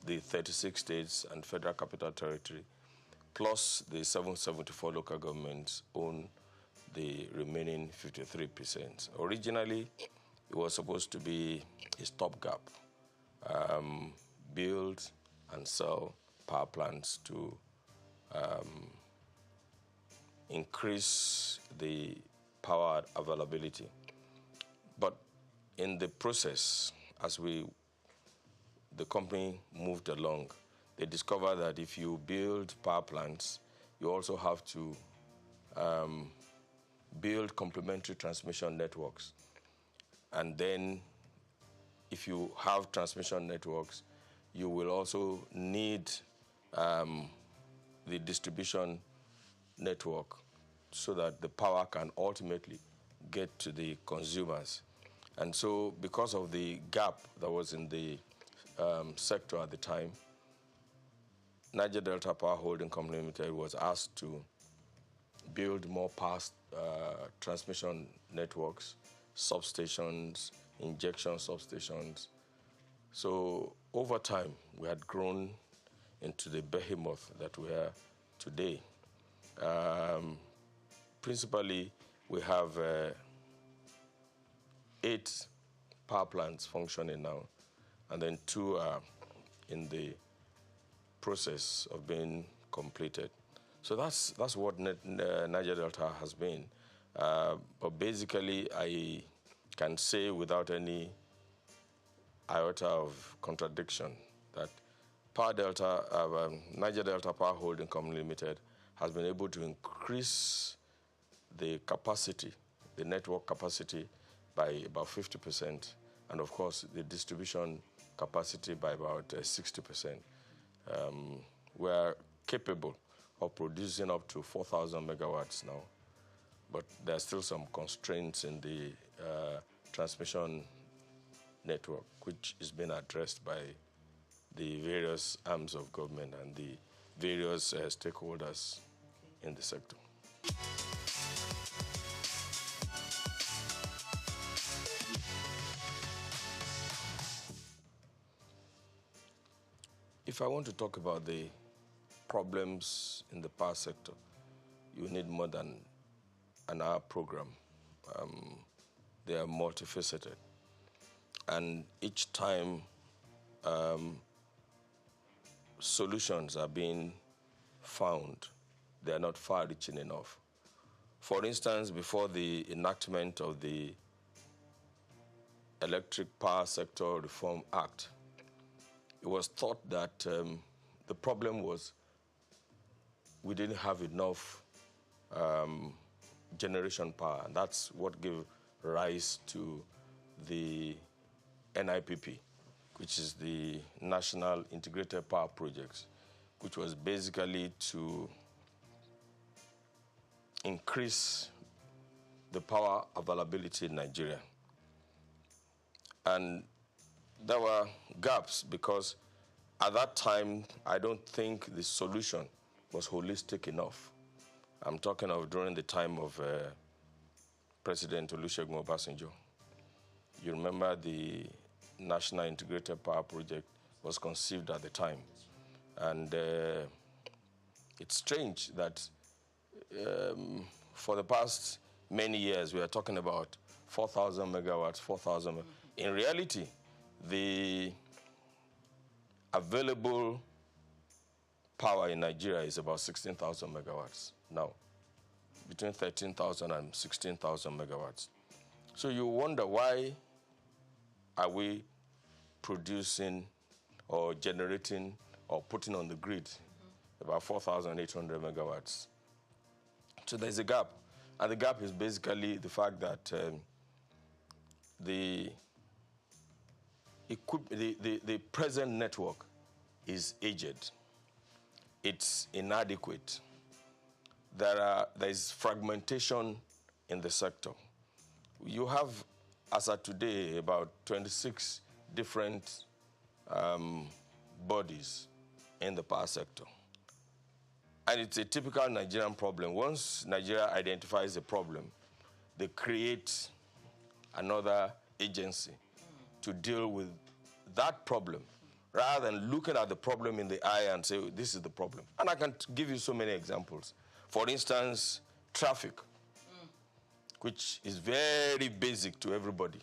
36 states and federal capital territory, plus the 774 local governments, own the remaining 53%. Originally, it was supposed to be a stopgap, build and sell power plants to increase the power availability. But in the process, as the company moved along, they discovered that if you build power plants, you also have to build complementary transmission networks. And then if you have transmission networks, you will also need the distribution network so that the power can ultimately get to the consumers. And so because of the gap that was in the sector at the time, Niger Delta Power Holding Company Limited was asked to build more power transmission networks, substations, injection substations. So over time, we had grown into the behemoth that we are today. Principally, we have 8 power plants functioning now, and then 2 are in the process of being completed. So that's what Niger Delta has been. But basically, I can say without any iota of contradiction that Niger Delta Power Holding Company Limited has been able to increase the capacity, the network capacity, by about 50%, and of course the distribution capacity by about 60%. We are capable of producing up to 4,000 megawatts now, but there are still some constraints in the transmission network, which is being addressed by the various arms of government and the various stakeholders in the sector. If I want to talk about the problems in the power sector, you need more than an hour program. They are multifaceted. And each time solutions are being found, they are not far-reaching enough. For instance, before the enactment of the Electric Power Sector Reform Act, it was thought that the problem was we didn't have enough generation power, and that's what gave rise to the NIPP, which is the National Integrated Power Projects, which was basically to increase the power availability in Nigeria. And there were gaps because at that time, I don't think the solution was holistic enough. I'm talking of during the time of President Olusegun Obasanjo. You remember the National Integrated Power Project was conceived at the time. And it's strange that for the past many years, we are talking about 4,000 megawatts, 4,000. In reality, the available power in Nigeria is about 16,000 megawatts now, between 13,000 and 16,000 megawatts. So you wonder, why are we producing or generating or putting on the grid about 4,800 megawatts? So there's a gap. And the gap is basically the fact that the present network is aged. It's inadequate. There is fragmentation in the sector. You have, as of today, about 26 different bodies in the power sector. And it's a typical Nigerian problem. Once Nigeria identifies a problem, they create another agency to deal with that problem, rather than looking at the problem in the eye and say, this is the problem. And I can give you so many examples. For instance, traffic, which is very basic to everybody.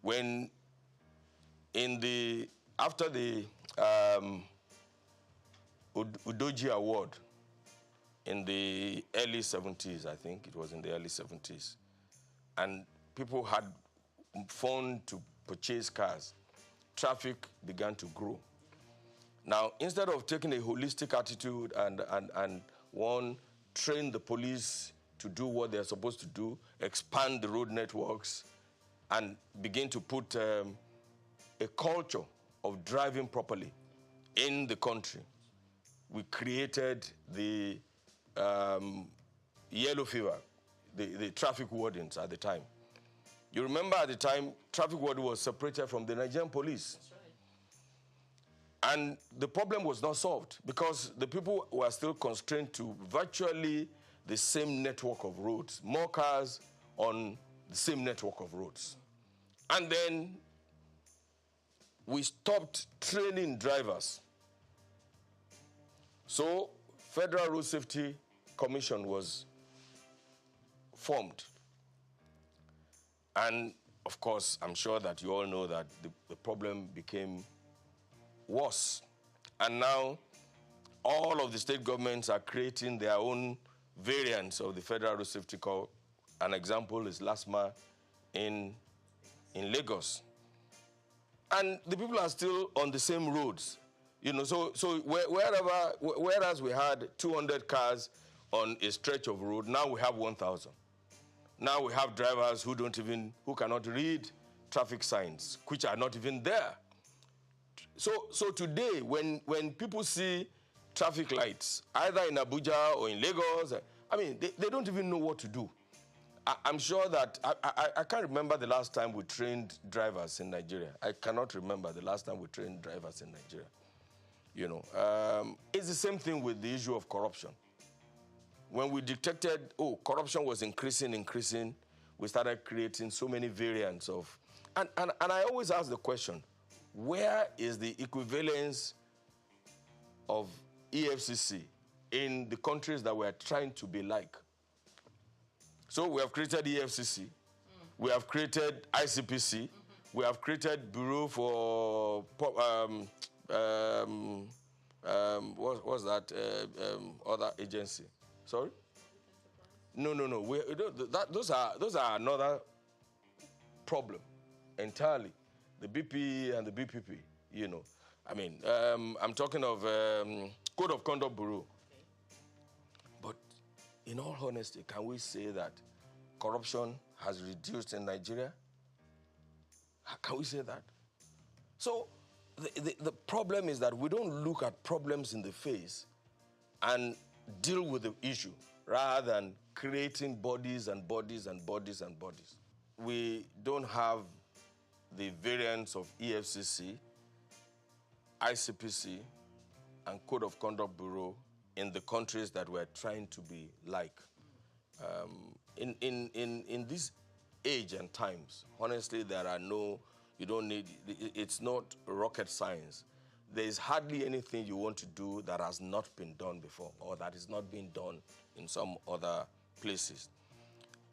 When after the Udoji Award in the early 70s, I think it was in the early 70s, and people had phone to purchase cars, traffic began to grow. Now, instead of taking a holistic attitude and train the police to do what they're supposed to do, expand the road networks, and begin to put a culture of driving properly in the country, we created the yellow fever, the traffic wardens at the time. You remember at the time, traffic warden was separated from the Nigerian police.
That's right.
And the problem was not solved because the people were still constrained to virtually the same network of roads, more cars on the same network of roads. And then we stopped training drivers. So Federal Road Safety Commission was formed. And of course, I'm sure that you all know that the problem became worse. And now all of the state governments are creating their own variants of the Federal Road Safety Code. An example is LASMA in Lagos. And the people are still on the same roads. You know, so whereas we had 200 cars on a stretch of road, now we have 1,000. Now we have drivers who cannot read traffic signs, which are not even there. So today, when people see traffic lights, either in Abuja or in Lagos, I mean, they don't even know what to do. I'm sure that, I can't remember the last time we trained drivers in Nigeria. I cannot remember the last time we trained drivers in Nigeria. You know, it's the same thing with the issue of corruption. When we detected, corruption was increasing, we started creating so many variants of, and I always ask the question, where is the equivalence of EFCC in the countries that we're trying to be like? So we have created EFCC, we have created ICPC, we have created Bureau for, what's that other agency? Sorry? No. Those are another problem entirely. The BP and the BPP, you know. I mean, I'm talking of Code of Conduct Bureau. But in all honesty, can we say that corruption has reduced in Nigeria? Can we say that? So the problem is that we don't look at problems in the face and deal with the issue rather than creating bodies and bodies and bodies and bodies. We don't have the variants of EFCC, ICPC, and Code of Conduct Bureau in the countries that we're trying to be like. In this age and times, honestly, it's not rocket science. There is hardly anything you want to do that has not been done before or that is not being done in some other places.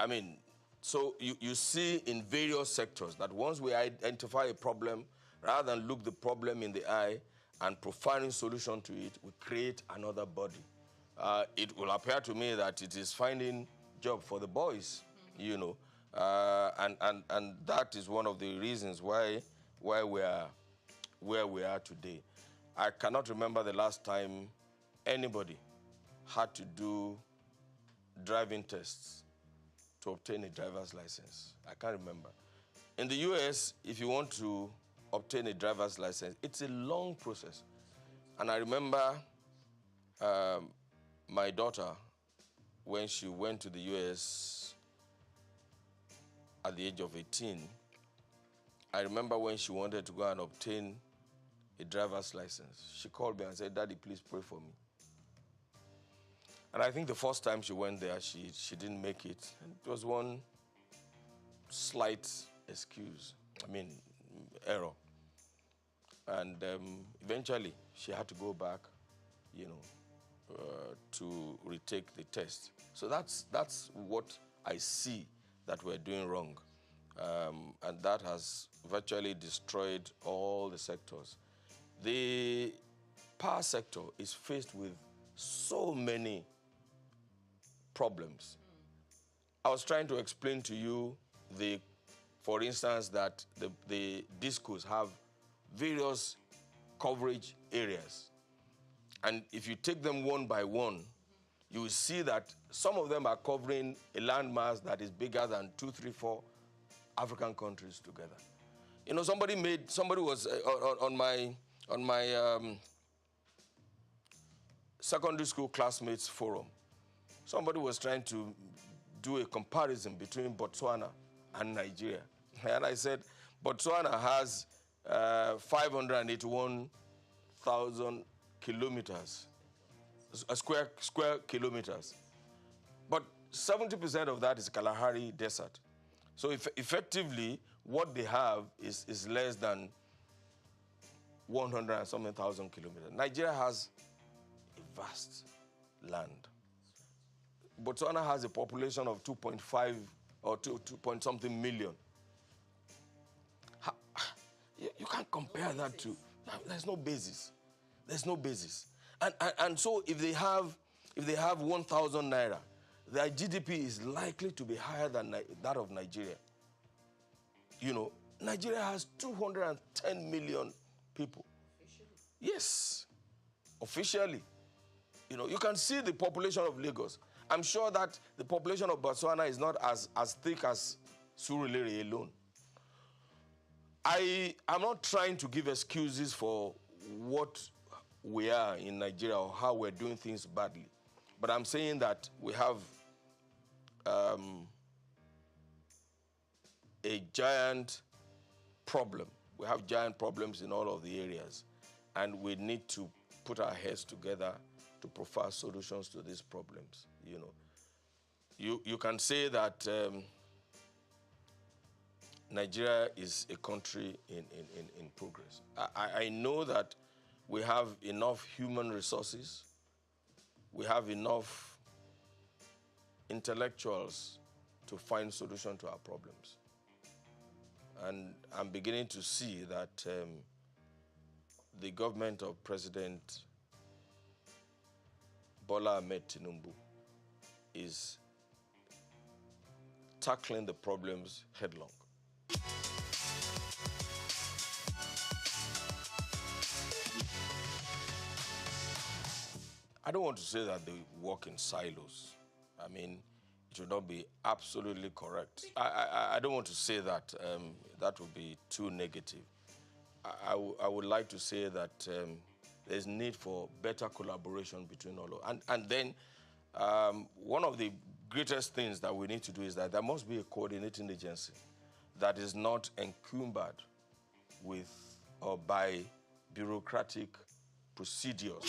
I mean, so you see in various sectors that once we identify a problem, rather than look the problem in the eye and providing solution to it, we create another body. It will appear to me that it is finding job for the boys, you know, and that is one of the reasons why we are where we are today. I cannot remember the last time anybody had to do driving tests to obtain a driver's license. I can't remember. In the US, if you want to obtain a driver's license, it's a long process. And I remember my daughter, when she went to the US at the age of 18, I remember when she wanted to go and obtain a driver's license, she called me and said, "Daddy, please pray for me." And I think the first time she went there, she didn't make it. And it was one slight error. And eventually, she had to go back, you know, to retake the test. So that's what I see that we're doing wrong. And that has virtually destroyed all the sectors. The power sector is faced with so many problems. I was trying to explain to you, for instance, that the discos have various coverage areas. And if you take them one by one, you will see that some of them are covering a landmass that is bigger than 2, 3, 4 African countries together. You know, somebody was on my secondary school classmates forum. Somebody was trying to do a comparison between Botswana and Nigeria. And I said, Botswana has 581,000 kilometers, square kilometers. But 70% of that is Kalahari Desert. So effectively, what they have is less than 100 and something thousand kilometers. Nigeria has a vast land. Botswana has a population of 2.5 or 2 point something million. You can't compare that to. There's no basis. There's no basis. And so if they have 1,000 naira, their GDP is likely to be higher than that of Nigeria. You know, Nigeria has 210 million people. Officially? Yes, officially. You know, you can see the population of Lagos. I'm sure that the population of Botswana is not as thick as Surulere alone. I'm not trying to give excuses for what we are in Nigeria or how we're doing things badly. But I'm saying that we have a giant problem. We have giant problems in all of the areas. And we need to put our heads together to provide solutions to these problems. You know, you can say that Nigeria is a country in progress. I know that we have enough human resources. We have enough intellectuals to find solutions to our problems. And I'm beginning to see that the government of President Bola Ahmed Tinubu is tackling the problems headlong. I don't want to say that they work in silos. I mean, it would not be absolutely correct. I don't want to say that. That would be too negative. I would like to say that there's need for better collaboration between all of them. And then one of the greatest things that we need to do is that there must be a coordinating agency that is not encumbered with or by bureaucratic procedures.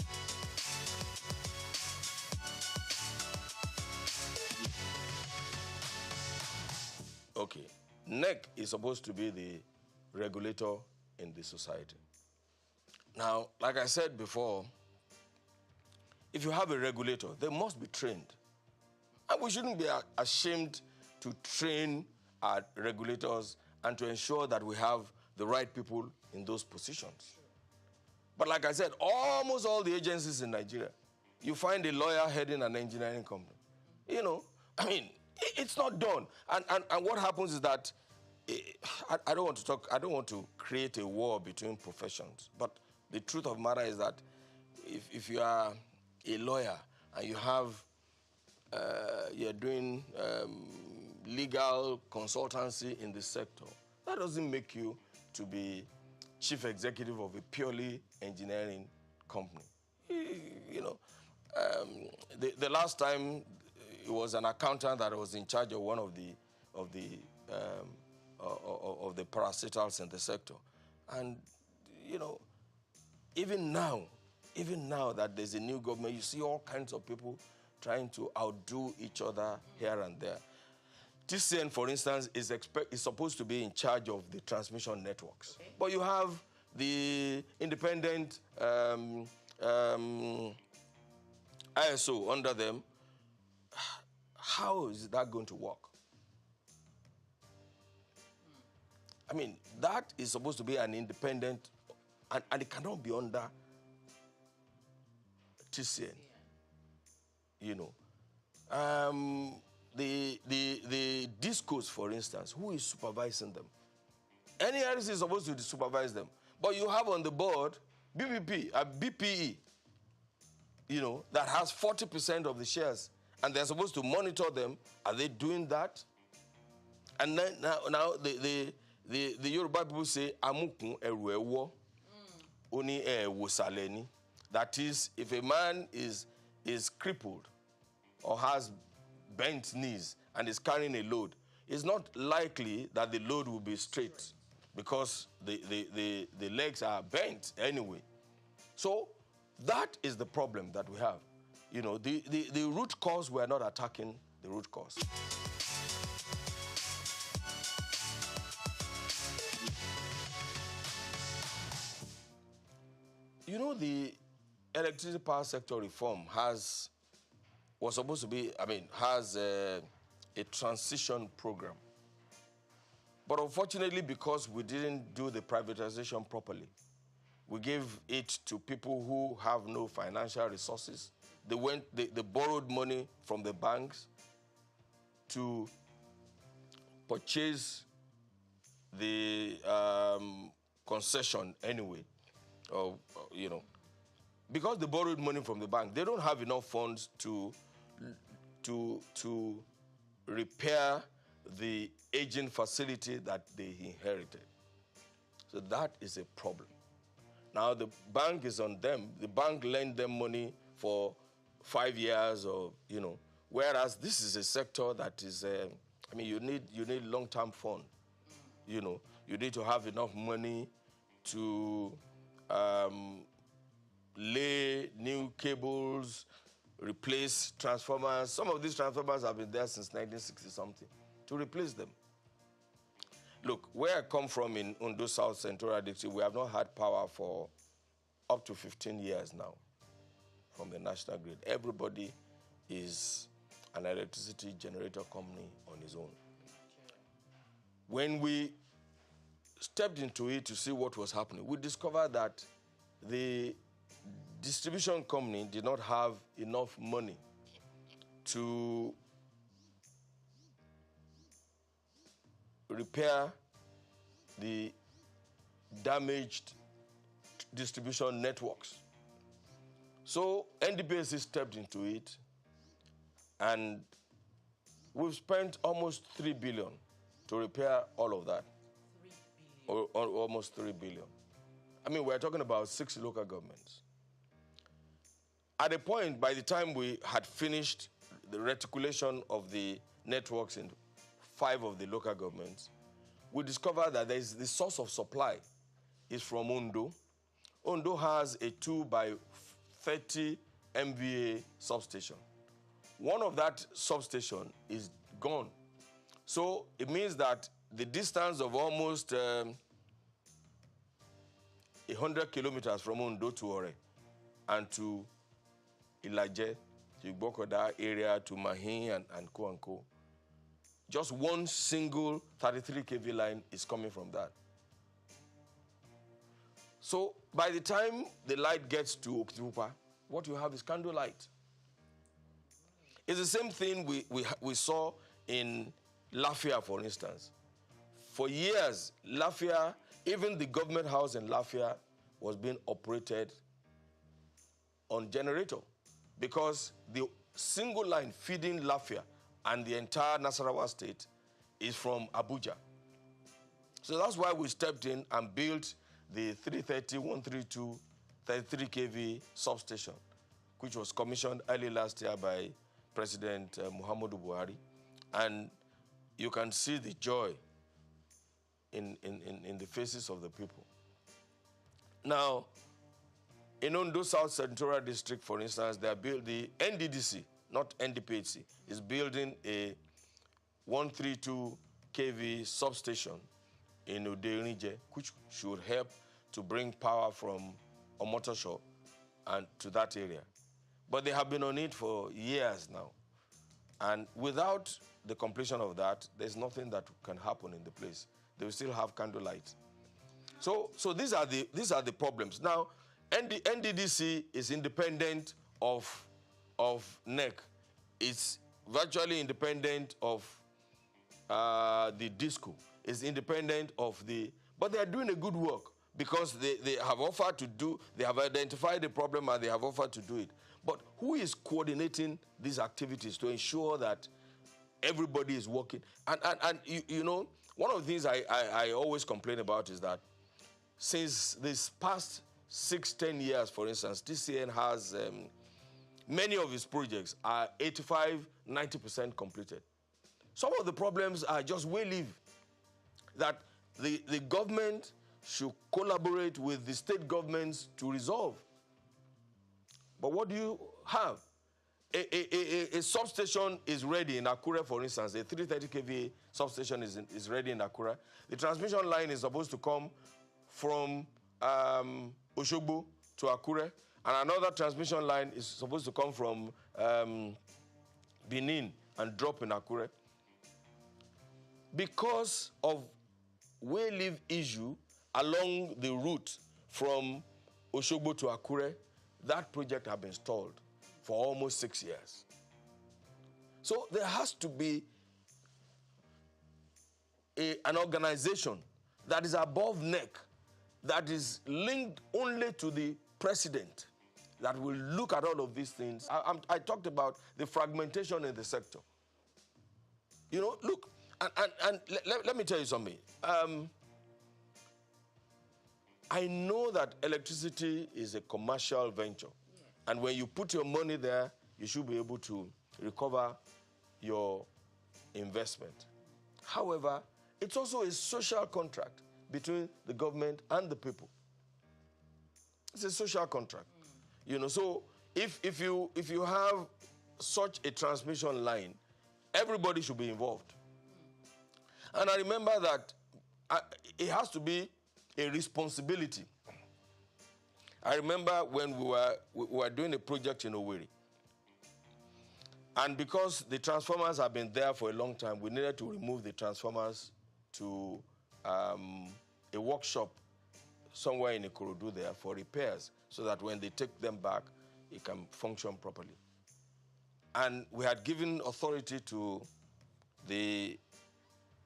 Okay, NEC is supposed to be the regulator in the society. Now, like I said before, if you have a regulator, they must be trained. And we shouldn't be ashamed to train our regulators and to ensure that we have the right people in those positions. But like I said, almost all the agencies in Nigeria, you find a lawyer heading an engineering company. You know, I mean, it's not done. And what happens is that, I don't want to create a war between professions, but the truth of the matter is that if you are a lawyer and you have, you're doing legal consultancy in the sector, that doesn't make you to be chief executive of a purely engineering company. You know, the last time it was an accountant that was in charge of one of the parastatals in the sector, and you know, even now that there's a new government, you see all kinds of people trying to outdo each other here and there. TCN, for instance, is supposed to be in charge of the transmission networks. Okay. But you have the independent ISO under them. How is that going to work? I mean, that is supposed to be an independent, and it cannot be under TCN. You know. The discos, for instance, who is supervising them? NERC is supposed to supervise them. But you have on the board BPE, you know, that has 40% of the shares, and they're supposed to monitor them. Are they doing that? And then, now the Yoruba people say, Amukun eru ewo, oni ewo saleni. That is, if a man is crippled or has bent knees and is carrying a load, it's not likely that the load will be straight because the legs are bent anyway. So that is the problem that we have. You know, the root cause, we're not attacking the root cause. You know, the electricity power sector reform has a transition program. But unfortunately, because we didn't do the privatization properly, we gave it to people who have no financial resources. They borrowed money from the banks to purchase the concession anyway. You know, because they borrowed money from the bank, they don't have enough funds to repair the aging facility that they inherited. So that is a problem. Now the bank is on them. The bank lent them money for 5 years, or you know, whereas this is a sector that is, I mean, you need long-term fund. You know, you need to have enough money to lay new cables, replace transformers. Some of these transformers have been there since 1960-something, to replace them. Look, where I come from in Ondo South Central District, we have not had power for up to 15 years now from the national grid. Everybody is an electricity generator company on his own. When we stepped into it to see what was happening, we discovered that the distribution company did not have enough money to repair the damaged distribution networks. So NDPC stepped into it, and we've spent almost 3 billion to repair all of that. 3 billion. Or almost 3 billion. I mean, we're talking about 6 local governments. At a point, by the time we had finished the reticulation of the networks in 5 of the local governments, we discovered that the source of supply is from Ondo. Ondo has a 2 by 30 MVA substation. One of that substation is gone. So it means that the distance of almost 100 kilometers from Ondo to Ore and to Ilaje, to Igbokoda area, to Mahin and Co. Just one single 33 kV line is coming from that. So by the time the light gets to Okitipupa, what you have is candle light. It's the same thing we saw in Lafia, for instance. For years, Lafia, even the government house in Lafia, was being operated on generator because the single line feeding Lafia and the entire Nasarawa state is from Abuja. So that's why we stepped in and built the 330, 132, 33 kV substation, which was commissioned early last year by President Muhammadu Buhari. And you can see the joy in the faces of the people. Now, in Ondo South Central District, for instance, they are the NDDC, not NDPHC, is building a 132 kV substation in Uderinije, which should help to bring power from Omotosho and to that area. But they have been on it for years now. And without the completion of that, there's nothing that can happen in the place. They will still have candlelight. So these are the problems. Now, NDDC is independent of NEC. It's virtually independent of the DISCO. It's independent of but they are doing a good work because they have offered to do, they have identified the problem and they have offered to do it. But who is coordinating these activities to ensure that everybody is working? And you know, one of the things I always complain about is that since this past 6-10 years, for instance, TCN has Many of his projects are 85, 90% completed. Some of the problems are just we live, that the government should collaborate with the state governments to resolve. But what do you have? A substation is ready in Akure, for instance. A 330 kVA substation is ready in Akure. The transmission line is supposed to come from Oshogbo to Akure, and another transmission line is supposed to come from Benin and drop in Akure. Because of way live issue along the route from Oshogbo to Akure, that project has been stalled for almost 6 years. So there has to be an organization that is above neck, that is linked only to the president, that will look at all of these things. I talked about the fragmentation in the sector. You know, look, and let me tell you something. I know that electricity is a commercial venture. And when you put your money there, you should be able to recover your investment. However, it's also a social contract between the government and the people. It's a social contract. You know, so if you have such a transmission line, everybody should be involved. And I remember that it has to be a responsibility. I remember when we were doing a project in Owerri. And because the transformers have been there for a long time, we needed to remove the transformers to a workshop somewhere in Ikorodu there for repairs, so that when they take them back, it can function properly. And we had given authority to the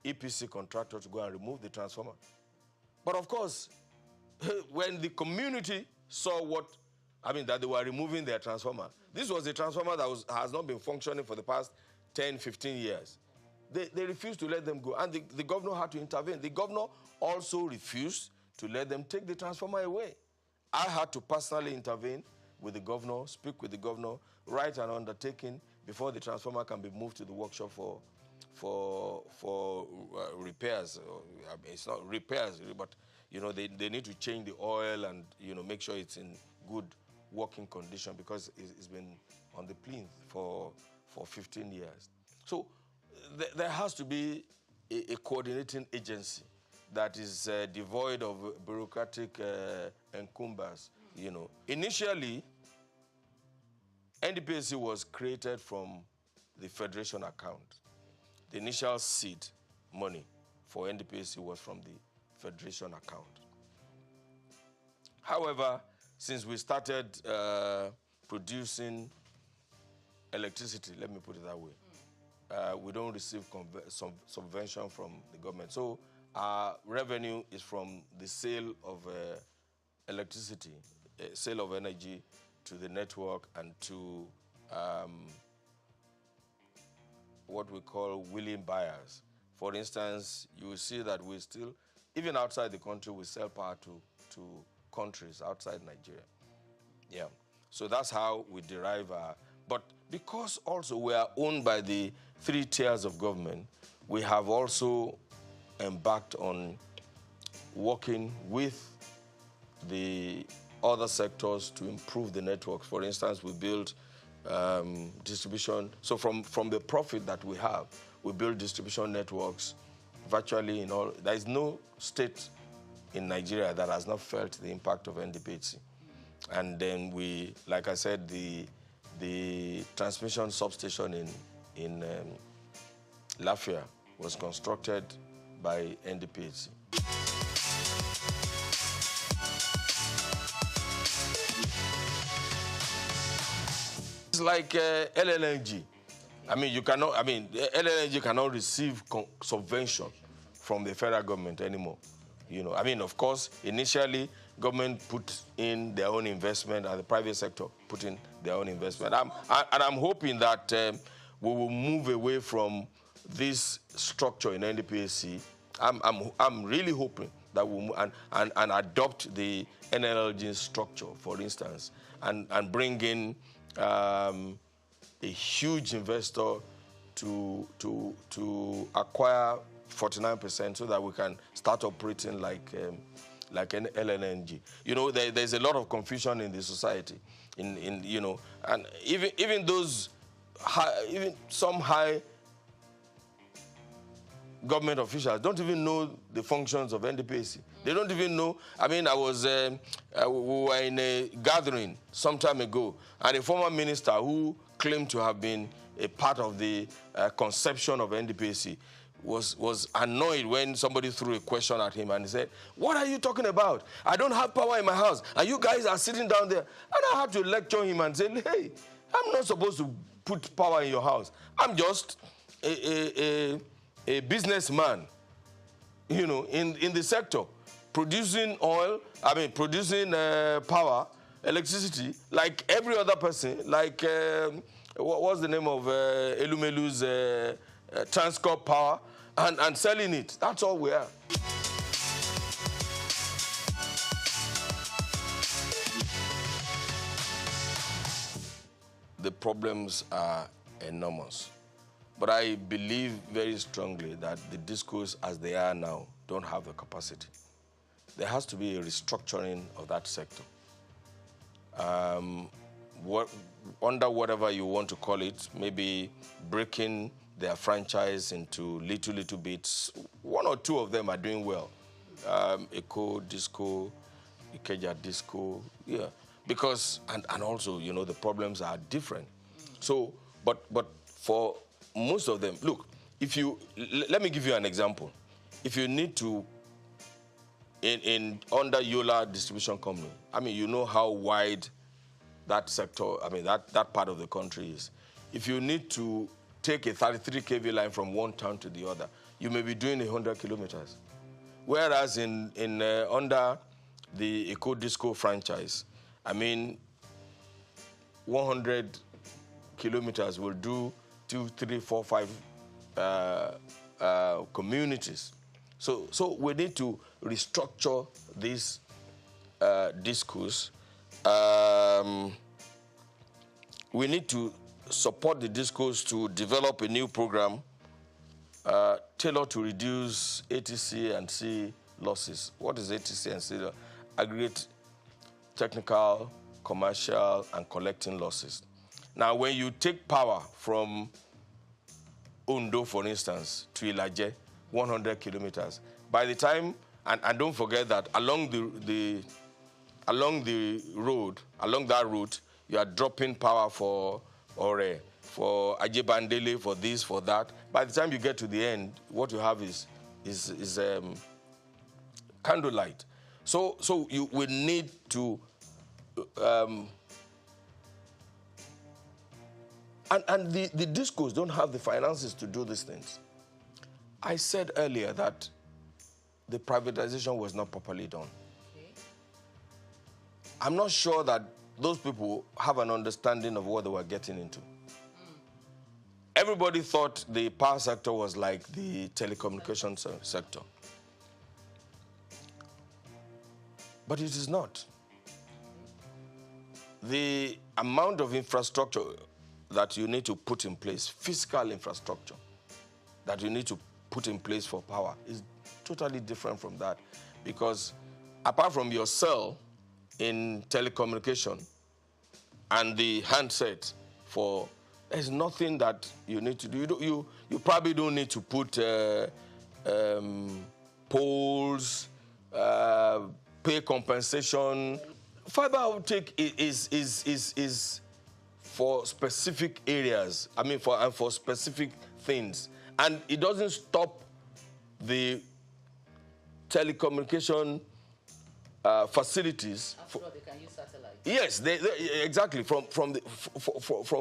EPC contractor to go and remove the transformer. But of course, when the community saw that they were removing their transformer. This was a transformer that has not been functioning for the past 10, 15 years. They refused to let them go, and the governor had to intervene. The governor also refused to let them take the transformer away. I had to personally intervene with the governor, speak with the governor, write an undertaking before the transformer can be moved to the workshop for repairs. It's not repairs, but you know, they need to change the oil and, you know, make sure it's in good working condition, because it's been on the plinth for 15 years. So there has to be a coordinating agency that is devoid of bureaucratic encumbers, you know. Initially, NDPAC was created from the Federation account. The initial seed money for NDPAC was from the Federation account. However, since we started producing electricity, let me put it that way, we don't receive subvention from the government. So our revenue is from the sale of electricity, sale of energy to the network and to what we call willing buyers. For instance, you will see that we still, even outside the country, we sell power to countries outside Nigeria. Yeah. So that's how we derive our... But because also we are owned by the 3 tiers of government, we have also embarked on working with the other sectors to improve the network. For instance, we built distribution. So from the profit that we have, we build distribution networks virtually in all. There is no state in Nigeria that has not felt the impact of NDPAC. And then we, like I said, the transmission substation in Lafia was constructed by NDPAC. It's like LNG. I mean, LNG cannot receive subvention from the federal government anymore. You know, I mean, of course, initially, government put in their own investment and the private sector put in their own investment. I'm hoping that we will move away from this structure in NDPAC. I'm really hoping that we'll move and adopt the NLG structure, for instance, and bring in a huge investor to acquire 49% so that we can start operating like an LNG. You know, there's a lot of confusion in the society, you know, and even those even some high government officials don't even know the functions of NDPC. They don't even know. I mean, we were in a gathering some time ago, and a former minister who claimed to have been a part of the conception of NDPC was annoyed when somebody threw a question at him, and he said, "What are you talking about? I don't have power in my house, and you guys are sitting down there." And I had to lecture him and say, "Hey, I'm not supposed to put power in your house. I'm just a businessman, you know, in the sector, producing oil, producing power, electricity, like every other person, like, what's the name of Elumelu's Transcorp Power, and selling it. That's all we are." The problems are enormous. But I believe very strongly that the discos, as they are now, don't have the capacity. There has to be a restructuring of that sector. Under whatever you want to call it, maybe breaking their franchise into little bits. One or two of them are doing well. Eco, Disco, Ikeja Disco, yeah. Because, and also, you know, the problems are different. So, but for most of them, look, let me give you an example. If you need to, under Yola Distribution Company, I mean, you know how wide that sector, I mean, that part of the country is. If you need to take a 33 kV line from one town to the other, you may be doing 100 kilometers. Whereas under the Eco Disco franchise, I mean, 100 kilometers will do 2, 3, 4, 5 communities. So we need to restructure this discourse. We need to support the discourse to develop a new program tailored to reduce ATC and C losses. What is ATC and C? Aggregate technical, commercial, and collecting losses. Now, when you take power from Ondo, for instance, to Ilaje, 100 kilometers, by the time, and don't forget that along that route, you are dropping power for Ore, for Ajebandele, for this, for that. By the time you get to the end, what you have is candlelight. So you will need to, and the discos don't have the finances to do these things. I said earlier that the privatization was not properly done. Okay. I'm not sure that those people have an understanding of what they were getting into. Everybody thought the power sector was like the telecommunications sector. But it is not. The amount of infrastructure that you need to put in place, physical infrastructure that you need to put in place for power is totally different from that. Because apart from your cell in telecommunication and the handset there's nothing that you need to do. You probably don't need to put poles, pay compensation. Fiber optic is for specific areas. I mean, for specific things, and it doesn't stop the telecommunication facilities.
After all, they can use satellite.
Yes, exactly, from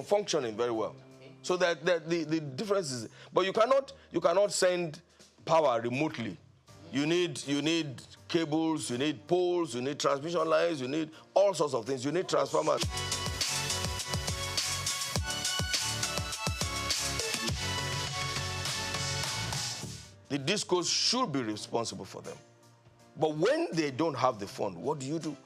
functioning very well. Okay. So that the difference is, but you cannot send power remotely. You need cables, you need poles, you need transmission lines, you need all sorts of things. You need transformers. The discos should be responsible for them. But when they don't have the fund, what do?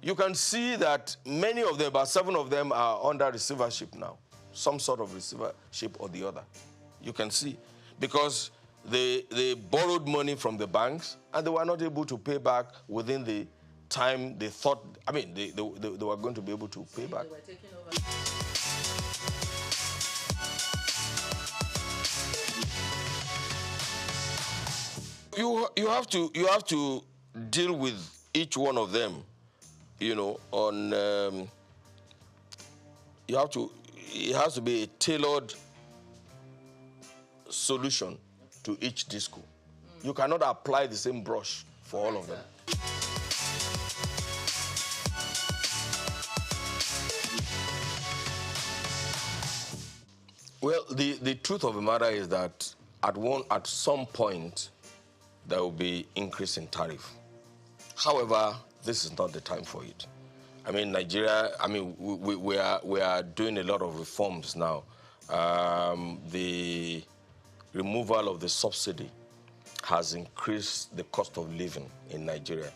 you can see that many of them, about 7 of them, are under receivership now. Some sort of receivership or the other. You can see. Because they borrowed money from the banks and they were not able to pay back within the time they thought, I mean, they were going to be able to pay back.
They were taking over.
You have to deal with each one of them, you know, on it has to be a tailored solution to each disco. You cannot apply the same brush for all of them. Well, the truth of the matter is that at some point there will be increase in tariff. However, this is not the time for it. I mean, Nigeria, I mean, we are doing a lot of reforms now. The removal of the subsidy has increased the cost of living in Nigeria.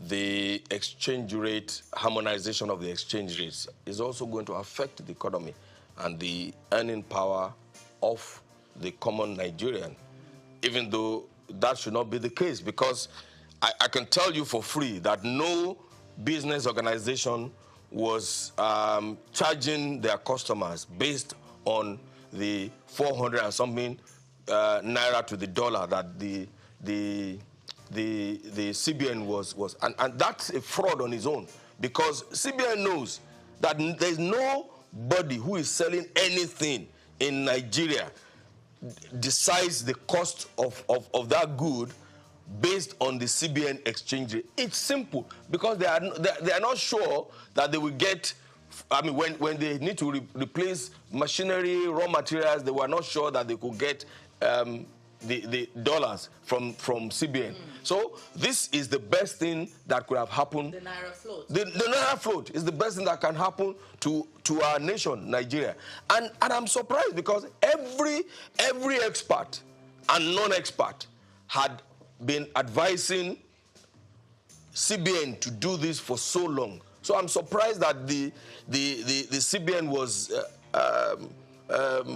The exchange rate, harmonization of the exchange rates is also going to affect the economy and the earning power of the common Nigerian, even though that should not be the case, because I can tell you for free that no business organization was charging their customers based on the 400 and something naira to the dollar that the CBN was and that's a fraud on its own, because CBN knows that there's nobody who is selling anything in Nigeria decides the cost of that good based on the CBN exchange rate. It's simple, because they are not sure that they will get, I mean, when they need to replace machinery, raw materials, they were not sure that they could get the dollars from CBN. So this is the best thing that could have happened.
The Naira float.
The Naira float is the best thing that can happen to our nation, Nigeria. And I'm surprised, because every expert and non-expert had been advising CBN to do this for so long. So I'm surprised that the CBN was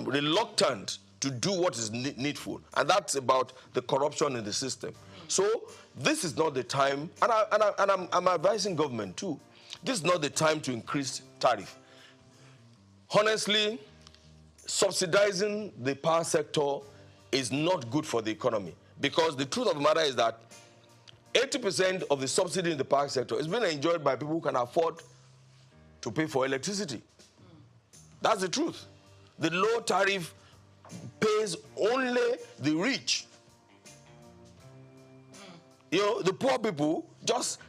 reluctant to do what is needful, and that's about the corruption in the system. So this is not the time, and I'm advising government too, this is not the time to increase tariff. Honestly, subsidizing the power sector is not good for the economy, because the truth of the matter is that 80% of the subsidy in the power sector is being enjoyed by people who can afford to pay for electricity. That's the truth. The low tariff pays only the rich. You know, the poor people just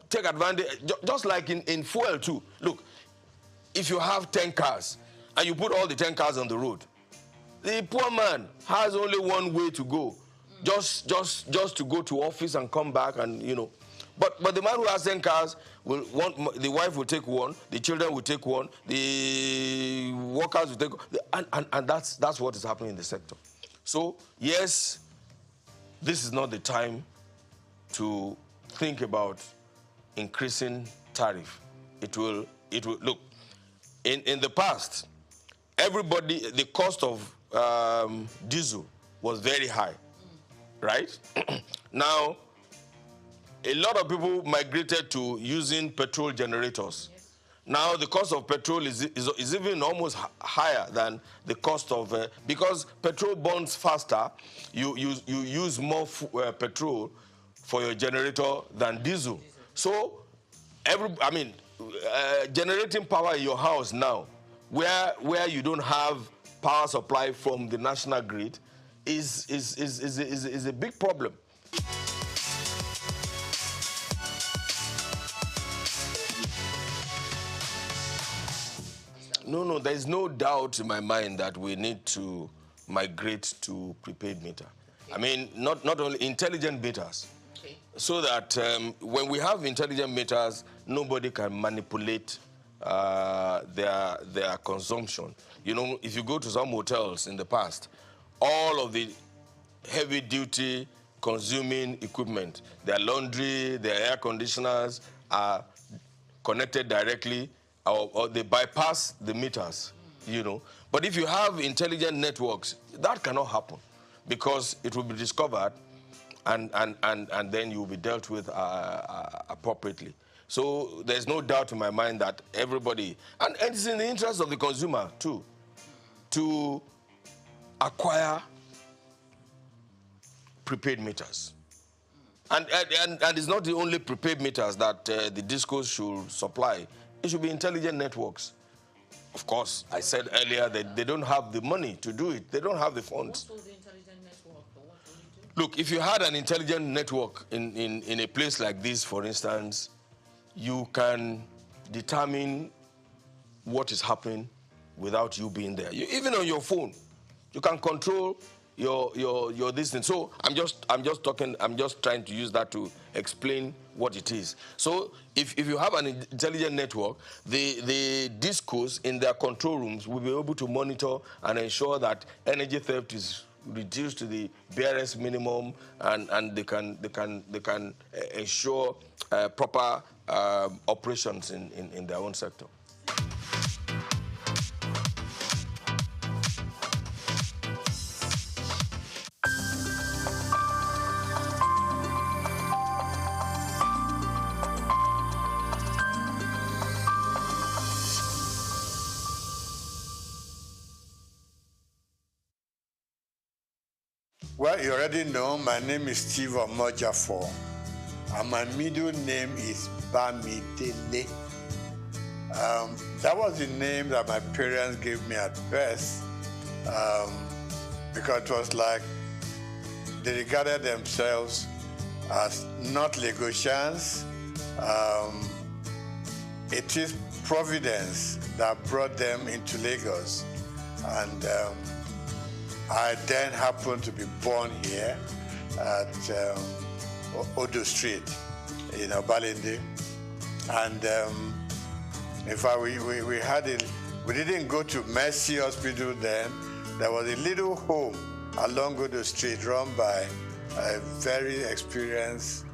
take advantage, just like in fuel too. Look, if you have 10 cars and you put all the 10 cars on the road, the poor man has only one way to go, just to go to office and come back, and you know. But the man who has 10 cars will want, the wife will take one, the children will take one, the workers will take one, and that's what is happening in the sector. So yes, this is not the time to think about increasing tariff. It will look, in the past, everybody, the cost of diesel was very high, right? Now, a lot of people migrated to using petrol generators. Yes. Now the cost of petrol is even almost higher than the cost of, because petrol burns faster, you use more petrol for your generator than diesel. So, generating power in your house now, where you don't have power supply from the national grid, is a big problem. No, there's no doubt in my mind that we need to migrate to prepaid meter. Okay. I mean, not only intelligent meters, okay, so that when we have intelligent meters, nobody can manipulate their consumption. You know, if you go to some hotels in the past, all of the heavy-duty consuming equipment, their laundry, their air conditioners, are connected directly or they bypass the meters, you know. But if you have intelligent networks, that cannot happen because it will be discovered and then you will be dealt with appropriately. So there's no doubt in my mind that everybody, and it's in the interest of the consumer too, to acquire prepaid meters. And it's not the only prepaid meters that the discos should supply. It should be intelligent networks. Of course, I said earlier that they don't have the money to do it. They don't have the funds.
What will the intelligent network, or what will it do?
Look, if you had an intelligent network in a place like this, for instance, you can determine what is happening without you being there. Even on your phone, you can control your this thing. So I'm just trying to use that to explain what it is. So if you have an intelligent network, the discos in their control rooms will be able to monitor and ensure that energy theft is reduced to the barest minimum, and they can ensure proper operations in their own sector.
Well, you already know my name is Steve Omojafor, and my middle name is Bamidele. That was the name that my parents gave me at birth, because it was like they regarded themselves as not Lagosians. It is Providence that brought them into Lagos, and I then happened to be born here at Odo Street in Balinde. And in fact, we had it. We didn't go to Mercy Hospital then. There was a little home along Odo Street run by a very experienced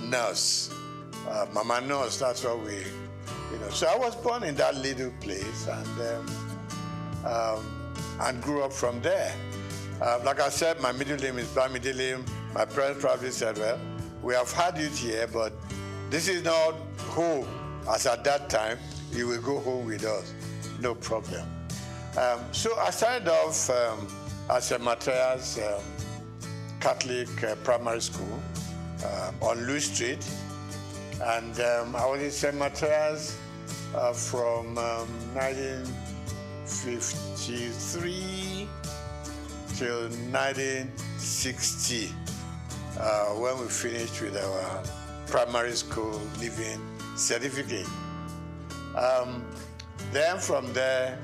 nurse, Mama Nurse. That's what we, So I was born in that little place, and grew up from there. Like I said, my middle name is Bamidele. My parents probably said, well, we have had it here, but this is not home. As at that time, you will go home with us. No problem. So I started off at St. Matthias Catholic Primary School on Louis Street. And I was in St. Matthias from 1953 till 1960, when we finished with our primary school leaving certificate. Then from there,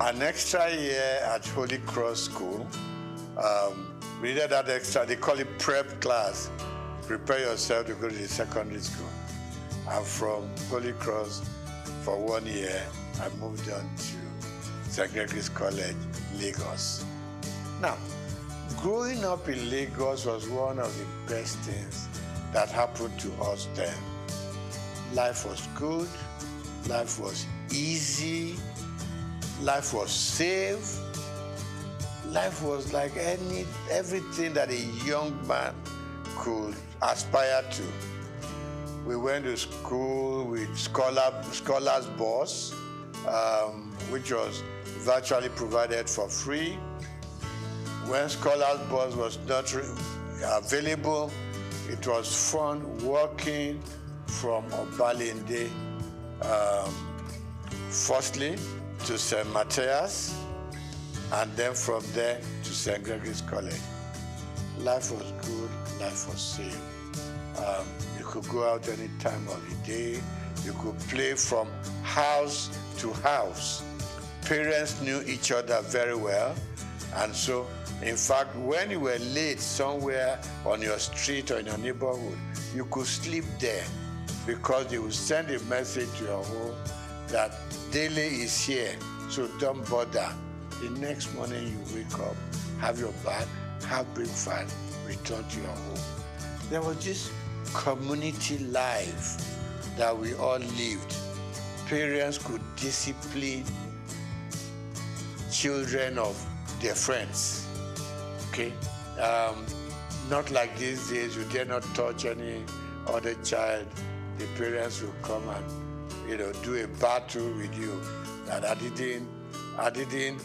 an extra year at Holy Cross School. We needed that extra, they call it prep class. Prepare yourself to go to the secondary school. And from Holy Cross, for 1 year, I moved on to St. Gregory's College, Lagos. Now, growing up in Lagos was one of the best things that happened to us then. Life was good, life was easy, life was safe, life was like everything that a young man could aspire to. We went to school with Scholars Bus, which was virtually provided for free. When Scholars Bus was not available, it was fun walking from Obalinde, firstly to St. Matthias, and then from there to St. Gregory's College. Life was good, life was safe. You could go out any time of the day. You could play from house to house. Parents knew each other very well. And so, in fact, when you were late somewhere on your street or in your neighborhood, you could sleep there because they would send a message to your home that Dele is here, so don't bother. The next morning you wake up, have your bath, have breakfast, return to your home. There was this community life that we all lived. Parents could discipline children of their friends, okay? Not like these days, you dare not touch any other child. The parents will come and, do a battle with you. That I didn't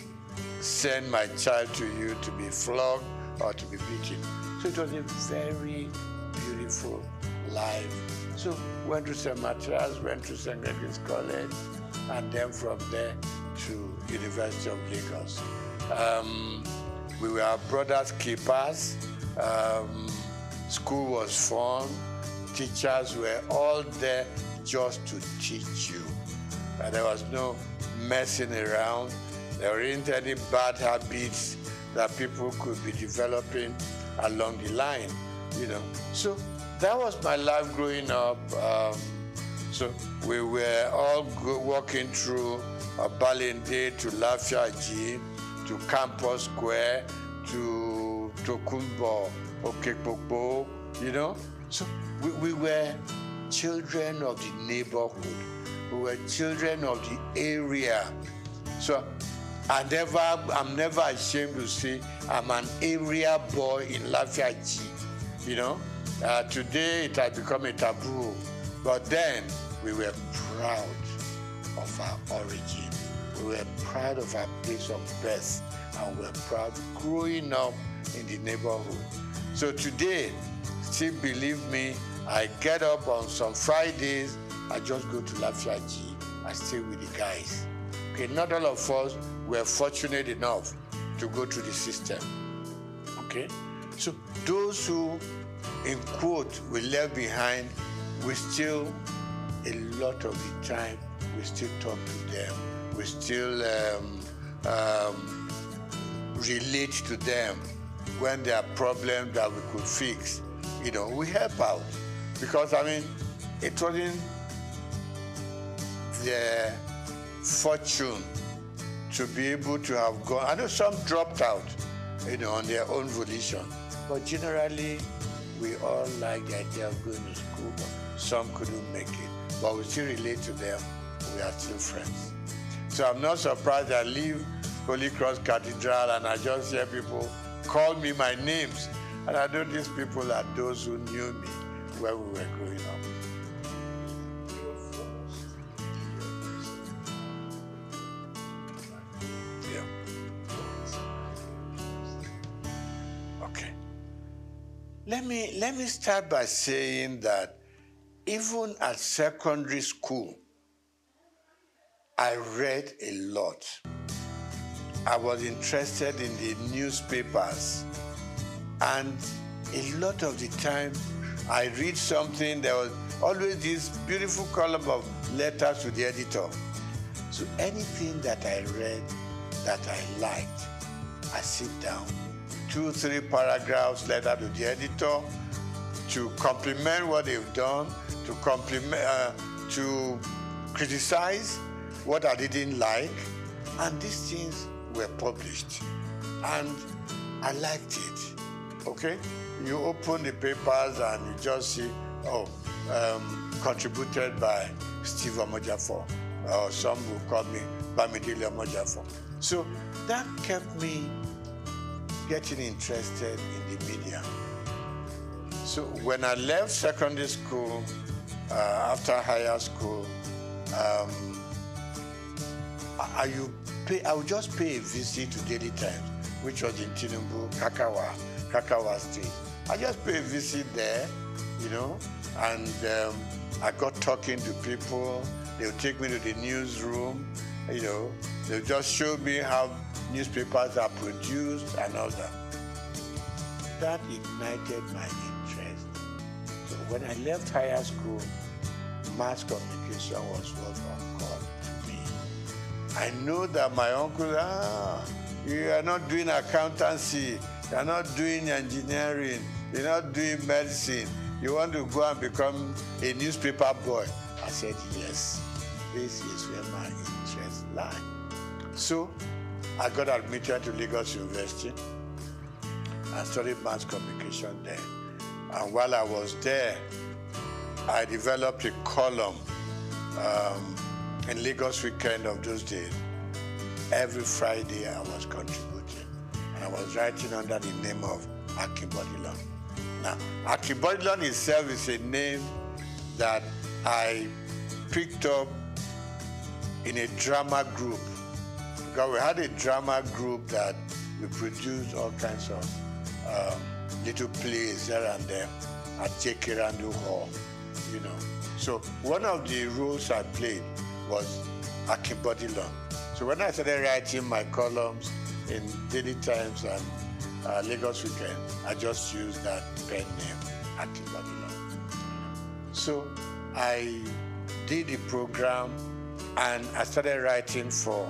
send my child to you to be flogged or to be beaten. So it was a very beautiful life. So went to St. Matthias, went to St. Gregory's College, and then from there to University of Lagos. We were brothers keepers. School was fun. Teachers were all there just to teach you. There was no messing around. There weren't any bad habits that people could be developing along the line, So that was my life growing up. So we were all walking through Balinde to Lafiaji, to Campus Square, to Tokunbo, Okekpokpo, So we were children of the neighborhood. We were children of the area. So I'm never ashamed to say I'm an area boy in Lafiaji. Today it has become a taboo, but then we were proud of our origin. We were proud of our place of birth, and we were proud growing up in the neighborhood. So today, still believe me, I get up on some Fridays, I just go to Lafiaji, I stay with the guys. Okay, not all of us were fortunate enough to go through the system. Okay, so those who, in quote, we left behind, we still, a lot of the time, we still talk to them. We still relate to them when there are problems that we could fix. We help out. Because, it wasn't their fortune to be able to have gone. I know some dropped out, on their own volition. But generally, we all like the idea of going to school, but some couldn't make it. But we still relate to them. We are still friends. So I'm not surprised I leave Holy Cross Cathedral and I just hear people call me my names. And I know these people are those who knew me when we were growing up. Let me start by saying that even at secondary school, I read a lot. I was interested in the newspapers, and a lot of the time I read something, there was always this beautiful column of letters to the editor. So anything that I read that I liked, I sit down, 2-3 paragraphs letter to the editor to compliment what they've done, to criticize what I didn't like, and these things were published, and I liked it. Okay, you open the papers and you just see, contributed by Steve Omojafor, or some will call me Bamidele Omojafor. So that kept me getting interested in the media. So when I left secondary school, after higher school, I would just pay a visit to Daily Times, which was in Tinubu, Kakawa Street. I just pay a visit there, and I got talking to people. They would take me to the newsroom, they would just show me how newspapers are produced and all that. That ignited my interest. So when I left higher school, mass communication was what called me. I know that my uncle, you are not doing accountancy, you are not doing engineering, you're not doing medicine, you want to go and become a newspaper boy. I said, yes, this is where my interests lie. So I got admitted to Lagos University and studied mass communication there. And while I was there, I developed a column in Lagos Weekend of those days. Every Friday I was contributing, and I was writing under the name of Akibodilon. Now, Akibodilon itself is a name that I picked up in a drama group, because we had a drama group that we produced all kinds of little plays here and there at Jekirandu Hall, you know. So one of the roles I played was Akibodilon. So when I started writing my columns in Daily Times and Lagos Weekend, I just used that pen name, Akibodilon. So I did the program, and I started writing for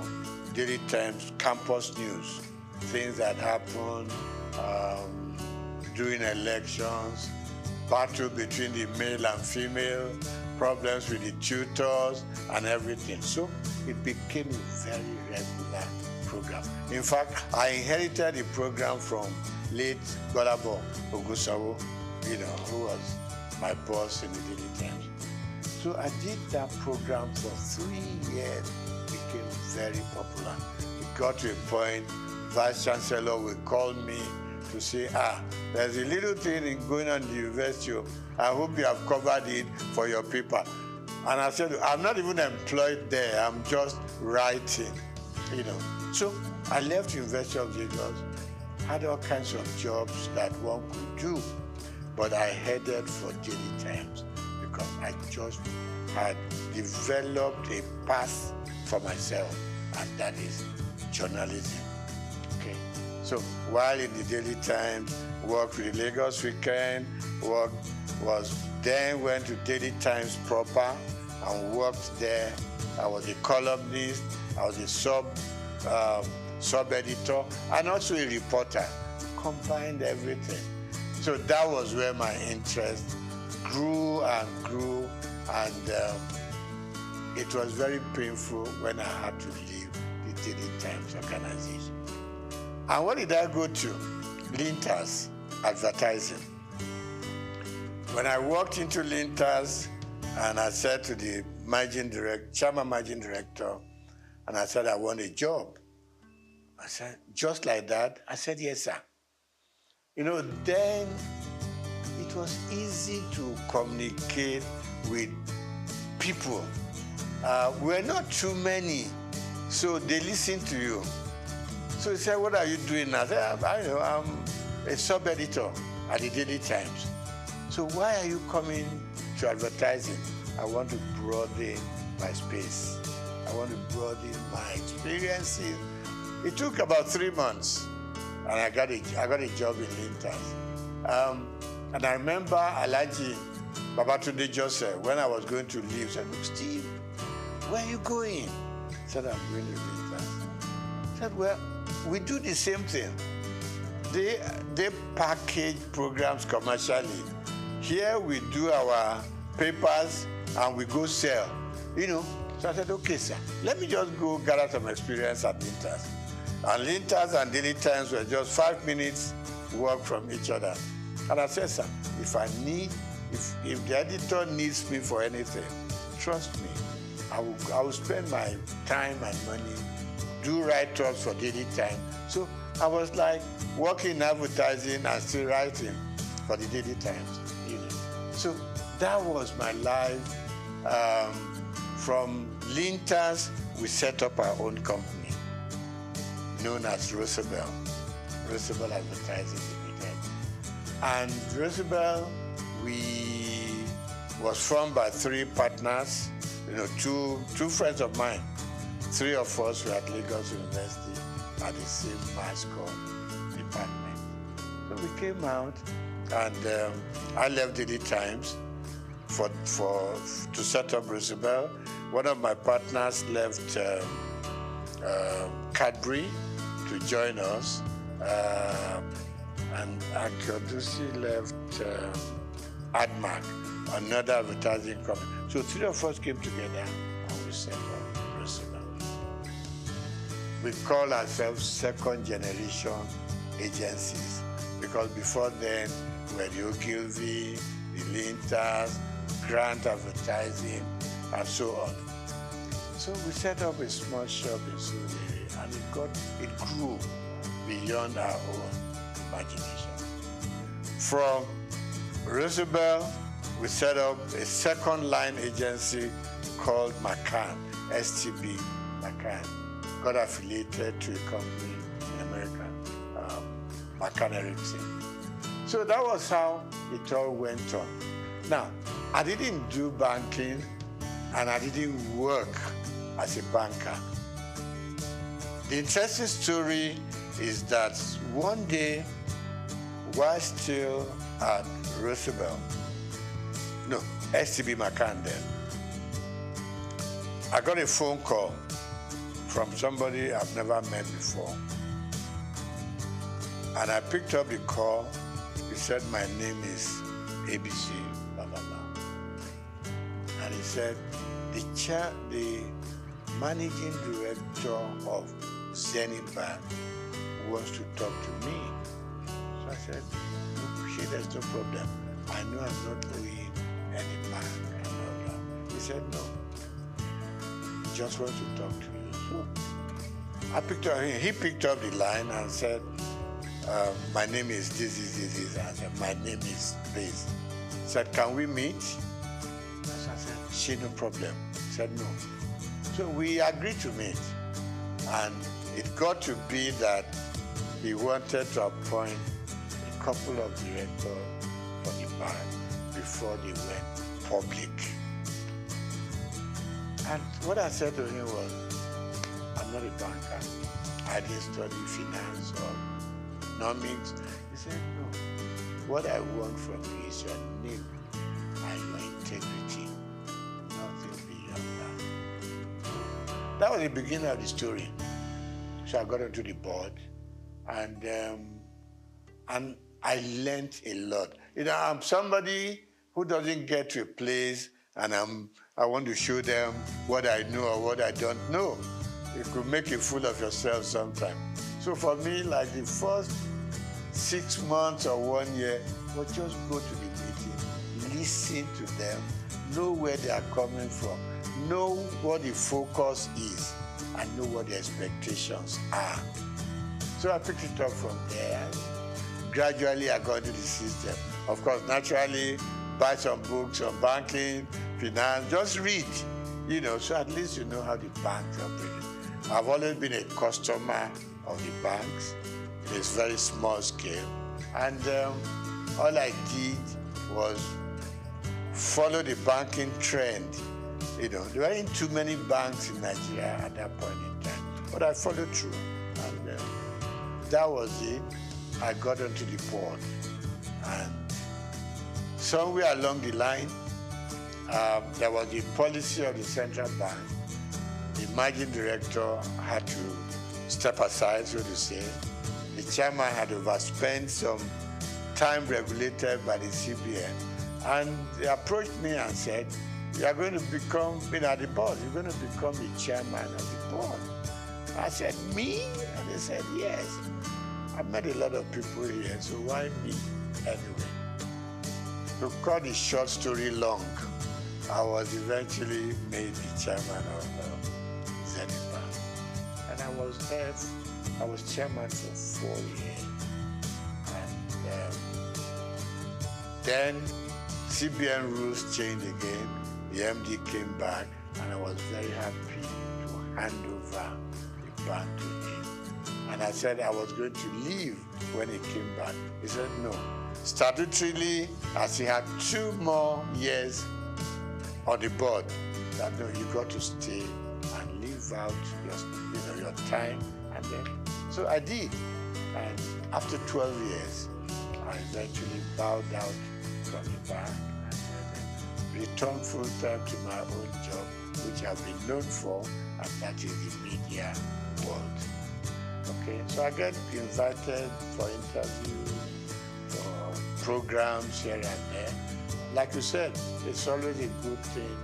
Daily Times campus news, things that happened during elections, battle between the male and female, problems with the tutors and everything. So it became a very regular program. In fact, I inherited the program from late Golabo Ogusawo, you know, who was my boss in the Daily Times. So I did that program for 3 years. It became very popular. It got to a point, Vice Chancellor would call me to say, there's a little thing going on in the university. I hope you have covered it for your paper. And I said, I'm not even employed there. I'm just writing, you know. So I left University of Lagos, had all kinds of jobs that one could do, but I headed for Daily Times because I just had developed a path for myself, and that is journalism. Okay. So while in the Daily Times, worked with the Lagos Weekend, then went to Daily Times proper and worked there. I was a columnist, I was a sub-editor, and also a reporter. Combined everything. So that was where my interest grew and grew, and it was very painful when I had to leave the Daily Times organization. And what did I go to? Lintas Advertising. When I walked into Lintas, and I said to the chairman managing director, and I said, I want a job. I said, just like that? I said, yes, sir. You know, then it was easy to communicate with people. We're not too many, so they listen to you. So he said, what are you doing now? I said, I'm a sub-editor at the Daily Times. So why are you coming to advertising? I want to broaden my space. I want to broaden my experiences. It took about 3 months, and I got a job in Lintas. And I remember Alhaji Babatunde Joseph, when I was going to leave, said, look, Steve, where are you going? I said, I'm going to Lintas. I said, well, we do the same thing. They package programs commercially. Here we do our papers and we go sell, you know. So I said, okay, sir, let me just go gather some experience at Lintas. And Lintas and Daily Times were just 5 minutes walk from each other. And I said, sir, if the editor needs me for anything, trust me, I will spend my time and money, do write-ups for Daily Times. So I was like working in advertising and still writing for the Daily Times, you know. So that was my life. From Lintas, we set up our own company known as Roosevelt Advertising Limited. And Roosevelt, was formed by 3 partners, you know, two friends of mine. 3 of us were at Lagos University at the same mass comm department. So we came out, and I left Daily Times to set up Roosevelt. One of my partners left Cadbury to join us, and Akodusi left Admark, another advertising company. So 3 of us came together and we set up Roosevelt. We call ourselves second generation agencies, because before then we were the Ogilvy, the Lintas, grant advertising, and so on. So we set up a small shop in Souq, and it grew beyond our own imagination. From Roosevelt, we set up a second line agency called McCann, STB McCann. Got affiliated to a company in America, McCann Erickson. So that was how it all went on. Now, I didn't do banking and I didn't work as a banker. The interesting story is that one day, while still at Roosevelt, no, STB McCann then, I got a phone call from somebody I've never met before. And I picked up the call. He said, my name is ABC, blah, blah, blah. And he said, the managing director of Zenith Bank wants to talk to me. So I said, okay, there's no problem. I know I'm not owing any bank and all that. He said, no. He just wants to talk to you. So I picked up, he picked up the line and said, my name is this. I said, my name is this. He said, can we meet? So I said, she, no problem. He said, no. So we agreed to meet. And it got to be that he wanted to appoint a couple of directors for the bank before they went public. And what I said to him was, I'm not a banker. I didn't study finance or economics. He said, no. What I want from you is your name and your integrity. Nothing beyond that. That was the beginning of the story. So I got onto the board, and I learned a lot. You know, I'm somebody who doesn't get to a place and I want to show them what I know or what I don't know. You could make a fool of yourself sometimes. So for me, like the first 6 months or 1 year, was just go to the meeting, listen to them, know where they are coming from, know what the focus is, and know what the expectations are. So I picked it up from there. Gradually, I got into the system. Of course, naturally, buy some books on banking, finance, just read, you know, so at least you know how the banks operate. I've always been a customer of the banks in a very small scale. And all I did was follow the banking trend. You know, there weren't too many banks in Nigeria at that point in time, but I followed through. And that was it. I got onto the board. And somewhere along the line, there was the policy of the central bank. The managing director had to step aside, so to say. The chairman had overspent some time regulated by the CBN. And they approached me and said, you are going to become, being at the board, you're going to become the chairman of the board. I said, me? And they said, yes. I've met a lot of people here, so why me anyway? To cut the short story long, I was eventually made the chairman of Zenith Bank. And I was there, I was chairman for 4 years. And then CBN rules changed again. The MD came back, and I was very happy to hand over the bank to him. And I said I was going to leave when he came back. He said no. Statutorily, as he had 2 more years on the board, that no, you got to stay and live out your time. And then, so I did. And after 12 years, I eventually bowed out from the bank and returned full time to my own job, which I've been known for, and that is the media world. Okay, so I get invited for interviews, for programs here and there. Like you said, it's always a good thing.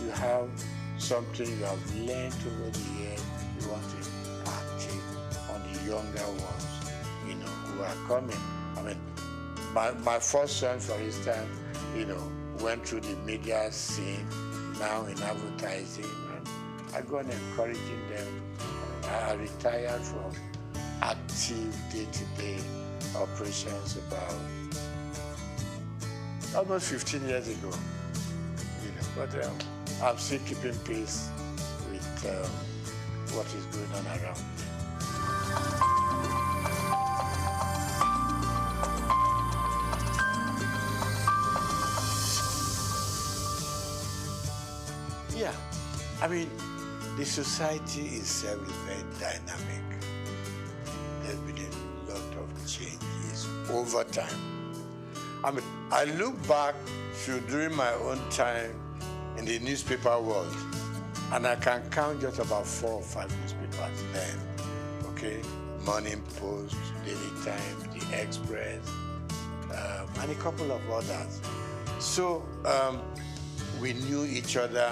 You have something you have learned over the years, you want to impact it on the younger ones, you know, who are coming. I mean, my first son, for instance, you know, went through the media scene, now in advertising, and I go on encouraging them. I retired from active day-to-day operations about almost 15 years ago. But I'm still keeping pace with what is going on around me. Yeah, I mean, the society itself is very dynamic. There's been a lot of changes over time. I mean, I look back to during my own time in the newspaper world, and I can count just about 4 or 5 newspapers then, okay? Morning Post, Daily Times, The Express, and a couple of others. So we knew each other,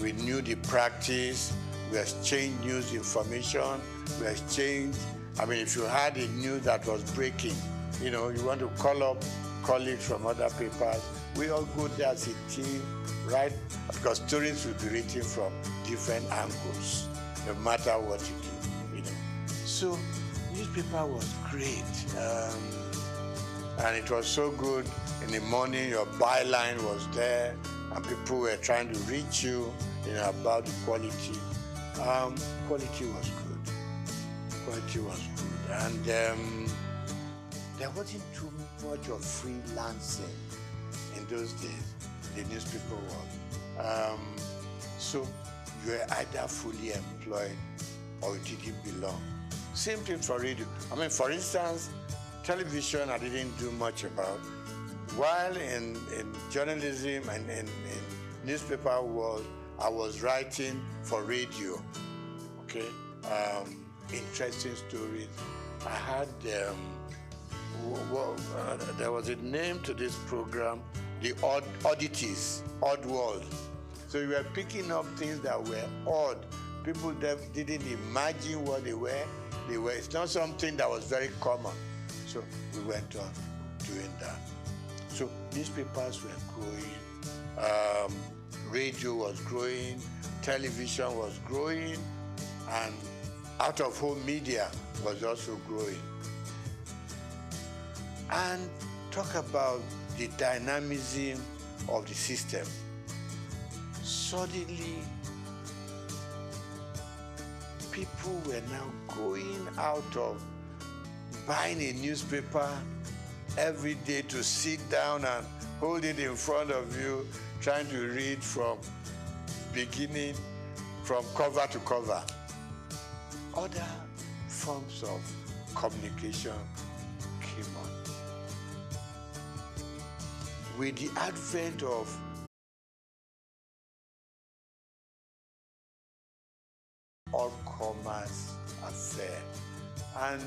we knew the practice, we exchanged news information, we exchanged, I mean, if you had a news that was breaking, you want to call up colleagues from other papers, we all go there as a team, right? Because stories will be written from different angles, no matter what you do, So newspaper was great. And it was so good. In the morning, your byline was there, and people were trying to reach you, about the quality. Quality was good. Quality was good. And there wasn't too much of freelancing in those days, the newspaper world. So you were either fully employed or you didn't belong. Same thing for radio. I mean, for instance, television I didn't do much about. While in journalism and in newspaper world, I was writing for radio, okay? Interesting stories. I had, there was a name to this program, the Oddities, Odd World. So you were picking up things that were odd. People that didn't imagine what they were. It's not something that was very common. So we went on doing that. So newspapers were growing, radio was growing, television was growing, and out-of-home media was also growing. And talk about the dynamism of the system. Suddenly, people were now going out of buying a newspaper every day to sit down and hold it in front of you, trying to read from beginning, from cover to cover. Other forms of communication came on. With the advent of all-commerce affair, and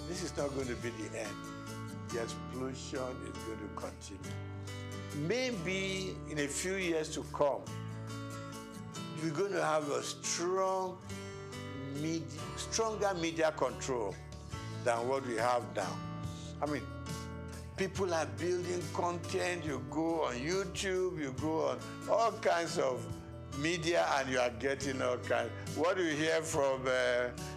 this is not going to be the end. The explosion is going to continue. Maybe in a few years to come, we're going to have a stronger media control than what we have now. I mean, people are building content. You go on YouTube, you go on all kinds of media, and you are getting all kinds. What you hear from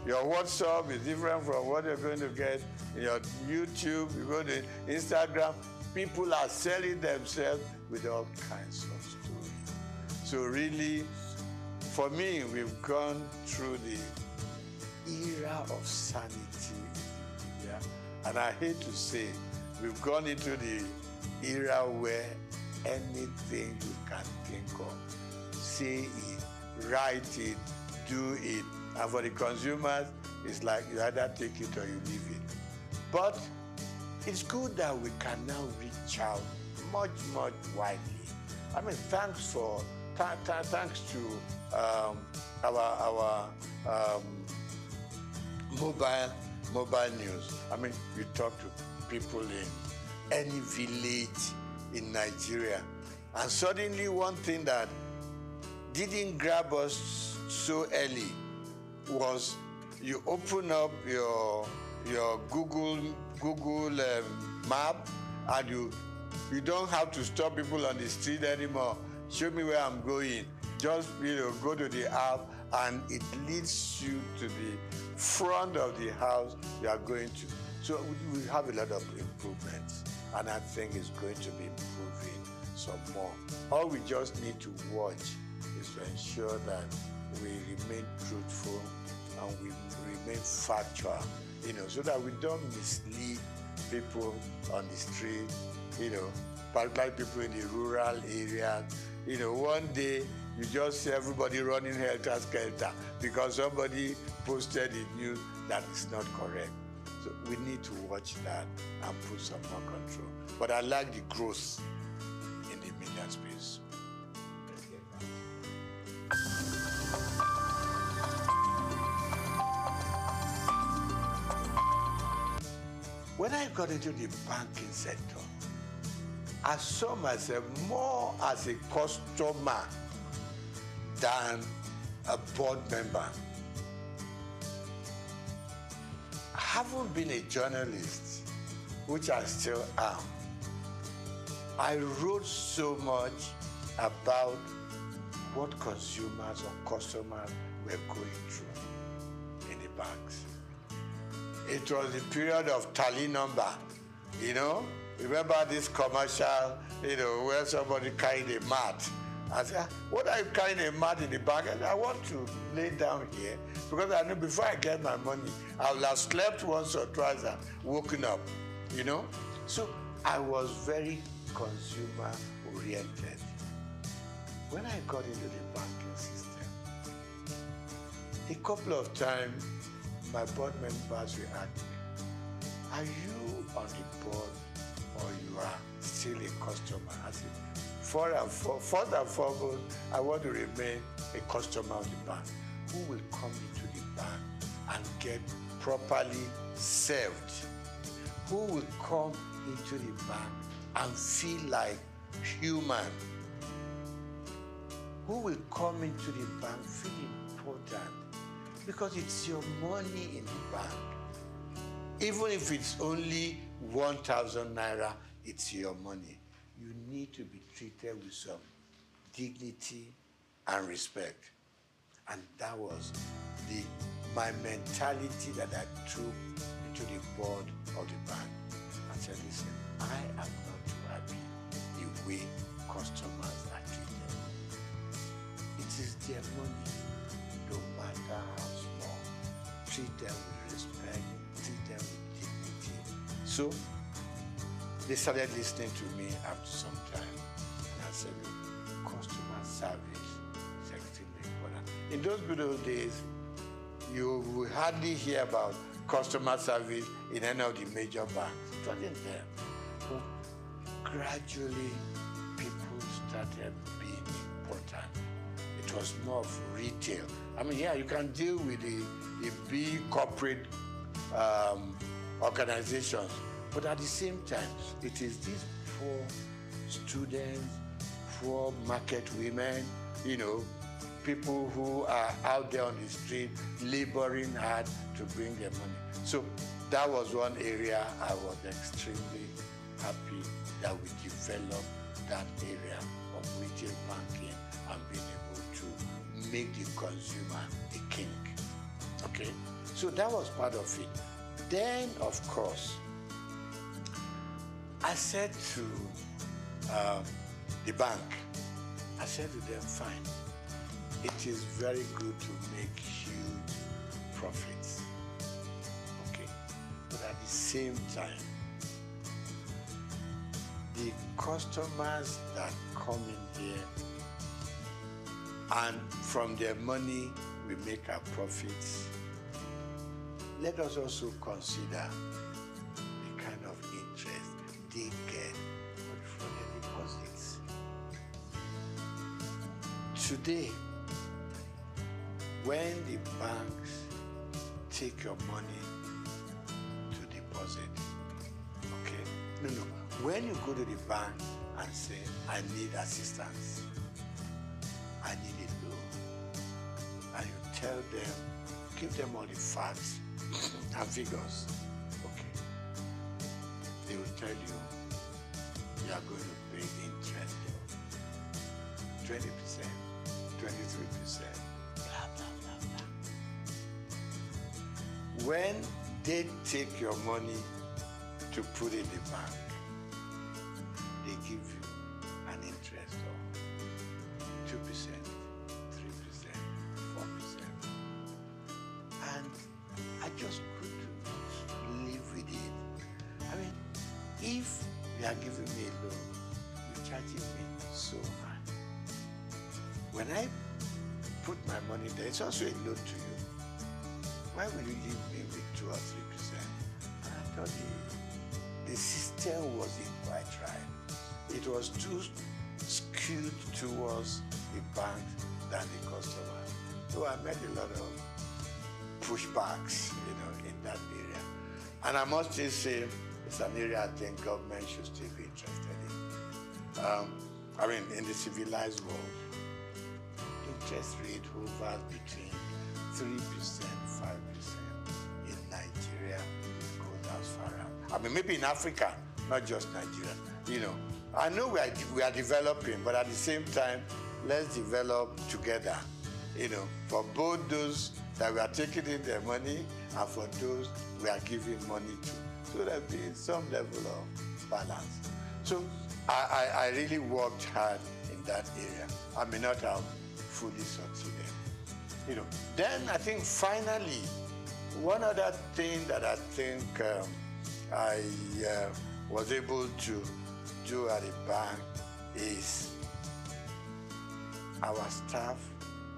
your WhatsApp is different from what you're going to get in your YouTube. You go to Instagram. People are selling themselves with all kinds of stories. So really, for me, we've gone through the era of sanity in the media. And I hate to say, we've gone into the era where anything you can think of, say it, write it, do it. And for the consumers, it's like you either take it or you leave it. But it's good that we can now reach out much, much widely. I mean, thanks to our mobile news. I mean, you talk to people in any village in Nigeria, and suddenly one thing that didn't grab us so early was you open up your Google map and you You don't have to stop people on the street anymore. Show me where I'm going. Just, go to the app and it leads you to the front of the house you are going to. So we have a lot of improvements, and I think it's going to be improving some more. All we just need to watch is to ensure that we remain truthful and we remain factual, so that we don't mislead people on the street, particularly people in the rural areas. One day you just see everybody running helter-skelter because somebody posted a news that is not correct. So we need to watch that and put some more control. But I like the growth in the media space. When I got into the banking sector, I saw myself more as a customer than a board member. I haven't been a journalist, which I still am. I wrote so much about what consumers or customers were going through in the banks. It was the period of tally number, Remember this commercial, where somebody carried a mat. I said, what are you carrying a mat in the bag? And I want to lay down here because I know before I get my money, I will have slept once or twice and woken up, So I was very consumer oriented. When I got into the banking system, a couple of times my board members will ask me, are you on the board or you are still a customer? I said, first and foremost, I want to remain a customer of the bank. Who will come into the bank and get properly served? Who will come into the bank and feel like human? Who will come into the bank feel important? Because it's your money in the bank. Even if it's only 1,000 naira, it's your money. You need to be treated with some dignity and respect. And that was my mentality that I took into the board of the bank. I said, listen, I am not too happy the way customers are treated. It is their money, no matter how small. Treat them with respect, treat them with dignity. So they started listening to me after some time. And I said, customer service is extremely important. In those good old days, you will hardly hear about customer service in any of the major banks. It wasn't there. But gradually, people started being important. It was more of retail. You can deal with the big corporate organizations, but at the same time, it is these poor students, poor market women, people who are out there on the street laboring hard to bring their money. So that was one area I was extremely happy that we developed that area of retail banking and being able to make the consumer a king. Okay? So that was part of it. Then, of course, I said to the bank, I said to them, fine, it is very good to make huge profits, okay? But at the same time, the customers that come in here and from their money we make our profits, let us also consider the kind of interest they get from their deposits. Today, when the banks take your money to deposit, okay? When you go to the bank and say, I need assistance, I need a loan, and you tell them, give them all the facts and figures, okay? They will tell you, you are going to pay interest of 20%, 23%, blah, blah, blah, blah. When they take your money to put in the bank, they give you an interest of 2%, 3%, 4%. And I just couldn't live with it. I mean, if you are giving me a loan, you're charging me so much. When I put my money there, it's also a loan to you. Why will you leave me with 2 or 3%? And I thought the system wasn't quite right. It was too skewed towards the bank than the customer. So I met a lot of pushbacks, in that area. And I must just say, it's an area I think government should still be interested in. In the civilized world, interest rate hovers between 3%, 5%. In Nigeria, it goes as far out. Maybe in Africa, not just Nigeria. I know we are developing, but at the same time, let's develop together. For both those that we are taking in their money and for those we are giving money to. So there'll be some level of balance. So I really worked hard in that area. I may not have fully succeeded. Then I think finally, one other thing that I think I was able to do at the bank is our staff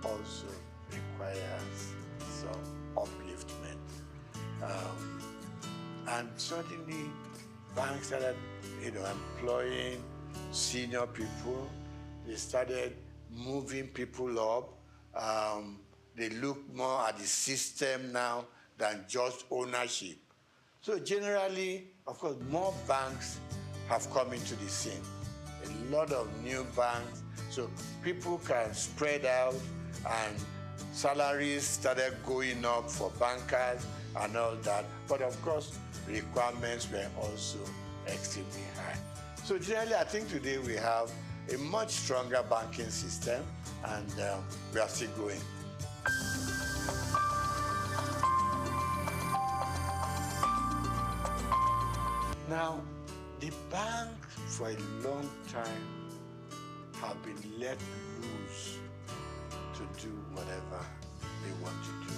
also requires some upliftment. And certainly banks started, employing senior people. They started moving people up. They look more at the system now than just ownership. So generally, of course, more banks have come into the scene. A lot of new banks. So people can spread out and salaries started going up for bankers and all that. But of course, requirements were also extremely high. So generally, I think today we have a much stronger banking system and we are still growing. Now, the banks for a long time have been let loose to do whatever they want to do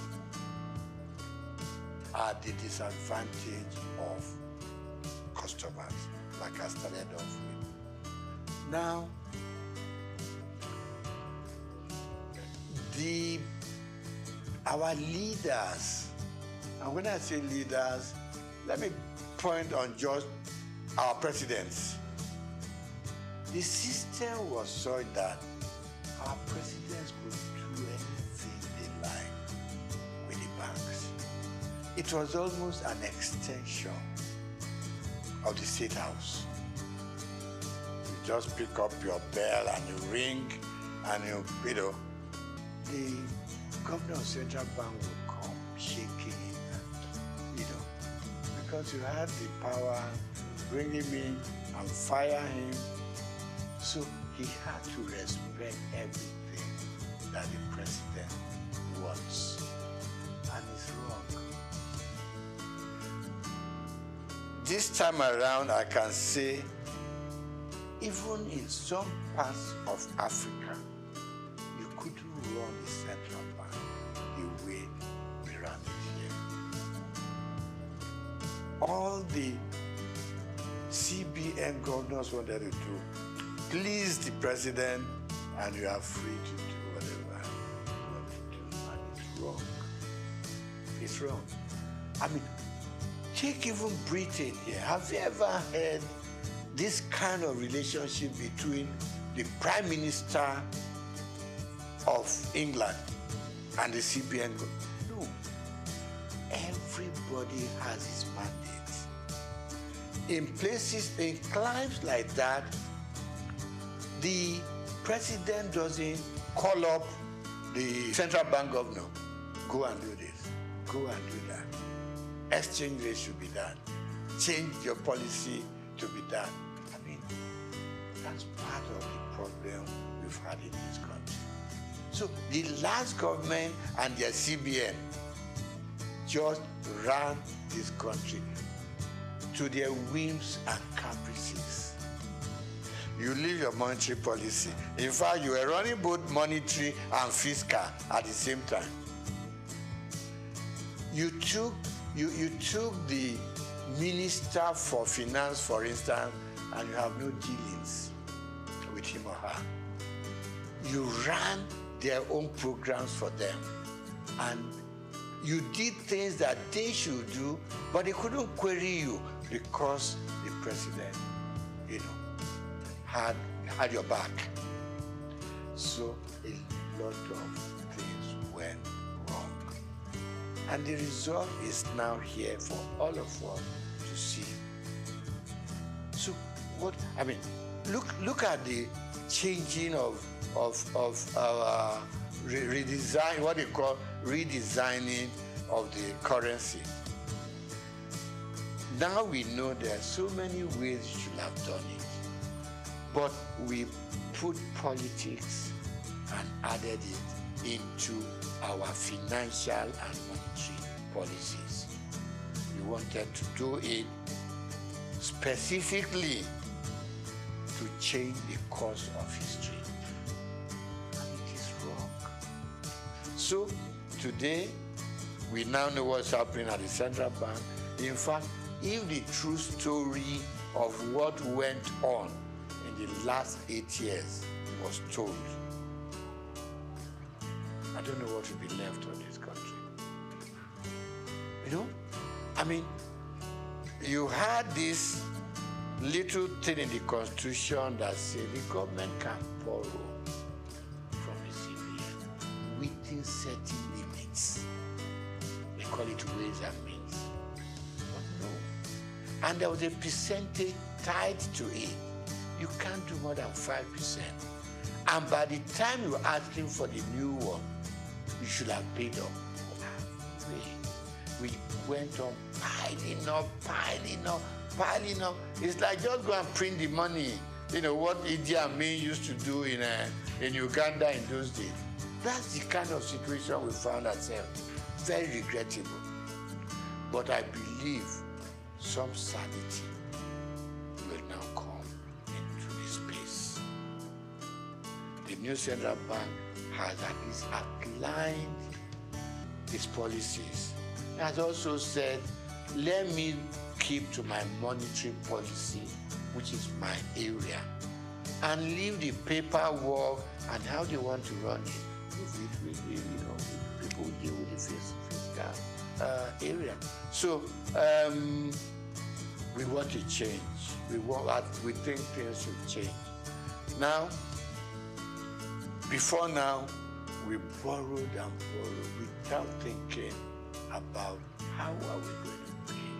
at the disadvantage of customers, like I started off with. Now, our leaders, and when I say leaders, let me point on just our presidents. The system was such that our presidents could do anything they like with the banks. It was almost an extension of the State House. You just pick up your bell and you ring and the governor of Central Bank will come shaking it, because you had the power to bring him in and fire him. So he had to respect everything that the president wants. And it's wrong. This time around, I can say, even in some parts of Africa, you couldn't run the central bank the way we run it here. All the CBN governors wanted to do, please the president, and you are free to do whatever you want to do. And it's wrong. It's wrong. Take even Britain here. Have you ever heard this kind of relationship between the Prime Minister of England and the CBN? No. Everybody has his mandate. In places, in climes like that, the president doesn't call up the central bank governor. Go and do this. Go and do that. Exchange rate should be done. Change your policy to be done. That's part of the problem we've had in this country. So the last government and their CBN just ran this country to their whims and caprices. You leave your monetary policy. In fact, you were running both monetary and fiscal at the same time. You took the Minister for Finance, for instance, and you have no dealings with him or her. You ran their own programs for them, and you did things that they should do, but they couldn't query you because the president, had your back. So a lot of things went wrong. And the result is now here for all of us to see. So look at the changing of our redesign, what they call redesigning of the currency. Now we know there are so many ways you should have done it, but we put politics and added it into our financial and monetary policies. We wanted to do it specifically to change the course of history. And it is wrong. So today, we now know what's happening at the central bank. In fact, if the true story of what went on in the last 8 years was told, I don't know what will be left of this country. You had this little thing in the Constitution that said the government can borrow from the CBN within certain limits. They call it ways and means. But no. And there was a percentage tied to it. You can't do more than 5%. And by the time you're asking for the new one, you should have paid up. We went on piling up. It's like just go and print the money. What Idi Amin used to do in Uganda in those days. That's the kind of situation we found ourselves. Very regrettable. But I believe some sanity will now come into this space. The new central bank has at least outlined its policies. It has also said, let me keep to my monetary policy, which is my area, and leave the paperwork and how they want to run it. People deal with the fiscal area. So we want to change. We think things should change. Now, before now, we borrowed and borrowed without thinking about how are we going to pay?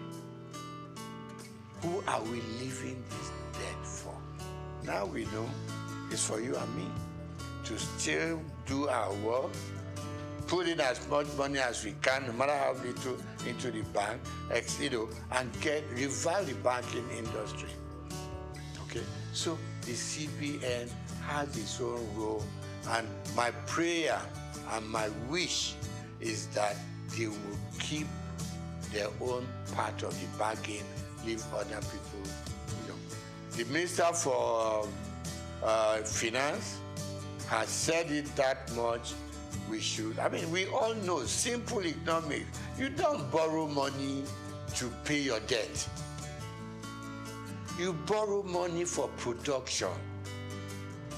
Who are we leaving this debt for? Now we know it's for you and me to still do our work, put in as much money as we can, no matter how little, into the bank, and revive the banking industry. Okay? So the CBN has its own role, and my prayer and my wish is that they will keep their own part of the bargain, leave other people. The Minister for Finance has said it that much. We should. We all know, simple economics. You don't borrow money to pay your debt. You borrow money for production.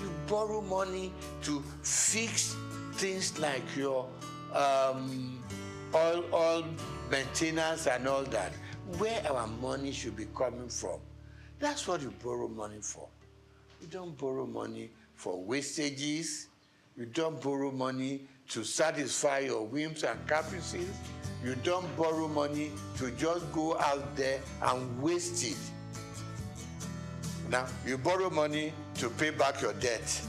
You borrow money to fix things like your oil maintenance and all that. Where our money should be coming from. That's what you borrow money for. You don't borrow money for wastages. You don't borrow money to satisfy your whims and caprices. You don't borrow money to just go out there and waste it. Now, you borrow money to pay back your debt.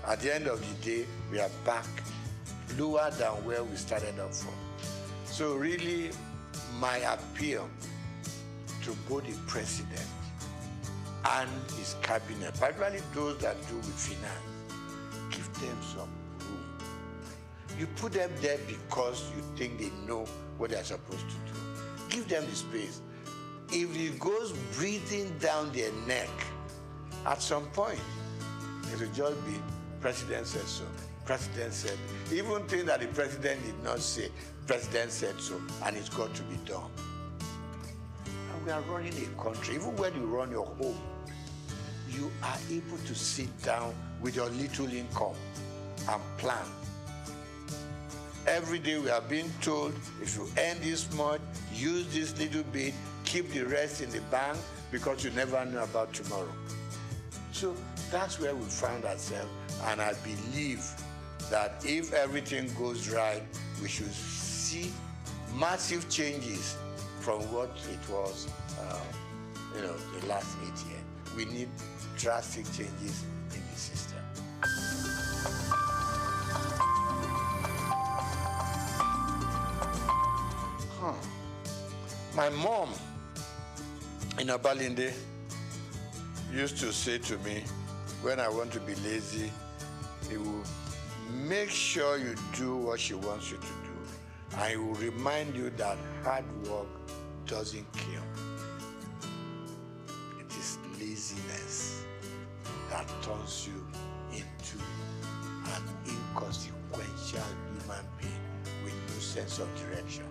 At the end of the day, we are back lower than where we started off from. So really, my appeal to both the president and his cabinet, particularly those that do with finance, give them some room. You put them there because you think they know what they're supposed to do. Give them the space. If it goes breathing down their neck, at some point, it will just be, President said so, President said, even things that the President did not say, President said so, and it's got to be done. And we are running a country, even when you run your home, you are able to sit down with your little income and plan. Every day we are being told, if you earn this much, use this little bit, keep the rest in the bank, because you never know about tomorrow. So that's where we found ourselves, and I believe that if everything goes right, we should see massive changes from what it was, the last 8 years. We need drastic changes in the system. My mom in Abalinde used to say to me, when I want to be lazy, he will make sure you do what she wants you to do. And he will remind you that hard work doesn't kill. It is laziness that turns you into an inconsequential human being with no sense of direction.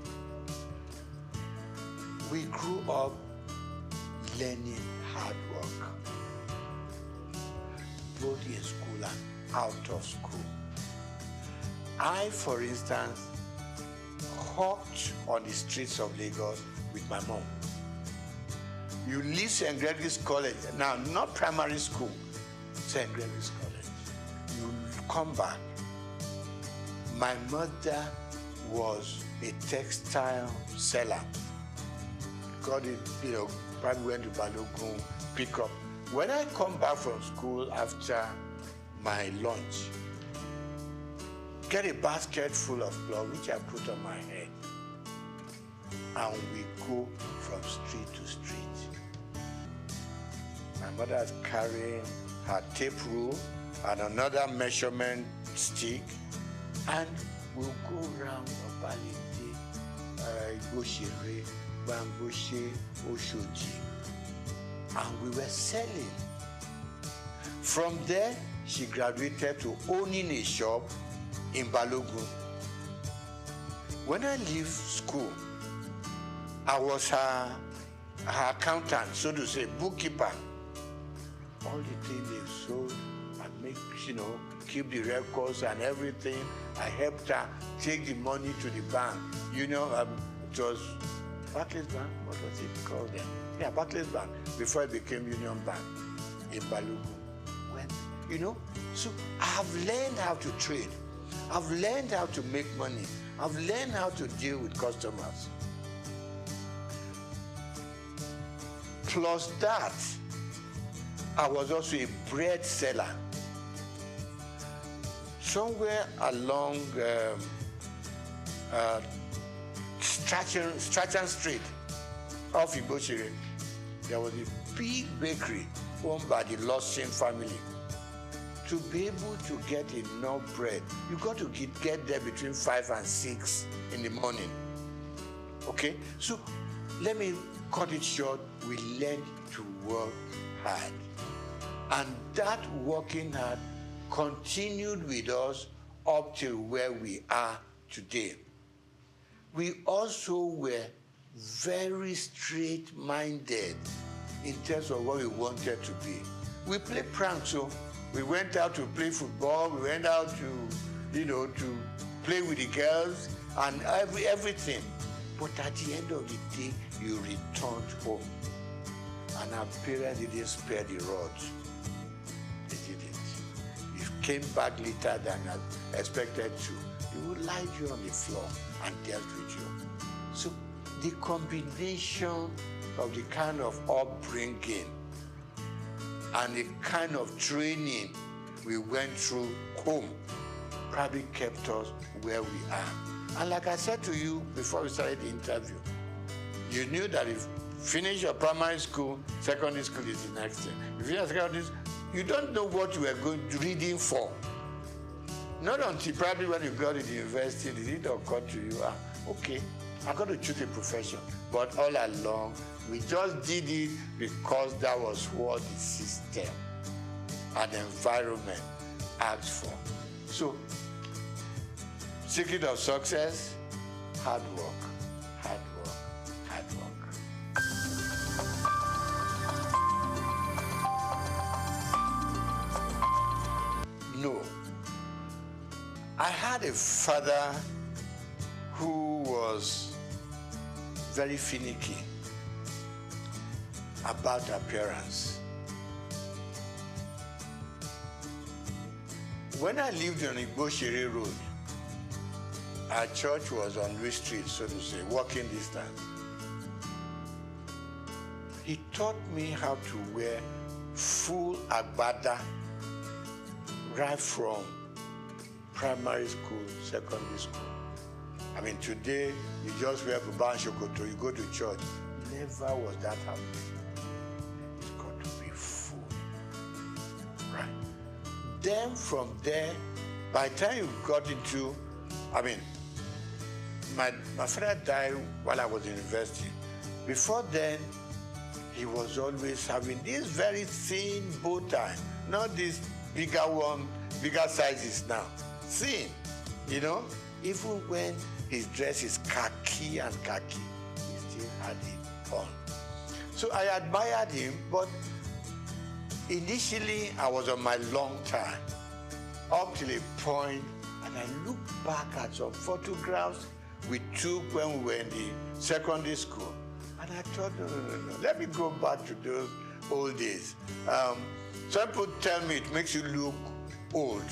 We grew up learning hard work, both in school and out of school. I, for instance, hawked on the streets of Lagos with my mom. You leave St. Gregory's College, now not primary school, St. Gregory's College. You come back. My mother was a textile seller. Got it, probably went to Balogun, pick up. When I come back from school after my lunch, get a basket full of cloth, which I put on my head, and we go from street to street. My mother is carrying her tape rule and another measurement stick, and we'll go around Obalinde, Igoshere, Bamboshe, Oshoji, and we were selling. From there, she graduated to owning a shop in Balogun. When I leave school, I was her accountant, so to say, bookkeeper. All the things they've sold, and make, keep the records and everything. I helped her take the money to the bank. It was Barclays Bank, what was it called then? Yeah, Barclays Bank, before it became Union Bank in Balogun. So I've learned how to trade. I've learned how to make money. I've learned how to deal with customers. Plus that, I was also a bread seller. Somewhere along Strachan Street, off Igoshere, there was a big bakery owned by the Lawson family. To be able to get enough bread, you got to get there between 5 and 6 in the morning. Okay? So let me cut it short. We learned to work hard. And that working hard continued with us up till where we are today. We also were very straight-minded in terms of what we wanted to be. We played pranks, so we went out to play football, we went out to play with the girls and everything. But at the end of the day, you returned home. And our parents didn't spare the rod. They didn't. You came back later than expected to. They would lie you on the floor and dealt with you. So the combination of the kind of upbringing and the kind of training we went through home probably kept us where we are. And like I said to you before we started the interview, you knew that if finish your primary school, secondary school is the next thing. You finish secondary school, you don't know what you are going to reading for. Not until probably when you got to the university, did it occur to you, okay, I'm going to choose a profession. But all along, we just did it because that was what the system and environment asked for. So, secret of success, hard work, hard work, hard work. No. I had a father who was very finicky about appearance. When I lived on Igbo Road, our church was on Louis Street, so to say, walking distance. He taught me how to wear full agbada right from primary school, secondary school. I mean, today, you just wear buba and shokoto, you go to church. Never was that happening. It's got to be full. Right? Then from there, by the time you got into, I mean, my father died while I was in university. Before then, he was always having this very thin bow tie, not this bigger one, bigger sizes now. Thin, you know, even when his dress is khaki and khaki, he still had it on. So I admired him, but initially I was on my long time, up till a point, and I look back at some photographs we took when we were in the secondary school, and I thought, no, let me go back to those old days. Some people tell me it makes you look old.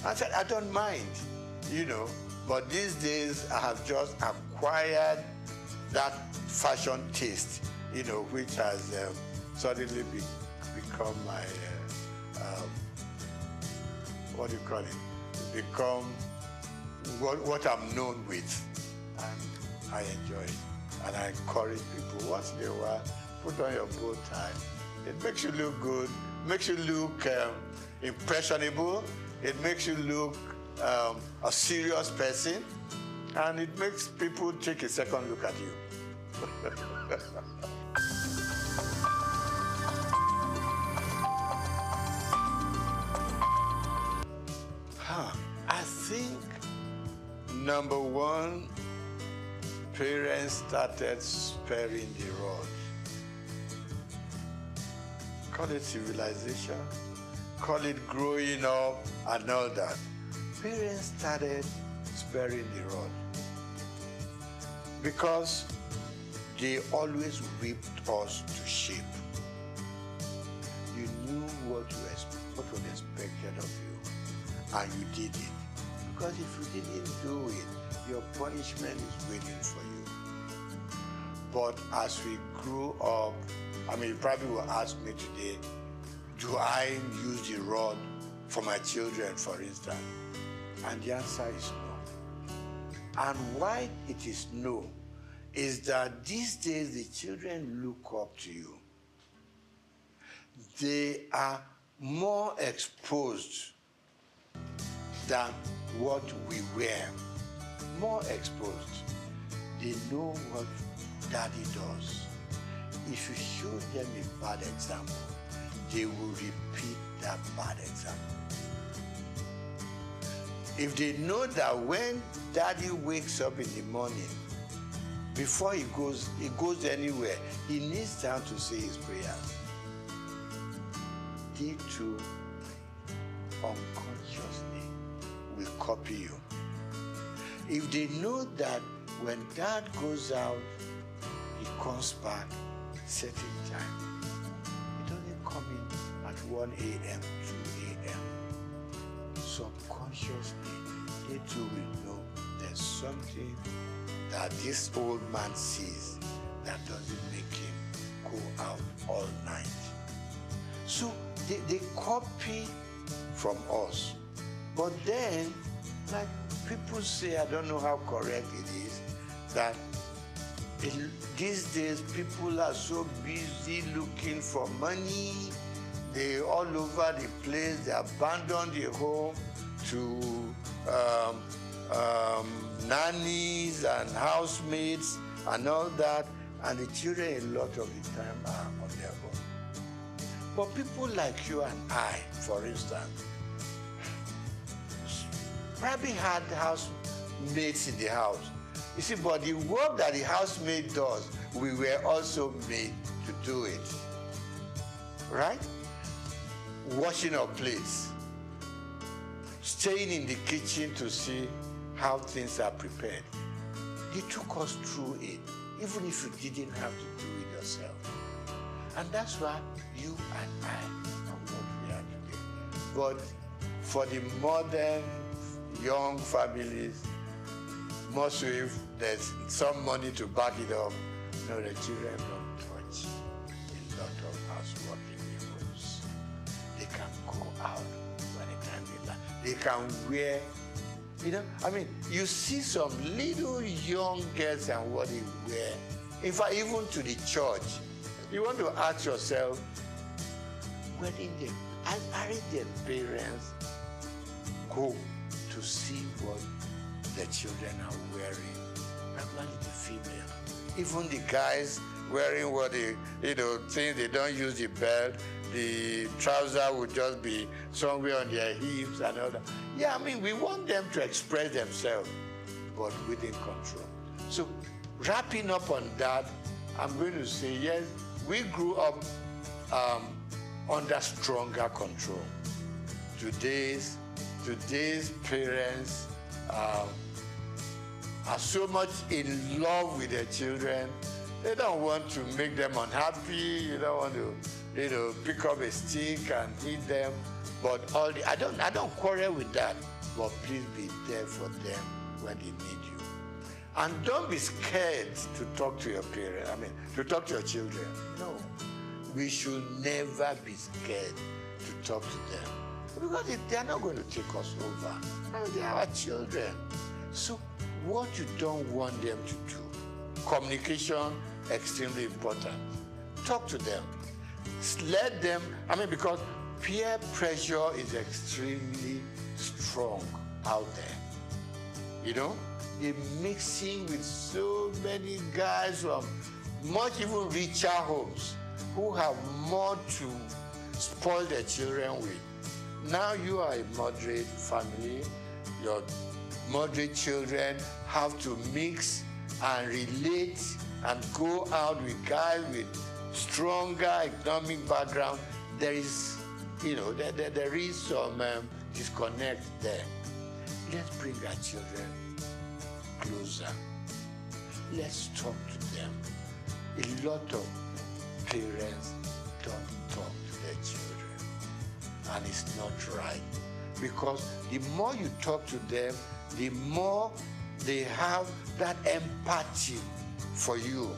I said, I don't mind, you know, but these days I have just acquired that fashion taste, you know, which has suddenly become my, what do you call it? Become what I'm known with. And I enjoy it. And I encourage people, once in a while, put on your bow tie. It makes you look good, makes you look impressionable, it makes you look a serious person, and it makes people take a second look at you. I think, number one, parents started sparing the rod. Call it civilization, call it growing up and all that. Parents started sparing the rod because they always whipped us to shape. You knew what was expected of you, and you did it. Because if you didn't do it, your punishment is waiting for you. But as we grew up, I mean, you probably will ask me today, do I use the rod for my children, for instance? And the answer is no. And why it is no is that these days the children look up to you. They are more exposed than what we were. More exposed. They know what daddy does. If you show them a bad example, they will repeat that bad example. If they know that when daddy wakes up in the morning, before he goes anywhere, he needs time to say his prayers. They too, unconsciously, will copy you. If they know that when dad goes out, he comes back certain time. He doesn't come in at 1 a.m., 2 a.m. Subconsciously, they too will know there's something that this old man sees that doesn't make him go out all night. So they copy from us. But then, like people say, I don't know how correct it is, that these days, people are so busy looking for money. They're all over the place. They abandon the home to nannies and housemates and all that. And the children, a lot of the time, are on their own. But people like you and I, for instance, probably had housemates in the house. You see, but the work that the housemaid does, we were also made to do it. Right? Washing our plates, staying in the kitchen to see how things are prepared. They took us through it, even if you didn't have to do it yourself. And that's why you and I are what we are today. But for the modern young families, most if there's some money to back it up, no, the children don't touch a lot of housework in the homes. They can go out when they can be like, they can wear, you know, I mean, you see some little young girls and what they wear. In fact, even to the church, you want to ask yourself, where did their parents go to see what the children are wearing? Normally the female. Even the guys wearing what they, things they don't use the belt, the trouser would just be somewhere on their hips and all that. Yeah, I mean, we want them to express themselves, but within control. So, wrapping up on that, I'm going to say, yes, we grew up under stronger control. Today's parents are so much in love with their children. They don't want to make them unhappy. You don't want to, pick up a stick and hit them. But I don't quarrel with that. But please be there for them when they need you. And don't be scared to talk to your parents. To talk to your children. No, we should never be scared to talk to them. Because they are not going to take us over. They are our children. So what you don't want them to do, communication, extremely important. Talk to them. Let them, because peer pressure is extremely strong out there. They're mixing with so many guys from much even richer homes who have more to spoil their children with. Now you are a moderate family, your moderate children have to mix and relate and go out with guys with stronger economic background. There is, there is some disconnect there. Let's bring our children closer. Let's talk to them. A lot of parents don't talk to their children, and it's not right, because the more you talk to them, the more they have that empathy for you.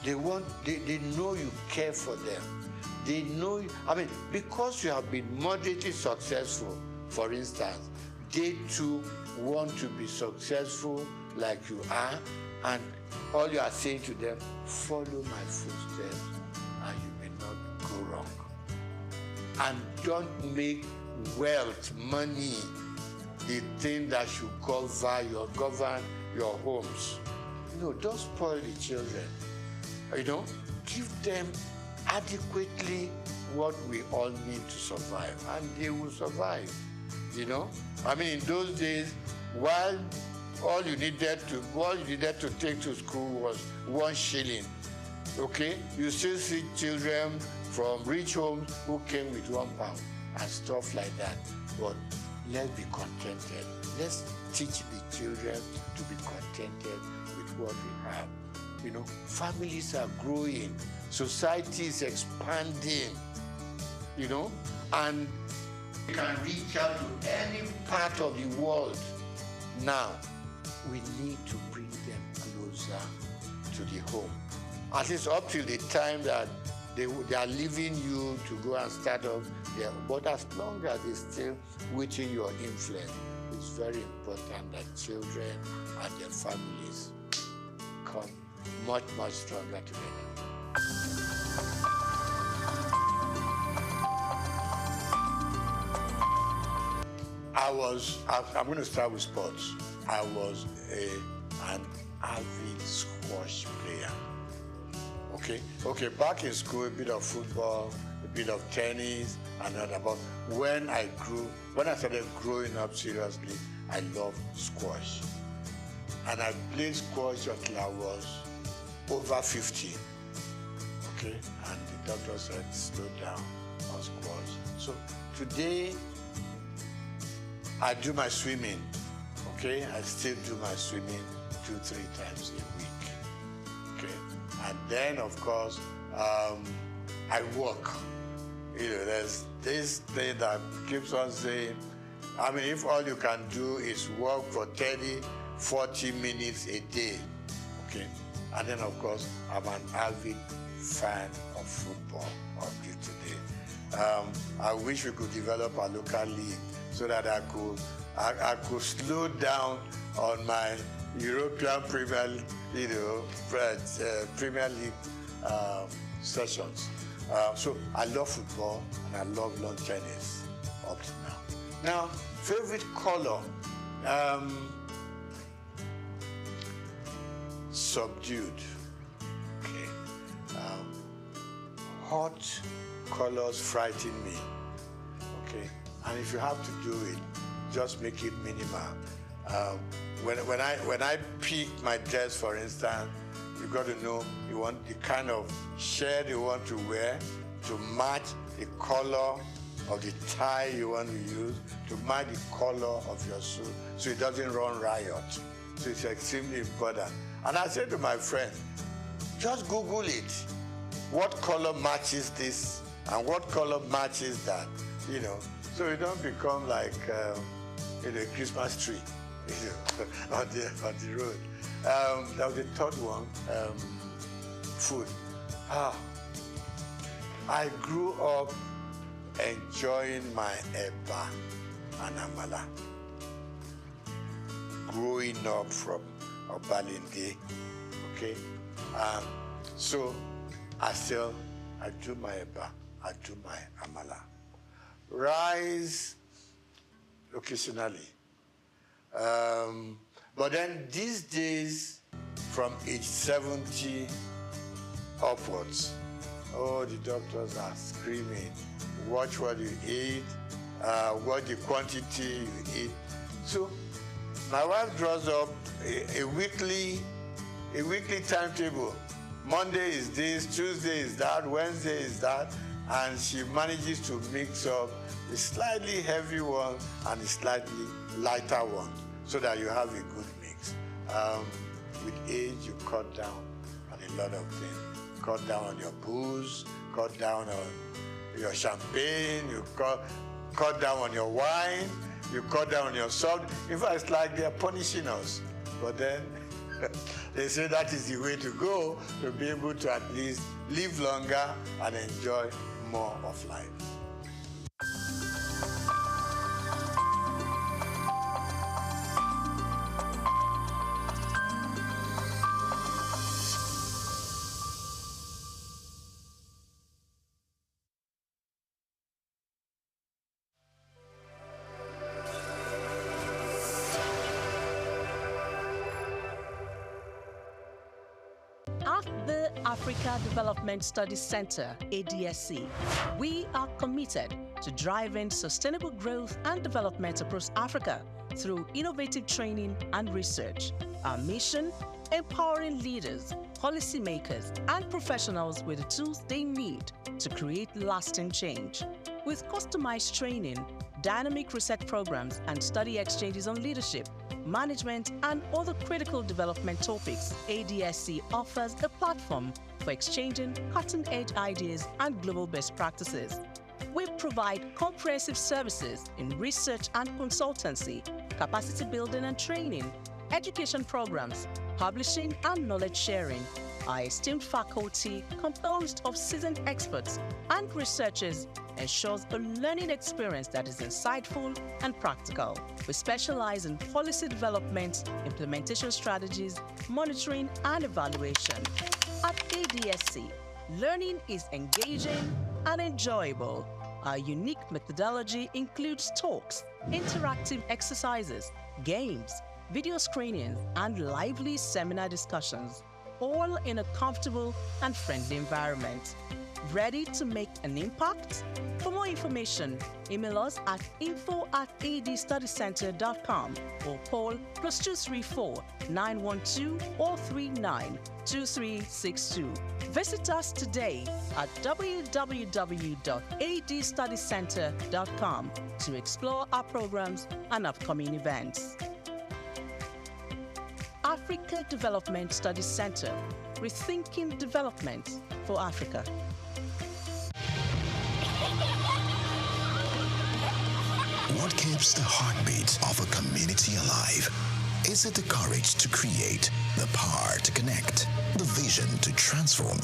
They know you care for them. They know you, because you have been moderately successful, for instance, they too want to be successful like you are, and all you are saying to them, follow my footsteps and you may not go wrong. And don't make wealth, money, the thing that should govern your homes. Don't spoil the children. Give them adequately what we all need to survive, and they will survive. In those days, while all you needed to take to school was 1 shilling. Okay, you still see children from rich homes who came with £1 and stuff like that. But let's be contented. Let's teach the children to be contented with what we have. Families are growing, society is expanding, and we can reach out to any part of the world. Now, we need to bring them closer to the home. At least up till the time that they are leaving you to go and start up there. But as long as they're still within your influence, it's very important that children and their families come much, much stronger together. I'm going to start with sports. I was an avid squash player. Okay, back in school, a bit of football, a bit of tennis, and other. But when I started growing up seriously, I loved squash. And I played squash until I was over 50. Okay, and the doctor said, slow down on squash. So today, I do my swimming. Okay, I still do my swimming 2-3 times a week. Okay, and then of course I walk. There's this thing that keeps on saying, I mean, if all you can do is walk for 30-40 minutes a day, okay, and then of course I'm an avid fan of football up to today. I wish we could develop a local league so that I could slow down on my European Premier League sessions. So I love football and I love lawn tennis up to now. Now, favorite color, subdued. Okay, hot colors frighten me. Okay, and if you have to do it, just make it minimal. When I pick my dress, for instance, you got to know you want the kind of shirt you want to wear to match the color of the tie you want to use, to match the color of your suit, so it doesn't run riot. So it's extremely important. And I said to my friend, just Google it. What color matches this and what color matches that? So you don't become like a Christmas tree on the road. That was the third one, food. I grew up enjoying my eba and amala. Growing up from Obalinde, okay? So I do my eba, I do my amala. Rice, occasionally. But then these days, from age 70 upwards, the doctors are screaming, watch what you eat, what the quantity you eat. So my wife draws up a weekly timetable. Monday is this, Tuesday is that, Wednesday is that, and she manages to mix up a slightly heavy one and a slightly lighter one, so that you have a good mix. With age, you cut down on a lot of things. Cut down on your booze, cut down on your champagne, you cut down on your wine, you cut down on your salt. In fact, it's like they're punishing us. But then they say that is the way to go, to be able to at least live longer and enjoy more of life.
At the Africa Development Studies Center, ADSC, we are committed to driving sustainable growth and development across Africa through innovative training and research. Our mission: empowering leaders, policymakers, and professionals with the tools they need to create lasting change. With customized training, dynamic research programs, and study exchanges on leadership, management, and other critical development topics, ADSC offers a platform for exchanging cutting-edge ideas and global best practices. We provide comprehensive services in research and consultancy, capacity building and training, education programs, publishing and knowledge sharing, Our esteemed faculty, composed of seasoned experts and researchers, ensures a learning experience that is insightful and practical. We specialize in policy development, implementation strategies, monitoring, and evaluation. At ADSC, learning is engaging and enjoyable. Our unique methodology includes talks, interactive exercises, games, video screenings, and lively seminar discussions, all in a comfortable and friendly environment. Ready to make an impact? For more information, email us at info@adstudycenter.com or call +234 912 439 2362. Visit us today at www.adstudycenter.com to explore our programs and upcoming events. Africa Development Studies Center, rethinking development for Africa.
What keeps the heartbeat of a community alive? Is it the courage to create, the power to connect, the vision to transform?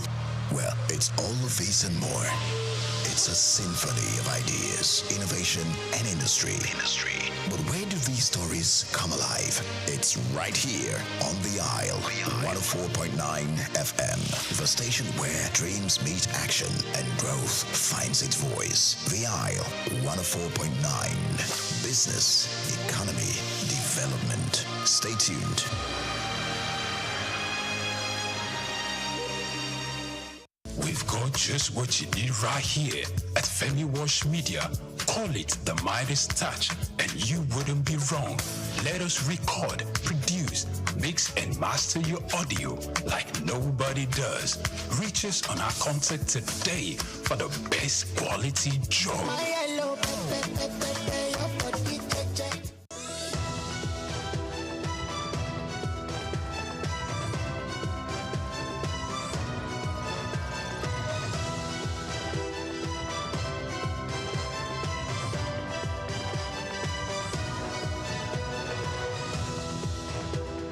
Well, it's all of this and more. It's a symphony of ideas, innovation, and industry. But where do these stories come alive? It's right here on The Isle, 104.9 FM, the station where dreams meet action and growth finds its voice. The Isle, 104.9. Business, economy, development. Stay tuned.
We've got just what you need right here at Femi Wash Media. Call it the Midas Touch, and you wouldn't be wrong. Let us record, produce, mix, and master your audio like nobody does. Reach us on our contact today for the best quality job.